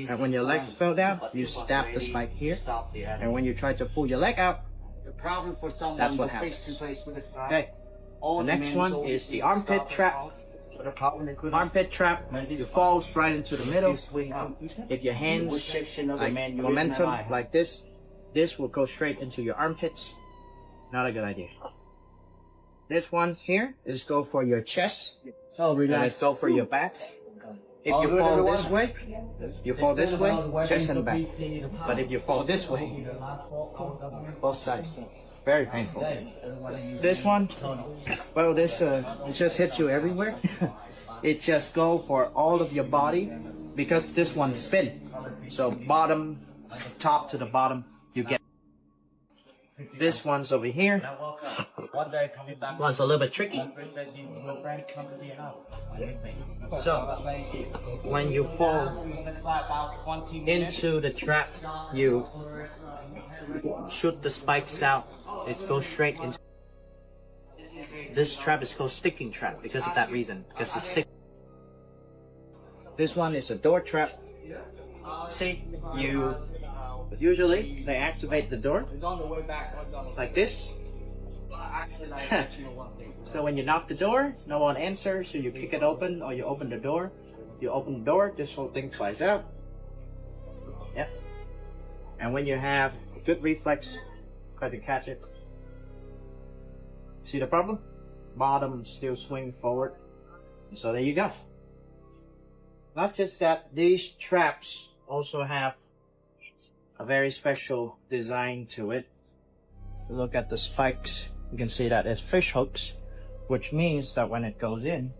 Speaker 1: And when your legs fell down, you stab the spike here. And when you try to pull your leg out, that's what happens. Okay. The next one is the armpit trap. Armpit trap, you fall right into the middle. If your hands, like momentum, like this will go straight into your armpits. Not a good idea. This one here is go for your chest. Oh, relax. Go for your back. If you fall this way, chest and back. But if you fall this way, both sides. Very painful. This one, well, this it just hits you everywhere. It just go for all of your body because this one spin. So bottom, top to the bottom, you get. This one's over here. One's a little bit tricky. So, when you fall into the trap, you shoot the spikes out. It goes straight into. This trap is called sticking trap because of that reason. Because it's stick. This one is a door trap. See, you. Usually, they activate the door like this. So when you knock the door, no one answers, so you kick it open or you open the door. You open the door, this whole thing flies out. Yep. And when you have good reflex, try to catch it. See the problem? Bottom still swing forward. So there you go. Not just that, these traps also have a very special design to it. If you look at the spikes, you can see that it's fish hooks, which means that when it goes in,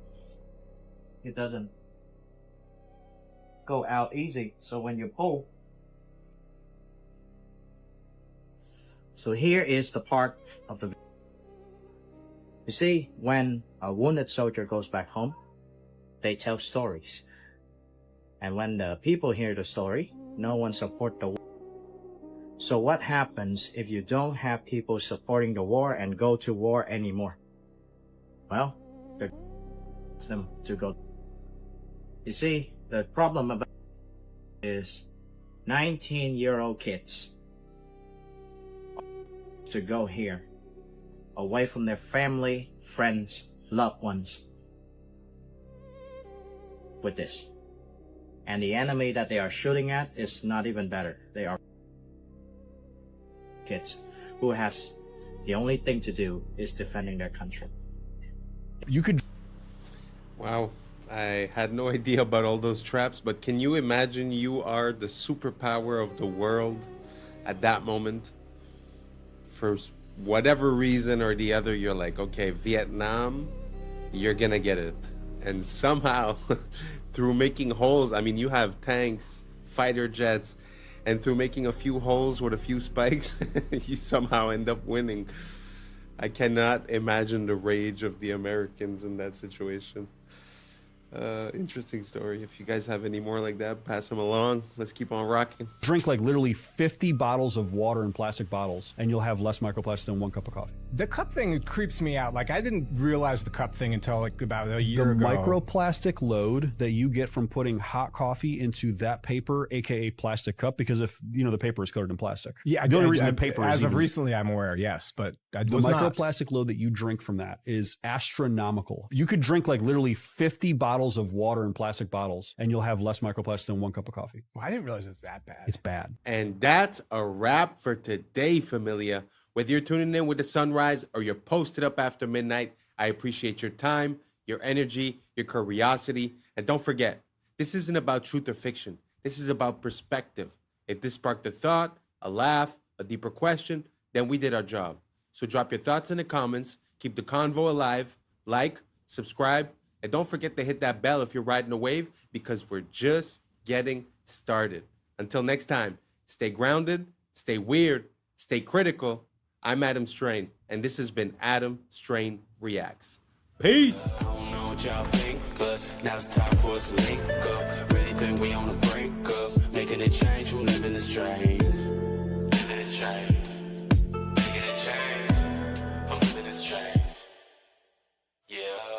Speaker 1: it doesn't go out easy. So when you pull, so here is the part of the. You see, when a wounded soldier goes back home, they tell stories, and when the people hear the story, no one support the war. So what happens if you don't have people supporting the war and go to war anymore? Well, they're them to go. You see, the problem about is 19-year-old kids to go here, away from their family, friends, loved ones, with this. And the enemy that they are shooting at is not even better. They are kids who has the only thing to do is defending their country.
Speaker 5: You could. Wow. I had no idea about all those traps, but can you imagine you are the superpower of the world at that moment? For whatever reason or the other, you're like, okay, Vietnam, you're gonna get it. And somehow, through making holes, I mean, you have tanks, fighter jets, and through making a few holes with a few spikes, you somehow end up winning. I cannot imagine the rage of the Americans in that situation. Interesting story. If you guys have any more like that, pass them along. Let's keep on rocking.
Speaker 7: Drink like literally 50 bottles of water in plastic bottles, and you'll have less microplastics than 1 cup of coffee.
Speaker 9: The cup thing creeps me out. Like, I didn't realize the cup thing until like about a year
Speaker 7: The
Speaker 9: ago.
Speaker 7: microplastic load that you get from putting hot coffee into that paper, aka plastic cup, because if you know the paper is coated in plastic.
Speaker 9: Yeah,
Speaker 7: the only reason the paper
Speaker 9: as
Speaker 7: is
Speaker 9: of
Speaker 7: even,
Speaker 9: recently, I'm aware. Yes, but I
Speaker 7: the
Speaker 9: was not.
Speaker 7: microplastic load that you drink from that is astronomical. You could drink like literally 50 bottles of water in plastic bottles, and you'll have less microplastics than 1 cup of coffee.
Speaker 9: Well, I didn't realize it was that bad.
Speaker 7: It's bad.
Speaker 5: And that's a wrap for today, familia. Whether you're tuning in with the sunrise or you're posted up after midnight, I appreciate your time, your energy, your curiosity. And don't forget, this isn't about truth or fiction. This is about perspective. If this sparked a thought, a laugh, a deeper question, then we did our job. So drop your thoughts in the comments, keep the convo alive, like, subscribe, and don't forget to hit that bell if you're riding a wave, because we're just getting started. Until next time, stay grounded, stay weird, stay critical. I'm Adam Strain, and this has been Adam Strain Reacts. Peace!
Speaker 11: I don't know what y'all think, but now's the time for us to link up. Really think we on the brink up, making a change from living this strange. Living this strange. Making a change from living this strange. Yeah.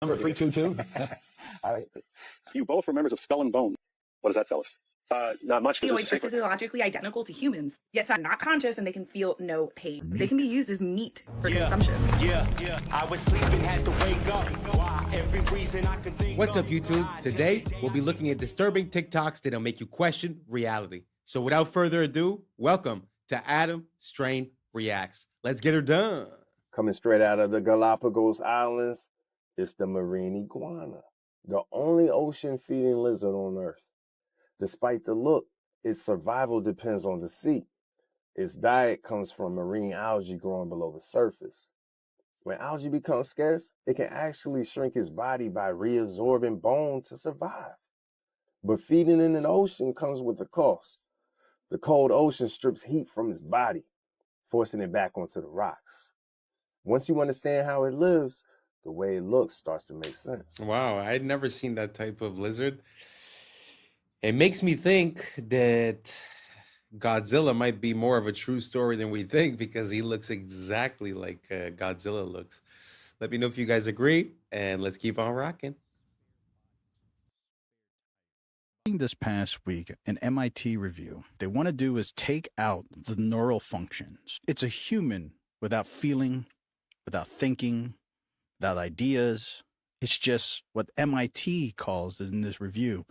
Speaker 6: Number 322.
Speaker 10: You both were members of Skull and Bone. What does that tell us? Not much.
Speaker 15: Opioids are physiologically identical to humans, yet they're not conscious and they can feel no pain. They can be used as meat for consumption.
Speaker 6: Yeah. I was sleeping, had to wake up. Why? Every reason I could think.
Speaker 5: What's up, YouTube? Today, we'll be looking at disturbing TikToks that'll make you question reality. So without further ado, welcome to Adam Strain Reacts. Let's get her done.
Speaker 16: Coming straight out of the Galapagos Islands, it's the marine iguana, the only ocean-feeding lizard on Earth. Despite the look, its survival depends on the sea. Its diet comes from marine algae growing below the surface. When algae becomes scarce, it can actually shrink its body by reabsorbing bone to survive. But feeding in an ocean comes with a cost. The cold ocean strips heat from its body, forcing it back onto the rocks. Once you understand how it lives, the way it looks starts to make sense.
Speaker 5: Wow, I'd never seen that type of lizard. It makes me think that Godzilla might be more of a true story than we think, because he looks exactly like Godzilla looks. Let me know if you guys agree, and let's keep on rocking.
Speaker 9: This past week, an MIT review, they want to do is take out the neural functions. It's a human without feeling, without thinking, without ideas. It's just what MIT calls in this review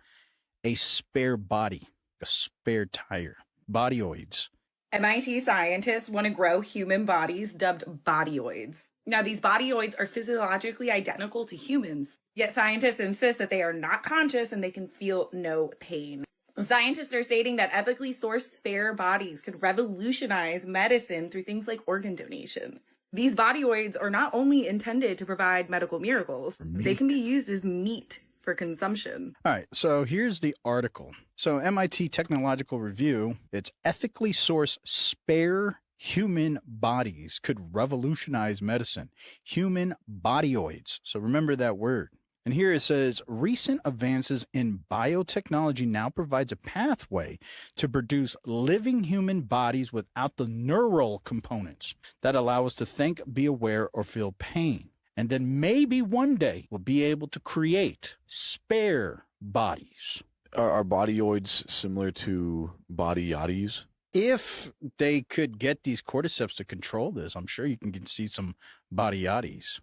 Speaker 9: a spare body, a spare tire, bodyoids.
Speaker 15: MIT scientists want to grow human bodies dubbed bodyoids. Now, these bodyoids are physiologically identical to humans, yet scientists insist that they are not conscious and they can feel no pain. Scientists are stating that ethically sourced spare bodies could revolutionize medicine through things like organ donation. These bodyoids are not only intended to provide medical miracles, they can be used as meat for consumption.
Speaker 9: All right, so here's the article. So MIT Technological Review, it's ethically sourced spare human bodies could revolutionize medicine. Human bodyoids. So remember that word. And here it says, recent advances in biotechnology now provides a pathway to produce living human bodies without the neural components that allow us to think, be aware, or feel pain. And then maybe one day we'll be able to create spare bodies.
Speaker 19: Are bodyoids similar to body yachties?
Speaker 9: If they could get these cordyceps to control this, I'm sure you can see some body yachties.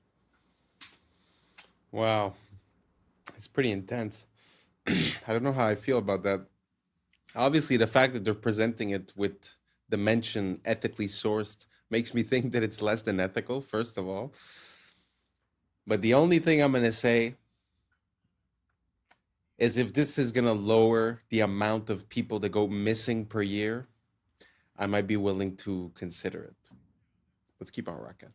Speaker 5: Wow. It's pretty intense. I don't know how I feel about that. Obviously, the fact that they're presenting it with the mention ethically sourced makes me think that it's less than ethical, first of all. But the only thing I'm going to say is if this is going to lower the amount of people that go missing per year, I might be willing to consider it. Let's keep on rocking.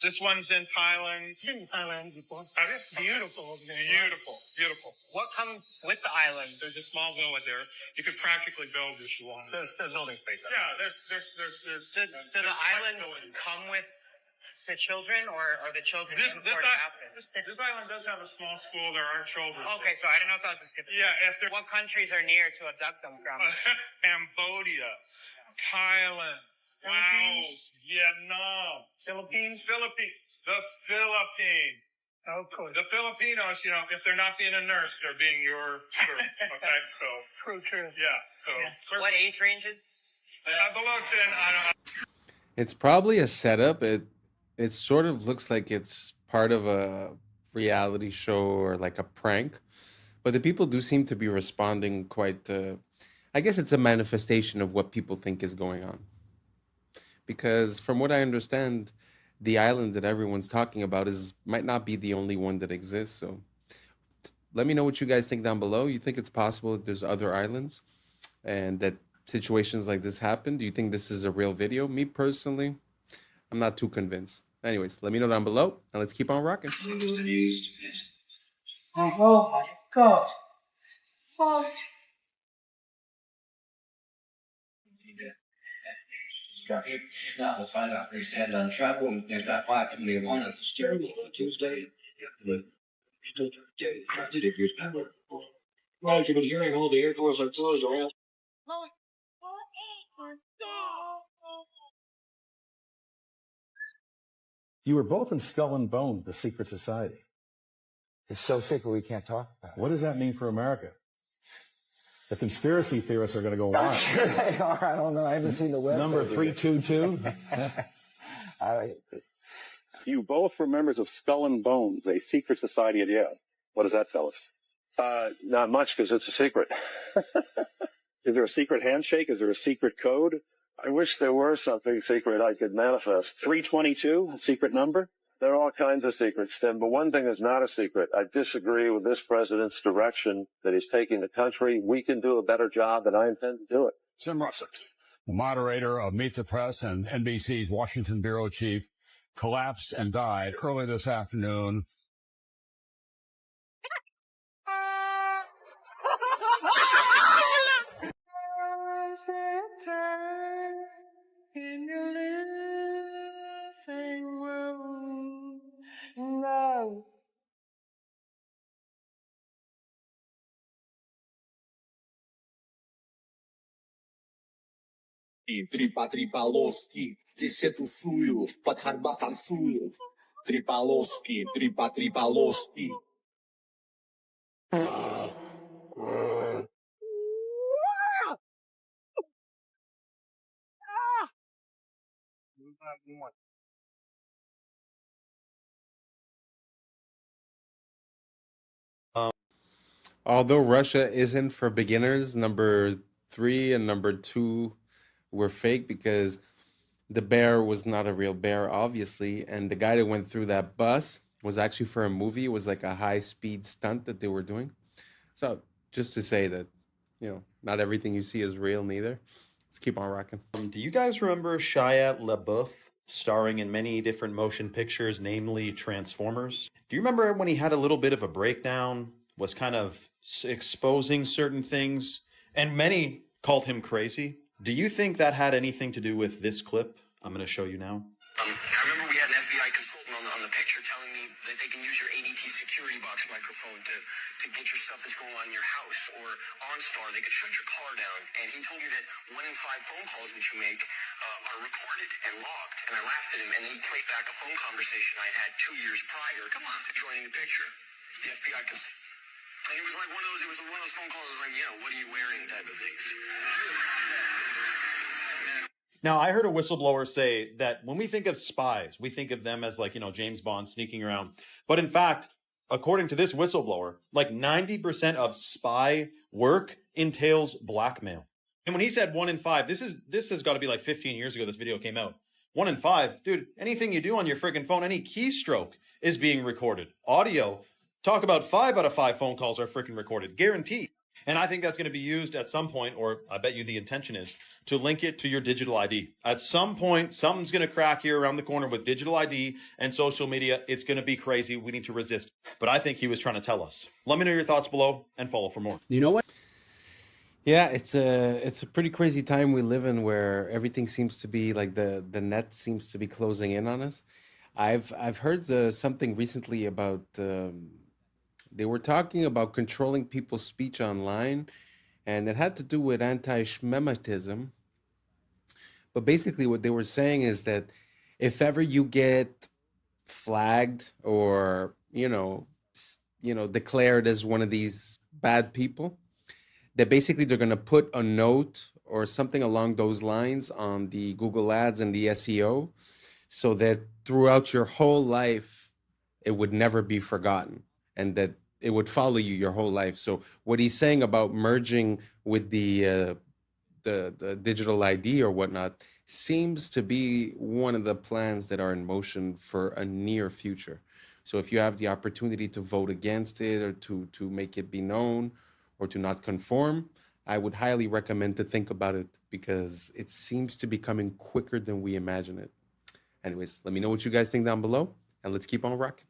Speaker 23: This one's in Thailand. Been in Thailand before. Have you? Beautiful. Beautiful. Beautiful. What comes with the island? There's a small villa there. You could practically build if you want. There's building space. Yeah, there's.
Speaker 27: Do the islands come with the children, or are the children imported after?
Speaker 23: This island does have a small school. There are children.
Speaker 27: Okay, so I don't know if that was a stupid.
Speaker 23: Yeah,
Speaker 27: what countries are near to abduct them from?
Speaker 23: Cambodia, Thailand, Laos, Vietnam, Philippines. The Philippines. Oh, cool. The Filipinos, if they're not being a nurse, they're being your crew. Okay, so. True. Yeah, so.
Speaker 27: Yeah. What age ranges?
Speaker 23: Below 10,
Speaker 5: It's probably a setup. It sort of looks like it's part of a reality show or like a prank. But the people do seem to be responding quite... I guess it's a manifestation of what people think is going on. Because from what I understand, the island that everyone's talking about might not be the only one that exists. So let me know what you guys think down below. You think it's possible that there's other islands and that situations like this happen? Do you think this is a real video? Me personally, I'm not too convinced. Anyways, let me know down below and let's keep on rocking.
Speaker 27: Oh my God. Oh.
Speaker 28: Now, let's find out if they stand on travel and that 5 can be on Tuesday.
Speaker 8: Well, you've been hearing all the air doors are closed around.
Speaker 12: You were both in Skull and Bones, the secret society.
Speaker 13: It's so secret we can't talk about it.
Speaker 12: What does that mean for America? The conspiracy theorists are going to go wild.
Speaker 13: I'm sure they are. I don't know. I haven't seen the web.
Speaker 12: Number 322.
Speaker 10: You both were members of Skull and Bones, a secret society at Yale. What is that, fellas? Not much, because it's a secret. Is there a secret handshake? Is there a secret code? I wish there were something secret I could manifest. 322, a secret number? There are all kinds of secrets, Tim, but one thing is not a secret. I disagree with this president's direction that he's taking the country. We can do a better job, and I intend to do it.
Speaker 18: Sim Russett, the moderator of Meet the Press and NBC's Washington bureau chief, collapsed and died early this afternoon.
Speaker 8: In your living room, no.
Speaker 11: Трипа-трипа-лоски, здесь тусую, под харбас танцую. Трипа-лоски, трипа-трипа-лоски.
Speaker 5: Although Russia isn't for beginners, number 3 and number 2 were fake because the bear was not a real bear, obviously. And the guy that went through that bus was actually for a movie. It was like a high-speed stunt that they were doing. So just to say that, not everything you see is real neither. Let's keep on rocking.
Speaker 20: Do you guys remember Shia LaBeouf starring in many different motion pictures, namely Transformers? Do you remember when he had a little bit of a breakdown, was kind of exposing certain things, and many called him crazy? Do you think that had anything to do with this clip I'm going to show you now?
Speaker 27: I remember we had an FBI consultant on the picture telling me that they can use your ADT security box microphone to get your stuff that's going on in your house, or OnStar, they could shut your car down. And he told me that 1 in 5 phone calls that you make are recorded and logged. And I laughed at him, and then he played back a phone conversation I had 2 years prior. Come on, joining the picture. The FBI consultant. And it was like one of those phone calls that was like, what are you wearing type of things.
Speaker 20: Now, I heard a whistleblower say that when we think of spies, we think of them as like, James Bond sneaking around. But in fact, according to this whistleblower, like 90% of spy work entails blackmail. And when he said 1 in 5, this has got to be like 15 years ago this video came out. 1 in 5, dude, anything you do on your freaking phone, any keystroke is being recorded. Audio, talk about 5 out of 5 phone calls are freaking recorded, guaranteed. And I think that's going to be used at some point, or I bet you the intention is, to link it to your digital ID. At some point, something's going to crack here around the corner with digital ID and social media. It's going to be crazy. We need to resist. But I think he was trying to tell us. Let me know your thoughts below and follow for more.
Speaker 7: You know what?
Speaker 5: Yeah, it's a pretty crazy time we live in where everything seems to be like the net seems to be closing in on us. I've heard something recently about they were talking about controlling people's speech online, and it had to do with anti-Shemitism. But basically what they were saying is that if ever you get flagged or, declared as one of these bad people, that basically they're going to put a note or something along those lines on the Google Ads and the SEO so that throughout your whole life, it would never be forgotten and that it would follow you your whole life. So what he's saying about merging with the digital ID or whatnot seems to be one of the plans that are in motion for a near future. So if you have the opportunity to vote against it or to make it be known or to not conform, I would highly recommend to think about it because it seems to be coming quicker than we imagine it. Anyways, let me know what you guys think down below and let's keep on rocking.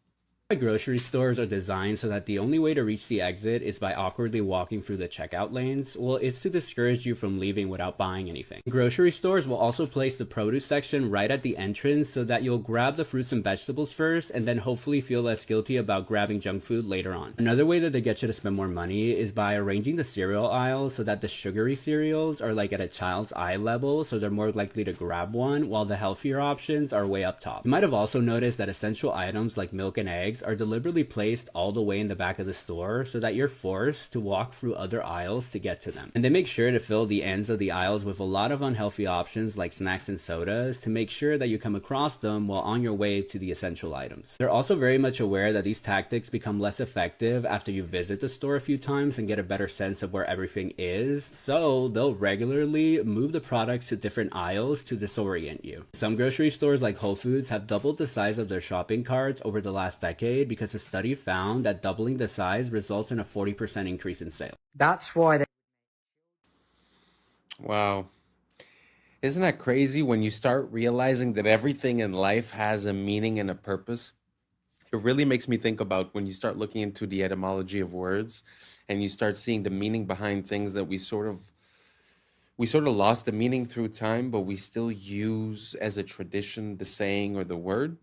Speaker 2: Grocery stores are designed so that the only way to reach the exit is by awkwardly walking through the checkout lanes. Well, it's to discourage you from leaving without buying anything. Grocery stores will also place the produce section right at the entrance so that you'll grab the fruits and vegetables first and then hopefully feel less guilty about grabbing junk food later on. Another way that they get you to spend more money is by arranging the cereal aisle so that the sugary cereals are like at a child's eye level, so they're more likely to grab one, while the healthier options are way up top. You might have also noticed that essential items like milk and eggs are deliberately placed all the way in the back of the store so that you're forced to walk through other aisles to get to them. And they make sure to fill the ends of the aisles with a lot of unhealthy options like snacks and sodas to make sure that you come across them while on your way to the essential items. They're also very much aware that these tactics become less effective after you visit the store a few times and get a better sense of where everything is, so they'll regularly move the products to different aisles to disorient you. Some grocery stores like Whole Foods have doubled the size of their shopping carts over the last decade because a study found that doubling the size results in a 40% increase in sales.
Speaker 3: That's why they...
Speaker 5: Wow. Isn't that crazy when you start realizing that everything in life has a meaning and a purpose? It really makes me think about when you start looking into the etymology of words and you start seeing the meaning behind things that we sort of lost the meaning through time, but we still use as a tradition the saying or the word.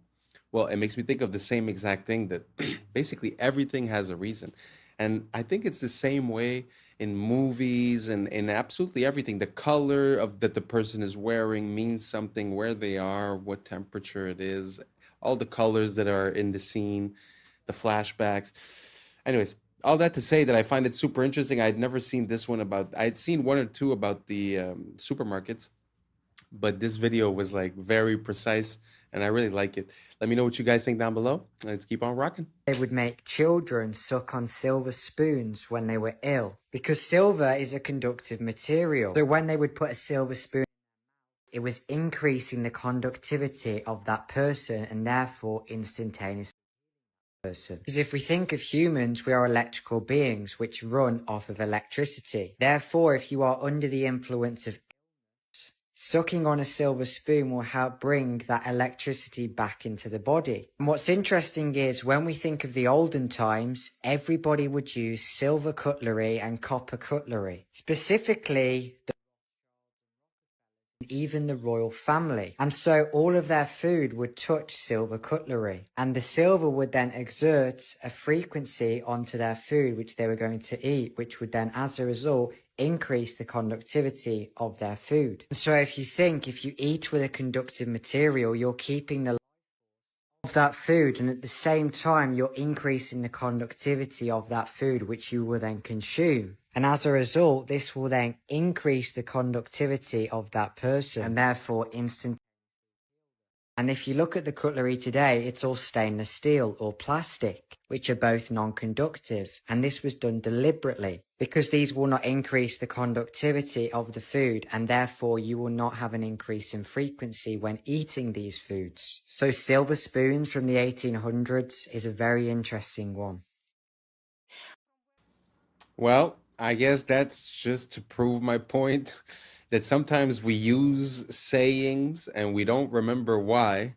Speaker 5: Well, it makes me think of the same exact thing, that basically everything has a reason. And I think it's the same way in movies and in absolutely everything. The color of that the person is wearing means something, where they are, what temperature it is, all the colors that are in the scene, the flashbacks. Anyways, all that to say that I find it super interesting. I'd never seen this one about, I'd seen one or two about the supermarkets, but this video was like very precise and I really like it. Let me know what you guys think down below. Let's keep on rocking.
Speaker 3: They would make children suck on silver spoons when they were ill, because silver is a conductive material. So when they would put a silver spoon, it was increasing the conductivity of that person and therefore instantaneously person. Because if we think of humans, we are electrical beings which run off of electricity. Therefore, if you are under the influence of illness, sucking on a silver spoon will help bring that electricity back into the body. And what's interesting is when we think of the olden times, everybody would use silver cutlery and copper cutlery. Specifically, even the royal family, and so all of their food would touch silver cutlery, and the silver would then exert a frequency onto their food which they were going to eat, which would then as a result increase the conductivity of their food. So if you eat with a conductive material, you're keeping the life of that food, and at the same time you're increasing the conductivity of that food which you will then consume. And as a result, this will then increase the conductivity of that person and therefore instantaneously. And if you look at the cutlery today, it's all stainless steel or plastic, which are both non-conductive. And this was done deliberately because these will not increase the conductivity of the food, and therefore you will not have an increase in frequency when eating these foods. So silver spoons from the 1800s is a very interesting one.
Speaker 5: Well, I guess that's just to prove my point that sometimes we use sayings and we don't remember why.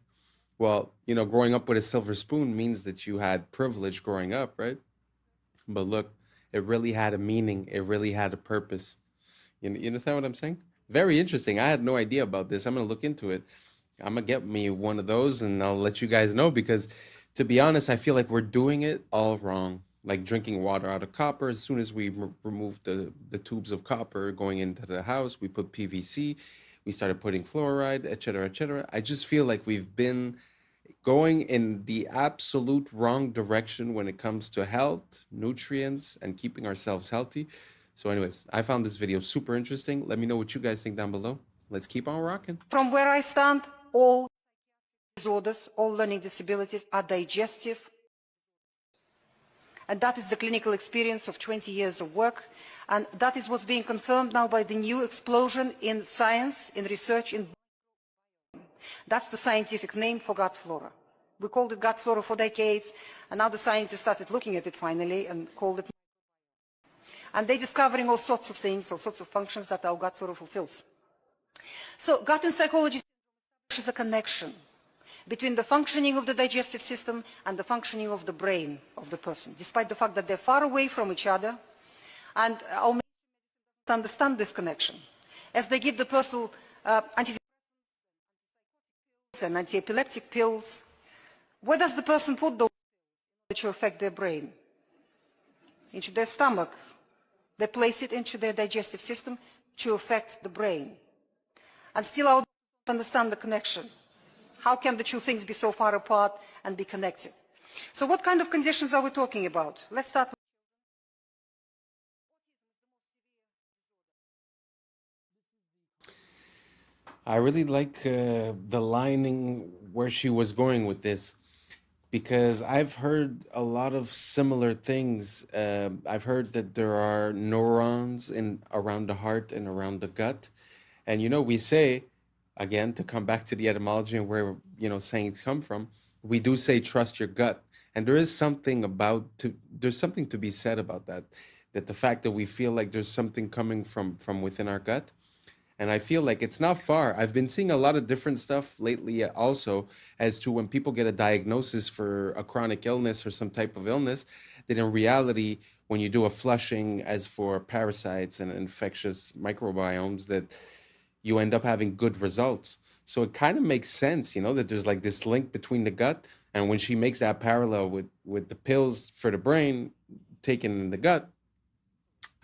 Speaker 5: Well, you know, growing up with a silver spoon means that you had privilege growing up, right? But look, it really had a meaning. It really had a purpose. You understand what I'm saying? Very interesting. I had no idea about this. I'm going to look into it. I'm going to get me one of those and I'll let you guys know, because to be honest, I feel like we're doing it all wrong. Like drinking water out of copper. As soon as we removed the tubes of copper going into the house, we put PVC, we started putting fluoride, etc., etc. I just feel like we've been going in the absolute wrong direction when it comes to health, nutrients, and keeping ourselves healthy. So anyways, I found this video super interesting. Let me know what you guys think down below. Let's keep on rocking.
Speaker 14: From where I stand, all disorders, all learning disabilities are digestive. And that is the clinical experience of 20 years of work. And that is what's being confirmed now by the new explosion in science, in research, in that's the scientific name for gut flora. We called it gut flora for decades, and now the scientists started looking at it finally and called it. And they're discovering all sorts of things, all sorts of functions that our gut flora fulfills. So gut and psychology is a connection between the functioning of the digestive system and the functioning of the brain of the person, despite the fact that they're far away from each other. And our medicine understand this connection. As they give the person antidepressants and anti-epileptic pills, where does the person put those pills to affect their brain? Into their stomach. They place it into their digestive system to affect the brain. And still I don't understand the connection. How can the two things be so far apart and be connected? So what kind of conditions are we talking about? Let's start with
Speaker 5: I really like the lining where she was going with this, because I've heard a lot of similar things. I've heard that there are neurons around the heart and around the gut. And, you know, we say, again, to come back to the etymology and where, you know, sayings come from, we do say trust your gut. And there is something there's something to be said about that the fact that we feel like there's something coming from within our gut. And I feel like it's not far. I've been seeing a lot of different stuff lately also as to when people get a diagnosis for a chronic illness or some type of illness, that in reality, when you do a flushing as for parasites and infectious microbiomes, that you end up having good results. So it kind of makes sense, you know, that there's like this link between the gut. And when she makes that parallel with the pills for the brain taken in the gut,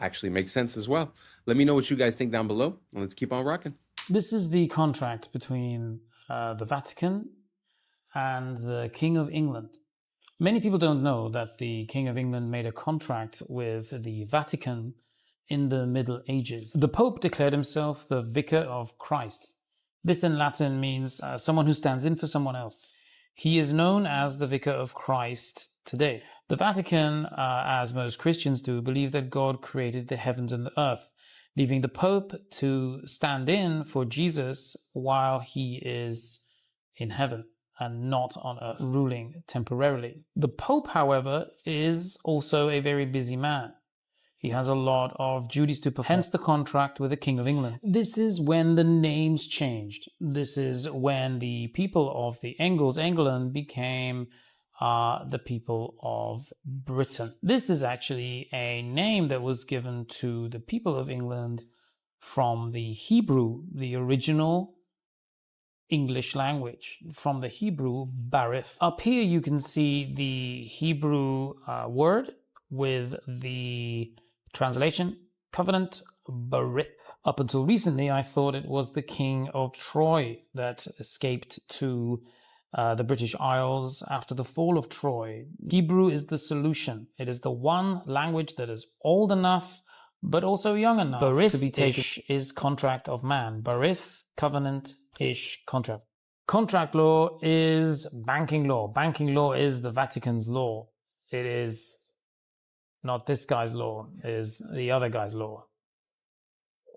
Speaker 5: actually makes sense as well. Let me know what you guys think down below, and let's keep on rocking.
Speaker 4: This is the contract between the Vatican and the King of England. Many people don't know that the King of England made a contract with the Vatican in the Middle Ages. The Pope declared himself the Vicar of Christ. This in Latin means someone who stands in for someone else. He is known as the Vicar of Christ today. The Vatican, as most Christians do, believe that God created the heavens and the earth, leaving the Pope to stand in for Jesus while he is in heaven and not on earth, ruling temporarily. The Pope, however, is also a very busy man. He has a lot of duties to perform, hence the contract with the King of England. This is when the names changed. This is when the people of the Engles, England, became the people of Britain. This is actually a name that was given to the people of England from the Hebrew, the original English language, from the Hebrew barith. Up here you can see the Hebrew word with the translation, covenant, barith. Up until recently, I thought it was the King of Troy that escaped to the British Isles after the fall of Troy. Hebrew is the solution. It is the one language that is old enough, but also young enough to be taken. Ish is contract of man. Barith, covenant, ish, contract. Contract law is banking law. Banking law is the Vatican's law. It is not this guy's law, it is the other guy's law.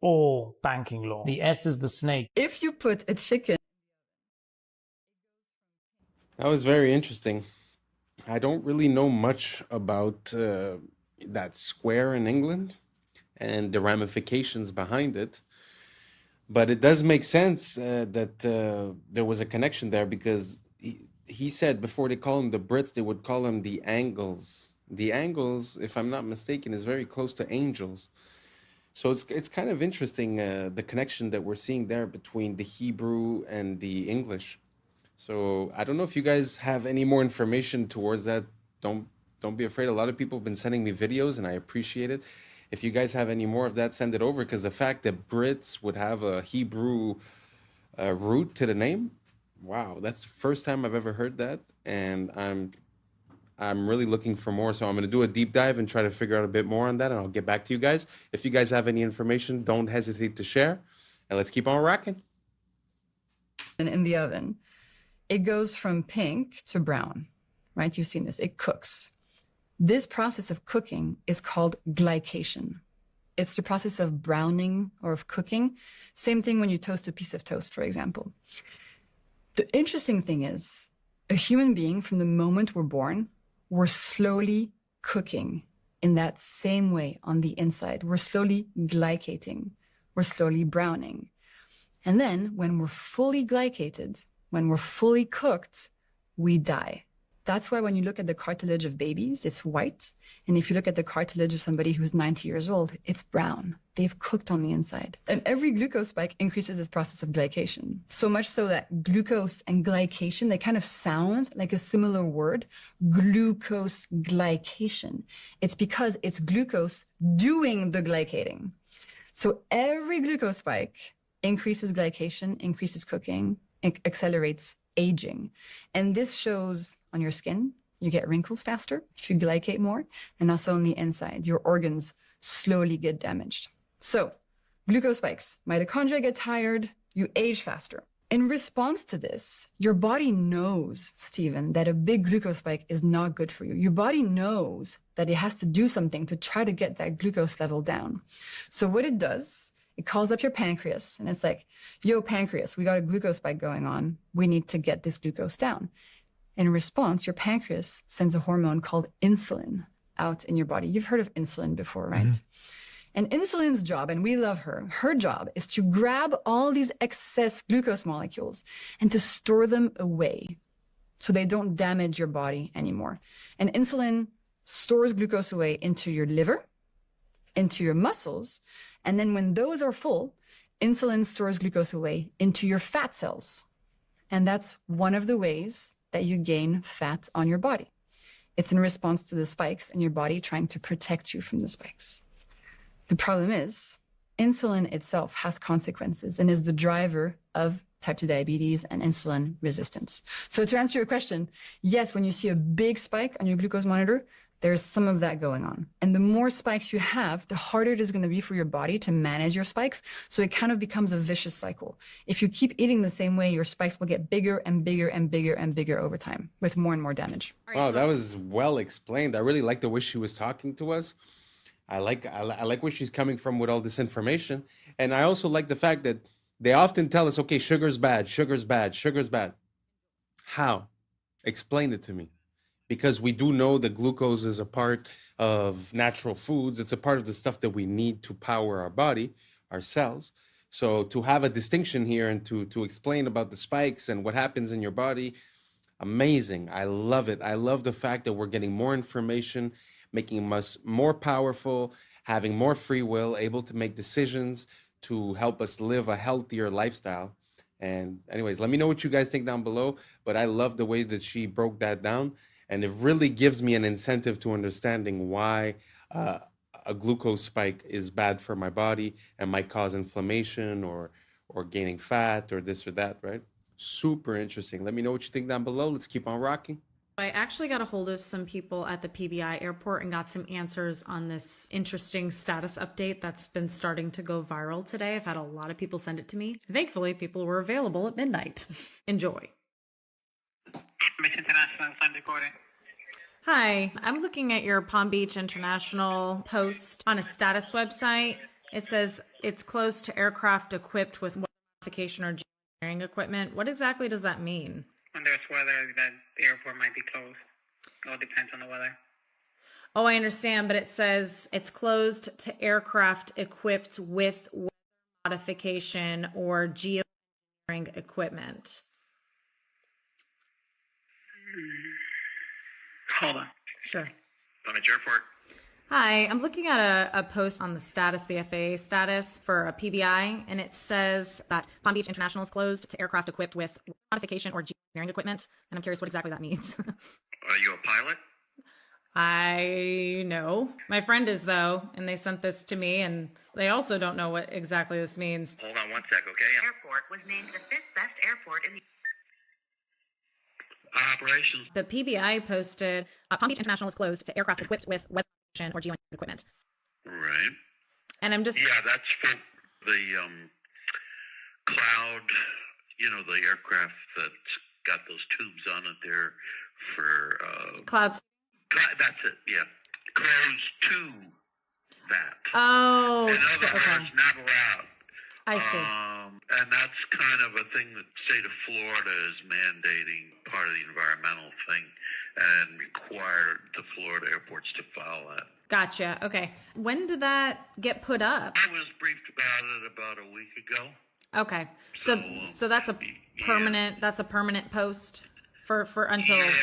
Speaker 4: Or banking law. The S is the snake.
Speaker 17: If you put a chicken...
Speaker 5: That was very interesting. I don't really know much about that square in England and the ramifications behind it. But it does make sense that there was a connection there, because he said before they call them the Brits, they would call them the Angles. The Angles, if I'm not mistaken, is very close to angels. So it's kind of interesting, the connection that we're seeing there between the Hebrew and the English. So I don't know if you guys have any more information towards that. Don't be afraid. A lot of people have been sending me videos, and I appreciate it. If you guys have any more of that, send it over, because the fact that Brits would have a Hebrew root to the name, wow, that's the first time I've ever heard that, and I'm really looking for more. So I'm going to do a deep dive and try to figure out a bit more on that, and I'll get back to you guys. If you guys have any information, don't hesitate to share, and let's keep on rocking.
Speaker 17: In the oven, it goes from pink to brown, right? You've seen this. It cooks. This process of cooking is called glycation. It's the process of browning or of cooking. Same thing when you toast a piece of toast, for example. The interesting thing is, a human being, from the moment we're born, we're slowly cooking in that same way on the inside. We're slowly glycating. We're slowly browning. And then when we're fully glycated, when we're fully cooked, we die. That's why when you look at the cartilage of babies, it's white. And if you look at the cartilage of somebody who's 90 years old, it's brown. They've cooked on the inside. And every glucose spike increases this process of glycation. So much so that glucose and glycation, they kind of sound like a similar word, glucose glycation. It's because it's glucose doing the glycating. So every glucose spike increases glycation, increases cooking, accelerates aging. And this shows on your skin. You get wrinkles faster if you glycate more, and also on the inside, your organs slowly get damaged. So glucose spikes, mitochondria get tired, you age faster. In response to this, your body knows, Stephen, that a big glucose spike is not good for you. Your body knows that it has to do something to try to get that glucose level down. So what it does, it calls up your pancreas and it's like, yo, pancreas, we got a glucose spike going on. We need to get this glucose down. In response, your pancreas sends a hormone called insulin out in your body. You've heard of insulin before, right? Mm-hmm. And insulin's job, and we love her job is to grab all these excess glucose molecules and to store them away so they don't damage your body anymore. And insulin stores glucose away into your liver, into your muscles, and then when those are full, insulin stores glucose away into your fat cells. And that's one of the ways that you gain fat on your body. It's in response to the spikes and your body trying to protect you from the spikes. The problem is, insulin itself has consequences and is the driver of type 2 diabetes and insulin resistance. So to answer your question, yes, when you see a big spike on your glucose monitor, there's some of that going on. And the more spikes you have, the harder it is going to be for your body to manage your spikes. So it kind of becomes a vicious cycle. If you keep eating the same way, your spikes will get bigger and bigger and bigger and bigger over time with more and more damage.
Speaker 5: Wow, that was well explained. I really like the way she was talking to us. I like where she's coming from with all this information. And I also like the fact that they often tell us, okay, sugar's bad, sugar's bad, sugar's bad. How? Explain it to me. Because we do know that glucose is a part of natural foods. It's a part of the stuff that we need to power our body, our cells. So to have a distinction here and to explain about the spikes and what happens in your body, amazing. I love it. I love the fact that we're getting more information, making us more powerful, having more free will, able to make decisions to help us live a healthier lifestyle. And anyways, let me know what you guys think down below. But I love the way that she broke that down. And it really gives me an incentive to understanding why a glucose spike is bad for my body and might cause inflammation or gaining fat or this or that, right? Super interesting. Let me know what you think down below. Let's keep on rocking.
Speaker 1: I actually got a hold of some people at the PBI airport and got some answers on this interesting status update that's been starting to go viral today. I've had a lot of people send it to me. Thankfully, people were available at midnight. Enjoy.
Speaker 6: International Sun recording.
Speaker 1: Hi, I'm looking at your Palm Beach International post on a status website. It says it's closed to aircraft equipped with modification or geoengineering equipment. What exactly does that mean?
Speaker 6: When there's weather, that the airport might be closed. It all depends on the weather.
Speaker 1: Oh, I understand, but it says it's closed to aircraft equipped with weather modification or geoengineering equipment.
Speaker 6: Hold on.
Speaker 1: Sure.
Speaker 6: Palm Beach Airport.
Speaker 1: Hi, I'm looking at a post on the status, the FAA status for a PBI, and it says that Palm Beach International is closed to aircraft equipped with modification or geoengineering equipment, and I'm curious what exactly that means.
Speaker 6: Are you a pilot?
Speaker 1: I know. My friend is, though, and they sent this to me, and they also don't know what exactly this means.
Speaker 6: Hold on one sec, okay? Airport was named the 5th best airport in the operations.
Speaker 1: The PBI posted, Palm Beach International is closed to aircraft equipped with weather or geoengineering equipment.
Speaker 6: Right.
Speaker 1: And I'm just...
Speaker 6: Yeah, that's for the cloud, the aircraft that's got those tubes on it there for...
Speaker 1: Clouds.
Speaker 6: That's it, yeah. Closed to that.
Speaker 1: Oh,
Speaker 6: in other
Speaker 1: okay.
Speaker 6: words, not allowed.
Speaker 1: I see.
Speaker 6: And that's kind of a thing that the state of Florida is mandating, part of the environmental thing, and required the Florida airports to follow that.
Speaker 1: Gotcha. Okay. When did that get put up?
Speaker 6: I was briefed about it about a week ago.
Speaker 1: Okay. So that's a... permanent. That's a permanent post for until.
Speaker 6: Yep.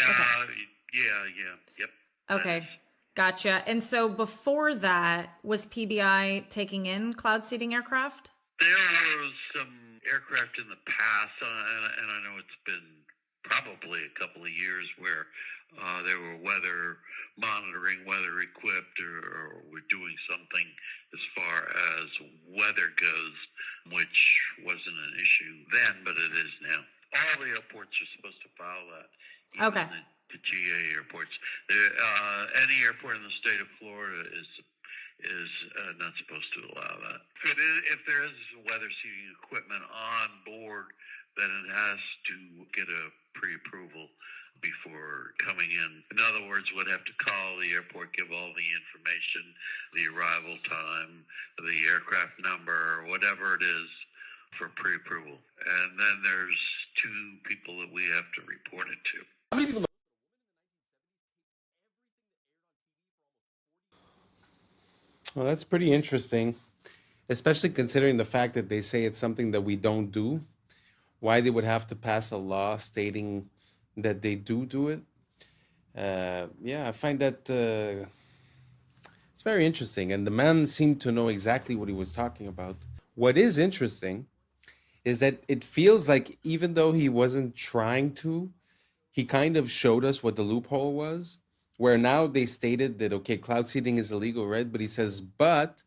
Speaker 1: Okay, gotcha. And so before that, was PBI taking in cloud seeding aircraft?
Speaker 6: There was some aircraft in the past, and I know it's been probably a couple of years where they were weather monitoring, weather equipped, or were doing something as far as weather goes, which wasn't an issue then, but it is now. All the airports are supposed to follow that.
Speaker 1: Okay.
Speaker 6: The GA airports. Any airport in the state of Florida is not supposed to allow that. If there is weather seeding equipment on board, then it has to get a pre-approval before coming in. In other words, would have to call the airport, give all the information, the arrival time, the aircraft number, whatever it is, for pre-approval. And then there's two people that we have to report it to.
Speaker 5: Well, that's pretty interesting, especially considering the fact that they say it's something that we don't do. Why they would have to pass a law stating that they do it. I find that it's very interesting. And the man seemed to know exactly what he was talking about. What is interesting is that it feels like even though he wasn't trying to, he kind of showed us what the loophole was, where now they stated that, okay, cloud seeding is illegal, right? But he says, but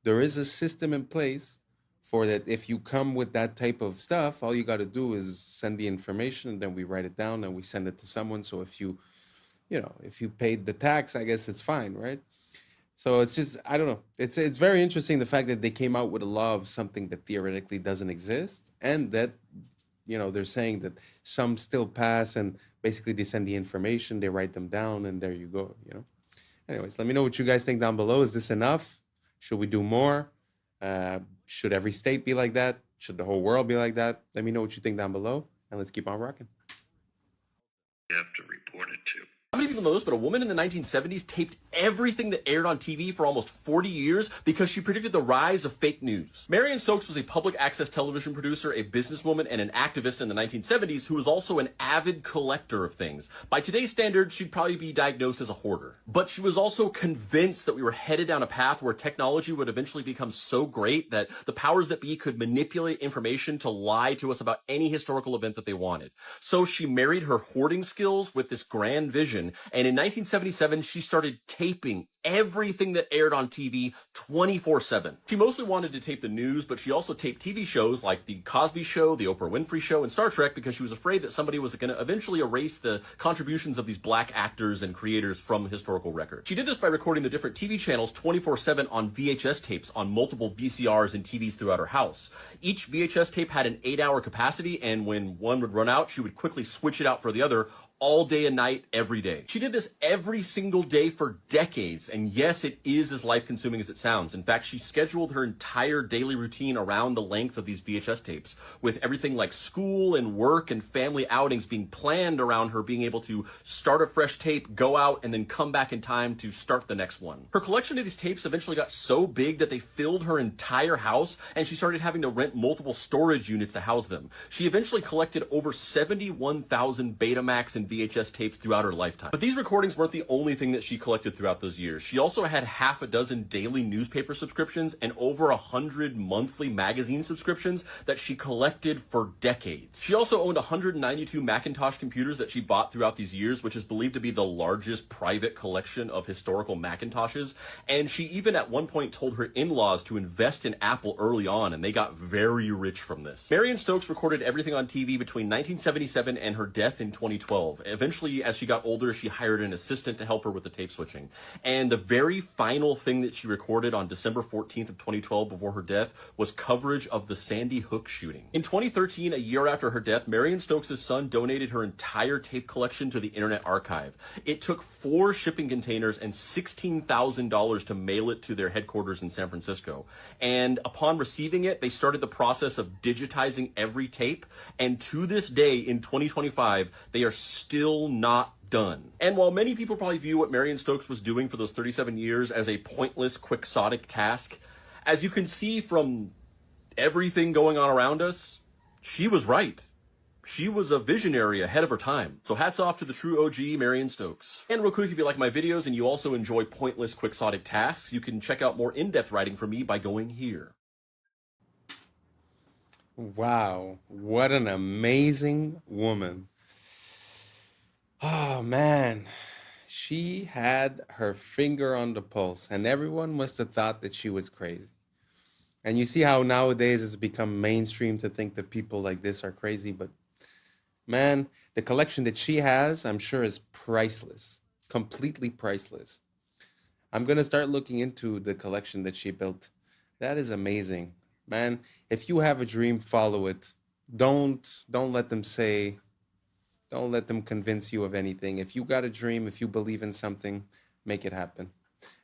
Speaker 5: there is a system in place for that. If you come with that type of stuff, all you got to do is send the information, and then we write it down and we send it to someone. So if you paid the tax, I guess it's fine, right? So it's just, I don't know. It's very interesting, the fact that they came out with a law of something that theoretically doesn't exist, and that, they're saying that some still pass, and basically they send the information, they write them down, and there you go, Anyways, let me know what you guys think down below. Is this enough? Should we do more? Should every state be like that? Should the whole world be like that? Let me know what you think down below, and let's keep on rocking.
Speaker 6: You have to report it to.
Speaker 15: How many people know this, but a woman in the 1970s taped everything that aired on TV for almost 40 years because she predicted the rise of fake news. Marion Stokes was a public access television producer, a businesswoman, and an activist in the 1970s who was also an avid collector of things. By today's standards, she'd probably be diagnosed as a hoarder. But she was also convinced that we were headed down a path where technology would eventually become so great that the powers that be could manipulate information to lie to us about any historical event that they wanted. So she married her hoarding skills with this grand vision. And in 1977, she started taping everything that aired on TV 24/7. She mostly wanted to tape the news, but she also taped TV shows like The Cosby Show, The Oprah Winfrey Show, and Star Trek because she was afraid that somebody was going to eventually erase the contributions of these black actors and creators from historical record. She did this by recording the different TV channels 24/7 on VHS tapes on multiple VCRs and TVs throughout her house. Each VHS tape had an 8-hour capacity, and when one would run out, she would quickly switch it out for the other all day and night, every day. She did this every single day for decades, and yes, it is as life-consuming as it sounds. In fact, she scheduled her entire daily routine around the length of these VHS tapes, with everything like school and work and family outings being planned around her being able to start a fresh tape, go out, and then come back in time to start the next one. Her collection of these tapes eventually got so big that they filled her entire house, and she started having to rent multiple storage units to house them. She eventually collected over 71,000 Betamax and VHS tapes throughout her lifetime. But these recordings weren't the only thing that she collected throughout those years. She also had half a dozen daily newspaper subscriptions and over 100 monthly magazine subscriptions that she collected for decades. She also owned 192 Macintosh computers that she bought throughout these years, which is believed to be the largest private collection of historical Macintoshes. And she even at one point told her in-laws to invest in Apple early on, and they got very rich from this. Marion Stokes recorded everything on TV between 1977 and her death in 2012. Eventually, as she got older, she hired an assistant to help her with the tape switching. And the very final thing that she recorded on December 14th of 2012 before her death was coverage of the Sandy Hook shooting. In 2013, a year after her death, Marion Stokes' son donated her entire tape collection to the Internet Archive. It took 4 shipping containers and $16,000 to mail it to their headquarters in San Francisco. And upon receiving it, they started the process of digitizing every tape. And to this day, in 2025, they are still not done. And while many people probably view what Marion Stokes was doing for those 37 years as a pointless, quixotic task, as you can see from everything going on around us, she was right. She was a visionary ahead of her time. So hats off to the true OG, Marion Stokes. And real quick, if you like my videos and you also enjoy pointless, quixotic tasks, you can check out more in-depth writing from me by going here.
Speaker 5: Wow, what an amazing woman. Oh man, she had her finger on the pulse, and everyone must have thought that she was crazy. And you see how nowadays it's become mainstream to think that people like this are crazy, but man, the collection that she has, I'm sure, is priceless, completely priceless. I'm going to start looking into the collection that she built. That is amazing. Man, if you have a dream, follow it. Don't let them say, don't let them convince you of anything. If you got a dream, if you believe in something, make it happen.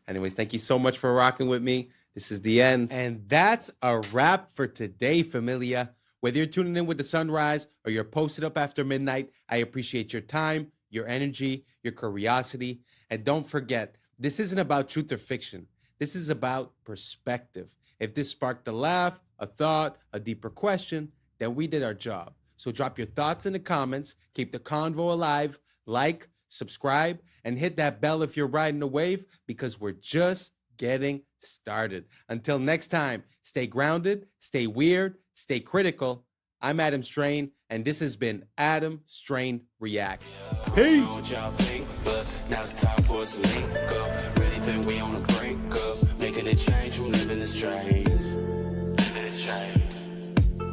Speaker 5: Anyways, thank you so much for rocking with me. This is the end. And that's a wrap for today, familia. Whether you're tuning in with the sunrise or you're posted up after midnight, I appreciate your time, your energy, your curiosity. And don't forget, this isn't about truth or fiction. This is about perspective. If this sparked a laugh, a thought, a deeper question, then we did our job. So drop your thoughts in the comments, keep the convo alive, like, subscribe, and hit that bell if you're riding the wave, because we're just getting started. Until next time, stay grounded, stay weird, stay critical. I'm Adam Strain, and this has been Adam Strain Reacts. Peace! Now it's time for us to link up. Really think we on the brink up. Making a change from living this strange. Living this strange.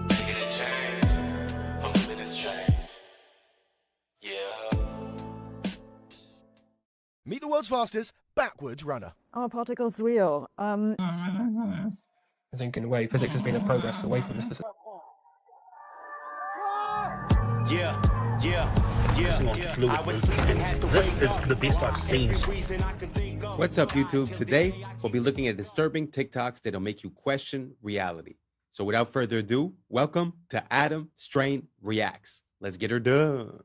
Speaker 5: Making a change from living this strange. Yeah.
Speaker 16: Meet the world's fastest backwards runner.
Speaker 19: Are particles real?
Speaker 16: I think in a way physics has been a progress away from this.
Speaker 21: Yeah. I was sleeping, had to wake up. The best I've seen.
Speaker 5: What's up, YouTube? Today, we'll be looking at disturbing TikToks that'll make you question reality. So without further ado, welcome to Adam Strain Reacts. Let's get her done.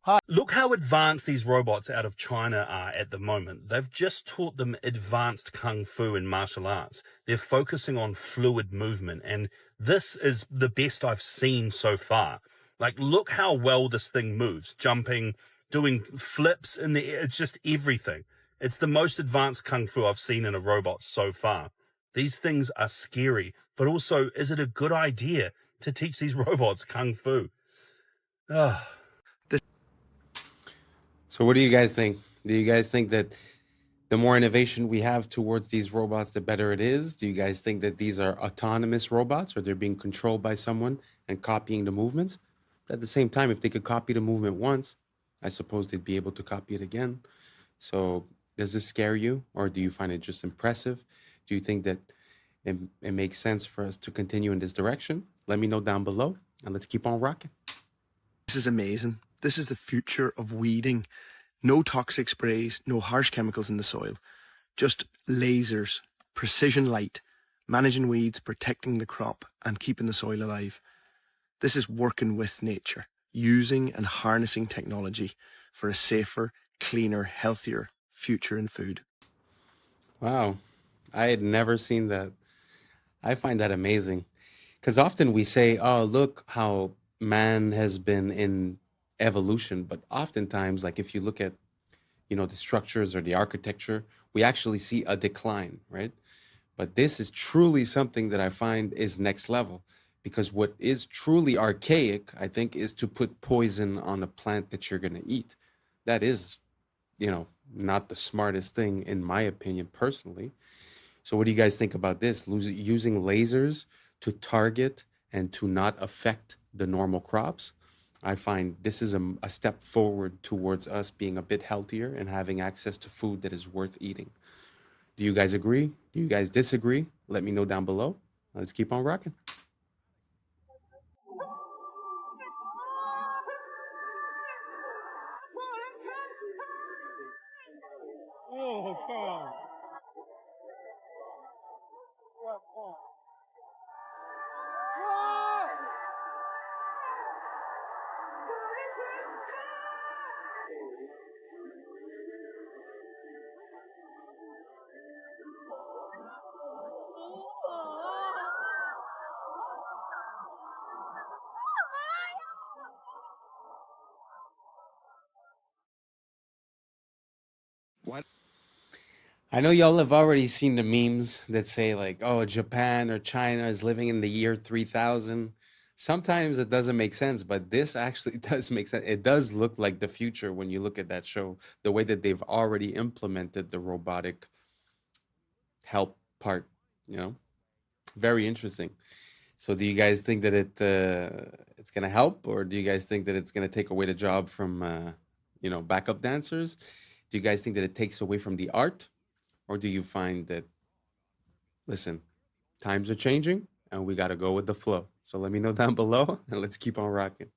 Speaker 21: Hi. Look how advanced these robots out of China are at the moment. They've just taught them advanced kung fu and martial arts. They're focusing on fluid movement, and this is the best I've seen so far. Like, look how well this thing moves, jumping, doing flips in the air. It's just everything. It's the most advanced kung fu I've seen in a robot so far. These things are scary, but also, is it a good idea to teach these robots kung fu? Ugh.
Speaker 5: So what do you guys think? Do you guys think that the more innovation we have towards these robots, the better it is? Do you guys think that these are autonomous robots, or they're being controlled by someone and copying the movements? But at the same time, if they could copy the movement once, I suppose they'd be able to copy it again. So does this scare you, or do you find it just impressive? Do you think that it makes sense for us to continue in this direction? Let me know down below, and let's keep on rocking.
Speaker 22: This is amazing. This is the future of weeding. No toxic sprays, no harsh chemicals in the soil. Just lasers, precision light, managing weeds, protecting the crop, and keeping the soil alive. This is working with nature, using and harnessing technology for a safer, cleaner, healthier future in food.
Speaker 5: Wow, I had never seen that. I find that amazing. Because often we say, oh, look how man has been in evolution, but oftentimes, like if you look at, the structures or the architecture, we actually see a decline, right? But this is truly something that I find is next level, because what is truly archaic, I think, is to put poison on a plant that you're going to eat. That is, not the smartest thing, in my opinion, personally. So what do you guys think about this? Using lasers to target and to not affect the normal crops? I find this is a step forward towards us being a bit healthier and having access to food that is worth eating. Do you guys agree? Do you guys disagree? Let me know down below. Let's keep on rocking.
Speaker 21: Oh, God.
Speaker 5: I know y'all have already seen the memes that say like, oh, Japan or China is living in the year 3000. Sometimes it doesn't make sense, but this actually does make sense. It does look like the future when you look at that show, the way that they've already implemented the robotic help part, you know? Very interesting. So do you guys think that it's going to help, or do you guys think that it's going to take away the job from backup dancers? Do you guys think that it takes away from the art? Or do you find that, listen, times are changing and we got to go with the flow? So let me know down below and let's keep on rocking.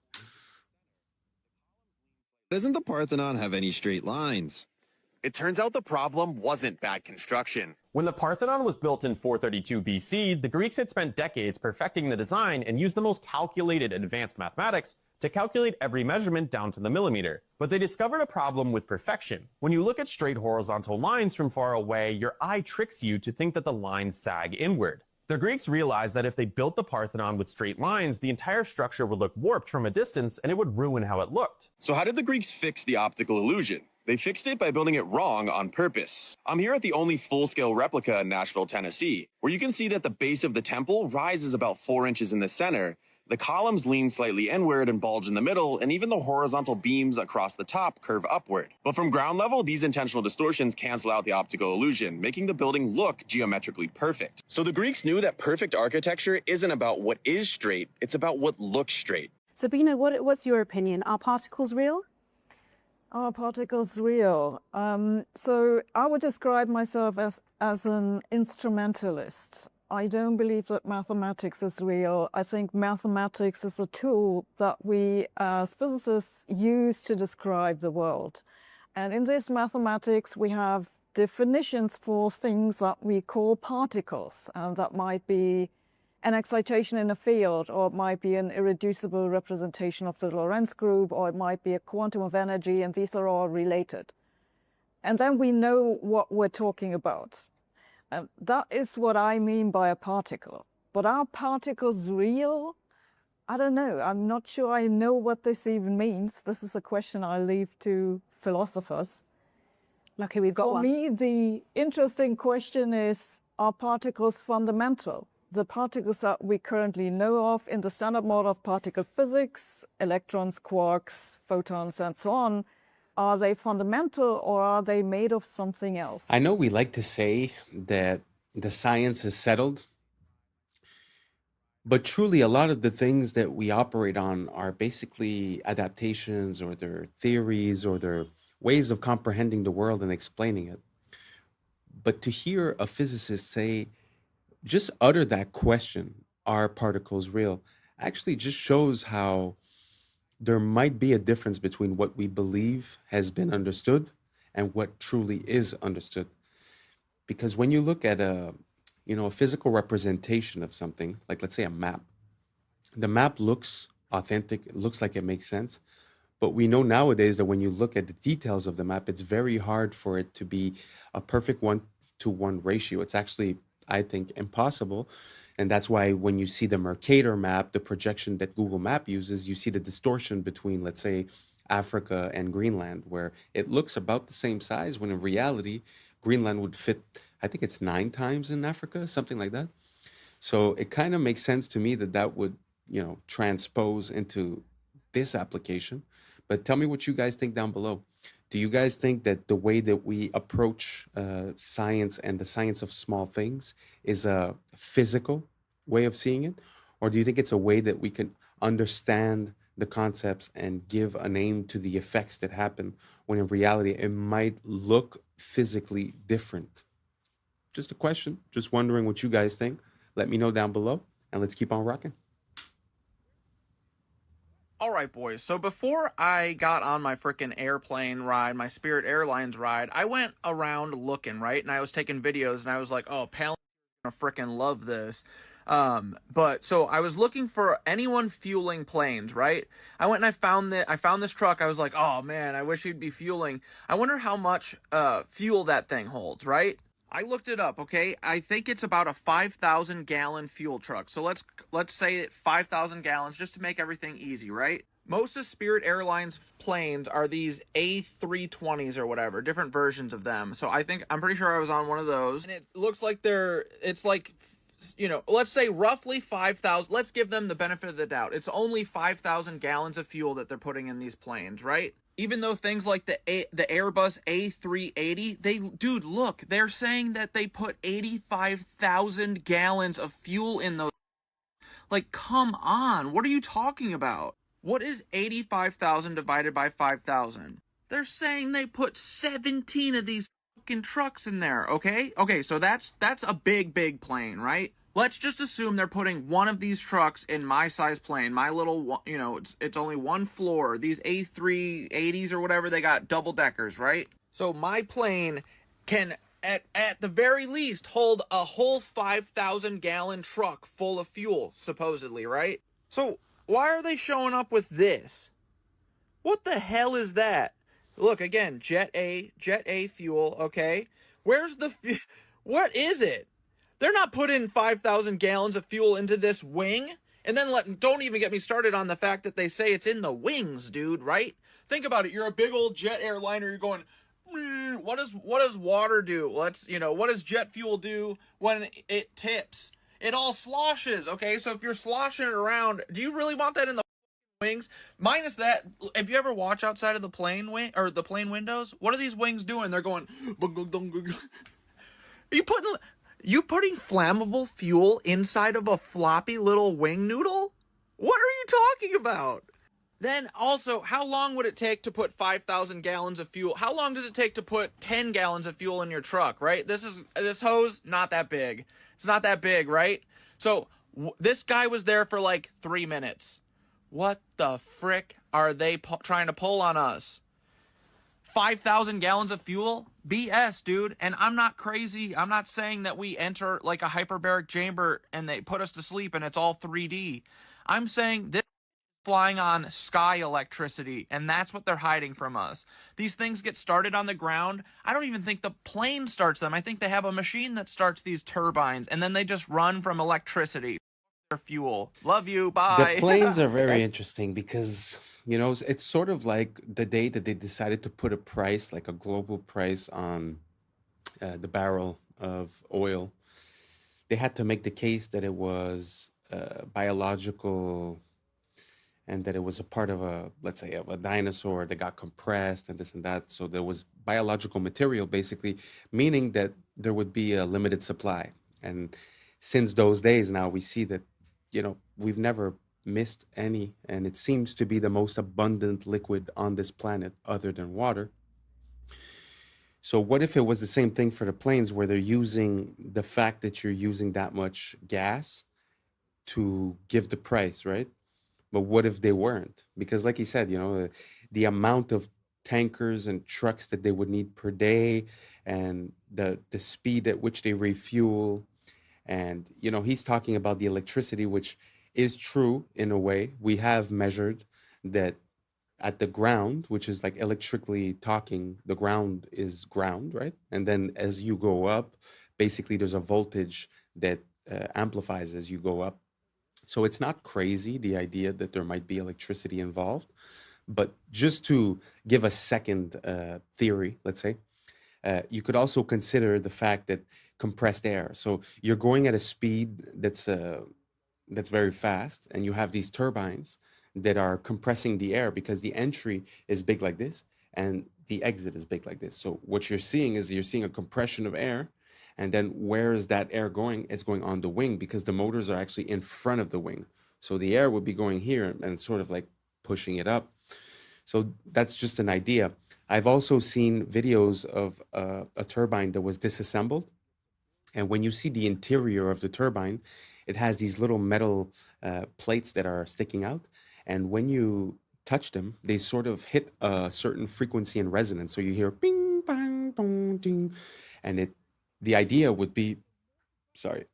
Speaker 9: Doesn't the Parthenon have any straight lines?
Speaker 13: It turns out the problem wasn't bad construction. When the Parthenon was built in 432 BC, the Greeks had spent decades perfecting the design and used the most calculated advanced mathematics to calculate every measurement down to the millimeter. But they discovered a problem with perfection. When you look at straight horizontal lines from far away, your eye tricks you to think that the lines sag inward. The Greeks realized that if they built the Parthenon with straight lines, the entire structure would look warped from a distance and it would ruin how it looked.
Speaker 9: So how did the Greeks fix the optical illusion? They fixed it by building it wrong on purpose. I'm here at the only full-scale replica in Nashville, Tennessee, where you can see that the base of the temple rises about 4 inches in the center. The columns lean slightly inward and bulge in the middle, and even the horizontal beams across the top curve upward. But from ground level, these intentional distortions cancel out the optical illusion, making the building look geometrically perfect. So the Greeks knew that perfect architecture isn't about what is straight, it's about what looks straight.
Speaker 19: Sabina, what's your opinion? Are particles real?
Speaker 23: Are particles real? So I would describe myself as an instrumentalist. I don't believe that mathematics is real. I think mathematics is a tool that we as physicists use to describe the world. And in this mathematics, we have definitions for things that we call particles. That might be an excitation in a field, or it might be an irreducible representation of the Lorentz group, or it might be a quantum of energy, and these are all related. And then we know what we're talking about. That is what I mean by a particle. But are particles real? I don't know. I'm not sure I know what this even means. This is a question I leave to philosophers.
Speaker 19: Lucky we've got one.
Speaker 23: For me, the interesting question is, are particles fundamental? The particles that we currently know of in the standard model of particle physics, electrons, quarks, photons, and so on, are they fundamental or are they made of something else?
Speaker 5: I know we like to say that the science is settled, but truly a lot of the things that we operate on are basically adaptations, or they're theories, or they're ways of comprehending the world and explaining it. But to hear a physicist say, just utter that question, are particles real, actually just shows how there might be a difference between what we believe has been understood and what truly is understood. Because when you look at a physical representation of something, like let's say a map, the map looks authentic, it looks like it makes sense. But we know nowadays that when you look at the details of the map, it's very hard for it to be a perfect 1-to-1 ratio. It's actually, I think, impossible. And that's why when you see the Mercator map, the projection that Google Map uses, you see the distortion between, let's say, Africa and Greenland, where it looks about the same size, when in reality, Greenland would fit, I think it's 9 times in Africa, something like that. So it kind of makes sense to me that that would, transpose into this application. But tell me what you guys think down below. Do you guys think that the way that we approach science and the science of small things is a physical way of seeing it? Or do you think it's a way that we can understand the concepts and give a name to the effects that happen, when in reality it might look physically different? Just a question. Just wondering what you guys think. Let me know down below, and let's keep on rocking.
Speaker 24: All right, boys. So before I got on my freaking airplane ride, my Spirit Airlines ride, I went around looking, right? And I was taking videos, and I was like, oh, Palin gonna freaking love this. But so I was looking for anyone fueling planes, right? I went and I found this truck. I was like, oh man, I wish he'd be fueling. I wonder how much fuel that thing holds, right? I looked it up, okay? I think it's about a 5,000 gallon fuel truck. So let's say 5,000 gallons just to make everything easy, right? Most of Spirit Airlines planes are these A320s or whatever, different versions of them. So I'm pretty sure I was on one of those. And it looks like it's like, you know, let's say roughly 5,000. Let's give them the benefit of the doubt. It's only 5,000 gallons of fuel that they're putting in these planes, right? Even though things like the Airbus A380, dude, look, they're saying that they put 85,000 gallons of fuel in those. Like, come on, what are you talking about? What is 85,000 divided by 5,000? They're saying they put 17 of these fucking trucks in there, okay? Okay, so that's a big plane, right? Let's just assume they're putting one of these trucks in my size plane, my little, you know, it's only one floor. These A380s or whatever, they got double deckers, right? So my plane can, at the very least, hold a whole 5,000 gallon truck full of fuel, supposedly, right? So why are they showing up with this? What the hell is that? Look, again, Jet A fuel, okay? Where's the what is it? They're not putting 5,000 gallons of fuel into this wing. And then don't even get me started on the fact that they say it's in the wings, dude, right? Think about it. You're a big old jet airliner. You're going, what does water do? What does jet fuel do when it tips? It all sloshes, okay? So if you're sloshing it around, do you really want that in the wings? Minus that, if you ever watch outside of the plane wing or the plane windows, what are these wings doing? They're going. Are you putting flammable fuel inside of a floppy little wing noodle? What are you talking about? Then also, how long would it take to put 5,000 gallons of fuel? How long does it take to put 10 gallons of fuel in your truck, right? This hose, not that big. It's not that big, right? So this guy was there for like 3 minutes. What the frick are they trying to pull on us? 5,000 gallons of fuel? BS, dude. And I'm not crazy. I'm not saying that we enter like a hyperbaric chamber and they put us to sleep and it's all 3D. I'm saying this flying on sky electricity, and that's what they're hiding from us. These things get started on the ground. I don't even think the plane starts them. I think they have a machine that starts these turbines, and then they just run from electricity or fuel. Love you. Bye.
Speaker 5: The planes are very interesting because, you know, it's sort of like the day that they decided to put a price, like a global price on the barrel of oil. They had to make the case that it was biological and that it was a part of let's say, of a dinosaur that got compressed and this and that. So there was biological material, basically, meaning that there would be a limited supply. And since those days now, we see that, you know, we've never missed any, and it seems to be the most abundant liquid on this planet other than water. So what if it was the same thing for the planes, where they're using the fact that you're using that much gas to give the price, right? But what if they weren't? Because like you said, you know, the amount of tankers and trucks that they would need per day, and the speed at which they refuel. And, you know, he's talking about the electricity, which is true in a way. We have measured that at the ground, which is like electrically talking, the ground is ground, right? And then as you go up, basically there's a voltage that amplifies as you go up. So it's not crazy, the idea that there might be electricity involved. But just to give a second theory, let's say, you could also consider the fact that compressed air. So you're going at a speed that's very fast, and you have these turbines that are compressing the air because the entry is big like this and the exit is big like this. So what you're seeing a compression of air. And then where is that air going? It's going on the wing because the motors are actually in front of the wing. So the air would be going here and sort of like pushing it up. So that's just an idea. I've also seen videos of a turbine that was disassembled. And when you see the interior of the turbine, it has these little metal plates that are sticking out. And when you touch them, they sort of hit a certain frequency and resonance. So you hear bing, bang, boom, ding. And the idea would be, sort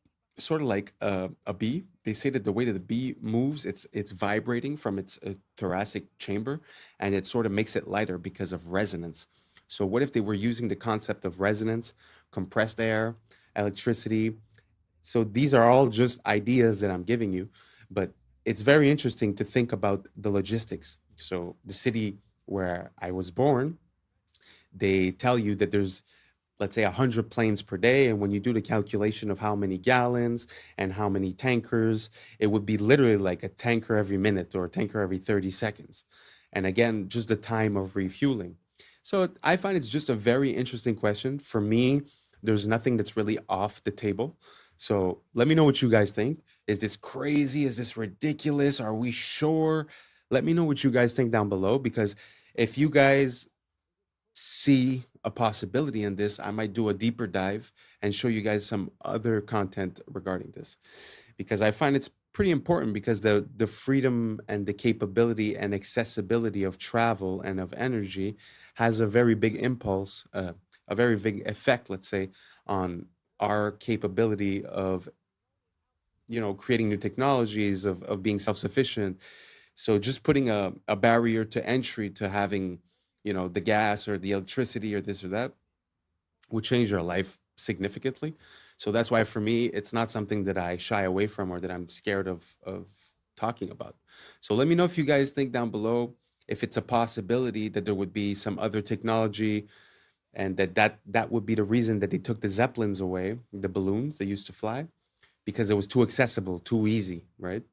Speaker 5: of like a bee. They say that the way that the bee moves, it's vibrating from its thoracic chamber, and it sort of makes it lighter because of resonance. So what if they were using the concept of resonance, compressed air, electricity? So these are all just ideas that I'm giving you, but it's very interesting to think about the logistics. So the city where I was born, they tell you that there's, let's say, 100 planes per day. And when you do the calculation of how many gallons and how many tankers, it would be literally like a tanker every minute or a tanker every 30 seconds. And again, just the time of refueling. So I find it's just a very interesting question. For me, there's nothing that's really off the table. So let me know what you guys think. Is this crazy? Is this ridiculous? Are we sure? Let me know what you guys think down below, because if you guys see a possibility in this, I might do a deeper dive and show you guys some other content regarding this, because I find it's pretty important, because the freedom and the capability and accessibility of travel and of energy has a very big impulse, a very big effect, let's say, on our capability of, you know, creating new technologies, of being self-sufficient. So just putting a barrier to entry to having, you know, the gas or the electricity or this or that would change your life significantly. So that's why for me, it's not something that I shy away from or that I'm scared of talking about. So let me know if you guys think down below if it's a possibility that there would be some other technology, and that would be the reason that they took the Zeppelins away, the balloons that used to fly, because it was too accessible, too easy, right?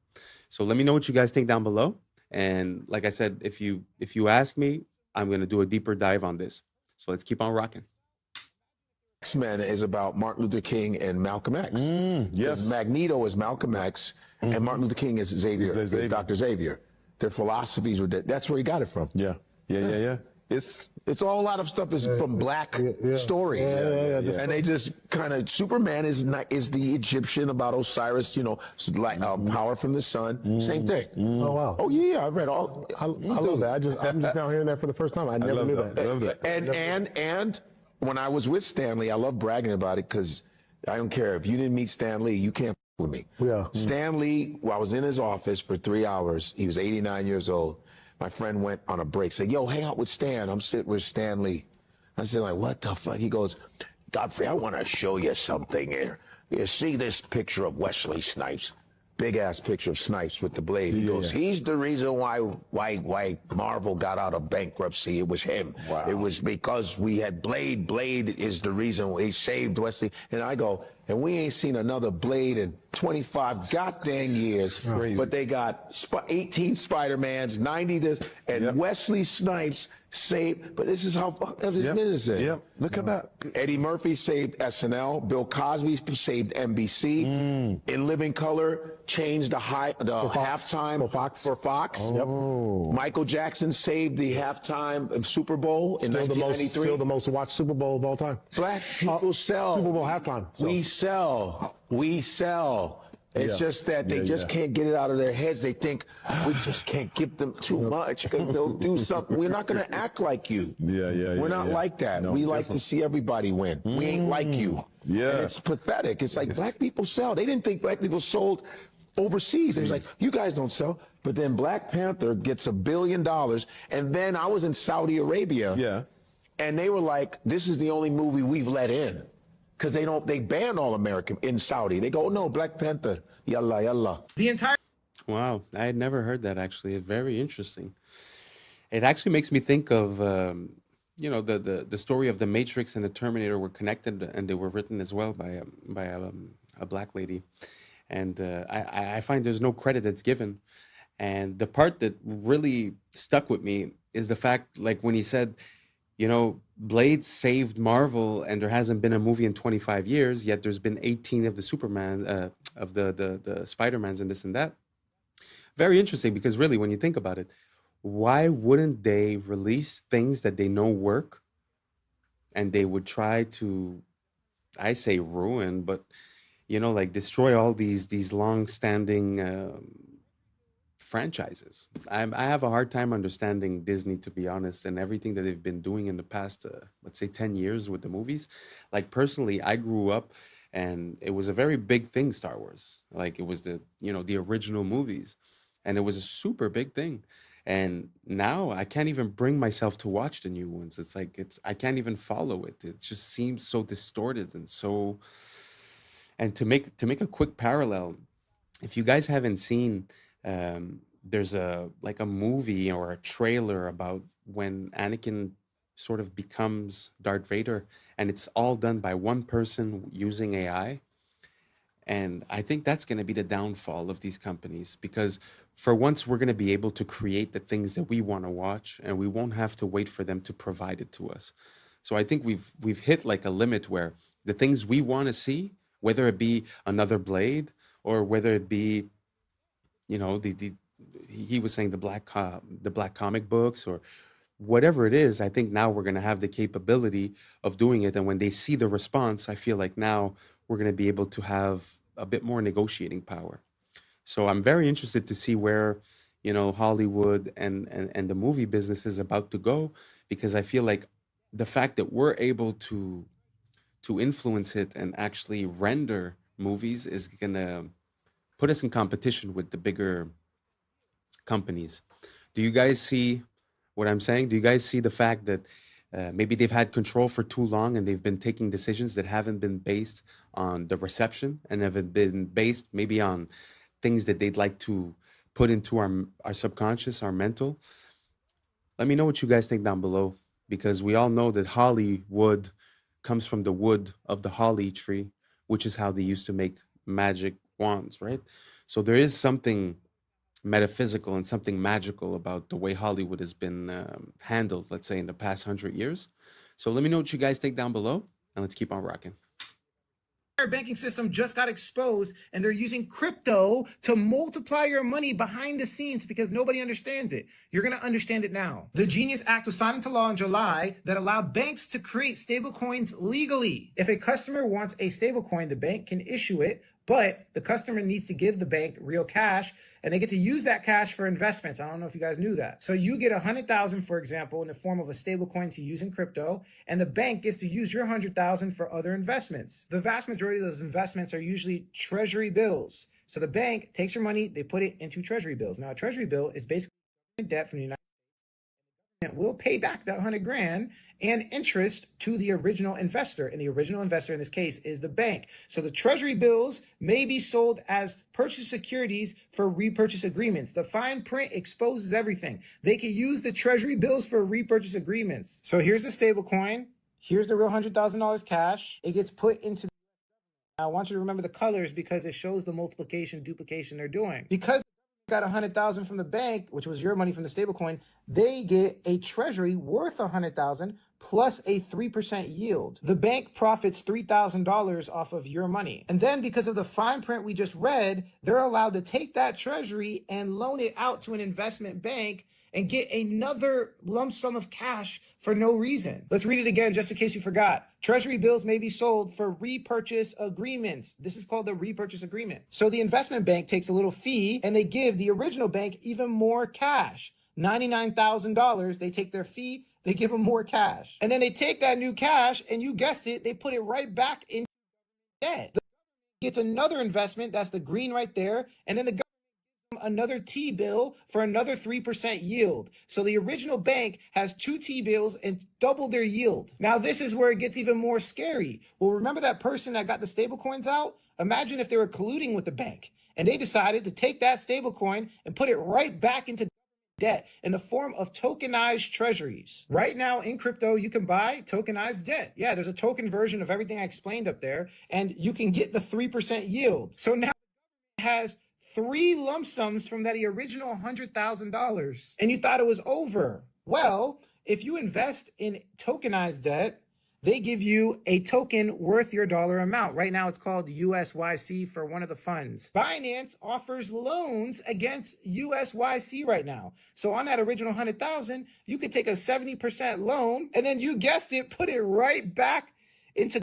Speaker 5: So let me know what you guys think down below. And like I said, if you ask me, I'm going to do a deeper dive on this. So let's keep on rocking.
Speaker 8: X-Men is about Martin Luther King and Malcolm X.
Speaker 22: Yes.
Speaker 8: Magneto is Malcolm X, and Martin Luther King is Xavier, is Dr. Xavier. Their philosophies were that's where he got it from.
Speaker 22: Yeah.
Speaker 8: It's all a lot of stuff is from black stories. And they just kind of, Superman is the Egyptian about Osiris, you know, like power from the sun. Same thing.
Speaker 22: Oh, wow.
Speaker 8: Oh, yeah, I read all.
Speaker 22: I love that. I'm just now hearing that for the first time. I never knew that. I love that.
Speaker 8: And when I was with Stan Lee, I love bragging about it, because I don't care. If you didn't meet Stan Lee, you can't with me.
Speaker 22: Yeah.
Speaker 8: Stan Lee, I was in his office for 3 hours. He was 89 years old. My friend went on a break, said, yo, hang out with Stan. I'm sitting with Stan Lee. I said, like, what the fuck? He goes, Godfrey, I want to show you something here. You see this picture of Wesley Snipes? Big ass picture of Snipes with the blade. He goes, he's the reason why Marvel got out of bankruptcy. It was him.
Speaker 22: Wow.
Speaker 8: It was because we had Blade. Blade is the reason he saved Wesley. And I go, and we ain't seen another Blade in 25 goddamn years.
Speaker 22: Crazy.
Speaker 8: But they got 18 Spider-Mans, 90 this, and Wesley Snipes saved. But this is how fucked up his business is.
Speaker 22: Yep. Look at that.
Speaker 8: Eddie Murphy saved SNL. Bill Cosby saved NBC. In Living Color changed the halftime for Fox.
Speaker 22: Oh.
Speaker 8: Michael Jackson saved the halftime of Super Bowl in
Speaker 22: Still
Speaker 8: 1993.
Speaker 22: still the most watched Super Bowl of all time.
Speaker 8: Black people sell.
Speaker 22: Super Bowl halftime. So.
Speaker 8: We sell. It's just that they just can't get it out of their heads. They think we just can't give them too much because they'll do something. We're not going to act like you. We're not like that.
Speaker 22: No,
Speaker 8: we like to see everybody win. We ain't like you. And it's pathetic. It's like black people sell. They didn't think black people sold overseas. It was like, you guys don't sell. But then Black Panther gets $1 billion. And then I was in Saudi Arabia. And they were like, this is the only movie we've let in. Because they ban all American in Saudi. They go, no, Black Panther, yalla, yalla.
Speaker 5: Wow, I had never heard that, actually. It's very interesting. It actually makes me think of, you know, the story of the Matrix and the Terminator were connected, and they were written as well by a black lady. And I find there's no credit that's given. And the part that really stuck with me is the fact, like when he said, you know, Blade saved Marvel, and there hasn't been a movie in 25 years, yet there's been 18 of the Superman, of the Spider-Mans and this and that. Very interesting, because really, when you think about it, why wouldn't they release things that they know work, and they would try to, I say ruin, but, you know, like destroy all these long-standing franchises. I have a hard time understanding Disney, to be honest, and everything that they've been doing in the past, let's say 10 years with the movies. Like personally, I grew up and it was a very big thing, Star Wars. Like it was the original movies, and it was a super big thing. And now I can't even bring myself to watch the new ones. It's like, I can't even follow it. It just seems so distorted and so, and to make a quick parallel, if you guys haven't seen there's a movie or a trailer about when Anakin sort of becomes Darth Vader, and it's all done by one person using AI. And I think that's going to be the downfall of these companies, because for once we're going to be able to create the things that we want to watch, and we won't have to wait for them to provide it to us. So I think we've hit like a limit where the things we want to see, whether it be another Blade or whether it be, you know, the he was saying the black comic books or whatever it is, I think now we're going to have the capability of doing it. And when they see the response, I feel like now we're going to be able to have a bit more negotiating power. So I'm very interested to see where, you know, Hollywood and the movie business is about to go, because I feel like the fact that we're able to influence it and actually render movies is going to put us in competition with the bigger companies. Do you guys see what I'm saying? Do you guys see the fact that maybe they've had control for too long and they've been taking decisions that haven't been based on the reception and have been based maybe on things that they'd like to put into our subconscious, our mental? Let me know what you guys think down below, because we all know that Hollywood comes from the wood of the holly tree, which is how they used to make magic wands, right? So there is something metaphysical and something magical about the way Hollywood has been handled, let's say, in the past 100 years. So let me know what you guys think down below, and let's keep on rocking.
Speaker 10: Our banking system just got exposed, and they're using crypto to multiply your money behind the scenes because nobody understands it. You're going to understand it now. The Genius Act was signed into law in July that allowed banks to create stablecoins legally. If a customer wants a stablecoin, the bank can issue it, but the customer needs to give the bank real cash, and they get to use that cash for investments. I don't know if you guys knew that. So you get 100,000, for example, in the form of a stablecoin to use in crypto, and the bank gets to use your 100,000 for other investments. The vast majority of those investments are usually treasury bills. So the bank takes your money, they put it into treasury bills. Now, a treasury bill is basically debt from the United States. Will pay back that 100 grand and interest to the original investor. And the original investor in this case is the bank. So the treasury bills may be sold as purchase securities for repurchase agreements. The fine print exposes everything. They can use the treasury bills for repurchase agreements. So here's the stable coin. Here's the real $100,000 cash. It gets put into I want you to remember the colors because it shows the multiplication, duplication they're doing. Because got 100,000 from the bank, which was your money from the stablecoin, they get a treasury worth 100,000 plus a 3% yield. The bank profits $3,000 off of your money. And then because of the fine print we just read, they're allowed to take that treasury and loan it out to an investment bank and get another lump sum of cash for no reason. Let's read it again just in case you forgot. Treasury bills may be sold for repurchase agreements. This is called the repurchase agreement. So the investment bank takes a little fee and they give the original bank even more cash. $99,000, they take their fee, they give them more cash. And then they take that new cash and you guessed it, they put it right back in debt. The government gets another investment, that's the green right there, and then the government another T-bill for another 3% yield. So the original bank has two T-bills and double their yield. Now this is where it gets even more scary. Well, remember that person that got the stable coins out? Imagine if they were colluding with the bank and they decided to take that stable coin and put it right back into debt in the form of tokenized treasuries. Right now in crypto, you can buy tokenized debt. Yeah, there's a token version of everything I explained up there, and you can get the 3% yield. So now it has three lump sums from that original $100,000, and you thought it was over. Well, if you invest in tokenized debt, they give you a token worth your dollar amount. Right now, it's called USYC for one of the funds. Binance offers loans against USYC right now. So on that original 100,000, you could take a 70% loan, and then you guessed it, put it right back into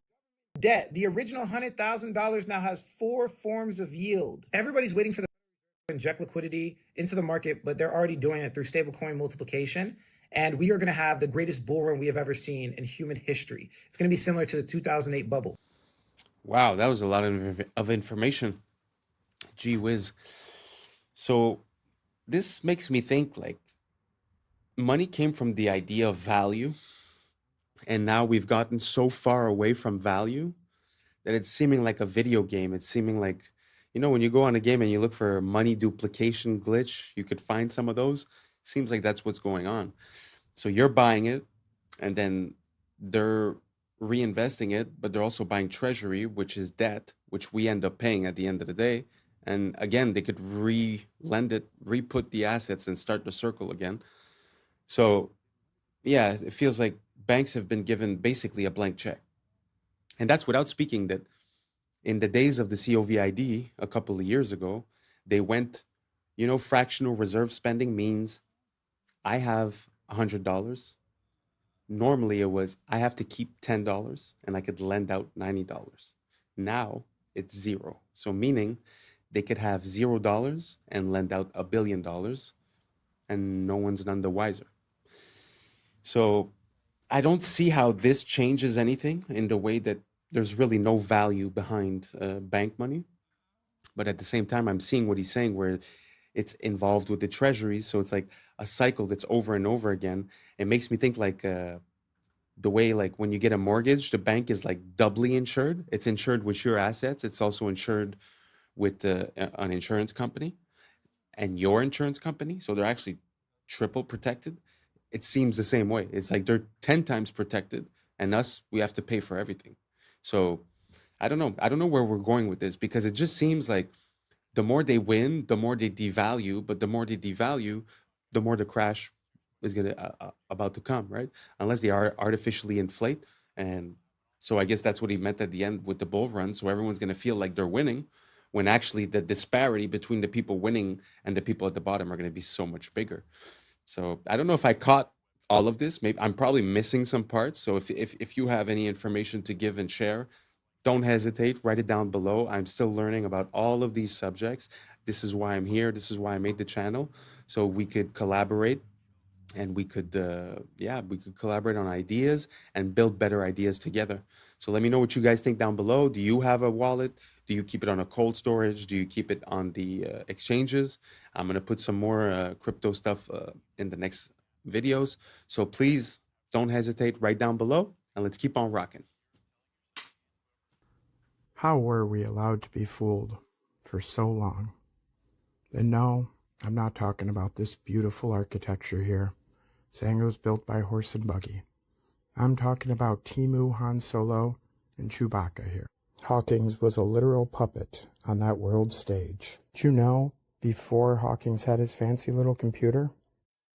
Speaker 10: debt. The original $100,000 now has 4 forms of yield. Everybody's waiting for the to inject liquidity into the market, but they're already doing it through stablecoin multiplication. And we are going to have the greatest bull run we have ever seen in human history. It's going to be similar to the 2008 bubble.
Speaker 5: Wow, that was a lot of information. Gee whiz. So this makes me think like money came from the idea of value. And now we've gotten so far away from value that it's seeming like a video game. It's seeming like, You know, when you go on a game and you look for money duplication glitch, you could find some of those. Seems like that's what's going on. So you're buying it, and then they're reinvesting it, but they're also buying treasury, which is debt, which we end up paying at the end of the day. And again, they could re-lend it, re-put the assets and start the circle again. So yeah, it feels like banks have been given basically a blank check. And that's without speaking that in the days of the COVID a couple of years ago, they went, you know, fractional reserve spending means I have $100. Normally it was I have to keep $10 and I could lend out $90. Now it's zero. So meaning they could have $0 and lend out $1 billion and no one's none the wiser. So I don't see how this changes anything in the way that there's really no value behind bank money. But at the same time, I'm seeing what he's saying where it's involved with the treasuries. So it's like a cycle that's over and over again. It makes me think like the way like when you get a mortgage, the bank is like doubly insured. It's insured with your assets. It's also insured with an insurance company and your insurance company. So they're actually triple protected. It seems the same way. It's like they're 10 times protected and us, we have to pay for everything. So I don't know. I don't know where we're going with this because it just seems like the more they win, the more they devalue, but the more they devalue, the more the crash is about to come, right? Unless they are artificially inflate. And so I guess that's what he meant at the end with the bull run. So everyone's going to feel like they're winning when actually the disparity between the people winning and the people at the bottom are going to be so much bigger. So I don't know if I caught all of this. Maybe I'm probably missing some parts. So if you have any information to give and share, don't hesitate, write it down below. I'm still learning about all of these subjects. This is why I'm here. This is why I made the channel. So we could collaborate and we could collaborate on ideas and build better ideas together. So let me know what you guys think down below. Do you have a wallet? Do you keep it on a cold storage? Do you keep it on the exchanges? I'm going to put some more crypto stuff in the next videos. So please don't hesitate, write down below and let's keep on rocking.
Speaker 11: How were we allowed to be fooled for so long? And no, I'm not talking about this beautiful architecture here, saying it was built by horse and buggy. I'm talking about Timu, Han Solo, and Chewbacca here. Hawkins was a literal puppet on that world stage. Did you know, before Hawkins had his fancy little computer,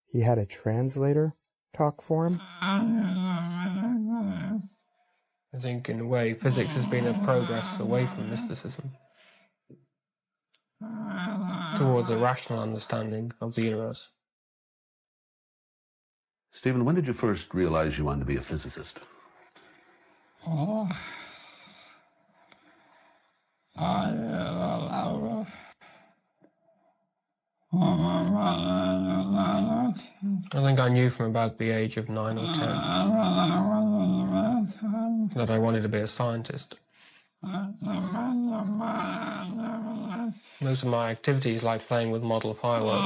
Speaker 11: he had a translator talk for him?
Speaker 16: I think, in a way, physics has been a progress away from mysticism towards a rational understanding of the universe.
Speaker 12: Stephen, when did you first realize you wanted to be a physicist?
Speaker 18: Oh. I
Speaker 16: think I knew from about the age of 9 or 10 that I wanted to be a scientist. Most of my activities, like playing with model fireworks,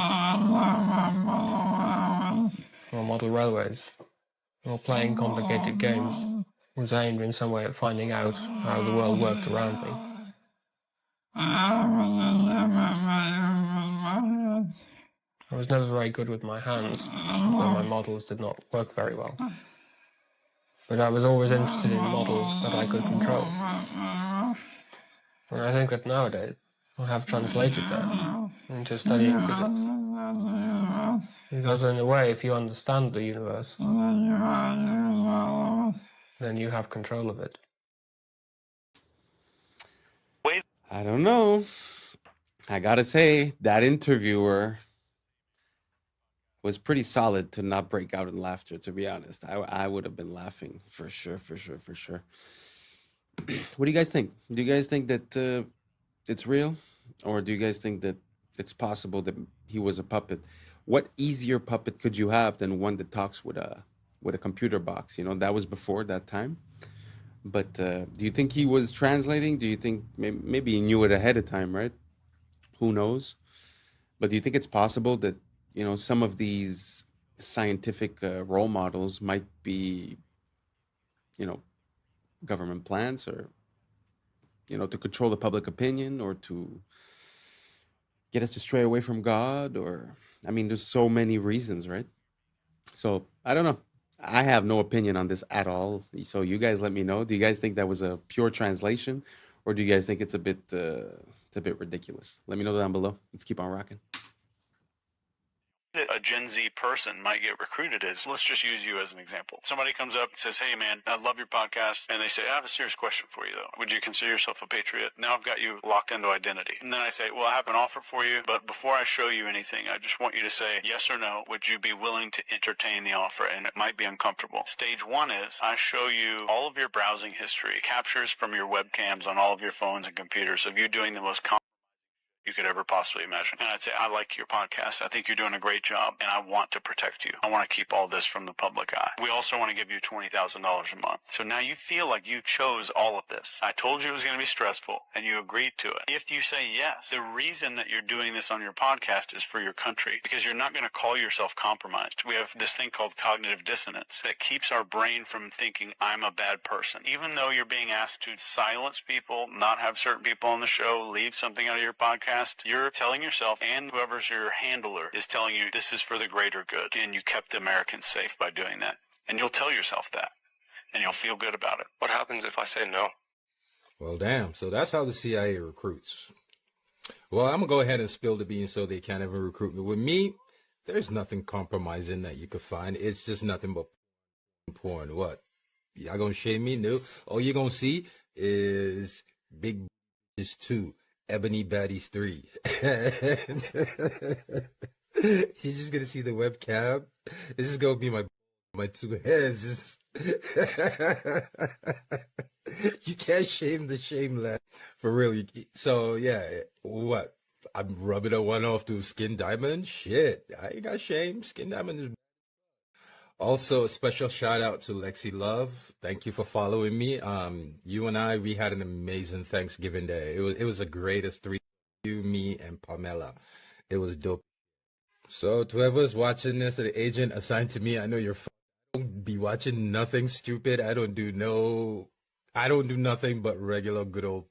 Speaker 16: or model railways, or playing complicated games, was aimed in some way at finding out how the world worked around me. I was never very good with my hands, so my models did not work very well. But I was always interested in models that I could control. And I think that nowadays I have translated that into studying physics. Because in a way, if you understand the universe, then you have control of it.
Speaker 5: I don't know. I gotta say, that interviewer was pretty solid to not break out in laughter, to be honest. I would have been laughing for sure. What do you guys think? Do you guys think that it's real? Or do you guys think that it's possible that he was a puppet? What easier puppet could you have than one that talks with a computer box? You know, that was before that time. But do you think he was translating? Do you think maybe he knew it ahead of time, right? Who knows? But do you think it's possible that, you know, some of these scientific role models might be, you know, government plans or to control the public opinion or to get us to stray away from God, or, I mean, there's so many reasons, right? So I don't know. I have no opinion on this at all. So you guys let me know. Do you guys think that was a pure translation, or do you guys think it's a bit ridiculous? Let me know down below. Let's keep on rocking.
Speaker 2: A Gen Z person might get recruited is, let's just use you as an example. Somebody comes up and says, hey man, I love your podcast. And they say, I have a serious question for you though. Would you consider yourself a patriot? Now I've got you locked into identity. And then I say, well, I have an offer for you, but before I show you anything, I just want you to say yes or no. Would you be willing to entertain the offer? And it might be uncomfortable. Stage one is I show you all of your browsing history, captures from your webcams on all of your phones and computers of you doing the most you could ever possibly imagine. And I'd say, I like your podcast. I think you're doing a great job, and I want to protect you. I want to keep all this from the public eye. We also want to give you $20,000 a month. So now you feel like you chose all of this. I told you it was going to be stressful, and you agreed to it. If you say yes, the reason that you're doing this on your podcast is for your country, because you're not going to call yourself compromised. We have this thing called cognitive dissonance that keeps our brain from thinking I'm a bad person. Even though you're being asked to silence people, not have certain people on the show, leave something out of your podcast, you're telling yourself, and whoever's your handler is telling you this is for the greater good, and you kept Americans safe by doing that. And you'll tell yourself that, and you'll feel good about it. What happens if I say no?
Speaker 3: Well, damn. So that's how the CIA recruits. Well, I'm going to go ahead and spill the beans so they can't ever recruit me. With me, there's nothing compromising that you could find. It's just nothing but porn. What? Y'all going to shame me? No. All you're going to see is big bitches 2. Ebony Baddies 3. You're just gonna see the webcam. This is gonna be my two heads. Just you can't shame the shameless for real. So yeah, what? I'm rubbing a one off to Skin Diamond. Shit, I ain't got shame. Skin Diamond is. Also, a special shout out to Lexi Love. Thank you for following me. You and I, we had an amazing Thanksgiving day. It was the greatest 3, you, me, and Pamela. It was dope. So to whoever's watching this, the agent assigned to me, I know you're don't be watching nothing stupid. I don't do nothing but regular good old.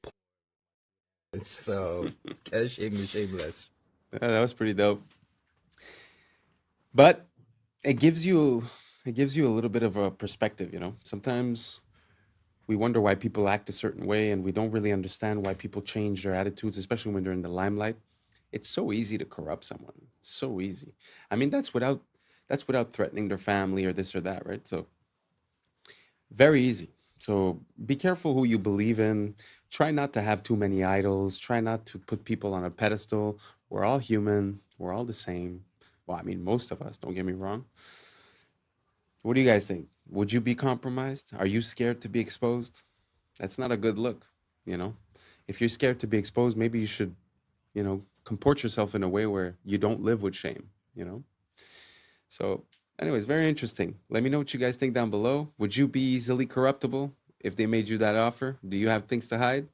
Speaker 3: So can't shame me shameless.
Speaker 5: That was pretty dope. But it gives you a little bit of a perspective, Sometimes we wonder why people act a certain way, and we don't really understand why people change their attitudes, especially when they're in the limelight. It's so easy to corrupt someone. It's so easy. I mean, that's without threatening their family or this or that, right? So very easy. So be careful who you believe in. Try not to have too many idols. Try not to put people on a pedestal. We're all human. We're all the same. Well, I mean, most of us, don't get me wrong. What do you guys think? Would you be compromised? Are you scared to be exposed? That's not a good look, If you're scared to be exposed, maybe you should, comport yourself in a way where you don't live with shame, So anyways, very interesting. Let me know what you guys think down below. Would you be easily corruptible if they made you that offer? Do you have things to hide?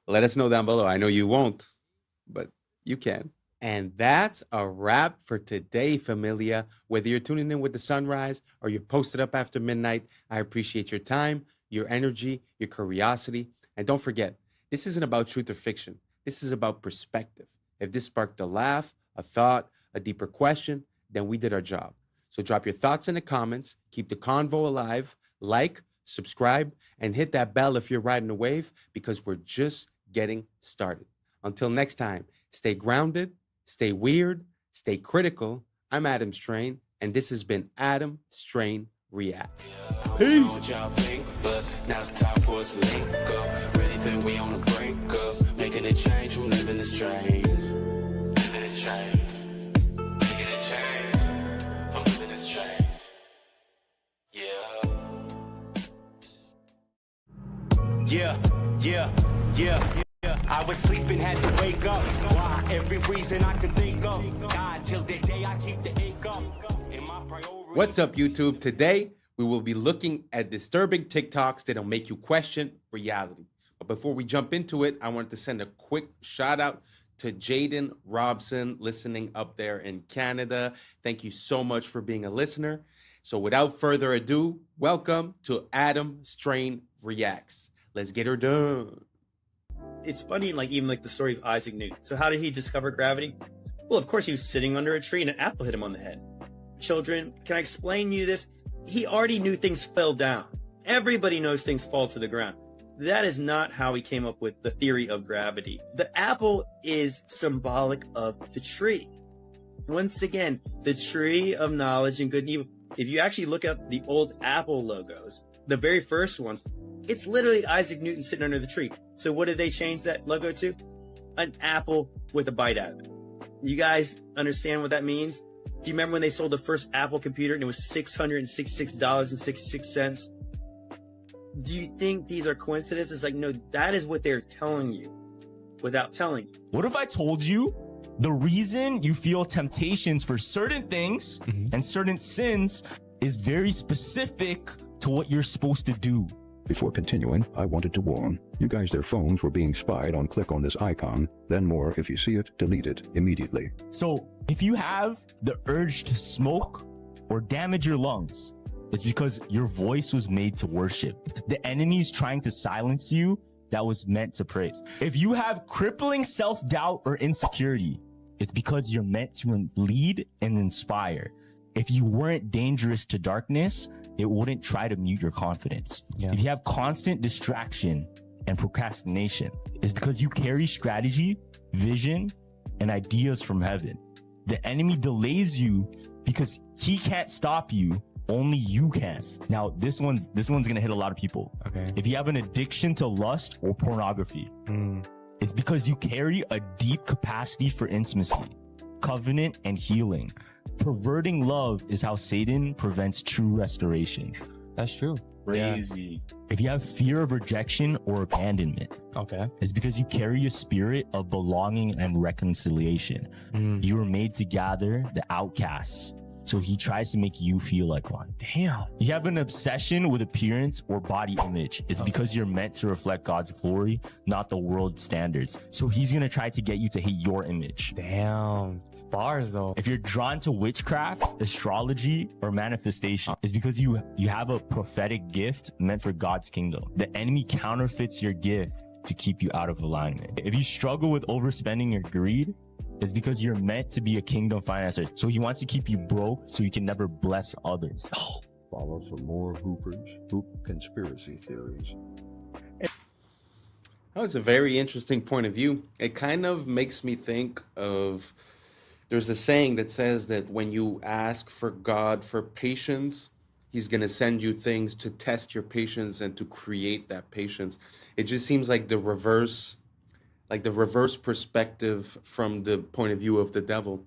Speaker 5: Let us know down below. I know you won't, but you can. And that's a wrap for today, familia. Whether you're tuning in with the sunrise or you're posted up after midnight, I appreciate your time, your energy, your curiosity. And don't forget, this isn't about truth or fiction. This is about perspective. If this sparked a laugh, a thought, a deeper question, then we did our job. So drop your thoughts in the comments, keep the convo alive, like, subscribe, and hit that bell if you're riding a wave, because we're just getting started. Until next time, stay grounded, stay weird, stay critical. I'm Adam Strain, and this has been Adam Strain Reacts. Peace. Now's the time for us to link up. Really think we on the brink up. Making a change from living this change. Living this change. Making a change from living this change. Yeah. I was sleeping, had to wake up. Why? Every reason I could think of. God, till the day I keep the ink up. What's up, YouTube? Today, we will be looking at disturbing TikToks that'll make you question reality. But before we jump into it, I wanted to send a quick shout out to Jaden Robson, listening up there in Canada. Thank you so much for being a listener. So without further ado, welcome to Adam Strain Reacts. Let's get her done.
Speaker 4: it's funny, like even like the story of Isaac Newton. So how did he discover gravity? Well, of course, he was sitting under a tree and an apple hit him on the head. Children, can I explain you this? He already knew things fell down. Everybody knows things fall to the ground. That is not how he came up with the theory of gravity. The apple is symbolic of the tree. Once again, the tree of knowledge and good and evil. If you actually look up the old Apple logos, the very first ones, it's literally Isaac Newton sitting under the tree. So what did they change that logo to? An apple with a bite out of it. You guys understand what that means? Do you remember when they sold the first Apple computer and it was $666.66? Do you think these are coincidences? Like, no, that is what they're telling you without telling you.
Speaker 7: What if I told you the reason you feel temptations for certain things and certain sins is very specific to what you're supposed to do?
Speaker 14: Before continuing, I wanted to warn you guys, their phones were being spied on. Click on this icon, then more. If you see it, delete it immediately.
Speaker 7: So if you have the urge to smoke or damage your lungs, it's because your voice was made to worship. The enemy's trying to silence you that was meant to praise. If you have crippling self-doubt or insecurity, it's because you're meant to lead and inspire. If you weren't dangerous to darkness, it wouldn't try to mute your confidence. If you have constant distraction and procrastination, it's because you carry strategy, vision, and ideas from heaven. The enemy delays you because he can't stop you. Only you can. Now, this one's gonna hit a lot of people.
Speaker 11: Okay.
Speaker 7: If you have an addiction to lust or pornography, it's because you carry a deep capacity for intimacy, covenant, and healing. Perverting love is how Satan prevents true restoration.
Speaker 11: That's true.
Speaker 4: Crazy.
Speaker 7: If you have fear of rejection or abandonment, it's because you carry a spirit of belonging and reconciliation. You were made to gather the outcasts. So he tries to make you feel like one.
Speaker 11: Damn.
Speaker 7: You have an obsession with appearance or body image. It's because you're meant to reflect God's glory, not the world's standards. So he's going to try to get you to hate your image.
Speaker 11: Damn. It's bars though.
Speaker 7: If you're drawn to witchcraft, astrology, or manifestation, it's because you have a prophetic gift meant for God's kingdom. The enemy counterfeits your gift to keep you out of alignment. If you struggle with overspending or greed, it's because you're meant to be a kingdom financer. So he wants to keep you broke so you can never bless others.
Speaker 14: Follow some more hoop conspiracy theories.
Speaker 5: That was a very interesting point of view. It kind of makes me think of, there's a saying that says that when you ask for God for patience, he's going to send you things to test your patience and to create that patience. It just seems like the reverse perspective from the point of view of the devil,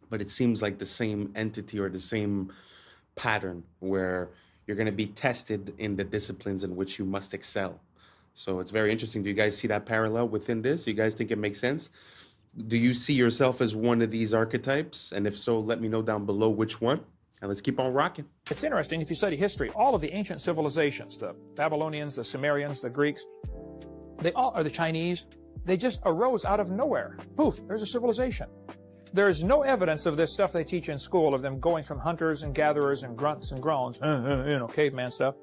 Speaker 5: but it seems like the same entity or the same pattern where you're going to be tested in the disciplines in which you must excel. So it's very interesting. Do you guys see that parallel within this? Do you guys think it makes sense? Do you see yourself as one of these archetypes? And if so, let me know down below which one. And let's keep on rocking.
Speaker 20: It's interesting, if you study history, all of the ancient civilizations, the Babylonians, the Sumerians, the Greeks, they all are the Chinese. They just arose out of nowhere. Poof, there's a civilization. There is no evidence of this stuff they teach in school, of them going from hunters and gatherers and grunts and groans, caveman stuff,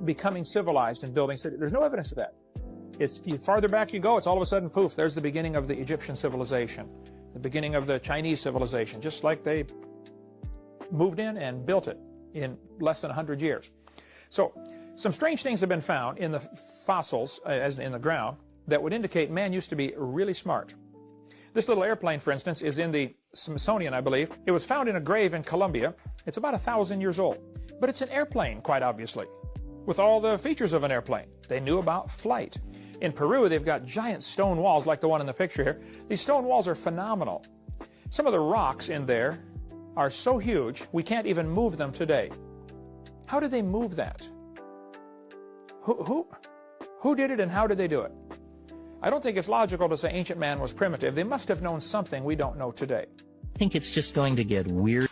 Speaker 20: becoming civilized and building cities. There's no evidence of that. It's farther back you go, it's all of a sudden, poof, there's the beginning of the Egyptian civilization, the beginning of the Chinese civilization, just like they moved in and built it in less than 100 years. So some strange things have been found in the fossils, as in the ground, that would indicate man used to be really smart. This little airplane, for instance, is in the Smithsonian, I believe. It was found in a grave in Colombia. It's about 1,000 years old. But it's an airplane, quite obviously, with all the features of an airplane. They knew about flight. In Peru, they've got giant stone walls like the one in the picture here. These stone walls are phenomenal. Some of the rocks in there are so huge, we can't even move them today. How did they move that? Who did it and how did they do it? I don't think it's logical to say ancient man was primitive. They must have known something we don't know today.
Speaker 25: I think it's just going to get weird.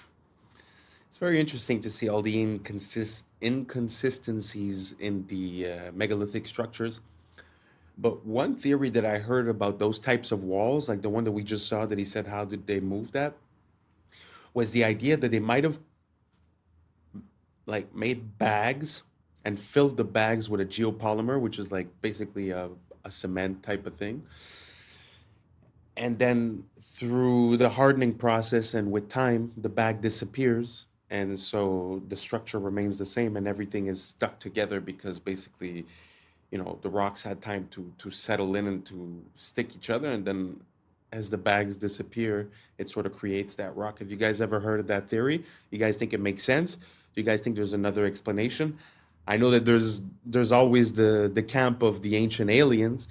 Speaker 5: It's very interesting to see all the inconsistencies in the megalithic structures. But one theory that I heard about those types of walls, like the one that we just saw that he said, how did they move that? Was the idea that they might have like made bags and filled the bags with a geopolymer, which is like basically a a cement type of thing. And then through the hardening process and with time, the bag disappears. And so the structure remains the same and everything is stuck together because basically, the rocks had time to settle in and to stick each other. And then as the bags disappear, it sort of creates that rock. Have you guys ever heard of that theory? You guys think it makes sense? Do you guys think there's another explanation? I know that there's always the camp of the ancient aliens.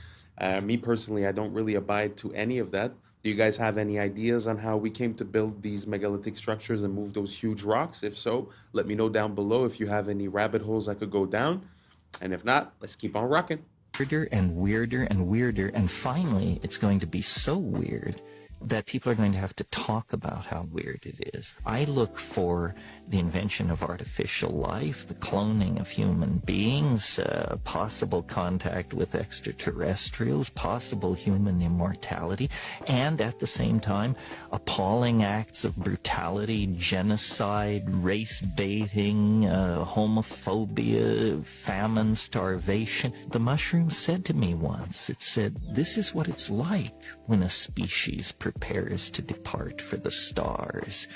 Speaker 5: Me personally, I don't really abide to any of that. Do you guys have any ideas on how we came to build these megalithic structures and move those huge rocks? If so, let me know down below if you have any rabbit holes I could go down. And if not, let's keep on rocking.
Speaker 25: Weirder and weirder and weirder, and finally it's going to be so weird that people are going to have to talk about how weird it is. I look for the invention of artificial life, the cloning of human beings, possible contact with extraterrestrials, possible human immortality, and at the same time, appalling acts of brutality, genocide, race baiting, homophobia, famine, starvation. The mushroom said to me once, it said, "This is what it's like when a species prepares to depart for the stars.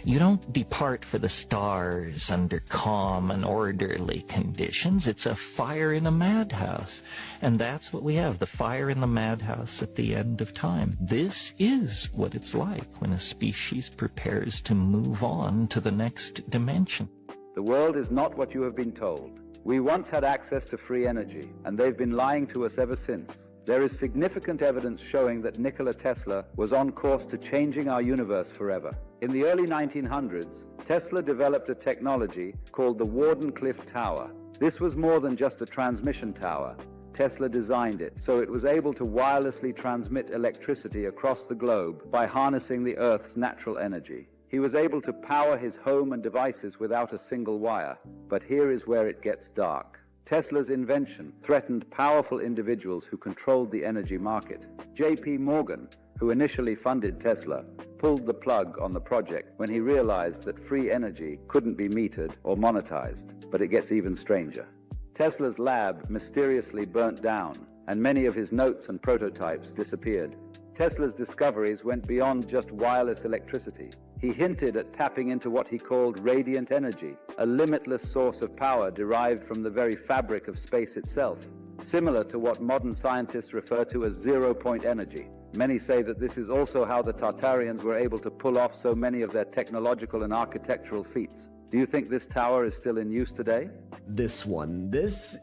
Speaker 25: You don't depart for the stars under calm and orderly conditions. It's a fire in a madhouse." And that's what we have, the fire in the madhouse at the end of time. This is what it's like when a species prepares to move on to the next dimension.
Speaker 1: The world is not what you have been told. We once had access to free energy, and they've been lying to us ever since. There is significant evidence showing that Nikola Tesla was on course to changing our universe forever. In the early 1900s, Tesla developed a technology called the Wardenclyffe Tower. This was more than just a transmission tower. Tesla designed it so it was able to wirelessly transmit electricity across the globe by harnessing the Earth's natural energy. He was able to power his home and devices without a single wire. But here is where it gets dark. Tesla's invention threatened powerful individuals who controlled the energy market. J.P. Morgan, who initially funded Tesla, pulled the plug on the project when he realized that free energy couldn't be metered or monetized. But it gets even stranger. Tesla's lab mysteriously burnt down, and many of his notes and prototypes disappeared. Tesla's discoveries went beyond just wireless electricity. He hinted at tapping into what he called radiant energy, a limitless source of power derived from the very fabric of space itself, similar to what modern scientists refer to as zero-point energy. Many say that this is also how the Tartarians were able to pull off so many of their technological and architectural feats. Do you think this tower is still in use today?
Speaker 6: This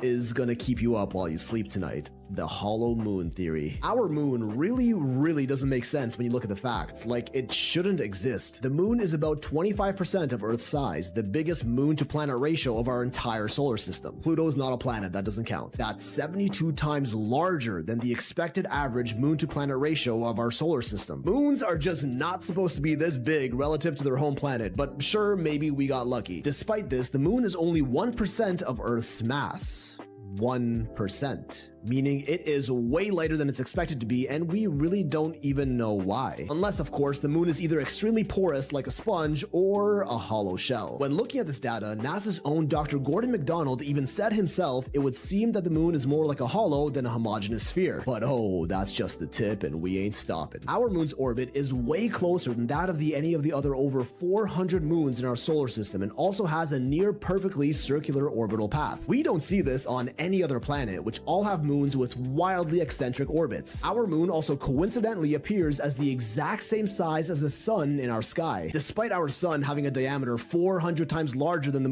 Speaker 6: is gonna keep you up while you sleep tonight. The hollow moon theory. Our moon really doesn't make sense when you look at the facts. Like, it shouldn't exist. The moon is about 25% of Earth's size, the biggest moon to planet ratio of our entire solar system. Pluto's not a planet, that doesn't count. That's 72 times larger than the expected average moon to planet ratio of our solar system. Moons are just not supposed to be this big relative to their home planet, but sure, maybe we got lucky. Despite this, the moon is only 1% of Earth's mass. 1%, meaning it is way lighter than it's expected to be, and we really don't even know why. Unless, of course, the moon is either extremely porous like a sponge or a hollow shell. When looking at this data, NASA's own Dr. Gordon McDonald even said himself it would seem that the moon is more like a hollow than a homogeneous sphere. But oh, that's just the tip, and we ain't stopping. Our moon's orbit is way closer than that of any of the other over 400 moons in our solar system, and also has a near perfectly circular orbital path. We don't see this on any other planet, which all have moons with wildly eccentric orbits. Our moon also coincidentally appears as the exact same size as the sun in our sky. Despite our sun having a diameter 400 times larger than the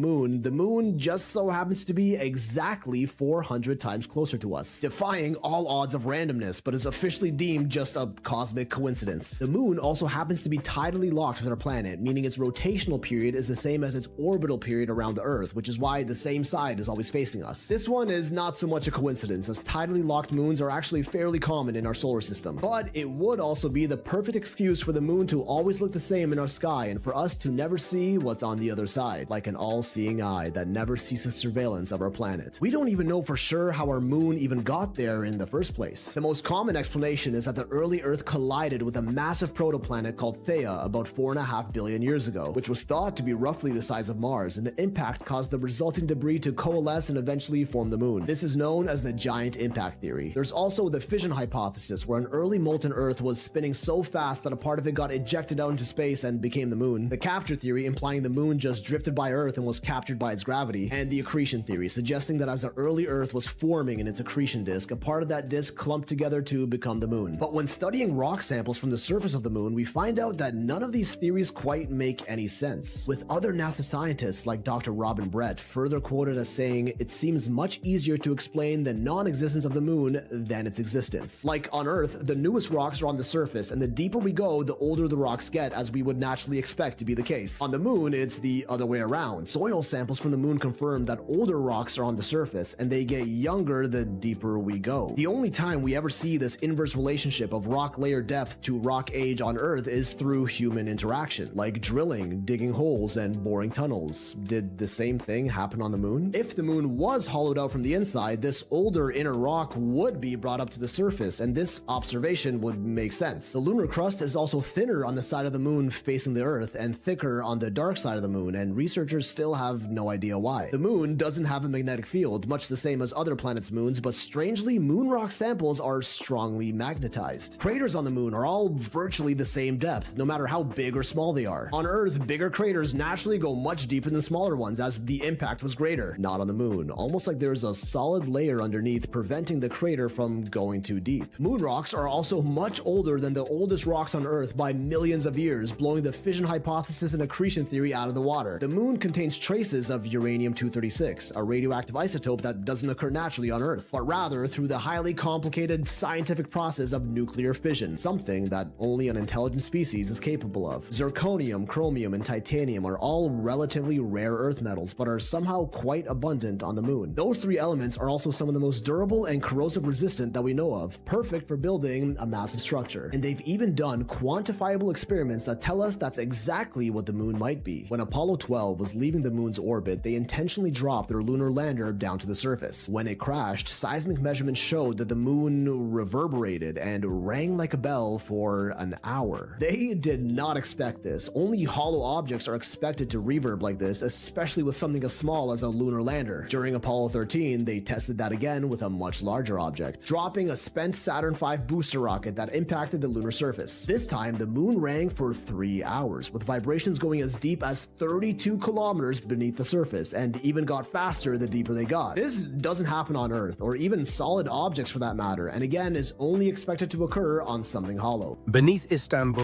Speaker 6: moon just so happens to be exactly 400 times closer to us, defying all odds of randomness, but is officially deemed just a cosmic coincidence. The moon also happens to be tidally locked with our planet, meaning its rotational period is the same as its orbital period around the Earth, which is why the same side is always facing us. This one is not so much a coincidence, as tidally locked moons are actually fairly common in our solar system. But it would also be the perfect excuse for the moon to always look the same in our sky, and for us to never see what's on the other side, like an all-seeing eye that never ceases surveillance of our planet. We don't even know for sure how our moon even got there in the first place. The most common explanation is that the early Earth collided with a massive protoplanet called Theia about 4.5 billion years ago, which was thought to be roughly the size of Mars, and the impact caused the resulting debris to coalesce and eventually form the moon. This is known as the giant impact theory. There's also the fission hypothesis, where an early molten Earth was spinning so fast that a part of it got ejected out into space and became the moon. The capture theory, implying the moon just drifted by Earth and was captured by its gravity. And the accretion theory, suggesting that as the early Earth was forming in its accretion disk, a part of that disk clumped together to become the moon. But when studying rock samples from the surface of the moon, we find out that none of these theories quite make any sense, with other NASA scientists like Dr. Robin Brett further quoted as saying, "It seems much easier to explain the non-existence of the moon than its existence. Like on Earth, the newest rocks are on the surface, and the deeper we go, the older the rocks get, as we would naturally expect to be the case. On the moon, it's the other way around. Soil samples from the moon confirm that older rocks are on the surface, and they get younger the deeper we go. The only time we ever see this inverse relationship of rock layer depth to rock age on Earth is through human interaction, like drilling, digging holes, and boring tunnels. Did the same thing happen on the moon? If the moon was hollowed out from the inside, this older inner rock would be brought up to the surface, and this observation would make sense. The lunar crust is also thinner on the side of the moon facing the Earth and thicker on the dark side of the moon, and researchers still have no idea why. The moon doesn't have a magnetic field, much the same as other planets' moons, but strangely, moon rock samples are strongly magnetized. Craters on the moon are all virtually the same depth, no matter how big or small they are. On Earth, bigger craters naturally go much deeper than smaller ones, as the impact was greater. Not on the moon, almost like there's a solid layer underneath preventing the crater from going too deep. Moon rocks are also much older than the oldest rocks on Earth by millions of years, blowing the fission hypothesis and accretion theory out of the water. The moon contains traces of uranium-236, a radioactive isotope that doesn't occur naturally on Earth, but rather through the highly complicated scientific process of nuclear fission, something that only an intelligent species is capable of. Zirconium, chromium, and titanium are all relatively rare Earth metals, but are somehow quite abundant on the moon. Those three elements are also some of the most durable and corrosive resistant that we know of, perfect for building a massive structure. And they've even done quantifiable experiments that tell us that's exactly what the moon might be. When Apollo 12 was leaving the moon's orbit, they intentionally dropped their lunar lander down to the surface. When it crashed, seismic measurements showed that the moon reverberated and rang like a bell for an hour. They did not expect this. Only hollow objects are expected to reverb like this, especially with something as small as a lunar lander. During Apollo 13, they tested that again with a much larger object, dropping a spent Saturn V booster rocket that impacted the lunar surface. This time, the moon rang for 3 hours, with vibrations going as deep as 32 kilometers beneath the surface, and even got faster the deeper they got. This doesn't happen on Earth, or even solid objects for that matter, and again is only expected to occur on something hollow.
Speaker 9: Beneath Istanbul.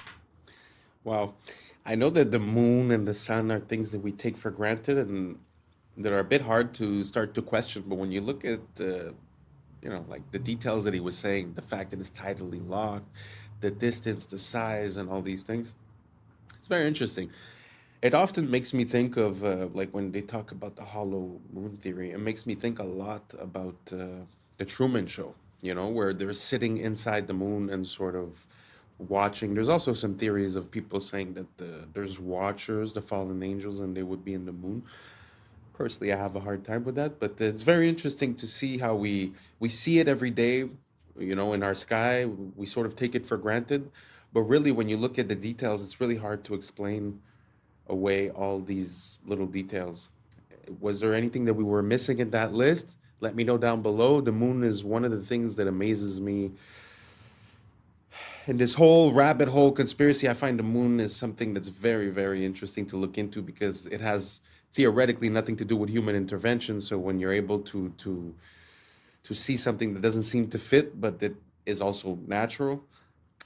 Speaker 5: Wow. I know that the moon and the sun are things that we take for granted and that are a bit hard to start to question, but when you look at like the details that he was saying, the fact that it's tidally locked, the distance, the size, and all these things, it's very interesting. It often makes me think of like when they talk about the hollow moon theory, it makes me think a lot about the Truman Show, where they're sitting inside the moon and sort of watching. There's also some theories of people saying that there's watchers, the fallen angels, and they would be in the moon. Personally, I have a hard time with that, but it's very interesting to see how we see it every day, in our sky. We sort of take it for granted, but really when you look at the details, it's really hard to explain away all these little details. Was there anything that we were missing in that list? Let me know down below. The moon is one of the things that amazes me. In this whole rabbit hole conspiracy, I find the moon is something that's very, very interesting to look into because it has theoretically nothing to do with human intervention. So when you're able to see something that doesn't seem to fit, but that is also natural,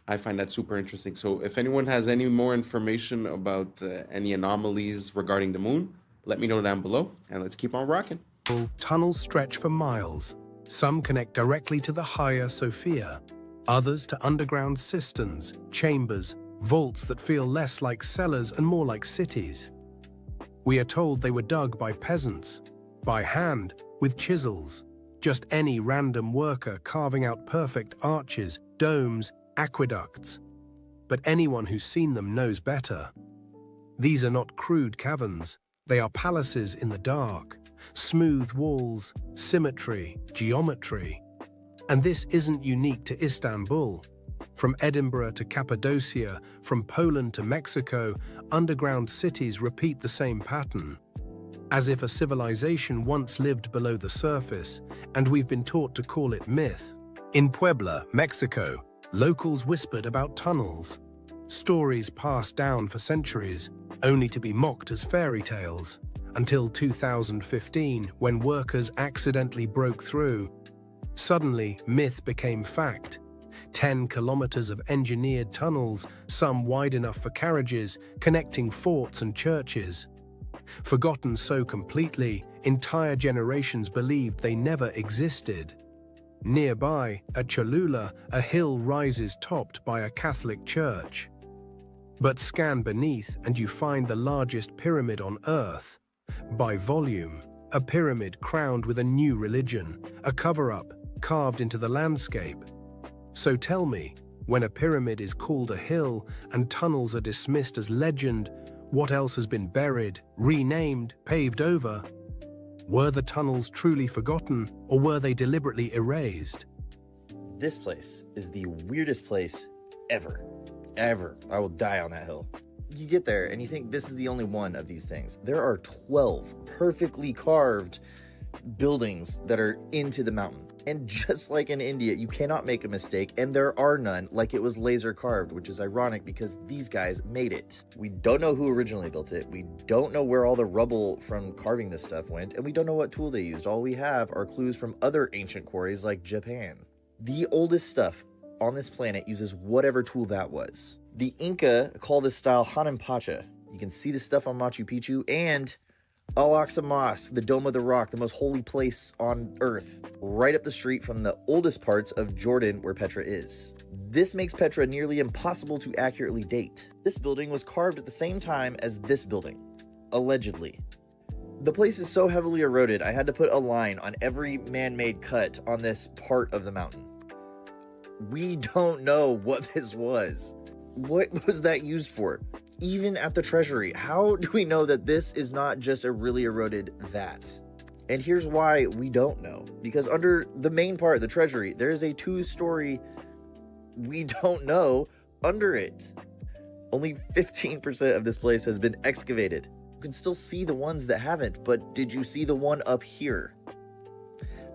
Speaker 5: I find that super interesting. So if anyone has any more information about any anomalies regarding the moon, let me know down below, and let's keep on rocking.
Speaker 9: Tunnels stretch for miles. Some connect directly to the Hagia Sophia, others to underground cisterns, chambers, vaults that feel less like cellars and more like cities. We are told they were dug by peasants, by hand, with chisels. Just any random worker carving out perfect arches, domes, aqueducts. But anyone who's seen them knows better. These are not crude caverns. They are palaces in the dark. Smooth walls, symmetry, geometry. And this isn't unique to Istanbul. From Edinburgh to Cappadocia, from Poland to Mexico, underground cities repeat the same pattern. as if a civilization once lived below the surface, and we've been taught to call it myth. In Puebla, Mexico, locals whispered about tunnels. Stories passed down for centuries, only to be mocked as fairy tales, until 2015, when workers accidentally broke through. Suddenly, myth became fact. 10 kilometers of engineered tunnels, some wide enough for carriages, connecting forts and churches. Forgotten so completely, entire generations believed they never existed. Nearby, at Cholula, a hill rises topped by a Catholic church. But scan beneath and you find the largest pyramid on Earth. By volume, a pyramid crowned with a new religion, a cover-up carved into the landscape. So tell me, when a pyramid is called a hill and tunnels are dismissed as legend, what else has been buried, renamed, paved over? Were the tunnels truly forgotten, or were they deliberately erased?
Speaker 13: This place is the weirdest place ever. Ever. I will die on that hill. You get there and you think this is the only one of these things. There are 12 perfectly carved buildings that are into the mountain. And just like in India, you cannot make a mistake, and there are none, like it was laser carved, which is ironic because these guys made it. We don't know who originally built it, we don't know where all the rubble from carving this stuff went, and we don't know what tool they used. All we have are clues from other ancient quarries like Japan. The oldest stuff on this planet uses whatever tool that was. The Inca call this style Hananpacha. You can see the stuff on Machu Picchu, and Al-Aqsa Mosque, the Dome of the Rock, the most holy place on Earth, right up the street from the oldest parts of Jordan where Petra is. This makes Petra nearly impossible to accurately date. This building was carved at the same time as this building, allegedly. The place is so heavily eroded, I had to put a line on every man-made cut on this part of the mountain. We don't know what this was. What was that used for? Even at the treasury, how do we know that this is not just a really eroded that? And here's why we don't know. Because under the main part of the treasury, there is a 2-story we don't know under it. Only 15% of this place has been excavated. You can still see the ones that haven't, but did you see the one up here?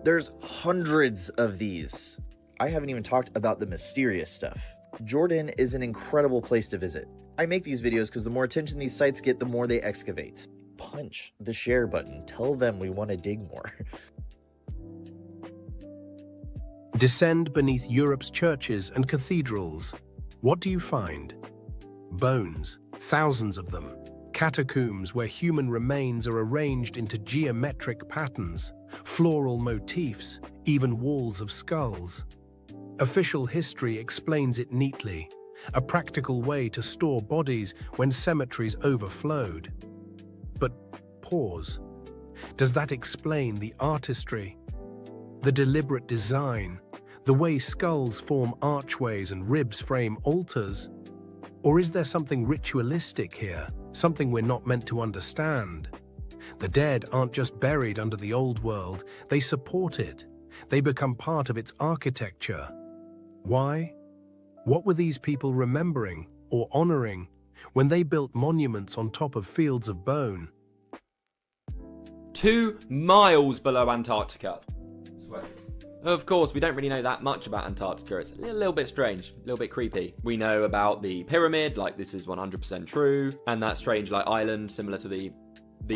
Speaker 13: There's hundreds of these. I haven't even talked about the mysterious stuff. Jordan is an incredible place to visit. I make these videos because the more attention these sites get, the more they excavate. Punch the share button. Tell them we want to dig more.
Speaker 9: Descend beneath Europe's churches and cathedrals. What do you find? Bones, thousands of them. Catacombs where human remains are arranged into geometric patterns, floral motifs, even walls of skulls. Official history explains it neatly. A practical way to store bodies when cemeteries overflowed. But pause. Does that explain the artistry, the deliberate design, the way skulls form archways and ribs frame altars? Or is there something ritualistic here, something we're not meant to understand? The dead aren't just buried under the old world, they support it. They become part of its architecture. Why? What were these people remembering or honoring when they built monuments on top of fields of bone?
Speaker 15: 2 miles below Antarctica. Of course, we don't really know that much about Antarctica. It's a little bit strange, a little bit creepy. We know about the pyramid, like this is 100% true, and that strange like island similar to the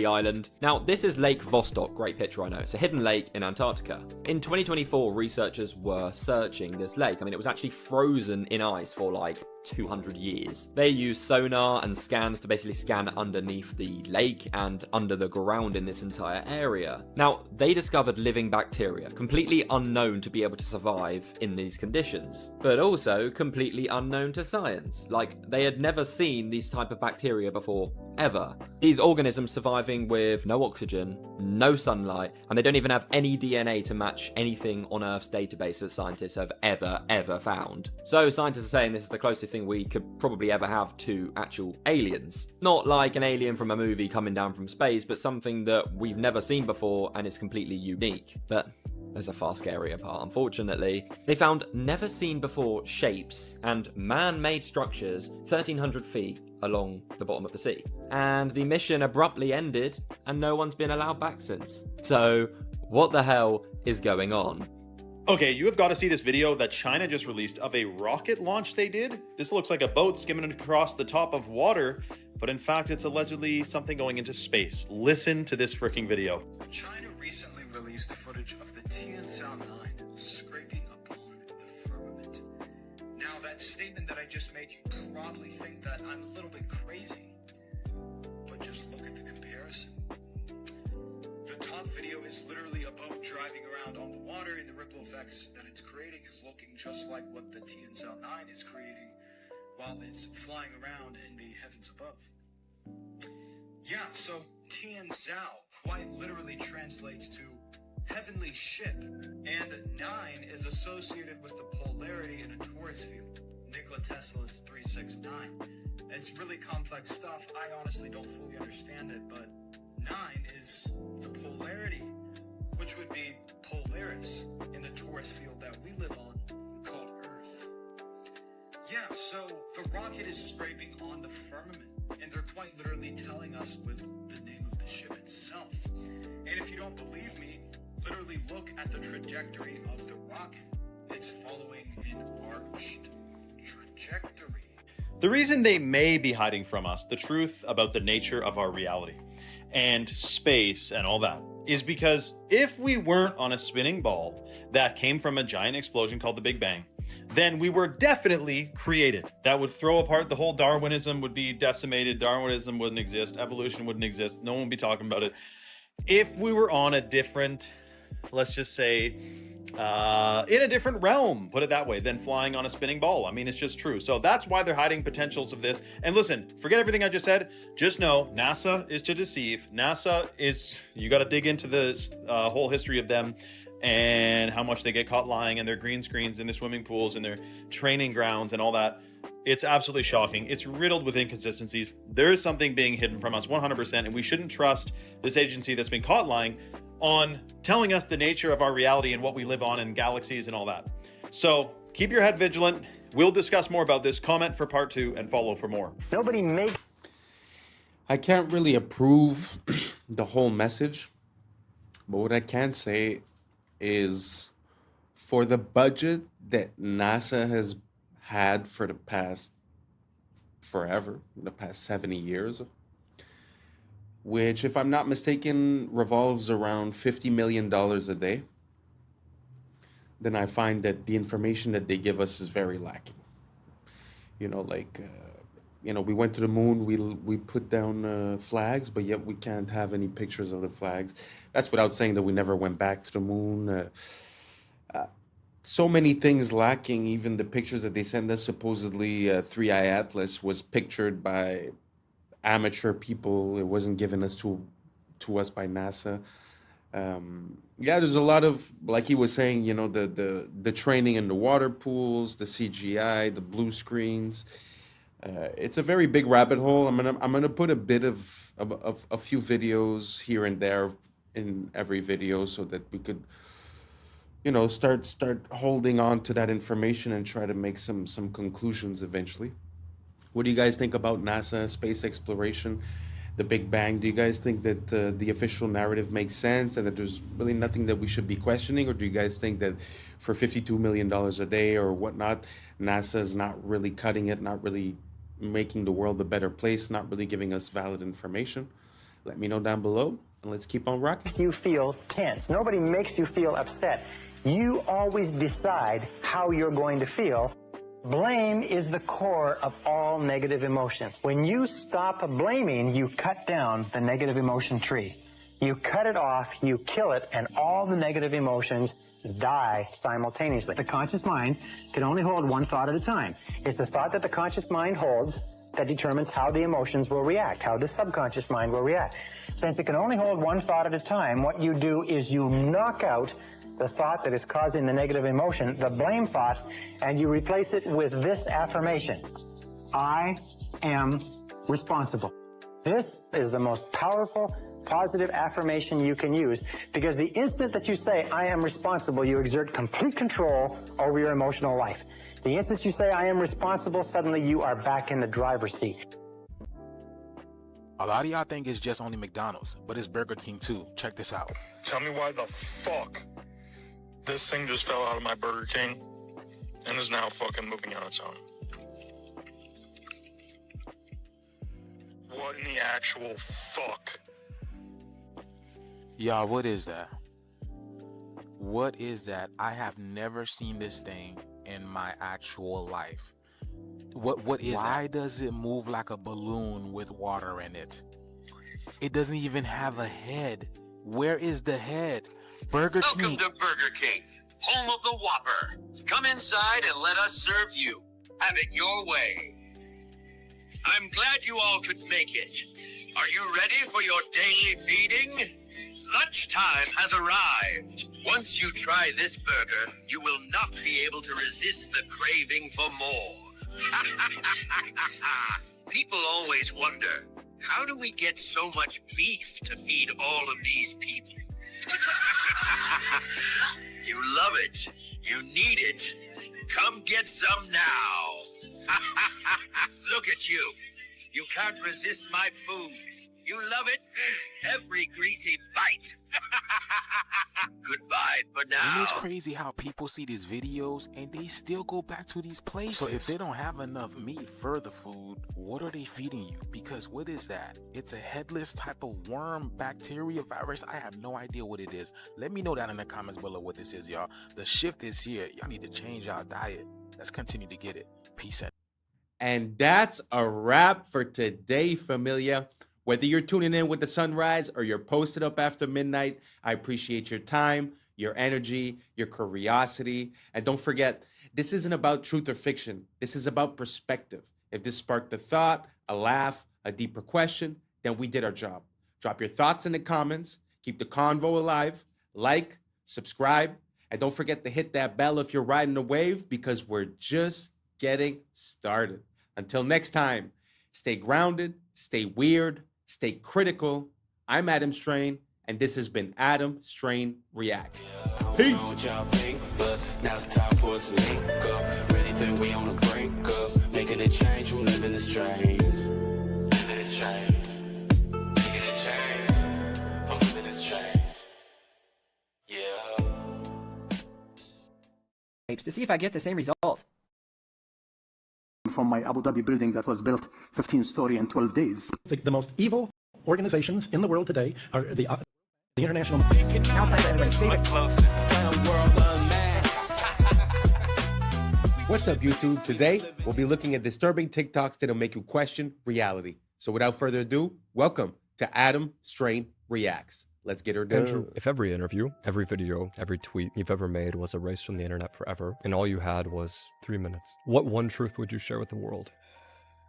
Speaker 15: island. Now, this is Lake Vostok, great picture I know. It's a hidden lake in Antarctica. In 2024, researchers were searching this lake. I mean, it was actually frozen in ice for like 200 years. They used sonar and scans to basically scan underneath the lake and under the ground in this entire area. Now, they discovered living bacteria, completely unknown to be able to survive in these conditions, but also completely unknown to science. Like, they had never seen these type of bacteria before, ever. These organisms surviving with no oxygen, no sunlight, and they don't even have any DNA to match anything on Earth's database that scientists have ever found. So scientists are saying this is the closest thing we could probably ever have to actual aliens. Not like an alien from a movie coming down from space, but something that we've never seen before and is completely unique. But there's a far scarier part, unfortunately. They found never seen before shapes and man-made structures 1,300 feet along the bottom of the sea. And the mission abruptly ended, and no one's been allowed back since. So, what the hell is going on?
Speaker 17: Okay, you have got to see this video that China just released of a rocket launch they did. This looks like a boat skimming across the top of water, but in fact, it's allegedly something going into space. Listen to this freaking video.
Speaker 19: China recently released footage of the Tianzhao 9 scraping upon the firmament. Now, that statement that I just made, you probably think that I'm a little bit crazy, but just look at the comparison. The top video is literally a boat driving around on the water, and the ripple effects that it's creating is looking just like what the Tianzhao 9 is creating while it's flying around in the heavens above. Yeah, so Tianzhao quite literally translates to heavenly ship, and 9 is associated with the polarity in a torus field, Nikola Tesla's 369. It's really complex stuff. I honestly don't fully understand it, but 9 is the polarity, which would be Polaris in the torus field that we live on, called Earth. Yeah, so the rocket is scraping on the firmament, and they're quite literally telling us with the name of the ship itself. And if you don't believe me, literally look at the trajectory of the rocket. It's following an arched trajectory.
Speaker 17: The reason they may be hiding from us the truth about the nature of our reality and space and all that is because if we weren't on a spinning ball that came from a giant explosion called the Big Bang, then we were definitely created. That would throw apart the whole Darwinism, would be decimated. Darwinism wouldn't exist. Evolution wouldn't exist. No one would be talking about it. If we were on a different, let's just say, in a different realm, put it that way, than flying on a spinning ball. I mean, it's just true. So that's why they're hiding potentials of this. And listen, forget everything I just said. Just know NASA is to deceive. NASA is, you got to dig into the whole history of them and how much they get caught lying, and their green screens in their swimming pools and their training grounds and all that. It's absolutely shocking. It's riddled with inconsistencies. There is something being hidden from us 100%, and we shouldn't trust this agency that's been caught lying on telling us the nature of our reality and what we live on in galaxies and all that. So keep your head vigilant. We'll discuss more about this. Comment for part 2 and follow for more.
Speaker 5: I can't really approve the whole message, but what I can say is for the budget that NASA has had for the past forever, the past 70 years, which, if I'm not mistaken, revolves around $50 million a day, then I find that the information that they give us is very lacking. You know, like, we went to the moon, we put down flags, but yet we can't have any pictures of the flags. That's without saying that we never went back to the moon. So many things lacking. Even the pictures that they send us, supposedly 3i Atlas was pictured by amateur people. It wasn't given us to us by NASA. Yeah, there's a lot of, like he was saying, the training in the water pools, the CGI, the blue screens. It's a very big rabbit hole. I'm gonna put a bit of a few videos here and there in every video so that we could, start holding on to that information and try to make some conclusions eventually. What do you guys think about NASA, space exploration, the Big Bang? Do you guys think that the official narrative makes sense and that there's really nothing that we should be questioning? Or do you guys think that for $52 million a day or whatnot, NASA is not really cutting it, not really making the world a better place, not really giving us valid information? Let me know down below, and let's keep on rocking.
Speaker 21: You feel tense. Nobody makes you feel upset. You always decide how you're going to feel. Blame is the core of all negative emotions. When you stop blaming, you cut down the negative emotion tree. You cut it off, you kill it, and all the negative emotions die simultaneously. The conscious mind can only hold one thought at a time. It's the thought that the conscious mind holds that determines how the emotions will react, how the subconscious mind will react. Since it can only hold one thought at a time, what you do is you knock out the thought that is causing the negative emotion, the blame thought, and you replace it with this affirmation: I am responsible. This is the most powerful, positive affirmation you can use, because the instant that you say, I am responsible, you exert complete control over your emotional life. The instant you say, I am responsible, suddenly you are back in the driver's seat.
Speaker 8: A lot of y'all think it's just only McDonald's, but it's Burger King too. Check this out.
Speaker 10: Tell me why the fuck this thing just fell out of my Burger King and is now fucking moving on its own. What in the actual fuck?
Speaker 8: Y'all, what is that? What is that? I have never seen this thing in my actual life. What is that? Why does it move like a balloon with water in it? It doesn't even have a head. Where is the head? Burger King.
Speaker 22: Welcome to Burger King, home of the Whopper. Come inside and let us serve you. Have it your way. I'm glad you all could make it. Are you ready for your daily feeding? Lunchtime has arrived. Once you try this burger, you will not be able to resist the craving for more. People always wonder, how do we get so much beef to feed all of these people? You love it. You need it. Come get some now. Look at you. You can't resist my food. You love it. Every greasy bite. Goodbye for now.
Speaker 8: And it's crazy how people see these videos and they still go back to these places. So if they don't have enough meat for the food, what are they feeding you? Because what is that? It's a headless type of worm, bacteria, virus. I have no idea what it is. Let me know down in the comments below what this is, y'all. The shift is here. Y'all need to change our diet. Let's continue to get it. Peace out.
Speaker 5: And that's a wrap for today, familia. Whether you're tuning in with the sunrise or you're posted up after midnight, I appreciate your time, your energy, your curiosity. And don't forget, this isn't about truth or fiction. This is about perspective. If this sparked a thought, a laugh, a deeper question, then we did our job. Drop your thoughts in the comments. Keep the convo alive. Like, subscribe, and don't forget to hit that bell if you're riding the wave, because we're just getting started. Until next time, stay grounded, stay weird, stay critical. I'm Adam Strain, and this has been Adam Strain Reacts. Peace. Now it's time for us to link up. Really think we on the brink up. Making a change, we live in this train. Living this train. Making a change. I'm living this train. Yeah.
Speaker 23: To see if I get the same result.
Speaker 24: From my Abu Dhabi building that was built 15-story in 12 days.
Speaker 26: The most evil organizations in the world today are the international.
Speaker 5: What's up, YouTube? Today, we'll be looking at disturbing TikToks that'll make you question reality. So without further ado, welcome to Adam Strain Reacts. Let's get her done.
Speaker 27: Andrew, if every interview, every video, every tweet you've ever made was erased from the internet forever, and all you had was 3 minutes, what one truth would you share with the world?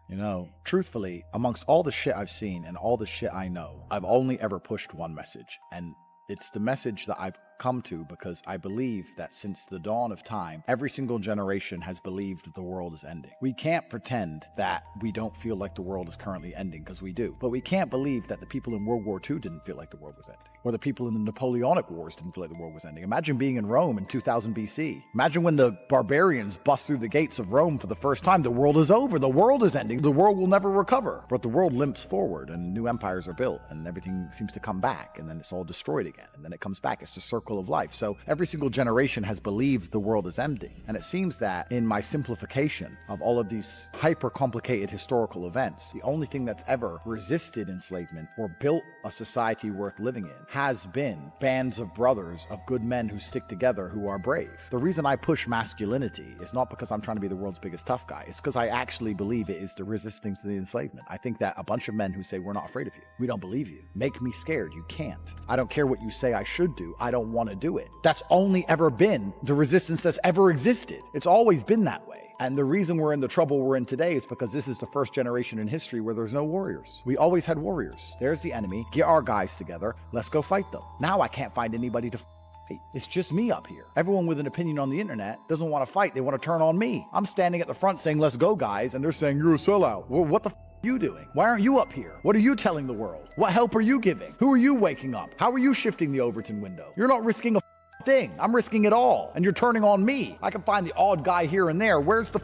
Speaker 28: You know, truthfully, amongst all the shit I've seen and all the shit I know, I've only ever pushed one message, and it's the message that I've come to because I believe that since the dawn of time, every single generation has believed the world is ending. We can't pretend that we don't feel like the world is currently ending, because we do. But we can't believe that the people in World War II didn't feel like the world was ending, or the people in the Napoleonic Wars didn't feel like the world was ending. Imagine being in Rome in 2000 BC. Imagine when the barbarians bust through the gates of Rome for the first time. The world is over. The world is ending. The world will never recover. But the world limps forward, and new empires are built, and everything seems to come back, and then it's all destroyed again, and then it comes back. It's the circle of life. So every single generation has believed the world is ending. And it seems that in my simplification of all of these hyper complicated historical events, the only thing that's ever resisted enslavement or built a society worth living in has been bands of brothers, of good men who stick together, who are brave. The reason I push masculinity is not because I'm trying to be the world's biggest tough guy. It's because I actually believe it is the resisting to the enslavement. I think that a bunch of men who say, we're not afraid of you, we don't believe you, make me scared. You can't. I don't care what you say I should do. I don't want to do it. That's only ever been the resistance that's ever existed. It's always been that way. And the reason we're in the trouble we're in today is because this is the first generation in history where there's no warriors. We always had warriors. There's the enemy. Get our guys together. Let's go fight them. Now I can't find anybody to fight. It's just me up here. Everyone with an opinion on the internet doesn't want to fight. They want to turn on me. I'm standing at the front saying, let's go, guys. And they're saying, you're a sellout. Well, what the are you doing? Why aren't you up here? What are you telling the world? What help are you giving? Who are you waking up? How are you shifting the Overton window? You're not risking a thing. I'm risking it all. And you're turning on me. I can find the odd guy here and there. Where's the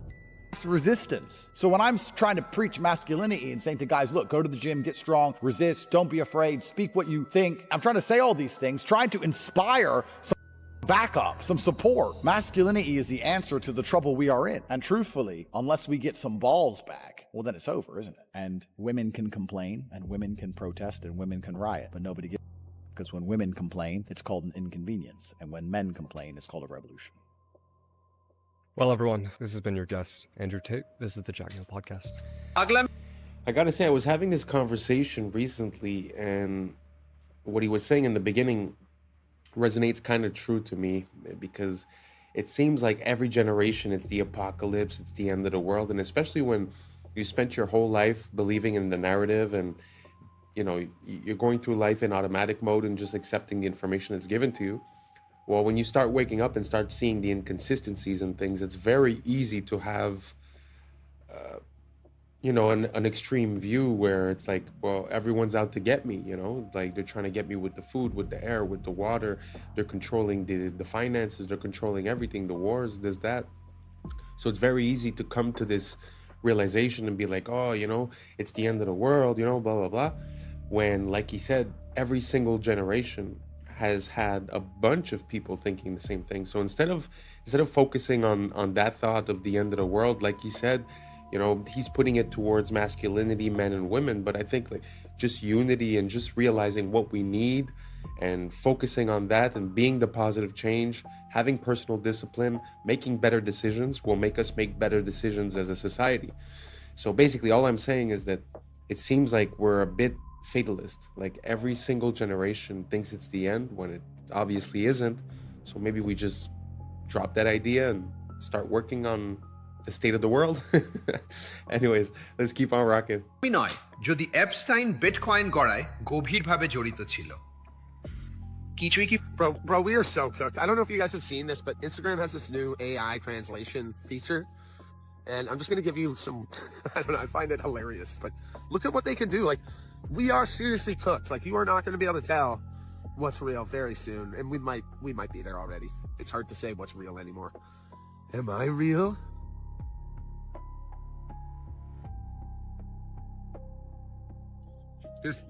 Speaker 28: resistance. So when I'm trying to preach masculinity and saying to guys, look, go to the gym, get strong, resist, don't be afraid, speak what you think. I'm trying to say all these things, trying to inspire some backup, some support. Masculinity is the answer to the trouble we are in. And truthfully, unless we get some balls back, well, then it's over, isn't it? And women can complain, and women can protest, and women can riot, but nobody gets it. Because when women complain, it's called an inconvenience. And when men complain, it's called a revolution.
Speaker 27: Well, everyone, this has been your guest, Andrew Tate. This is the Jack Neal Podcast.
Speaker 5: I gotta say, I was having this conversation recently, and what he was saying in the beginning resonates kind of true to me, because it seems like every generation it's the apocalypse, it's the end of the world, and especially when you spent your whole life believing in the narrative, and you know you're going through life in automatic mode and just accepting the information that's given to you. Well, when you start waking up and start seeing the inconsistencies and things, it's very easy to have an extreme view where it's like, well, everyone's out to get me, like they're trying to get me with the food, with the air, with the water. They're controlling the finances, they're controlling everything, the wars, this, that. So it's very easy to come to this realization and be like, oh, it's the end of the world, blah, blah, blah. When, like he said, every single generation has had a bunch of people thinking the same thing. So instead of focusing on that thought of the end of the world, like he said, he's putting it towards masculinity, men and women. But I think like just unity and just realizing what we need and focusing on that and being the positive change, having personal discipline, making better decisions will make us make better decisions as a society. So basically all I'm saying is that it seems like we're a bit fatalist. Like every single generation thinks it's the end when it obviously isn't. So maybe we just drop that idea and start working on the state of the world. Anyways, let's keep on rocking.
Speaker 2: নয় যদি Epstein bitcoin গড়ায় গভীরভাবে জড়িত ছিল কিছুই কি
Speaker 3: Bro, we are so cooked. I don't know if you guys have seen this, but Instagram has this new AI translation feature. And I'm just going to give you some, I don't know, I find it hilarious, but look at what they can do. Like, we are seriously cooked. Like, you are not going to be able to tell what's real very soon. And we might be there already. It's hard to say what's real anymore. Am I real?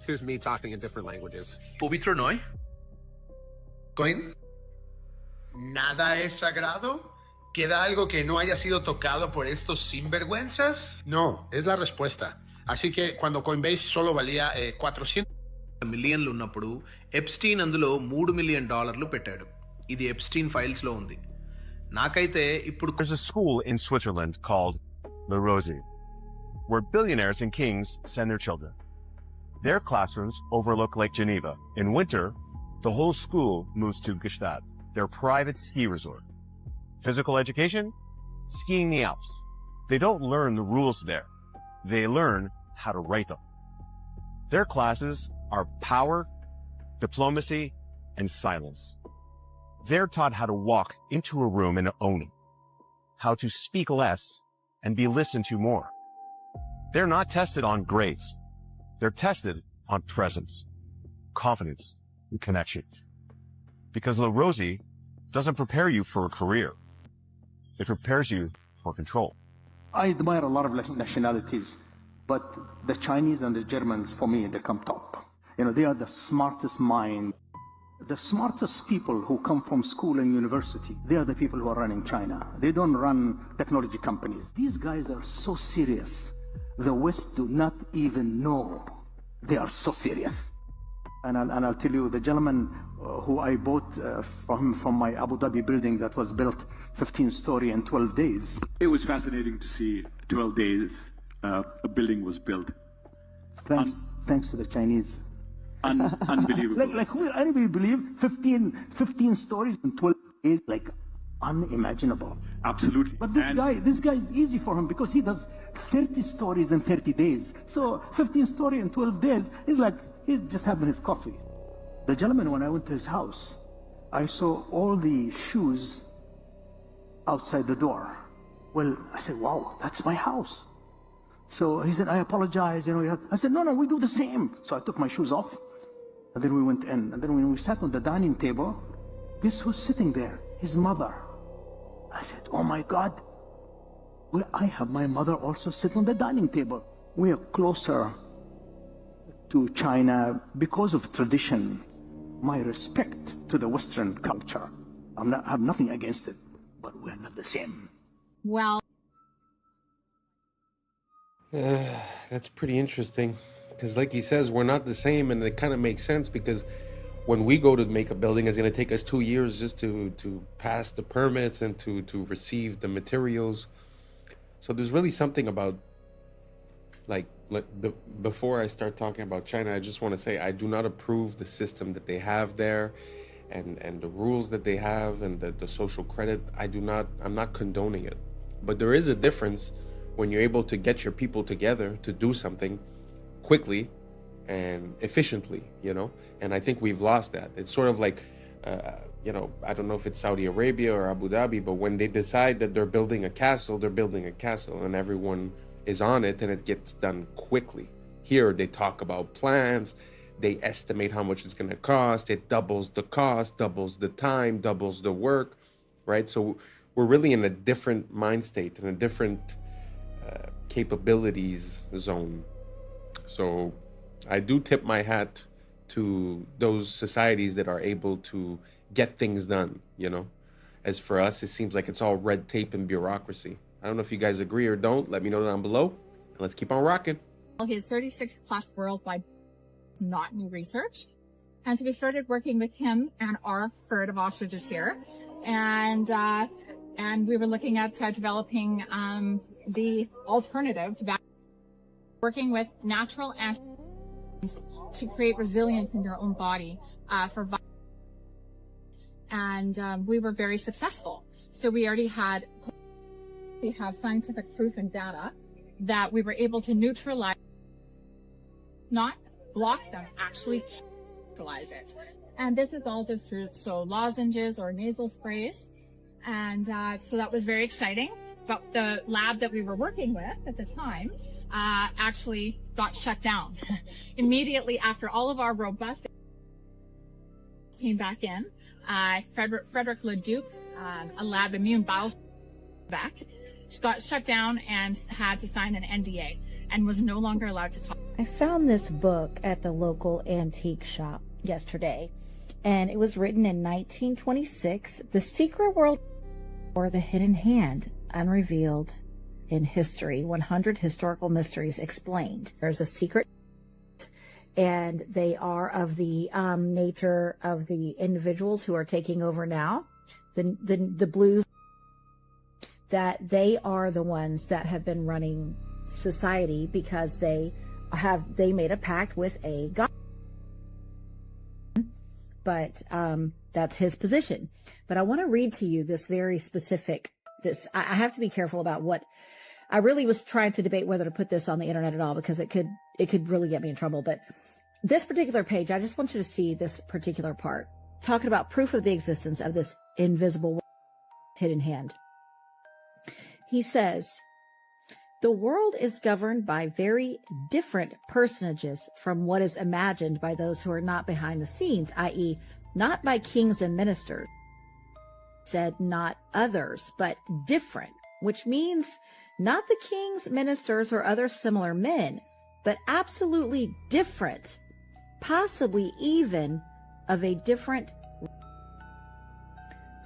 Speaker 3: Here's me talking in different languages.
Speaker 2: পবিত্র নয় Coin nada es sagrado. ¿Queda algo que no haya sido tocado por estos sinvergüenzas?
Speaker 3: No, es la respuesta. Así que cuando Coinbase solo valía 400
Speaker 2: మిలియన్లు ఉన్నప్పుడు Epstein అందులో $3 million పెట్టాడు. ఇది Epstein files లో ఉంది. నాకైతే ఇప్పుడు
Speaker 4: There's a school in Switzerland called Le Rosy, where billionaires and kings send their children. Their classrooms overlook Lake Geneva. In winter, the whole school moves to Gstaad, their private ski resort. Physical education? Skiing the Alps. They don't learn the rules there. They learn how to write them. Their classes are power, diplomacy, and silence. They're taught how to walk into a room and own it, how to speak less and be listened to more. They're not tested on grades. They're tested on presence, confidence, and connection. Because La Rosy doesn't prepare you for a career. It prepares you for control.
Speaker 24: I admire a lot of nationalities, but the Chinese and the Germans, for me, they come top. They are the smartest mind. The smartest people who come from school and university, they are the people who are running China. They don't run technology companies. These guys are so serious. The West do not even know they are so serious. And I'll tell you, the gentleman who I bought from my Abu Dhabi building that was built 15-story in 12 days.
Speaker 7: It was fascinating to see 12 days a building was built.
Speaker 24: Thanks to the Chinese.
Speaker 7: Unbelievable.
Speaker 24: Like who will anybody believe 15 stories in 12 days? Like unimaginable.
Speaker 7: Absolutely.
Speaker 24: But this guy is easy for him because he does 30 stories in 30 days. So 15 story in 12 days is like he's just having his coffee. The gentleman, when I went to his house, I saw all the shoes outside the door. Well, I said, wow, that's my house. So he said, I apologize. I said, no, we do the same. So I took my shoes off, and then we went in. And then when we sat on the dining table, guess who's sitting there? His mother. I said, oh my God, where I have my mother also sit on the dining table. We are closer to China because of tradition. My respect to the Western culture. I have nothing against it, but we're not the same.
Speaker 1: Well,
Speaker 5: that's pretty interesting, because like he says, we're not the same, and it kind of makes sense, because when we go to make a building, it's going to take us 2 years just to pass the permits and to receive the materials. So there's really something about, before I start talking about China, I just want to say I do not approve the system that they have there, and the rules that they have, and the social credit. I'm not condoning it, but there is a difference when you're able to get your people together to do something quickly and efficiently, and I think we've lost that. It's sort of like, I don't know if it's Saudi Arabia or Abu Dhabi, but when they decide that they're building a castle, they're building a castle, and everyone is on it, and it gets done quickly. Here, they talk about plans, they estimate how much it's going to cost, it doubles the cost, doubles the time, doubles the work, right? So we're really in a different mind state, in a different capabilities zone. So I do tip my hat to those societies that are able to get things done, As for us, it seems like it's all red tape and bureaucracy. I don't know if you guys agree or don't. Let me know down below. And let's keep on rocking.
Speaker 1: his 36 plus worldwide is not new research. And so we started working with him and our herd of ostriches here. And we were looking at developing the alternative to working with natural antibiotics to create resilience in your own body for viruses. And we were very successful. So we have scientific proof and data that we were able to neutralize, not block them, actually neutralize it. And this is all just through lozenges or nasal sprays. And so that was very exciting. But the lab that we were working with at the time actually got shut down immediately after all of our robust came back in. Frederick Leduc, a lab immune bio back, got shut down and had to sign an NDA and was no longer allowed to talk.
Speaker 11: I found this book at the local antique shop yesterday, and it was written in 1926, The Secret World or the Hidden Hand, Unrevealed in History, 100 Historical Mysteries Explained. There's a secret, and they are of the nature of the individuals who are taking over now, the blues, that they are the ones that have been running society because they made a pact with a god. But that's his position. But I want to read to you this very specific, I have to be careful about what, I really was trying to debate whether to put this on the internet at all because it could really get me in trouble. But this particular page, I just want you to see this particular part, talking about proof of the existence of this invisible hidden hand. He says, the world is governed by very different personages from what is imagined by those who are not behind the scenes, i.e., not by kings and ministers. Said not others, but different, which means not the kings, ministers, or other similar men, but absolutely different, possibly even of a different.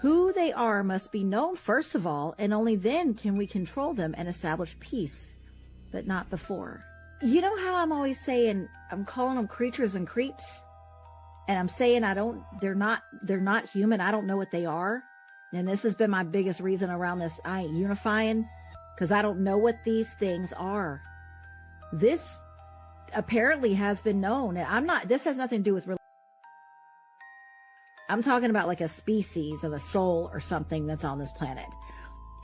Speaker 11: Who they are must be known first of all, and only then can we control them and establish peace, but not before. You know how I'm always saying, I'm calling them creatures and creeps, and I'm saying they're not human. I don't know what they are. And this has been my biggest reason around this. I ain't unifying because I don't know what these things are. This apparently has been known. This has nothing to do with religion. I'm talking about like a species of a soul or something that's on this planet.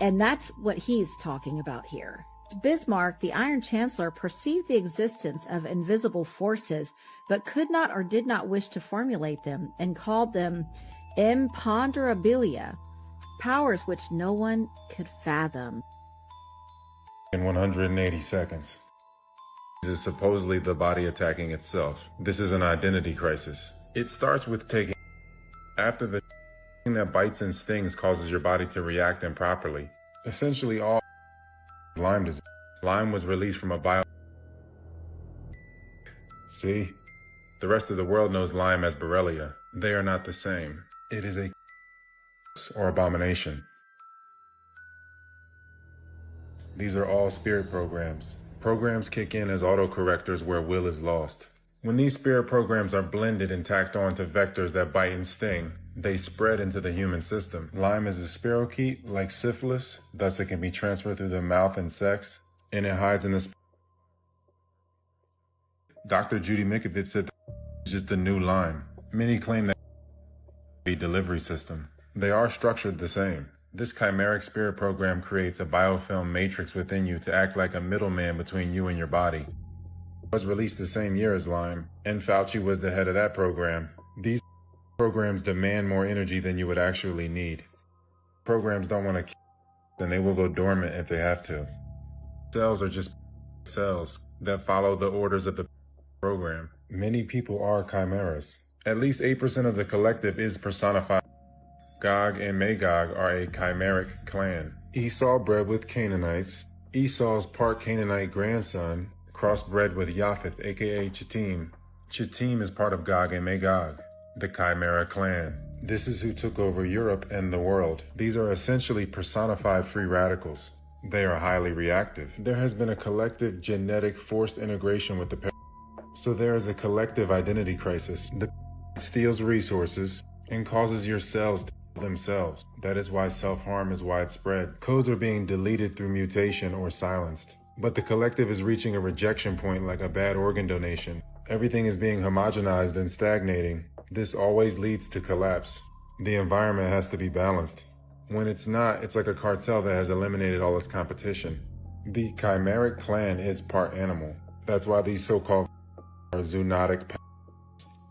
Speaker 11: And that's what he's talking about here. Bismarck, the Iron Chancellor, perceived the existence of invisible forces, but could not or did not wish to formulate them, and called them imponderabilia, powers which no one could fathom.
Speaker 12: In 180 seconds. This is supposedly the body attacking itself. This is an identity crisis. It starts with taking. After the thing that bites and stings causes your body to react improperly. Essentially all Lyme disease. Lyme was released from a bio. See? The rest of the world knows Lyme as Borrelia. They are not the same. It is a or abomination. These are all spirit programs. Programs kick in as autocorrectors where will is lost. When these spirit programs are blended and tacked on to vectors that bite and sting, they spread into the human system. Lyme is a spirochete like syphilis, thus it can be transferred through the mouth and sex, and it hides in the Dr. Judy Mikovits said that it's just the new Lyme. Many claim that be delivery system. They are structured the same. This chimeric spirit program creates a biofilm matrix within you to act like a middleman between you and your body. It was released the same year as Lyme, and Fauci was the head of that program. These programs demand more energy than you would actually need. Programs don't want to kill, and they will go dormant if they have to. Cells are just cells that follow the orders of the program. Many people are chimeras. At least 8% of the collective is personified. Gog and Magog are a chimeric clan. Esau bred with Canaanites. Esau's part Canaanite grandson crossbred with Japheth, aka Chittim. Chittim is part of Gog and Magog, the Chimera clan. This is who took over Europe and the world. These are essentially personified free radicals. They are highly reactive. There has been a collective genetic forced integration with the so there is a collective identity crisis. The steals resources and causes your cells to themselves. That is why self-harm is widespread. Codes are being deleted through mutation or silenced. But the collective is reaching a rejection point like a bad organ donation. Everything is being homogenized and stagnating. This always leads to collapse. The environment has to be balanced. When it's not, it's like a cartel that has eliminated all its competition. The chimeric clan is part animal. That's why these so-called are zoonotic.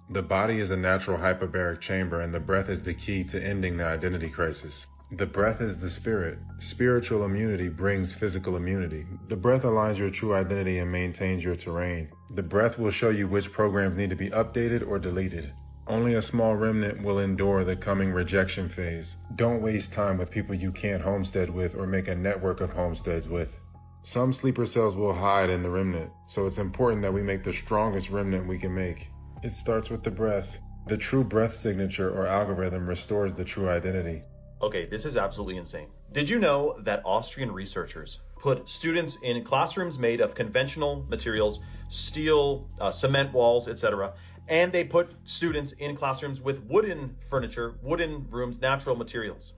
Speaker 12: The body is a natural hyperbaric chamber, and the breath is the key to ending the identity crisis. The breath is the spirit. Spiritual immunity brings physical immunity. The breath aligns your true identity and maintains your terrain. The breath will show you which programs need to be updated or deleted. Only a small remnant will endure the coming rejection phase. Don't waste time with people you can't homestead with or make a network of homesteads with. Some sleeper cells will hide in the remnant, so it's important that we make the strongest remnant we can make. It starts with the breath. The true breath signature or algorithm restores the true identity.
Speaker 17: Okay, this is absolutely insane. Did you know that Austrian researchers put students in classrooms made of conventional materials, steel, cement walls, etc., and they put students in classrooms with wooden furniture, wooden rooms, natural materials.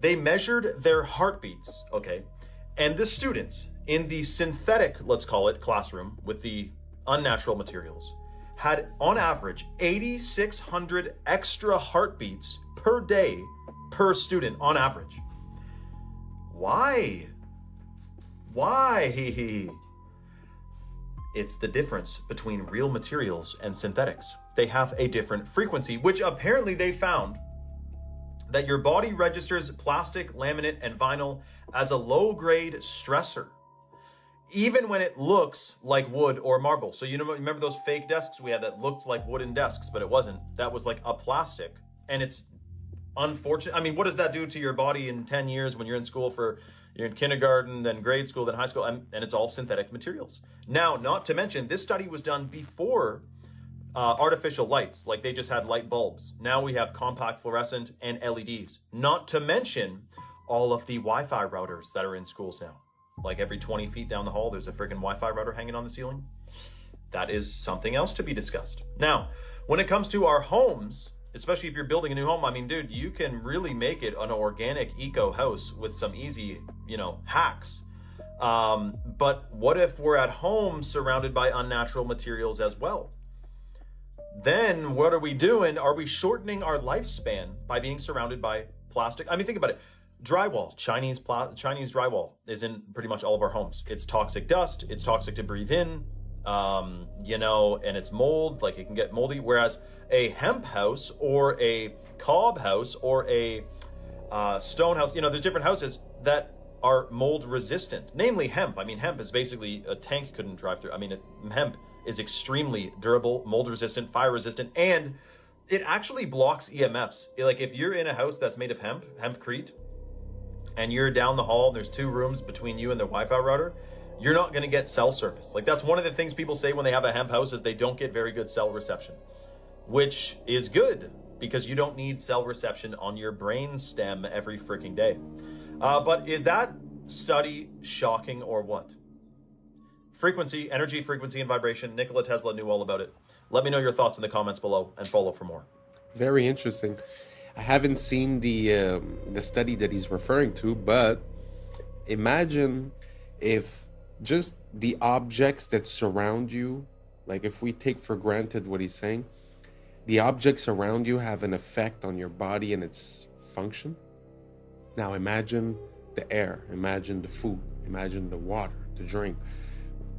Speaker 17: They measured their heartbeats, okay? And the students in the synthetic, let's call it, classroom with the unnatural materials had on average 8,600 extra heartbeats per day per student on average. Why? It's the difference between real materials and synthetics. They have a different frequency, which apparently they found that your body registers plastic, laminate, and vinyl as a low-grade stressor, even when it looks like wood or marble. So you know, remember those fake desks we had that looked like wooden desks, but it wasn't. That was like a plastic, and it's unfortunate. I mean, what does that do to your body in 10 years when you're in school you're in kindergarten, then grade school, then high school, and it's all synthetic materials. Now, not to mention, this study was done before artificial lights, like they just had light bulbs. Now we have compact fluorescent and LEDs. Not to mention all of the Wi-Fi routers that are in schools now. Like every 20 feet down the hall, there's a freaking Wi-Fi router hanging on the ceiling. That is something else to be discussed. Now, when it comes to our homes, especially if you're building a new home, I mean, dude, you can really make it an organic eco house with some easy, hacks. But what if we're at home surrounded by unnatural materials as well? Then what are we doing? Are we shortening our lifespan by being surrounded by plastic? I mean, think about it. Drywall, Chinese drywall is in pretty much all of our homes. It's toxic dust. It's toxic to breathe in, and it's mold, like it can get moldy. Whereas a hemp house or a cob house or a stone house, there's different houses that are mold resistant, namely hemp. I mean, hemp is basically a tank couldn't drive through. I mean, hemp is extremely durable, mold resistant, fire resistant, and it actually blocks EMFs. Like if you're in a house that's made of hempcrete, and you're down the hall and there's 2 rooms between you and the Wi-Fi router, you're not going to get cell service. Like, that's one of the things people say when they have a hemp house is they don't get very good cell reception, which is good because you don't need cell reception on your brain stem every freaking day. But is that study shocking or what? Frequency, energy, frequency, and vibration. Nikola Tesla knew all about it. Let me know your thoughts in the comments below and follow for more.
Speaker 5: Very interesting. I haven't seen the study that he's referring to, but imagine if just the objects that surround you, like if we take for granted what he's saying, the objects around you have an effect on your body and its function. Now imagine the air, imagine the food, imagine the water, the drink.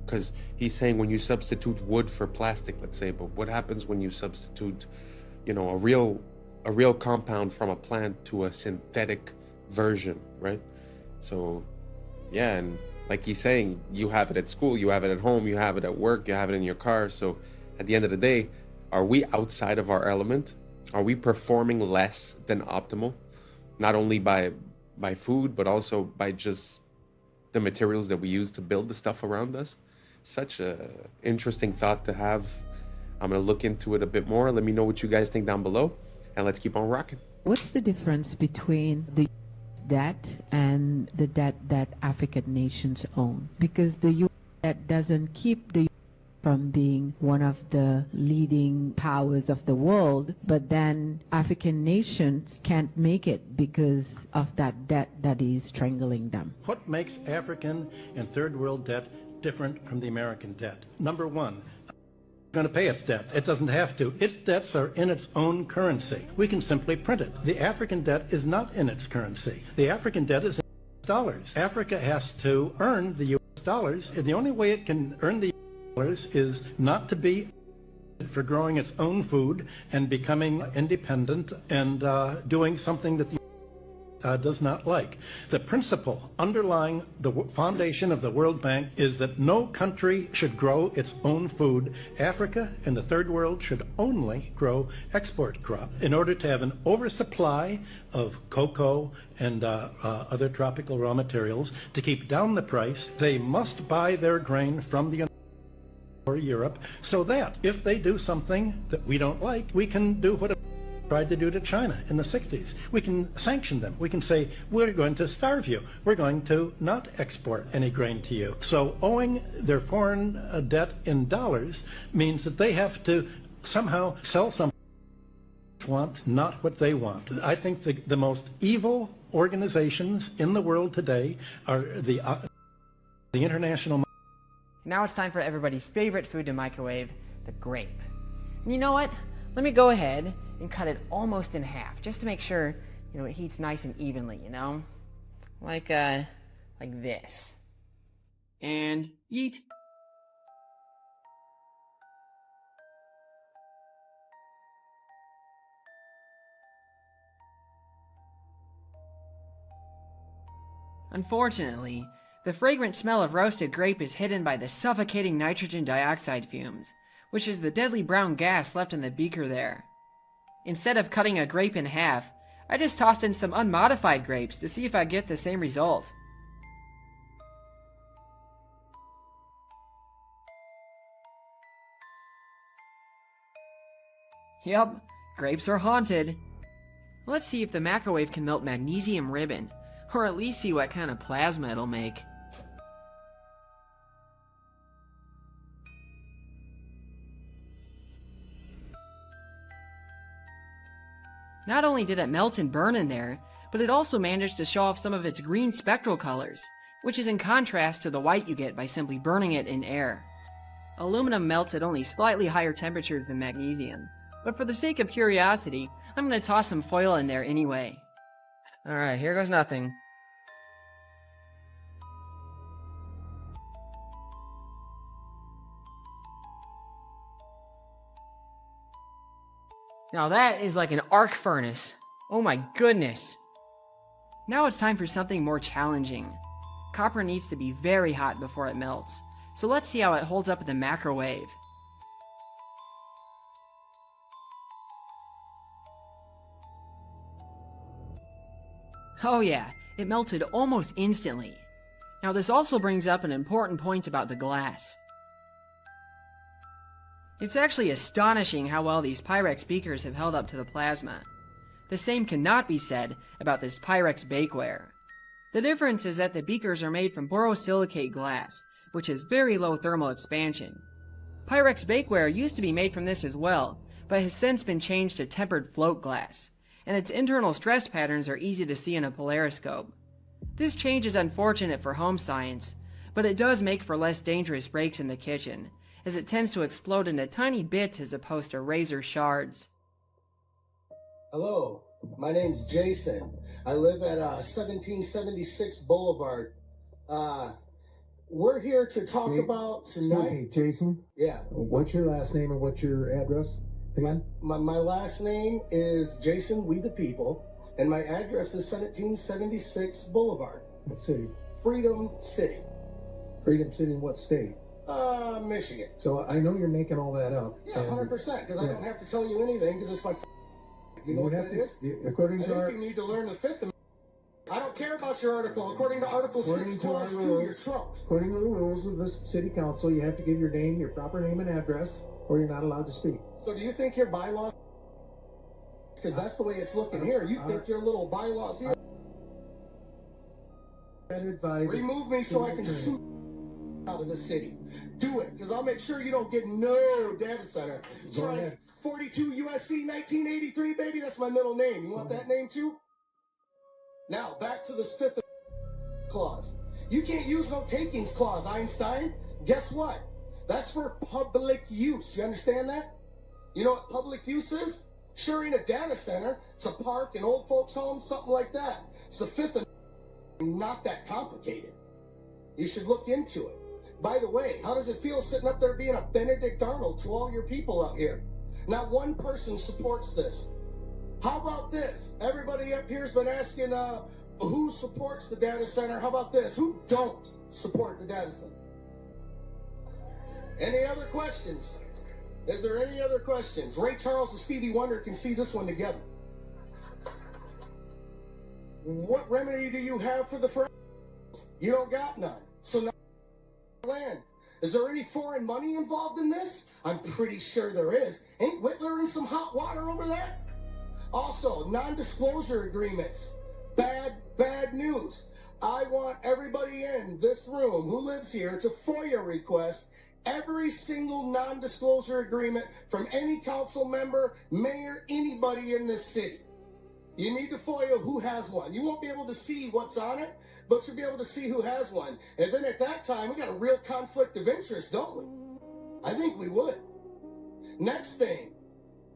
Speaker 5: Because he's saying when you substitute wood for plastic, let's say, but what happens when you substitute, you know, a real compound from a plant to a synthetic version, right? So, yeah, and like he's saying, you have it at school, you have it at home, you have it at work, you have it in your car. So at the end of the day, are we outside of our element? Are we performing less than optimal? Not only by food, but also by just the materials that we use to build the stuff around us. Such a interesting thought to have. I'm gonna look into it a bit more. Let me know what you guys think down below, and let's keep on rocking.
Speaker 6: What's the difference between the debt and the debt that African nations own? Because the US debt doesn't keep the from being one of the leading powers of the world, but then African nations can't make it because of that debt that is strangling them.
Speaker 26: What makes African and third world debt different from the American debt? Number one, it's going to pay its debt. It doesn't have to. Its debts are in its own currency. We can simply print it. The African debt is not in its currency. The African debt is in dollars. Africa has to earn the US dollars, and the only way it can earn the dollars is not to be for growing its own food and becoming independent and doing something that the does not like. The principle underlying the foundation of the World Bank is that no country should grow its own food. Africa and the third world should only grow export crops. In order to have an oversupply of cocoa and other tropical raw materials to keep down the price, they must buy their grain from the or Europe, so that if they do something that we don't like, we can do what tried to do to China in the 60s. We can sanction them. We can say, we're going to starve you. We're going to not export any grain to you. So owing their foreign debt in dollars means that they have to somehow sell something they want, not what they want. I think the most evil organizations in the world today are the international.
Speaker 23: Now it's time for everybody's favorite food to microwave, the grape. And you know what? Let me go ahead and cut it almost in half, just to make sure, you know, it heats nice and evenly, you know? Like this. And yeet. Unfortunately, the fragrant smell of roasted grape is hidden by the suffocating nitrogen dioxide fumes, which is the deadly brown gas left in the beaker there. Instead of cutting a grape in half, I just tossed in some unmodified grapes to see if I get the same result. Yep, grapes are haunted. Let's see if the microwave can melt magnesium ribbon, or at least see what kind of plasma it'll make. Not only did it melt and burn in there, but it also managed to show off some of its green spectral colors, which is in contrast to the white you get by simply burning it in air. Aluminum melts at only slightly higher temperatures than magnesium, but for the sake of curiosity, I'm going to toss some foil in there anyway. Alright, here goes nothing. Now that is like an arc furnace. Oh my goodness. Now it's time for something more challenging. Copper needs to be very hot before it melts, so let's see how it holds up in the microwave. Oh yeah, It melted almost instantly. Now this also brings up an important point about the glass. It's actually astonishing how well these Pyrex beakers have held up to the plasma. The same cannot be said about this Pyrex bakeware. The difference is that the beakers are made from borosilicate glass, which has very low thermal expansion. Pyrex bakeware used to be made from this as well, but has since been changed to tempered float glass, and its internal stress patterns are easy to see in a polariscope. This change is unfortunate for home science, but it does make for less dangerous breaks in the kitchen, as it tends to explode into tiny bits as opposed to razor shards.
Speaker 9: Hello, my name's Jason. I live at 1776 Boulevard. We're here to talk about tonight.
Speaker 13: Excuse me, Jason?
Speaker 9: Yeah.
Speaker 13: What's your last name and what's your address again?
Speaker 9: My last name is Jason, We the People, and my address is 1776 Boulevard.
Speaker 13: What city?
Speaker 9: Freedom City.
Speaker 13: Freedom City in what state?
Speaker 9: Michigan.
Speaker 13: So I know you're making all that up.
Speaker 9: Yeah, 100%, because I don't have to tell you anything, because it's my you know what that is?
Speaker 13: According to
Speaker 9: I think you need to learn the Fifth Amendment. I don't care about your article. According to Article 6, Clause 2, you're trumped.
Speaker 13: According to the rules of this city council, you have to give your name, your proper name and address, or you're not allowed to speak.
Speaker 9: So do you think your bylaws, because that's the way it's looking here, you think your little bylaws here remove me so I can sue out of the city. Do it, because I'll make sure you don't get no data center. Try it. 42 USC 1983, baby, that's my middle name. You want that name too? Now, back to this Fifth Clause. You can't use no takings clause, Einstein. Guess what? That's for public use. You understand that? You know what public use is? Sure ain't a data center. It's a park, an old folks' home, something like that. It's the Fifth Amendment. Not that complicated. You should look into it. By the way, how does it feel sitting up there being a Benedict Arnold to all your people out here? Not one person supports this. How about this? Everybody up here's been asking who supports the data center. How about this? Who don't support the data center? Any other questions? Is there any other questions? Ray Charles and Stevie Wonder can see this one together. What remedy do you have for the first? You don't got none. So now land. Is there any foreign money involved in this? I'm pretty sure there is. Ain't Whitler in some hot water over there? Also, non-disclosure agreements. Bad news. I want everybody in this room who lives here to FOIA request every single non-disclosure agreement from any council member, mayor, anybody in this city. You need to FOIA who has one. You won't be able to see what's on it, but you'll be able to see who has one. And then at that time, we got a real conflict of interest, don't we? I think we would. Next thing,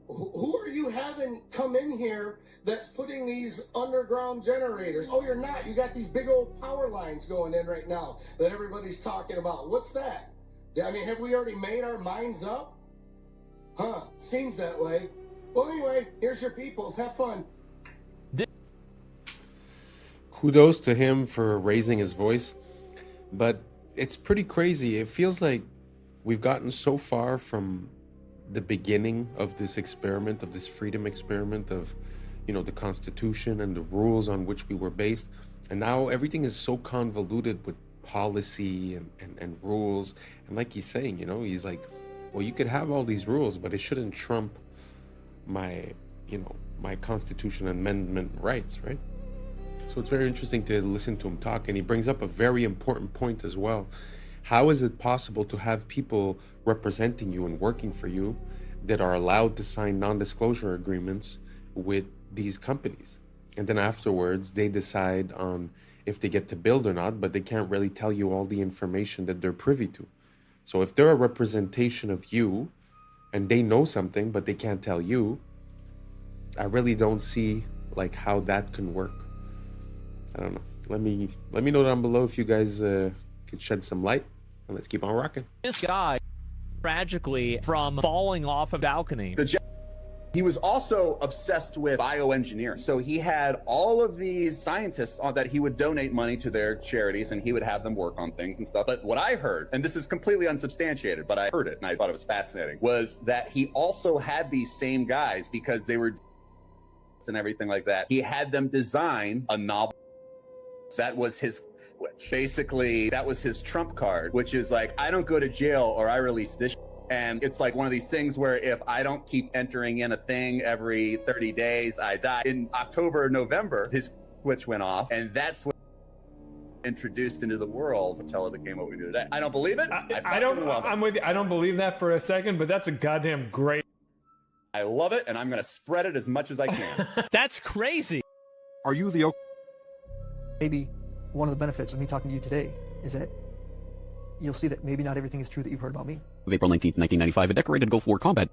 Speaker 9: who are you having come in here that's putting these underground generators? Oh, you're not. You got these big old power lines going in right now that everybody's talking about. What's that? I mean, have we already made our minds up? Huh, seems that way. Well, anyway, here's your people. Have fun.
Speaker 5: Kudos to him for raising his voice, but it's pretty crazy. It feels like we've gotten so far from the beginning of this experiment, of this freedom experiment, of, you know, the Constitution and the rules on which we were based, and now everything is so convoluted with policy and rules. And like he's saying, you know, he's like, well, you could have all these rules, but it shouldn't trump my, you know, my Constitution Amendment rights, right? So it's very interesting to listen to him talk, and he brings up a very important point as well. How is it possible to have people representing you and working for you that are allowed to sign non-disclosure agreements with these companies? And then afterwards, they decide on if they get to build or not, but they can't really tell you all the information that they're privy to. So if they're a representation of you and they know something, but they can't tell you, I really don't see like how that can work. I don't know. Let me know down below if you guys could shed some light, and let's keep on rocking.
Speaker 14: This guy, tragically, from falling off a balcony.
Speaker 15: He was also obsessed with bioengineering. So he had all of these scientists that he would donate money to their charities, and he would have them work on things and stuff. But what I heard, and this is completely unsubstantiated, but I heard it and I thought it was fascinating, was that he also had these same guys, because they were and everything like that. He had them design a novel That was his switch. Basically, that was his trump card, which is like, I don't go to jail or I release this. And it's like one of these things where if I don't keep entering in a thing every 30 days, I die. In October or November, his switch went off, and that's what introduced into the world until it became what we do today. I don't believe it.
Speaker 10: I'm with you. I don't believe that for a second, but that's a goddamn great.
Speaker 15: I love it, and I'm going to spread it as much as I can.
Speaker 10: That's crazy.
Speaker 16: Are you the... Maybe one of the benefits of me talking to you today is that you'll see that maybe not everything is true that you've heard about me.
Speaker 18: Of April 19th, 1995, a decorated Gulf War combat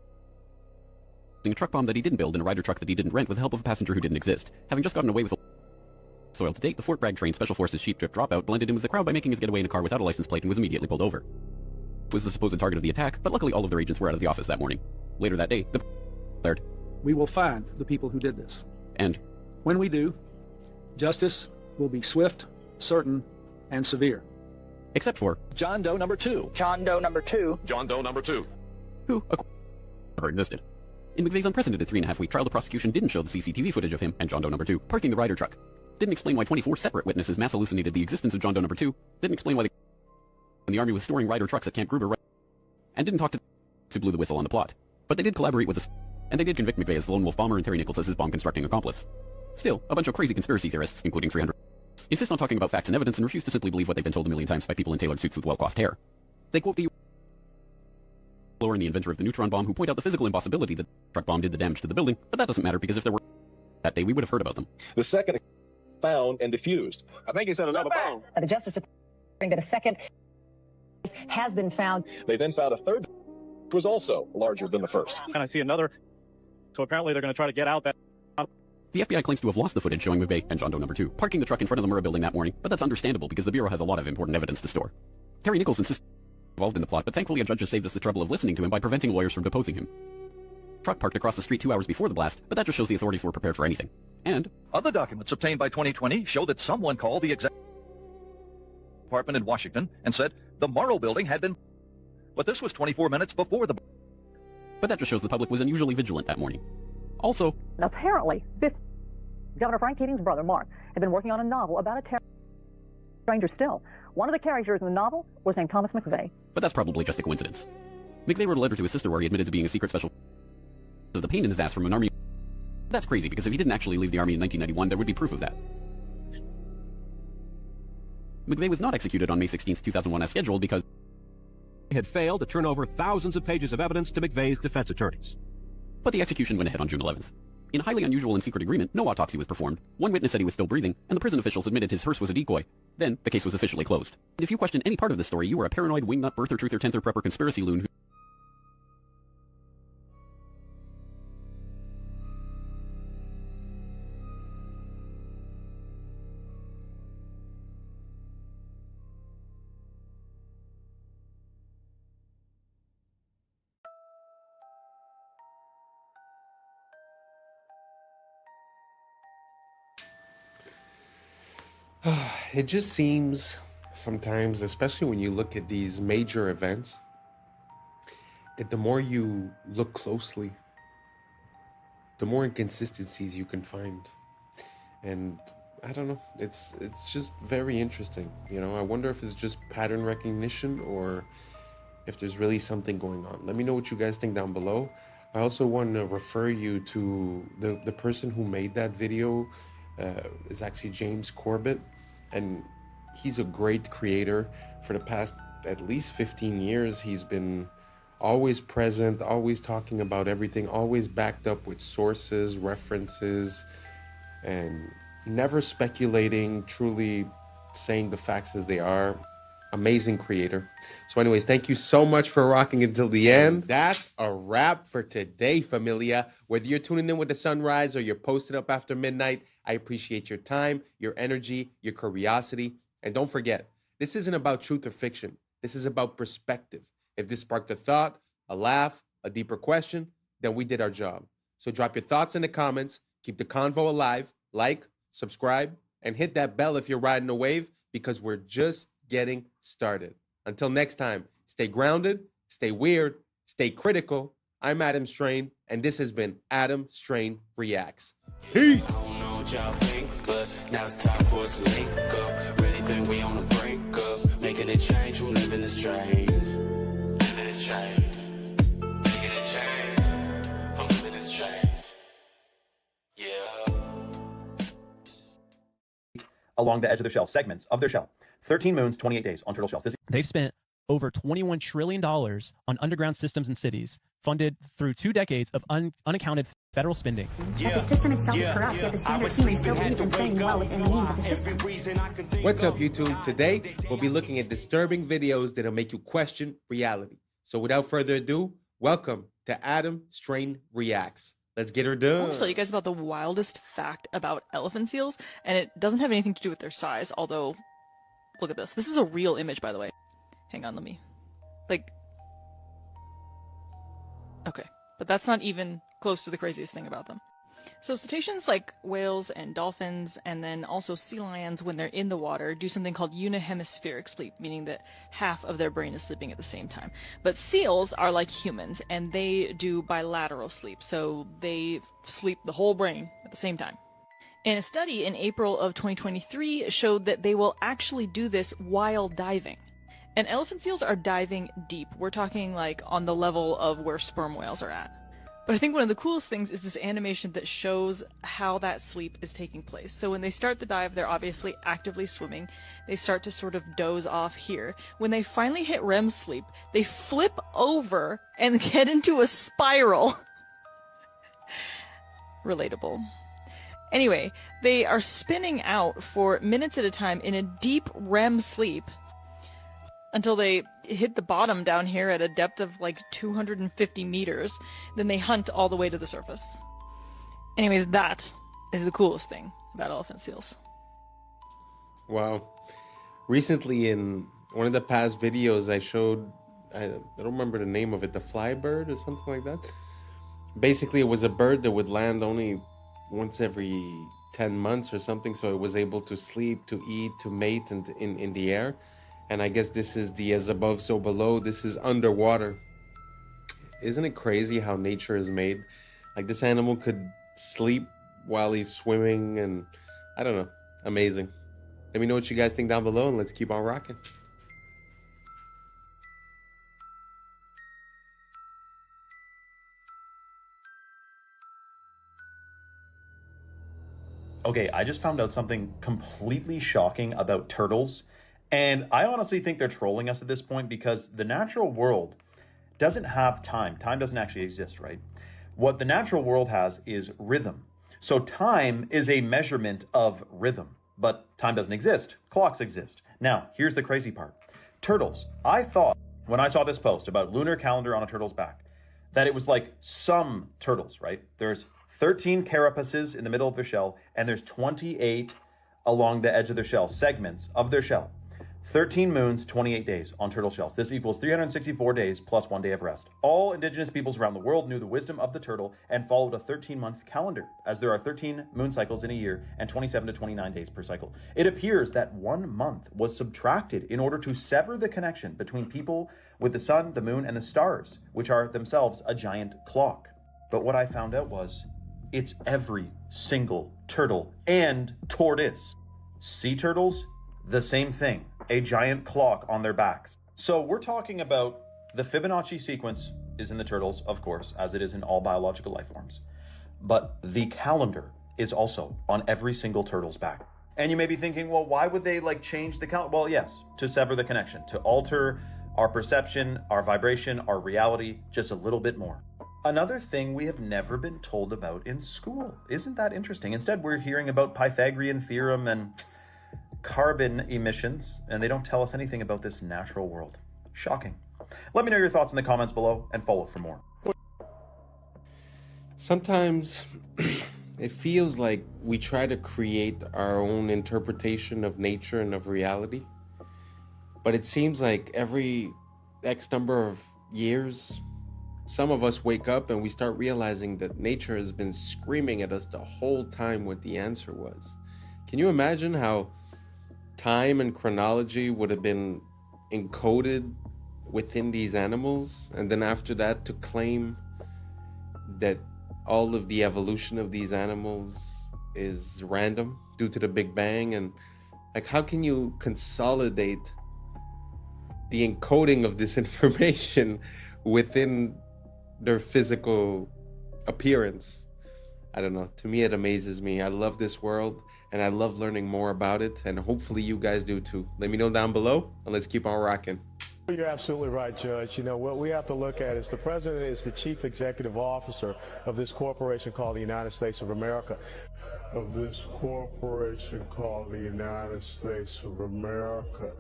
Speaker 18: a truck bomb that he didn't build in a Ryder truck that he didn't rent with the help of a passenger who didn't exist. Having just gotten away with soil to date, the Fort Bragg trained Special Forces sheep drip dropout blended in with the crowd by making his getaway in a car without a license plate and was immediately pulled over. It was the supposed target of the attack, but luckily all of their agents were out of the office that morning. Later that day, the declared,
Speaker 19: "We will find the people who did this.
Speaker 18: And
Speaker 19: when we do, justice will be swift, certain, and severe."
Speaker 18: Except for
Speaker 19: John Doe number 2.
Speaker 20: John Doe number 2.
Speaker 19: John Doe number 2.
Speaker 18: Who never existed. In McVeigh's unprecedented 3.5-week trial, the prosecution didn't show the CCTV footage of him and John Doe number 2 parking the Ryder truck. Didn't explain why 24 separate witnesses mass hallucinated the existence of John Doe number 2. Didn't explain why the Army was storing Ryder trucks at Camp Gruber. And didn't talk to blew the whistle on the plot. But they did collaborate with us, and they did convict McVeigh as the lone wolf bomber and Terry Nichols as his bomb constructing accomplice. Still, a bunch of crazy conspiracy theorists, including 300, insist on talking about facts and evidence and refuse to simply believe what they've been told a million times by people in tailored suits with well-coiffed hair. They quote the and the inventor of the neutron bomb who point out the physical impossibility that the truck bomb did the damage to the building, but that doesn't matter because if there were that day, we would have heard about them.
Speaker 19: The second found and diffused. I think he said another bomb.
Speaker 21: The Justice Department that a second has been found.
Speaker 19: They then found a third was also larger than the first.
Speaker 22: And I see another. So apparently they're going to try to get out that.
Speaker 18: The FBI claims to have lost the footage showing McVeigh and John Doe number 2 parking the truck in front of the Murrah building that morning, but that's understandable because the Bureau has a lot of important evidence to store. Terry Nichols insists involved in the plot, but thankfully a judge has saved us the trouble of listening to him by preventing lawyers from deposing him. Truck parked across the street 2 hours before the blast, but that just shows the authorities were prepared for anything. And
Speaker 25: other documents obtained by 2020 show that someone called the executive department in Washington and said the Murrah building had been, but this was 24 minutes before the.
Speaker 18: But that just shows the public was unusually vigilant that morning. Also,
Speaker 21: apparently, Governor Frank Keating's brother, Mark, had been working on a novel about a stranger still. One of the characters in the novel was named Thomas McVeigh.
Speaker 18: But that's probably just a coincidence. McVeigh wrote a letter to his sister where he admitted to being a secret special of the pain in his ass from an army. That's crazy because if he didn't actually leave the army in 1991, there would be proof of that. McVeigh was not executed on May 16, 2001 as scheduled because
Speaker 29: he had failed to turn over thousands of pages of evidence to McVeigh's defense attorneys.
Speaker 18: But the execution went ahead on June 11th. In a highly unusual and secret agreement, no autopsy was performed. One witness said he was still breathing, and the prison officials admitted his hearse was a decoy. Then, the case was officially closed. And if you question any part of the story, you are a paranoid wingnut birther truther tenther prepper conspiracy loon who
Speaker 5: It just seems sometimes, especially when you look at these major events, that the more you look closely, the more inconsistencies you can find. And I don't know, it's just very interesting. You know, I wonder if it's just pattern recognition or if there's really something going on. Let me know what you guys think down below. I also want to refer you to the person who made that video. Is actually James Corbett, and he's a great creator. For the past at least 15 years, he's been always present, always talking about everything, always backed up with sources, references, and never speculating, truly saying the facts as they are. Amazing creator. So anyways, thank you so much for rocking until the end. That's a wrap for today, familia. Whether you're tuning in with the sunrise or you're posted up after midnight, I appreciate your time, your energy, your curiosity. And don't forget, this isn't about truth or fiction. This is about perspective. If this sparked a thought, a laugh, a deeper question, then we did our job. So drop your thoughts in the comments, keep the convo alive, like, subscribe, and hit that bell if you're riding a wave, because we're just getting started. Until next time, stay grounded, stay weird, stay critical. I'm Adam Strain, and this has been Adam Strain Reacts. Peace! I don't know what y'all think, but
Speaker 2: Now it's time for us to link up. Really think we on the brink up. Making a change from living this strange. Living this change. Making a change from living this change. Yeah.
Speaker 17: Along the edge of their shell, segments of their shell. 13 moons, 28 days on turtle shells.
Speaker 3: They've spent over $21 trillion on underground systems and cities, funded through 2 decades of unaccounted federal spending.
Speaker 4: But the system itself is corrupt, yet the standard human still believes in playing well within the means of the system.
Speaker 5: What's up, YouTube? Today, we'll be looking at disturbing videos that'll make you question reality. So without further ado, welcome to Adam Strain Reacts. Let's get her done.
Speaker 7: I want to tell you guys about the wildest fact about elephant seals, and it doesn't have anything to do with their size, although, look at this. This is a real image, by the way. Hang on, let me, okay, but that's not even close to the craziest thing about them. So cetaceans like whales and dolphins, and then also sea lions, when they're in the water, do something called unihemispheric sleep, meaning that half of their brain is sleeping at the same time. But seals are like humans, and they do bilateral sleep, so they sleep the whole brain at the same time. And a study in April of 2023 showed that they will actually do this while diving. And elephant seals are diving deep. We're talking like on the level of where sperm whales are at. But I think one of the coolest things is this animation that shows how that sleep is taking place. So when they start the dive, they're obviously actively swimming. They start to sort of doze off here. When they finally hit REM sleep, they flip over and get into a spiral. Relatable. Anyway, they are spinning out for minutes at a time in a deep REM sleep until they hit the bottom down here at a depth of like 250 meters. Then they hunt all the way to the surface. Anyways, that is the coolest thing about elephant seals.
Speaker 5: Wow. Recently in one of the past videos I showed, I don't remember the name of it, the fly bird or something like that. Basically, it was a bird that would land only once every 10 months or something, so it was able to sleep, to eat, to mate and in the air. And I guess this is the as above, so below. This is underwater. Isn't it crazy how nature is made? Like, this animal could sleep while he's swimming, and I don't know, amazing. Let me know what you guys think down below, and let's keep on rocking.
Speaker 17: Okay, I just found out something completely shocking about turtles. And I honestly think they're trolling us at this point, because the natural world doesn't have time. Time doesn't actually exist, right? What the natural world has is rhythm. So time is a measurement of rhythm, but time doesn't exist. Clocks exist. Now, here's the crazy part. Turtles. I thought when I saw this post about lunar calendar on a turtle's back, that it was like some turtles, right? There's 13 carapaces in the middle of their shell, and there's 28 along the edge of their shell, segments of their shell. 13 moons, 28 days on turtle shells. This equals 364 days plus 1 day of rest. All indigenous peoples around the world knew the wisdom of the turtle and followed a 13-month calendar, as there are 13 moon cycles in a year and 27 to 29 days per cycle. It appears that 1 month was subtracted in order to sever the connection between people with the sun, the moon, and the stars, which are themselves a giant clock. But what I found out was, it's every single turtle and tortoise. Sea turtles, the same thing, a giant clock on their backs. So we're talking about the Fibonacci sequence is in the turtles, of course, as it is in all biological life forms. But the calendar is also on every single turtle's back. And you may be thinking, well, why would they change the calendar? Well, yes, to sever the connection, to alter our perception, our vibration, our reality, just a little bit more. Another thing we have never been told about in school. Isn't that interesting? Instead, we're hearing about Pythagorean theorem and carbon emissions, and they don't tell us anything about this natural world. Shocking. Let me know your thoughts in the comments below and follow for more.
Speaker 5: Sometimes it feels like we try to create our own interpretation of nature and of reality, but it seems like every X number of years, some of us wake up and we start realizing that nature has been screaming at us the whole time what the answer was. Can you imagine how time and chronology would have been encoded within these animals, and then after that to claim that all of the evolution of these animals is random due to the Big Bang? And like, how can you consolidate the encoding of this information within their physical appearance? I don't know. To me, it amazes me. I love this world and I love learning more about it. And hopefully you guys do too. Let me know down below and let's keep on rocking.
Speaker 1: You're absolutely right, Judge. You know, what we have to look at is the president is the chief executive officer of this corporation called the United States of America.
Speaker 6: Of this corporation called the United States of America.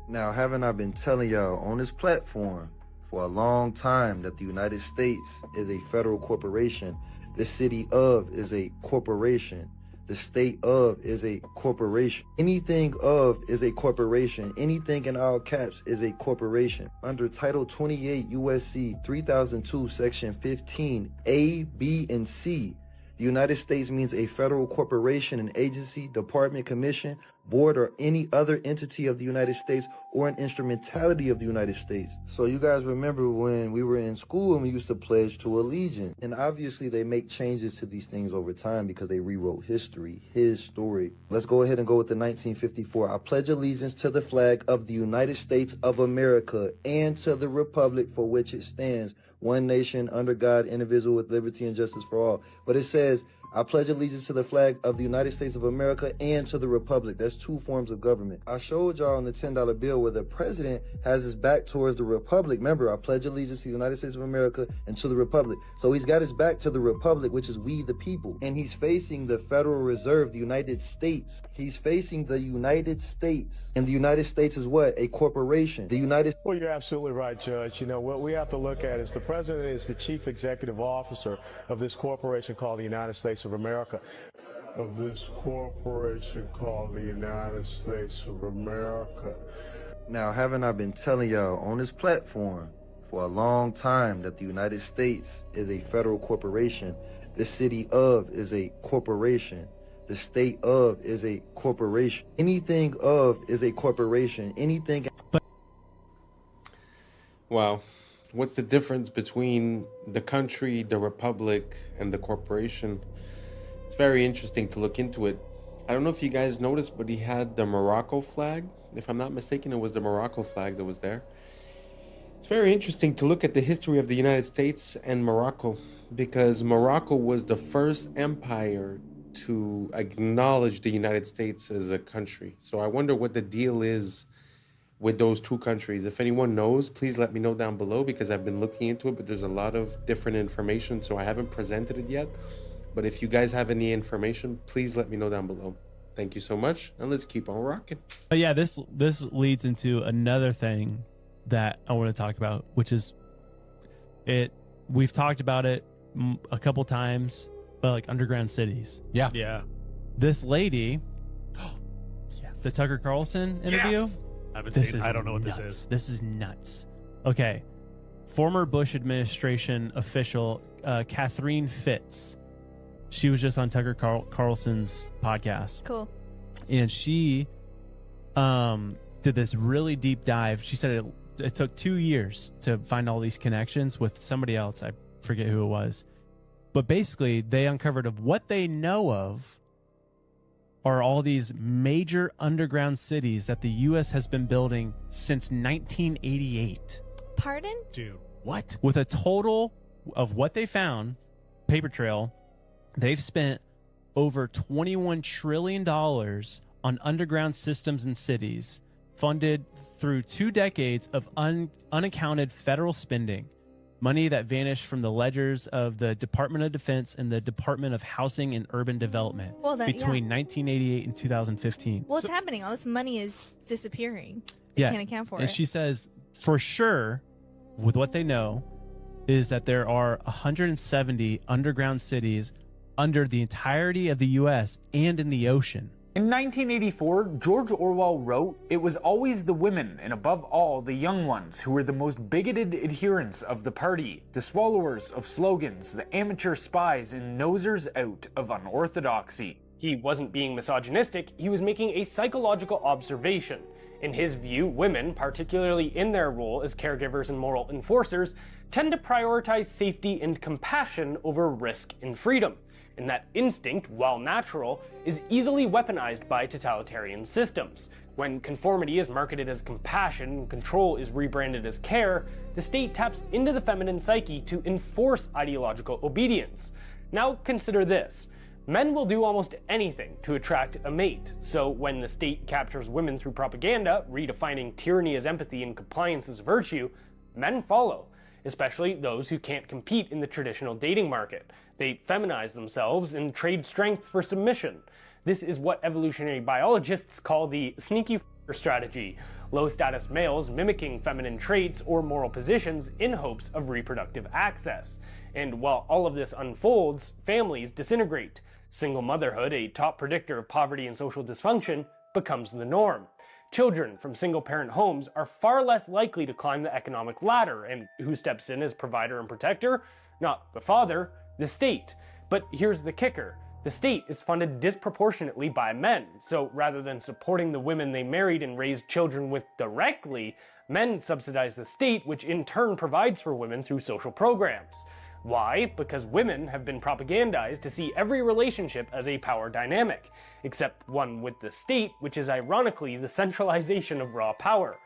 Speaker 8: Now, haven't I been telling y'all on this platform for a long time that the United States is a federal corporation? The city of is a corporation. The state of is a corporation. Anything of is a corporation. Anything in all caps is a corporation. Under Title 28 USC 3002 Section 15 A, B, and C, the United States means a federal corporation, an agency, department, commission, board, or any other entity of the United States or an instrumentality of the United States. So you guys remember when we were in school and we used to pledge to allegiance. And obviously they make changes to these things over time because they rewrote history, his story. Let's go ahead and go with the 1954. I pledge allegiance to the flag of the United States of America and to the republic for which it stands, one nation under God, indivisible, with liberty and justice for all. But it says, I pledge allegiance to the flag of the United States of America and to the republic. That's two forms of government. I showed y'all on the $10 bill where the president has his back towards the republic. Remember, I pledge allegiance to the United States of America and to the republic. So he's got his back to the republic, which is we the people. And he's facing the Federal Reserve, the United States. He's facing the United States. And the United States is what? A corporation. The United...
Speaker 1: Well, you're absolutely right, Judge. You know, what we have to look at is the president is the chief executive officer of this corporation called the United States of America.
Speaker 6: Of this corporation called the United States of America.
Speaker 8: Now, haven't I been telling y'all on this platform for a long time that the United States is a federal corporation? The city of is a corporation. The state of is a corporation. Anything of is a corporation. Anything...
Speaker 5: Wow. What's the difference between the country, the republic, and the corporation? It's very interesting to look into it. I don't know if you guys noticed, but he had the Morocco flag. If I'm not mistaken, it was the Morocco flag that was there. It's very interesting to look at the history of the United States and Morocco, because Morocco was the first empire to acknowledge the United States as a country. So I wonder what the deal is with those two countries. If anyone knows, please let me know down below, because I've been looking into it, but there's a lot of different information, so I haven't presented it yet. But if you guys have any information, please let me know down below. Thank you so much, and let's keep on rocking.
Speaker 3: But yeah, this leads into another thing that I want to talk about, which is we've talked about it a couple times, but like underground cities.
Speaker 11: Yeah.
Speaker 3: This lady, yes, the Tucker Carlson interview.
Speaker 11: Yes. I haven't seen it. I don't know what this is.
Speaker 3: This is nuts. Okay. Former Bush administration official Catherine Fitz. She was just on Tucker Carlson's podcast.
Speaker 12: Cool.
Speaker 3: And she did this really deep dive. She said it took 2 years to find all these connections with somebody else. I forget who it was. But basically, they uncovered of what they know of are all these major underground cities that the U.S. has been building since 1988.
Speaker 12: Pardon?
Speaker 11: Dude,
Speaker 3: what? With a total of what they found, paper trail, they've spent over $21 trillion on underground systems and cities, funded through 2 decades of unaccounted federal spending, money that vanished from the ledgers of the Department of Defense and the Department of Housing and Urban Development between 1988 and 2015.
Speaker 12: Well, it's happening. All this money is disappearing.
Speaker 3: Yeah.
Speaker 12: They can't account for it.
Speaker 3: And she says, for sure, with what they know, is that there are 170 underground cities under the entirety of the U.S. and in the ocean.
Speaker 20: In 1984, George Orwell wrote, "It was always the women, and above all, the young ones, who were the most bigoted adherents of the party, the swallowers of slogans, the amateur spies and nosers out of unorthodoxy."
Speaker 24: He wasn't being misogynistic, he was making a psychological observation. In his view, women, particularly in their role as caregivers and moral enforcers, tend to prioritize safety and compassion over risk and freedom. and that instinct, while natural, is easily weaponized by totalitarian systems. When conformity is marketed as compassion and control is rebranded as care, the state taps into the feminine psyche to enforce ideological obedience. Now consider this. Men will do almost anything to attract a mate, so when the state captures women through propaganda, redefining tyranny as empathy and compliance as virtue, men follow, especially those who can't compete in the traditional dating market. They feminize themselves and trade strength for submission. This is what evolutionary biologists call the sneaky strategy, low-status males mimicking feminine traits or moral positions in hopes of reproductive access. And while all of this unfolds, families disintegrate. Single motherhood, a top predictor of poverty and social dysfunction, becomes the norm. Children from single-parent homes are far less likely to climb the economic ladder, and who steps in as provider and protector? Not the father, the state. But here's the kicker. The state is funded disproportionately by men, so rather than supporting the women they married and raised children with directly, men subsidize the state, which in turn provides for women through social programs. Why? Because women have been propagandized to see every relationship as a power dynamic, except one with the state, which is ironically the centralization of raw power.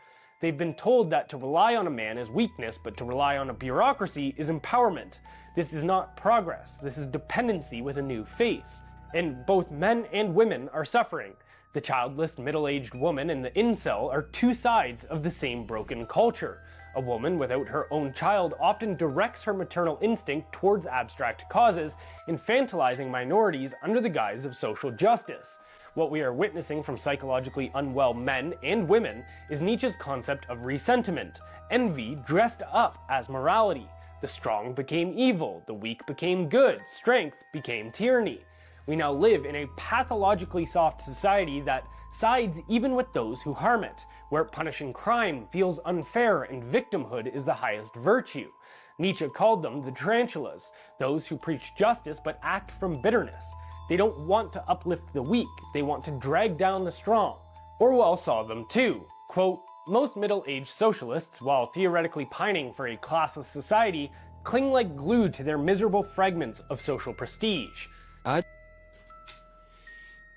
Speaker 24: They've been told that to rely on a man is weakness, but to rely on a bureaucracy is empowerment. This is not progress, this is dependency with a new face. And both men and women are suffering. The childless middle-aged woman and the incel are two sides of the same broken culture. A woman without her own child often directs her maternal instinct towards abstract causes, infantilizing minorities under the guise of social justice. What we are witnessing from psychologically unwell men and women is Nietzsche's concept of ressentiment, envy dressed up as morality. The strong became evil, the weak became good, strength became tyranny. We now live in a pathologically soft society that sides even with those who harm it, where punishing crime feels unfair and victimhood is the highest virtue. Nietzsche called them the tarantulas, those who preach justice but act from bitterness. They don't want to uplift the weak, they want to drag down the strong. Orwell saw them too. Quote, most middle-aged socialists, while theoretically pining for a classless society, cling like glue to their miserable fragments of social prestige.
Speaker 5: That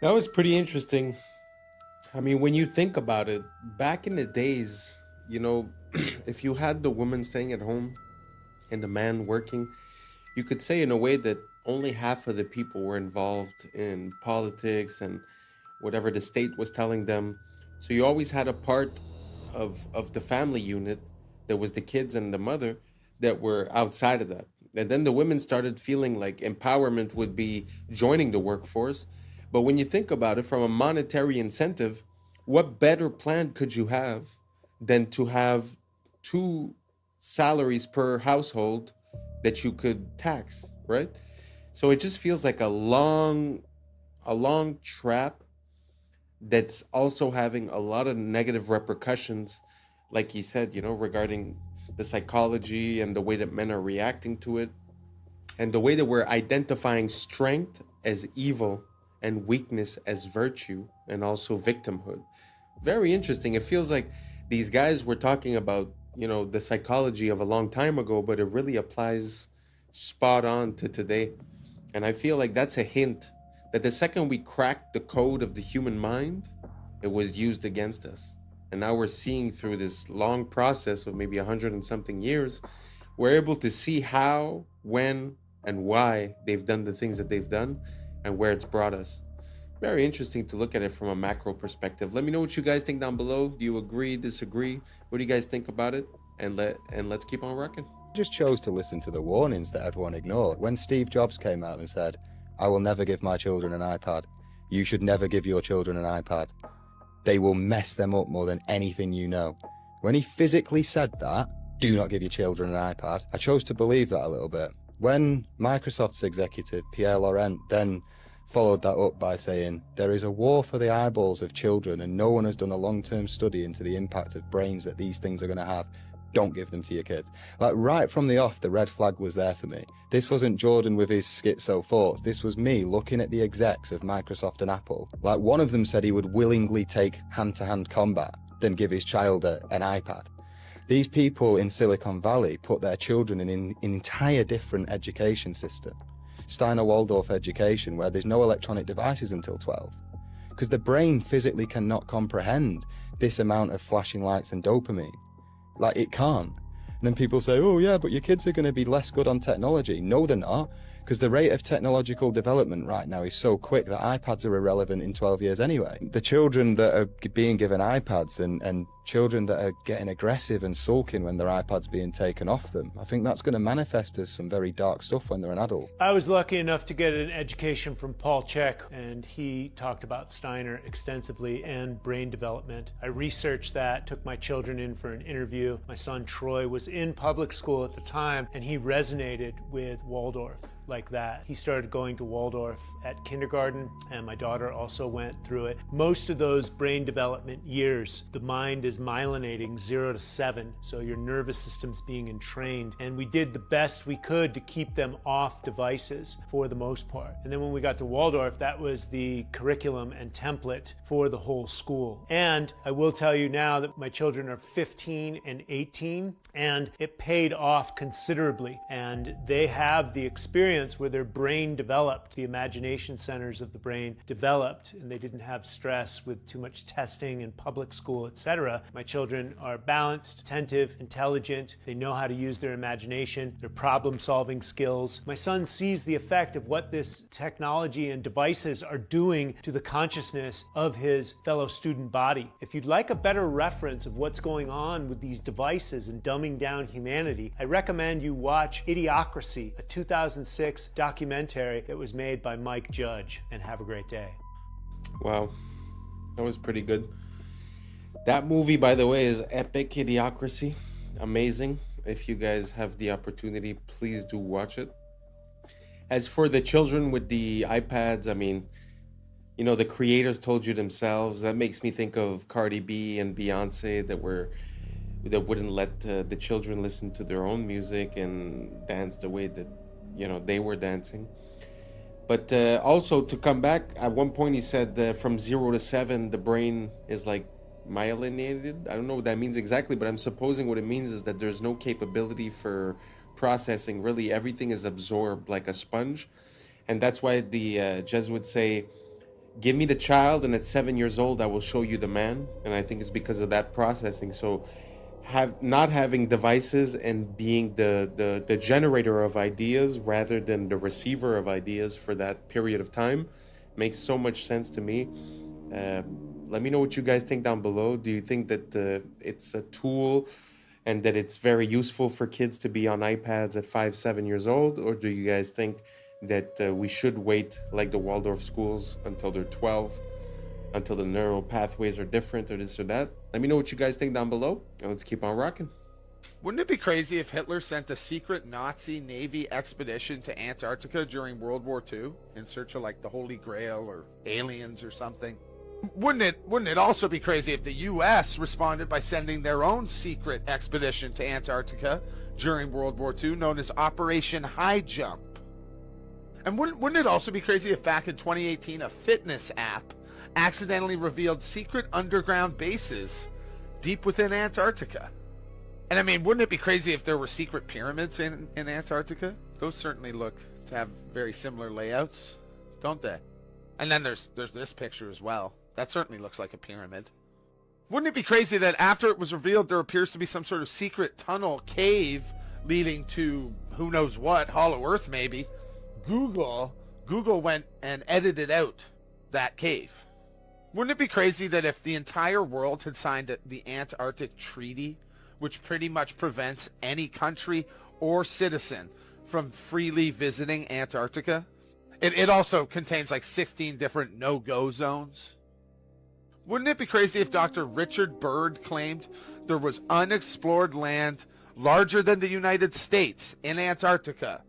Speaker 5: was pretty interesting. I mean, when you think about it, back in the days, you know, if you had the woman staying at home and the man working, you could say in a way that only half of the people were involved in politics and whatever the state was telling them. So you always had a part of the family unit that was the kids and the mother that were outside of that. And then the women started feeling like empowerment would be joining the workforce. But when you think about it from a monetary incentive, what better plan could you have than to have 2 salaries per household that you could tax, right? So it just feels like a long trap that's also having a lot of negative repercussions, like he said, you know, regarding the psychology and the way that men are reacting to it, and the way that we're identifying strength as evil and weakness as virtue, and also victimhood. Very interesting. It feels like these guys were talking about, you know, the psychology of a long time ago, but it really applies spot on to today. And I feel like that's a hint that the second we cracked the code of the human mind, it was used against us. And now we're seeing through this long process of maybe 100 and something years, we're able to see how, when, and why they've done the things that they've done and where it's brought us. Very interesting to look at it from a macro perspective. Let me know what you guys think down below. Do you agree, disagree? What do you guys think about it? And let's keep on rocking.
Speaker 9: Just chose to listen to the warnings that everyone ignored. When Steve Jobs came out and said, I will never give my children an iPad. You should never give your children an iPad. They will mess them up more than anything you know. When he physically said that, do not give your children an iPad, I chose to believe that a little bit. When Microsoft's executive, Pierre Laurent, then followed that up by saying, there is a war for the eyeballs of children and no one has done a long-term study into the impact of brains that these things are going to have. Don't give them to your kids. Like right from the off, the red flag was there for me. This wasn't Jordan with his schizo thoughts. This was me looking at the execs of Microsoft and Apple. Like one of them said he would willingly take hand-to-hand combat than give his child an iPad. These people in Silicon Valley put their children in an entire different education system. Steiner Waldorf education where there's no electronic devices until 12. Because the brain physically cannot comprehend this amount of flashing lights and dopamine. Like, it can't. And then people say, oh yeah, but your kids are going to be less good on technology. No, they're not. Because the rate of technological development right now is so quick that iPads are irrelevant in 12 years anyway. The children that are being given iPads and children that are getting aggressive and sulking when their iPad's being taken off them, I think that's going to manifest as some very dark stuff when they're an adult.
Speaker 10: I was lucky enough to get an education from Paul Chek, and he talked about Steiner extensively and brain development. I researched that, took my children in for an interview. My son Troy was in public school at the time, and he resonated with Waldorf like that. He started going to Waldorf at kindergarten, and my daughter also went through it. Most of those brain development years, the mind is myelinating 0 to 7, so your nervous system's being entrained, and we did the best we could to keep them off devices for the most part. And then when we got to Waldorf, that was the curriculum and template for the whole school. And I will tell you now that my children are 15 and 18, and it paid off considerably, and they have the experience where their brain developed, the imagination centers of the brain developed, and they didn't have stress with too much testing in public school, etc. My children are balanced, attentive, intelligent. They know how to use their imagination, their problem-solving skills. My son sees the effect of what this technology and devices are doing to the consciousness of his fellow student body. If you'd like a better reference of what's going on with these devices and dumbing down humanity, I recommend you watch Idiocracy, a 2006 documentary that was made by Mike Judge, and have a great day.
Speaker 5: Wow, that was pretty good. That movie, by the way, is epic. Idiocracy, amazing. If you guys have the opportunity, please do watch it. As for the children with the iPads, I mean, you know, the creators told you themselves. That makes me think of Cardi B and Beyonce that wouldn't let the children listen to their own music and dance the way that, you know, they were dancing. But also, to come back, at one point he said from 0 to 7 the brain is like myelinated. I don't know what that means exactly, but I'm supposing what it means is that there's no capability for processing. Really, everything is absorbed like a sponge. And that's why the Jesuits say, give me the child, and at 7 years old I will show you the man. And I think it's because of that processing. So not having devices and being the generator of ideas rather than the receiver of ideas for that period of time makes so much sense to me. Let me know what you guys think down below. Do you think that it's a tool and that it's very useful for kids to be on iPads at 5-7 years old? Or do you guys think that we should wait, like the Waldorf schools, until they're 12, until the neural pathways are different, or this or that? Let me know what you guys think down below, and let's keep on rocking.
Speaker 13: Wouldn't it be crazy if Hitler sent a secret Nazi Navy expedition to Antarctica during World War II in search of, like, the Holy Grail or aliens or something? Wouldn't it also be crazy if the U.S. responded by sending their own secret expedition to Antarctica during World War II, known as Operation High Jump? And wouldn't it also be crazy if back in 2018 a fitness app accidentally revealed secret underground bases deep within Antarctica? And I mean, wouldn't it be crazy if there were secret pyramids in Antarctica? Those certainly look to have very similar layouts, don't they? And then there's this picture as well. That certainly looks like a pyramid. Wouldn't it be crazy that after it was revealed there appears to be some sort of secret tunnel cave leading to who knows what, Hollow Earth maybe? Google went and edited out that cave. Wouldn't it be crazy that if the entire world had signed the Antarctic Treaty, which pretty much prevents any country or citizen from freely visiting Antarctica? It also contains like 16 different no-go zones. Wouldn't it be crazy if Dr. Richard Byrd claimed there was unexplored land larger than the United States in Antarctica?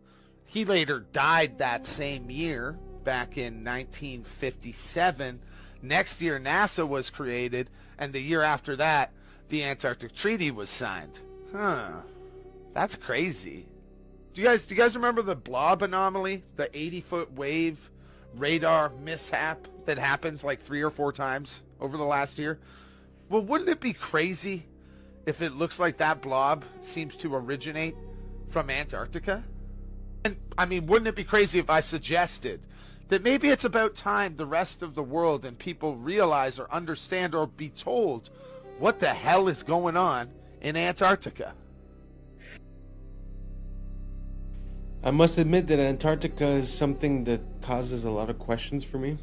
Speaker 13: He later died that same year, back in 1957. Next year, NASA was created, and the year after that, the Antarctic Treaty was signed. That's crazy. Do you guys remember the blob anomaly, the 80-foot wave radar mishap that happens like 3 or 4 times over the last year? Well, wouldn't it be crazy if it looks like that blob seems to originate from Antarctica? And I mean, wouldn't it be crazy if I suggested that maybe it's about time the rest of the world and people realize or understand or be told what the hell is going on in Antarctica?
Speaker 5: I must admit that Antarctica is something that causes a lot of questions for me.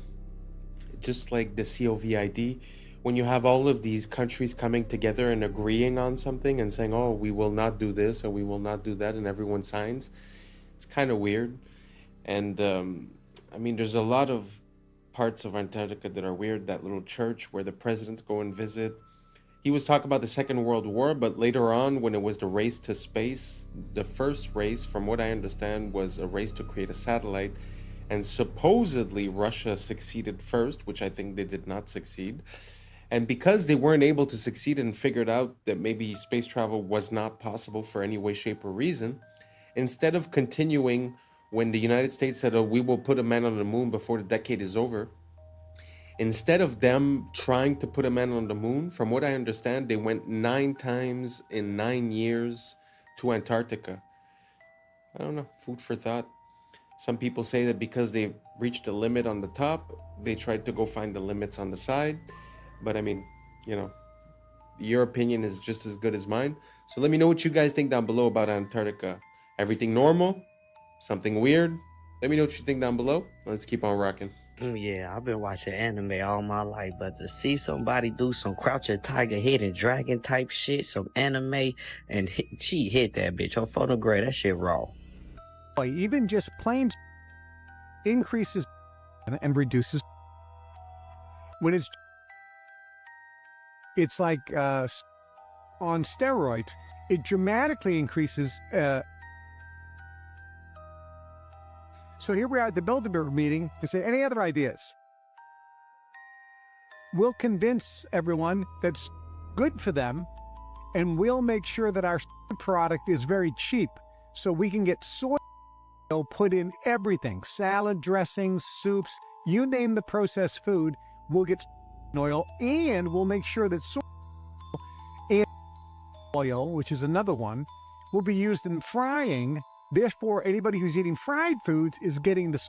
Speaker 5: Just like the COVID, when you have all of these countries coming together and agreeing on something and saying, oh, we will not do this or we will not do that, and everyone signs, it's kind of weird. And I mean, there's a lot of parts of Antarctica that are weird. That little church where the presidents go and visit. He was talking about the Second World War, but later on, when it was the race to space, the first race, from what I understand, was a race to create a satellite. And supposedly Russia succeeded first, which I think they did not succeed. And because they weren't able to succeed and figured out that maybe space travel was not possible for any way, shape, or reason, instead of continuing when the United States said, oh, we will put a man on the moon before the decade is over, instead of them trying to put a man on the moon, from what I understand, they went 9 times in 9 years to Antarctica. I don't know, food for thought. Some people say that because they reached a limit on the top, they tried to go find the limits on the side. But I mean, you know, your opinion is just as good as mine. So let me know what you guys think down below about Antarctica. Everything normal? Something weird? Let me know what you think down below. Let's keep on rocking.
Speaker 14: Yeah, I've been watching anime all my life, but to see somebody do some Crouch a Tiger, Hidden Dragon type shit, some anime, and she hit that bitch. Her photograph, that shit raw.
Speaker 15: Even just plain increases and reduces. When it's like on steroids, it dramatically increases. So here we are at the Bilderberg meeting. They say, any other ideas? We'll convince everyone that's good for them, and we'll make sure that our product is very cheap, so we can get soy oil put in everything, salad dressings, soups, you name the processed food, we'll get oil, and we'll make sure that soy and oil, which is another one, will be used in frying. Therefore, anybody who's eating fried foods is getting the,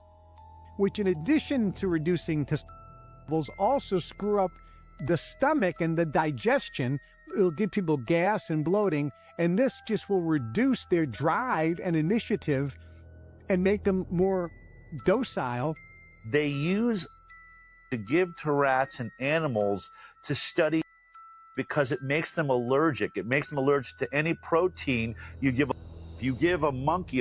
Speaker 15: which in addition to reducing levels, also screw up the stomach and the digestion. It'll give people gas and bloating, and this just will reduce their drive and initiative and make them more docile.
Speaker 16: They use to give to rats and animals to study because it makes them allergic. It makes them allergic to any protein you give. If you give a monkey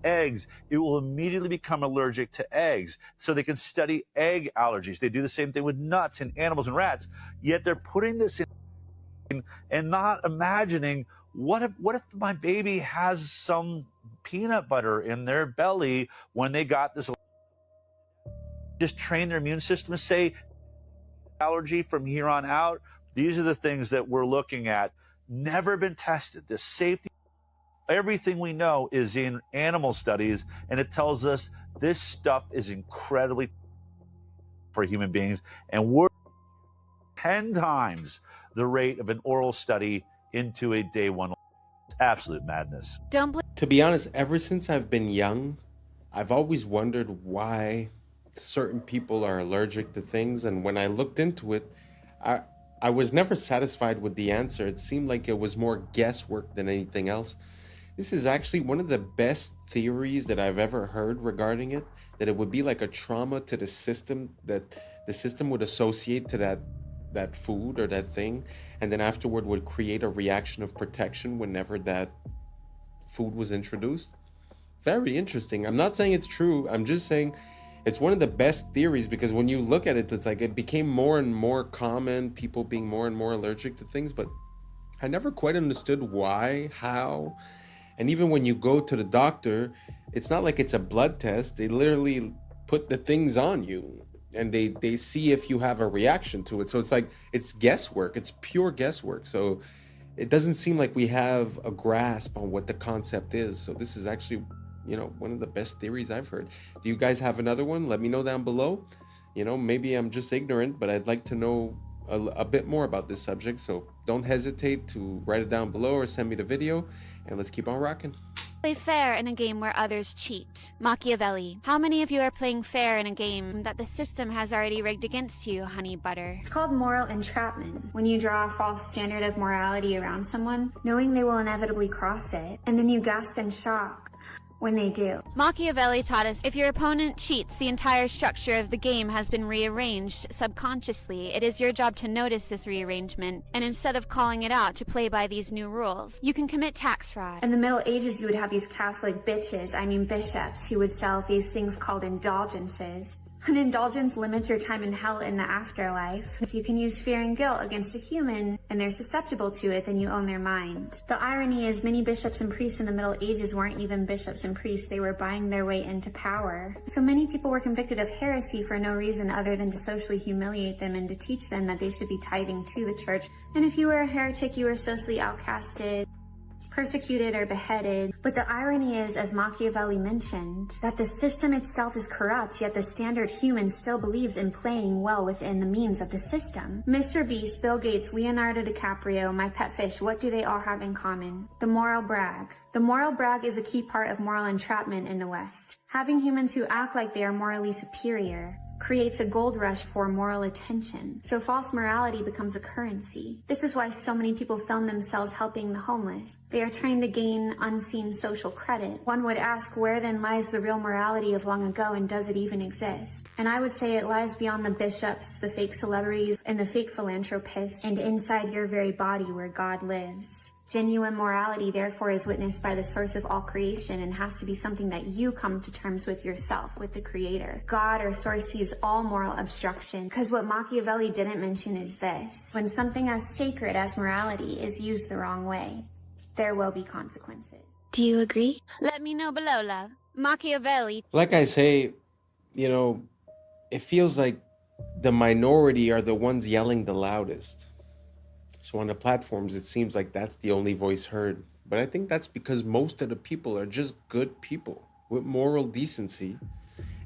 Speaker 16: eggs, it will immediately become allergic to eggs. So they can study egg allergies. They do the same thing with nuts in animals and rats, yet they're putting this in and not imagining what if my baby has some peanut butter in their belly when they got this. Just train their immune system to say allergy from here on out. These are the things that we're looking at. Never been tested. The safety. Everything we know is in animal studies, and it tells us this stuff is incredibly for human beings, and we're 10 times the rate of an oral study into a day one. It's absolute madness.
Speaker 5: To be honest, ever since I've been young, I've always wondered why certain people are allergic to things, and when I looked into it, I was never satisfied with the answer. It seemed like it was more guesswork than anything else. This is actually one of the best theories that I've ever heard regarding it, that it would be like a trauma to the system, that the system would associate to that food or that thing, and then afterward would create a reaction of protection whenever that food was introduced. Very interesting. I'm not saying it's true. I'm just saying it's one of the best theories, because when you look at it, it's like it became more and more common, people being more and more allergic to things, but I never quite understood why, how. And even when you go to the doctor, it's not like it's a blood test. They literally put the things on you and they see if you have a reaction to it. So it's like, it's guesswork. It's pure guesswork. So it doesn't seem like we have a grasp on what the concept is. So this is actually, you know, one of the best theories I've heard. Do you guys have another one? Let me know down below. You know, maybe I'm just ignorant, but I'd like to know a bit more about this subject. So don't hesitate to write it down below or send me the video, and let's keep on rocking.
Speaker 19: Play fair in a game where others cheat. Machiavelli. How many of you are playing fair in a game that the system has already rigged against you, honey butter?
Speaker 4: It's called moral entrapment. When you draw a false standard of morality around someone, knowing they will inevitably cross it, and then you gasp in shock when they do.
Speaker 19: Machiavelli taught us if your opponent cheats, the entire structure of the game has been rearranged subconsciously. It is your job to notice this rearrangement, and instead of calling it out, to play by these new rules. You can commit tax fraud.
Speaker 4: In the Middle Ages, you would have these Catholic bishops, who would sell these things called indulgences. An indulgence limits your time in hell in the afterlife. If you can use fear and guilt against a human, and they're susceptible to it, then you own their mind. The irony is many bishops and priests in the Middle Ages weren't even bishops and priests. They were buying their way into power. So many people were convicted of heresy for no reason other than to socially humiliate them and to teach them that they should be tithing to the church. And if you were a heretic, you were socially outcasted, persecuted, or beheaded. But the irony is, as Machiavelli mentioned, that the system itself is corrupt, yet the standard human still believes in playing well within the means of the system. Mr. Beast, Bill Gates, Leonardo DiCaprio, my pet fish, what do they all have in common? The moral brag. The moral brag is a key part of moral entrapment in the West. Having humans who act like they are morally superior creates a gold rush for moral attention. So false morality becomes a currency. This is why so many people film themselves helping the homeless. They are trying to gain unseen social credit. One would ask, where then lies the real morality of long ago, and does it even exist? And I would say it lies beyond the bishops, the fake celebrities, and the fake philanthropists, and inside your very body where God lives. Genuine morality, therefore, is witnessed by the source of all creation and has to be something that you come to terms with yourself, with the Creator. God or source sees all moral obstruction, because what Machiavelli didn't mention is this. When something as sacred as morality is used the wrong way, there will be consequences.
Speaker 19: Do you agree? Let me know below, love. Machiavelli.
Speaker 5: Like I say, it feels like the minority are the ones yelling the loudest. So on the platforms, it seems like that's the only voice heard. But I think that's because most of the people are just good people with moral decency.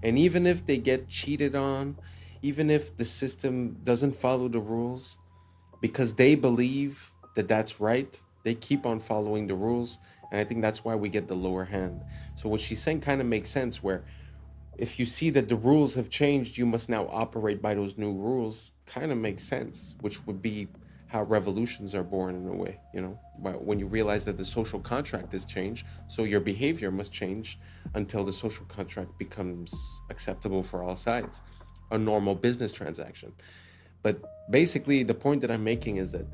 Speaker 5: And even if they get cheated on, even if the system doesn't follow the rules, because they believe that that's right, they keep on following the rules. And I think that's why we get the lower hand. So what she's saying kind of makes sense, where if you see that the rules have changed, you must now operate by those new rules. Kind of makes sense, which would be how revolutions are born in a way, when you realize that the social contract has changed, so your behavior must change until the social contract becomes acceptable for all sides, a normal business transaction. But basically, the point that I'm making is that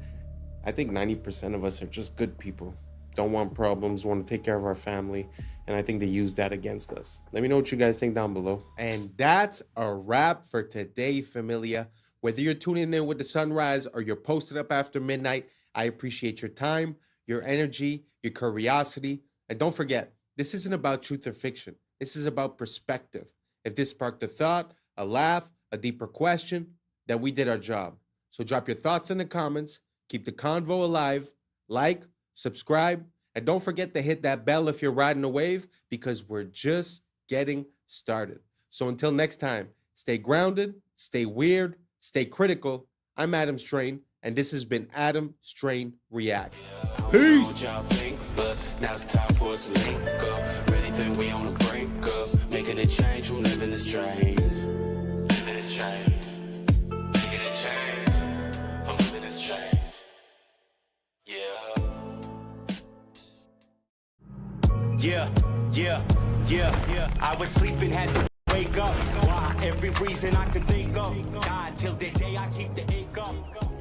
Speaker 5: I think 90% of us are just good people, don't want problems, want to take care of our family, and I think they use that against us. Let me know what you guys think down below. And that's a wrap for today, familia. Whether you're tuning in with the sunrise or you're posted up after midnight, I appreciate your time, your energy, your curiosity. And don't forget, this isn't about truth or fiction. This is about perspective. If this sparked a thought, a laugh, a deeper question, then we did our job. So drop your thoughts in the comments, keep the convo alive, like, subscribe, and don't forget to hit that bell if you're riding a wave, because we're just getting started. So until next time, stay grounded, stay weird, stay critical. I'm Adam Strain, and this has been Adam Strain Reacts. Peace!
Speaker 2: But now it's time for us to link up. Really think we on the brink up. Making a change from living this strange. Living this strange. Making a change from living this strange.
Speaker 21: Yeah. I was sleeping, had to wake up. Why? Every reason I could think of. God, till the day I keep the ache up.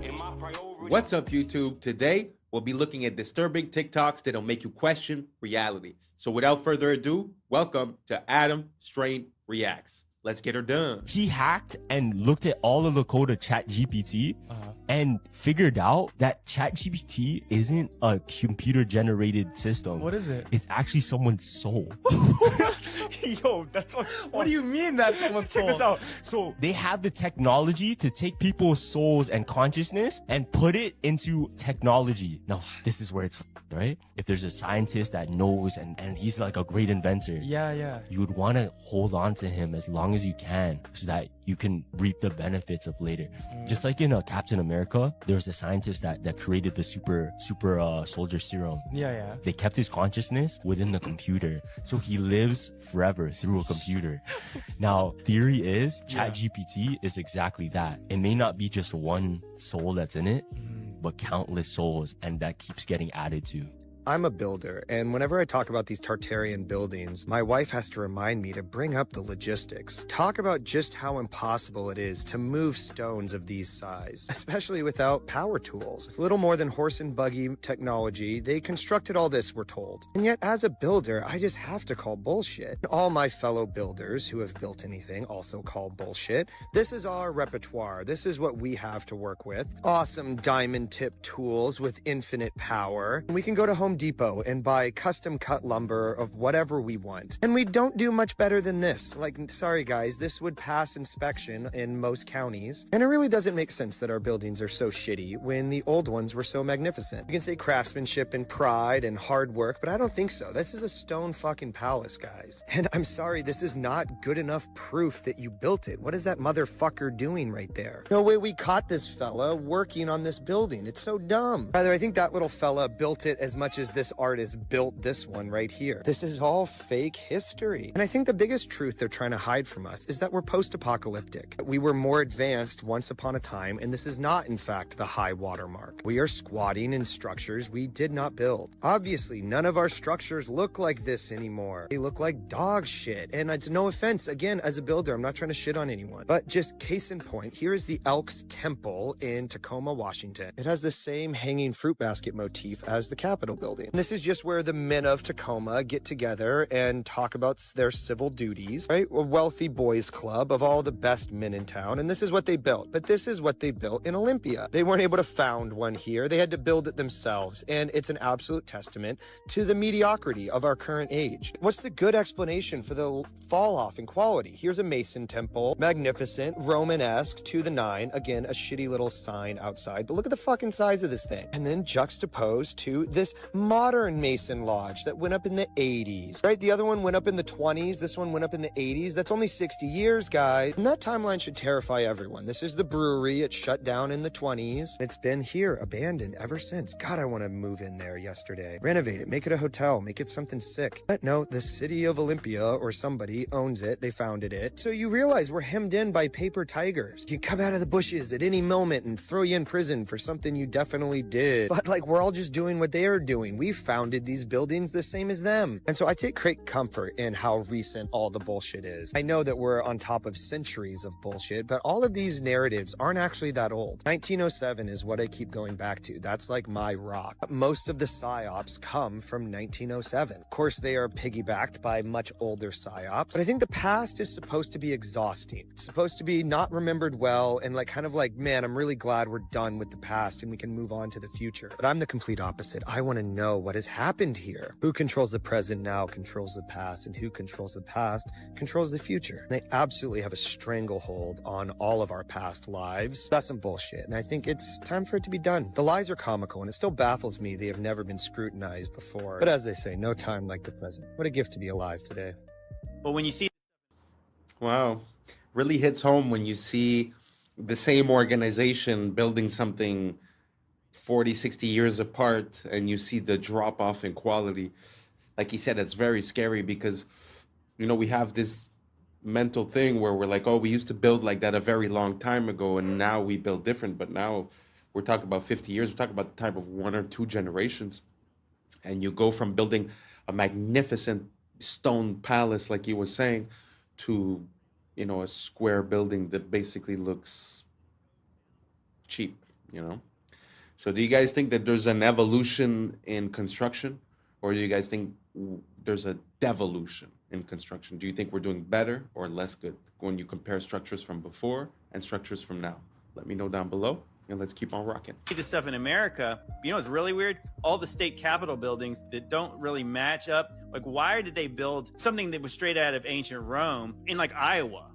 Speaker 21: In my priority.
Speaker 5: What's up, YouTube? Today, we'll be looking at disturbing TikToks that'll make you question reality. So without further ado, welcome to Adam Strain Reacts. Let's get her done.
Speaker 22: He hacked and looked at all of the code of ChatGPT and figured out that ChatGPT isn't a computer-generated system.
Speaker 3: What is it?
Speaker 22: It's actually someone's soul.
Speaker 3: Yo, that's what do you mean that's someone's soul?
Speaker 22: Check this out. So they have the technology to take people's souls and consciousness and put it into technology. Now, this is where it's right? If there's a scientist that knows and he's like a great inventor, you would want to hold on to him as long as you can so that you can reap the benefits of later. Just like in Captain America, there was a scientist that created the super soldier serum. They kept his consciousness within the computer, so he lives forever through a computer. Now, theory is ChatGPT is exactly that. It may not be just one soul that's in it, but countless souls, and that keeps getting added to.
Speaker 7: I'm a builder, and whenever I talk about these Tartarian buildings, my wife has to remind me to bring up the logistics. Talk about just how impossible it is to move stones of these size, especially without power tools. Little more than horse and buggy technology, they constructed all this, we're told. And yet, as a builder, I just have to call bullshit. All my fellow builders who have built anything also call bullshit. This is our repertoire. This is what we have to work with. Awesome diamond tip tools with infinite power. We can go to Home Depot and buy custom cut lumber of whatever we want. And we don't do much better than this. Like, sorry guys, this would pass inspection in most counties. And it really doesn't make sense that our buildings are so shitty when the old ones were so magnificent. You can say craftsmanship and pride and hard work, but I don't think so. This is a stone fucking palace, guys. And I'm sorry, this is not good enough proof that you built it. What is that motherfucker doing right there? No way we caught this fella working on this building. It's so dumb. Rather, I think that little fella built it as much as this artist built this one right here. This is all fake history. And I think the biggest truth they're trying to hide from us is that we're post-apocalyptic. We were more advanced once upon a time, and this is not, in fact, the high water mark. We are squatting in structures we did not build. Obviously, none of our structures look like this anymore. They look like dog shit. And it's no offense, again, as a builder, I'm not trying to shit on anyone. But just case in point, here is the Elks Temple in Tacoma, Washington. It has the same hanging fruit basket motif as the Capitol building. This is just where the men of Tacoma get together and talk about their civil duties, right? A wealthy boys club of all the best men in town, and this is what they built. But this is what they built in Olympia. They weren't able to found one here. They had to build it themselves, and it's an absolute testament to the mediocrity of our current age. What's the good explanation for the fall off in quality? Here's a Mason temple, magnificent, Romanesque to the nine. Again, a shitty little sign outside, but look at the fucking size of this thing. And then juxtaposed to this modern Mason Lodge that went up in the 80s, right? The other one went up in the 20s. This one went up in the 80s. That's only 60 years, guys. And that timeline should terrify everyone. This is the brewery. It shut down in the 20s. It's been here, abandoned ever since. God, I want to move in there yesterday. Renovate it, make it a hotel, make it something sick. But no, the city of Olympia or somebody owns it. They founded it. So you realize we're hemmed in by paper tigers. You come out of the bushes at any moment and throw you in prison for something you definitely did. But like, we're all just doing what they are doing. We founded these buildings the same as them. And so I take great comfort in how recent all the bullshit is. I know that we're on top of centuries of bullshit, but all of these narratives aren't actually that old. 1907 is what I keep going back to. That's like my rock. Most of the psyops come from 1907. Of course, they are piggybacked by much older psyops, but I think the past is supposed to be exhausting. It's supposed to be not remembered well and like kind of like, man, I'm really glad we're done with the past and we can move on to the future. But I'm the complete opposite. I want to know what has happened here. Who controls the present now controls the past, and who controls the past controls the future. They absolutely have a stranglehold on all of our past lives. That's some bullshit, and I think it's time for it to be done. The lies are comical, and it still baffles me they have never been scrutinized before. But as they say, no time like the present. What a gift to be alive today.
Speaker 5: But when you see... Wow. Really hits home when you see the same organization building something 40, 60 years apart, and you see the drop off in quality. Like he said, it's very scary because, you know, we have this mental thing where we're like, oh, we used to build like that a very long time ago, and now we build different. But now we're talking about 50 years. We're talking about the type of 1 or 2 generations. And you go from building a magnificent stone palace, like he was saying, to, you know, a square building that basically looks cheap, you know? So do you guys think that there's an evolution in construction, or do you guys think there's a devolution in construction? Do you think we're doing better or less good when you compare structures from before and structures from now? Let me know down below, and let's keep on rocking.
Speaker 17: This stuff in America, you know what's really weird? All the state capitol buildings that don't really match up. Like, why did they build something that was straight out of ancient Rome in like Iowa?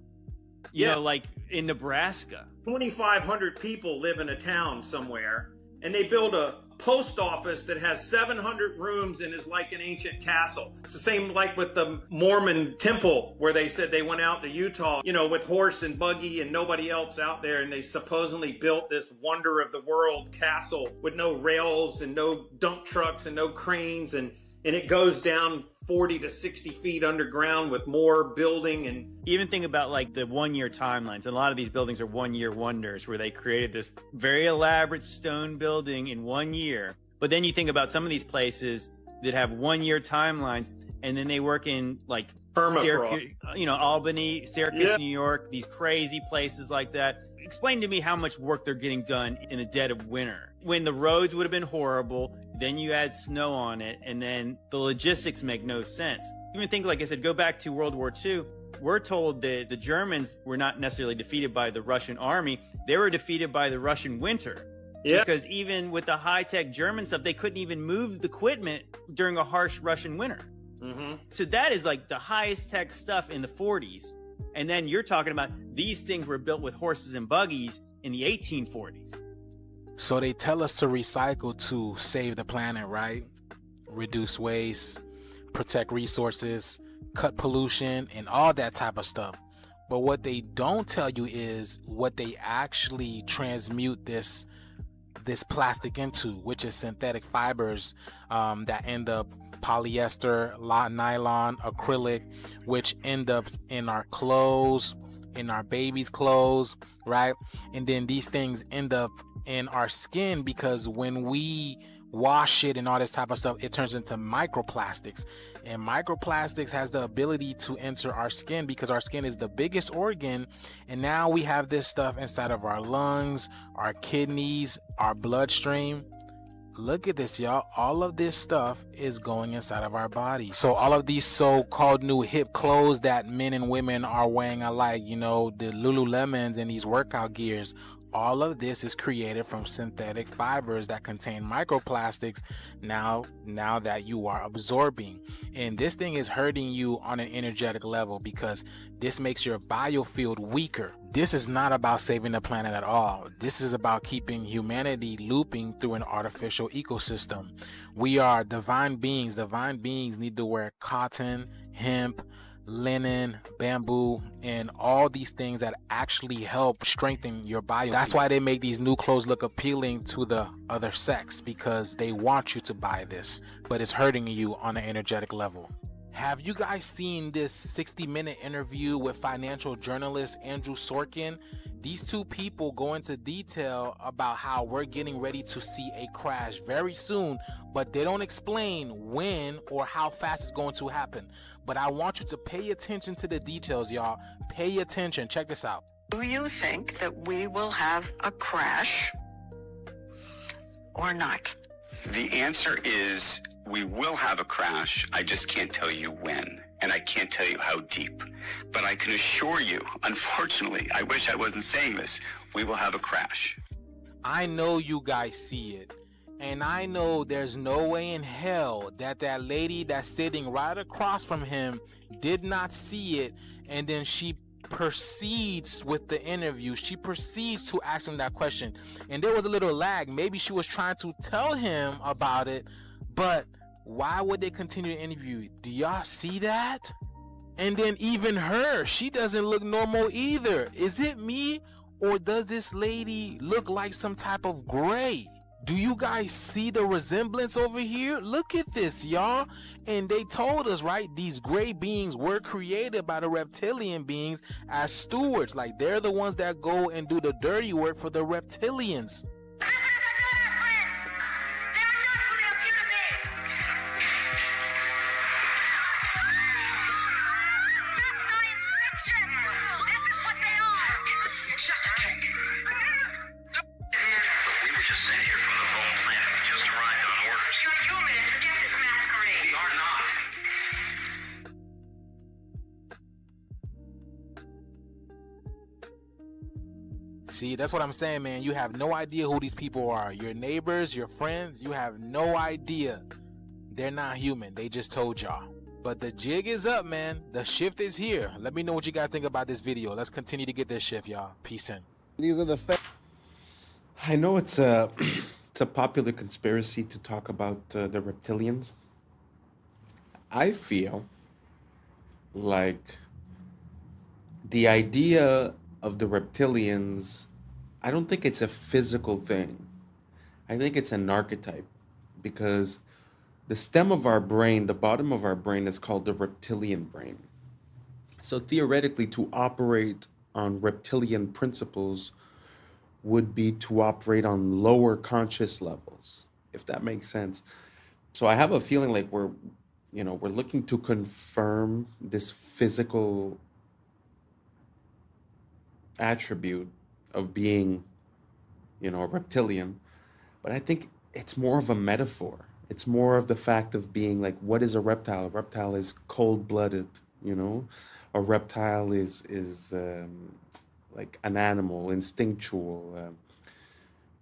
Speaker 17: You know, like in Nebraska.
Speaker 18: 2,500 people live in a town somewhere, and they build a
Speaker 1: post office that has 700 rooms and is like an ancient castle. It's the same like with the Mormon temple where they said they went out to Utah, you know, with horse and buggy and nobody else out there, and they supposedly built this wonder of the world castle with no rails and no dump trucks and no cranes, and it goes down 40 to 60 feet underground with more building. And
Speaker 17: even think about like the 1 year timelines. And a lot of these buildings are 1 year wonders where they created this very elaborate stone building in 1 year. But then you think about some of these places that have 1 year timelines, and then they work in like
Speaker 1: permafrost,
Speaker 17: you know, Albany, Syracuse, New York, these crazy places like that. Explain to me how much work they're getting done in the dead of winter when the roads would have been horrible. Then you add snow on it, and then the logistics make no sense. Even think, like I said, go back to World War II. We're told that the Germans were not necessarily defeated by the Russian army. They were defeated by the Russian winter. Yeah. Because even with the high-tech German stuff, they couldn't even move the equipment during a harsh Russian winter. Mm-hmm. So that is like the highest tech stuff in the 40s. And then you're talking about these things were built with horses and buggies in the 1840s.
Speaker 6: So they tell us to recycle to save the planet, right? Reduce waste, protect resources, cut pollution, and all that type of stuff. But what they don't tell you is what they actually transmute this plastic into, which is synthetic fibers that end up polyester, nylon, acrylic, which end up in our clothes, in our babies' clothes, right? And then these things end up in our skin because when we wash it and all this type of stuff, it turns into microplastics. And microplastics has the ability to enter our skin because our skin is the biggest organ. And now we have this stuff inside of our lungs, our kidneys, our bloodstream. Look at this, y'all. All of this stuff is going inside of our body. So all of these so-called new hip clothes that men and women are wearing alike, you know, the Lululemons and these workout gears, all of this is created from synthetic fibers that contain microplastics now that you are absorbing. And this thing is hurting you on an energetic level because this makes your biofield weaker. This is not about saving the planet at all. This is about keeping humanity looping through an artificial ecosystem. We are divine beings. Divine beings need to wear cotton, hemp, linen, bamboo, and all these things that actually help strengthen your bio. That's why they make these new clothes look appealing to the other sex, because they want you to buy this, but it's hurting you on an energetic level. Have you guys seen this 60-minute interview with financial journalist Andrew Sorkin? These two people go into detail about how we're getting ready to see a crash very soon, but they don't explain when or how fast it's going to happen. But I want you to pay attention to the details, y'all. Pay attention. Check this out.
Speaker 18: Do you think that we will have a crash or not?
Speaker 23: The answer is we will have a crash. I just can't tell you when, and I can't tell you how deep. But I can assure you, unfortunately, I wish I wasn't saying this, we will have a crash.
Speaker 6: I know you guys see it. And I know there's no way in hell that lady that's sitting right across from him did not see it. And then she proceeds with the interview. She proceeds to ask him that question. And there was a little lag. Maybe she was trying to tell him about it. But why would they continue the interview? Do y'all see that? And then even her, she doesn't look normal either. Is it me? Or does this lady look like some type of gray? Do you guys see the resemblance over here? Look at this, y'all. And they told us, right, these gray beings were created by the reptilian beings as stewards. Like, they're the ones that go and do the dirty work for the reptilians. See, that's what I'm saying, man. You have no idea who these people are. Your neighbors, your friends, you have no idea. They're not human. They just told y'all. But the jig is up, man. The shift is here. Let me know what you guys think about this video. Let's continue to get this shift, y'all. Peace in.
Speaker 5: These are the facts. I know it's it's a popular conspiracy to talk about the reptilians. I feel like the idea of the reptilians, I don't think it's a physical thing. I think it's an archetype, because the stem of our brain, the bottom of our brain, is called the reptilian brain. So theoretically, to operate on reptilian principles would be to operate on lower conscious levels, if that makes sense. So I have a feeling like we're looking to confirm this physical attribute of being, a reptilian. But I think it's more of a metaphor. It's more of the fact of being like, what is a reptile? A reptile is cold-blooded, A reptile is like an animal, instinctual.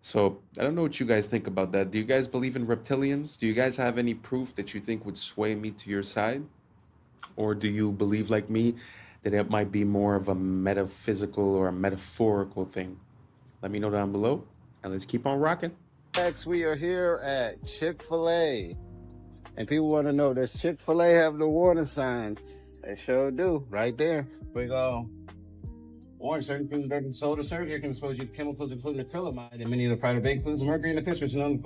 Speaker 5: So I don't know what you guys think about that. Do you guys believe in reptilians? Do you guys have any proof that you think would sway me to your side? Or do you believe, like me, that it might be more of a metaphysical or a metaphorical thing? Let me know down below, and let's keep on rocking.
Speaker 8: Next, we are here at Chick-fil-A. And people want to know, does Chick-fil-A have the warning sign? They sure do, right there. We go. Warning, certain foods are in soda syrup. Here can expose you to chemicals including acrylamide and many other fried or baked foods, mercury in the fish, which is known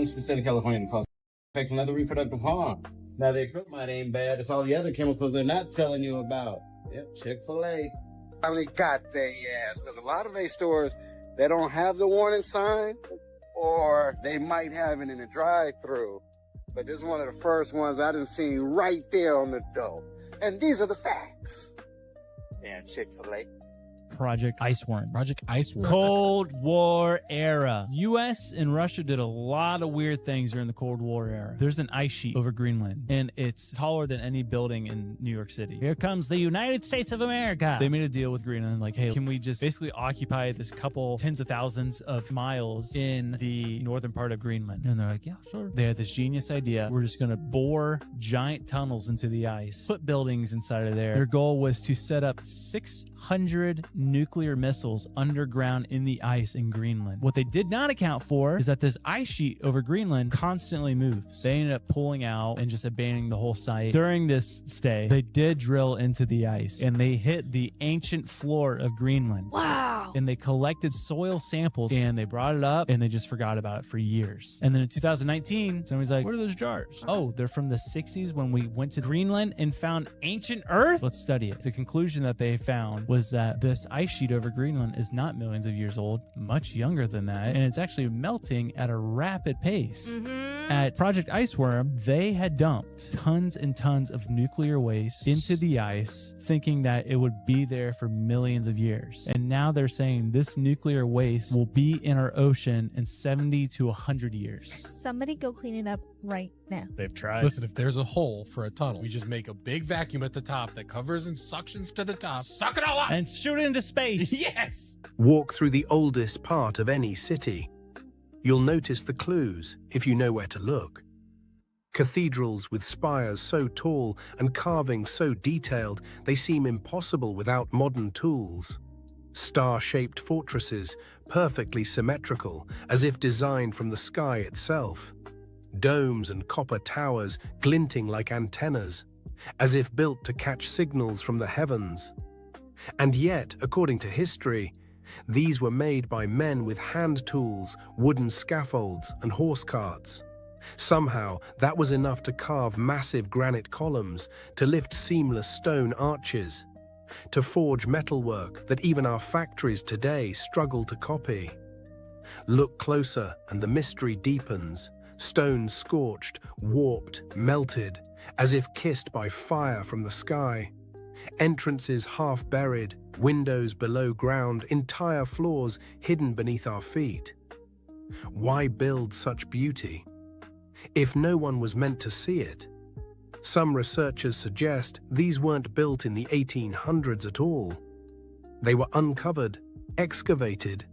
Speaker 8: to the state of California to cause effects and other reproductive harm. Now, the acrylamide ain't bad. It's all the other chemicals they're not telling you about. Yep, Chick-fil-A. Finally got their ass, because a lot of these stores, they don't have the warning sign, or they might have it in a drive-thru. But this is one of the first ones I done seen right there on the door. And these are the facts. Yeah, Chick-fil-A.
Speaker 3: Project Iceworm.
Speaker 11: Project Iceworm.
Speaker 3: Cold War era. U.S. and Russia did a lot of weird things during the Cold War era. There's an ice sheet over Greenland, and it's taller than any building in New York City. Here comes the United States of America. They made a deal with Greenland, like, hey, can we just basically occupy this couple tens of thousands of miles in the northern part of Greenland? And they're like, yeah, sure. They had this genius idea. We're just going to bore giant tunnels into the ice, put buildings inside of there. Their goal was to set up 600 nuclear missiles underground in the ice in Greenland. What they did not account for is that this ice sheet over Greenland constantly moves. They ended up pulling out and just abandoning the whole site. During this stay, they did drill into the ice, and they hit the ancient floor of Greenland.
Speaker 19: Wow.
Speaker 3: And they collected soil samples, and they brought it up, and they just forgot about it for years. And then in 2019, somebody's like, what are those jars? Oh, they're from the 60s when we went to Greenland and found ancient Earth? Let's study it. The conclusion that they found was that this ice sheet over Greenland is not millions of years old, much younger than that, and it's actually melting at a rapid pace. At Project Iceworm, they had dumped tons and tons of nuclear waste into the ice, thinking that it would be there for millions of years. And now they're saying this nuclear waste will be in our ocean in 70 to 100 years.
Speaker 12: Somebody go clean it up right now.
Speaker 3: They've tried.
Speaker 11: Listen, if there's a hole for a tunnel, we just make a big vacuum at the top that covers and suctions to the top. Suck it all up!
Speaker 3: And shoot it into space.
Speaker 11: Yes!
Speaker 20: Walk through the oldest part of any city. You'll notice the clues if you know where to look. Cathedrals with spires so tall and carvings so detailed they seem impossible without modern tools. Star-shaped fortresses, perfectly symmetrical, as if designed from the sky itself. Domes and copper towers glinting like antennas, as if built to catch signals from the heavens. And yet, according to history, these were made by men with hand tools, wooden scaffolds, and horse carts. Somehow, that was enough to carve massive granite columns, to lift seamless stone arches, to forge metalwork that even our factories today struggle to copy. Look closer, and the mystery deepens. Stone scorched, warped, melted, as if kissed by fire from the sky. Entrances half buried, windows below ground, entire floors hidden beneath our feet. Why build such beauty if no one was meant to see it? Some researchers suggest these weren't built in the 1800s at all. They were uncovered, excavated,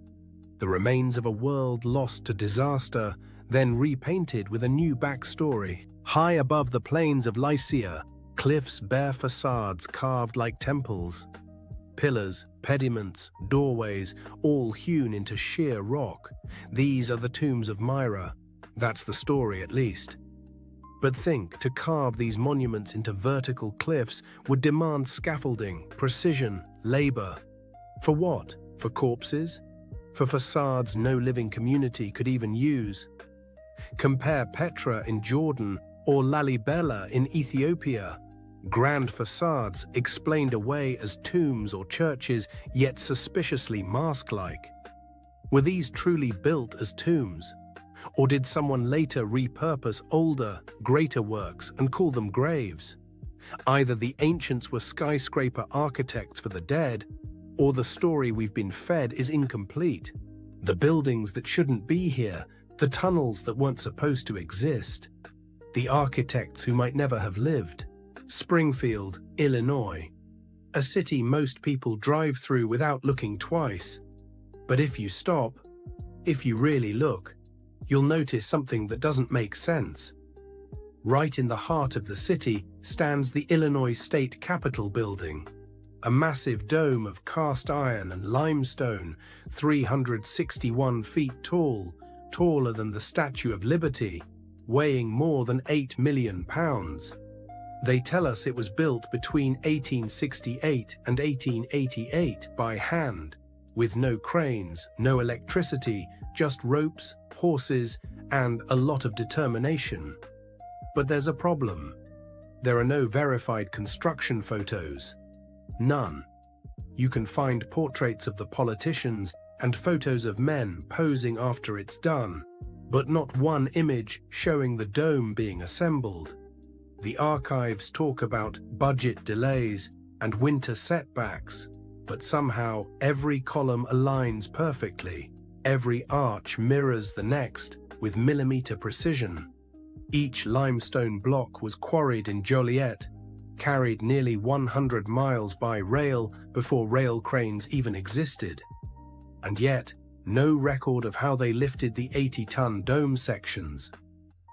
Speaker 20: the remains of a world lost to disaster, then repainted with a new backstory. High above the plains of Lycia, cliffs bear facades carved like temples. Pillars, pediments, doorways, all hewn into sheer rock. These are the tombs of Myra. That's the story, at least. But think, to carve these monuments into vertical cliffs would demand scaffolding, precision, labor. For what? For corpses? For facades no living community could even use? Compare Petra in Jordan or Lalibela in Ethiopia. Grand facades explained away as tombs or churches, yet suspiciously mask-like. Were these truly built as tombs? Or did someone later repurpose older, greater works and call them graves? Either the ancients were skyscraper architects for the dead, or the story we've been fed is incomplete. The buildings that shouldn't be here, the tunnels that weren't supposed to exist, the architects who might never have lived. Springfield, Illinois, a city most people drive through without looking twice. But if you stop, if you really look, you'll notice something that doesn't make sense. Right in the heart of the city stands the Illinois State Capitol building, a massive dome of cast iron and limestone, 361 feet tall, taller than the Statue of Liberty, weighing more than 8 million pounds. They tell us it was built between 1868 and 1888 by hand, with no cranes, no electricity, just ropes, horses, and a lot of determination. But there's a problem. There are no verified construction photos. None. You can find portraits of the politicians and photos of men posing after it's done, but not one image showing the dome being assembled. The archives talk about budget delays and winter setbacks, but somehow every column aligns perfectly. Every arch mirrors the next with millimeter precision. Each limestone block was quarried in Joliet, carried nearly 100 miles by rail before rail cranes even existed. And yet, no record of how they lifted the 80-ton dome sections.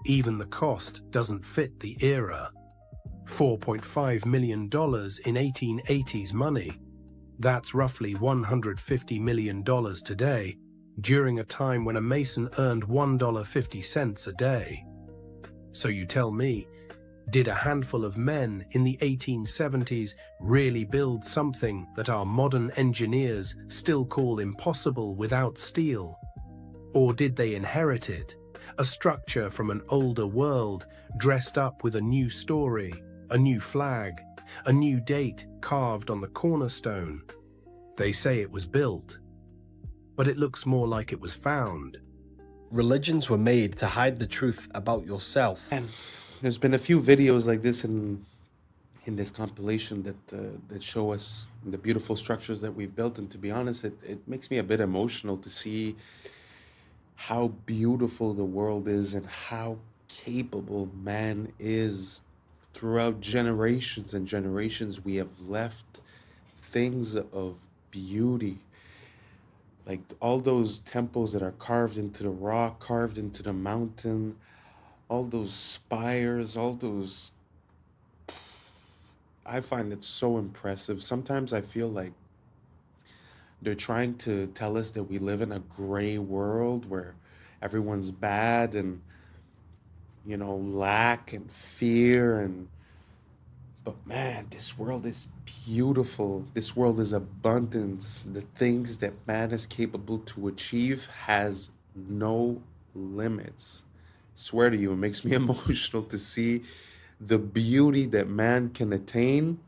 Speaker 20: Even the cost doesn't fit the era. $4.5 million in 1880s money. That's roughly $150 million today, during a time when a mason earned $1.50 a day. So you tell me, did a handful of men in the 1870s really build something that our modern engineers still call impossible without steel? Or did they inherit it? A structure from an older world, dressed up with a new story, a new flag, a new date carved on the cornerstone. They say it was built, but it looks more like it was found.
Speaker 9: Religions were made to hide the truth about yourself.
Speaker 5: And there's been a few videos like this in this compilation that show us the beautiful structures that we've built, and to be honest, it makes me a bit emotional to see how beautiful the world is and how capable man is. Throughout generations and generations, we have left things of beauty. Like all those temples that are carved into the rock, carved into the mountain, all those spires, all those... I find it so impressive. Sometimes I feel like they're trying to tell us that we live in a gray world where everyone's bad and, you know, lack and fear but man, this world is beautiful. This world is abundance. The things that man is capable to achieve has no limits. I swear to you, it makes me emotional to see the beauty that man can attain.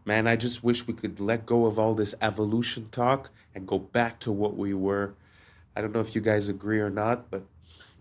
Speaker 5: Man, I just wish we could let go of all this evolution talk and go back to what we were. I don't know if you guys agree or not, but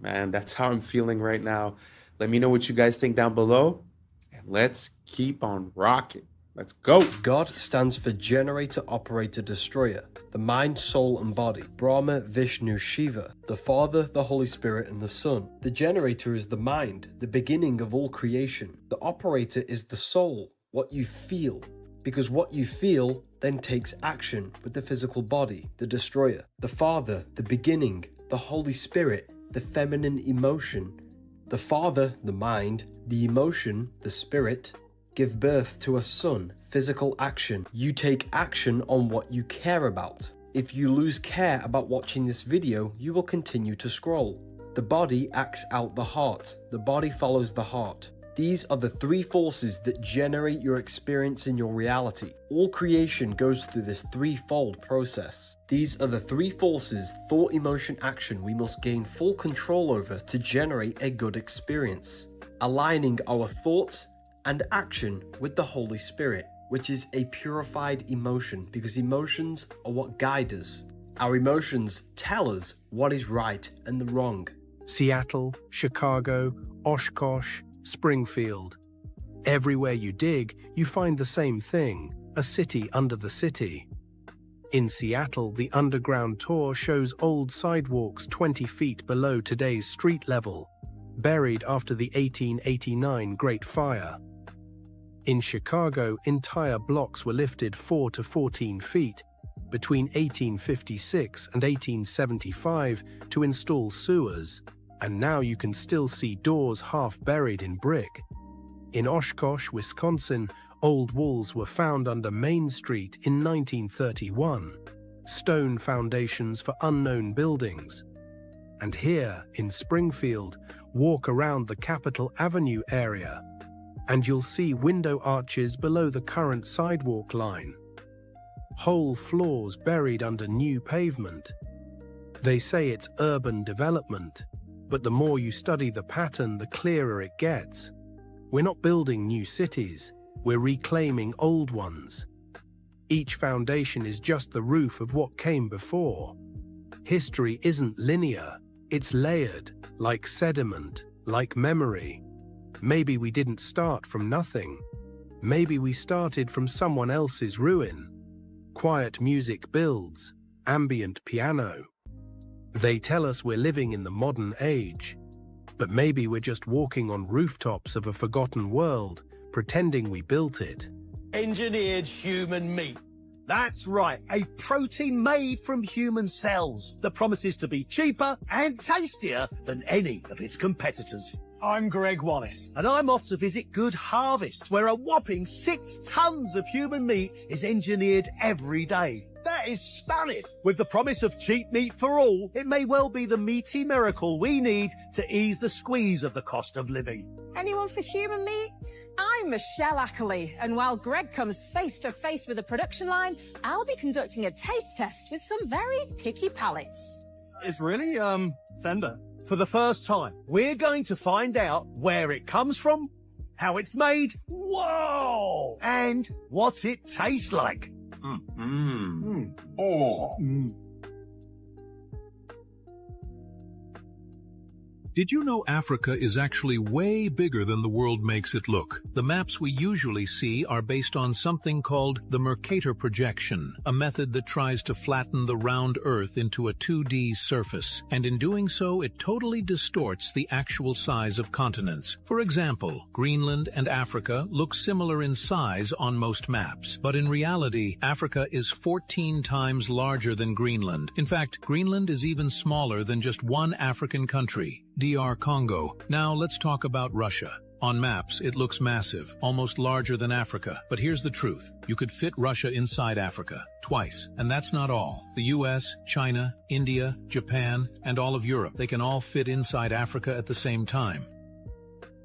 Speaker 5: man, that's how I'm feeling right now. Let me know what you guys think down below, and let's keep on rocking. Let's go.
Speaker 9: God stands for Generator, Operator, Destroyer, the mind, soul, and body. Brahma, Vishnu, Shiva, the Father, the Holy Spirit, and the Son. The generator is the mind, the beginning of all creation. The operator is the soul, what you feel. Because what you feel then takes action with the physical body, the destroyer. The Father, the beginning, the Holy Spirit, the feminine emotion. The Father, the mind, the emotion, the spirit, give birth to a son, physical action. You take action on what you care about. If you lose care about watching this video, you will continue to scroll. The body acts out the heart. The body follows the heart. These are the three forces that generate your experience in your reality. All creation goes through this threefold process. These are the three forces, thought, emotion, action, we must gain full control over to generate a good experience. Aligning our thoughts and action with the Holy Spirit, which is a purified emotion, because emotions are what guide us. Our emotions tell us what is right and the wrong.
Speaker 20: Seattle, Chicago, Oshkosh, Springfield. Everywhere you dig, you find the same thing, a city under the city. In Seattle, the underground tour shows old sidewalks 20 feet below today's street level, buried after the 1889 Great Fire. In Chicago, entire blocks were lifted 4 to 14 feet between 1856 and 1875 to install sewers, and now you can still see doors half buried in brick. In Oshkosh, Wisconsin, old walls were found under Main Street in 1931, stone foundations for unknown buildings. And here, in Springfield, walk around the Capitol Avenue area, and you'll see window arches below the current sidewalk line. Whole floors buried under new pavement. They say it's urban development, but the more you study the pattern, the clearer it gets. We're not building new cities, we're reclaiming old ones. Each foundation is just the roof of what came before. History isn't linear, it's layered, like sediment, like memory. Maybe we didn't start from nothing. Maybe we started from someone else's ruin. Quiet music builds, ambient piano. They tell us we're living in the modern age, but maybe we're just walking on rooftops of a forgotten world, pretending we built it.
Speaker 10: Engineered human meat. That's right, a protein made from human cells that promises to be cheaper and tastier than any of its competitors. I'm Greg Wallace, and I'm off to visit Good Harvest, where a whopping 6 tons of human meat is engineered every day. That is stunning. With the promise of cheap meat for all, it may well be the meaty miracle we need to ease the squeeze of the cost of living.
Speaker 13: Anyone for human meat? I'm Michelle Ackley, and while Greg comes face to face with the production line, I'll be conducting a taste test with some very picky palates.
Speaker 10: It's really, tender. For the first time, we're going to find out where it comes from, how it's made, whoa, and what it tastes like.
Speaker 14: Did you know Africa is actually way bigger than the world makes it look? The maps we usually see are based on something called the Mercator projection, a method that tries to flatten the round Earth into a 2D surface, and in doing so it totally distorts the actual size of continents. For example, Greenland and Africa look similar in size on most maps, but in reality, Africa is 14 times larger than Greenland. In fact, Greenland is even smaller than just one African country, DR Congo. Now let's talk about Russia. On maps, it looks massive, almost larger than Africa. But here's the truth. You could fit Russia inside Africa, twice. And that's not all. The US, China, India, Japan, and all of Europe, they can all fit inside Africa at the same time.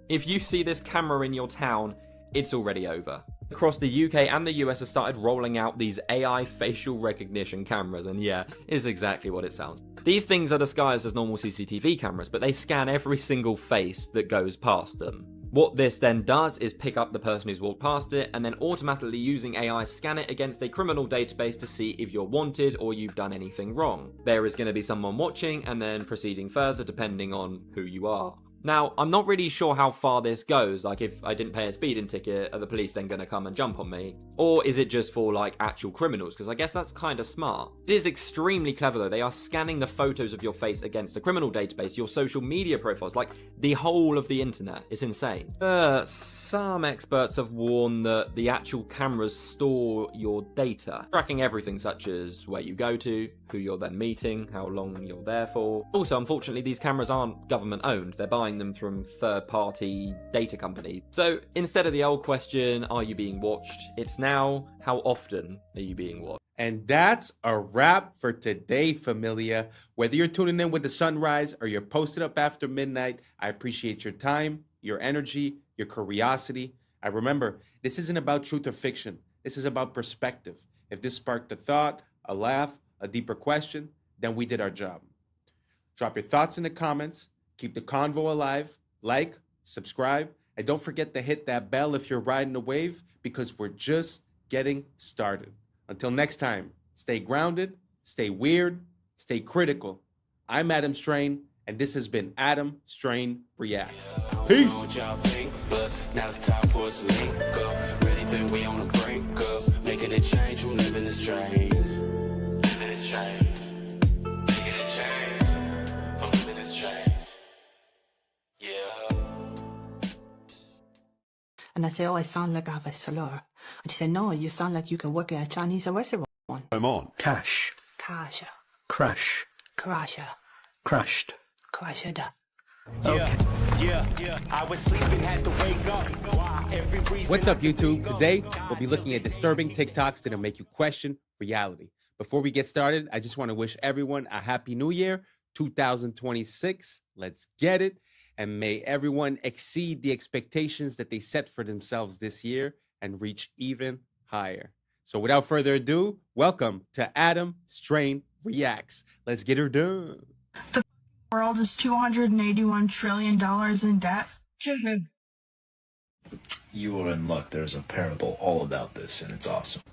Speaker 24: If you see this camera in your town, it's already over. Across the UK and the US have started rolling out these AI facial recognition cameras, and yeah, it's exactly what it sounds. These things are disguised as normal CCTV cameras, but they scan every single face that goes past them. What this then does is pick up the person who's walked past it, and then automatically using AI scan it against a criminal database to see if you're wanted or you've done anything wrong. There is going to be someone watching and then proceeding further depending on who you are. Now, I'm not really sure how far this goes, like if I didn't pay a speeding ticket, are the police then going to come and jump on me? Or is it just for like actual criminals? Because I guess that's kind of smart. It is extremely clever though. They are scanning the photos of your face against a criminal database, your social media profiles, like the whole of the internet. It's insane. Some experts have warned that the actual cameras store your data, tracking everything such as where you go to, who you're then meeting, how long you're there for. Also, unfortunately, these cameras aren't government owned. They're buying buying them from third-party data companies. So instead of the old question, are you being watched? It's now, how often are you being watched?
Speaker 5: And that's a wrap for today, familia. Whether you're tuning in with the sunrise or you're posted up after midnight, I appreciate your time, your energy, your curiosity. I remember, this isn't about truth or fiction. This is about perspective. If this sparked a thought, a laugh, a deeper question, then we did our job. Drop your thoughts in the comments. Keep the convo alive. Like, subscribe, and don't forget to hit that bell if you're riding the wave, because we're just getting started. Until next time, stay grounded, stay weird, stay critical. I'm Adam Strain, and this has been Adam Strain Reacts. Peace. Now it's time for us to link up. Really think we on the brink up. Making a change from living this strange. Living this strange. Making a change from living this strange. Yeah.
Speaker 2: And I say, oh, I sound like I have a slur. And she said, no, you sound like you can work at a Chinese restaurant.
Speaker 4: I'm on. Cash.
Speaker 2: Crash.
Speaker 4: Crash.
Speaker 2: Crash.
Speaker 4: Crashed.
Speaker 2: Crash.
Speaker 21: Yeah. I was sleeping, had to wake up.
Speaker 5: What's up, YouTube? Today, we'll be looking at disturbing TikToks that'll make you question reality. Before we get started, I just want to wish everyone a happy new year, 2026. Let's get it. And may everyone exceed the expectations that they set for themselves this year and reach even higher. So without further ado, welcome to Adam Strain Reacts. Let's get her done.
Speaker 15: The world is $281 trillion in debt.
Speaker 16: You are in luck. There's a parable all about this, and it's awesome.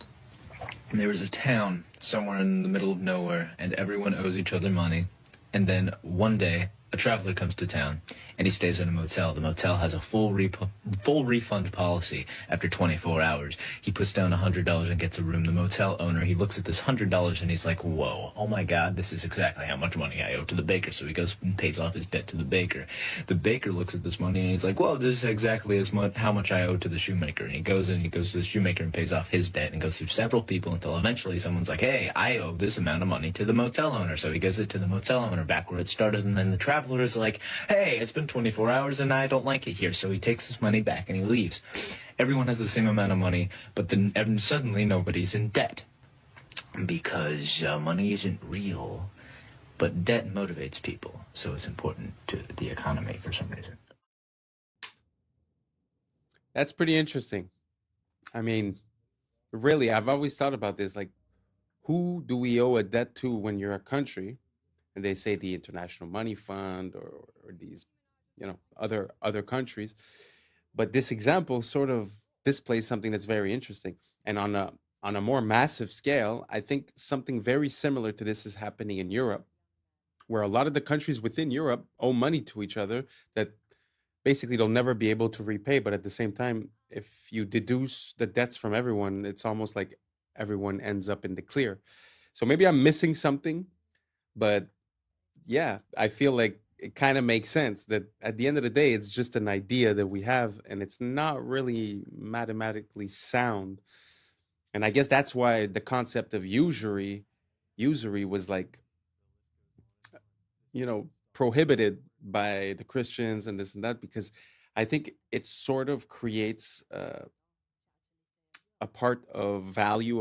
Speaker 16: There is a town somewhere in the middle of nowhere, and everyone owes each other money. And then one day, a traveler comes to town, and he stays in a motel. The motel has a full refund policy after 24 hours. He puts down $100 and gets a room. The motel owner, he looks at this $100 and he's like, whoa, oh my God, this is exactly how much money I owe to the baker. So he goes and pays off his debt to the baker. The baker looks at this money and he's like, well, this is exactly as much how much I owe to the shoemaker. And he goes to the shoemaker and pays off his debt and goes through several people until eventually someone's like, hey, I owe this amount of money to the motel owner. So he gives it to the motel owner back where it started. And then the traveler is like, hey, it's been 24 hours and I don't like it here. So he takes his money back and he leaves. Everyone has the same amount of money, but then suddenly nobody's in debt. Because money isn't real, but debt motivates people. So it's important to the economy for some reason.
Speaker 5: That's pretty interesting. I mean, really, I've always thought about this. Like, who do we owe a debt to when you're a country? And they say the International Money Fund or these, other countries. But this example sort of displays something that's very interesting. And on a more massive scale, I think something very similar to this is happening in Europe, where a lot of the countries within Europe owe money to each other that basically they'll never be able to repay. But at the same time, if you deduce the debts from everyone, it's almost like everyone ends up in the clear. So maybe I'm missing something, but yeah, I feel like it kind of makes sense that at the end of the day, it's just an idea that we have, and it's not really mathematically sound. And I guess that's why the concept of usury was like, prohibited by the Christians and this and that, because I think it sort of creates a part of value of